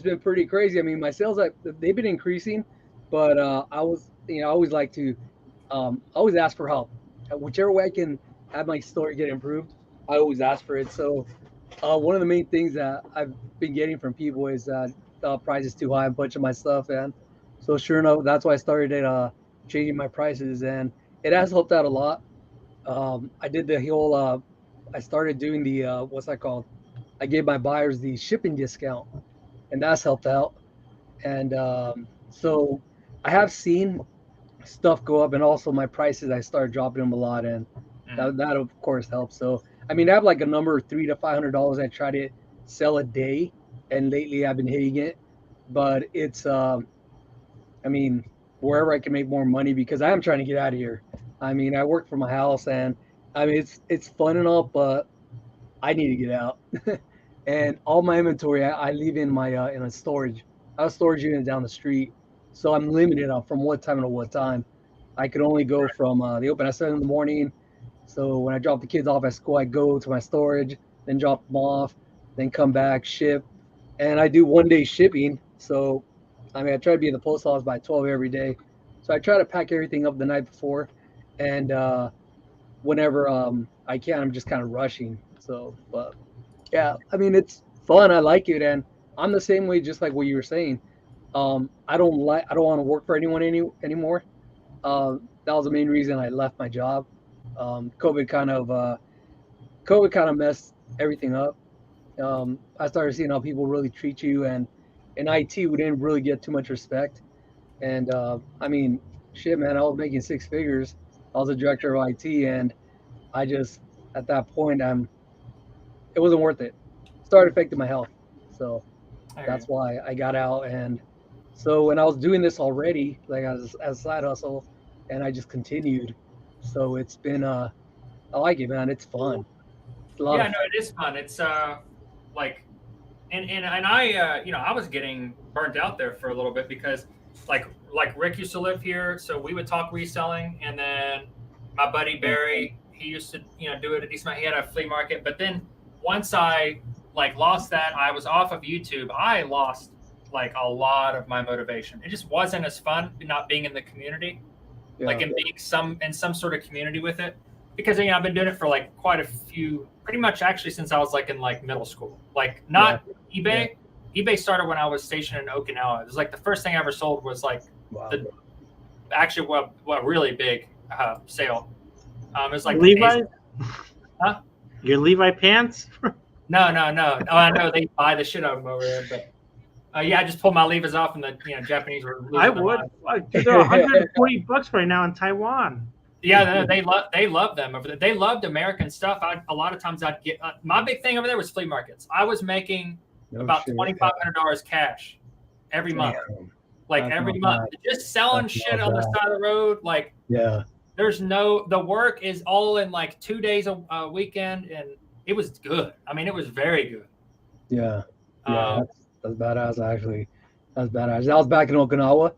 been pretty crazy. I mean, my sales, they've been increasing, but I always like to always ask for help. Whichever way I can have my store get improved, I always ask for it. So one of the main things that I've been getting from people is that the price is too high, a bunch of my stuff, and so sure enough, that's why I started changing my prices, and it has helped out a lot. I did the whole I started doing the what's that called? I gave my buyers the shipping discount, and that's helped out. And so I have seen stuff go up, and also my prices, I started dropping them a lot, and that of course helps. So I mean, I have like a number of $300 to $500 I try to sell a day, and lately I've been hitting it. But it's I mean, wherever I can make more money, because I am trying to get out of here. I mean, I work from my house, and I mean, it's fun and all, but I need to get out. And all my inventory, I leave in my in a storage. I have a storage unit down the street, so I'm limited on from what time to what time. I could only go from they open at 7 in the morning. So when I drop the kids off at school, I go to my storage, then drop them off, then come back, ship, and I do 1-day shipping. So I mean, I try to be in the post office by 12 every day. So I try to pack everything up the night before, and whenever I can, I'm just kind of rushing. So, but yeah, I mean, it's fun. I like it, and I'm the same way, just like what you were saying. I don't want to work for anyone anymore. That was the main reason I left my job. COVID kind of messed everything up. I started seeing how people really treat you, and in IT, we didn't really get too much respect. And I mean, shit, man, I was making 6 figures. I was a director of IT, and I just, at that point, it wasn't worth it. It started affecting my health. So that's why I got out. And so when I was doing this already, like as a side hustle, and I just continued. So it's been, I like it, man. It's fun. It's a lot of fun. It is fun. It's like, and I, I was getting burnt out there for a little bit because like Rick used to live here. So we would talk reselling, and then my buddy Barry, he used to, do it a decent amount. He had a flea market, but then once I lost that, I was off of YouTube. I lost like a lot of my motivation. It just wasn't as fun not being in the community, and being in some sort of community with it. Because I've been doing it for like quite a few, pretty much actually since I was like in like middle school. Like not eBay. Yeah. eBay started when I was stationed in Okinawa. It was like the first thing I ever sold was like what really big sale. It was like Levi. Huh? Your Levi pants? No. Oh, I know they buy the shit out of them over there, but I just pulled my Levi's off, and the Japanese were. I would. They're $140 right now in Taiwan. Yeah, they love them over there. They loved American stuff. A lot of times I'd get my big thing over there was flea markets. I was making about $2,500 cash every month, every month, just selling shit on the side of the road. There's the work is all in like 2 days a weekend, and it was good. I mean, it was very good. Yeah, that's badass. Actually, that's badass. That was back in Okinawa.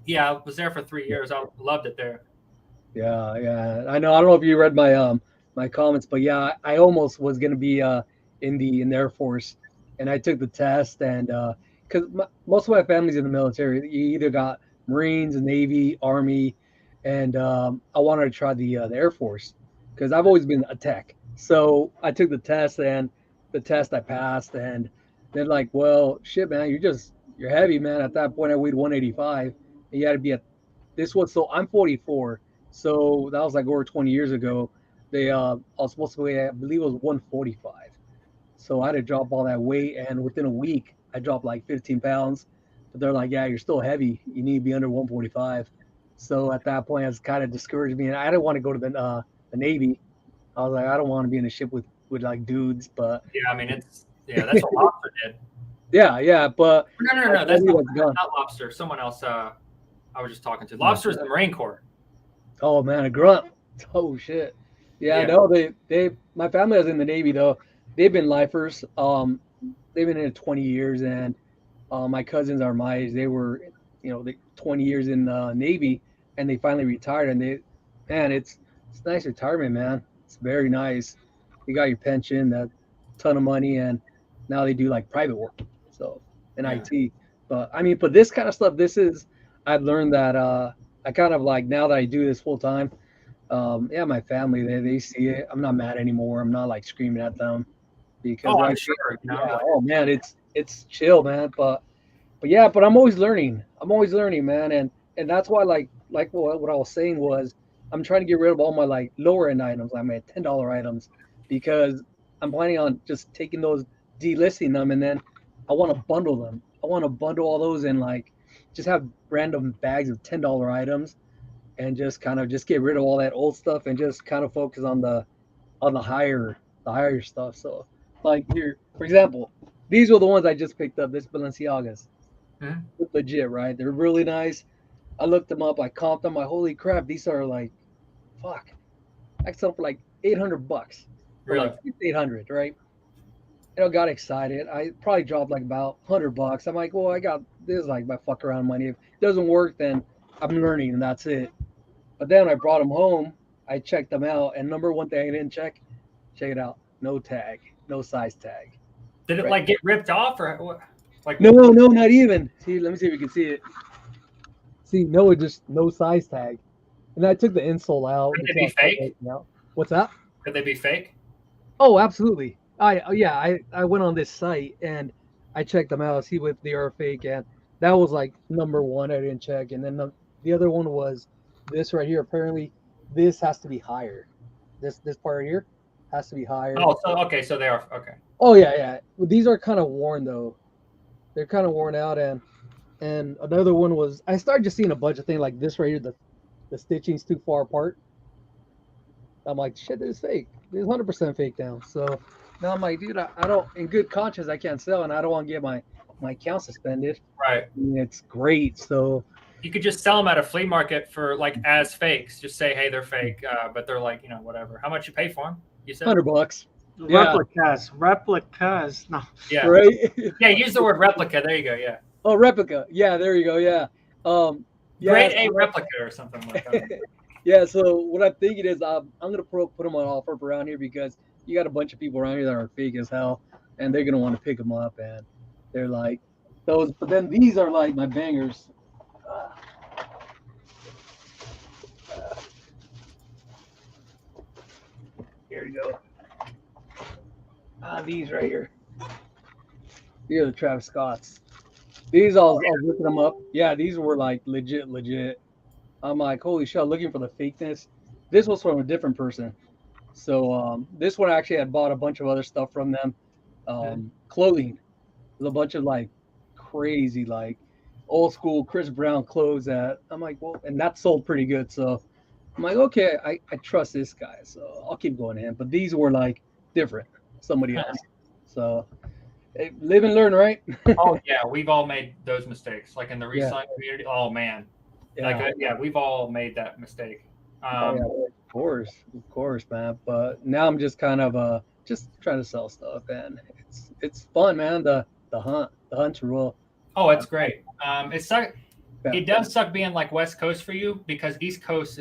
Yeah, I was there for 3 years. I loved it there. Yeah. I know. I don't know if you read my my comments, but yeah, I almost was gonna be in the Air Force, and I took the test, and because most of my family's in the military, you either got Marines, Navy, Army, and I wanted to try the Air Force because I've always been a tech. So I took the test, and the test I passed, and they're like, "Well, shit, man, you're heavy, man." At that point, I weighed 185, and you had to be at this was so I'm 44. So that was like over 20 years ago. I was supposed to weigh, I believe it was 145. So I had to drop all that weight, and within a week, I dropped like 15 pounds. But they're like, "Yeah, you're still heavy. You need to be under 145." So at that point, it's kind of discouraged me, and I didn't want to go to the Navy. I was like, I don't want to be in a ship with like dudes, but Yeah, I mean that's what Lobster did. yeah, but No, that's not Lobster. Someone else. I was just talking to. Lobster is the Marine Corps. Oh man, a grunt. Oh shit. Yeah, no, they my family was in the Navy though. They've been lifers. They've been in it 20 years, and my cousins are my age. They were, 20 years in the Navy, and they finally retired. And it's nice retirement, man. It's very nice. You got your pension, that ton of money, and now they do like private work, so in IT. But I mean, for this kind of stuff, I've learned that I kind of like now that I do this full time. My family they see it. I'm not mad anymore. I'm not like screaming at them because I'm sure. oh man, it's chill, man. But I'm always learning. I'm always learning, man. And that's why like what I was saying was I'm trying to get rid of all my like lower end items, like my $10 items, because I'm planning on just taking those, delisting them, and then I want to bundle them. I want to bundle all those and like just have random bags of $10 items, and just kind of just get rid of all that old stuff and just kind of focus on the higher stuff. So like here, for example, these were the ones I just picked up. This Balenciagas, legit, right? They're really nice. I looked them up. I comped them. Holy crap, these are like, fuck. I sell for like $800. Really? Like 800, right? Got excited. I probably dropped like about $100. I'm like, well, I got this is like my fuck around money. If it doesn't work, then I'm learning and that's it. But then I brought them home. I checked them out, and number one thing I didn't check it out. No tag, no size tag. Did it like get ripped off or what? Like no, not even. See, let me see if you can see it. See, no, just no size tag. And I took the insole out. Could they be fake? What's that? Could they be fake? Oh, absolutely. I went on this site and I checked them out, see if they are fake, and that was like number one. I didn't check, and then the other one was this right here. Apparently, this has to be higher. This part right here has to be higher. Oh, so okay, so they are okay. Oh yeah. Well, these are kind of worn though. They're kind of worn out, and another one was I started just seeing a bunch of things like this right here. The stitching's too far apart. I'm like, shit, this is fake. This is 100% fake now. So now I'm like, dude, I don't, in good conscience, I can't sell, and I don't want to get my account suspended. Right. It's great. So you could just sell them at a flea market for like as fakes. Just say, hey, they're fake, but they're like, whatever. How much you pay for them? You said $100. Replicas. No. Yeah. Right. Yeah. Use the word replica. There you go. Yeah. Oh, replica. Yeah. There you go. Yeah. Grade A replica or something like that. Yeah. So what I'm thinking is I'm gonna put them on offer around here because you got a bunch of people around here that are fake as hell, and they're gonna want to pick them up, and they're like those. But then these are like my bangers. Here you go. These right here. These are the Travis Scotts. These I was looking them up. Yeah, these were like legit. I'm like, holy shit, looking for the fakeness. This was from a different person. So this one actually had bought a bunch of other stuff from them. Clothing. There's a bunch of like crazy, like old school Chris Brown clothes that I'm like, well, and that sold pretty good. So I'm like, okay, I trust this guy. So I'll keep going in. But these were like different, somebody else. So hey, live and learn, right? Oh yeah, we've all made those mistakes. Like in the reselling community. Oh man. Yeah. We've all made that mistake. Of course, man. But now I'm just kind of just trying to sell stuff, and it's fun, man. The hunt's real. Oh, it's great. It does suck being like West Coast for you because East Coast,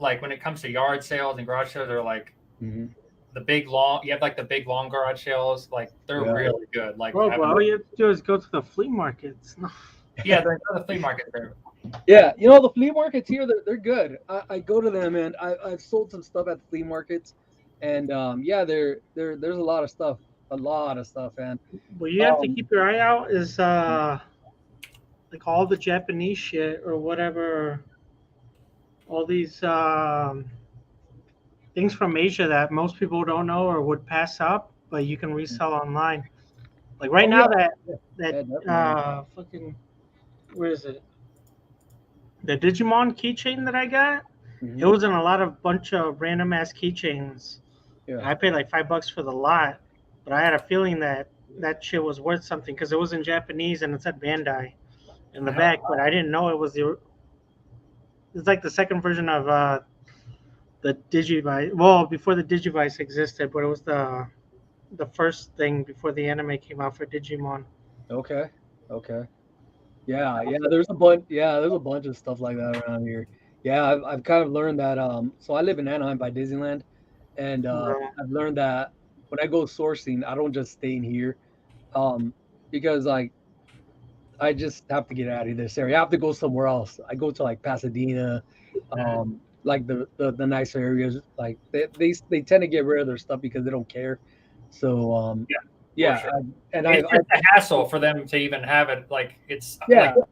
like when it comes to yard sales and garage sales, they're like Mhm. the big long. You have like the big long garage sales, like they're Yeah. really good. Like Bro, but all you have to do is go to the flea markets. yeah, they're the flea market there. Yeah, you know the flea markets here, they're good. I go to them and I've sold some stuff at the flea markets, and yeah, there's a lot of stuff, and What you have to keep your eye out is like all the Japanese shit or whatever, all these things from Asia that most people don't know or would pass up, but you can resell online. Like right Oh, now, yeah. that definitely. fucking, where is it? The Digimon keychain that I got. It Mhm. was in a lot of bunch of random ass keychains. Yeah. I paid like $5 for the lot, but I had a feeling that that shit was worth something because it was in Japanese and it said Bandai in the back, but I didn't know it was the. It's like the second version of the Digivice. Well, before the Digivice existed, but it was the first thing before the anime came out for Digimon. Okay. Okay. Yeah, yeah. There's a bunch of stuff like that around here. Yeah, I've kind of learned that. So I live in Anaheim by Disneyland, and I've learned that when I go sourcing, I don't just stay in here, um, because like I just have to get out of this area. I have to go somewhere else. I go to like Pasadena, like the nicer areas. Like they tend to get rid of their stuff because they don't care. So yeah, sure. and It's just a hassle for them to even have it. Like it's yeah, like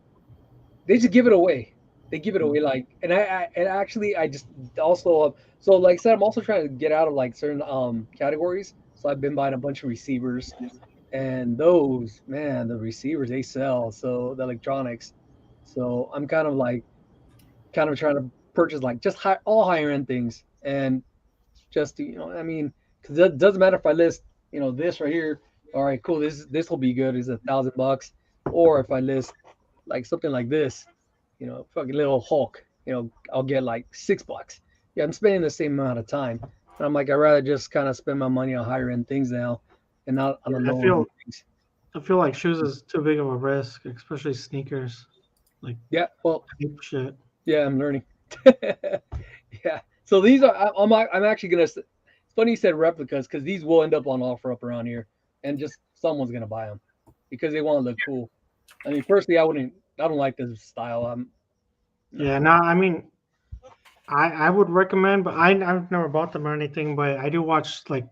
they just give it away. They give it away like, and actually I just also so like I said, I'm also trying to get out of like certain categories. So I've been buying a bunch of receivers, and those, man, the receivers they sell. So the electronics. So I'm kind of trying to purchase like just all higher end things, and just to, I mean, because it doesn't matter if I list, this right here. All right, cool. This will be good. Is $1,000, or if I list like something like this, fucking little Hulk, I'll get like $6. Yeah, I'm spending the same amount of time, and I'm like, I'd rather just kind of spend my money on higher end things now, and not on the I lower feel end things. I feel like shoes is too big of a risk, especially sneakers. Like Yeah, well, shit. yeah, I'm learning. Yeah. So these are I'm actually gonna. It's funny you said replicas because these will end up on offer up around here, and just someone's gonna buy them because they want to look cool. I mean, personally, I don't like this style. Yeah, no, I mean, I would recommend, but I've never bought them or anything, but I do watch like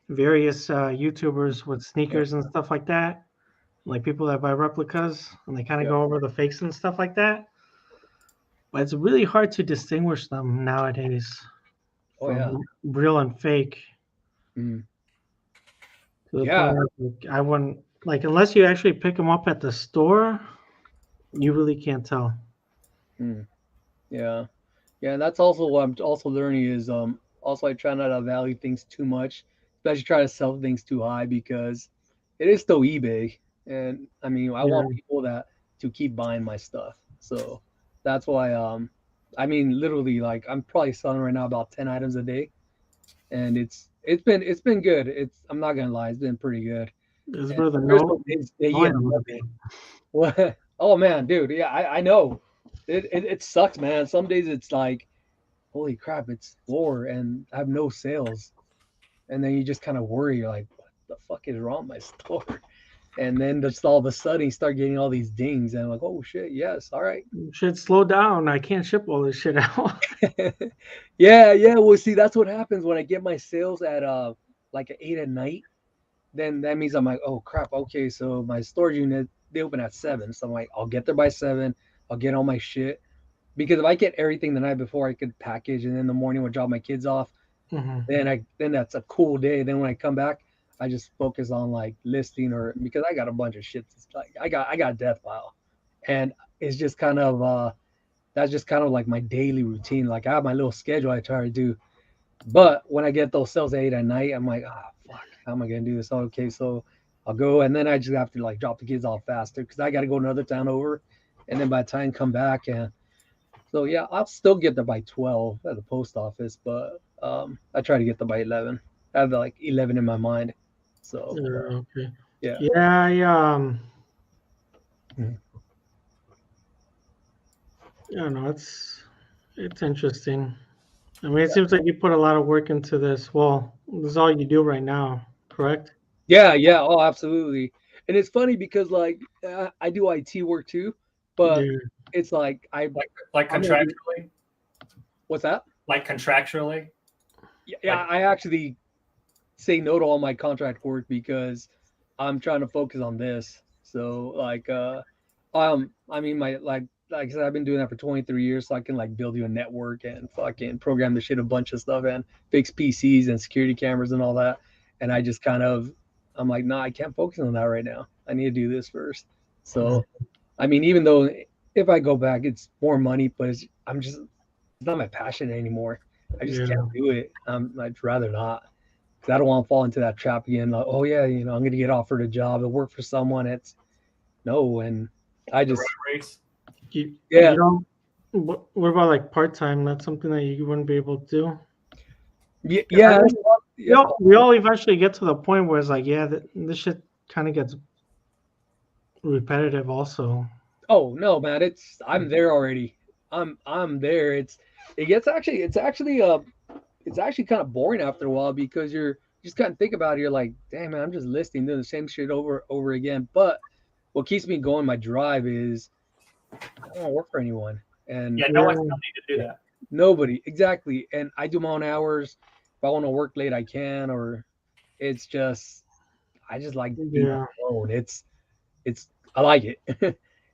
various YouTubers with sneakers and stuff like that, like people that buy replicas and they kind of go over the fakes and stuff like that. But it's really hard to distinguish them nowadays Oh yeah. from real and fake. Mm. To the Yeah. point where like, I wouldn't like unless you actually pick them up at the store, you really can't tell. Mm. Yeah. Yeah, and that's also what I'm also learning is also I try not to value things too much, especially try to sell things too high because it is still eBay, and I mean I want people that to keep buying my stuff. So that's why I mean literally like I'm probably selling right now about 10 items a day, and it's been good. I'm not gonna lie, it's been pretty good. Is And where the there's no some days that you get volume would nothing. What? Oh man, dude, yeah, I know. It sucks, man. Some days it's like, holy crap, it's war and I have no sales. And then you just kind of worry, you're like, what the fuck is wrong with my store? And then just all of a sudden you start getting all these dings and I'm like, oh shit, yes, all right. Shit, slow down. I can't ship all this shit out. Yeah, yeah. Well, see, that's what happens when I get my sales at like at 8 at night. Then that means I'm like, oh crap, okay, so my storage unit they open at 7. So I'm like, I'll get there by 7, I'll get all my shit. Because if I get everything the night before, I could package, and then in the morning we'll drop my kids off. Then that's a cool day. Then when I come back, I just focus on like listing or because I got a bunch of shit. Like I got a death pile, and it's just kind of that's just kind of like my daily routine. Like I have my little schedule I try to do, but when I get those sales at 8 at night, I'm like, ah, fuck, how am I gonna do this? Oh, okay, so I'll go, and then I just have to like drop the kids off faster because I got to go another town over, and then by the time I come back and so yeah, I'll still get there by 12 at the post office, but I try to get there by 11. I have like 11 in my mind. So okay. yeah. Yeah, I don't know. It's interesting. I mean, it seems like you put a lot of work into this. Well, this is all you do right now, correct? Yeah, yeah, oh, absolutely. And it's funny because like I do IT work too, but Yeah. it's like Like I'm gonna do- contractually? what's that? Like contractually? Yeah, I actually say no to all my contract work because I'm trying to focus on this. So like I mean like I said, I've been doing that for 23 years, so I can like build you a network and fucking program the shit a bunch of stuff and fix PCs and security cameras and all that. And I just kind of I'm like, nah, I can't focus on that right now. I need to do this first. So I mean, even though if I go back, it's more money, but it's not my passion anymore. I just can't do it. I'd rather not. Because I don't want to fall into that trap again. Like, oh yeah, I'm going to get offered a job and work for someone. It's no, and I just race. You yeah. don't, what about like part time? That's something that you wouldn't be able to do. Yeah. We all eventually get to the point where it's like, yeah, this shit kind of gets repetitive. Also. Oh no, man! I'm there already. I'm there. It's actually kind of boring after a while because you just kind of think about it. You're like, damn man, I'm just listing, doing the same shit over again. But what keeps me going, my drive is I don't want to work for anyone. And no one need to do that. Nobody, exactly. And I do my own hours. If I want to work late, I can. Or it's just I just like being alone. It's I like it.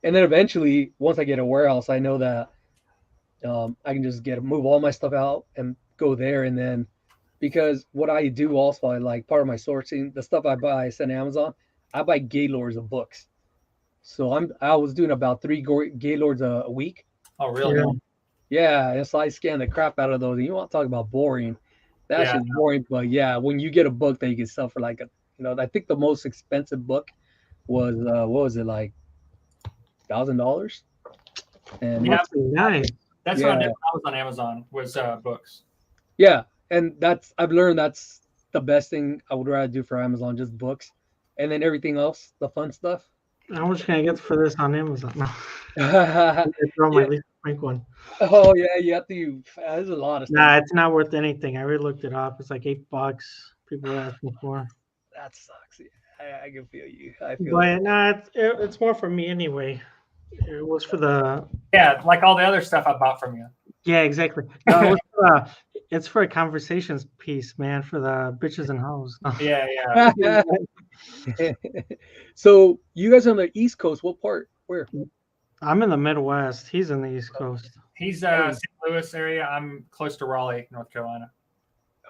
And then eventually, once I get a warehouse, I know that I can just move all my stuff out and go there. And then because what I do also, I like part of my sourcing, the stuff I buy, I send Amazon. I buy Gaylords of books. So I was doing about 3 Gaylords a week. Oh, really? Yeah. And so I scan the crap out of those. And you want to talk about boring? That's just boring. But yeah, when you get a book that you can sell for like I think the most expensive book was what was it, like $1,000? And nice. That's what I did when I was on Amazon was books. Yeah, and I've learned that's the best thing I would rather do for Amazon, just books, and then everything else, the fun stuff. How much can I get for this on Amazon? No. Throw my least rank one. Oh yeah, you have to. There's a lot of stuff. Nah, it's not worth anything. I already looked it up. It's like $8. People are asking for. That sucks. I can feel you. But nah, it's more for me anyway. It was for the like all the other stuff I bought from you. Yeah, exactly. No, it's for a conversations piece, man, for the bitches and hoes. Yeah. So you guys are on the East Coast. What part? Where? I'm in the Midwest. He's in the East Coast. He's St. Louis area. I'm close to Raleigh, North Carolina.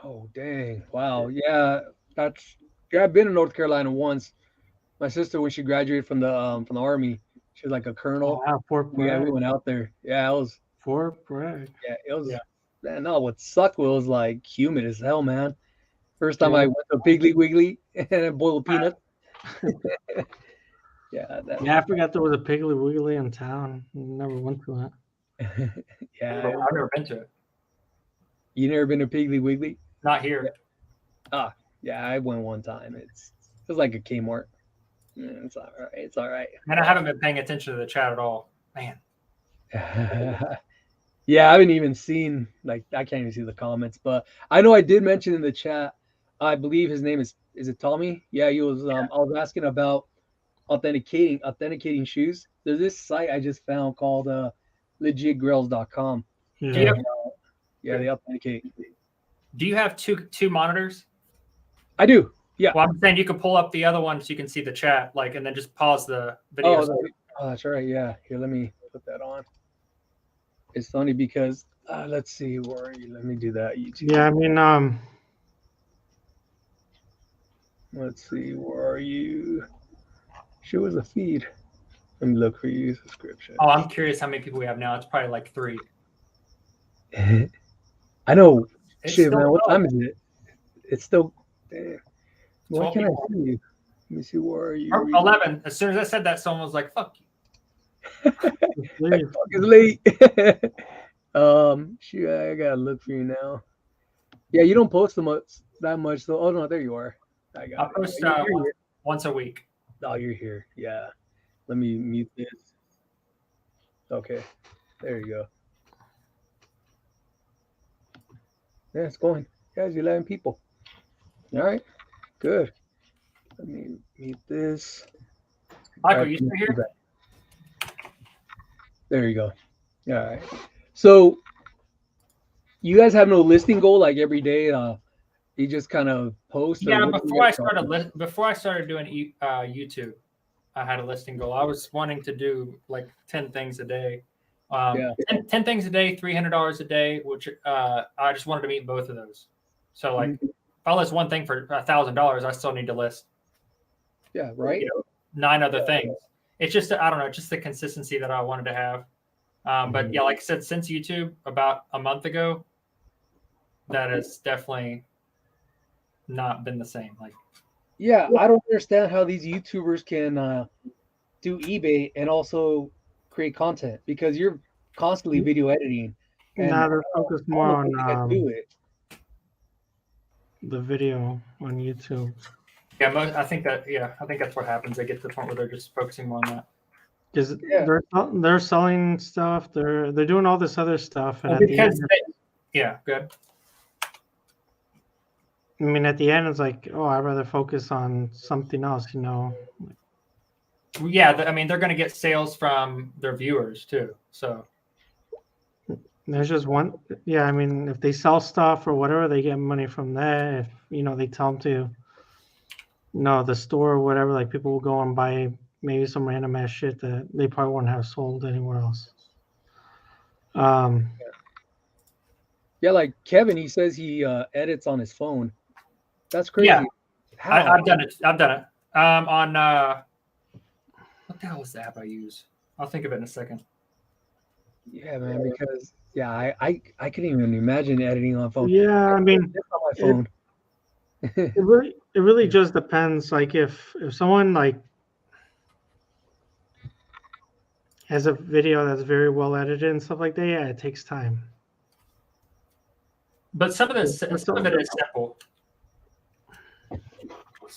Oh dang! Wow. Yeah, I've been in North Carolina once. My sister, when she graduated from the Army, she was like a colonel. Oh, wow, Fort Bragg. Yeah, we went out there. Yeah, it was Fort Bragg. Yeah, it was. Yeah. Man, no, what sucked was like humid as hell, man. First time I went to Piggly Wiggly and boiled peanuts. Yeah, I forgot there was a Piggly Wiggly in town. Never went to it. Yeah, I've never been to it. You never been to Piggly Wiggly? Not here. Yeah, I went one time. It was like a Kmart. It's all right. It's all right. And I haven't been paying attention to the chat at all, man. Yeah, I haven't even seen, I can't even see the comments, but I know I did mention in the chat, I believe his name is it Tommy? Yeah, he was, I was asking about authenticating shoes. There's this site I just found called legitgrills.com. Yeah. They authenticate. Do you have two monitors? I do. Yeah. Well, I'm saying you can pull up the other one so you can see the chat, and then just pause the video. Oh, that's right. Yeah. Here, let me put that on. It's funny because let's see, where are you? Let me do that. YouTube. Yeah, I mean, let's see, where are you? Show us a feed. Let me look for you. Subscription. Oh, I'm curious how many people we have now. It's probably like 3. I know. It's shit, man. What low. time is it? It's still. Why can't I see you? Let me see. Where are you? 11. As soon as I said that, someone was like, "Fuck you." It's late. Shoot, I gotta look for you now. Yeah, you don't post that much. So, oh no, there you are. I got. I post once a week. Oh, you're here. Yeah. Let me mute this. Okay, there you go. Yeah, it's going. Guys, 11 people. All right, good. Let me mute this. Michael, you still here? There you go. All right. So you guys have no listing goal like every day? You just kind of post? Yeah, or before I started doing YouTube, I had a listing goal. I was wanting to do like 10 things a day. 10 things a day, $300 a day, which I just wanted to meet both of those. So like if I list one thing for $1,000, I still need to list 9 other things. It's just, I don't know, just the consistency that I wanted to have. But yeah, like I said, since YouTube about a month ago, that has definitely not been the same. Like, yeah, I don't understand how these YouTubers can do eBay and also create content, because you're constantly video editing. And Now they're focused more on do it. the video on YouTube. Yeah, I think that's what happens. They get to the point where they're just focusing more on that. Because they're selling stuff, they're doing all this other stuff, and good. I mean, at the end, it's like, oh, I'd rather focus on something else, Yeah, I mean, they're going to get sales from their viewers too. So there's just one. Yeah, I mean, if they sell stuff or whatever, they get money from that. If they tell them to, the store or whatever, like people will go and buy maybe some random ass shit that they probably wouldn't have sold anywhere else. Yeah, like Kevin, he says he edits on his phone. That's crazy. Yeah, I've done it. On what the hell is the app I use? I'll think of it in a second. Yeah, man, because I couldn't even imagine editing on phone. Yeah, I mean, on my phone. It really just depends. Like if someone like has a video that's very well edited and stuff like that, yeah, it takes time. But some of it is simple.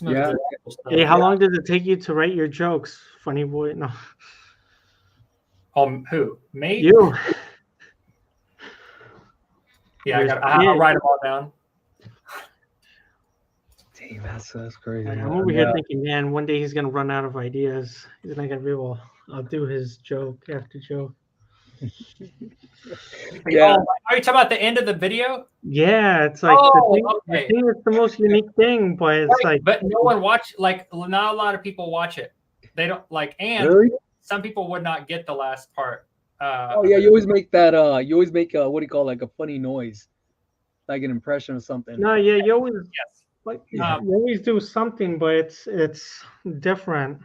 Yeah. Hey, how long did it take you to write your jokes, funny boy? No. Who? Me? You. Yeah, I'll write them all down. Damn, that's crazy. I'm over here thinking, man, one day he's gonna run out of ideas. He's not gonna be able. I'll do his joke after joke. Yeah. Oh, are you talking about the end of the video? Yeah, it's like the thing is the most unique thing, but it's but no one not a lot of people watch it. They don't and really? Some people would not get the last part. You always make that. You always make what do you call like a funny noise, like an impression of something. No, yeah, you always you always do something, but it's different.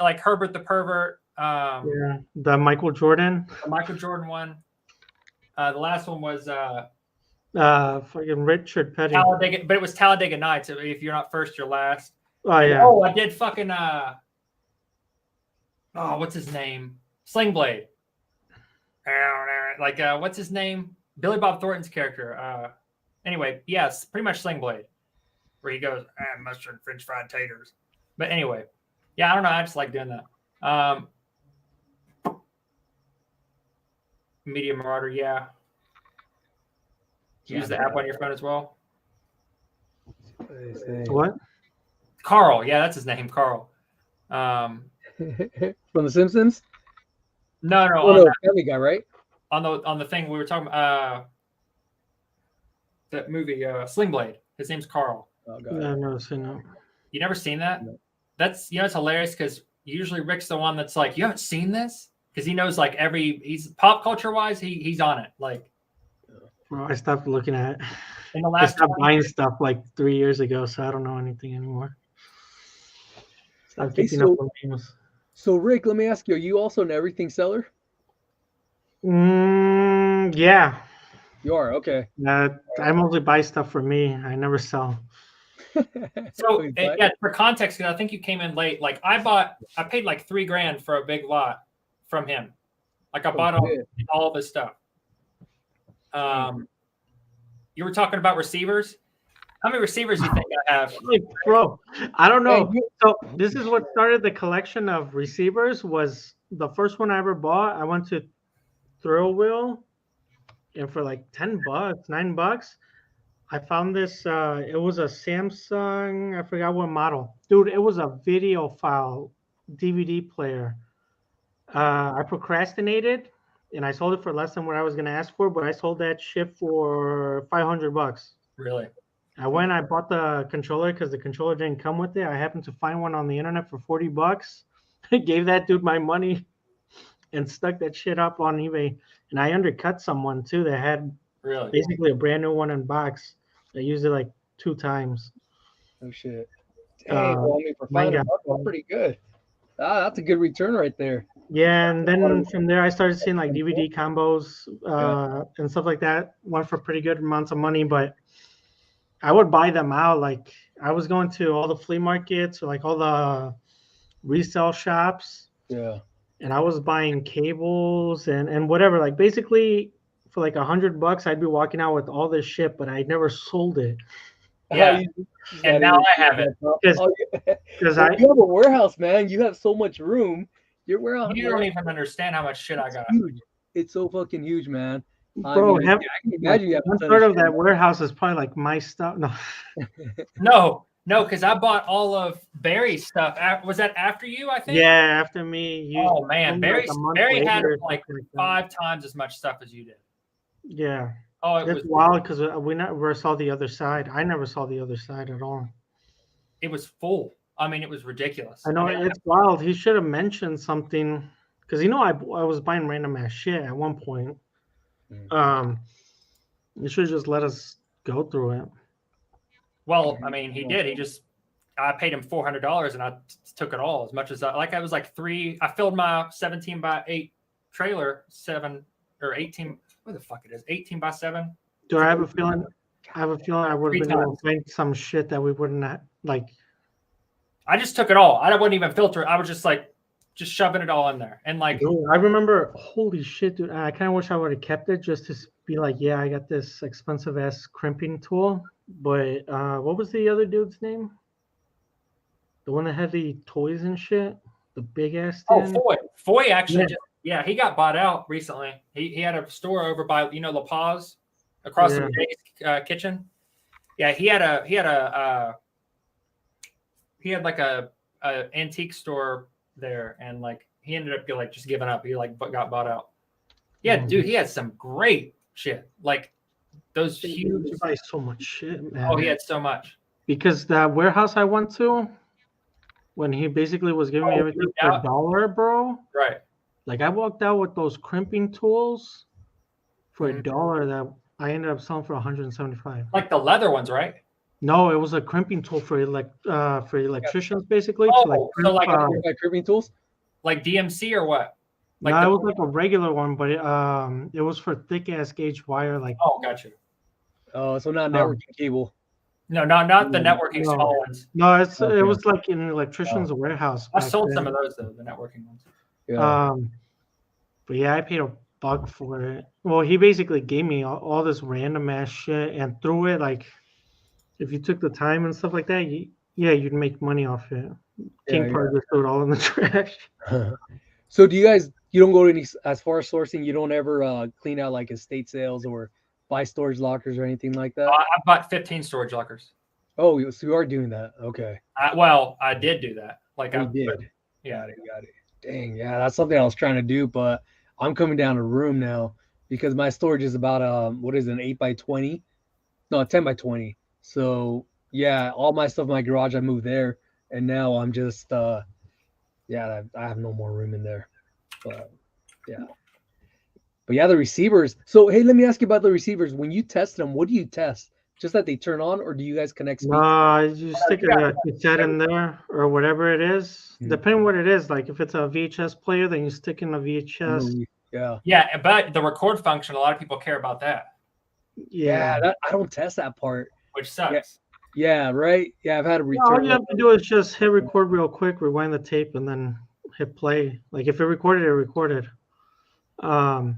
Like Herbert the Pervert. Yeah, the Michael Jordan. The Michael Jordan one. The last one was fucking Richard Petty. Talladega, but it was Talladega Nights. If you're not first, you're last. Oh yeah. Oh, I did fucking what's his name? Sling Blade. Like what's his name? Billy Bob Thornton's character. Anyway, yes, pretty much Sling Blade, where he goes mustard, French fried taters. But anyway, yeah, I don't know. I just like doing that. Media Marauder, yeah. Use the app on your phone as well. What? Carl, yeah, that's his name, Carl. From The Simpsons? No, Family Guy, right? On the thing we were talking about, that movie, Sling Blade. His name's Carl. Oh, God. No, I've never seen that. You never seen that? No. That's it's hilarious because usually Rick's the one that's like, you haven't seen this? Because he knows like he's pop culture wise, he's on it. Like, well, I stopped looking at it. In the last I stopped buying stuff like 3 years ago, so I don't know anything anymore. Stop keeping up with games. So Rick, let me ask you: are you also an everything seller? Yeah. You are, okay. I mostly buy stuff for me. I never sell. So yeah, for context, because I think you came in late. Like I paid like $3,000 for a big lot from him. Like I bought all of his stuff. You were talking about receivers. How many receivers do you think I have? Bro, I don't know. So this is what started the collection of receivers. Was the first one I ever bought. I went to Thrill Wheel, and for like $10, $9, I found this. It was a Samsung. I forgot what model. Dude, it was a video file DVD player. I procrastinated and I sold it for less than what I was gonna ask for, but I sold that shit for $500. Really? I went. I bought the controller because the controller didn't come with it. I happened to find one on the internet for $40. I gave that dude my money and stuck that shit up on eBay. And I undercut someone too that had Really? basically a brand new one in box. I used it like 2 times. Oh shit. Dang, well, I mean, for mine $500, got- that's pretty good. That's a good return right there. Yeah, and then from there I started seeing like DVD combos Yeah. and stuff like that. Went for pretty good amounts of money, but I would buy them out. Like I was going to all the flea markets or like all the resale shops. Yeah. And I was buying cables and whatever. Like basically for like $100, I'd be walking out with all this shit, but I never sold it. Yeah. And now I have it. Because Well, you have a warehouse, man. You have so much room. Your warehouse. You don't even understand how much shit I got. Huge. It's so fucking huge, man. Bro, I can imagine you have one a ton third of of that warehouse is probably like my stuff. No. No, because I bought all of Barry's stuff. Was that after you, I think? Yeah, after me. Oh, man. Barry Barry had like 5 times as much stuff as you did. Yeah. Oh, it it's was wild because we never saw the other side. I never saw the other side at all. It was full. I mean, it was ridiculous. I know it's wild. He should have mentioned something because I was buying random ass shit at one point. You should have just let us go through it. Well, I mean, he did. I paid him $400 and I took it all as much as I was like 3. I filled my 17 by 8 trailer 7 or 18. What the fuck it is? 18 by 7. Do I have a feeling? I would have been able to find some shit that we wouldn't have, like. I just took it all. I wouldn't even filter it. I was just shoving it all in there. And like, Dude, I remember, holy shit, dude. I kind of wish I would have kept it just to be like, yeah, I got this expensive ass crimping tool. But what was the other dude's name? The one that had the toys and shit? The big ass stand? Oh, Foy actually, he got bought out recently. He had a store over by, La Paz, across from Jay's kitchen. Yeah, he had like a antique store there, and like he ended up just giving up. He got bought out. Yeah, dude, he had some great shit. Like those huge. He buys so much shit, man. Oh, he had so much. Because that warehouse I went to, when he basically was giving me everything for $1, bro. Right. Like I walked out with those crimping tools for $1 that I ended up selling for $175. Like the leather ones, right? No, it was a crimping tool for electricians, basically. Oh, to crimping tools, like DMC or what? Like no, it was like a regular one, but it was for thick ass gauge wire. Like gotcha. Oh, so not networking cable. No, not the networking small ones. No, it was like in an electrician's warehouse. I sold some of those though, the networking ones. Yeah. But yeah, I paid $1 for it. Well, he basically gave me all this random ass shit and threw it like. If you took the time and stuff like that, you'd make money off it. King probably just threw it all in the trash. So do you don't go to any, as far as sourcing, you don't ever clean out like estate sales or buy storage lockers or anything like that? I bought 15 storage lockers. Oh, so you are doing that. Okay. I did do that. Like I did. Yeah. Got it. Dang. Yeah. That's something I was trying to do, but I'm coming down a room now because my storage is about, an 8 by 20? No, a 10 by 20. So yeah, all my stuff in my garage, I moved there, and now I'm just I have no more room in there. But yeah, the receivers. So hey, let me ask you about the receivers. When you test them, what do you test? Just that they turn on, or do you guys connect? You stick a cassette in there or whatever it is. Depending on what it is, like if it's a VHS player, then you stick in a VHS. Yeah, but the record function, a lot of people care about that. Yeah, I don't test that part. Which sucks. Yeah, right. Yeah, I've had a return. All you have to do is just hit record real quick, rewind the tape, and then hit play. Like if it recorded, it recorded. But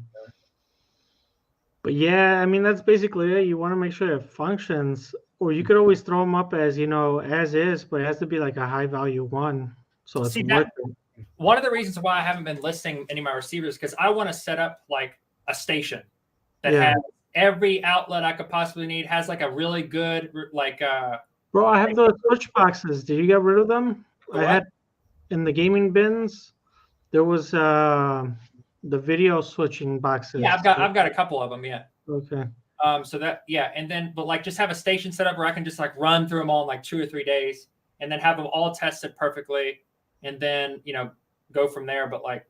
yeah, I mean that's basically it. You want to make sure it functions, or you could always throw them up as as is, but it has to be like a high value one, so it's worth it. One of the reasons why I haven't been listing any of my receivers because I want to set up like a station that has every outlet I could possibly need. Has like a really good like Bro, I have those switch boxes. Did you get rid of them? The I what? had in the gaming bins. There was the video switching boxes. Yeah, I've got a couple of them. Yeah. Okay. So that and then but like just have a station set up where I can just like run through them all in like 2 or 3 days, and then have them all tested perfectly, and then go from there. But like,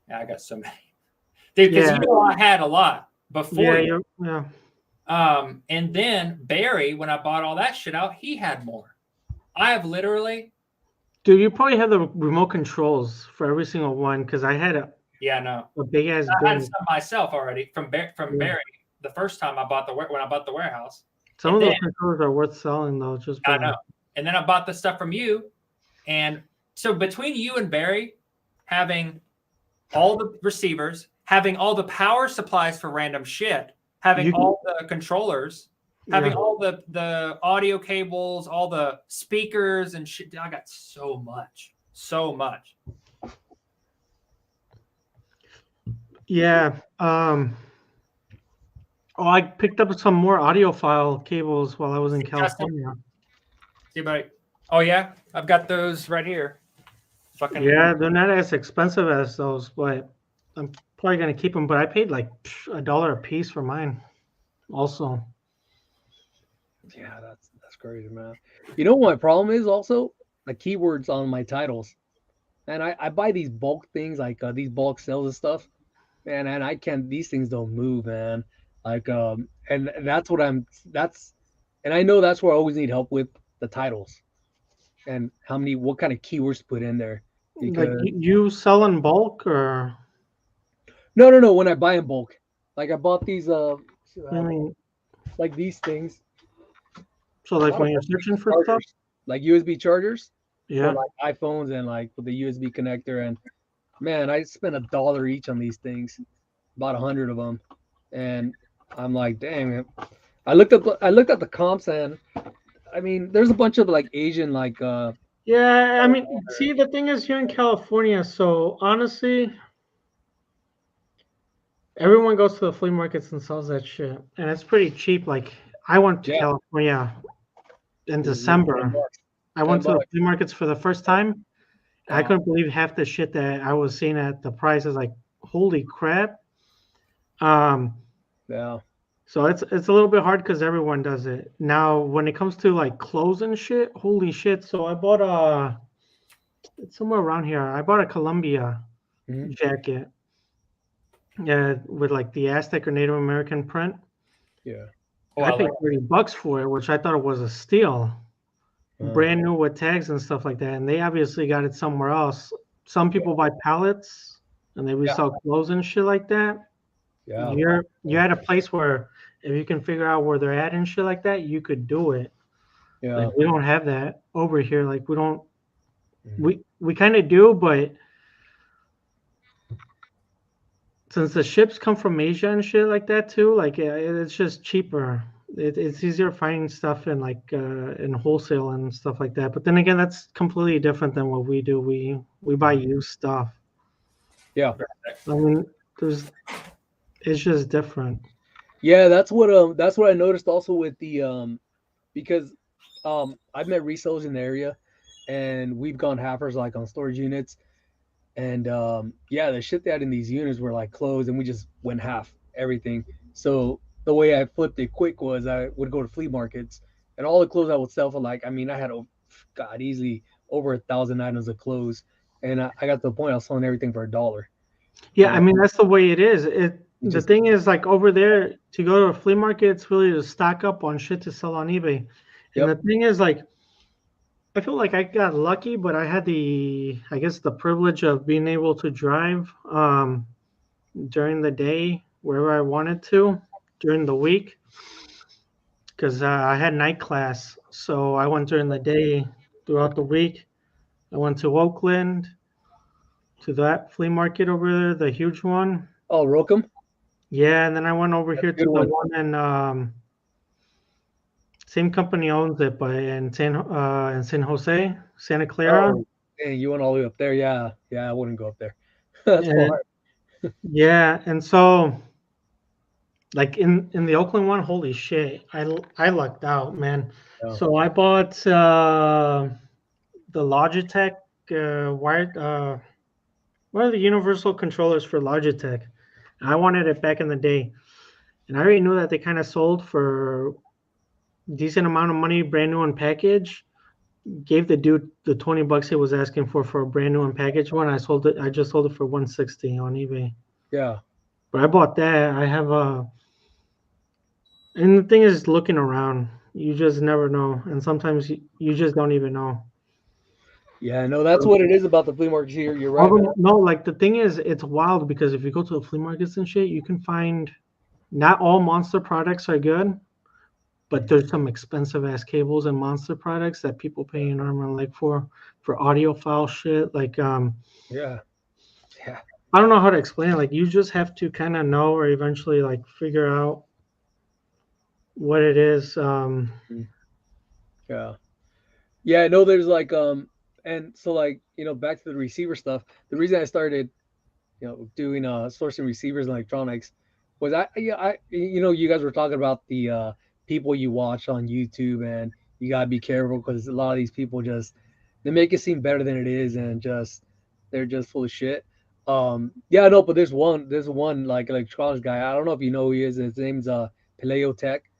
yeah, I got so many, dude. Because I had a lot before. Yeah. And then Barry, when I bought all that shit out, he had more. I have literally. Dude, you probably have the remote controls for every single one because I had a big ass. I had some myself already from Barry. The first time when I bought the warehouse. Some of those controllers are worth selling though. I know. And then I bought the stuff from you, and so between you and Barry, having all the receivers, having all the power supplies for random shit, having all the controllers, having all the audio cables, all the speakers and shit. I got so much. Yeah. I picked up some more audiophile cables while I was in California. See, buddy. Oh yeah, I've got those right here. Fucking yeah, they're not as expensive as those, but I'm probably gonna keep them. But I paid like $1 a piece for mine. Also. Yeah, that's crazy, man. You know what my problem is also? The keywords on my titles. And I buy these bulk things like these bulk sales and stuff. Man, and I can't, these things don't move, man. Like and that's what and I know that's where I always need help with the titles and what kind of keywords to put in there. Like you sell in bulk or no, when I buy in bulk. Like I bought these like these things. So like when you're searching for stuff? Like USB chargers. Yeah. For like iPhones and like with the USB connector, and man, I spent $1 each on these things, about 100 of them. And I'm like, dang, I looked at the comps, and I mean, there's a bunch of like Asian yeah, I mean, see, the thing is here in California, so honestly, everyone goes to the flea markets and sells that shit, and it's pretty cheap. Like I went to California in December. I went to the flea markets for the first time. I couldn't believe half the shit that I was seeing at the prices. Like, holy crap. Yeah. So it's a little bit hard because everyone does it. Now, when it comes to like clothes and shit, holy shit. So I bought it's somewhere around here. I bought a Columbia jacket. Yeah, with like the Aztec or Native American print. Yeah. I paid $30 for it, which I thought it was a steal. Brand new with tags and stuff like that. And they obviously got it somewhere else. Some people buy pallets and they resell clothes and shit like that. Yeah. You're at a place where if you can figure out where they're at and shit like that, you could do it. Yeah. Like, we don't have that over here. Like we don't we kind of do, but since the ships come from Asia and shit like that too, like it's just cheaper. It's easier finding stuff in like in wholesale and stuff like that. But then again, that's completely different than what we do. We buy used stuff. Yeah. I mean, it's just different. Yeah, that's what I noticed also with the because I've met resellers in the area, and we've gone halfers like on storage units, and the shit they had in these units were like clothes, and we just went half everything. So the way I flipped it quick was I would go to flea markets, and all the clothes I would sell for like, I mean, I had easily over 1,000 items of clothes, and I got to the point I was selling everything for $1. Yeah, I mean that's the way it is. The thing is, like over there, to go to a flea market, it's really to stock up on shit to sell on eBay. And the thing is, like, I feel like I got lucky, but I had the privilege of being able to drive during the day wherever I wanted to during the week, because I had night class. So I went during the day throughout the week. I went to Oakland, to that flea market over there, the huge one. Oh, Rokem? Yeah, and then I went over here to the one in same company owns it, but in San Jose, Santa Clara. Oh, and you went all the way up there? Yeah, I wouldn't go up there. That's far. Yeah, and so Like in the Oakland one, holy shit, I lucked out, man. Yeah. So I bought the Logitech wired one of the universal controllers for Logitech. I wanted it back in the day, and I already knew that they kind of sold for a decent amount of money, brand new unpackaged. Gave the dude the $20 he was asking for a brand new unpackaged one. I just sold it for 160 on eBay. Yeah. But I bought that. I have and the thing is looking around. You just never know, and sometimes you just don't even know. Yeah, no, that's what it is about the flea markets here. You're right. Although, Man. no, like the thing is, it's wild because if you go to the flea markets and shit, you can find not all Monster products are good, but there's some expensive ass cables and Monster products that people pay an arm and a leg for audiophile shit. Like Yeah. Yeah. I don't know how to explain it. Like you just have to kind of know or eventually like figure out what it is. Yeah. Yeah, I know there's like and so like, back to the receiver stuff. The reason I started, doing sourcing receivers and electronics was you guys were talking about the people you watch on YouTube, and you gotta be careful because a lot of these people they make it seem better than it is, and they're just full of shit. Yeah, I know, but there's one like electronics guy. I don't know if you know who he is. His name's Paleo Tech.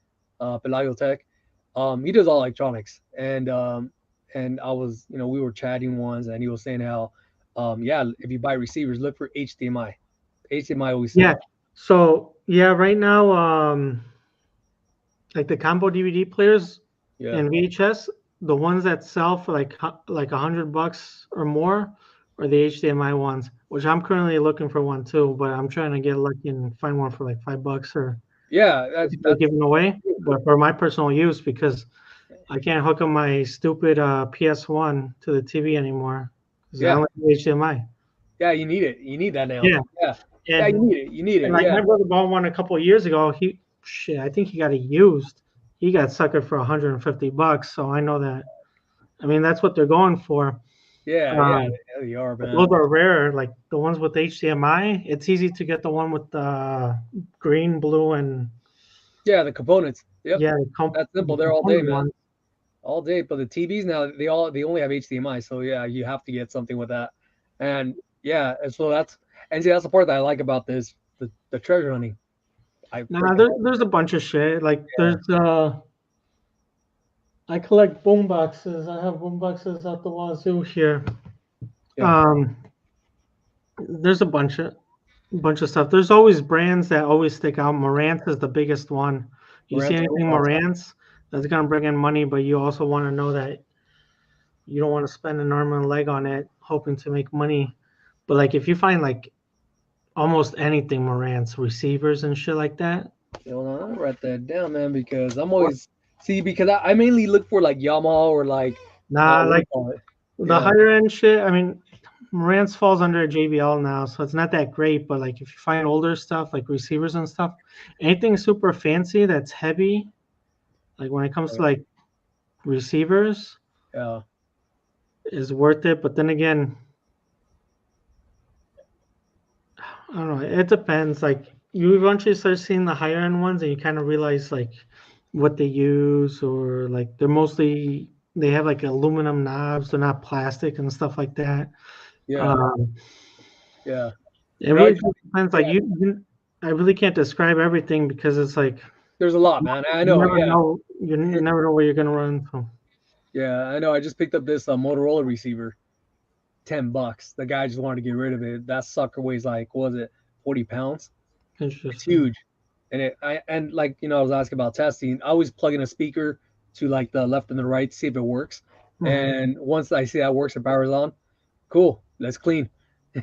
Paleo Tech. He does all electronics, and I was, we were chatting once, and he was saying how, yeah, if you buy receivers, look for HDMI. HDMI always Yeah. sells. So yeah, right now, like the combo DVD players Yeah. and VHS, the ones that sell for like $100 or more are the HDMI ones, which I'm currently looking for one too, but I'm trying to get lucky and find one for like $5 or Yeah, they're giving away, but for my personal use because I can't hook up my stupid PS1 to the TV anymore because I Yeah. only have HDMI. Yeah, you need it. You need that now. Yeah. Yeah. Yeah, you need it. You need it. And like Yeah. my brother bought one a couple of years ago. I think he got it used. He got suckered for $150. So I know that. I mean, that's what they're going for. Yeah, yeah, they are, But man. those are rare. Like the ones with HDMI, it's easy to get the one with the green, blue, and Yeah, the components. Yep. yeah, That's simple. They're all day, man. All day. But the TVs now, they only have HDMI. So yeah, you have to get something with that. And yeah, and so that's the part that I like about this, the treasure hunting. There's a bunch of shit. Like there's I collect boom boxes. I have boom boxes out the wazoo here. Yeah. There's a bunch of stuff. There's always brands that always stick out. Marantz is the biggest one. You see anything Marantz, that's gonna bring in money, but you also want to know that you don't want to spend an arm and a leg on it, hoping to make money. But like if you find like almost anything Marantz, receivers and shit like that. Hold on, I'll write that down, man, because I'm always because I mainly look for like Yamaha or like like the higher end shit. I mean, Marantz falls under JBL now, so it's not that great. But like if you find older stuff like receivers and stuff, anything super fancy that's heavy, like when it comes to like receivers, is worth it. But then again, I don't know. It depends. Like you eventually start seeing the higher end ones, and you kind of realize like what they use, or like they have like aluminum knobs, they're not plastic and stuff like that. Yeah. Yeah. It really depends. Like I really can't describe everything because it's like there's a lot, man. I know. You never know where you're gonna run into. Yeah, I know. I just picked up this Motorola receiver, $10. The guy just wanted to get rid of it. That sucker weighs like, what was it, 40 pounds? It's huge. And I was asking about testing. I always plug in a speaker to like the left and the right to see if it works. And once I see that works and powers on, cool, let's clean.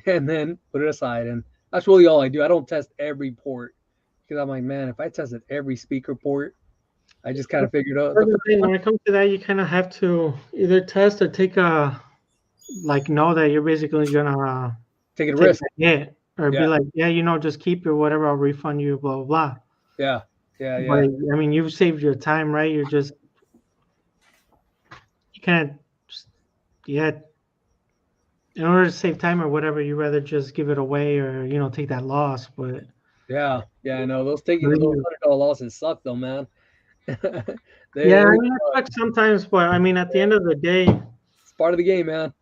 And then put it aside. And that's really all I do. I don't test every port because I'm like, man, if I tested every speaker port, I just kind of figured out. When it comes to that, you kind of have to either test or take know that you're basically gonna take a risk. Yeah. Or be like, just keep it, whatever, I'll refund you, blah, blah, blah. Yeah. But, I mean, you've saved your time, right? You can't, in order to save time or whatever, you rather just give it away or, take that loss. But yeah, Yeah, I know those those $100 losses suck though, man. Yeah, I mean, it sucks sometimes, but I mean, at the end of the day, it's part of the game, man.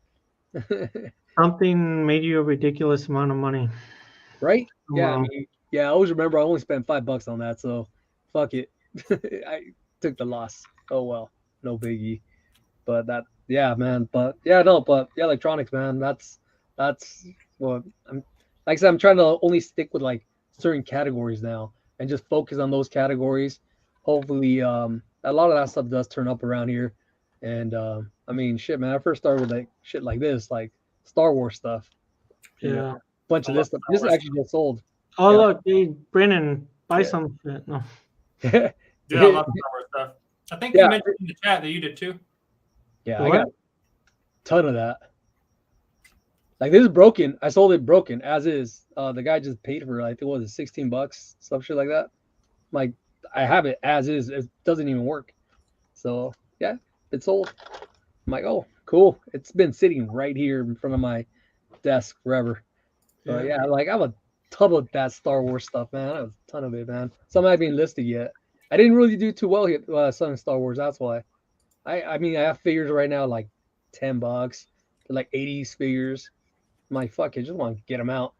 something made you a ridiculous amount of money. Right? Yeah, I Wow. mean, yeah, I always remember I only spent $5 on that, so fuck it. I took the loss. Oh well, no biggie. But that, yeah, man. But yeah, no, but yeah, electronics, man. That's what I'm. Like I said, I'm trying to only stick with like certain categories now and just focus on those categories. Hopefully, a lot of that stuff does turn up around here. And I mean, shit, man. I first started with like shit like this, like Star Wars stuff. You know, Yeah. bunch of this stuff. This actually just sold. Oh, Yeah. look, hey, Brennan, buy Yeah. some shit. No. Yeah, I love Star Wars stuff. I think Yeah. you mentioned in the chat that you did too. Yeah, What? I got a ton of that. Like this is broken. I sold it broken as is. The guy just paid for it. I think what was it, $16, some shit like that. Like I have it as is. It doesn't even work. So yeah, it's sold. I'm like, oh, cool. It's been sitting right here in front of my desk forever. So yeah, like I have a ton of that Star Wars stuff, man. I have a ton of it, man. Some haven't been listed yet. I didn't really do too well here, selling Star Wars. That's why. I mean, I have figures right now like $10. They're like 80s figures. I'm like, fuck it, just want to get them out.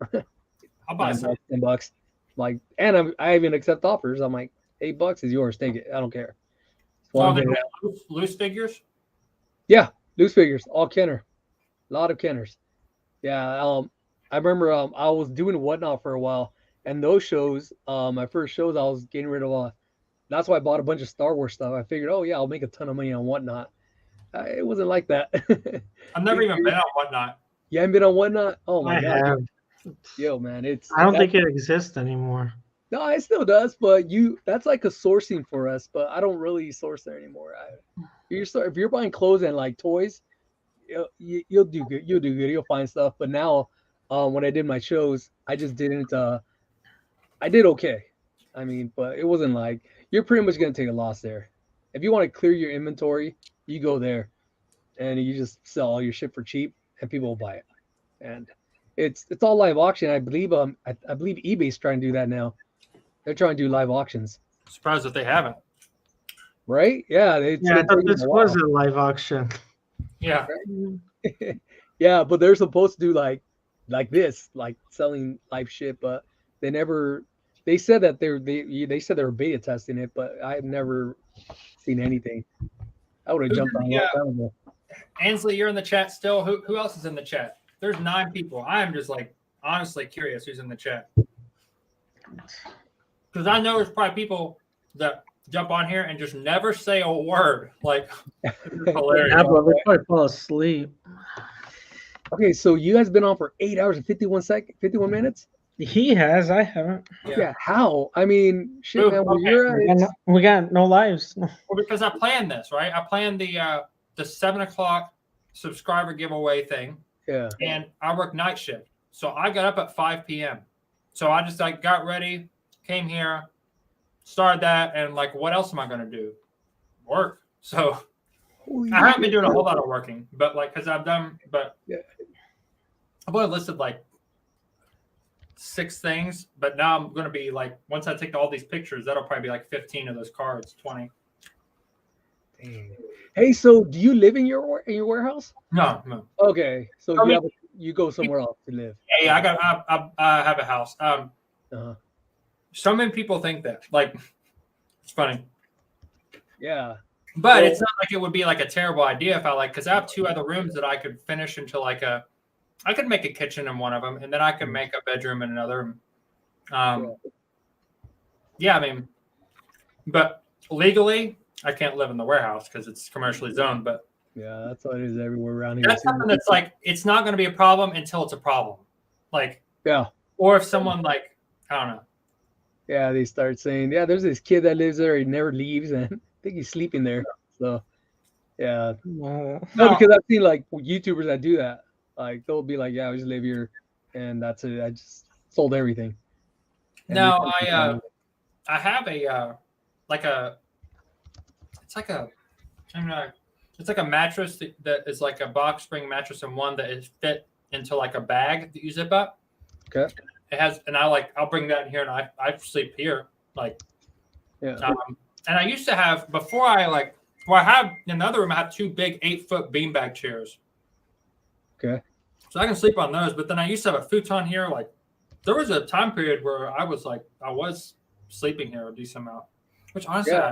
I'll buy some. $10. Like, and I even accept offers. I'm like, $8 is yours. Take it. I don't care. Oh, they got loose figures? Yeah, loose figures, all Kenner. A lot of Kenners. Yeah, I remember I was doing Whatnot for a while, and those shows, my first shows, I was getting rid of that's why I bought a bunch of Star Wars stuff. I figured, oh yeah, I'll make a ton of money on Whatnot. It wasn't like that. I've never even been on Whatnot. You haven't been on Whatnot? Oh my I god. have. Yo, man, I don't think it exists anymore. No, it still does, but that's like a sourcing for us, but I don't really source there anymore. If you're buying clothes and like toys, you'll do good. You'll do good. You'll find stuff. But now, when I did my shows, I just didn't. I did okay. I mean, but it wasn't like you're pretty much gonna take a loss there. If you want to clear your inventory, you go there, and you just sell all your shit for cheap, and people will buy it. And it's all live auction. I believe I believe eBay's trying to do that now. They're trying to do live auctions. Surprised that they haven't. Right? Yeah. I thought this was a live auction. Yeah. Yeah, but they're supposed to do like this, like selling live shit, but they never. They said that they said they were beta testing it, but I've never seen anything. I would have jumped on a long time ago. Ansley, you're in the chat still. Who else is in the chat? There's 9 people. I'm just like honestly curious who's in the chat. Because I know there's probably people that jump on here and just never say a word. Like, it's hilarious. Yeah, but they probably fall asleep. Okay, so you guys been on for 8 hours and 51 minutes? He has. I haven't. Yeah. How? I mean, shit, man. Where you're at, we got no lives. Well, because I planned this, right? I planned the 7 o'clock subscriber giveaway thing. Yeah. And I work night shift, so I got up at 5 p.m. So I just like got ready, came here, started that, and like, what else am I gonna do? Work. So I haven't been doing a whole lot of working, but like, cause I've only listed like 6 things, but now I'm gonna be like, once I take all these pictures, that'll probably be like 15 of those cards, 20. Hey, so do you live in your warehouse? No. Okay, so you go somewhere else to live. Yeah, I have a house. So many people think that, like, it's funny. Yeah. But it's not like it would be like a terrible idea if I because I have 2 other rooms that I could finish into I could make a kitchen in one of them, and then I could make a bedroom in another. Yeah, I mean, but legally, I can't live in the warehouse because it's commercially zoned. But yeah, that's what it is everywhere around here. That's something that's like, it's not going to be a problem until it's a problem. Like, yeah. Or if someone I don't know. Yeah, they start saying, yeah, there's this kid that lives there, he never leaves, and I think he's sleeping there. So, yeah. No, because I've seen like YouTubers that do that. Like they'll be like, yeah, I just live here, and that's it. I just sold everything. And no, I have a it's like a mattress that is like a box spring mattress, and one that is fit into like a bag that you zip up. Okay. it has, and I'll bring that in here, and I sleep here. Like, Yeah. And I used to have before I have in the other room. I have 2 big 8-foot beanbag chairs. Okay. So I can sleep on those. But then I used to have a futon here. Like, there was a time period where I was sleeping here a decent amount. Which honestly, Yeah.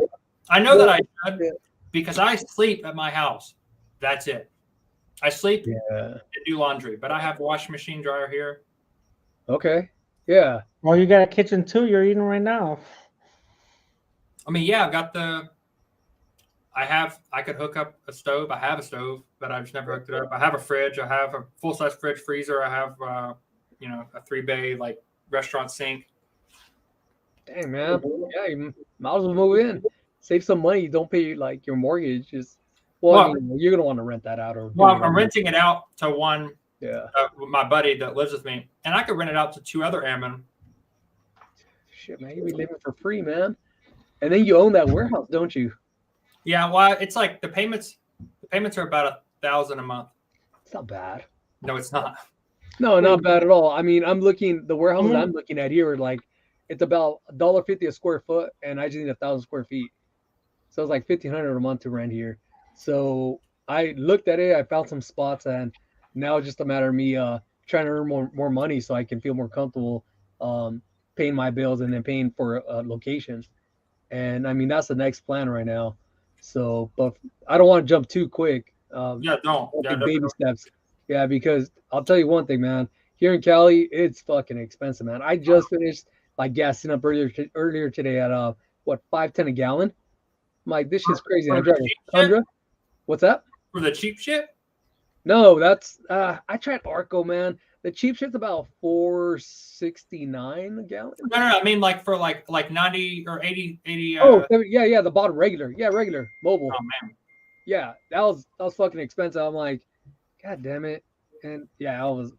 I know that I should Yeah. because I sleep at my house. That's it. I sleep Yeah. and do laundry, but I have a washing machine, dryer here. Okay. Yeah. Well, you got a kitchen too. You're eating right now. I mean, yeah, I've got I could hook up a stove. I have a stove, but I've just never hooked it up. I have a fridge. I have a full-size fridge freezer. I have, a 3-bay restaurant sink. Dang, man. Yeah, you might as well move in. Save some money. Don't pay your mortgage. Just I mean, you're gonna want to rent that out or. Well, I'm renting it out to one. Yeah. My buddy that lives with me, and I could rent it out to 2 other airmen. Shit, man, you be living for free, man. And then you own that warehouse, don't you? Yeah, well, it's like the payments are about $1,000 a month. It's not bad. No, it's not. No, not bad at all. I mean, the warehouses I'm looking at here are it's about $1.50 a square foot, and I just need 1,000 square feet. So it's like $1,500 a month to rent here. So I looked at it, I found some spots, and now it's just a matter of me trying to earn more money so I can feel more comfortable paying my bills and then paying for locations. And I mean, that's the next plan right now. So, but I don't want to jump too quick. Don't. Yeah, baby steps. Yeah, because I'll tell you one thing, man. Here in Cali, it's fucking expensive, man. I just finished gassing up earlier today at $5.10 a gallon. I'm like, this shit's crazy. I drive a Tundra. What's that? For the cheap shit? No, that's I tried Arco, man. The cheap shit's about $4.69 a gallon. No. I mean, for 90 or 80. Yeah. The bottom regular. Yeah, regular mobile. Oh man. Yeah, that was fucking expensive. I'm like, God damn it. And yeah, I was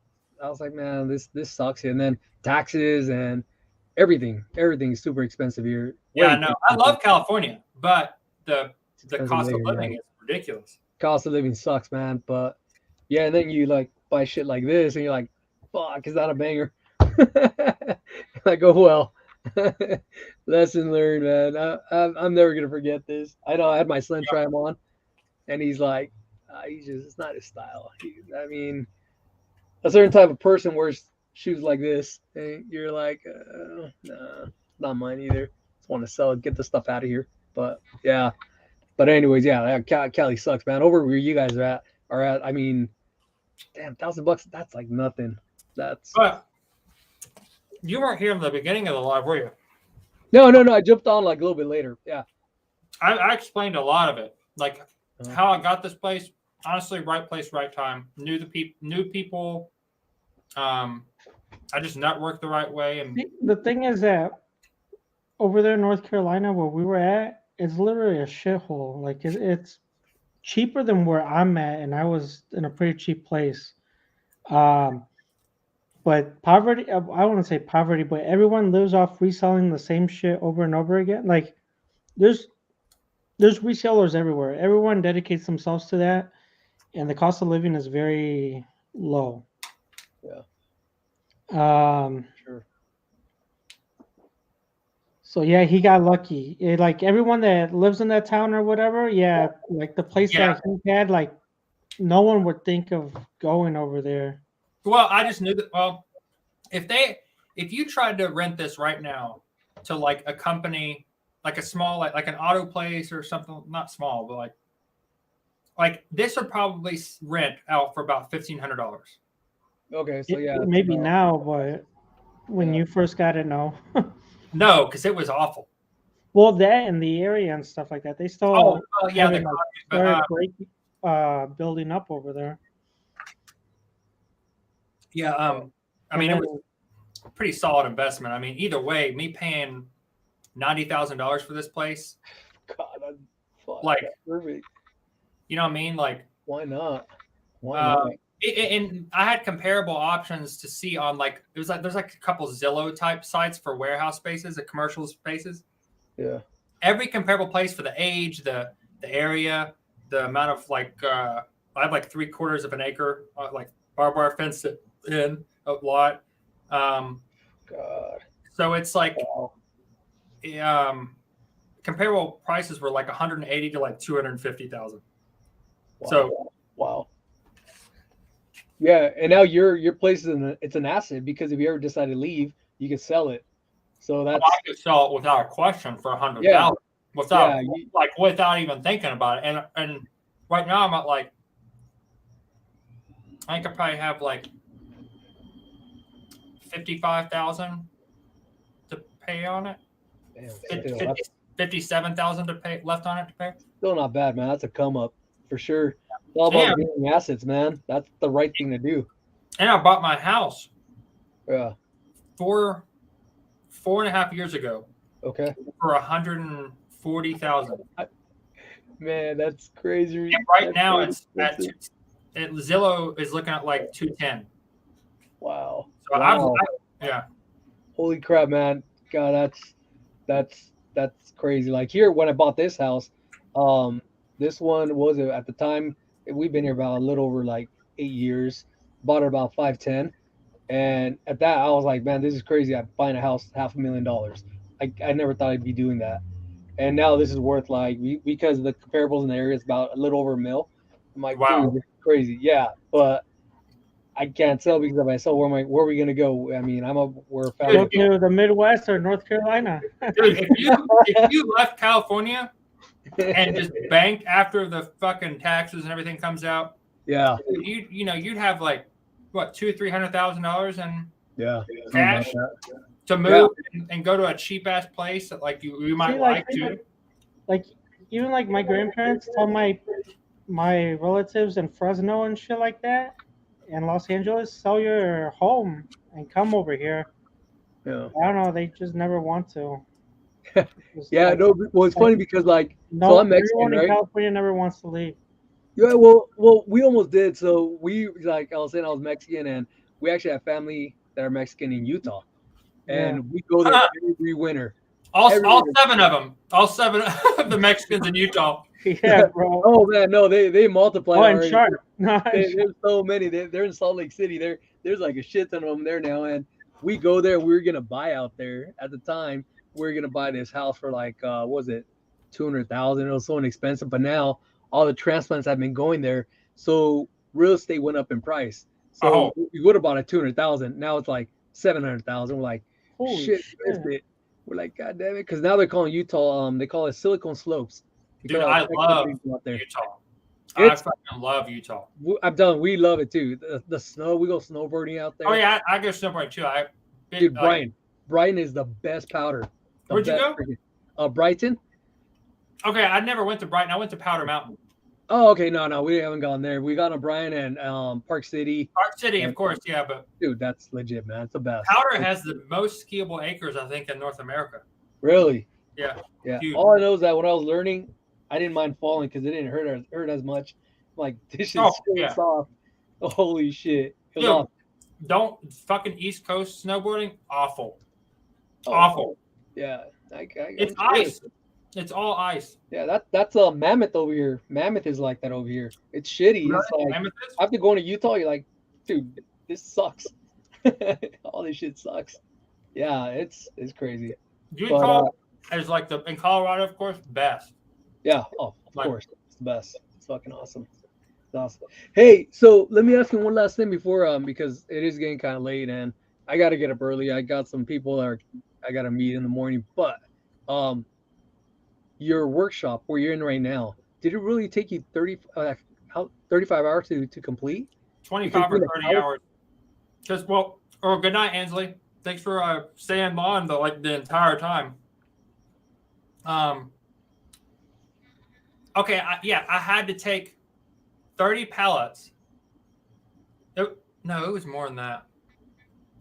like, man, this sucks. And then taxes and everything's super expensive here. Yeah, no, I love California, but the cost of living is ridiculous. Cost of living sucks, man. But yeah, and then you buy shit like this, and you're like, fuck, is that a banger? I go, well, lesson learned, man. I'm never gonna forget this. I know I had my son try them on, and he's like, it's not his style. I mean, a certain type of person wears shoes like this, and you're like, nah, not mine either. Just want to sell it, get the stuff out of here. But yeah, but anyways, yeah, Cali sucks, man. Over where you guys are at, I mean, damn, $1,000, that's like nothing. But you weren't here in the beginning of the live, were you? No. I jumped on a little bit later. Yeah. I explained a lot of it, how I got this place. Honestly, right place, right time. Knew people. I just networked the right way. And the thing is that over there in North Carolina, where we were at, it's literally a shithole. It's cheaper than where I'm at, and I was in a pretty cheap place. But poverty, I wouldn't say poverty, but everyone lives off reselling the same shit over and over again. There's resellers everywhere. Everyone dedicates themselves to that, and the cost of living is very low. Yeah. Sure. So yeah, he got lucky. Everyone that lives in that town or whatever, yeah, the place that he had, no one would think of going over there. Well, I just knew that. Well, if you tried to rent this right now to a company, a small, like an auto place or something, not small, but this would probably rent out for about $1,500. Okay, so yeah, maybe now, but when you first got it, no. No, because it was awful. Well, that and the area and stuff like that, they still. Building up over there. Yeah, I mean, it was a pretty solid investment. I mean, either way, me paying $90,000 for this place. God, perfect. You know what I mean? Why not? Why not? And I had comparable options to see on there's a couple Zillow type sites for warehouse spaces, the commercial spaces. Yeah. Every comparable place for the age, the area, the amount of I have 3/4 of an acre, barbed wire fenced in a lot. God. So it's like Wow. comparable prices were like 180 to like 250,000. Wow. So wow. Yeah, and now your place is it's an asset because if you ever decide to leave, you can sell it. So that's I could sell it without a question for 100,000 yeah, without yeah, without even thinking about it. And right now I'm at like I could probably have like 55,000 to pay on it. damn, 50, still, that's 57,000 to pay left on it to pay. still not bad, man. That's a come up for sure. It's all Yeah. about getting assets, man. That's the right thing to do. And I bought my house Yeah. 4.5 years ago Okay. for 140,000. Man, that's crazy. And right That's now crazy it's at expensive. Zillow is looking at like 210. Wow. So Wow. yeah. Holy crap, man. God, that's crazy. Like here when I bought this house, this one was at the time we've been here about a little over like 8 years. Bought it about 510. And at that I was like, man, this is crazy. I'm buying a house $500,000. I never thought I'd be doing that. And now this is worth like because of the comparables in the area, it's about a little over $1 million. I'm like, Wow. dude, this is crazy. Yeah, but I can't sell because if I sell, where are we gonna go? I mean, we're a Go family. to the Midwest or North Carolina. Dude, if you left California and just banked after the fucking taxes and everything comes out, Yeah, you'd have like what $200,000-300,000 in yeah. cash to move and go to a cheap ass place that like you might See, like to. Like even like my grandparents tell my relatives in Fresno and shit like that, in Los Angeles, sell your home and come over here. Yeah. I don't know. They just never want to. Yeah, like, no. Well, it's funny because like, no, so I'm Mexican, everyone in right? California never wants to leave. Yeah, well, we almost did. So we like I was saying, I was Mexican, and we actually have family that are Mexican in Utah, and we go there every winter. All winter. 7 of them, all 7 of the Mexicans in Utah. Yeah, bro. Oh man, no, they multiplied. Oh, and already. Sharp. No, There's so many. They're in Salt Lake City. There's like a shit ton of them there now, and we go there. We were gonna buy out there at the time. We were gonna buy this house for like what was it, 200,000. It was so inexpensive, but now all the transplants have been going there, so real estate went up in price. So we would have bought it 200,000. Now it's like 700,000. We're like, holy shit, missed it. We're like, god damn it, because now they're calling Utah. They call it Silicon Slopes. Dude, I love Utah. I fucking love Utah. I'm telling you, we love it too. The snow, we go snowboarding out there. Oh yeah, I go snowboarding too. Dude, Brighton is the best powder. Where'd you go? Brighton. Okay, I never went to Brighton. I went to Powder Mountain. Oh, okay, no, we haven't gone there. We got to Brighton and Park City. Park City, of course, yeah, but dude, that's legit, man. It's the best. Powder has the most skiable acres, I think, in North America. Really? Yeah. Yeah. Huge. All I know is that when I was learning, I didn't mind falling because it didn't hurt as much. I'm like, this shit's soft. Holy shit. Dude, don't fucking East Coast snowboarding. Awful. Awful. Yeah. It's ice. It's all ice. Yeah, that's a Mammoth over here. Mammoth is like that over here. It's shitty. Really? It's like after going to Utah, you're like, dude, this sucks. All this shit sucks. Yeah, it's crazy. Utah is like in Colorado, of course, best. Yeah, of course, it's the best. It's fucking awesome. It's awesome. Hey, so let me ask you one last thing before because it is getting kind of late and I got to get up early. I got some people I got to meet in the morning, but your workshop where you're in right now, did it really take you 35 hours to complete? 25 or 30 hours. Good night, Ansley. Thanks for staying on the entire time. Okay, I had to take 30 pallets. It was more than that.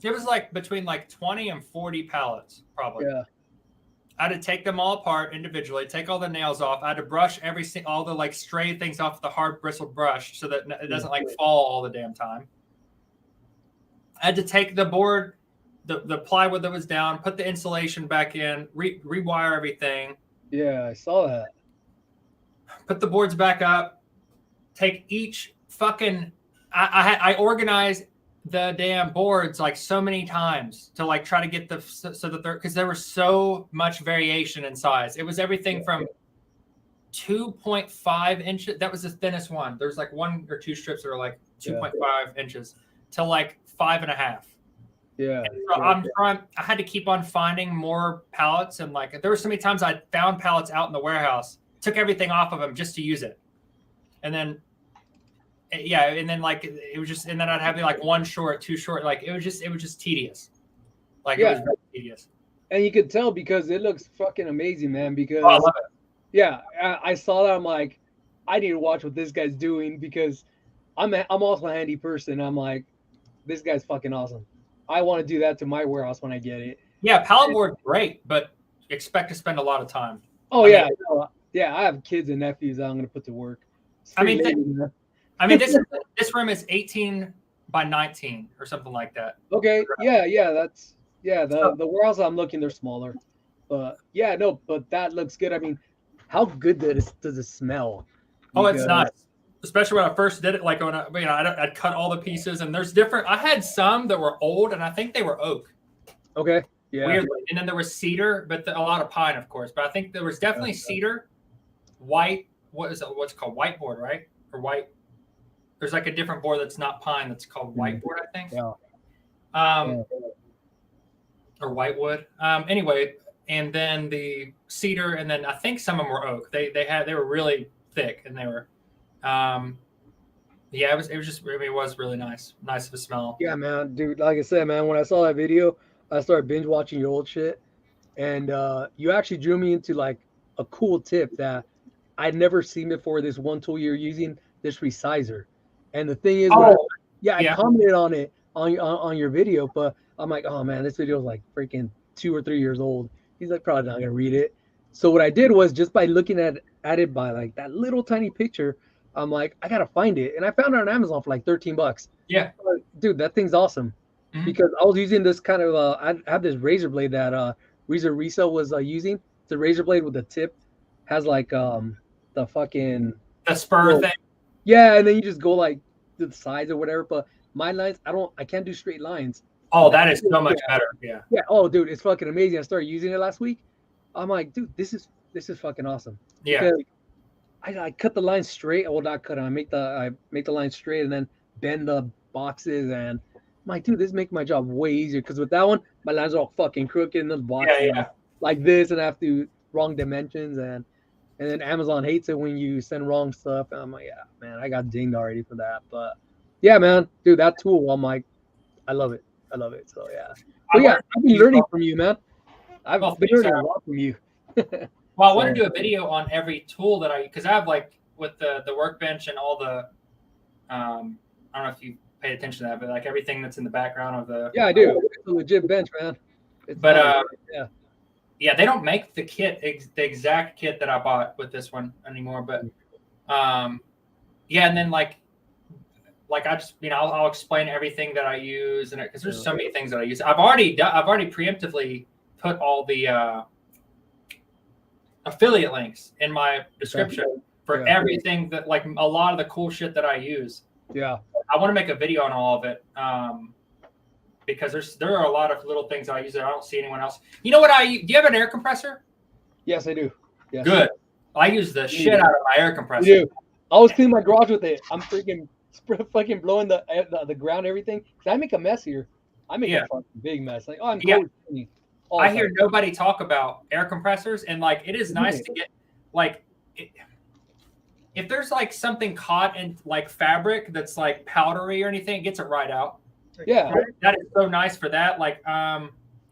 It was like between 20 and 40 pallets, probably. Yeah. I had to take them all apart individually, take all the nails off. I had to brush all the stray things off the hard bristled brush so that it doesn't fall all the damn time. I had to take the board, the plywood that was down, put the insulation back in, rewire everything. Yeah, I saw that. Put the boards back up. Take each fucking. I organized the damn boards like so many times to like try to get the so that because there was so much variation in size. It was everything from 2.5 inches. That was the thinnest one. There's like 1 or 2 strips that are like 2.5 inches to like 5.5. Yeah. So I had to keep on finding more pallets, and like there were so many times I found pallets out in the warehouse, took everything off of them just to use it, and then like it was just, and then I'd have like 1 short, 2 short, like it was just tedious. Like it was very tedious. And you could tell because it looks fucking amazing, man. Because I love it. Yeah, I saw that. I'm like, I need to watch what this guy's doing because I'm also a handy person. I'm like, this guy's fucking awesome. I want to do that to my warehouse when I get it. Yeah, pallet board great, but expect to spend a lot of time. Oh yeah, I have kids and nephews that I'm gonna put to work. This room is 18 by 19 or something like that. Okay, that's the warehouse I'm looking, they're smaller, but but that looks good. I mean, how good does it smell? Oh, it's nice. Especially when I first did it, like when I'd cut all the pieces, and there's different. I had some that were old, and I think they were oak. Okay, yeah. Weirdly, and then there was cedar, but a lot of pine, of course. But I think there was definitely cedar, white. What is it? What's it called? Whiteboard, right? Or white. There's like a different board that's not pine that's called whiteboard, I think. Yeah. Or whitewood. Anyway, and then the cedar, and then I think some of them were oak. They were really thick, and they were. It was really nice of a smell. Yeah, man, dude. Like I said, man, when I saw that video, I started binge watching your old shit, and you actually drew me into like a cool tip that I'd never seen before. This one tool you're using, this resizer, and the thing is, I commented on it on your video, but I'm like, oh man, this video is like freaking 2 or 3 years old. He's like probably not gonna read it. So what I did was just by looking at it by like that little tiny picture, I'm like, I gotta find it, and I found it on Amazon for like $13. Yeah, dude, that thing's awesome. Mm-hmm. Because I was using this kind of I have this razor blade that Resell was using. It's a razor blade with the tip has like the spur thing. Yeah, and then you just go like to the sides or whatever. But my lines, I can't do straight lines. Oh, that is so much better. Yeah. Yeah. Oh, dude, it's fucking amazing. I started using it last week. I'm like, dude, this is fucking awesome. Yeah. I cut the line straight. Well, not cut. I make the line straight and then bend the boxes, and I'm like, dude, this makes my job way easier. Because with that one, my lines are all fucking crooked in the boxes like this, and I have to wrong dimensions, and then Amazon hates it when you send wrong stuff. And I'm like, yeah, man, I got dinged already for that. But yeah, man, dude, that tool, I'm like, I love it. So yeah. But yeah, I've been learning from you, man. I've been learning a lot from you. Well, I want to do a video on every tool that because I have like with the workbench and all the I don't know if you paid attention to that, but like everything that's in the background of the I do. It's a legit bench, man. They don't make the kit the exact kit that I bought with this one anymore, but and then like I just I'll explain everything that I use, and because there's so many things that I use. I've already preemptively put all the affiliate links in my description for everything that like a lot of the cool shit that I use. Yeah. I want to make a video on all of it because there are a lot of little things I use that I don't see anyone else. You know what do you have an air compressor? Yes, I do. Yes. Good. I use the shit out of my air compressor. Dude, I was cleaning my garage with it. I'm freaking fucking blowing the ground, everything. Cause I make a mess here. I make a fucking big mess. Like, I'm cold. I hear nobody talk about air compressors, and like it is nice to get like if there's like something caught in like fabric that's like powdery or anything, it gets it right out. Yeah, that is so nice for that. Like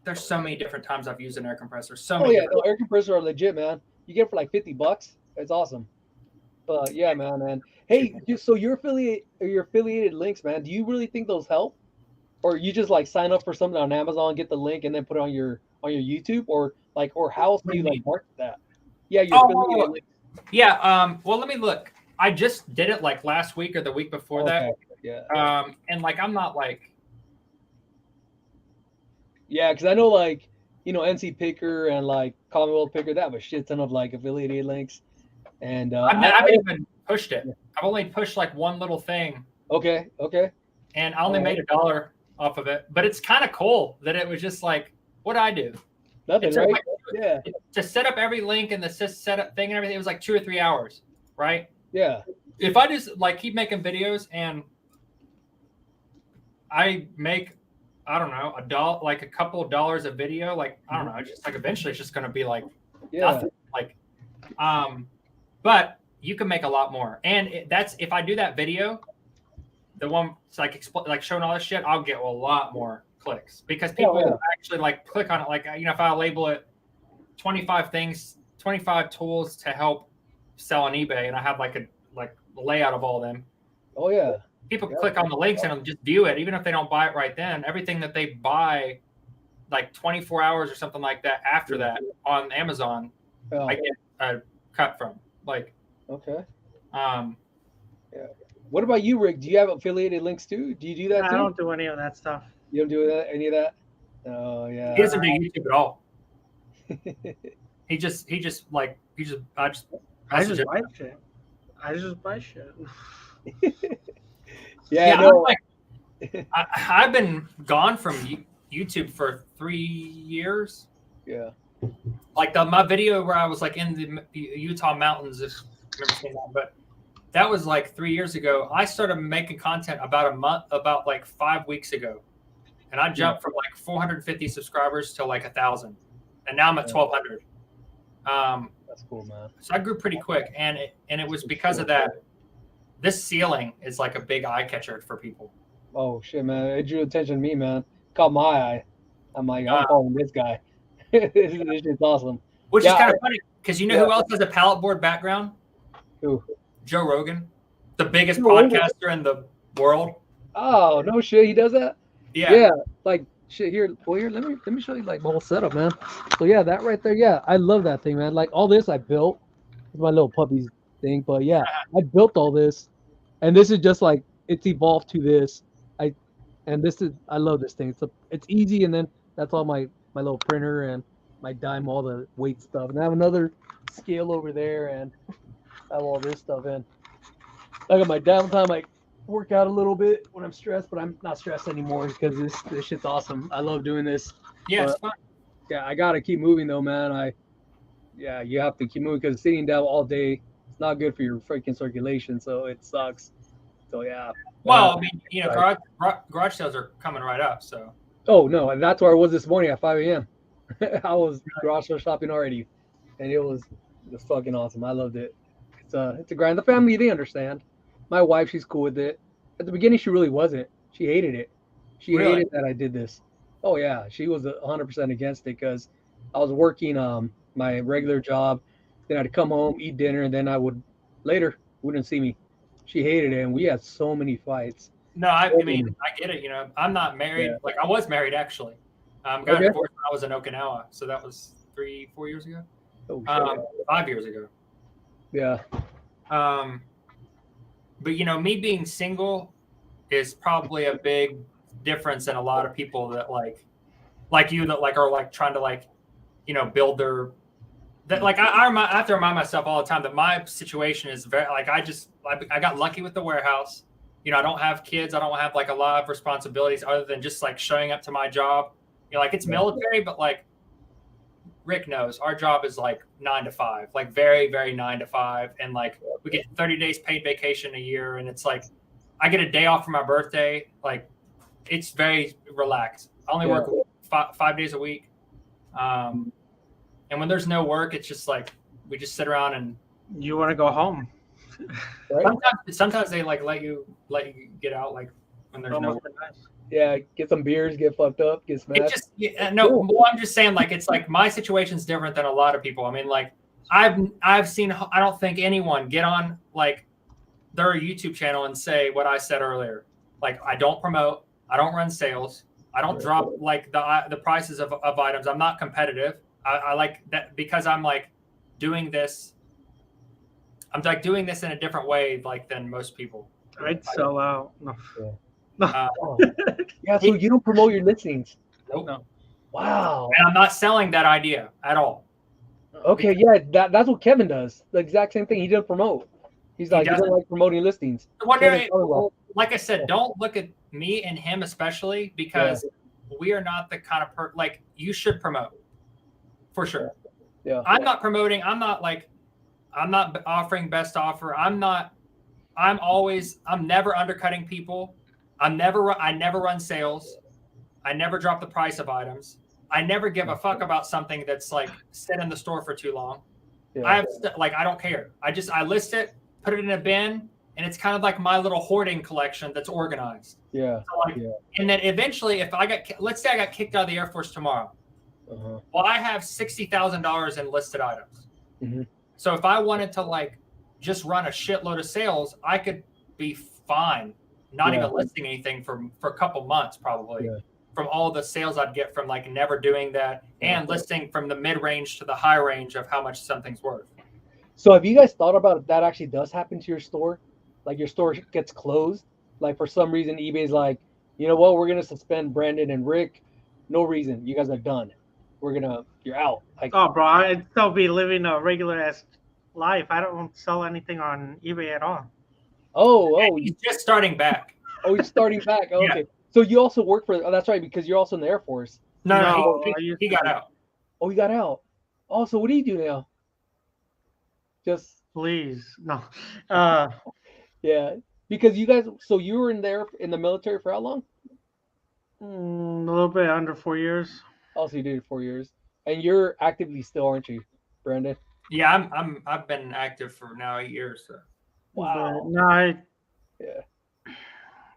there's so many different times I've used an air compressor. Air compressors are legit, man. You get it for like $50. It's awesome. But yeah, man. And hey, so your affiliated links, man. Do you really think those help, or you just like sign up for something on Amazon, get the link, and then put it on your YouTube, or how else do you like market that? Yeah, your affiliated links. Yeah. Well, let me look. I just did it like last week or the week before that. Yeah. And like I'm not like. Yeah, because I know like NC Picker and like Commonwealth Picker, that have a shit ton of like affiliated links, and I haven't even pushed it. I've only pushed like one little thing. Okay. and I only made $1 off of it. But it's kind of cool that it was just like, what I do? Nothing, right? Yeah. To set up every link and the setup thing and everything, it was like 2 or 3 hours, right? Yeah. If I just like keep making videos and I make, I don't know, like a couple of dollars a video, like I don't know, just like eventually it's just going to be like nothing. Like, but you can make a lot more. And that's if I do that video, the one it's like showing all this shit, I'll get a lot more clicks because people actually like click on it. Like, you know, if I label it 25 tools to help sell on eBay, and I have like a layout of all of them. Oh yeah. People click on the links and just view it, even if they don't buy it right then. Everything that they buy, like 24 hours or something like that after that on Amazon, I get a cut from. Like, okay. What about you, Rick? Do you have affiliated links too? Do you do that too? I don't do any of that stuff. You don't do any of that? Oh yeah. He doesn't do YouTube at all. I just buy shit. I just buy shit. I've been gone from YouTube for 3 years. Yeah. Like my video where I was like in the Utah mountains, if you remember seeing that, but that was like 3 years ago. I started making content about like 5 weeks ago. And I jumped from like 450 subscribers to like 1,000. And now I'm at 1,200. That's cool, man. So I grew pretty quick. And it was because of that. This ceiling is like a big eye catcher for people. Oh shit, man! It drew attention to me, man. Caught my eye. I'm like, I'm following this guy. This shit's awesome. Which is kind of funny because you know who else has a pallet board background? Who? Joe Rogan, the biggest podcaster in the world. Oh no shit, he does that. Yeah. Yeah, like shit. Here, let me show you like my whole setup, man. So yeah, that right there. Yeah, I love that thing, man. Like all this I built with my little puppies thing, but yeah, I built all this, and this is just like it's evolved to this. I love this thing. It's easy, and then that's all my little printer and my dime, all the weight stuff, and I have another scale over there, and I have all this stuff in. I got my downtime. I work out a little bit when I'm stressed, but I'm not stressed anymore because this shit's awesome. I love doing this. Yeah, it's fun. Yeah, I gotta keep moving though, man. You have to keep moving because sitting down all day, it's not good for your freaking circulation. So it sucks. So yeah. Well, I mean, you know, garage sales are coming right up. So. Oh no, and that's where I was this morning at 5 a.m. I was garage sale shopping already, and it was fucking awesome. I loved it. It's a grind. The family, they understand. My wife, she's cool with it. At the beginning, she really wasn't. She hated it. She hated that I did this. Oh yeah, she was 100% against it because I was working my regular job. Then I'd come home, eat dinner, and then I would wouldn't see me. She hated it, and we had so many fights. No, I mean, I get it. You know, I'm not married. Yeah. Like I was married actually. Got divorced when I was in Okinawa, so that was 3-4 years ago. Oh, 5 years ago. Yeah. But you know, me being single is probably a big difference in a lot of people that like you that like are like trying to like, you know, build their. That like I have to remind myself all the time that my situation is very like I got lucky with the warehouse. You know, I don't have kids. I don't have like a lot of responsibilities other than just like showing up to my job. You know, like it's military, but like Rick knows our job is like 9 to 5, like very, very 9 to 5. And like we get 30 days paid vacation a year. And it's like, I get a day off for my birthday. Like it's very relaxed. I only work 5 days a week. And when there's no work, it's just like, we just sit around and you want to go home. Right? Sometimes they like let you get out like when there's no work. Yeah, get some beers, get fucked up, get smashed. Well, I'm just saying like it's like my situation's different than a lot of people. I mean, like I've seen, I don't think anyone get on like their YouTube channel and say what I said earlier. Like I don't promote, I don't run sales, I don't drop like the prices of items. I'm not competitive. I like that because I'm like doing this. I'm like doing this in a different way like than most people. I'd sell out. No. Yeah, so you don't promote your listings. Nope. No. Wow. And I'm not selling that idea at all. Okay, yeah, that's what Kevin does. The exact same thing. He doesn't promote. He doesn't like promoting listings. Like I said, don't look at me and him especially, because we are not the kind of like you should promote for sure. Yeah. I'm not promoting. I'm not offering best offer. I'm never undercutting people. I never run sales. I never drop the price of items. I never give a fuck about something that's like sit in the store for too long. Yeah. I don't care. I list it, put it in a bin, and it's kind of like my little hoarding collection that's organized. Yeah. So and then eventually, if let's say I got kicked out of the Air Force tomorrow, well, I have $60,000 in listed items. Mm-hmm. So if I wanted to like just run a shitload of sales, I could be fine, not even listing anything for a couple months probably. Yeah. From all the sales I'd get from like never doing that and listing from the mid range to the high range of how much something's worth. So have you guys thought about if that actually does happen to your store? Like your store gets closed? Like for some reason eBay's like, you know what, we're gonna suspend Brandon and Rick. No reason. You guys are done. You're out. Like, Oh, bro, I'd still be living a regular ass life. I don't sell anything on eBay at all. He's just starting back. Oh, he's starting back. Oh, okay. So you also work for? Oh, that's right, because you're also in the Air Force. No, he got out. Oh, he got out. Oh, so what do you do now? Just please, no. Yeah, because you guys. So you were in the military for how long? A little bit under 4 years. Oh, so you did it 4 years, and you're actively still, aren't you, Brandon? Yeah, I've been active for now 8 years. So. Wow. No,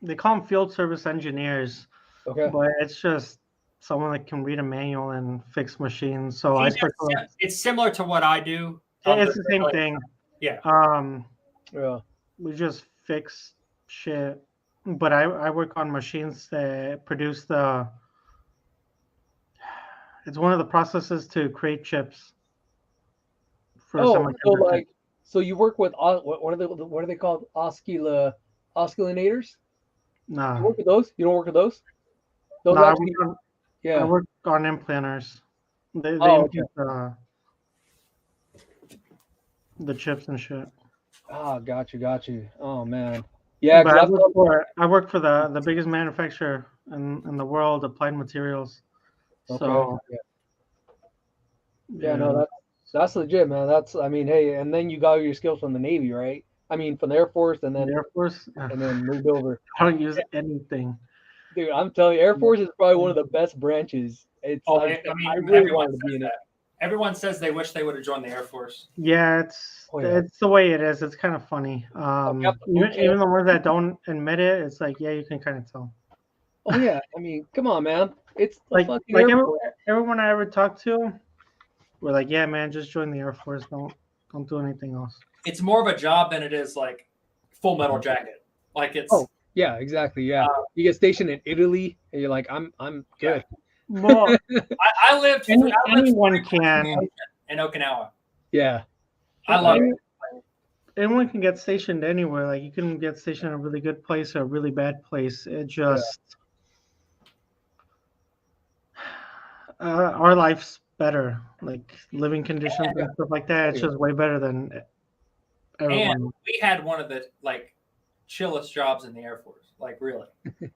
they call them field service engineers. Okay. But it's just someone that can read a manual and fix machines. So it's similar to what I do. It's the same thing. Yeah. We just fix shit. But I work on machines that produce it's one of the processes to create chips. So you work with what are they called? Oscillators? No. You work with those? You don't work with those? I work on implanters. They implant the chips and shit. Oh, got you. Oh man. Yeah, but I work for the biggest manufacturer in the world, Applied Materials. Okay. So no, that's legit, man. Hey, and then you got your skills from the Navy, right? I mean, from the Air Force, and then and then moved over. I don't use anything, dude. I'm telling you, Air Force is probably one of the best branches. I really wanted to be in it. Everyone says they wish they would have joined the Air Force. Yeah, it's the way it is. It's kind of funny. Even the ones that don't admit it, it's like, yeah, you can kind of tell. Oh yeah, I mean, come on, man. It's like everyone I ever talked to, were like, yeah, man, just join the Air Force. Don't do anything else. It's more of a job than it is like Full Metal Jacket. Like it's. Oh yeah, exactly. Yeah, you get stationed in Italy, and you're like, I'm good. Well, I lived. Anyone can in Okinawa. Yeah, I love it. Anyone can get stationed anywhere. Like you can get stationed in a really good place or a really bad place. It just our life's better. Like living conditions and stuff like that. It's just way better than everyone. And we had one of the chillest jobs in the Air Force. Like really,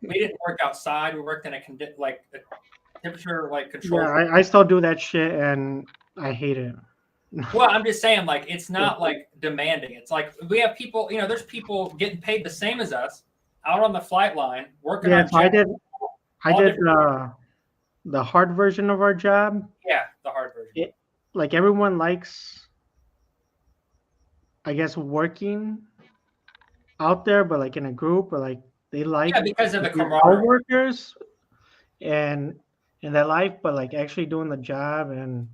we didn't work outside. We worked in a temperature control. Yeah, I still do that shit and I hate it. Well, I'm just saying, it's not demanding. It's like we have people, there's people getting paid the same as us out on the flight line working. Yeah, so I did the hard version of our job. Yeah, the hard version. Everyone likes, I guess, working out there, but in a group, or they like because of the camaraderie. Workers and in that life, but actually doing the job and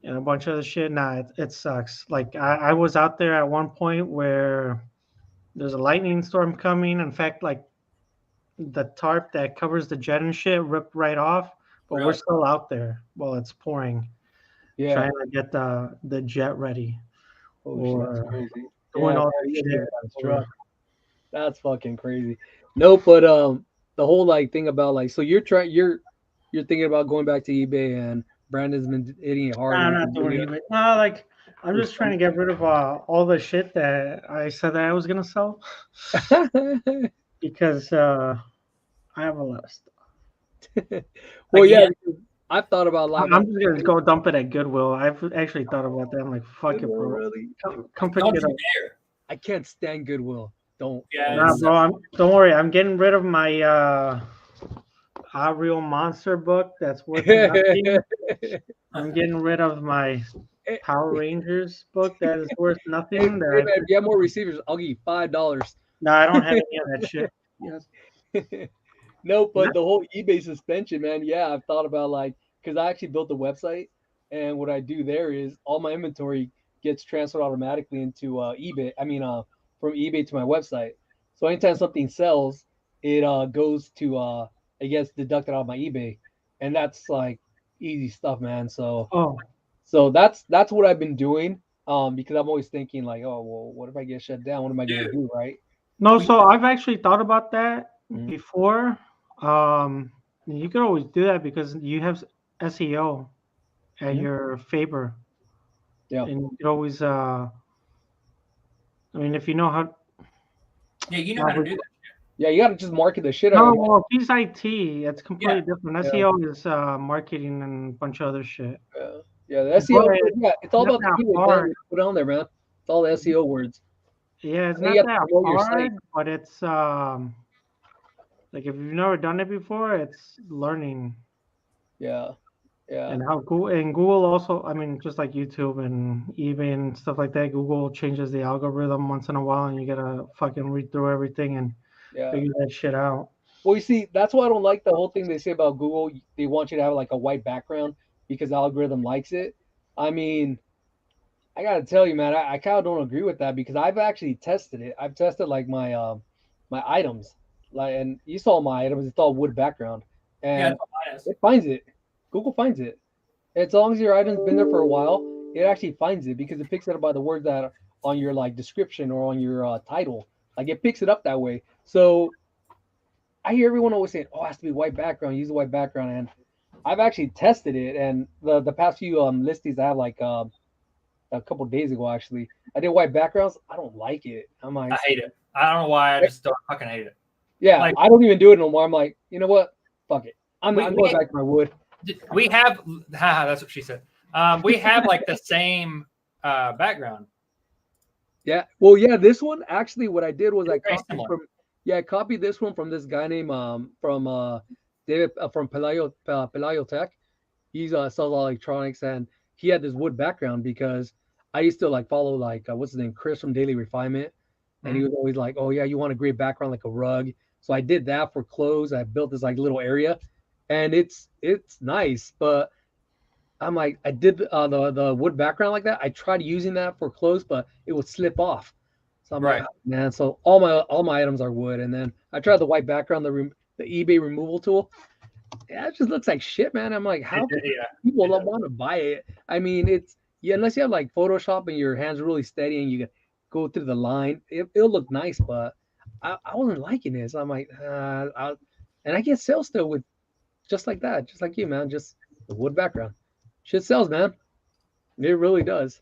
a bunch of other shit. Nah, it sucks. I was out there at one point where there's a lightning storm coming. In fact, the tarp that covers the jet and shit ripped right off, but we're still out there while it's pouring. Yeah, trying to get the jet ready. That's crazy. Doing all that shit. That's fucking crazy. No, but the whole thing about so you're thinking about going back to eBay, and Brandon's been hitting it hard. I'm not doing eBay. No, I'm just trying to get rid of all the shit that I said that I was gonna sell. because I have a lot of stuff. Well, yeah, Again. because I've thought about live. I'm just gonna go dump it at Goodwill. I've actually thought about that. I'm like, fuck it, Goodwill, bro. really? Come pick Don't it you up. dare. I can't stand Goodwill. Don't. Yeah, Nah, it's, bro. Don't worry. I'm getting rid of my A Real Monster book that's worth nothing. I'm getting rid of my Power Rangers book that is worth Hey, nothing. hey, man, if you have more receivers, I'll give you $5. No, I don't have any of that shit. Yes. No, but the whole eBay suspension, man. Yeah, I've thought about like because I actually built a website, and what I do there is all my inventory gets transferred automatically into eBay. I mean, from eBay to my website. So anytime something sells, it goes to it gets deducted out of my eBay, and that's like easy stuff, man. So that's what I've been doing. Because I'm always thinking like, oh well, what if I get shut down? What am I gonna do, right? No, so I've actually thought about that before. You could always do that because you have SEO at your favor. Yeah. And you could always I mean if you know how yeah, you know how to do that. Yeah, you gotta just market the shit out No, of it. well, he's IT. It's completely different. Yeah. SEO is marketing and a bunch of other shit. Yeah, the SEO. Yeah, it's all not about the that keywords hard. you put on there, man. It's all the SEO words. Yeah, it's And you not have to that promote your site. hard, but it's like if you've never done it before, it's learning. Yeah, yeah. And how Google also, I mean, just like YouTube and eBay and stuff like that, Google changes the algorithm once in a while, and you gotta fucking read through everything and figure that shit out. Well, you see, that's why I don't like the whole thing they say about Google. They want you to have like a white background because the algorithm likes it. I mean, I gotta tell you, man, I kind of don't agree with that because I've actually tested it. I've tested like my my items, like, and you saw my items. It's all wood background, and it finds it. Google finds it. As long as your item's been there for a while, it actually finds it because it picks it up by the words that are on your like description or on your title. Like it picks it up that way. So I hear everyone always saying, "Oh, it has to be white background. Use a white background." And I've actually tested it, and the past few listings I have like a couple days ago actually, I did white backgrounds. I don't like it. I'm like, I hate it. I don't know why. I just don't fucking hate it. Yeah, Like- I don't even do it no more. I'm like, you know what? Fuck it. I'm going back to my wood. We have, haha, that's what she said. We have like the same background. Yeah. Well, yeah. This one actually, what I did was I Very copied similar. from. Yeah, I copied this one from this guy named from David from Pelayo Tech. He's sells all electronics, and he had this wood background because I used to like follow like what's his name, Chris from Daily Refinement, and he was always like, "Oh yeah, you want a great background like a rug." So I did that for clothes. I built this like little area, and it's nice, but I'm like, I did the wood background like that. I tried using that for clothes, but it would slip off. So I'm like, oh, man. So all my items are wood, and then I tried the white background, the eBay removal tool. Yeah, it just looks like shit, man. I'm like, how can people don't want to buy it? I mean, it's unless you have like Photoshop and your hands are really steady and you can go through the line, it'll look nice, but I wasn't liking it. So I'm like, and I get sales still with just like that, just like you, man, just the wood background. Shit sells, man. It really does.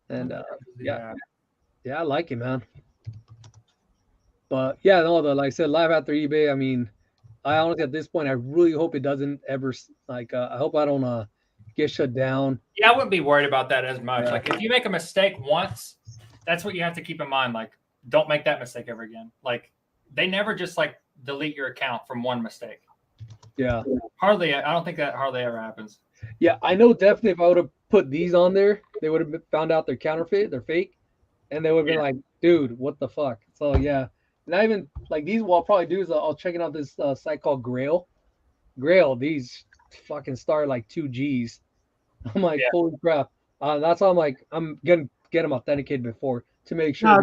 And yeah, I like it, man. But yeah, no, like I said, live after eBay. I mean, I honestly at this point, I really hope it doesn't ever like. I hope I don't get shut down. Yeah, I wouldn't be worried about that as much. Yeah. Like if you make a mistake once, that's what you have to keep in mind. Like, don't make that mistake ever again. Like they never just like delete your account from one mistake. Yeah. Hardly. I don't think that hardly ever happens. Yeah, I know definitely if I would have put these on there, they would have found out they're counterfeit, they're fake, and they would have been like, dude, what the fuck? So yeah, not even like these. What I'll probably do is I'll check out this site called Grail. These fucking start like 2 G's. I'm like, holy crap. That's why I'm like, I'm gonna get them authenticated before to make sure.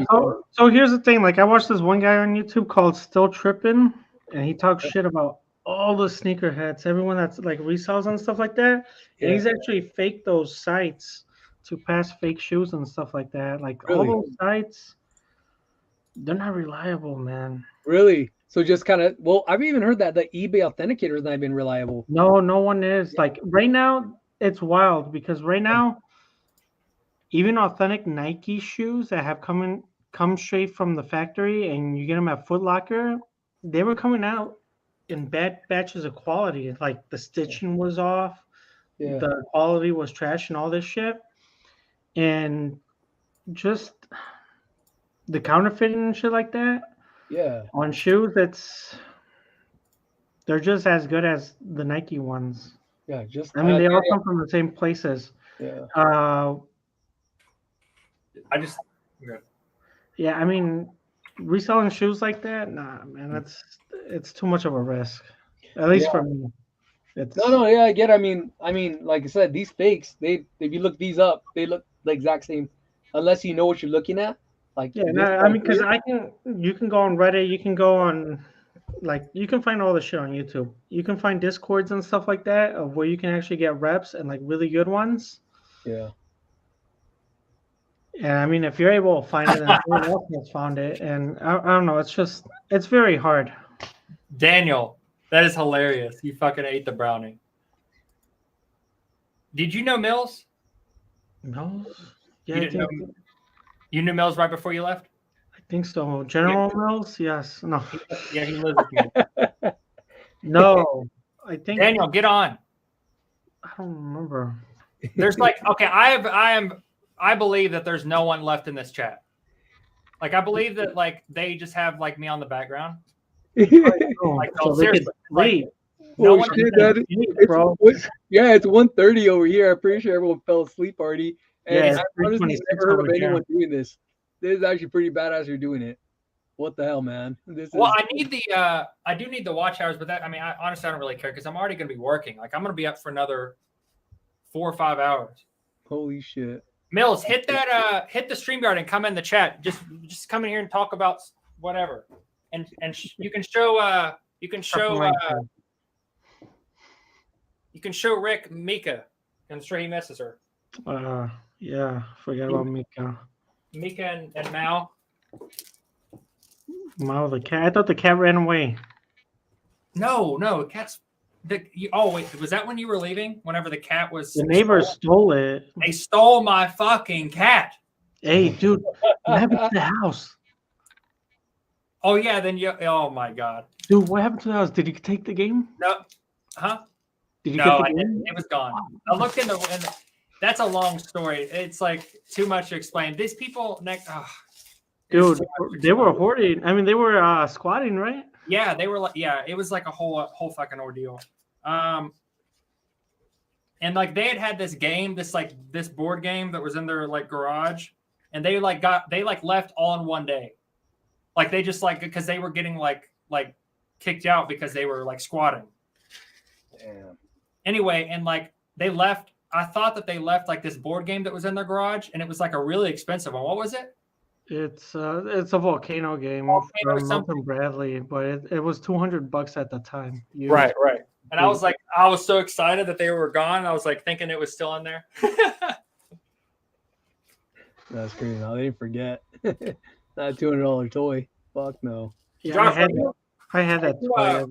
So here's the thing. Like I watched this one guy on YouTube called Still Trippin', and he talks shit about all the sneakerheads, everyone that's like resells and stuff like that. And he's actually faked those sites to pass fake shoes and stuff like that. Like all those sites, they're not reliable, man. Really? So just kind of, well, I've even heard that the eBay authenticator has not been reliable. No one is. Like right now, it's wild because right now, even authentic Nike shoes that have come in come straight from the factory and you get them at Foot Locker, they were coming out in bad batches of quality. Like the stitching was off, Yeah. the quality was trash, and all this shit. And just the counterfeiting and shit like that Yeah. on shoes, they're just as good as the Nike ones. Yeah. Just. I mean, they all come from the same places. Yeah. I just Yeah, I mean, reselling shoes like that, nah, man, it's too much of a risk. At least for me. It's No, yeah, I get it. I mean, like I said, these fakes, if you look these up, they look the exact same, unless you know what you're looking at. Like yeah, this no, I right mean, because here. you can go on Reddit, you can go on, like, you can find all the shit on YouTube. You can find Discords and stuff like that of where you can actually get reps and like really good ones. Yeah. And I mean, if you're able to find it, and someone else has found it, and I don't know, it's very hard. Daniel, that is hilarious. You fucking ate the brownie. Did you know Mills? Mills? You Yeah, didn't know. You knew Mills right before you left? I think so. General Mills? Yes. No. Yeah, he lives with me. No, I think Daniel, get on. I don't remember. There's like, okay, I believe that there's no one left in this chat. Like, I believe that like they just have like me on the background. Like, So oh, they could seriously, like, sleep. no Oh, one. shit, that is, bro. yeah, it's 1:30 over here. I'm pretty sure everyone fell asleep already. And Yeah, I it's honestly 3:26 never heard of over here. anyone doing this. This is actually pretty badass you're doing it. What the hell, man? This Well, is I do need the watch hours, but that, I mean, honestly, I don't really care because I'm already going to be working. Like, I'm going to be up for another 4 or 5 hours. holy shit. Mills, hit the StreamYard and come in the chat. Just come in here and talk about whatever. And you can show Rick Mika. I'm sure he misses her. Yeah, forget about Mika. Mika and Mao. Mao the cat. I thought the cat ran away. No, cat's. Oh wait, was that when you were leaving? Whenever the cat was. The neighbors stole it. They stole my fucking cat. Hey, dude, what happened to the house? Oh yeah, then you. Oh my god. Dude, what happened to the house? Did he take the game? No, huh? Did he No, get I the game? didn't. It was gone. I looked in the. That's a long story. It's like too much to explain. These people next. Dude, they were hoarding. I mean, they were squatting, right? Yeah, they were like, yeah, it was like a whole fucking ordeal. And like they had this game, this board game that was in their like garage, and they left all in one day. Like they just like because they were getting like kicked out because they were like squatting. Damn. Anyway, and like they left. I thought that they left like this board game that was in their garage, and it was like a really expensive one. What was it? It's a volcano game Volcano from Milton Bradley, but it was $200 at the time. Right. And I was like, I was so excited that they were gone. I was like thinking it was still in there. That's crazy. No, they didn't forget. Not a $200 toy. Fuck no. Yeah, Josh, I had that toy.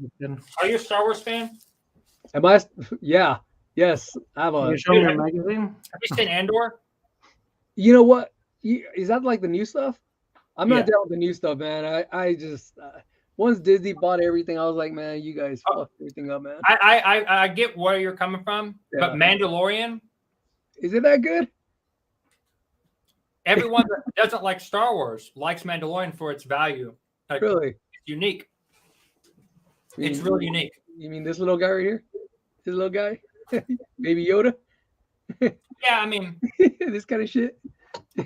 Are you a Star Wars fan? Am I? Yeah. Yes. I have Can a. you show me a magazine? Have you seen Andor? You know what? Is that like the new stuff? I'm not Yeah. down with the new stuff, man. I just once Disney bought everything, I was like, man, you guys fucked everything up, man. I get where you're coming from, but Mandalorian. Is it that good? Everyone that doesn't like Star Wars likes Mandalorian for its value. Like, Really? it's unique. It's really unique. You mean this little guy right here? This little guy, Baby Yoda. Yeah, I mean, this kind of shit.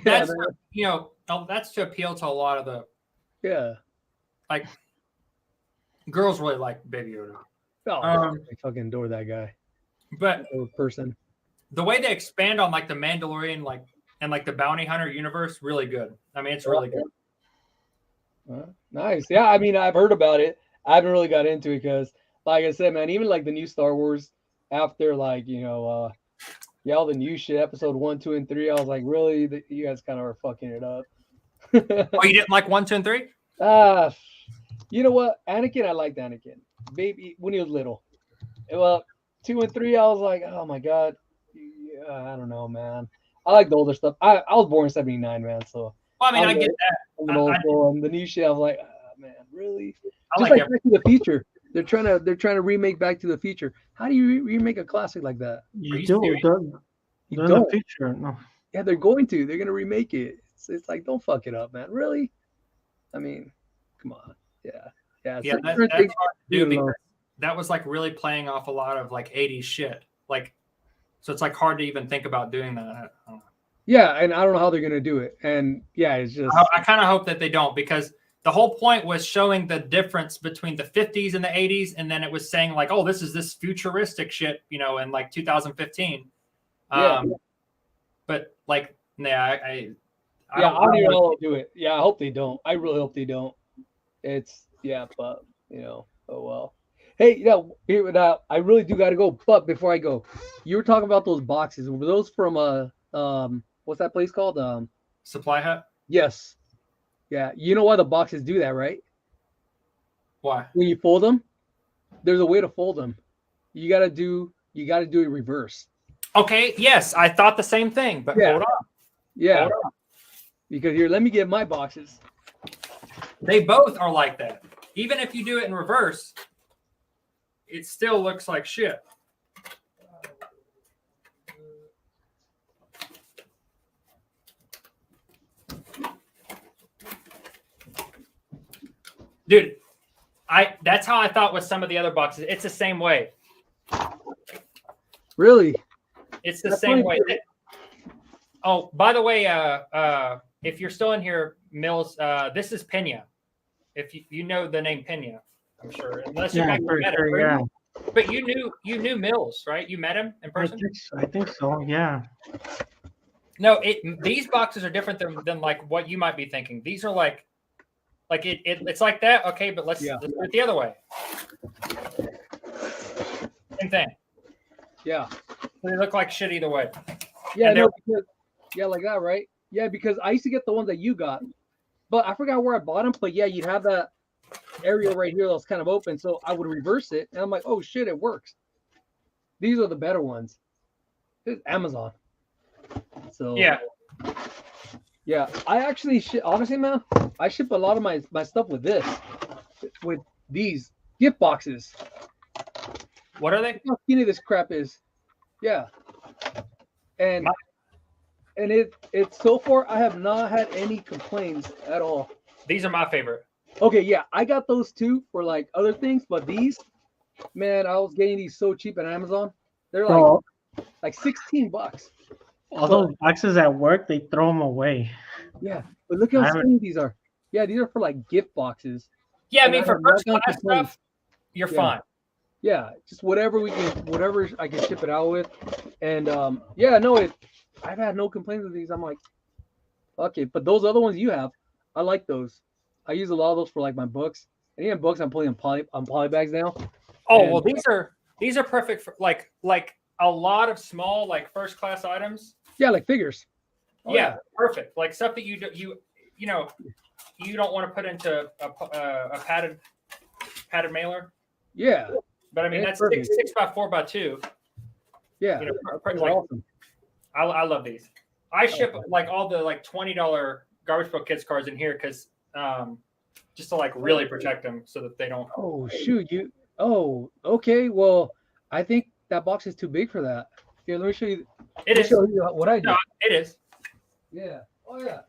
that's that's to appeal to a lot of the like girls really like Baby Yoda. Oh, I fucking adore that guy. But person, the way they expand on like the Mandalorian, like and like the bounty hunter universe, really good. I mean, it's really good. Nice. Yeah, I mean, I've heard about it. I haven't really got into it because, like I said, man, even like the new Star Wars after like all the new shit, episode 1, 2, and 3. I was like, really, you guys kind of are fucking it up. Oh, you didn't like 1, 2, and 3? You know what? Anakin, I liked Anakin. Baby, when he was little. Well, 2 and 3, I was like, oh my god. I don't know, man. I like the older stuff. I was born in 79, man. So Well, I mean, I get that. And the new shit, I'm like, man, really? I Just like like Back to the Future. They're trying to remake Back to the Future. How do you remake a classic like that? You you do. serious? You They're in don't. the future. No. Yeah, they're going to. They're gonna remake it. It's like, don't fuck it up, man. Really? I mean, come on. Yeah. Yeah, so that's certain hard things to you do know. because that was like really playing off a lot of like 80s shit. Like, so it's like hard to even think about doing that. I don't know. Yeah, and I don't know how they're gonna do it. And yeah, it's just I kind of hope that they don't, because the whole point was showing the difference between the 50s and the 80s, and then it was saying like, oh, this is this futuristic shit, you know, in like 2015. Yeah. But like, yeah, I I don't even know how to do it. Yeah, I hope they don't. I really hope they don't. It's but you know, oh well. Hey, I really do got to go. But before I go, you were talking about those boxes. Were those from what's that place called? Supply Hut. Yes. Yeah. You know why the boxes do that, right? Why? When you fold them, there's a way to fold them. You gotta do it reverse. Okay. Yes, I thought the same thing, but hold on. Yeah. Hold on. Because here, let me get my boxes. They both are like that. Even if you do it in reverse, it still looks like shit. Dude, that's how I thought with some of the other boxes. It's the same way. Really? It's the same way. Oh, by the way, if you're still in here, Mills, this is Pena. If you know the name Pena, I'm sure. Unless you met him. yeah. But you knew Mills, right? You met him in person? I think so. Yeah. No, these boxes are different than like what you might be thinking. These are like it's like that. Okay, but let's do it the other way. Same thing. Yeah. They look like shit either way. Yeah, no, because, like that, right? Yeah, because I used to get the ones that you got, but I forgot where I bought them. But yeah, you'd have that area right here that was kind of open, so I would reverse it, and I'm like, oh shit, it works. These are the better ones. It's Amazon. So yeah, I actually honestly, man, I ship a lot of my stuff with these gift boxes. What are they? How skinny this crap is. Yeah. And it's so far I have not had any complaints at all. These are my favorite. Okay, yeah, I got those too for like other things, but these, man, I was getting these so cheap on Amazon. They're like $16. All those boxes at work, they throw them away. Yeah, but look how skinny these are. Yeah, these are for like gift boxes. Yeah, I mean for first class stuff, you're fine. Yeah, just whatever I can ship it out with, and I've had no complaints with these. I'm like, okay, but those other ones you have, I like those. I use a lot of those for like my books, and even books I'm putting on poly bags now. Oh well, these are perfect for like a lot of small like first class items. Yeah, like figures. Oh, yeah, perfect. Like stuff that you don't want to put into a padded mailer. Yeah. But I mean, that's 6 by 4 by 2. Yeah. Like, awesome. I love these. I ship like all the like $20 Garbage Pail Kids cards in here because just to like really protect them so that they don't. Oh shoot! Okay. Well, I think that box is too big for that. Here, let me show you. It is. Show you what I do. No, it is. Yeah. Oh yeah.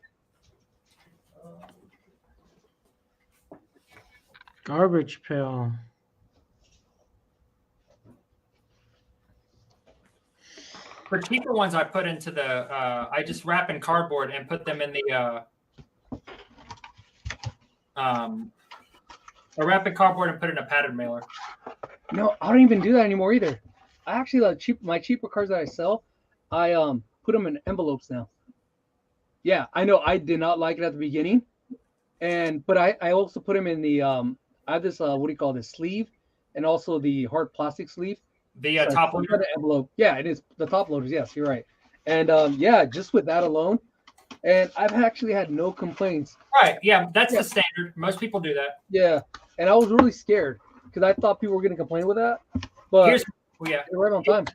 Garbage pail. For cheaper ones, I put into the. I just wrap in cardboard and put them in the. I wrap in cardboard and put it in a padded mailer. No, I don't even do that anymore either. I actually like my cheaper cards that I sell. I put them in envelopes now. Yeah, I know I did not like it at the beginning, but I also put them in the I have this what do you call this sleeve, and also the hard plastic sleeve. The top loader. The envelope. Yeah, it is the top loaders. Yes, you're right. And just with that alone, and I've actually had no complaints. Right. Yeah, that's the standard. Most people do that. Yeah, and I was really scared because I thought people were going to complain with that. But they're right on time.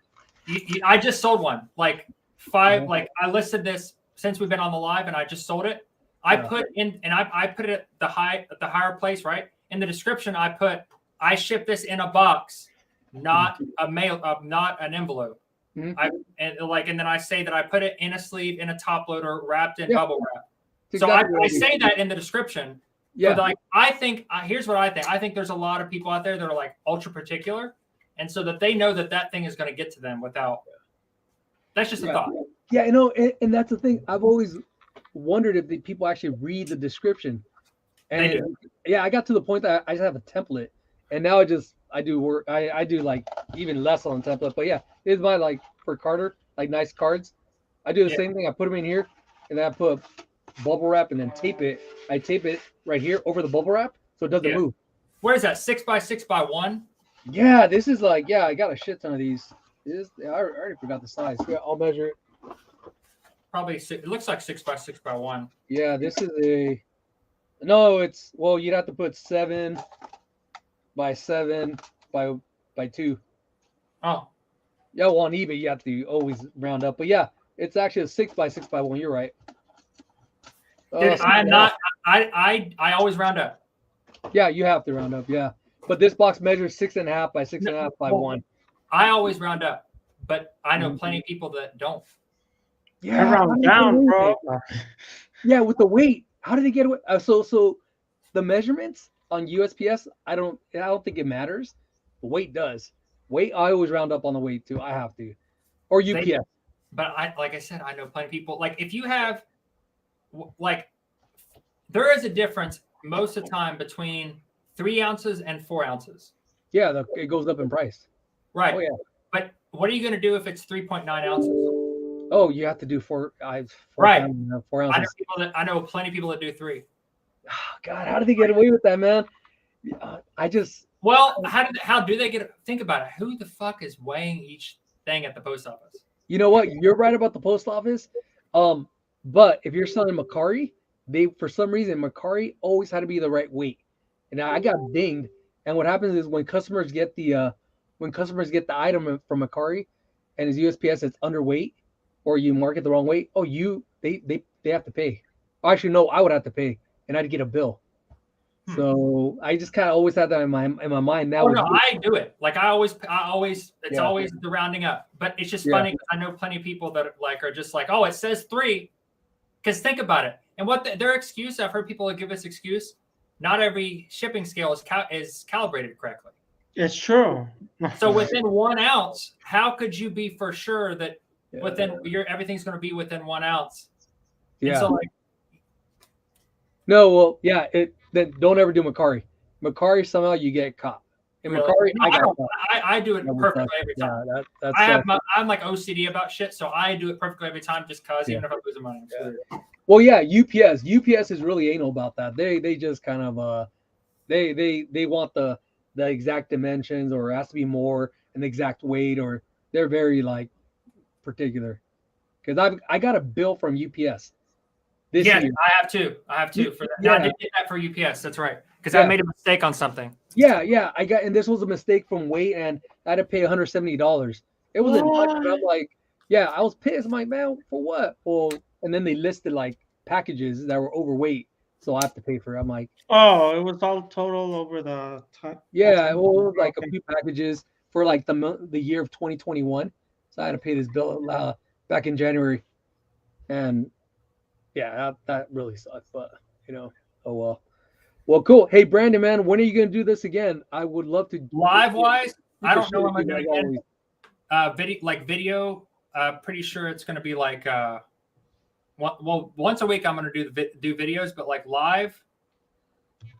I just sold one. Like 5. Like I listed this since we've been on the live, and I just sold it. I put in, and I put it at the higher place, right? In the description, I put, I ship this in a box, not a mail, not an envelope. Mhm. And then I say that I put it in a sleeve, in a top loader, wrapped in Yeah. bubble wrap. It's So exactly what I I do. say that in the description. Yeah. But like, I think, here's what I think. I think there's a lot of people out there that are like ultra particular. And so that they know that thing is going to get to them without, that's just a thought. Yeah, you know, and that's the thing. I've always wondered if the people actually read the description. And They do. yeah, I got to the point that I just have a template, and now I do work. I do like even less on the template. But yeah, it's my like for Carter, like nice cards. I do the same thing. I put them in here, and then I put bubble wrap and then tape it. I tape it right here over the bubble wrap so it doesn't move. Where is that? 6x6x1? Yeah, this is like, yeah, I got a shit ton of these. I already forgot the size. Yeah, I'll measure it. Probably it looks like 6x6x1. Yeah, this is no, it's, well, you'd have to put 7 by 7 by 2. Oh. Yeah, well, on eBay you have to always round up, but yeah, it's actually a 6x6x1. You're right. Dude, I'm not. I always round up. Yeah, you have to round up. Yeah, but this box measures 6.5 by 6.5 by 1. I always round up, but I know plenty of people that don't. Yeah, round down, bro. Yeah, with the weight, how did they get away? So the measurements on USPS, I don't think it matters. The weight does. Weight, I always round up on the weight too. I have to, or UPS. But like I said, I know plenty of people. Like if you have, like, there is a difference most of the time between 3 ounces and 4 ounces. Yeah, it goes up in price. Right. Oh yeah. But what are you going to do if it's 3.9 ounces? Oh, you have to do 4 Right. 4 ounces. I know plenty of people that do 3. Oh, God, how did they get away with that, man? Well, how do they get? Think about it. Who the fuck is weighing each thing at the post office? You know what? You're right about the post office. But if you're selling Macari, for some reason Macari always had to be the right weight. And I got dinged. And what happens is when customers get the item from Macari and his USPS it's underweight, or you mark it the wrong weight, they have to pay. Actually, no, I would have to pay, and I'd get a bill. So I just kind of always had that in my mind. Now, I do it. Like I always, it's always the rounding up. But it's just funny because I know plenty of people that are just like, oh, it says 3. Because think about it, and what their excuse. I've heard people give this excuse. Not every shipping scale is calibrated correctly. It's true. So within 1 ounce, how could you be for sure that within everything's going to be within 1 ounce? Yeah. And so like, no, well, yeah. Then don't ever do Macari. Macari somehow you get caught. In Macari, I do it perfectly every time. Yeah, that's I'm like OCD about shit, so I do it perfectly every time just cause even if I'm losing money. Well, yeah, UPS is really anal about that. They just kind of they want the exact dimensions, or it has to be more an exact weight, or they're very like particular. Because I got a bill from UPS this year. I have two for that. Yeah. I did get that for UPS. That's right. Because I made a mistake on something. Yeah, and this was a mistake from weight, and I had to pay $170. It wasn't much, but I'm like, yeah, I was pissed. I'm like, man, for what? Well, and then they listed like packages that were overweight, so I have to pay for it. I'm like, oh, it was all total over the time. Yeah, well, it was like a few packages for like the year of 2021, so I had to pay this bill back in January, and yeah, that really sucked. But oh well. Well, cool. Hey, Brandon, man, when are you going to do this again? I would love to. Live wise, I don't know when I'm going to do it. Video. Pretty sure it's going to be like once a week. I'm going to do videos, but like live,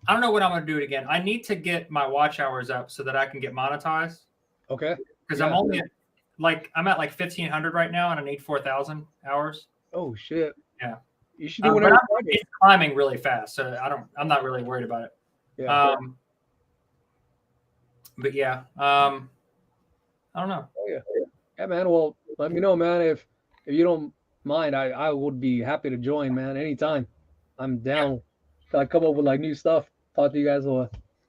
I don't know when I'm going to do it again. I need to get my watch hours up so that I can get monetized. Okay. Because I'm only at I'm at like 1,500 right now, and I need 4,000 hours. Oh shit. Yeah. You should do whatever. It's climbing really fast, so I'm not really worried about it. Yeah. But yeah, I don't know. Oh, yeah, man. Well, let me know, man. If you don't mind, I would be happy to join, man. Anytime. I'm down. I come up with like new stuff. Talk to you guys.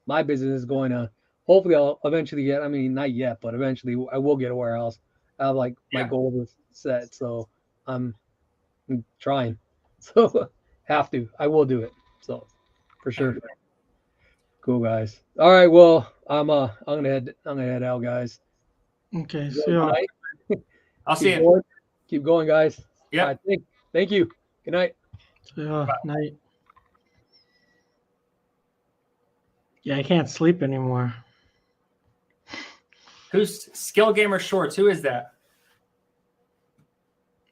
My business is going on. Hopefully, I'll eventually get. I mean, not yet, but eventually, I will get a warehouse. I have like my goal is set, so I'm trying. So Have to. I will do it. So for sure. Cool, guys. All right. Well, I'm gonna head out, guys. Okay, Good see you. night. I'll see Keep you. going. Keep going, guys. Yeah. All right, thank you. Good night. See ya. Night. Yeah, I can't sleep anymore. Who's Skill Gamer Shorts? Who is that?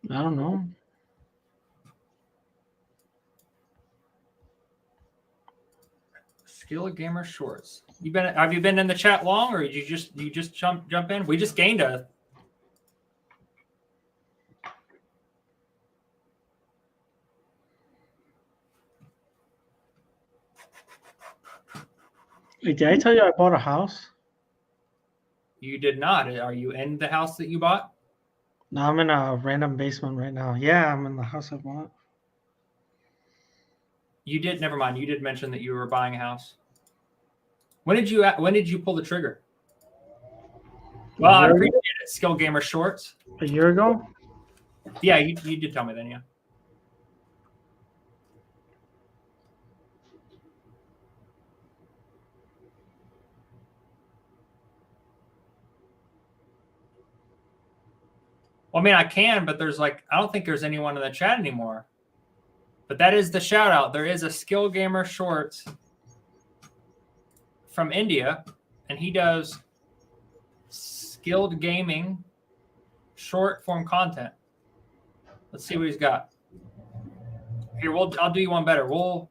I don't know. Skill Gamer Shorts. Have you been in the chat long, or did you just jump in? We just gained a. Wait, did I tell you I bought a house? You did not. Are you in the house that you bought? No, I'm in a random basement right now. Yeah, I'm in the house I bought. You did. Never mind. You did mention that you were buying a house. When did you pull the trigger? Well, I appreciate it. Skill Gamer Shorts. A year ago? Yeah, you did tell me then. Yeah. Well, I mean, I can, but I don't think there's anyone in the chat anymore. But that is the shout out. There is a Skill Gamer Shorts from India, and he does skilled gaming short form content. Let's see what he's got. Here, I'll do you one better. We'll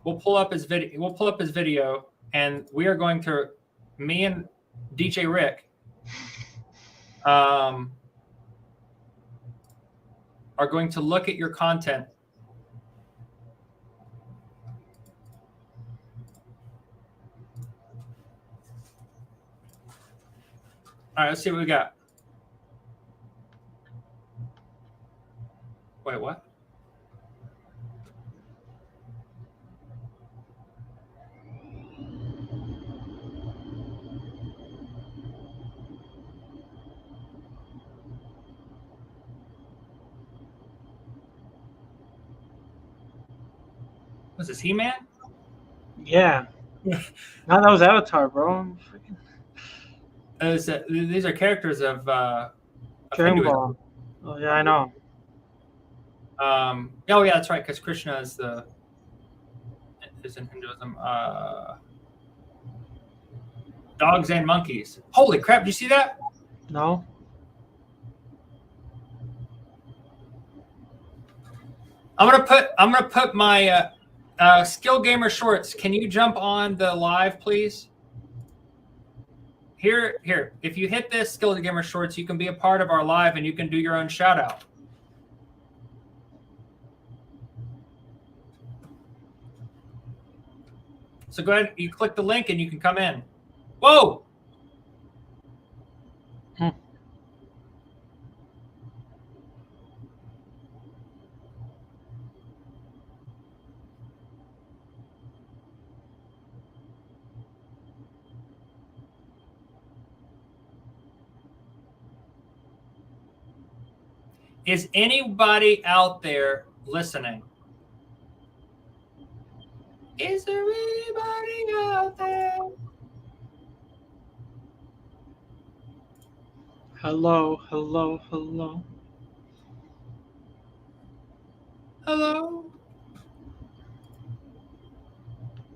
pull up his video. We'll pull up his video, and we are going to, me and DJ Rick, are going to look at your content. All right, let's see what we got. Wait, what? Was this He-Man? Yeah. No, that was Avatar, bro. These are characters of Dragon Hinduism. Ball. Oh yeah, I know. Oh yeah, that's right. Because Krishna is in Hinduism. Dogs and monkeys. Holy crap! Did you see that? No. I'm gonna put my Skill Gamer Shorts. Can you jump on the live, please? Here. If you hit this Skill Gamer Shorts, you can be a part of our live and you can do your own shout out. So go ahead, you click the link and you can come in. Whoa! Is anybody out there listening? Is there anybody out there? Hello, hello, hello. Hello?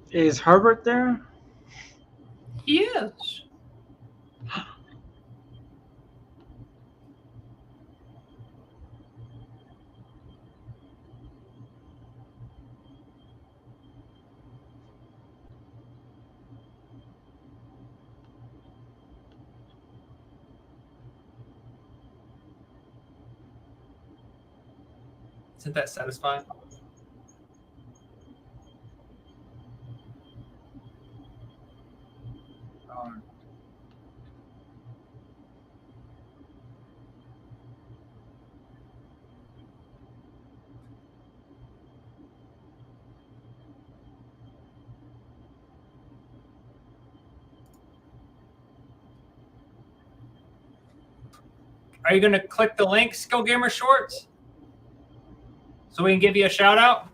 Is Herbert there? Yes. Isn't that satisfying? Are you going to click the link, Skill Gamer Shorts? So we can give you a shout out?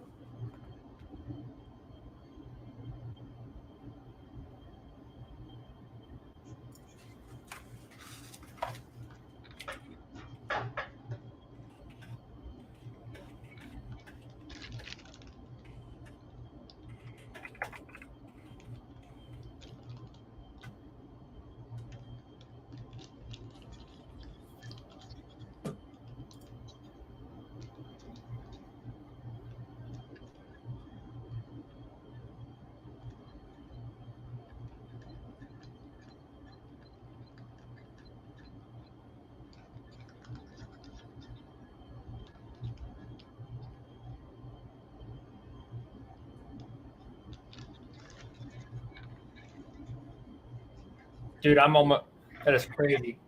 Dude, I'm almost. That is crazy.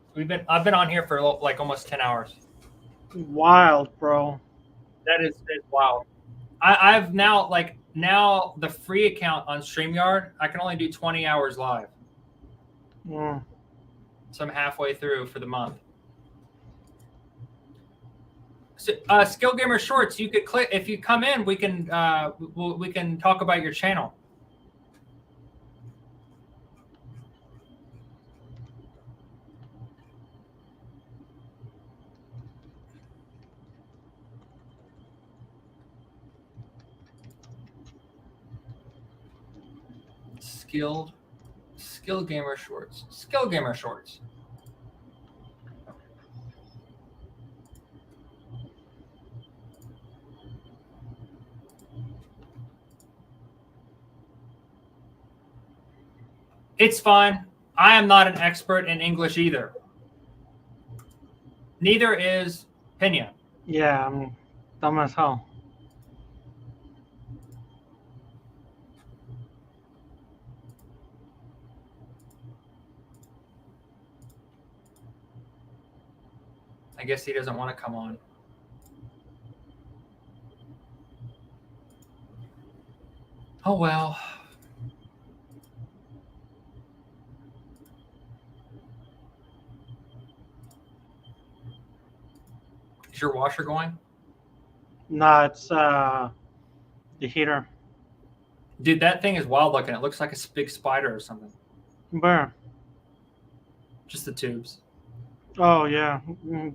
I've been on here for like almost 10 hours. Wild, bro. That is wild. I've now the free account on StreamYard, I can only do 20 hours live. Mm. So I'm halfway through for the month. So, Skill Gamer Shorts, you could click if you come in. We can talk about your channel. Skill Gamer Shorts. Skill Gamer Shorts. It's fine. I am not an expert in English either. Neither is Pena. Yeah, I'm dumb as hell. I guess he doesn't want to come on. Oh well. Is your washer going? Nah, it's the heater. Dude, that thing is wild looking. It looks like a big spider or something. Where? Just the tubes. Oh yeah,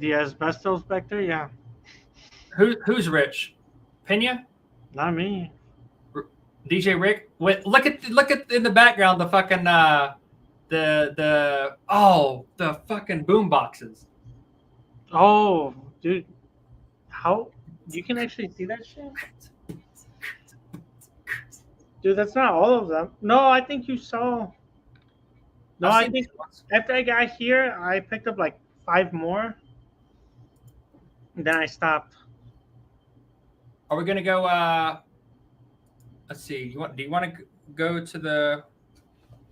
the asbestos back there. Yeah, Who's rich? Pena? not me. DJ Rick? Wait, look at in the background the fucking the fucking boom boxes. Oh, dude, how you can actually see that shit? Dude, that's not all of them. No, I think you saw. No, I think after I got here, I picked up like 5 more. And then I stopped. Are we gonna go? Let's see. Do you want to go to the?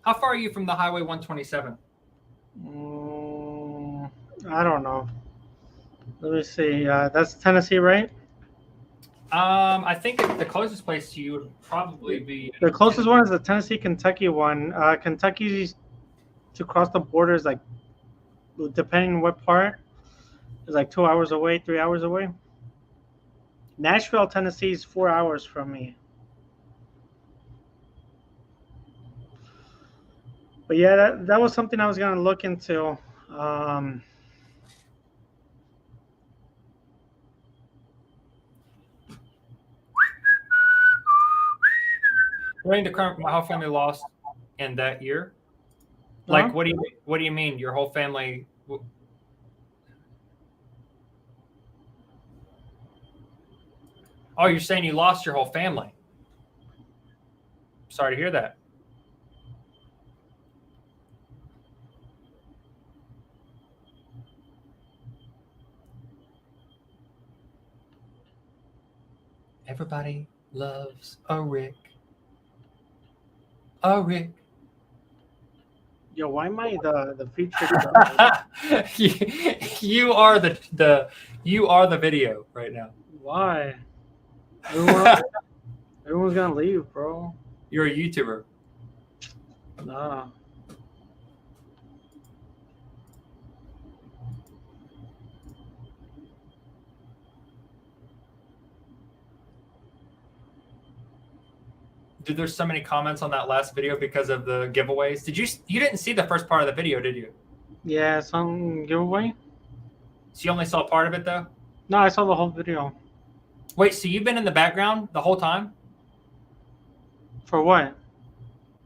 How far are you from the Highway 127? I don't know. Let me see. That's Tennessee, right? I think the closest place to you would probably be The closest one is the Tennessee-Kentucky one. Kentucky to cross the border is like, depending on what part, is like 2 hours away, 3 hours away. Nashville, Tennessee is 4 hours from me. But yeah, that was something I was gonna look into. During the current my whole family lost in that year. Like, what do you mean? Your whole family? Oh, you're saying you lost your whole family. Sorry to hear that. Everybody loves a Rick. A Rick. Yo, why am I the featured? You are the video right now. Why? Everyone's gonna leave, bro. You're a YouTuber. Nah. Dude, there's so many comments on that last video because of the giveaways. You didn't see the first part of the video, did you? Yeah, some giveaway. So you only saw part of it though? No, I saw the whole video. Wait, so you've been in the background the whole time? For what?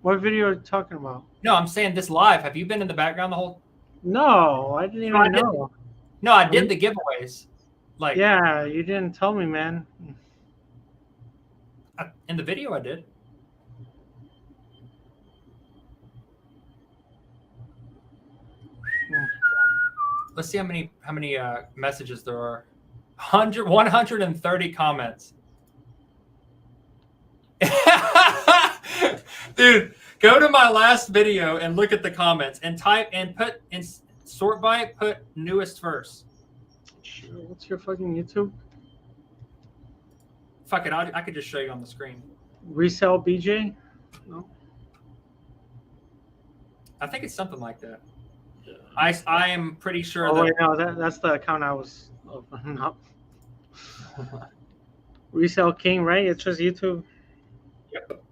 What video are you talking about? No, I'm saying this live. Have you been in the background the whole? No, I didn't even know. No, I did the giveaways. Like, yeah, you didn't tell me, man. In the video, I did. Let's see how many messages there are. 130 comments. Dude, Go to my last video and look at the comments and type and put in sort by, put newest first. Sure. What's your fucking YouTube? Fuck it, I could just show you on the screen. Resell BJ? No. I think it's something like that. I am pretty sure Oh that. wait, no, that's the account I was opening up. Resell King, right? It's just YouTube. Yep.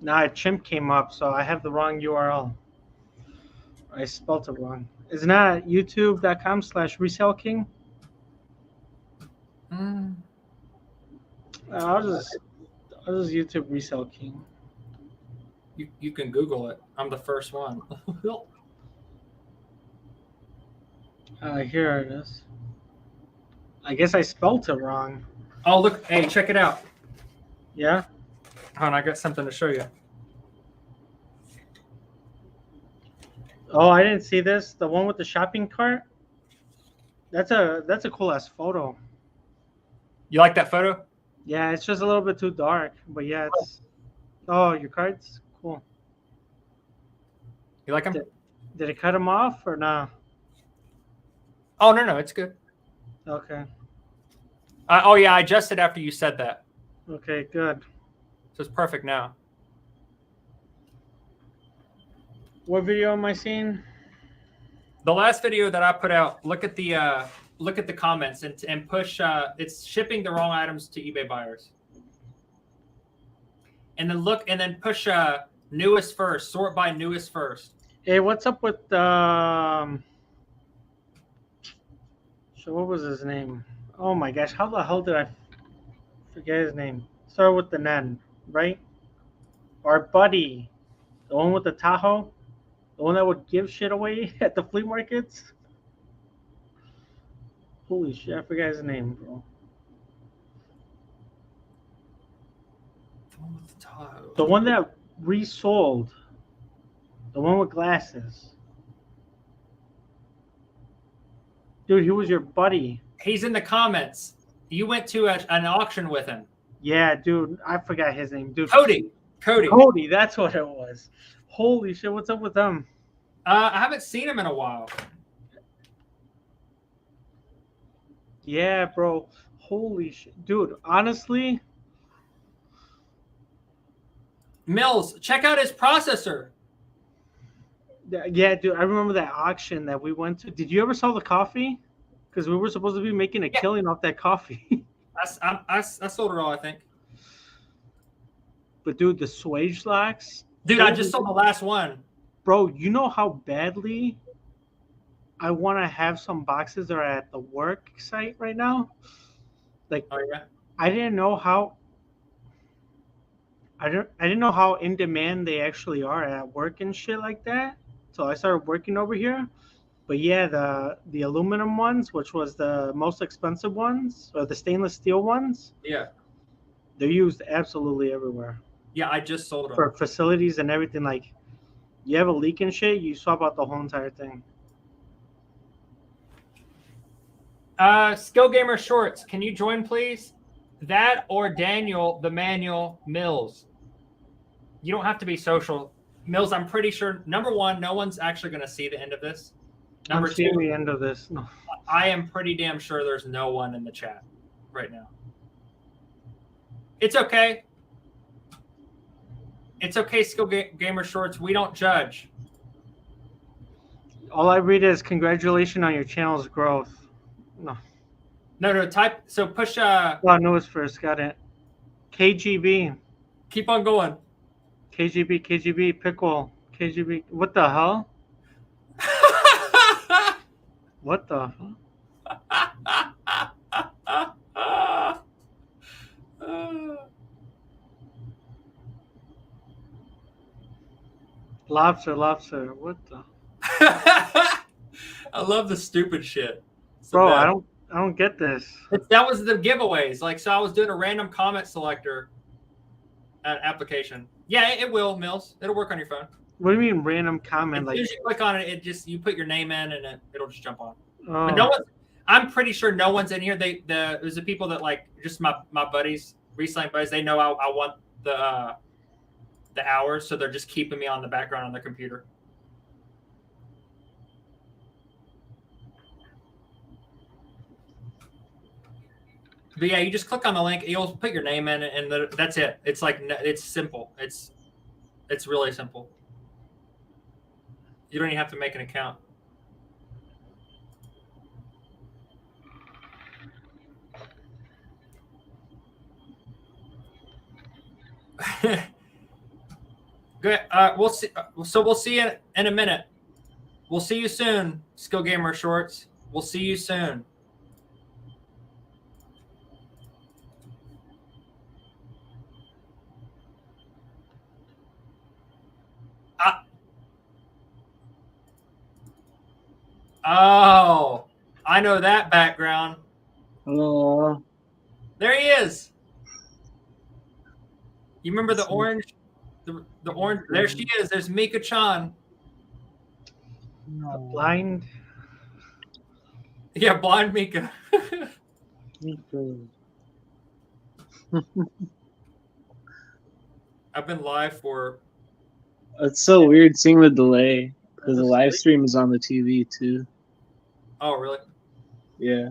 Nah, a chimp came up, so I have the wrong URL. I spelled it wrong. Isn't that youtube.com/resellking? I'll just YouTube Resell King. You can Google it. I'm the first one. Here it is. I guess I spelled it wrong. Oh, look. Hey, check it out. Yeah? Hold on, I got something to show you. Oh, I didn't see this. The one with the shopping cart? That's a cool ass photo. You like that photo? Yeah, it's just a little bit too dark, but yeah, it's. Oh, your cards? Cool. You like them? Did it cut them off or not? Oh, no, it's good. Okay. Oh, yeah, I adjusted after you said that. Okay, good. So it's perfect now. What video am I seeing? The last video that I put out, look at the comments and push. It's shipping the wrong items to eBay buyers. And then push newest first. Sort by newest first. Hey, what's up with so what was his name? Oh my gosh, how the hell did I forget his name? Start with the N, right? Our buddy, the one with the Tahoe, the one that would give shit away at the flea markets. Holy shit, I forgot his name, bro. The one that resold. The one with glasses. Dude, he was your buddy. He's in the comments. You went to an auction with him. Yeah, dude, I forgot his name. Dude, Cody, that's what it was. Holy shit, what's up with them? I haven't seen him in a while. Yeah, bro. Holy shit. Dude, honestly. Mills, check out his processor. Yeah, dude, I remember that auction that we went to. Did you ever sell the coffee? Because we were supposed to be making a killing off that coffee. I sold it all, I think. But dude, the swage locks. Dude, I just sold the last one. Bro, you know how badly I want to have some boxes that are at the work site right now? Like, oh, yeah? I didn't know how in demand they actually are at work and shit like that. So I started working over here. But yeah, the aluminum ones, which was the most expensive ones, or the stainless steel ones, Yeah. they're used absolutely everywhere. Yeah, I just sold them. For facilities and everything. Like, you have a leak and shit, you swap out the whole entire thing. Skill Gamer Shorts, can you join, please? That or Daniel, the Manual Mills. You don't have to be social. Mills, I'm pretty sure, number one, no one's actually going to see the end of this. Number I'm seeing two, the end of this. No. I am pretty damn sure there's no one in the chat right now. It's okay. It's okay, Skill Gamer Shorts. We don't judge. All I read is congratulations on your channel's growth. No, type. So push. Oh, newest first. Got it. KGB. Keep on going. KGB, pickle. KGB. What the hell? What the hell? Lobster. What the? I love the stupid shit. Bro, I don't get this. That was the giveaways. Like, so I was doing a random comment selector application. Yeah, it will, Mills. It'll work on your phone. What do you mean random comment? As soon as you click on it, you put your name in and it'll just jump on. Oh. But I'm pretty sure no one's in here. There's the people that like just my buddies Reselling buddies, they know I want the hours, so they're just keeping me on the background on their computer. But yeah, you just click on the link. You'll put your name in, and that's it. It's like it's simple. It's really simple. You don't even have to make an account. Good. We'll see. So we'll see you in a minute. We'll see you soon, Skill Gamer Shorts. We'll see you soon. Oh, I know that background. Oh, there he is. You remember the orange? The orange. There she is. There's Mika-chan. Blind. Yeah, blind Mika. I've been live for. It's so weird seeing the delay because the live stream is on the TV too. Oh, really? Yeah.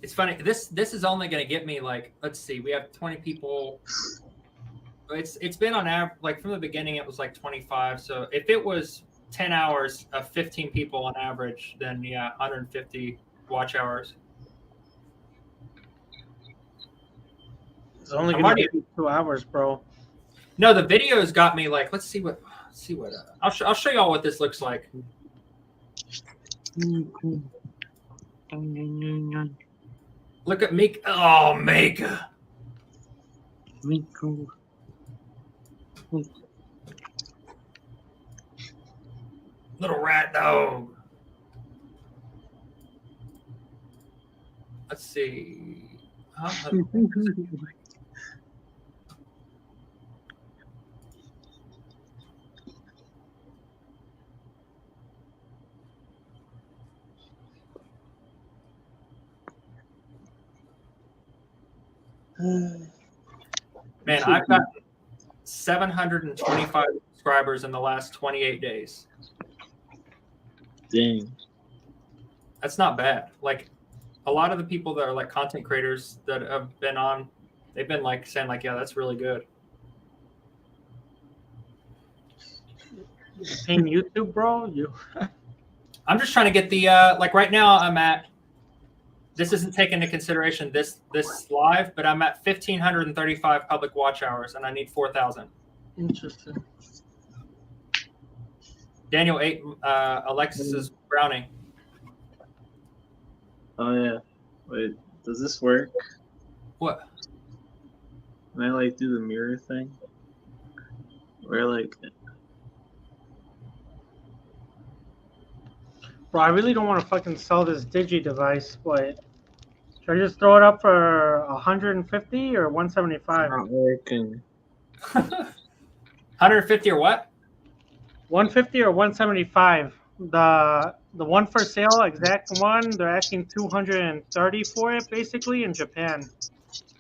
It's funny. This is only going to get me like, let's see, we have 20 people. It's been on average, like from the beginning, it was like 25. So if it was 10 hours of 15 people on average, then yeah, 150 watch hours. It's only going to be 2 hours, bro. No, the videos got me like, let's see what. I'll show y'all what this looks like. Look at Mika. Oh, Mika. Little rat dog. Let's see. Man, I've got 725 subscribers in the last 28 days. Dang. That's not bad. Like a lot of the people that are like content creators that have been on, they've been like saying like, yeah, that's really good. In YouTube, bro? I'm just trying to get the like right now I'm at, this isn't taken into consideration this live, but I'm at 1,535 public watch hours and I need 4,000. Interesting. Daniel ate Alexis's brownie. Oh yeah. Wait, does this work? What? Can I like do the mirror thing? Where like Bro, I really don't want to fucking sell this Digi device, but should I just throw it up for 150 or 175? not working. 150 or what? 150 or 175. The one for sale, exact one, they're asking 230 for it basically in Japan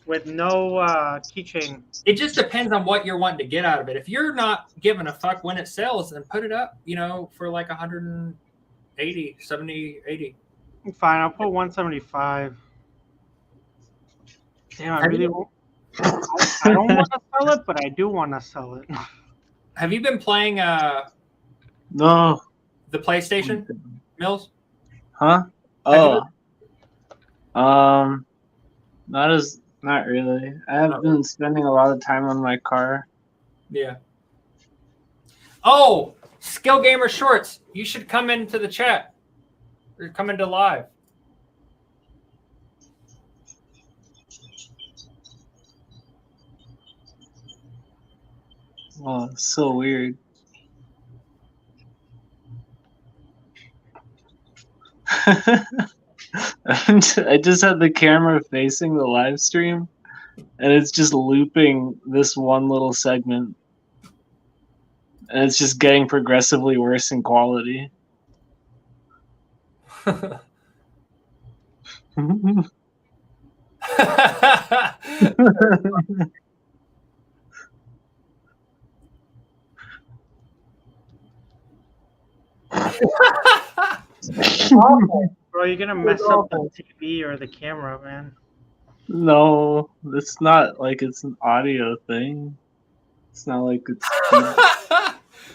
with no keychain. It just depends on what you're wanting to get out of it. If you're not giving a fuck when it sells, then put it up, for like 180, 70, 80. Fine, I'll put 175. Damn, I really won't. I don't want to sell it, but I do want to sell it. Have you been playing No. the PlayStation, Mills? Huh? Oh. Not really. I have been spending a lot of time on my car. Yeah. Oh, Skill Gamer Shorts. You should come into the chat. Or come into live. Oh, it's so weird. I just had the camera facing the live stream, and it's just looping this one little segment. And it's just getting progressively worse in quality. Bro, you're gonna mess up the TV or the camera, man. No, it's not like it's an audio thing. It's not like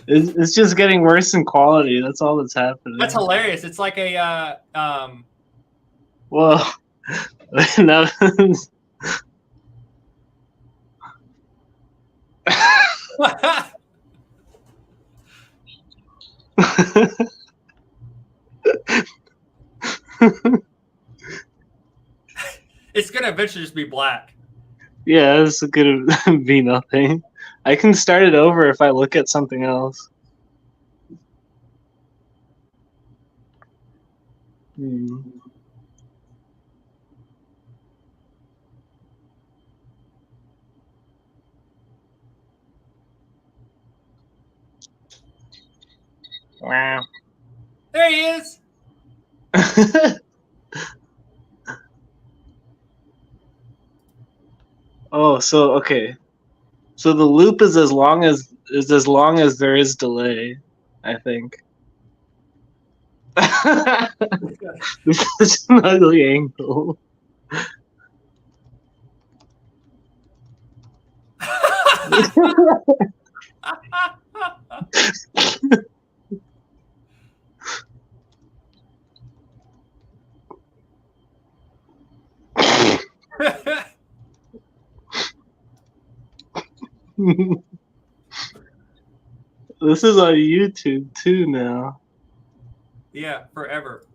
it's just getting worse in quality. That's all that's happening. That's hilarious. It's like a Well, now it's gonna eventually just be black. yeah, it's gonna be nothing. I can start it over if I look at something else. Wow. There he is. Oh, so okay. So the loop is as long as there is delay, I think. This is an ugly angle. This is on YouTube too now. Yeah, forever.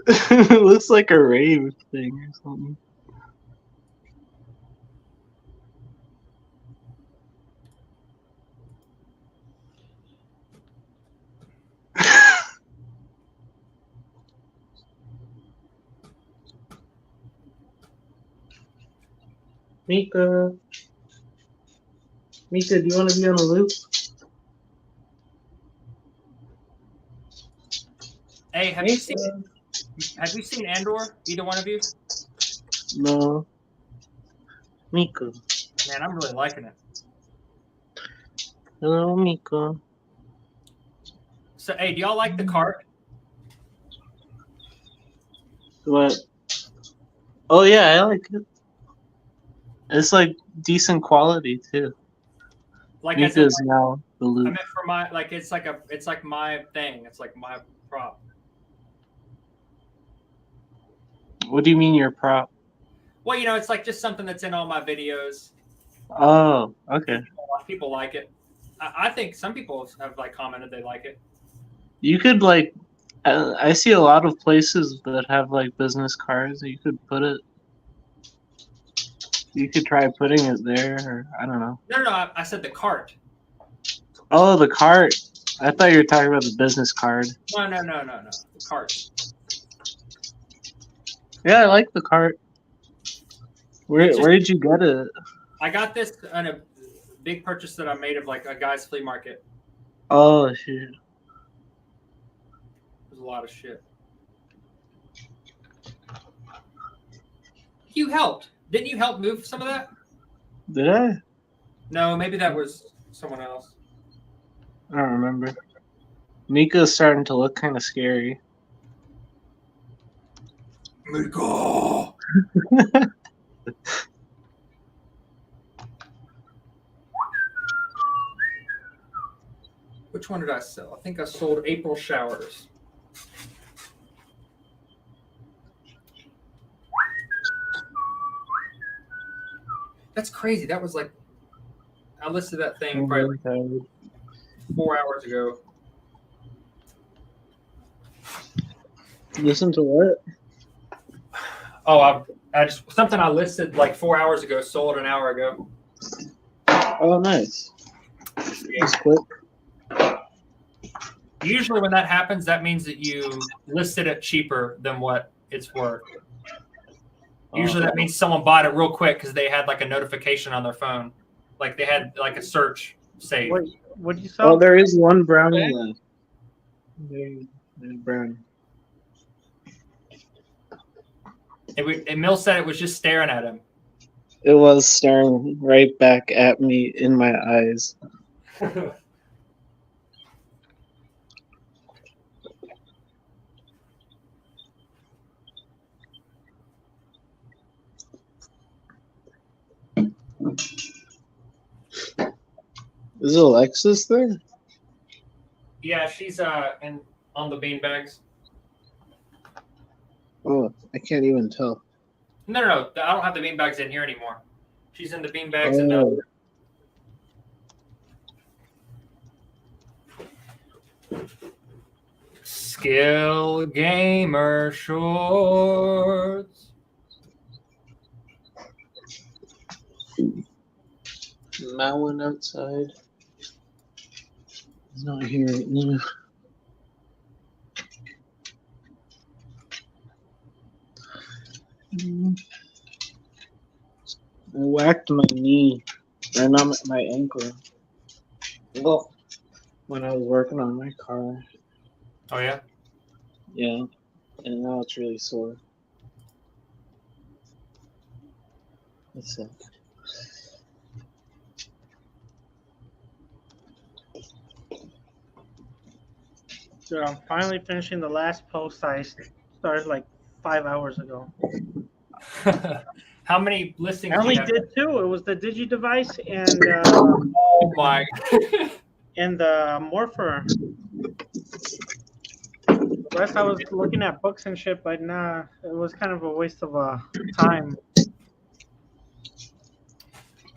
It looks like a rave thing or something. Mika, do you want to be on a loop? Hey, have you seen Andor? Either one of you? No. Mika. Man, I'm really liking it. Hello, Mika. So, hey, do y'all like the cart? What? Oh yeah, I like it. It's like decent quality too. Like Mika's now the loop. I meant for my it's like my thing. It's like my prop. What do you mean your prop? Well, it's like just something that's in all my videos. Oh, okay. People like it. I think some people have commented they like it. You could I see a lot of places that have business cards. You could put it. You could try putting it there, or I don't know. No. I said the cart. Oh, the cart. I thought you were talking about the business card. No. The cart. Yeah, I like the cart. Where did you get it? I got this on a big purchase that I made of a guy's flea market. Oh shit. There's a lot of shit. You helped. Didn't you help move some of that? Did I? No, maybe that was someone else. I don't remember. Mika's starting to look kind of scary. Mika! Which one did I sell? I think I sold April Showers. That's crazy. That was I listed that thing probably 4 hours ago. Listen to what? Oh, I just something I listed 4 hours ago, sold an hour ago. Oh, nice. That's quick. Usually when that happens, that means that you listed it cheaper than what it's worth. Usually that means someone bought it real quick because they had a notification on their phone. They had a search saved. What did you sell? Oh, there is one brownie left. There's brownie. Mill said it was just staring at him. It was staring right back at me in my eyes. Is Alexis there? Yeah, she's on the beanbags. Oh, I can't even tell. No. I don't have the beanbags in here anymore. She's in the beanbags and Oh. Skill Gamer Shorts. Matt went outside. He's not here right now. I whacked my knee, or not my ankle. Well, when I was working on my car. Oh yeah. Yeah, and now it's really sore. That's it. So I'm finally finishing the last post I started like 5 hours ago. How many listings? I do only you have? did 2. It was the Digi device and Oh my. and the Morpher. The rest I was looking at books and shit, but nah, it was kind of a waste of time.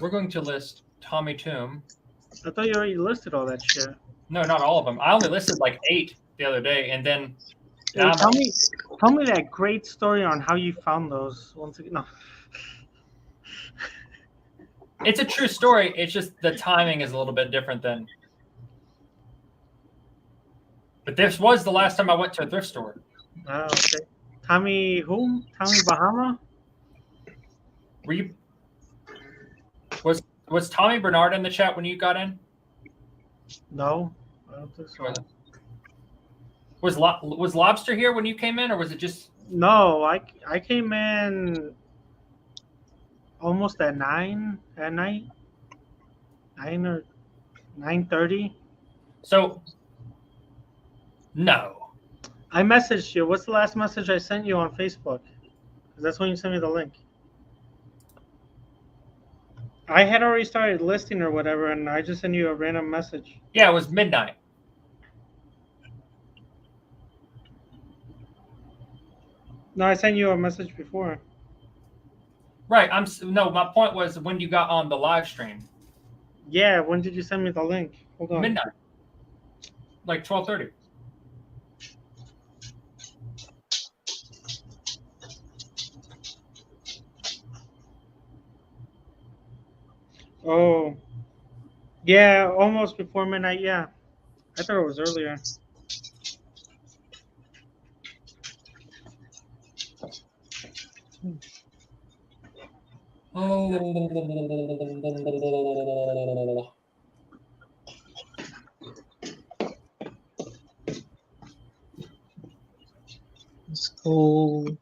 We're going to list Tommy Tomb. I thought you already listed all that shit. No, not all of them. I only listed like 8 the other day, and then Hey, tell me that great story on how you found those. Once again, no. It's a true story. It's just the timing is a little bit different than. But this was the last time I went to a thrift store. Oh, okay. Tommy whom? Tommy Bahama? Were you? Was Tommy Bernard in the chat when you got in? No, I don't think so. Was Lobster here when you came in, or was it just? No, I came in almost at 9 at night. 9 or 9:30. So. No. I messaged you. What's the last message I sent you on Facebook? 'Cause that's when you sent me the link. I had already started listing or whatever, and I just sent you a random message. Yeah, it was midnight. No, I sent you a message before. Right. No. My point was when you got on the live stream. Yeah. When did you send me the link? Hold on. Midnight. Like 12:30. Oh. Yeah, almost before midnight. Yeah. I thought it was earlier. Oh. It's cold.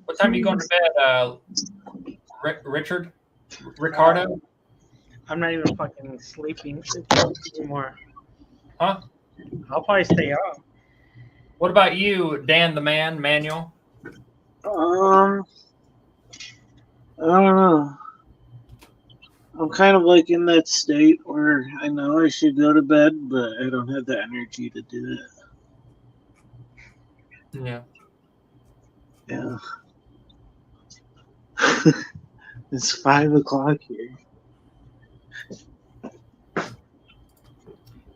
What time are you going to bed, Richard? Ricardo? I'm not even fucking sleeping anymore. Huh? I'll probably stay up. What about you, Dan the Man, Manuel? I don't know. I'm kind of like in that state where I know I should go to bed, but I don't have the energy to do it. Yeah. Yeah. It's 5 o'clock here.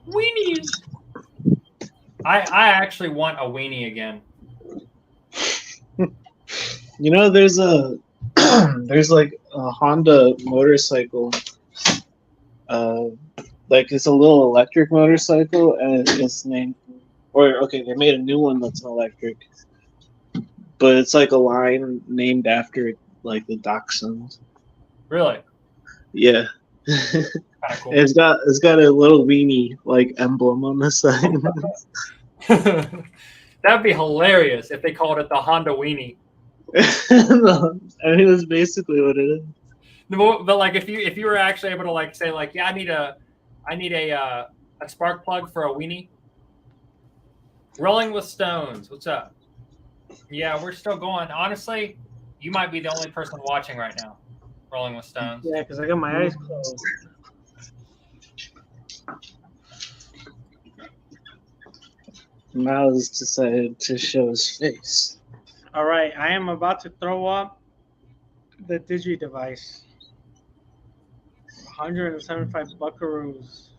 Weenies. I actually want a weenie again. You know, there's like a Honda motorcycle. Like it's a little electric motorcycle, and it's named. Or okay, they made a new one that's an electric, but it's like a line named after like the Dachshund. Really? Yeah. Kinda cool. It's got a little weenie like emblem on the side. That'd be hilarious if they called it the Honda Weenie. No, I mean that's basically what it is. But like if you were actually able to like say like, yeah, I need a spark plug for a weenie. Rolling with Stones, what's up? Yeah, we're still going. Honestly, you might be the only person watching right now. Rolling with Stones. Yeah, because I got my eyes closed. Miles decided to show his face. All right, I am about to throw up the Digi device. 175 buckaroos.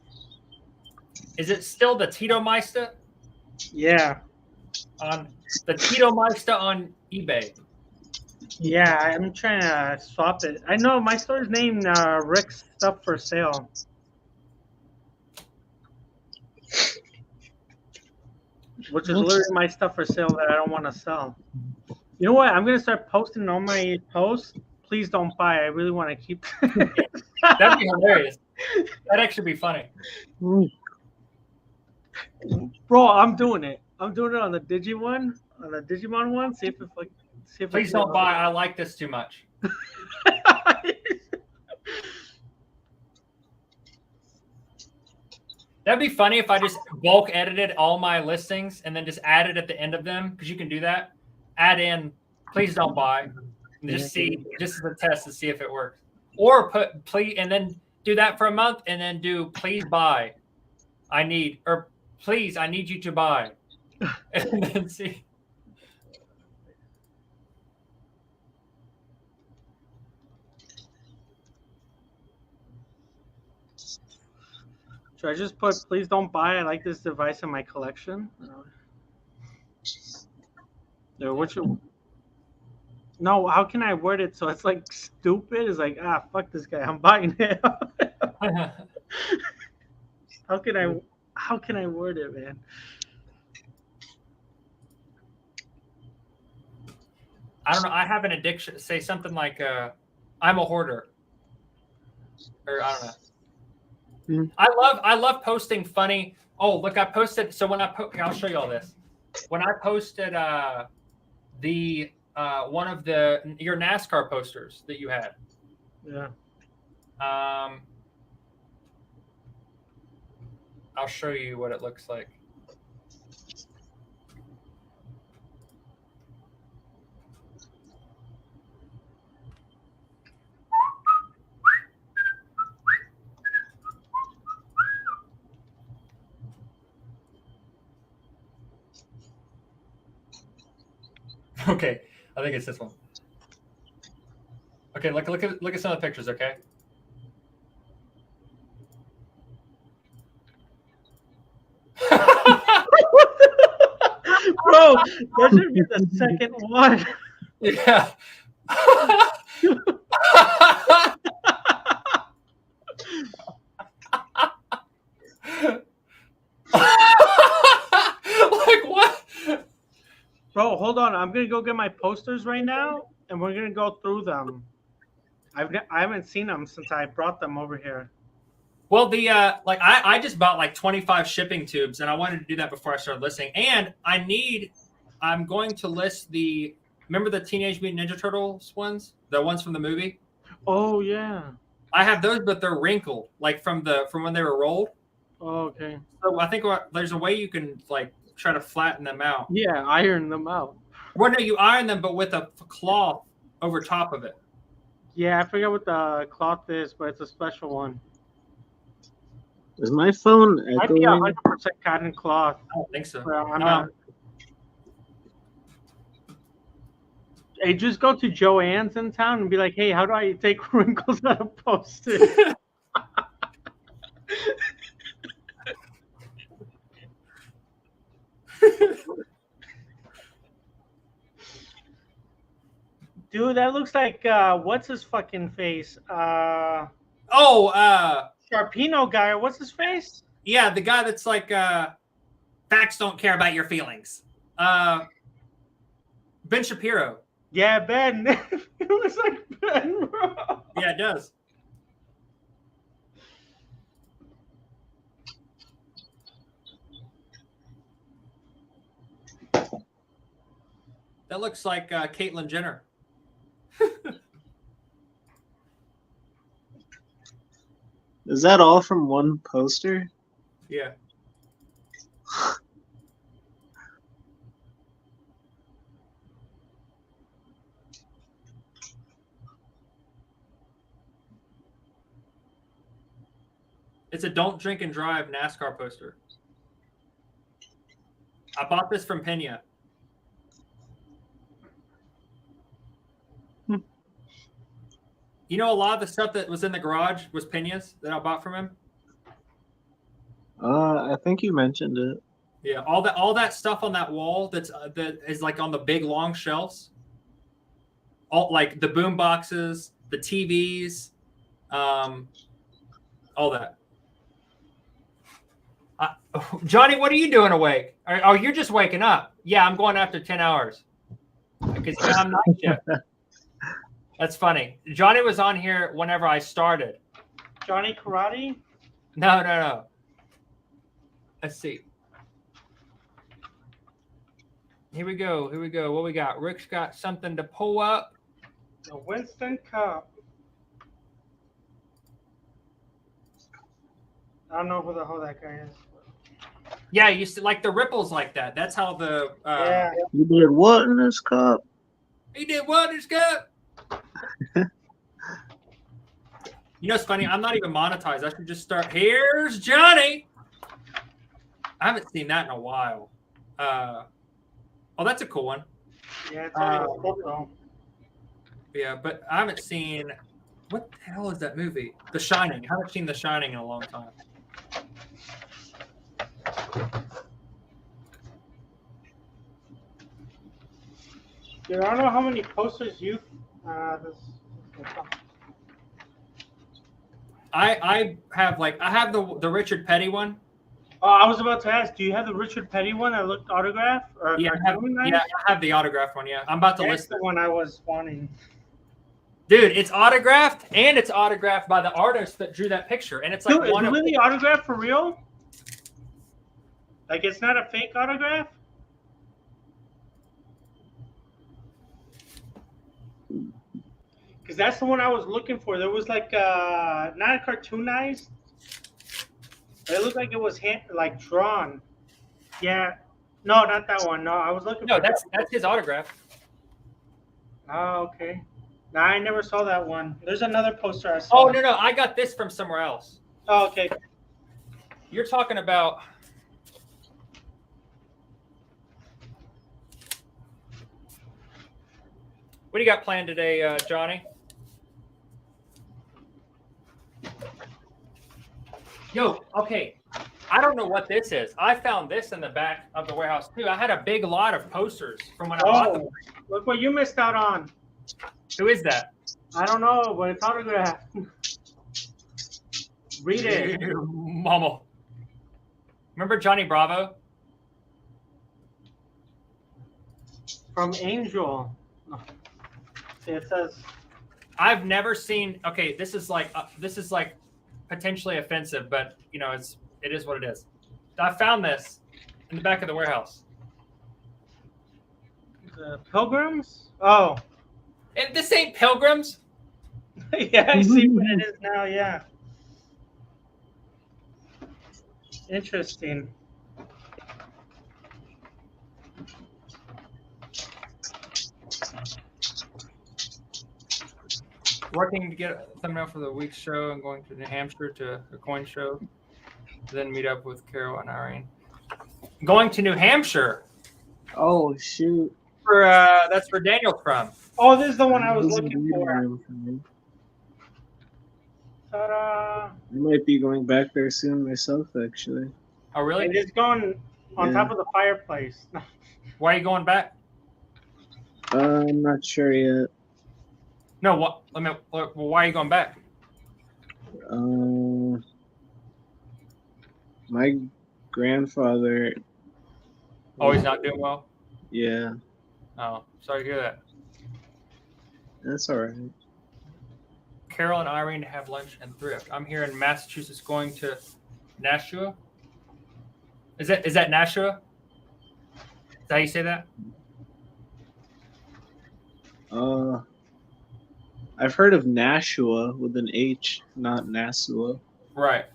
Is it still the Tito Meister? Yeah. On the Tito Meister on eBay. Yeah, I'm trying to swap it. I know my store's named Rick's Stuff for Sale. Which is literally my stuff for sale that I don't want to sell. You know what? I'm going to start posting all my posts. Please don't buy. I really want to keep. That'd be hilarious. That'd actually be funny. Bro, I'm doing it. I'm doing it on the Digimon one. See if it's like. Please don't buy. I like this too much. That'd be funny if I just bulk edited all my listings and then just added at the end of them, because you can do that. Add in, please don't buy, and just see, just as a test to see if it works. Or put please, and then do that for a month, and then do please buy. Please, I need you to buy, and then see. Should I just put please don't buy? I like this device in my collection. No, how can I word it so it's like stupid? It's like, fuck this guy, I'm buying it. How can I word it, man? I don't know. I have an addiction. Say something like, I'm a hoarder. Or I don't know. I love posting funny. Oh, look, I posted. So when I'll show you all this. When I posted the one of your NASCAR posters that you had. Yeah. I'll show you what it looks like. Okay, I think it's this one. Okay, look at some of the pictures. Okay. Bro, that should be the second one. Yeah. Like what? Bro, hold on. I'm gonna go get my posters right now, and we're gonna go through them. I haven't seen them since I brought them over here. Well, I just bought like 25 shipping tubes, and I wanted to do that before I started listing. And I'm going to list remember the Teenage Mutant Ninja Turtles ones, the ones from the movie? Oh yeah. I have those, but they're wrinkled, like from when they were rolled. Oh, okay. So I think there's a way you can like try to flatten them out. Yeah, iron them out. Well, no, you iron them, but with a cloth over top of it. Yeah, I forget what the cloth is, but it's a special one. Is my phone Might be echoing? 100% cotton cloth. I don't think so. Well, I'm not. Hey, just go to Joann's in town and be like, hey, how do I take wrinkles out of post-it? Dude, that looks like what's his fucking face? Sharpino guy. What's his face? Yeah, the guy that's like facts don't care about your feelings. Ben Shapiro. Yeah, Ben. It looks like Ben, bro. Yeah, it does. That looks like Caitlyn Jenner. Is that all from one poster? Yeah. It's a "Don't Drink and Drive" NASCAR poster. I bought this from Pena. You know, a lot of the stuff that was in the garage was Pena's that I bought from him. I think you mentioned it. Yeah, all that stuff on that wall that is like on the big long shelves. All like the boom boxes, the TVs, all that. Johnny, what are you doing awake? Oh, you're just waking up. Yeah, I'm going after 10 hours because I'm night shift. That's funny. Johnny was on here whenever I started. Johnny Karate? No. Let's see. Here we go. What we got? Rick's got something to pull up. The Winston Cup. I don't know who the hell that guy is. Yeah, you see, like the ripples like that. That's how the. Yeah. You did what in this cup? He did what in his cup? You know, it's funny. I'm not even monetized. I should just start. Here's Johnny. I haven't seen that in a while. Oh, that's a cool one. Yeah, it's only a clip though. Yeah, but I haven't seen. What the hell is that movie? The Shining. I haven't seen The Shining in a long time. Dude, I don't know how many posters you. I have the Richard Petty one. Oh, I was about to ask. Do you have the Richard Petty one that looked autographed? Or Yeah, I have the autographed one. Yeah, I'm about to list the one I was wanting. Dude, it's autographed, and it's autographed by the artist that drew that picture, and it's like Dude, one is it really autographed for real? Like it's not a fake autograph? Because that's the one I was looking for. There was like not cartoonized. It looked like it was drawn. Yeah. No, not that one. No, I was looking No, for that's his autograph. Oh, okay. No, I never saw that one. There's another poster I saw. Oh, no, I got this from somewhere else. Oh, okay. You're talking about... What do you got planned today, Johnny? Yo, okay. I don't know what this is. I found this in the back of the warehouse, too. I had a big lot of posters from when I bought them. Look what you missed out on. Who is that? I don't know, but it's autographed. Read it. Mama. Remember Johnny Bravo? From Angel. See, it says... I've never seen... Okay, this is like potentially offensive, but, you know, it is what it is. I found this in the back of the warehouse. The Pilgrims? Oh. And this ain't Pilgrims? Yeah, I see what it is now, yeah. Interesting. Working to get a thumbnail for the week's show and going to New Hampshire to a coin show. Then meet up with Carol and Irene. Going to New Hampshire. Oh, shoot. That's where Daniel's from. Oh, this is the one I was looking for. Ta-da! I might be going back there soon myself, actually. Oh, really? And it's going on top of the fireplace. Why are you going back? I'm not sure yet. No, what? Why are you going back? My grandfather. Oh, he's not doing well? Carol and Irene to have lunch and thrift. I'm here in Massachusetts going to Nashua. Is that Nashua? Is that how you say that? I've heard of Nashua with an H, not Nassau. Right.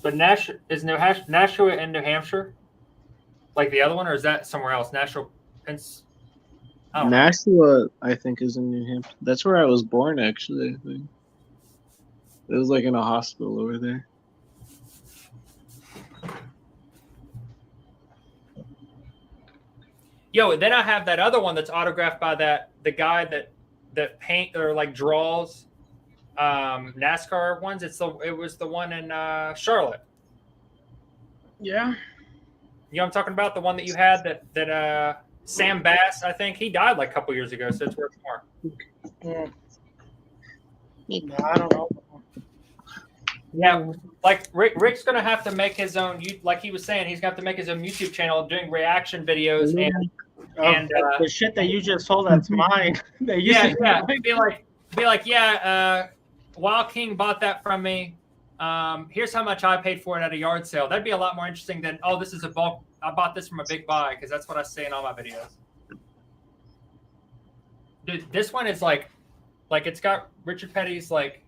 But Nashua in New Hampshire? Like the other one, or is that somewhere else? Nashua, I don't know. Nashua, I think, is in New Hampshire. That's where I was born, actually, I think. It was like in a hospital over there. Yo, then I have that other one that's autographed by the guy that paint or like draws NASCAR ones. It was the one in Charlotte. Yeah. You know what I'm talking about? The one that you had that Sam Bass, I think he died like a couple years ago, so it's worth more. No, I don't know. Yeah, like Rick's gonna have to make his own. Like he was saying, he's gonna have to make his own YouTube channel doing reaction videos and the shit that you just told, that's mine. Yeah. Be like, Wild King bought that from me. Here's how much I paid for it at a yard sale. That'd be a lot more interesting than, oh, this is a bulk. I bought this from a big buy, because that's what I say in all my videos. Dude, this one is like it's got Richard Petty's like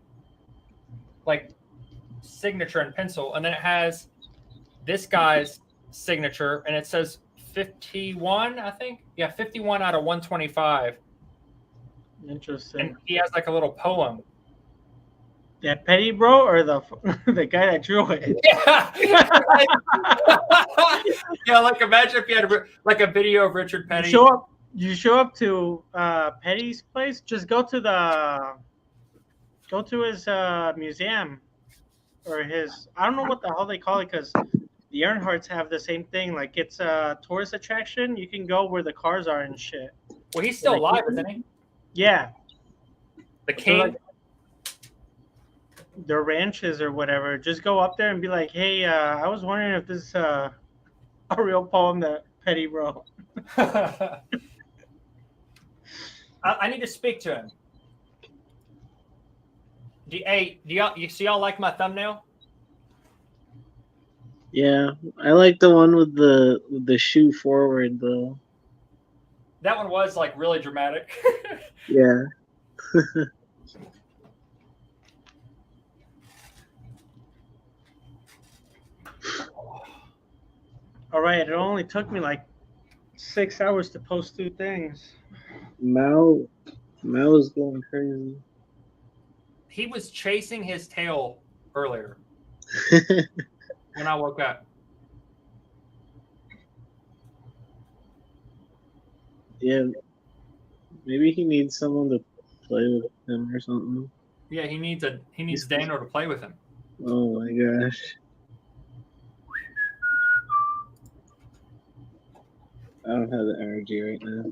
signature in pencil, and then it has this guy's signature, and it says 51, I think. Yeah, 51 out of 125. Interesting. And he has like a little poem. That Petty bro, or the guy that drew it? Yeah, like imagine if you had like a video of Richard Petty. You show up to Petty's place. Just go to his museum, or his, I don't know what the hell they call it, because the Earnhardts have the same thing. Like, it's a tourist attraction. You can go where the cars are and shit. Well, he's still alive, isn't he? Yeah. The king. Like, their ranches or whatever. Just go up there and be like, hey, I was wondering if this is a real poem that Petty wrote. I need to speak to him. Do y'all like my thumbnail? Yeah, I like the one with the shoe forward though. That one was like really dramatic. Yeah. All right, it only took me like 6 hours to post 2 things. Mao is going crazy. He was chasing his tail earlier when I woke up. Yeah, maybe he needs someone to play with him or something. Yeah, he needs Dano to play with him. Oh my gosh. I don't have the energy right now.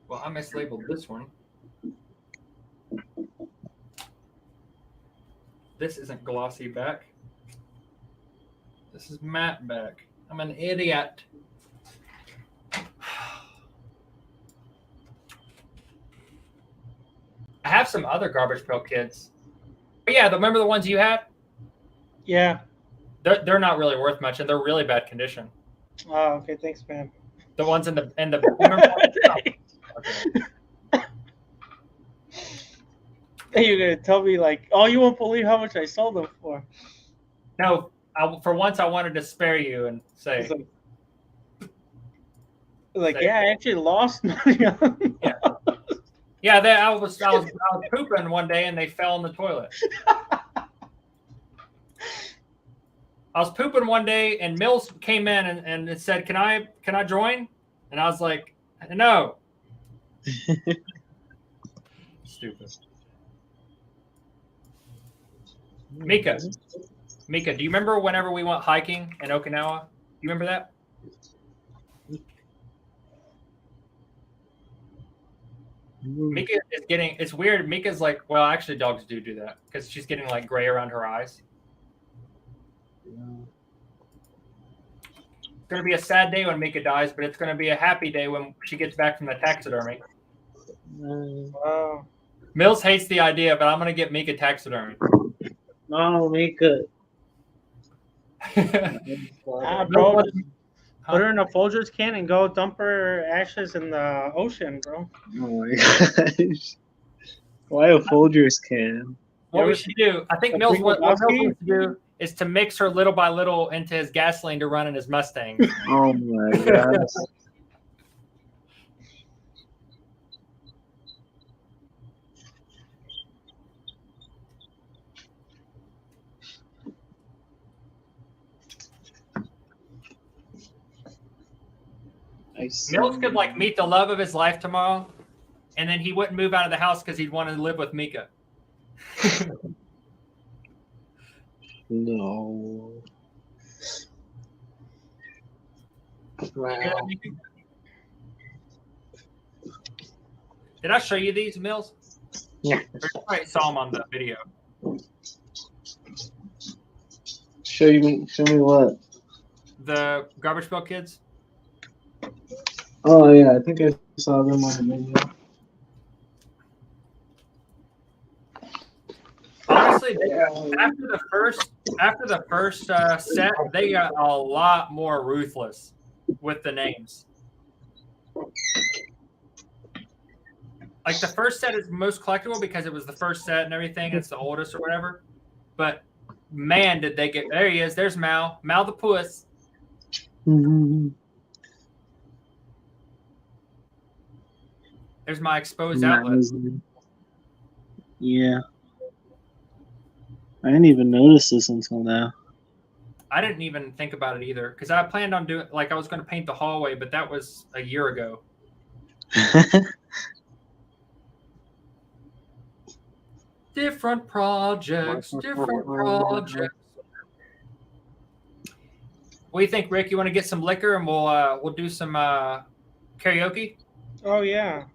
Well, I mislabeled this one. This isn't glossy back. This is matte back. I'm an idiot. I have some other Garbage Pail Kids. But yeah, remember the ones you had? Yeah. They're not really worth much, and they're really bad condition. Oh, okay. Thanks, man. The ones in the You're gonna tell me like, oh, you won't believe how much I sold them for. No, for once I wanted to spare you and say, yeah, I actually lost money on them. Yeah, I was pooping one day and they fell in the toilet. I was pooping one day and Mills came in and it said, "Can I join?" And I was like, "No." Stupid. Mika, do you remember whenever we went hiking in Okinawa? Do you remember that? Mika is getting, it's weird. Mika's like, well, actually dogs do that because she's getting like gray around her eyes. It's going to be a sad day when Mika dies, but it's going to be a happy day when she gets back from the taxidermy. Wow. Mills hates the idea, but I'm gonna get Mika taxidermy. No, Mika. Bro, just put her in a Folgers can and go dump her ashes in the ocean, bro. Oh my gosh. Why a Folgers can? What we should do, I think Mills, what Mills wants to do is to mix her little by little into his gasoline to run in his Mustang. Oh my gosh. Mills could like meet the love of his life tomorrow, and then he wouldn't move out of the house because he'd want to live with Mika. No. Wow. Did I show you these, Mills? Yeah. I saw them on the video. Show me what? The Garbage Pail Kids. Oh yeah, I think I saw them on the video. Honestly, after the first set, they got a lot more ruthless with the names. Like the first set is most collectible because it was the first set and everything. It's the oldest or whatever. But man, did they get there? He is. There's Mal the puss. Mm-hmm. There's my exposed outlet. Yeah. I didn't even notice this until now. I didn't even think about it either because I planned on doing like I was going to paint the hallway, but that was a year ago. Different projects. What do you think, Rick? You want to get some liquor and we'll do some karaoke? Oh yeah.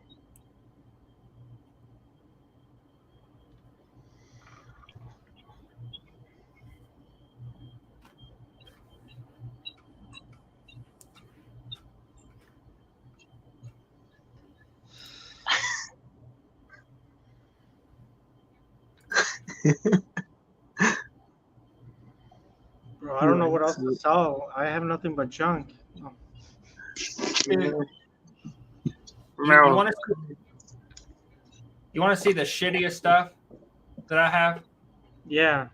Bro, I don't know what else to sell. I have nothing but junk. Oh. You want to see the shittiest stuff that I have? Yeah.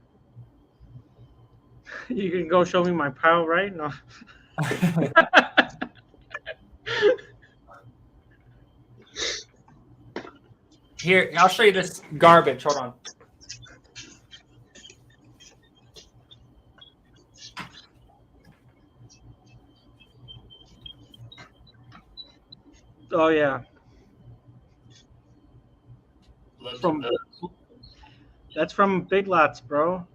You can go show me my pile, right? No. Here, I'll show you this garbage. Hold on. Oh yeah. That's from Big Lots, bro.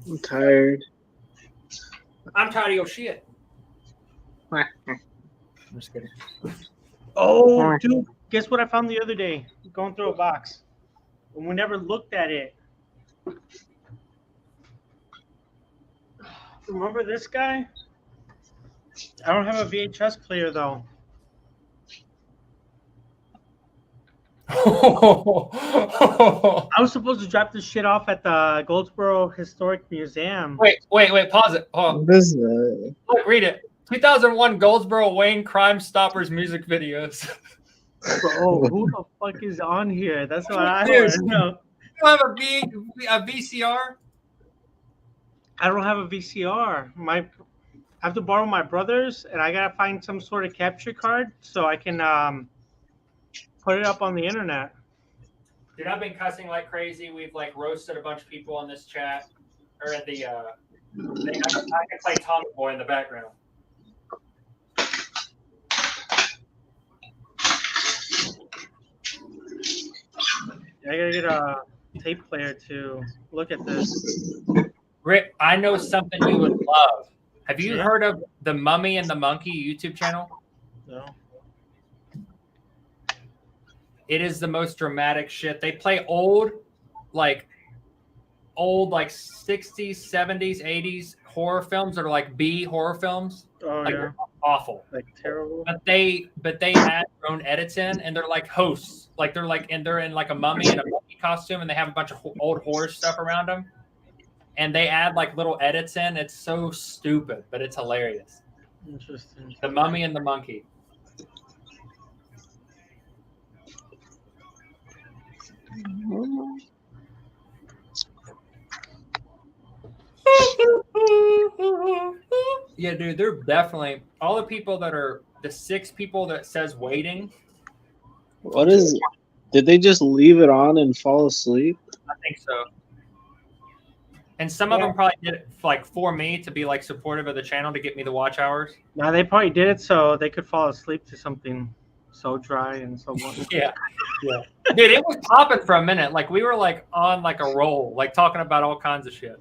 I'm tired. I'm tired of your shit. I'm just kidding. Oh, dude, guess what I found the other day? Going through a box. And we never looked at it. Remember this guy? I don't have a VHS player, though. I was supposed to drop this shit off at the Goldsboro Historic Museum. Wait, pause it. Hold on. What is that? Look, read it. 2001 Goldsboro Wayne Crime Stoppers music videos. Bro, who the fuck is on here? That's what I Dude, want to know. You have a VCR? I don't have a VCR. I have to borrow my brother's, and I gotta find some sort of capture card so I can put it up on the internet. Dude, I've been cussing like crazy. We've like roasted a bunch of people on this chat or in the. I can play Tommy Boy in the background. I gotta get a tape player to look at this. Rick, I know something you would love. Have you heard of the Mummy and the Monkey YouTube channel? No. It is the most dramatic shit. They play old like 60s, 70s, 80s horror films that are like B horror films. Oh like, yeah, awful. like terrible. But they add their own edits in, and they're like hosts. Like they're in like a mummy and a mummy costume, and they have a bunch of old horror stuff around them. And they add like little edits in. It's so stupid, but it's hilarious. Interesting. The Mummy and the Monkey. Yeah, dude, they're definitely all the people that are the 6 people that says waiting. What is? Did they just leave it on and fall asleep? I think so. And some of them probably did it like for me to be like supportive of the channel to get me the watch hours. Now they probably did it so they could fall asleep to something so dry and so wonderful. Yeah. Dude, it was popping for a minute. Like we were like on like a roll, like talking about all kinds of shit.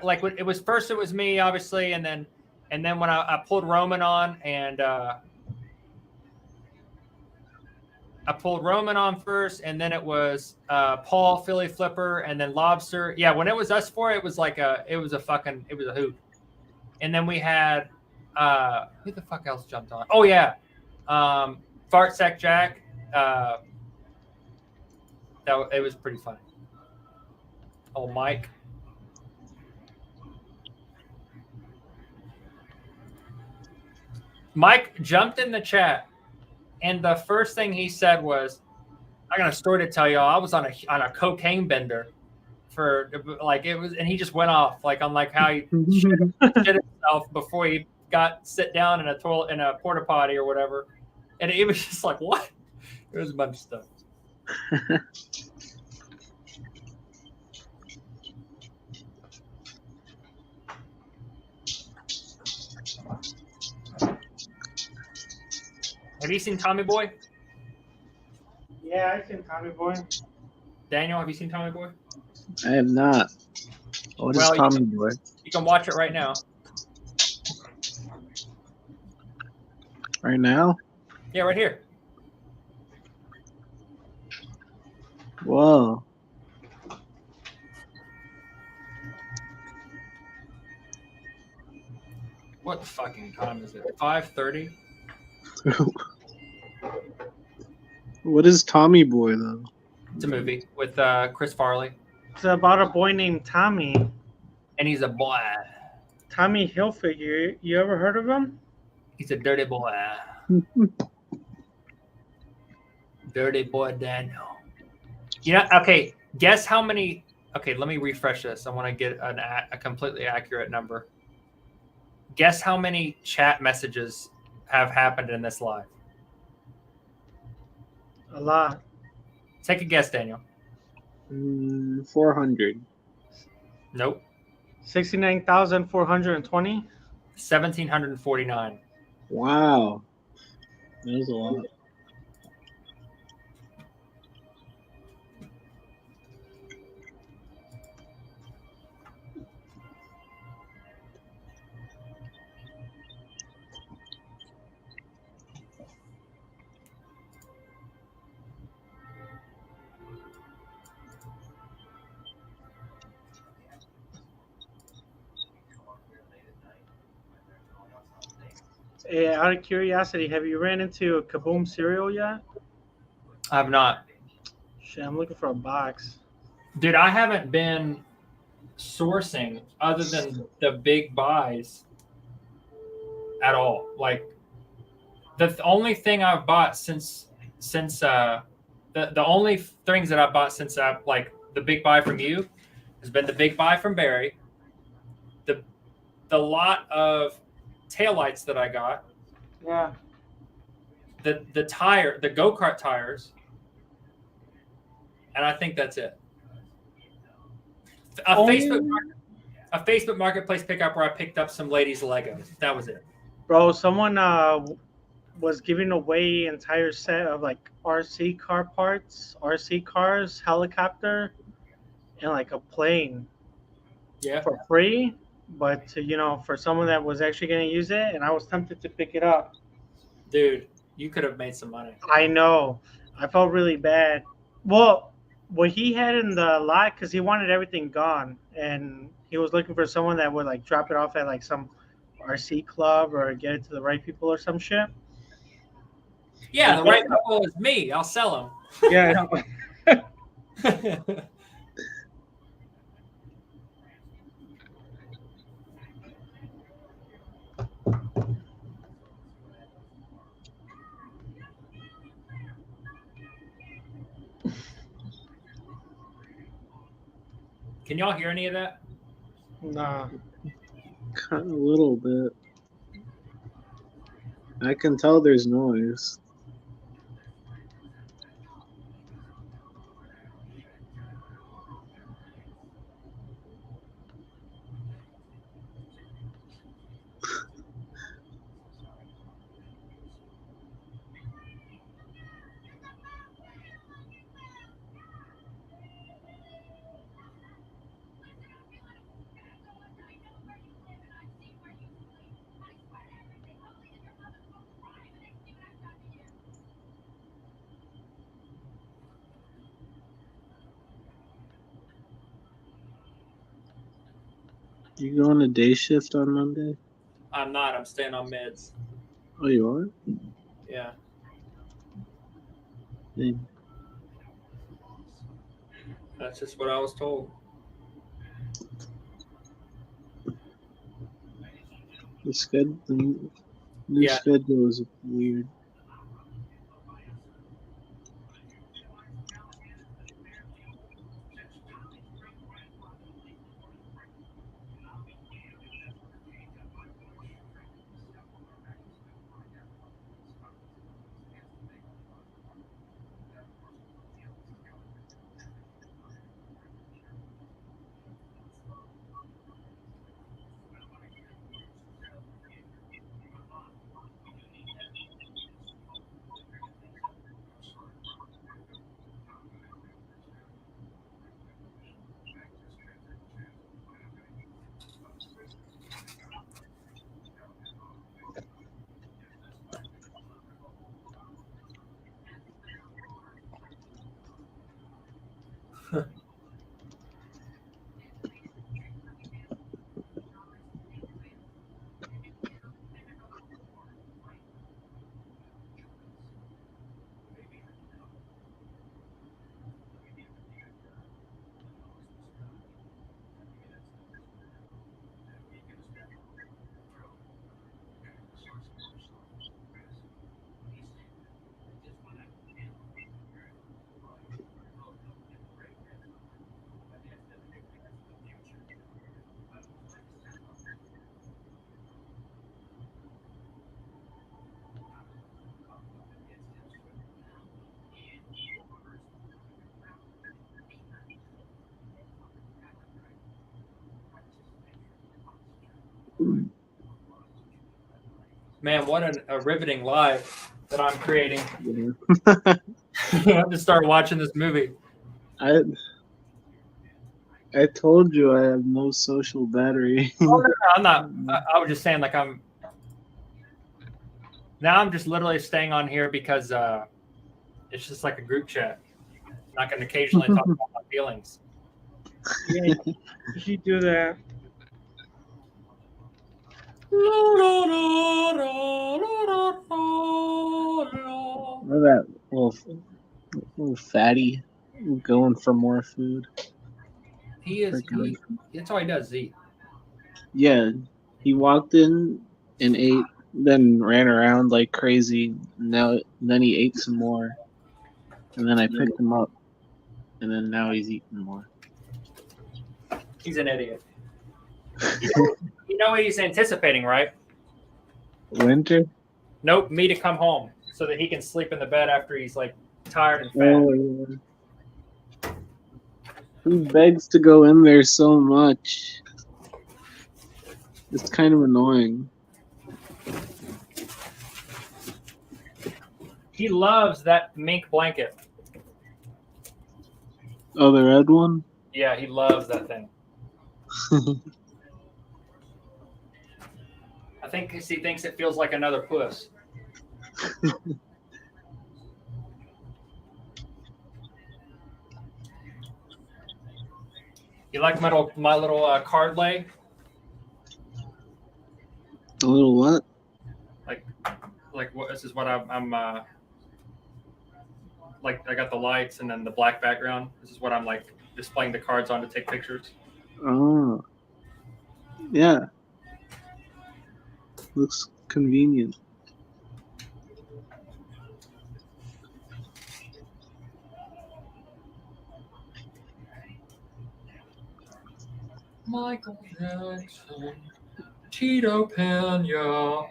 Like it was me obviously, and then when I pulled Roman on and I pulled Roman on first, and then it was Paul, Philly Flipper, and then Lobster. Yeah, when it was us four, it was a hoot. And then we had who the fuck else jumped on? Oh yeah, Fart Sack Jack. It was pretty funny. Oh, Mike. Mike jumped in the chat, and the first thing he said was, "I got a story to tell y'all. I was on a cocaine bender for like it was," and he just went off like on like how he shit himself before he sit down in a toilet in a porta potty or whatever, and it was just like what? It was a bunch of stuff. Have you seen Tommy Boy? Yeah, I've seen Tommy Boy. Daniel, have you seen Tommy Boy? I have not. What is Tommy Boy? You can watch it right now. Right now? Yeah, right here. Whoa. What fucking time is it? 5:30? What is Tommy Boy though? It's a movie with Chris Farley. It's about a boy named Tommy. And he's a boy. Tommy Hilfiger. You ever heard of him? He's a dirty boy. Dirty boy Daniel. You know, okay, guess how many... Okay, let me refresh this. I want to get a completely accurate number. Guess how many chat messages have happened in this live? A lot. Take a guess, Daniel. 400. Nope. 69,420. 1,749. Wow. That was a lot. Hey, out of curiosity, have you ran into a Kaboom cereal yet? I have not. Shit, I'm looking for a box. Dude, I haven't been sourcing other than the big buys at all. Like the only thing I've bought since the only things that I've bought since I like the big buy from you has been the big buy from Barry, the lot of taillights that I got, Yeah. the go-kart tires, and I think that's it. A Facebook Marketplace pickup where I picked up some ladies' Legos. That was it. Bro, someone was giving away entire set of like RC car parts, RC cars, helicopter, and like a plane. Yeah. For free, but for someone that was actually going to use it, and I was tempted to pick it up. Dude, You could have made some money. I know. I felt really bad. Well, what he had in the lot, because he wanted everything gone, and he was looking for someone that would like drop it off at like some RC club or get it to the right people or some shit. Yeah, the right couple is me. I'll sell Yeah, I know. them. Can y'all hear any of that? Nah. Cut a little bit. I can tell there's noise. You go on a day shift on Monday? I'm not. I'm staying on mids. Oh, you are? Yeah. Hey, That's just what I was told. the new schedule is weird. Man, what a riveting live that I'm creating. Yeah. I have to start watching this movie. I told you I have no social battery. Oh, no, I'm not. I was just saying, like, I'm just literally staying on here because it's just like a group chat. I can occasionally talk about my feelings. Yeah, you should do that. Look at that little fatty going for more food. He is. That's all he does. Is eat. Yeah, he walked in and ate, then ran around like crazy. Then he ate some more, and then I picked him up, and then now he's eating more. He's an idiot. You know what he's anticipating, right? Winter? Nope, me to come home so that he can sleep in the bed after he's like tired and fat. Oh, yeah. He begs to go in there so much. It's kind of annoying. He loves that mink blanket. Oh, the red one? Yeah, he loves that thing. I think he thinks it feels like another puss. You like my little card lay? A little what? Like what? This is what I'm like. I got the lights and then the black background. This is what I'm like displaying the cards on to take pictures. Oh, yeah. Looks convenient. Michael Jackson, Tito Pena.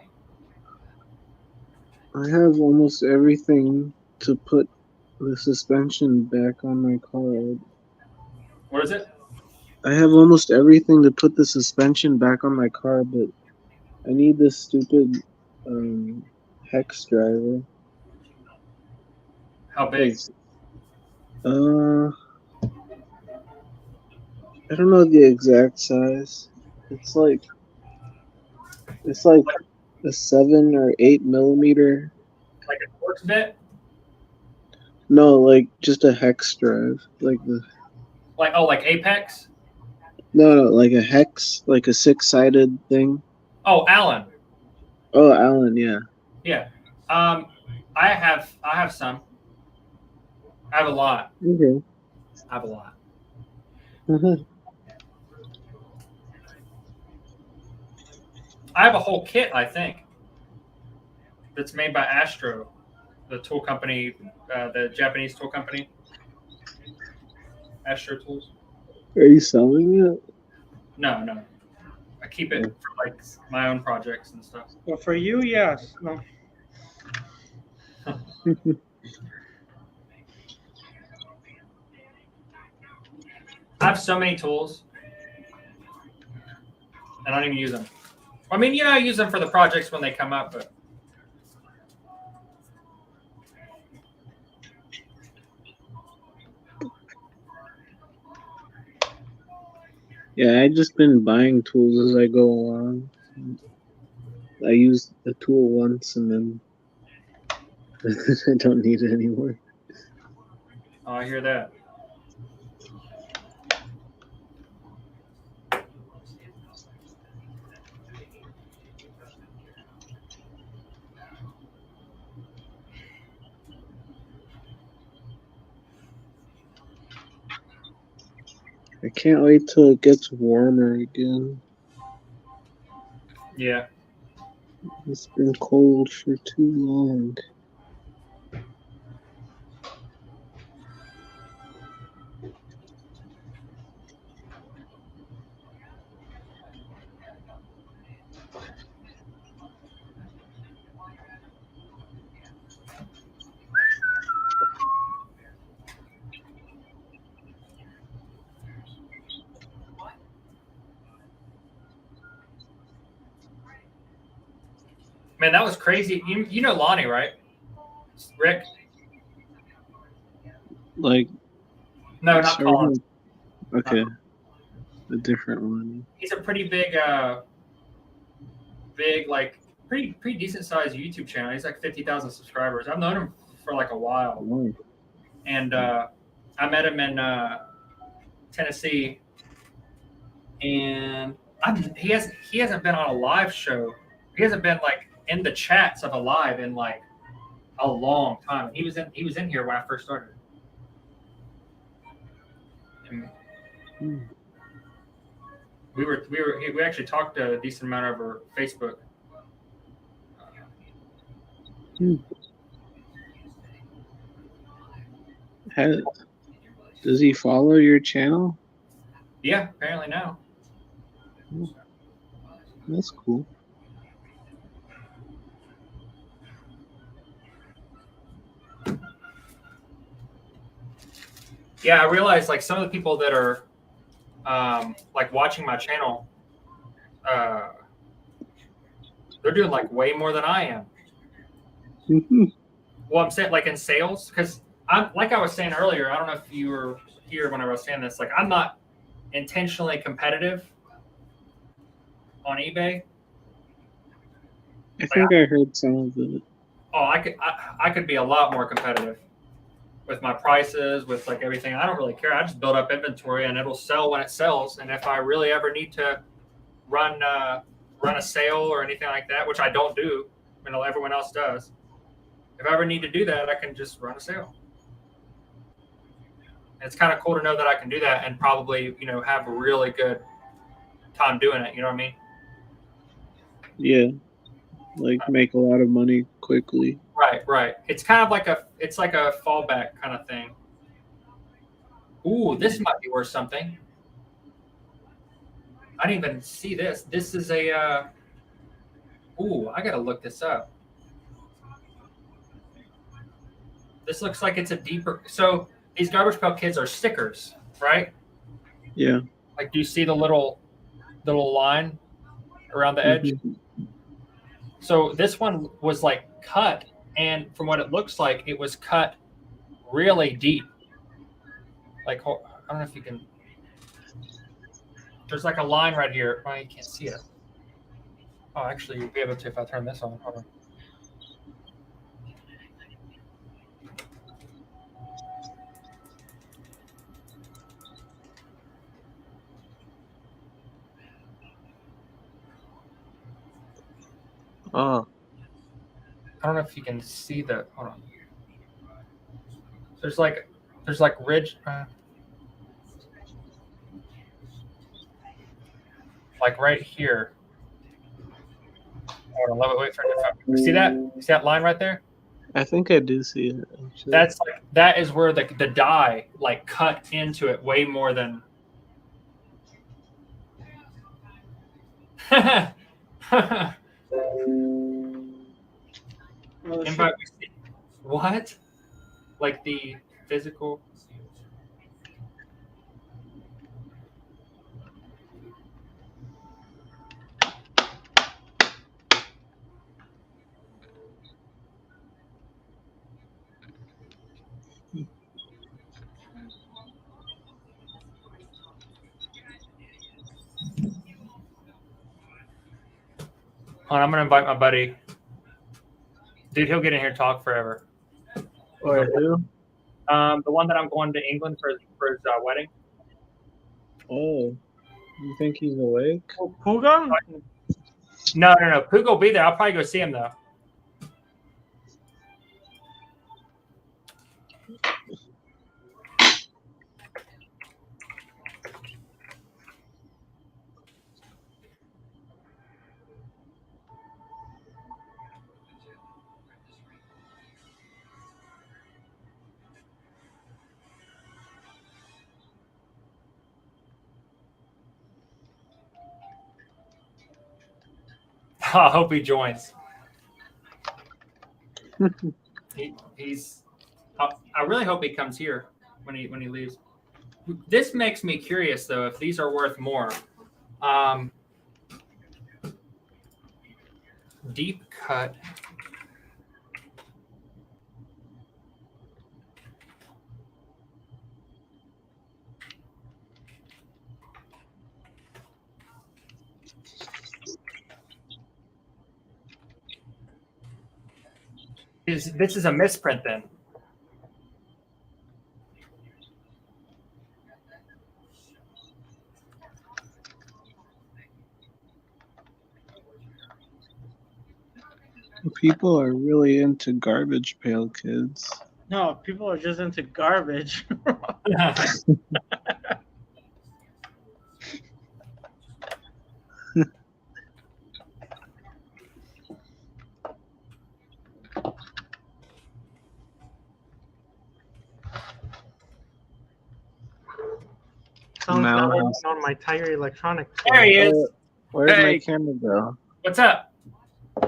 I have almost everything to put the suspension back on my car. What is it? I have almost everything to put the suspension back on my car, but I need this stupid hex driver. How big? I don't know the exact size. It's like a 7 or 8 millimeter. Like a torx bit? No, like just a hex drive, like Like Apex? no, like a hex, like a 6-sided thing. Oh, Allen. Oh, Allen, yeah. Yeah. I have some. I have a lot. Okay. I have a lot. I have a whole kit, I think, that's made by Astro, the tool company, the Japanese tool company. Astro Tools. Are you selling it? No. I keep it for like my own projects and stuff. Well, for you, yes. No. I have so many tools. I don't even use them. I mean, I use them for the projects when they come up, but Yeah, I just been buying tools as I go along. I use the tool once and then I don't need it anymore. oh, I hear that. I can't wait till it gets warmer again. Yeah. It's been cold for too long. Man, that was crazy. You know Lonnie, right? Rick? Like, No, not Colin. Okay. A different one. He's a pretty big, like pretty decent sized YouTube channel. He's like 50,000 subscribers. I've known him for like a while, Oh. and I met him in Tennessee, and he hasn't been on a live show. He hasn't been like in the chats of a live in like a long time. He was in here when I first started. And we actually talked a decent amount over Facebook. Does he follow your channel? Yeah, apparently now. That's cool. Yeah, I realized like some of the people that are like watching my channel, they're doing like way more than I am. Well, I'm saying like in sales, because I'm like I was saying earlier. I don't know if you were here when I was saying this. Like I'm not intentionally competitive on eBay. I think I heard some of it. Oh, I could be a lot more competitive. with my prices, with like everything. I don't really care. I just build up inventory and it'll sell when it sells. And if I really ever need to run a sale or anything like that, which I don't do, you know, everyone else does. If I ever need to do that, I can just run a sale. And it's kind of cool to know that I can do that and probably, you know, have a really good time doing it. You know what I mean? Yeah. Like make a lot of money quickly. Right. It's kind of like a fallback kind of thing. Ooh, this might be worth something. I didn't even see this. This is a, ooh, I got to look this up. This looks like it's a deeper, so these Garbage Pail Kids are stickers, right? Yeah. Like, do you see the little line around the edge? Mm-hmm. So this one was like cut, and from what it looks like, it was cut really deep. Like, I don't know if you can. There's like a line right here. Oh, you can't see it. Oh, actually, you'll be able to if I turn this on. Hold on. Oh. I don't know if you can see the. Hold on. There's like ridge. Like right here. Hold on, wait for it. See that? See that line right there? I think I do see it. Actually. That's like, that is where the dye like cut into it way more than. Invite, what? Like the physical. I'm gonna invite my buddy. Dude, he'll get in here and talk forever. Or who? The one that I'm going to England for his wedding. Oh, you think he's awake? Puga? No. Puga will be there. I'll probably go see him though. I hope he joins. He's. I really hope he comes here when he leaves. This makes me curious though if these are worth more. Deep cut. This is a misprint then. People are really into Garbage Pail Kids. No, people are just into garbage. Sounds No. like on my tire electronics. There he is. Where'd Hey. my camera go? What's up?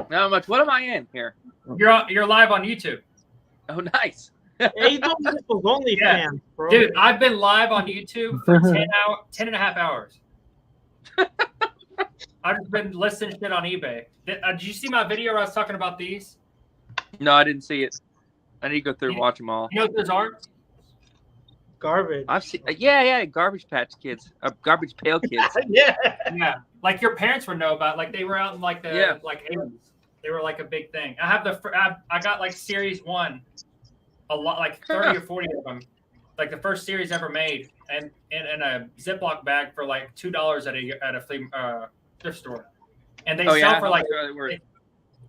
Now I'm like, what am I in here? You're live on YouTube. Oh, nice. Hey, you told me this was OnlyFans, bro. Dude, I've been live on YouTube for 10 and a half hours. I've been listing shit on eBay. Did you see my video where I was talking about these? No, I didn't see it. I need to go through and watch them all. You know what those are? Garbage. I've seen, yeah, Garbage Patch Kids, Garbage Pail Kids. Yeah. Like your parents would know about. Like they were out in like the Yeah. like 80s. They were like a big thing. I have I got like series 1 a lot, like 30 or 40 of them, like the first series ever made, and in a Ziploc bag for like $2 at a flea thrift store, and they sell for like.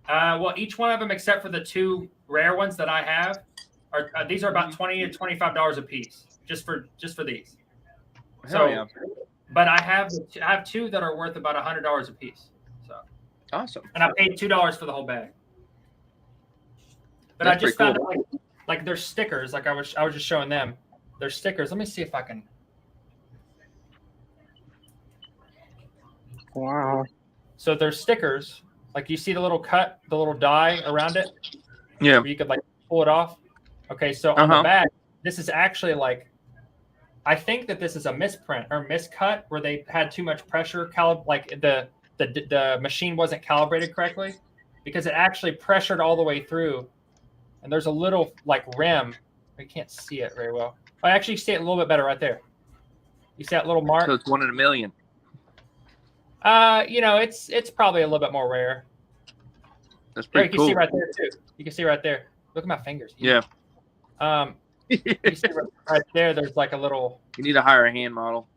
Well, each one of them, except for the 2 rare ones that I have, are these are about $20 to $25 a piece, just for these. Hell yeah. But I have 2 that are worth about $100 a piece. So awesome. And I paid $2 for the whole bag. But That's I just pretty found cool. like there's stickers. Like I was just showing them. There's stickers. Let me see if I can. Wow. So there's stickers. Like you see the little cut, the little die around it. Yeah. Where you could like pull it off. Okay, so on the back, this is actually like, I think that this is a misprint or miscut where they had too much pressure. Like the machine wasn't calibrated correctly, because it actually pressured all the way through. And there's a little like rim. You can't see it very well. I actually see it a little bit better right there. You see that little mark? So it's 1 in a million. It's probably a little bit more rare. That's pretty you cool. can see right there too. You can see right there. Look at my fingers. Yeah. You see right there. There's like a little. You need to hire a hand model.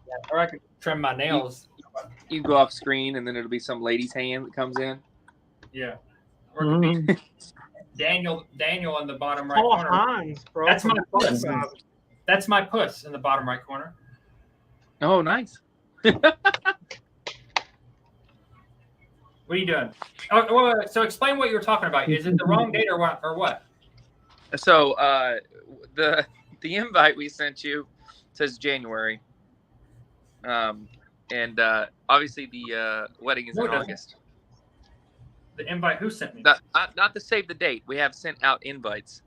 Yeah, or I could trim my nails. You go off screen, and then it'll be some lady's hand that comes in. Yeah. Or it could be Daniel in the bottom right corner. Hans, bro. That's my puss. That's my puss in the bottom right corner. Oh, nice. What are you doing? So explain what you were talking about. Is it the wrong date or what? So the invite we sent you says January, and obviously the wedding is in August. The invite who sent me? Not to save the date. We have sent out invites.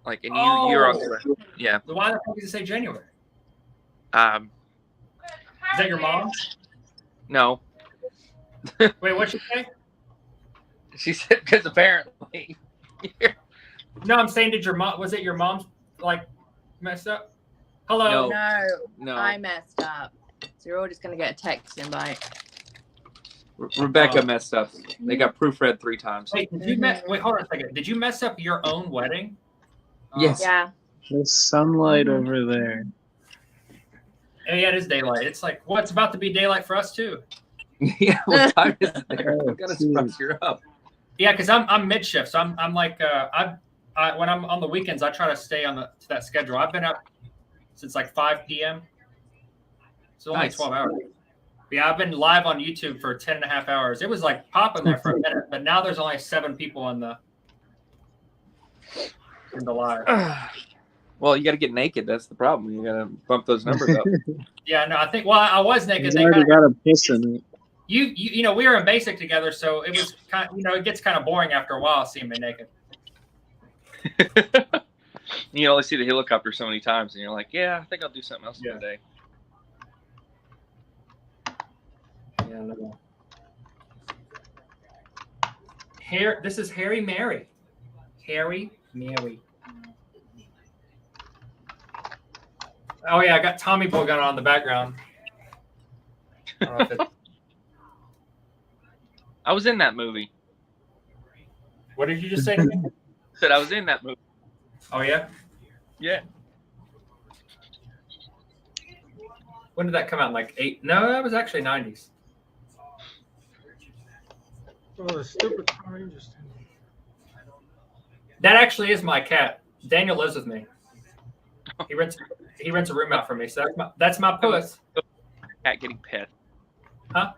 Like, and you're on the yeah. So why the fuck does it say January? Is that your mom? No. Wait, what'd she say? She said because apparently. No, I'm saying, was it your mom's like messed up? Hello. No. I messed up. So you're all just gonna get a text invite. Rebecca messed up. They got proofread 3 times. Wait, wait, hold on a second. Did you mess up your own wedding? Yes. Yeah. There's sunlight over there. Yeah, it is daylight. It's like, well, it's about to be daylight for us too. Yeah, what time is it there? I'm gonna surprise you up. Yeah, because I'm mid shift, so I'm like when I'm on the weekends, I try to stay to that schedule. I've been up since like 5 p.m. So only 12 hours. Yeah, I've been live on YouTube for 10.5 hours. It was like popping there for a minute, but now there's only 7 people in the live. Well, you got to get naked. That's the problem. You got to bump those numbers up. Yeah, no, I think. Well, I was naked. He's already got a piss in it. You know, we were in basic together, so it was kind of, it gets kind of boring after a while seeing me naked. You only see the helicopter so many times, and you're like, yeah, I think I'll do something else today. Yeah, no. This is Harry Mary. Harry Mary. Oh yeah, I got Tommy Boy Gun on the background. I was in that movie. What did you just say to me? Said I was in that movie. Oh yeah? Yeah. When did that come out? Like 8? No, that was actually 90s. Oh, the stupid Power Rangers. That actually is my cat. Daniel lives with me. He rents a room out for me. So that's my puss. Cat getting pet. Huh?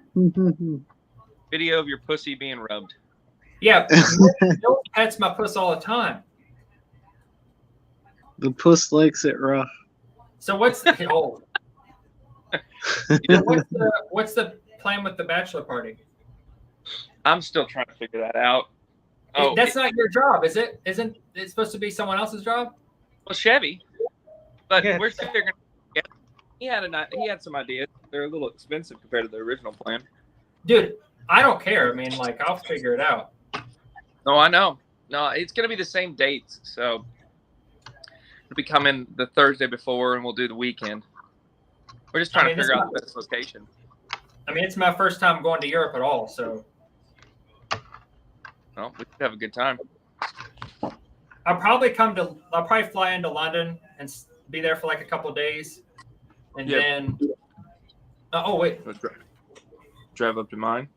Video of your pussy being rubbed. Yeah, Bill pets my puss all the time. The puss likes it rough. So what's the what's the plan with the bachelor party? I'm still trying to figure that out. Oh, That's not your job, is it? Isn't it supposed to be someone else's job? Well, Chevy, but we're figuring. Yeah, he had some ideas. They're a little expensive compared to the original plan. Dude, I don't care. I mean, like, I'll figure it out. No, I know. No, it's gonna be the same dates, so it'll be coming the Thursday before, and we'll do the weekend. We're just trying to figure out the best location. I mean, it's my first time going to Europe at all, so. Well, we could have a good time. I'll probably fly into London and be there for like a couple days, and then. Oh wait. Drive up to mine.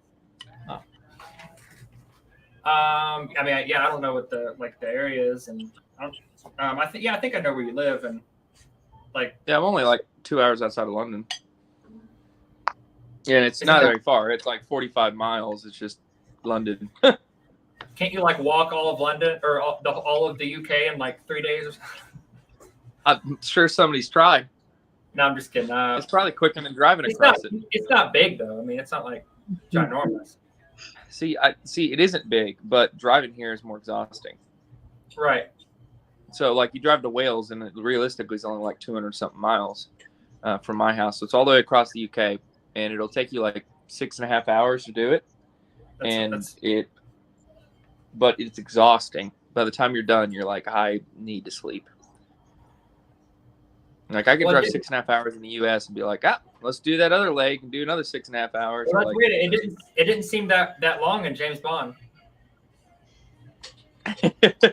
I mean, I don't know what the area is, and I think I know where you live, and like. Yeah, I'm only like 2 hours outside of London. Yeah, and it's not very far. It's like 45 miles. It's just London. Can't you like walk all of London or all of the UK in like 3 days? Or something? I'm sure somebody's tried. No, I'm just kidding. It's probably quicker than driving across it. It's not big though. I mean, it's not like ginormous. See, it isn't big, but driving here is more exhausting. Right. So, like, you drive to Wales, and it realistically is only like 200 something miles from my house. So it's all the way across the UK, and it'll take you like 6.5 hours to do it. But it's exhausting. By the time you're done, you're like, I need to sleep. Like, I could drive 6.5 hours in the US and be like, let's do that other leg and do another 6.5 hours. Well, that's weird. It didn't seem that long in James Bond.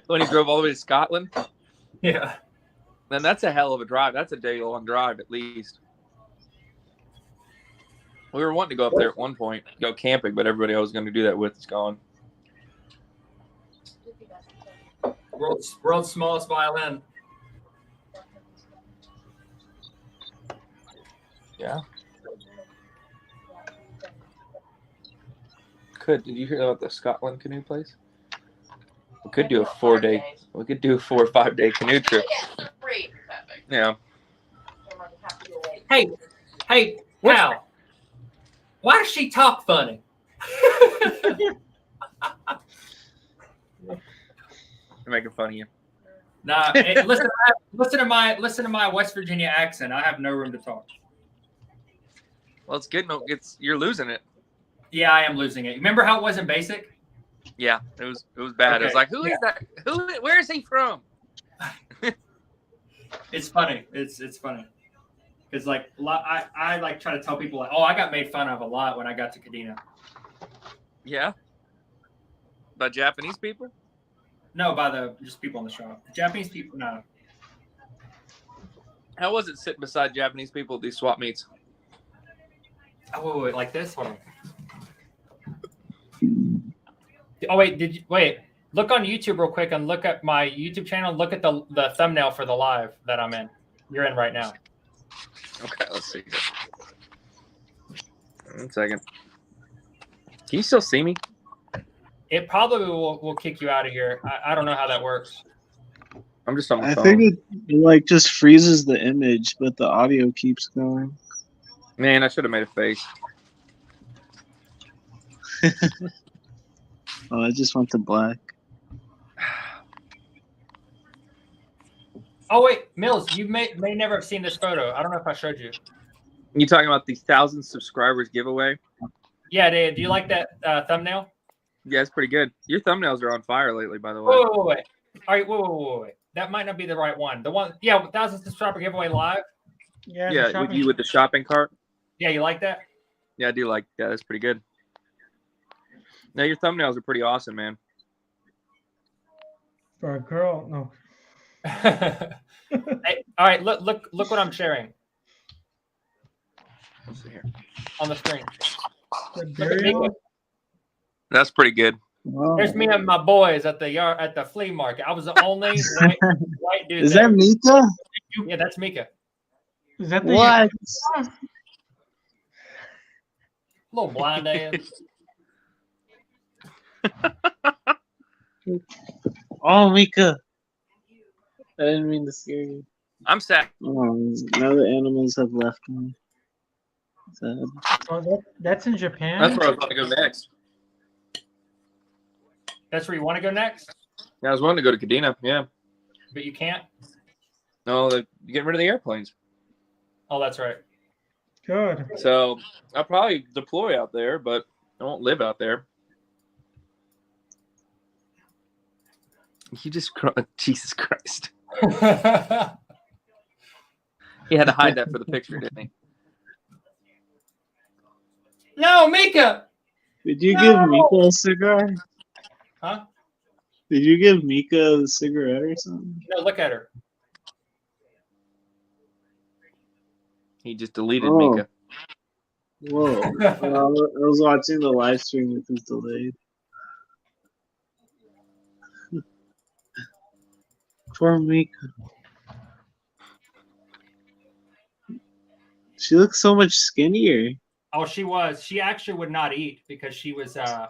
When he drove all the way to Scotland. Yeah. Then that's a hell of a drive. That's a day-long drive at least. We were wanting to go up there at one point, go camping, but everybody I was going to do that with is gone. World's smallest violin. Yeah. Did you hear about the Scotland canoe place? We could do a 4-day. We could do a 4 or 5 day canoe trip. Yeah. Hey, Cal. Why does she talk funny? I'm making fun of you. Nah, hey, listen to my West Virginia accent. I have no room to talk. Well, it's good. No, you're losing it. Yeah, I am losing it. Remember how it was in basic? Yeah, it was bad. Okay. It was like, who is that? Where is he from? It's funny. It's funny. Because like I like try to tell people like, oh, I got made fun of a lot when I got to Kadena. Yeah. By Japanese people? No, by just people in the shop. The Japanese people, no. How was it sitting beside Japanese people at these swap meets? Oh, wait, like this? Hold on. Oh wait, look on YouTube real quick and look at my YouTube channel. Look at the thumbnail for the live that I'm in. You're in right now. Okay, let's see. 1 second. Can you still see me? It probably will kick you out of here. I don't know how that works. I'm just on my I phone. think it like just freezes the image, but the audio keeps going. Man, I should have made a face. Oh, I just went to black. Oh wait, Mills, you may never have seen this photo. I don't know if I showed you. You talking about the 1,000 subscribers giveaway? Yeah, Dave, do you like that thumbnail? Yeah, it's pretty good. Your thumbnails are on fire lately, by the way. Wait. All right, wait. That might not be the right one. The one, 1,000 subscriber giveaway live. Yeah, with you with the shopping cart. Yeah, you like that? Yeah, I do like that. That's pretty good. Now your thumbnails are pretty awesome, man. For a girl, no. Hey, all right, look what I'm sharing. Let's see here. On the screen. Look at me. That's pretty good. Wow. There's me and my boys at the flea market. I was the only white dude. Is there. that Mika? Yeah, that's Mika. Is that the What? Little blind ass. Oh, Mika. I didn't mean to scare you. I'm sad. Oh, now the animals have left me. Sad. Oh, that's in Japan. That's where I was about to go next. That's where you want to go next, Yeah, I was wanting to go to Kadena. Yeah. but you can't. No, they're getting rid of the airplanes. Oh, that's right. Good. So I'll probably deploy out there, but I won't live out there. You just, Jesus Christ. He had to hide that for the picture, didn't he? No, Mika. Did you give Mika a cigar? Huh? Did you give Mika a cigarette or something? No, look at her. He just deleted Oh. Mika. Whoa. I was watching the live stream with this delayed. Poor Mika. She looks so much skinnier. Oh, she was. She actually would not eat because she was. I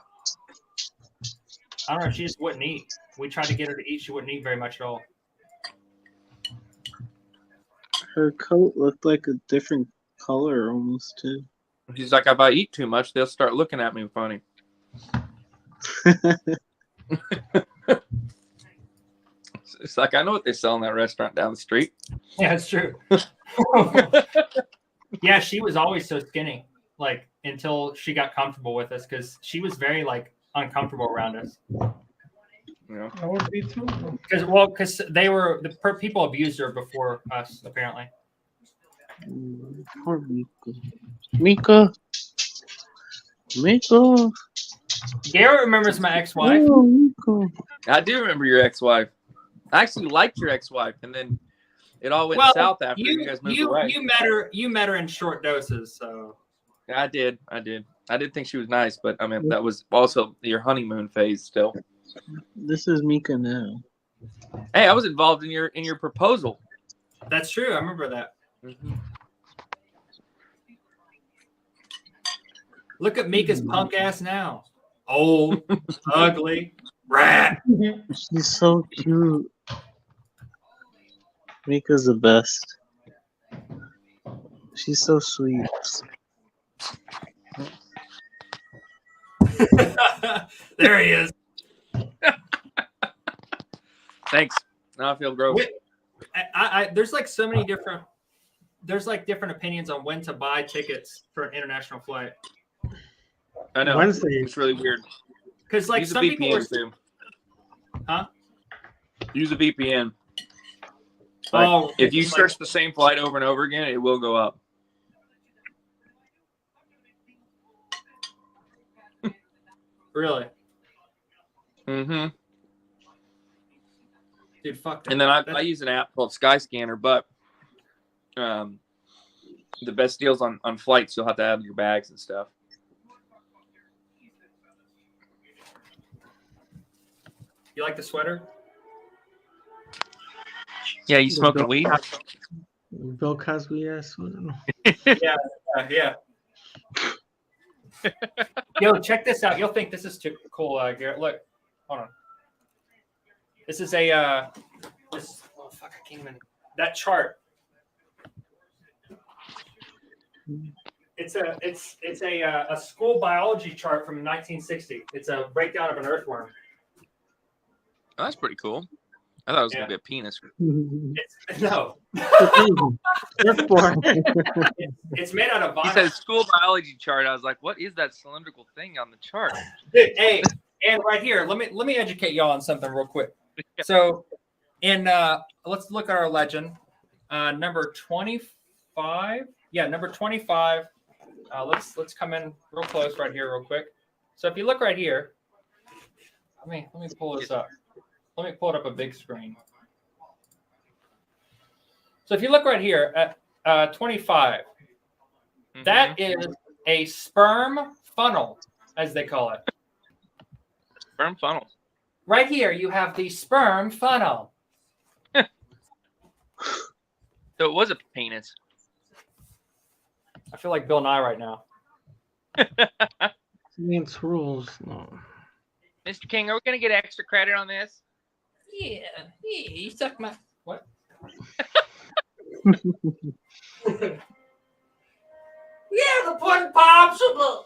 don't know. She just wouldn't eat. We tried to get her to eat. She wouldn't eat very much at all. Her coat looked like a different color almost too. She's like, if I eat too much, they'll start looking at me funny. It's like, I know what they sell in that restaurant down the street. Yeah, it's true. Yeah, she was always so skinny, like until she got comfortable with us, because she was very like uncomfortable around us. Yeah. I would be too. Because they were people abused her before us, apparently. Poor Mika. Mika. Garrett remembers my ex-wife. Oh, Mika. I do remember your ex-wife. I actually liked your ex-wife, and then it all went south after you guys moved away. You met her in short doses, so. I did think she was nice, but I mean that was also your honeymoon phase still. This is Mika now. Hey, I was involved in your proposal. That's true. I remember that. Mm-hmm. Look at Mika's punk ass now. Old, ugly, rat. She's so cute. Mika's the best. She's so sweet. There he is. Thanks. Now I feel gross. There's like so many different. There's like different opinions on when to buy tickets for an international flight. I know. Wednesday. It's really weird. Because like Use some a people VPN are. too. Huh? Use a VPN. Like, Oh, if you like- search the same flight over and over again, it will go up. Really? Mm-hmm. Dude, fuck that. And then I use an app called Skyscanner, but the best deals on flights, you'll have to add your bags and stuff. You like the sweater? Yeah, you smoking weed? Bill Cosby ass. Yeah. Yo, check this out. You'll think this is too cool, Garrett. Look, hold on. This is a oh fuck, I can't even. That chart. It's a school biology chart from 1960. It's a breakdown of an earthworm. Oh, that's pretty cool. I thought it was gonna be a penis. No. That's boring. It's made out of vinyl. He said school biology chart. I was like, what is that cylindrical thing on the chart? Dude, hey, and right here, let me educate y'all on something real quick. So, let's look at our legend, number 25. Yeah, number 25. Let's come in real close right here, real quick. So if you look right here, let me pull this up. Let me pull it up a big screen. So if you look right here at 25, that is a sperm funnel, as they call it. Sperm funnel. Right here, you have the sperm funnel. So it was a penis. I feel like Bill Nye right now. Against rules. No. Mr. King, are we going to get extra credit on this? Yeah, you suck my what? Yeah, the pudding popsicle.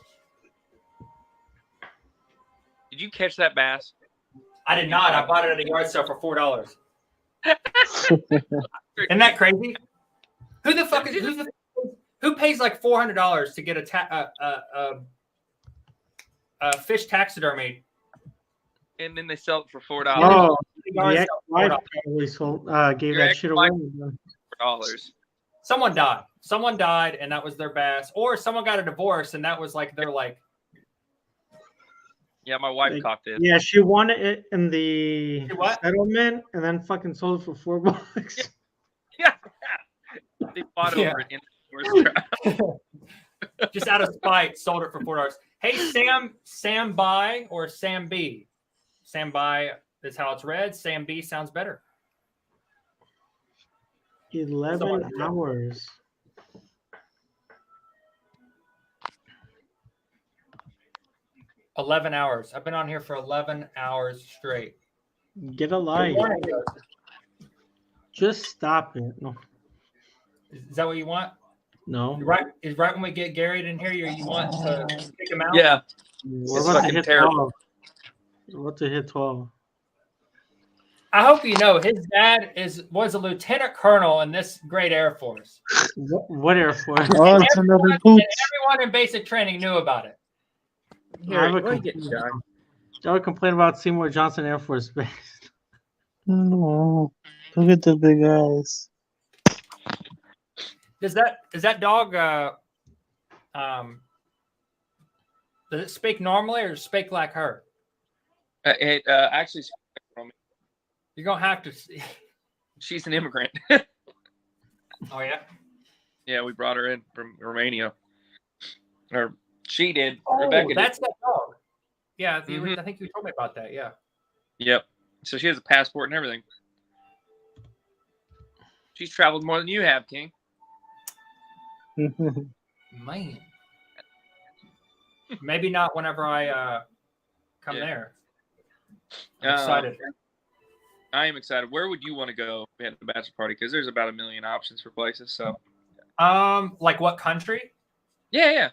Did you catch that bass? I did not. I bought it at a yard sale for $4. Isn't that crazy? Who the fuck is who pays like $400 to get a fish taxidermy? And then they sell it for $4. Oh, the ex-wife probably sold, gave Your that shit away. $4. Someone died. Someone died, and that was their bass. Or someone got a divorce, and that was like their like. Yeah, my wife Like, caught this. yeah, she won it in the What? settlement and then fucking sold it for $4. Yeah. They fought over it in the trap. Just out of spite, sold it for $4. Hey, Sam By or Sam B? Sam By is how it's read. Sam B sounds better. 11 hours. $11. I've been on here for 11 hours straight. Get a life. Just stop it. No. Is that what you want? No. Right when we get Garrett in here, you want to kick him out? Yeah. We're It's about to fucking hit terrible. 12. We're about to hit 12. I hope you know his dad was a lieutenant colonel in this great Air Force. What Air Force? Oh, it's another And boots. everyone in basic training knew about it. I would complain about Seymour Johnson Air Force Base. No, look at the big eyes. Does that dog does it speak normally or speak like her? It actually, You're gonna have to. she's an immigrant. Oh yeah. Yeah, we brought her in from Romania, or she did. Oh, Rebecca did. that's that dog. Yeah, Mhm. I think you told me about that. Yeah. Yep. So she has a passport and everything. She's traveled more than you have, King. Man. Maybe not whenever I come there. I'm excited. I am excited. Where would you want to go at the bachelor party? Because there's about 1 million options for places. So. Like what country? Yeah.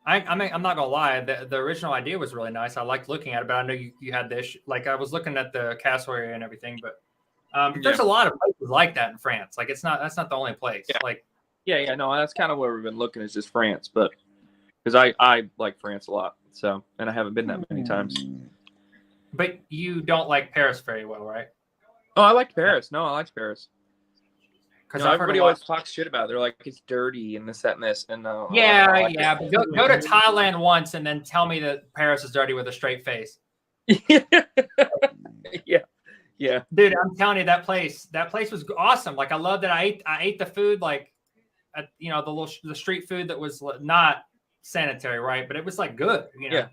I mean, I'm not gonna lie. The original idea was really nice. I liked looking at it, but I know you had this. Like I was looking at the castle area and everything, but there's a lot of places like that in France. Like that's not the only place. Yeah. Like Yeah. No, that's kind of where we've been looking is just France, but because I like France a lot. So, and I haven't been that many times. But you don't like Paris very well, right? Oh, I liked Paris. No, I liked Paris. Because everybody always talks shit about it. They're like, it's dirty and this, that, and this. And yeah. But go to Thailand once and then tell me that Paris is dirty with a straight face. Yeah. Dude, I'm telling you, that place was awesome. Like I love that I ate the food, like the street food that was not sanitary, right? But it was like good, Yeah.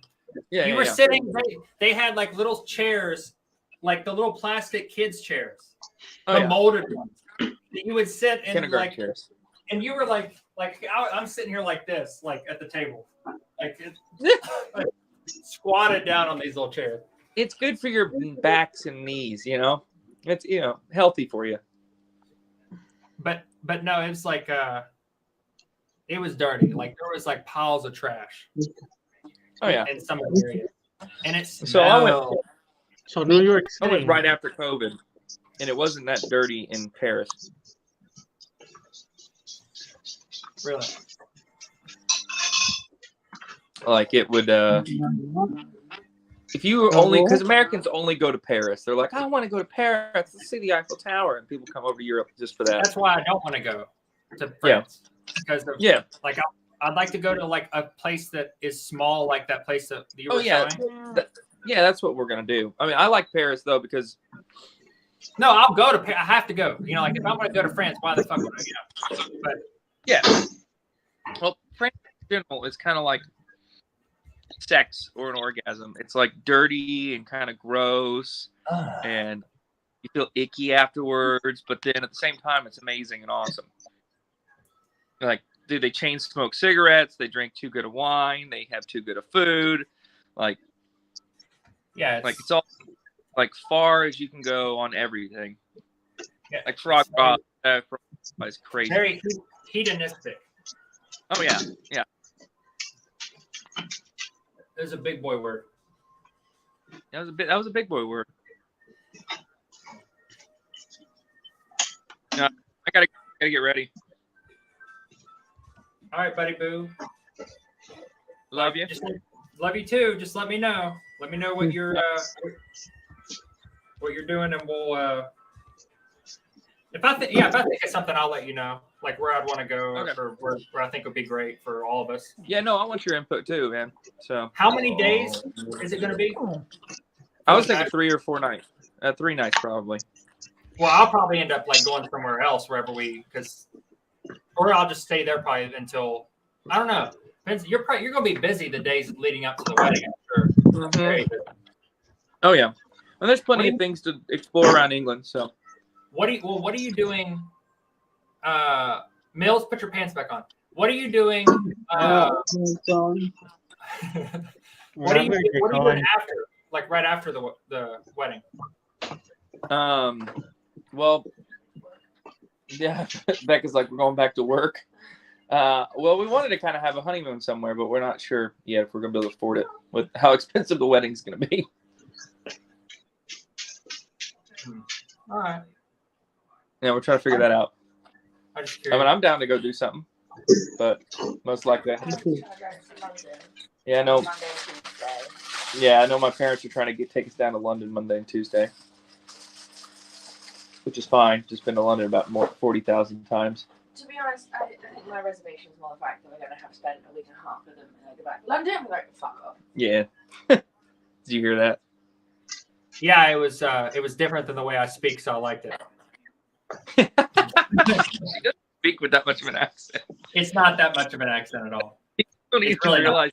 You were sitting. They had like little chairs, like the little plastic kids chairs, molded ones. That you would sit and Kindergarten like, chairs. and you were like I'm sitting here like this, like at the table, like squatted down on these little chairs. It's good for your backs and knees, It's healthy for you. But no, it was like it was dirty. Like there was like piles of trash. Oh yeah. In some of the areas. And it's So New York I State. went right after COVID, and it wasn't that dirty in Paris. Really? Like it would if you only because Americans only go to Paris. They're like, I want to go to Paris. Let's see the Eiffel Tower, and people come over to Europe just for that. That's why I don't want to go to France. Because of, like I'd like to go to like a place that is small, like that place that you were showing. That's what we're gonna do. I mean, I like Paris though because no, I'll go to Paris. I have to go. Like if I'm going to go to France, why the fuck would I go? But yeah, well, France in general is kind of like sex or an orgasm. It's like dirty and kind of gross, and you feel icky afterwards. But then at the same time, it's amazing and awesome. Like, dude, they chain smoke cigarettes. They drink too good of wine. They have too good of food. Like, it's all like far as you can go on everything. Yeah. Like frog rock is crazy. Very hedonistic. Oh yeah. There's a big boy word. That was a big boy word. I gotta get ready. All right, buddy boo. Love you. Love you too. Just let me know. Let me know what you're doing, and If I think of something, I'll let you know. Like where I'd want to go, or where I think would be great for all of us. Yeah, no, I want your input too, man. So how many days is it going to be? I was thinking 3 or 4 nights. 3 nights probably. Well, I'll probably end up like going somewhere else wherever or I'll just stay there probably until I don't know. You're going to be busy the days leading up to the wedding. I'm sure. Oh yeah, and there's plenty of things to explore around England. So what are you doing? Mills, put your pants back on. What are you doing? What are you doing after? Like right after the wedding? Well, yeah. Becca's like, we're going back to work. Well, we wanted to kind of have a honeymoon somewhere, but we're not sure yet if we're going to be able to afford it with how expensive the wedding's going to be. All right. Yeah, we're trying to figure that out. I mean, I'm down to go do something, but most likely. Yeah, I know. Yeah, I know my parents are trying to take us down to London Monday and Tuesday, which is fine. Just been to London about 40,000 times. To be honest, I think my reservation is more the fact that we're going to have spent a week and a half with them and then go back to London. We're like, fuck off. Yeah. Did you hear that? Yeah, it was different than the way I speak, so I liked it. She doesn't speak with that much of an accent. It's not that much of an accent at all. You don't even realize.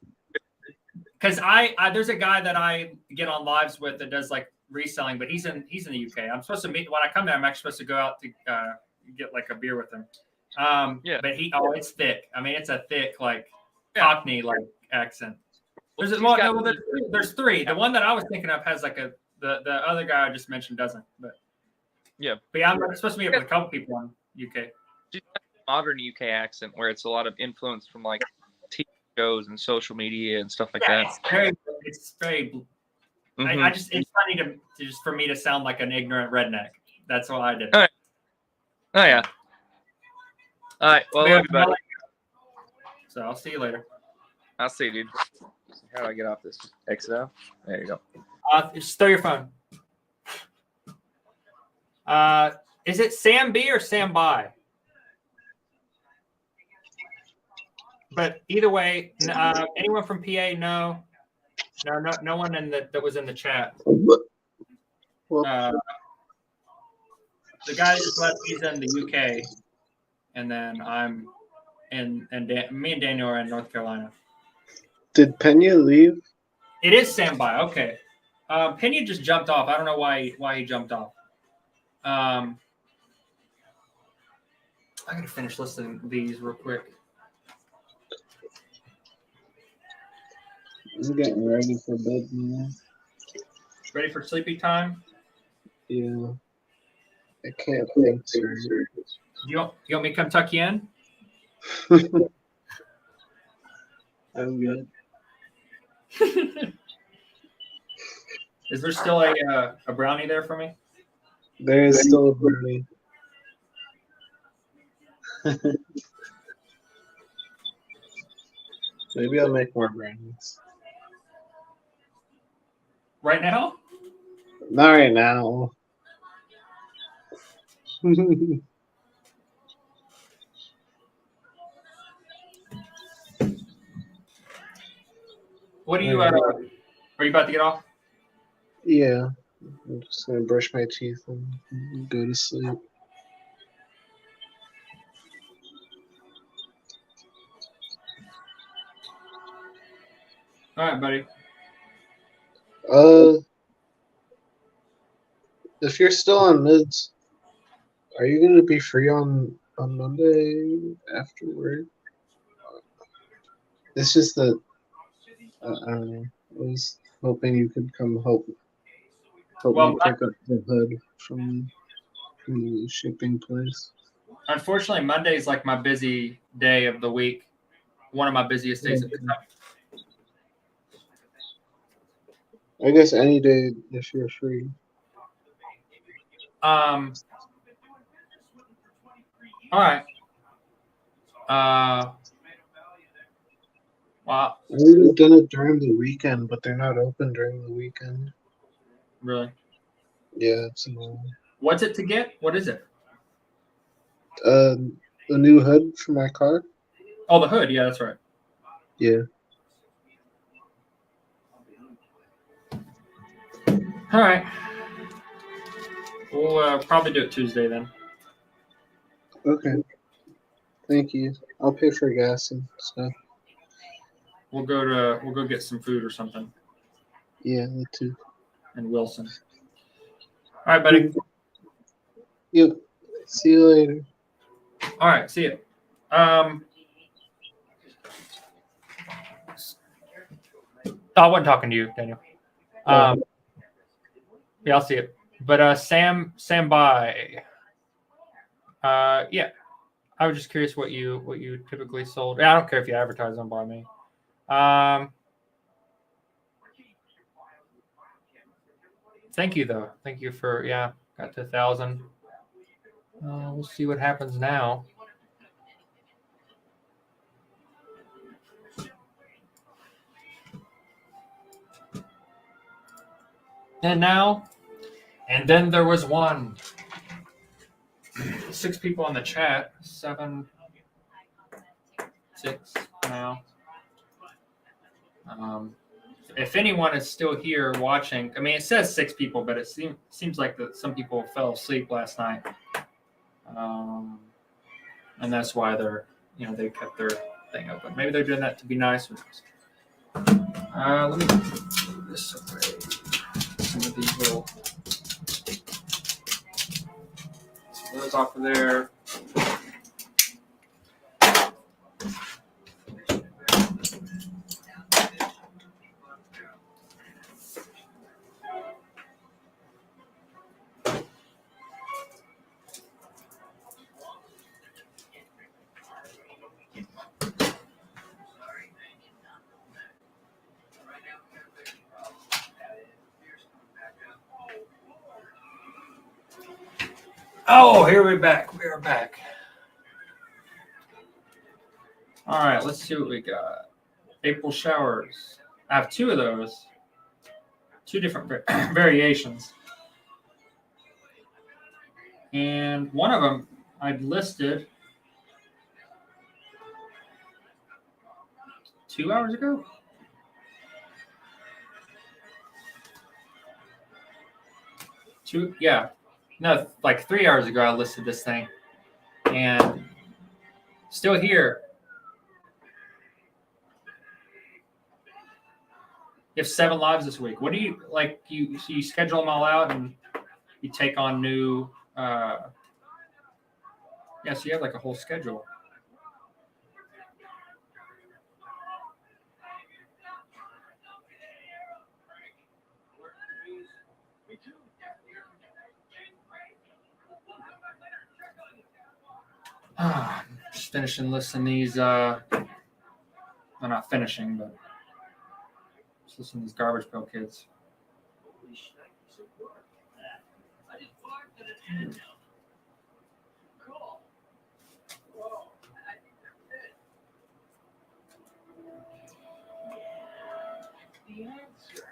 Because there's a guy that I get on lives with that does like reselling, but he's in the UK. I'm supposed to meet when I come there. I'm actually supposed to go out to get like a beer with him. But it's thick. I mean, it's a thick like Cockney like accent. There's three. The one that I was thinking of has like the other guy I just mentioned doesn't. But yeah, I'm supposed to meet up with a couple people in UK. She's got a modern UK accent where it's a lot of influence from like TV shows and social media and stuff like that. It's very. I just it's funny to just for me to sound like an ignorant redneck. That's all I did. All right. Oh yeah. All right. Well, everybody. So I'll see you later. I'll see you, dude. How do I get off this? Exit out. There you go. Just throw your phone. Is it Sam B or Sam By? But either way, anyone from PA? No one that was in the chat. The guy just left. He's in the UK, and then I'm me and Daniel are in North Carolina. Did Pena leave? It is Sam By. Okay. Pena just jumped off. I don't know why he jumped off. I gotta finish listening to these real quick. I'm getting ready for bed, man. Ready for sleepy time? Yeah. I can't think, sir. You want me to come tuck you in? I'm good. Is there still a brownie there for me? There is still a brownie. Maybe I'll make more brownies. Right now? Not right now. What do you? Are you about to get off? Yeah. I'm just gonna brush my teeth and go to sleep. All right, buddy. If you're still on mids, are you gonna be free on Monday afterward? It's just that I don't know. I was hoping you could come help me pick up the hood from the shipping place. Unfortunately, Monday is like my busy day of the week. One of my busiest days of the time. I guess any day if you're free. All right. Wow. I would have done it during the weekend, but they're not open during the weekend. Really? Yeah, it's annoying. What's it to get? What is it? The new hood for my car. Oh, the hood. Yeah, that's right. Yeah. All right. We'll probably do it Tuesday then. Okay. Thank you. I'll pay for gas and stuff. We'll go get some food or something. Yeah, me too. And Wilson. All right, buddy. Yep. See you later. All right. See you. I wasn't talking to you, Daniel. Yeah, I'll see it. But Sam by. Yeah. I was just curious what you typically sold. I don't care if you advertise on Buy Me. Thank you though. Thank you for got to 1,000. We'll see what happens now. And then there was one. 6 people in the chat. 7, 6 now. If anyone is still here watching, I mean, it says 6 people, but it seems like that some people fell asleep last night, and that's why they kept their thing open. Maybe they're doing that to be nice with us. Let me move this away. Some of these little those off of there. Oh, here we're back. We are back. All right, let's see what we got. April showers. I have 2 of those. 2 different variations. And one of them I'd listed 2 hours ago. No, like 3 hours ago I listed this thing. And still here. You have 7 lives this week. What do you like? You schedule them all out and you take on new. So you have like a whole schedule. Just finishing listing these. I'm not finishing, but just listing these garbage pail kids. The answer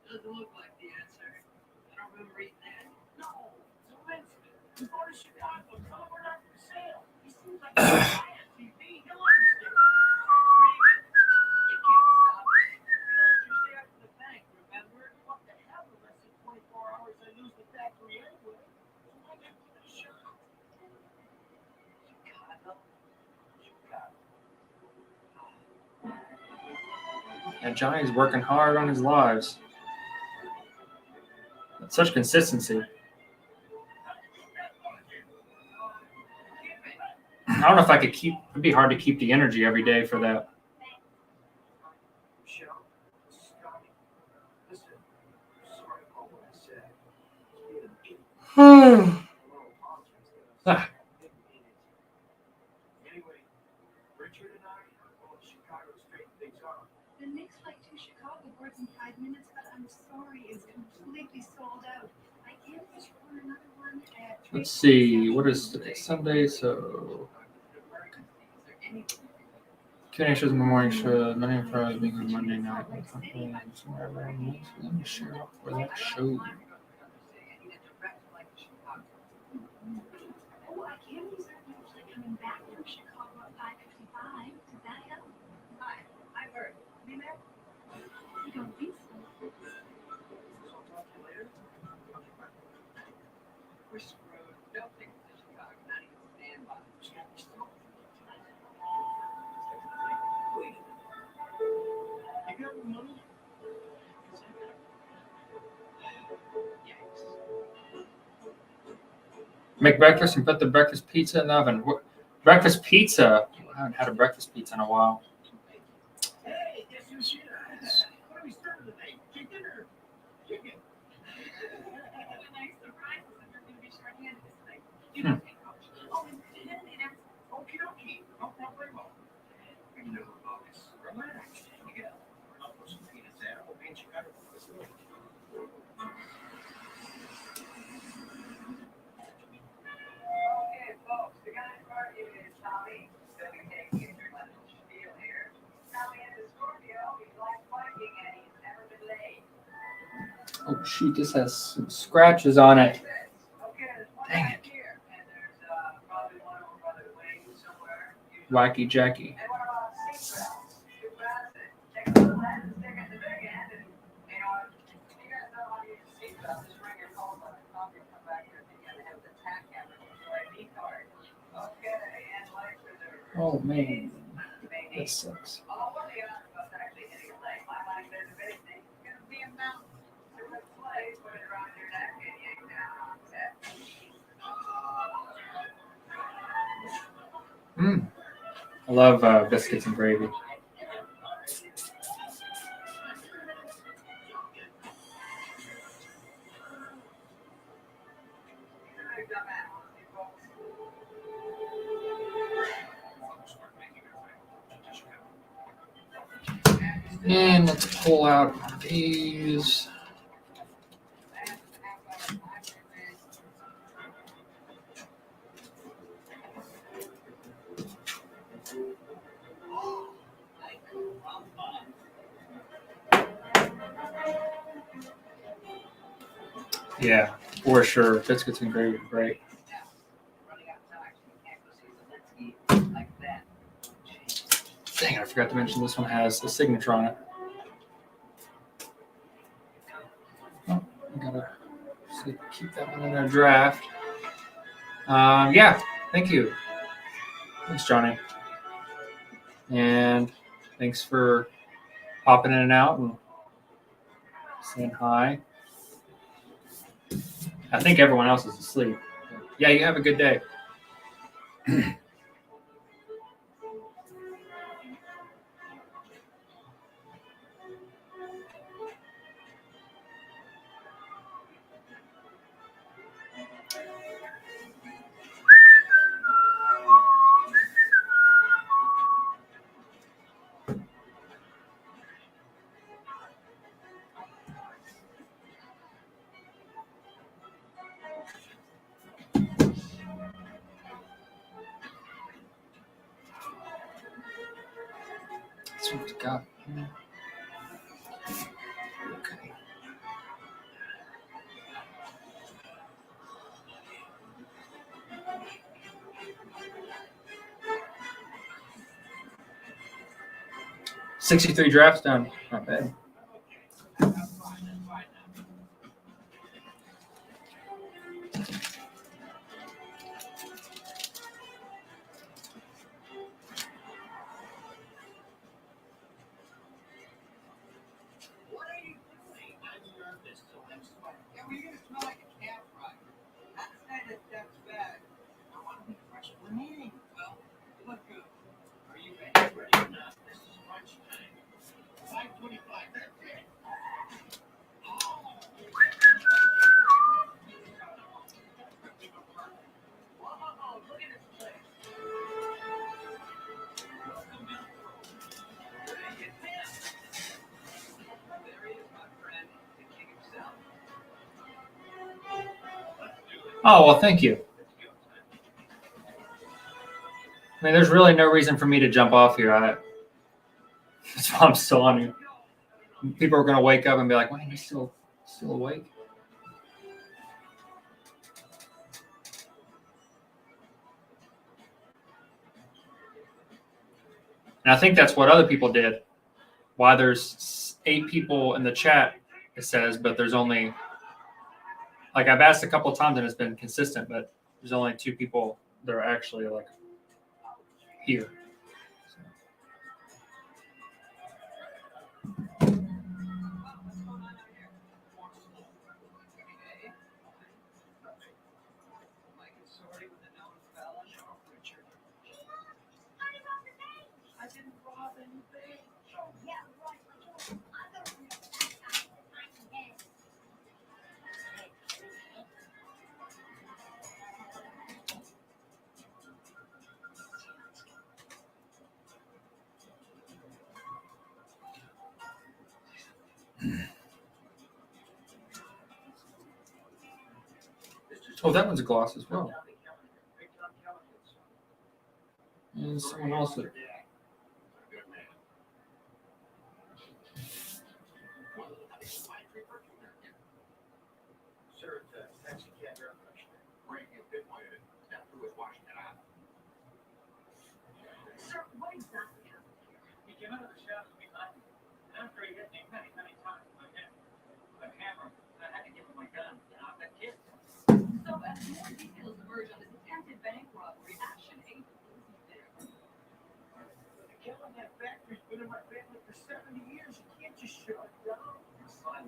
doesn't look like the answer. I don't remember reading that. No, it's a Wednesday. You go to Chicago, tell him we're not for sale. He seems like a guy on TV. He'll understand. You can't stop it. You don't let your stay after the bank, remember? What the hell? In less than 24 hours, I lose the factory anyway. So why not give it a shot? Chicago? And Johnny's working hard on his lives. That's such consistency. I don't know if I could keep. It'd be hard to keep the energy every day for that. Ah. The next flight to Chicago boards in 5 minutes, but I'm sorry, it's completely sold out. I can't just run another one at. Let's see. What is today? Sunday. So. Q&A shows in the morning show. Monday and Friday being on Monday night. Let me share off for that show. Oh, I can't use that. back from Chicago at 5:55. Does that help? Hi, I'm Bert. Be there? You don't think so? So I'll talk to you later. We're screwed. Don't think of Chicago. Not even stand by. Wait. You got the money? Make breakfast and put the breakfast pizza in the oven. Breakfast pizza? I haven't had a breakfast pizza in a while. Hey, guess who's here? What are we serving tonight? Chicken or chicken? Nice surprise. We're going to be short-handed this night. You don't take coach. Oh, and okie dokie. No problemo. You know about this. Relax. Miguel. I'll put some peanuts there. We'll paint you better. Okay, folks, the guy in front of you is Tommy. So we take you through my little spiel here. Tommy is a Scorpio. He likes biking and he's never been late. Oh shoot, this has some scratches on it. Dang it. Probably one over by the way somewhere. Wacky Jackie. And what about seatbelts? Too bad that take a little end and stick it in the big end. And, you know, if you guys know how to use a seatbelt, just ring your phone on the coffee and come back here and you gotta have the tack camera for your ID card. Okay, and life preserver. Oh man, that sucks. Oh, what are the odds of us actually hitting a leg? My mind says if anything, it's gonna be a mountain. So let's play, put it around your neck and yank down on set. I love biscuits and gravy. And let's pull out one of these. Yeah, for sure. Biscuits and gravy are great. Dang, I forgot to mention this one has a signature on it. Oh, I gotta keep that one in a draft. Yeah, thank you. Thanks, Johnny. And thanks for popping in and out and saying hi. I think everyone else is asleep. Yeah, you have a good day. That's what we got. Okay. $63 drafts done. Not bad. What are you doing? I'm nervous, so I'm sweating. Yeah, well, you're gonna smell like a campfire. Not to say that that's bad. I want to be fresh for the meeting. Well, look good. Are you ready? Ready or not? This is crunch time. 5:25. That's it. Whoa, look at this place. Welcome in. There he is, my friend, the king himself. Oh, well, thank you. I mean, there's really no reason for me to jump off here. That's why I'm still on here. People are going to wake up and be like, "Why are you still awake?" And I think that's what other people did. Why there's 8 people in the chat, it says, but there's only, like, I've asked a couple of times and it's been consistent, but there's only 2 people that are actually like here. Oh, that one's a gloss as well. And someone else that.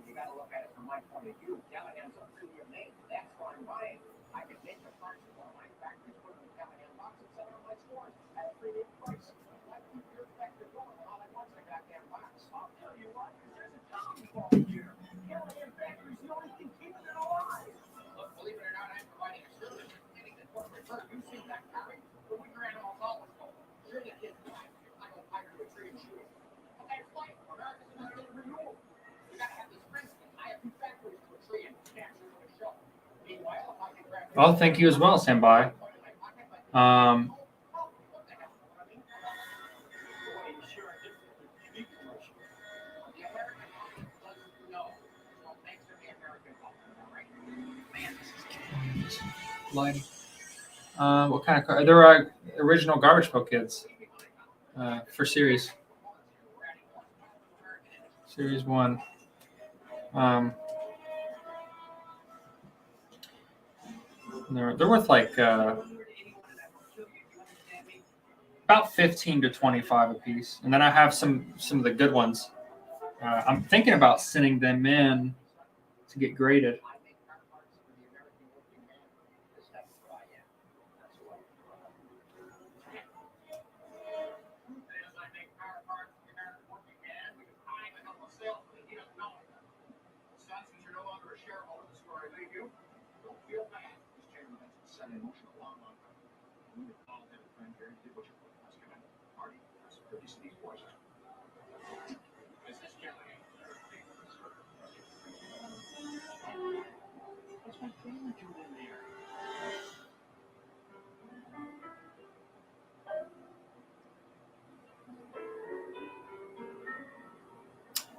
You gotta look at it from my point of view. Callahan's a premier name. That's why I'm buying. I can make the parts of all my factories, put them in Callahan boxes, sell them on my stores at a premium price. I keep your factory going all at once. I got that box. I'll tell you what, there's a downfall here. Callahan factory's the only thing keeping it alive. Look, believe it or not, I'm providing a service. Anything for return. You've seen that coming. But when your animals always go, sure the kids die. I go hire to a tree and shoot it. But that's fine. America's not going to renewal. You gotta have this principle. I have 2 factories to a tree and capture it with a shovel. Meanwhile, if I can grab Well, thank you as well, Senpai. Lighting. What kind of car? There are original Garbage Pail Kids for series 1. They're worth like about 15 to 25 a piece, and then I have some of the good ones. I'm thinking about sending them in to get graded.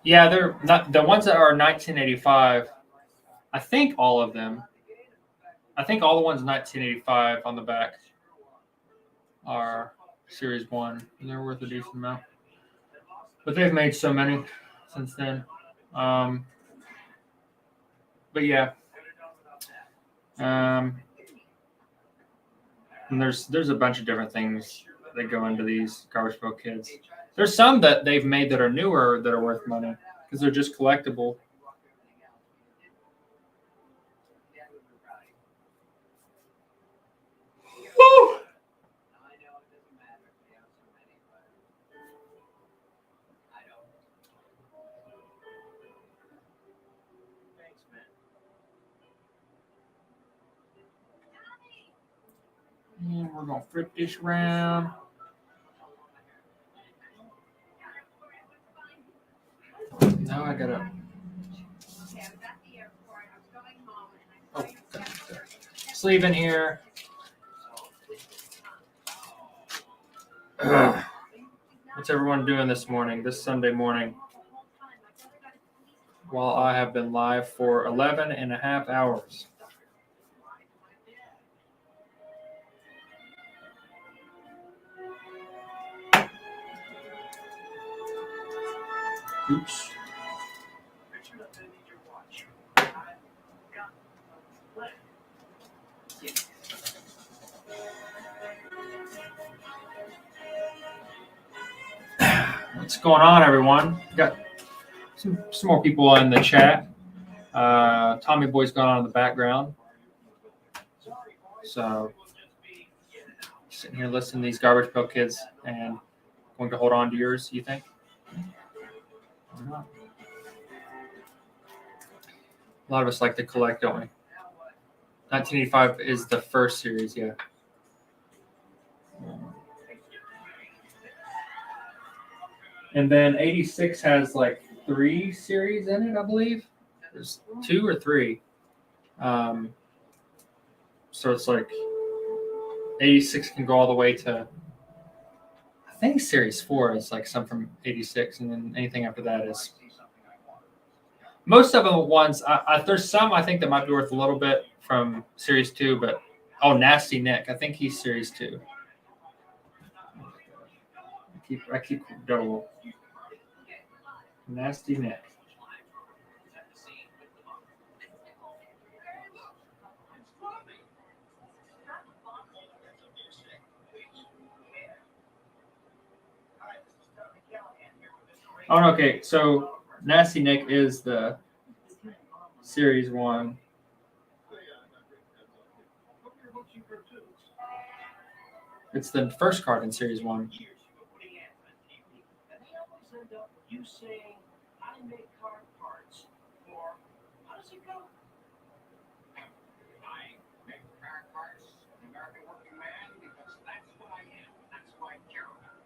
Yeah, they're not the ones that are 1985. I think all of them. I think all the ones 1985 on the back are Series 1, and they're worth a decent amount. But they've made so many since then. But yeah. And there's a bunch of different things that go into these Garbage Pail Kids. There's some that they've made that are newer that are worth money because they're just collectible. Woo! And we're gonna flip this around. Now I gotta. Oh, sleeve in here. What's everyone doing this morning, this Sunday morning? While I have been live for 11 and a half hours. Oops. What's going on, everyone? Got some more people in the chat. Tommy Boy's gone on in the background. So sitting here listening to these Garbage Pail Kids and going to hold on to yours, you think? Or not? A lot of us like to collect, don't we? 1985 is the first series, yeah. And then 86 has like 3 series in it, I believe. There's 2 or 3. So it's like 86 can go all the way to, I think series 4 is like some from 86, and then anything after that is. Most of them ones, there's some I think that might be worth a little bit from series 2, but Nasty Nick, I think he's series 2. I keep double. Nasty Nick. Oh, okay. So Nasty Nick is the series 1. It's the first card in series 1. You say, I make card parts for, how does it go? I make card parts for the American working man because that's what I am. That's what I care about.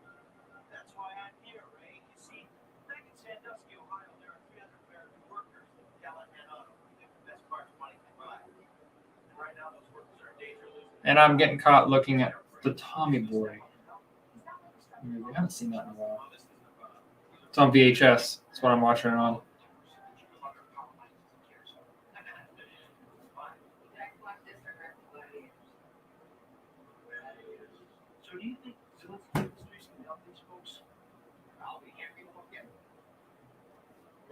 That's why I'm here, Ray. You see, back in Sandusky, Ohio, there are 300 American workers that Gallant and Otto make the best parts money can buy. And right now, those workers are in danger of losing. And I'm getting caught looking at the Tommy Boy. We haven't seen that in a while. It's on VHS. That's what I'm watching it on. So do you think Zelensky Industries can help these folks? I'll be happy to look at it.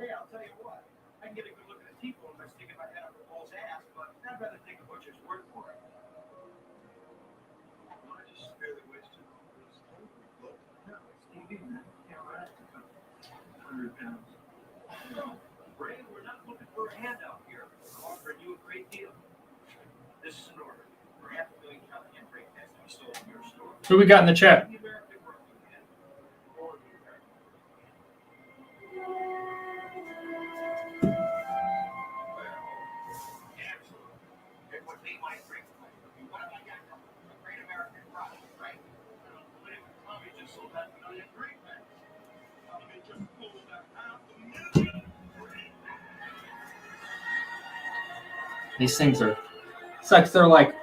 Hey, I'll tell you what. I can get a good look at a teapot by sticking my head up the bull's ass, but I'd rather take a butcher's word for it. I just barely wasted all this. Look, no, it's TV. Yeah, right. 100 pounds. No, Ray, we're not looking for a handout here. I'm offering you a great deal. This is an order for $500,000 Callahan brake pads to be sold in your store. Who we got in the chat? The American working man or the American. Absolutely. It would be my great pleasure. What have I got? A great American product, right? But if Tommy just sold that million brake pads, Tommy just pulled out $500,000 brake pads. These things are, it's like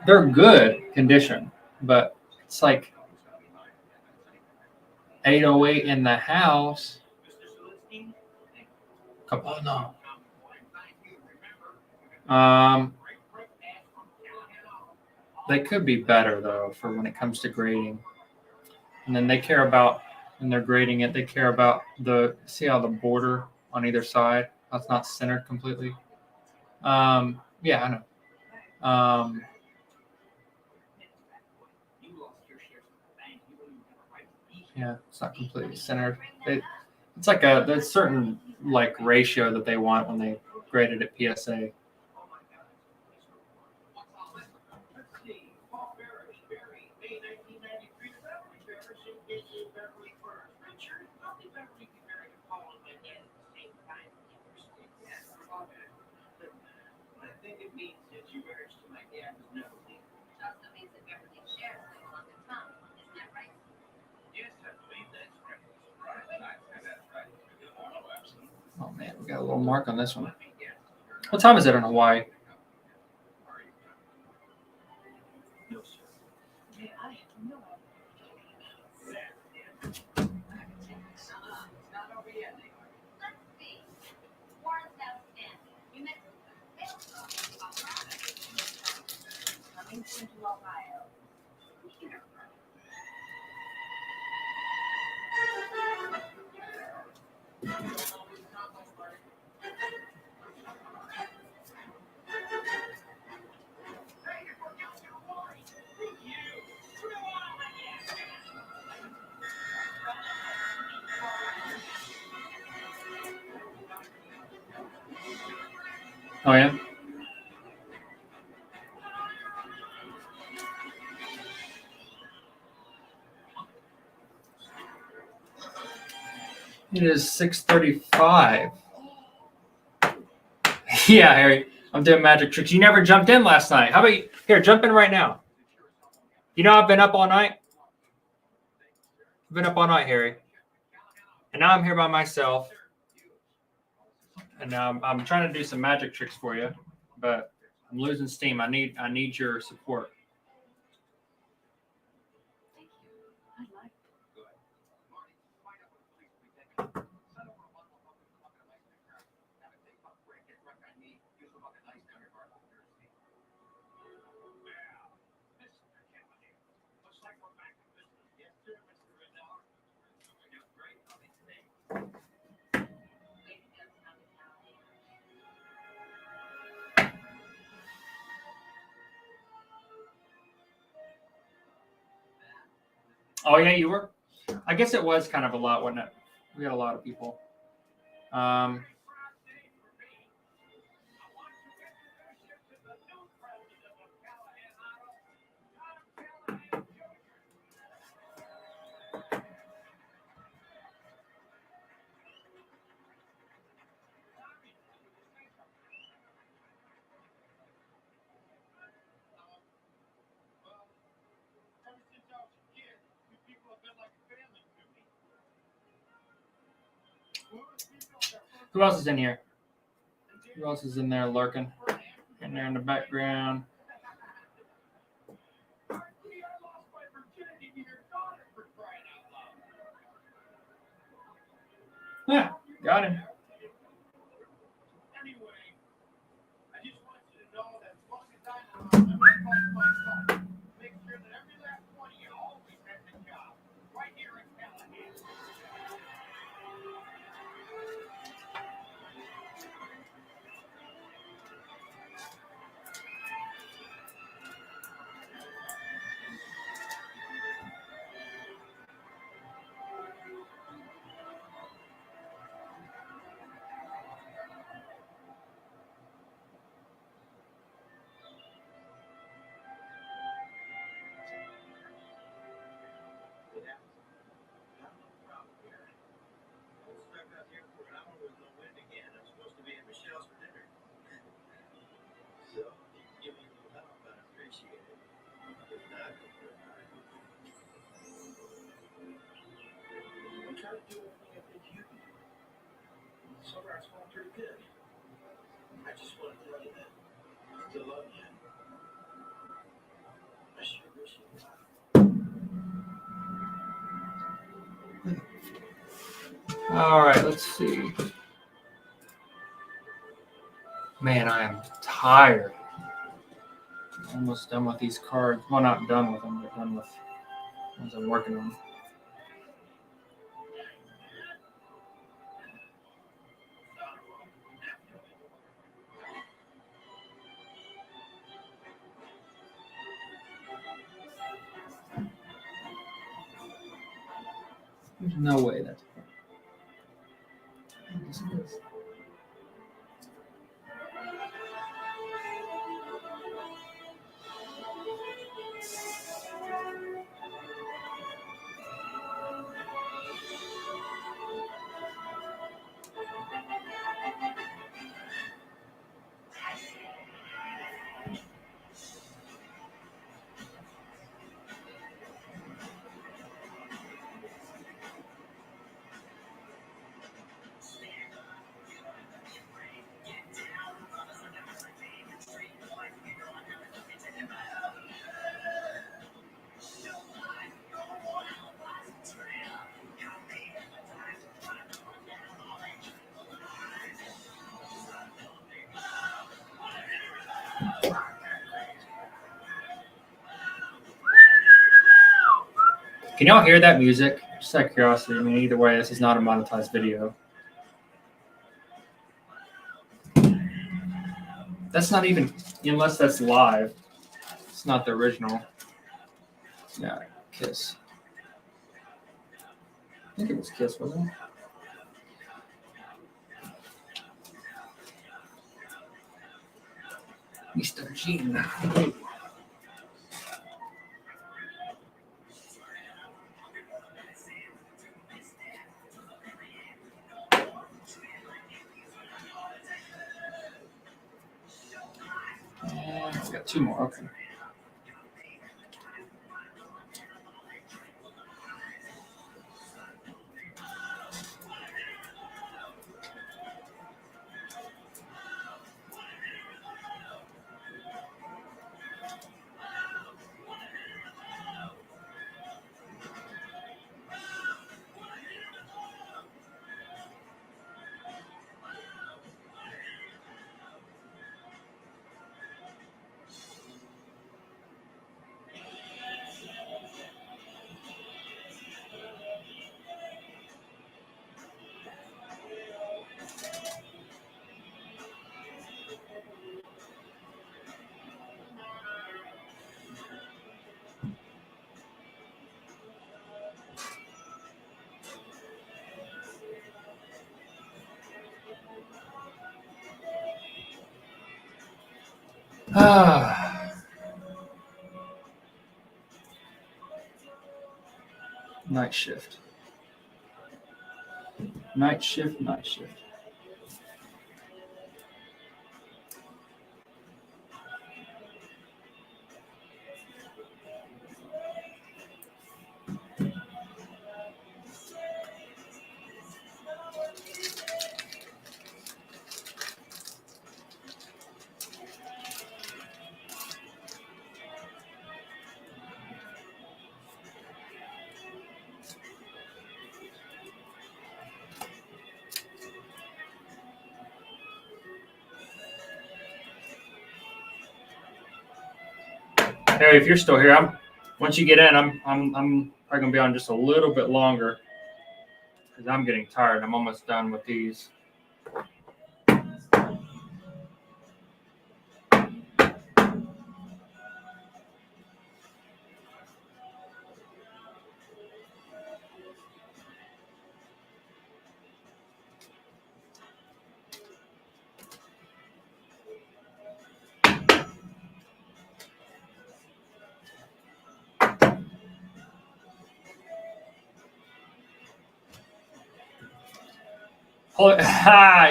they're good condition, but it's like 808 in the house. Cabana. They could be better though for when it comes to grading. And then they care about, when they're grading it, they care about see how the border on either side, that's not centered completely. Yeah, I know. Yeah, it's not completely centered. It's like there's certain like ratio that they want when they grade it at PSA. I think it means that your marriage to my dad was never legal. It also means that Beverly shares the Uncle Tom. Isn't that right? Yes, I believe that's right. That's right. Oh, absolutely. Oh man, we got a little mark on this one. What time is it in Hawaii? No, sir. Yeah, I have no idea. It's not over yet. Let's see. Warren's outstanding. You met coming to Ohio. Oh yeah. It is 6:35. Yeah, Harry. I'm doing magic tricks. You never jumped in last night. How about you? Here, jump in right now. You know I've been up all night. I've been up all night, Harry. And now I'm here by myself. And now I'm trying to do some magic tricks for you, but I'm losing steam. I need your support. Oh yeah, you were. I guess it was kind of a lot, wasn't it? We had a lot of people. Who else is in here? Who else is in there lurking? In there in the background. Yeah, got him. All right, let's see. Man, I am tired. Almost done with these cards. Well, not done with them, but done with the ones I'm working on. There's no way that's. Can y'all hear that music? Just out of curiosity. I mean, either way, this is not a monetized video. That's not even, unless that's live. It's not the original. Yeah, Kiss. I think it was Kiss, wasn't it? Mr. Gene. And we got 2 more. Okay. Night shift. Night shift, night shift. Harry, if you're still here, once you get in, I'm probably gonna be on just a little bit longer because I'm getting tired. I'm almost done with these.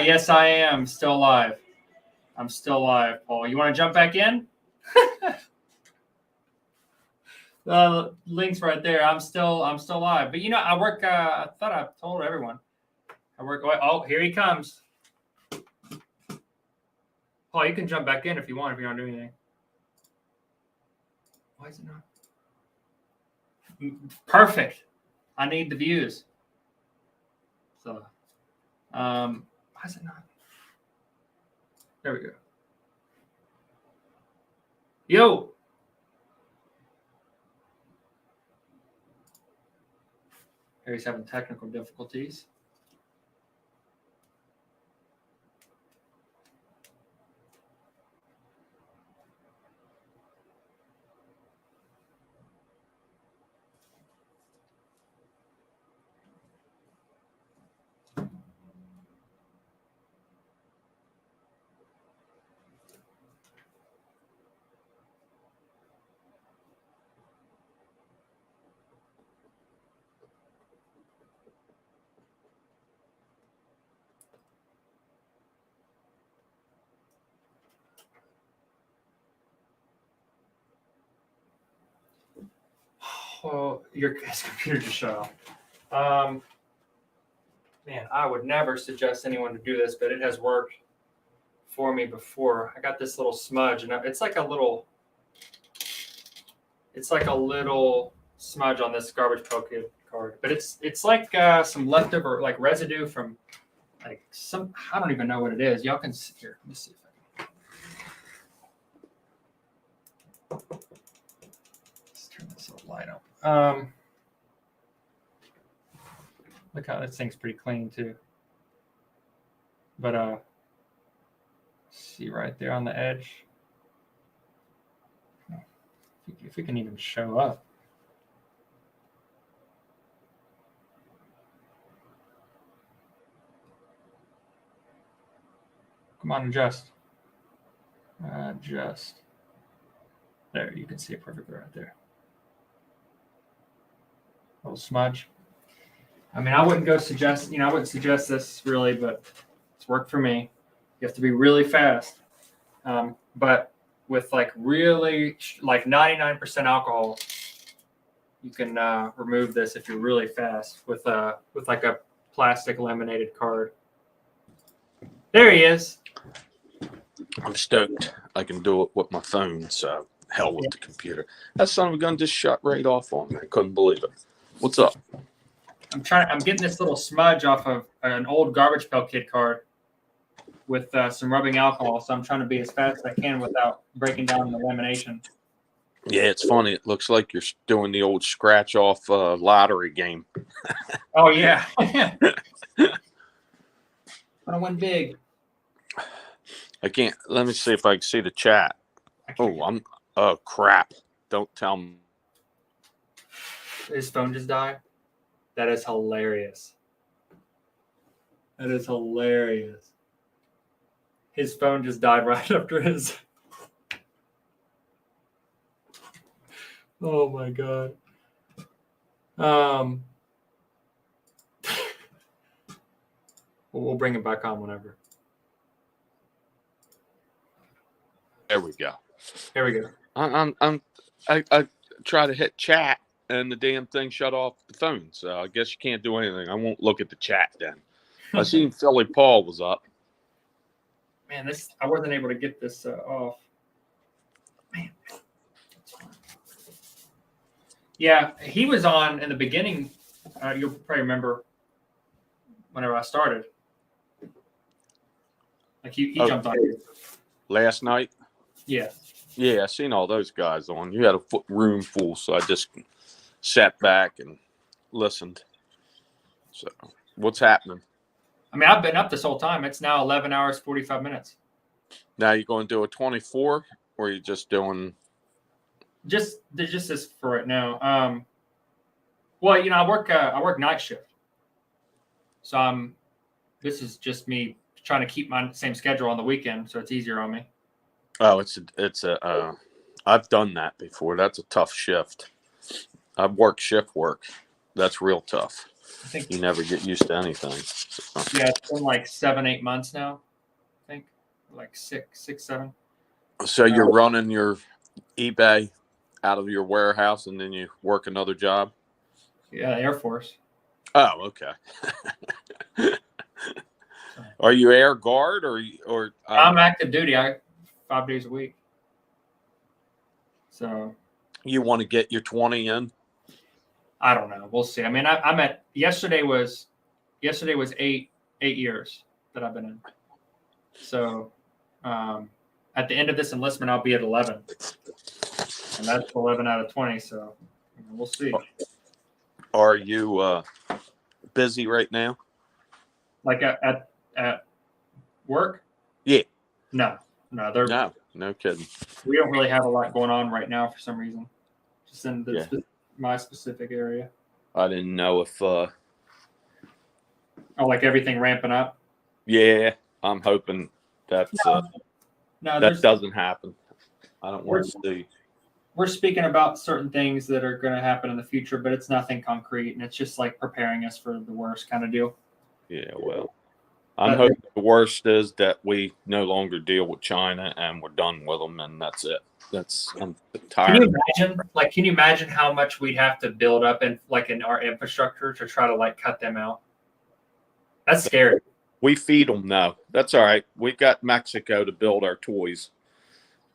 Yes, I am still alive. I'm still alive, Paul. You want to jump back in? Link's right there. I'm still alive. But I work. I thought I told everyone. I work. Oh, here he comes. Paul, you can jump back in if you want. If you don't do anything. Why is it not? Perfect. I need the views. So, why is it not? There we go. Yo. Harry's having technical difficulties. Oh, your computer just shut off. Man, I would never suggest anyone to do this, but it has worked for me before. I got this little smudge, and it's like a little smudge on this garbage pail card, but it's like some leftover like residue from like some. I don't even know what it is. Y'all can see here. Let me see if I can. Let's turn this little light on. Look how this thing's pretty clean too. But see right there on the edge. If we can even show up. Come on, adjust. Just there, you can see it perfectly right there. Little smudge. I mean, I wouldn't suggest this really, but it's worked for me. You have to be really fast. But with like really like 99% alcohol, you can remove this if you're really fast with like a plastic laminated card. There he is. I'm stoked. I can do it with my phone, so hell with the computer. That son of a gun just shut right off on me. I couldn't believe it. What's up? I'm getting this little smudge off of an old Garbage Pail Kid card with some rubbing alcohol, so I'm trying to be as fast as I can without breaking down the lamination. Yeah, it's funny. It looks like you're doing the old scratch off lottery game. Oh yeah. I win big. I can't. Let me see if I can see the chat. Oh crap! Don't tell me. His phone just died. That is hilarious. That is hilarious. His phone just died right after his. Oh my god. We'll bring it back on whenever. There we go. There we go. I try to hit chat and the damn thing shut off the phone. So I guess you can't do anything. I won't look at the chat then. I seen Philly Paul was up. Man, I wasn't able to get this off. Man. Yeah, he was on in the beginning. You'll probably remember whenever I started. Like he jumped on you. Last night? Yeah. Yeah, I seen all those guys on. You had a room full, so I just sat back and listened. So, what's happening? I mean, I've been up this whole time. It's now 11 hours, 45 minutes. Now you're going to do a 24, or are you just doing? Just this for right now. Well, I work night shift, so this is just me trying to keep my same schedule on the weekend, so it's easier on me. Oh, I've done that before. That's a tough shift. I've worked shift work. That's real tough. I think you never get used to anything. So. Yeah, it's been like 7-8 months now. I think like 6, 7. So you're running your eBay out of your warehouse, and then you work another job. Yeah, Air Force. Oh, okay. Are you air guard or? I'm active duty. 5 days a week. So. You want to get your 20 in? I don't know. We'll see. I mean, I'm at yesterday was 8 years that I've been in. So, at the end of this enlistment, I'll be at 11, and that's 11 out of 20. So, we'll see. Are you busy right now? Like at work? Yeah. No, no kidding. We don't really have a lot going on right now for some reason. Just in my specific area. I didn't know if. Like everything ramping up. Yeah, I'm hoping that doesn't happen. I don't want to see. We're speaking about certain things that are going to happen in the future, but it's nothing concrete, and it's just like preparing us for the worst kind of deal. Yeah, well, I'm hoping the worst is that we no longer deal with China and we're done with them, and that's it. I'm tired. Can you imagine how much we'd have to build up in our infrastructure to try to cut them out? That's scary. We feed them now. That's all right. We got Mexico to build our toys.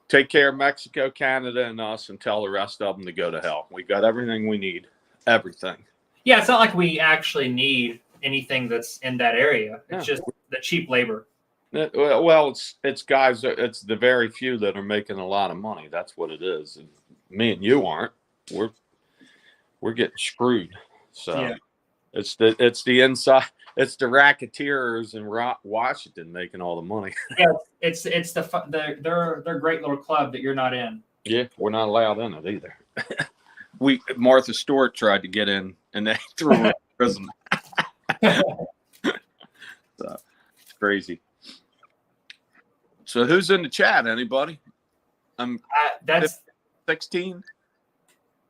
Take care of Mexico, Canada, and us, and tell the rest of them to go to hell. We got everything we need. Everything. Yeah, it's not like we actually need anything that's in that area. It's just the cheap labor. Well, it's guys. It's the very few that are making a lot of money. That's what it is. And me and you aren't. We're getting screwed. So yeah. It's the inside. It's the racketeers in Washington making all the money. Yeah, it's they're great little club that you're not in. Yeah, we're not allowed in it either. Martha Stewart tried to get in, and they threw her in prison. So, it's crazy. So who's in the chat? Anybody? That's 16.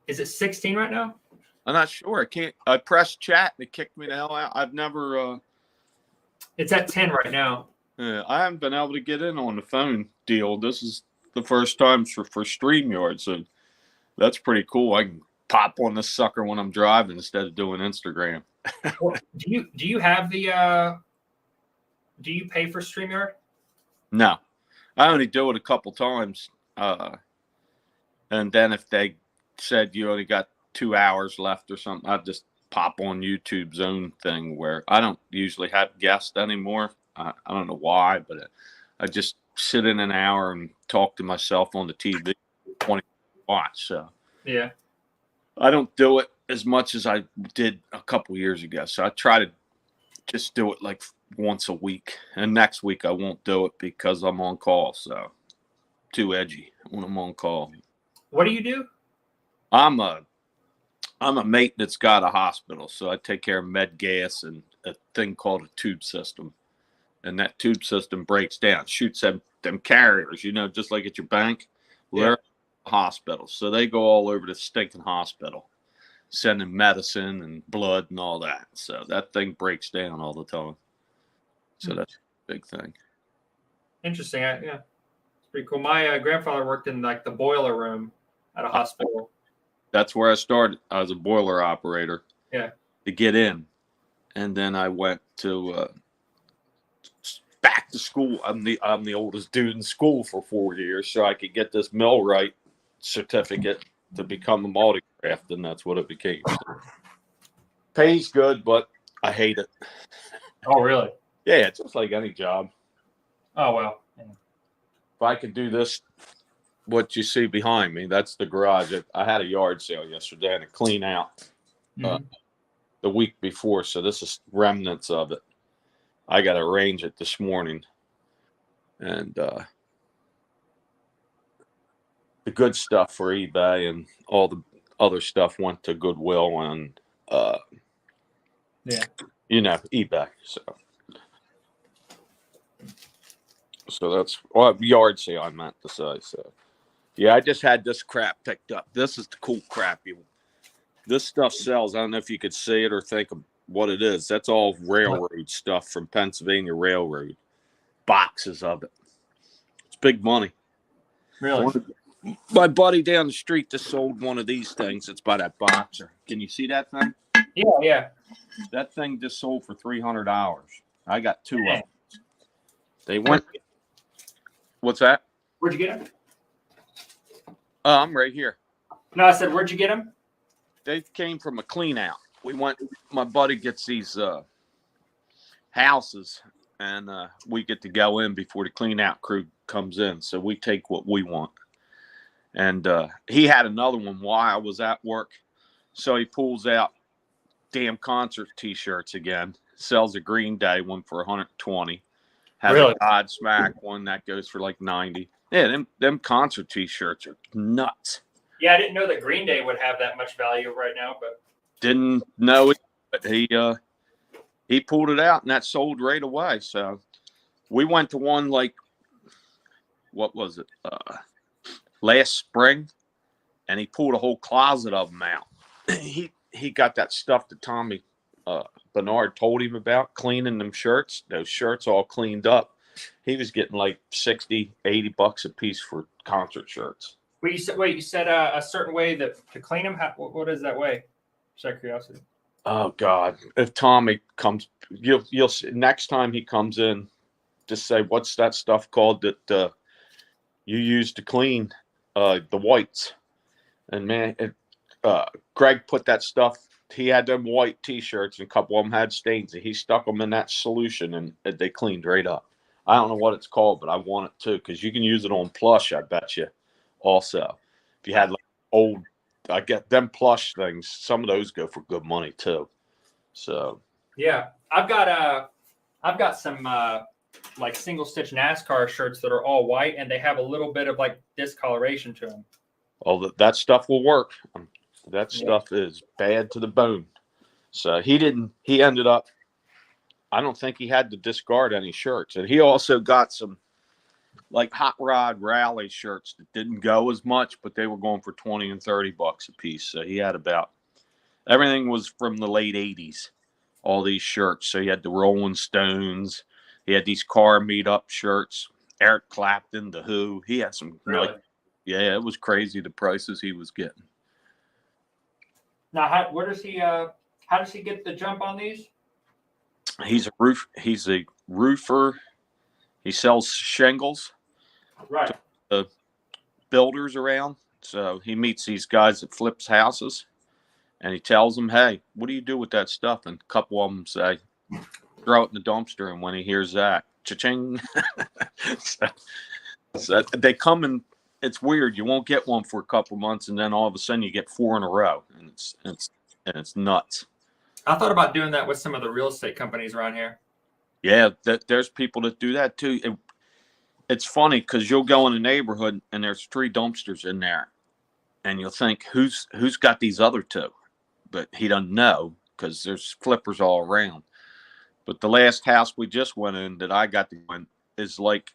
Is it 16 right now? I'm not sure. I can't. I pressed chat and it kicked me the hell out. I've never. It's at 10 right now. Yeah, I haven't been able to get in on the phone deal. This is the first time for StreamYard, so that's pretty cool. I can pop on this sucker when I'm driving instead of doing Instagram. Well, do you have the do you pay for StreamYard? No, I only do it a couple times, and then if they said you only got 2 hours left or something, I'd just pop on YouTube's own thing where I don't usually have guests anymore. I don't know why, but I just sit in an hour and talk to myself on the TV 20 watch. So yeah, I don't do it as much as I did a couple years ago. So I try to just do it like once a week. And next week I won't do it because I'm on call. So too edgy when I'm on call. What do you do? I'm a mate that's got a hospital. So I take care of med gas and a thing called a tube system. And that tube system breaks down, shoots them carriers, just like at your bank. Well, they're hospitals. So they go all over the stinking hospital, sending medicine and blood and all that. So that thing breaks down all the time. So that's a big thing. Interesting. Yeah, it's pretty cool. My grandfather worked in like the boiler room at a hospital. That's where I started. I was a boiler operator. Yeah. To get in, and then I went to back to school. I'm the oldest dude in school for 4 years, so I could get this millwright certificate to become a multi-craft, and that's what it became. Pays good, but I hate it. Oh, really? Yeah, it's just like any job. Oh, well. Yeah. If I could do this, what you see behind me, that's the garage. I had a yard sale yesterday and a clean out the week before, so this is remnants of it. I got to arrange it this morning, and the good stuff for eBay and all the other stuff went to Goodwill and eBay. So that's yard sale I meant to say. So yeah, I just had this crap picked up. This is the cool crap. This stuff sells. I don't know if you could see it or think of what it is. That's all railroad stuff from Pennsylvania Railroad. Boxes of it. It's big money. Really? My buddy down the street just sold one of these things. It's by that boxer. Can you see that thing? Yeah. That thing just sold for $300. I got two of them. They went. What's that? Where'd you get them? I'm right here. No, I said, where'd you get them? They came from a clean out. My buddy gets these houses, and we get to go in before the clean out crew comes in. So we take what we want. And he had another one while I was at work. So he pulls out damn concert t-shirts again, sells a Green Day one for $120. Has Really? a Godsmack one that goes for like $90. Yeah, them concert t-shirts are nuts. Yeah, I didn't know that Green Day would have that much value right now, but Didn't know it, but he pulled it out and that sold right away. So we went to one like, what was it? Last spring, and he pulled a whole closet of them out. He got that stuff that Tommy Bernard told him about, cleaning them shirts. Those shirts all cleaned up. He was getting like $60-$80 a piece for concert shirts. Wait, you said a certain way that to clean them. What is that way? Just out of curiosity. Oh God! If Tommy comes, you'll see, next time he comes in, just say, "What's that stuff called that you use to clean the whites?" And man, Greg put that stuff. He had them white T-shirts, and a couple of them had stains, and he stuck them in that solution, and they cleaned right up. I don't know what it's called, but I want it too because you can use it on plush. I bet you. Also, if you had like old, I get them plush things. Some of those go for good money too. So yeah, I've got some like single stitch NASCAR shirts that are all white and they have a little bit of like discoloration to them. all that stuff will work. That stuff is bad to the bone. So he ended up, I don't think he had to discard any shirts. And he also got some like hot rod rally shirts that didn't go as much, but they were going for 20 and 30 bucks a piece. So he had about everything was from the late 80s, all these shirts. So he had the Rolling Stones, he had these car meetup shirts, Eric Clapton, The Who. He had some Really? yeah, it was crazy the prices he was getting. Now, how does he get the jump on these? He's a roofer. He sells shingles Right. to the builders around. So he meets these guys that flips houses, and he tells them, "Hey, what do you do with that stuff?" And a couple of them say, "Throw it in the dumpster." And when he hears that, cha-ching. so they come and it's weird. You won't get one for a couple months, and then all of a sudden you get 4 in a row, and it's nuts. I thought about doing that with some of the real estate companies around here. Yeah, there's people that do that too. It's funny because you'll go in a neighborhood and there's 3 dumpsters in there, and you'll think who's got these other 2, but he doesn't know because there's flippers all around. But the last house we just went in that I got to win is like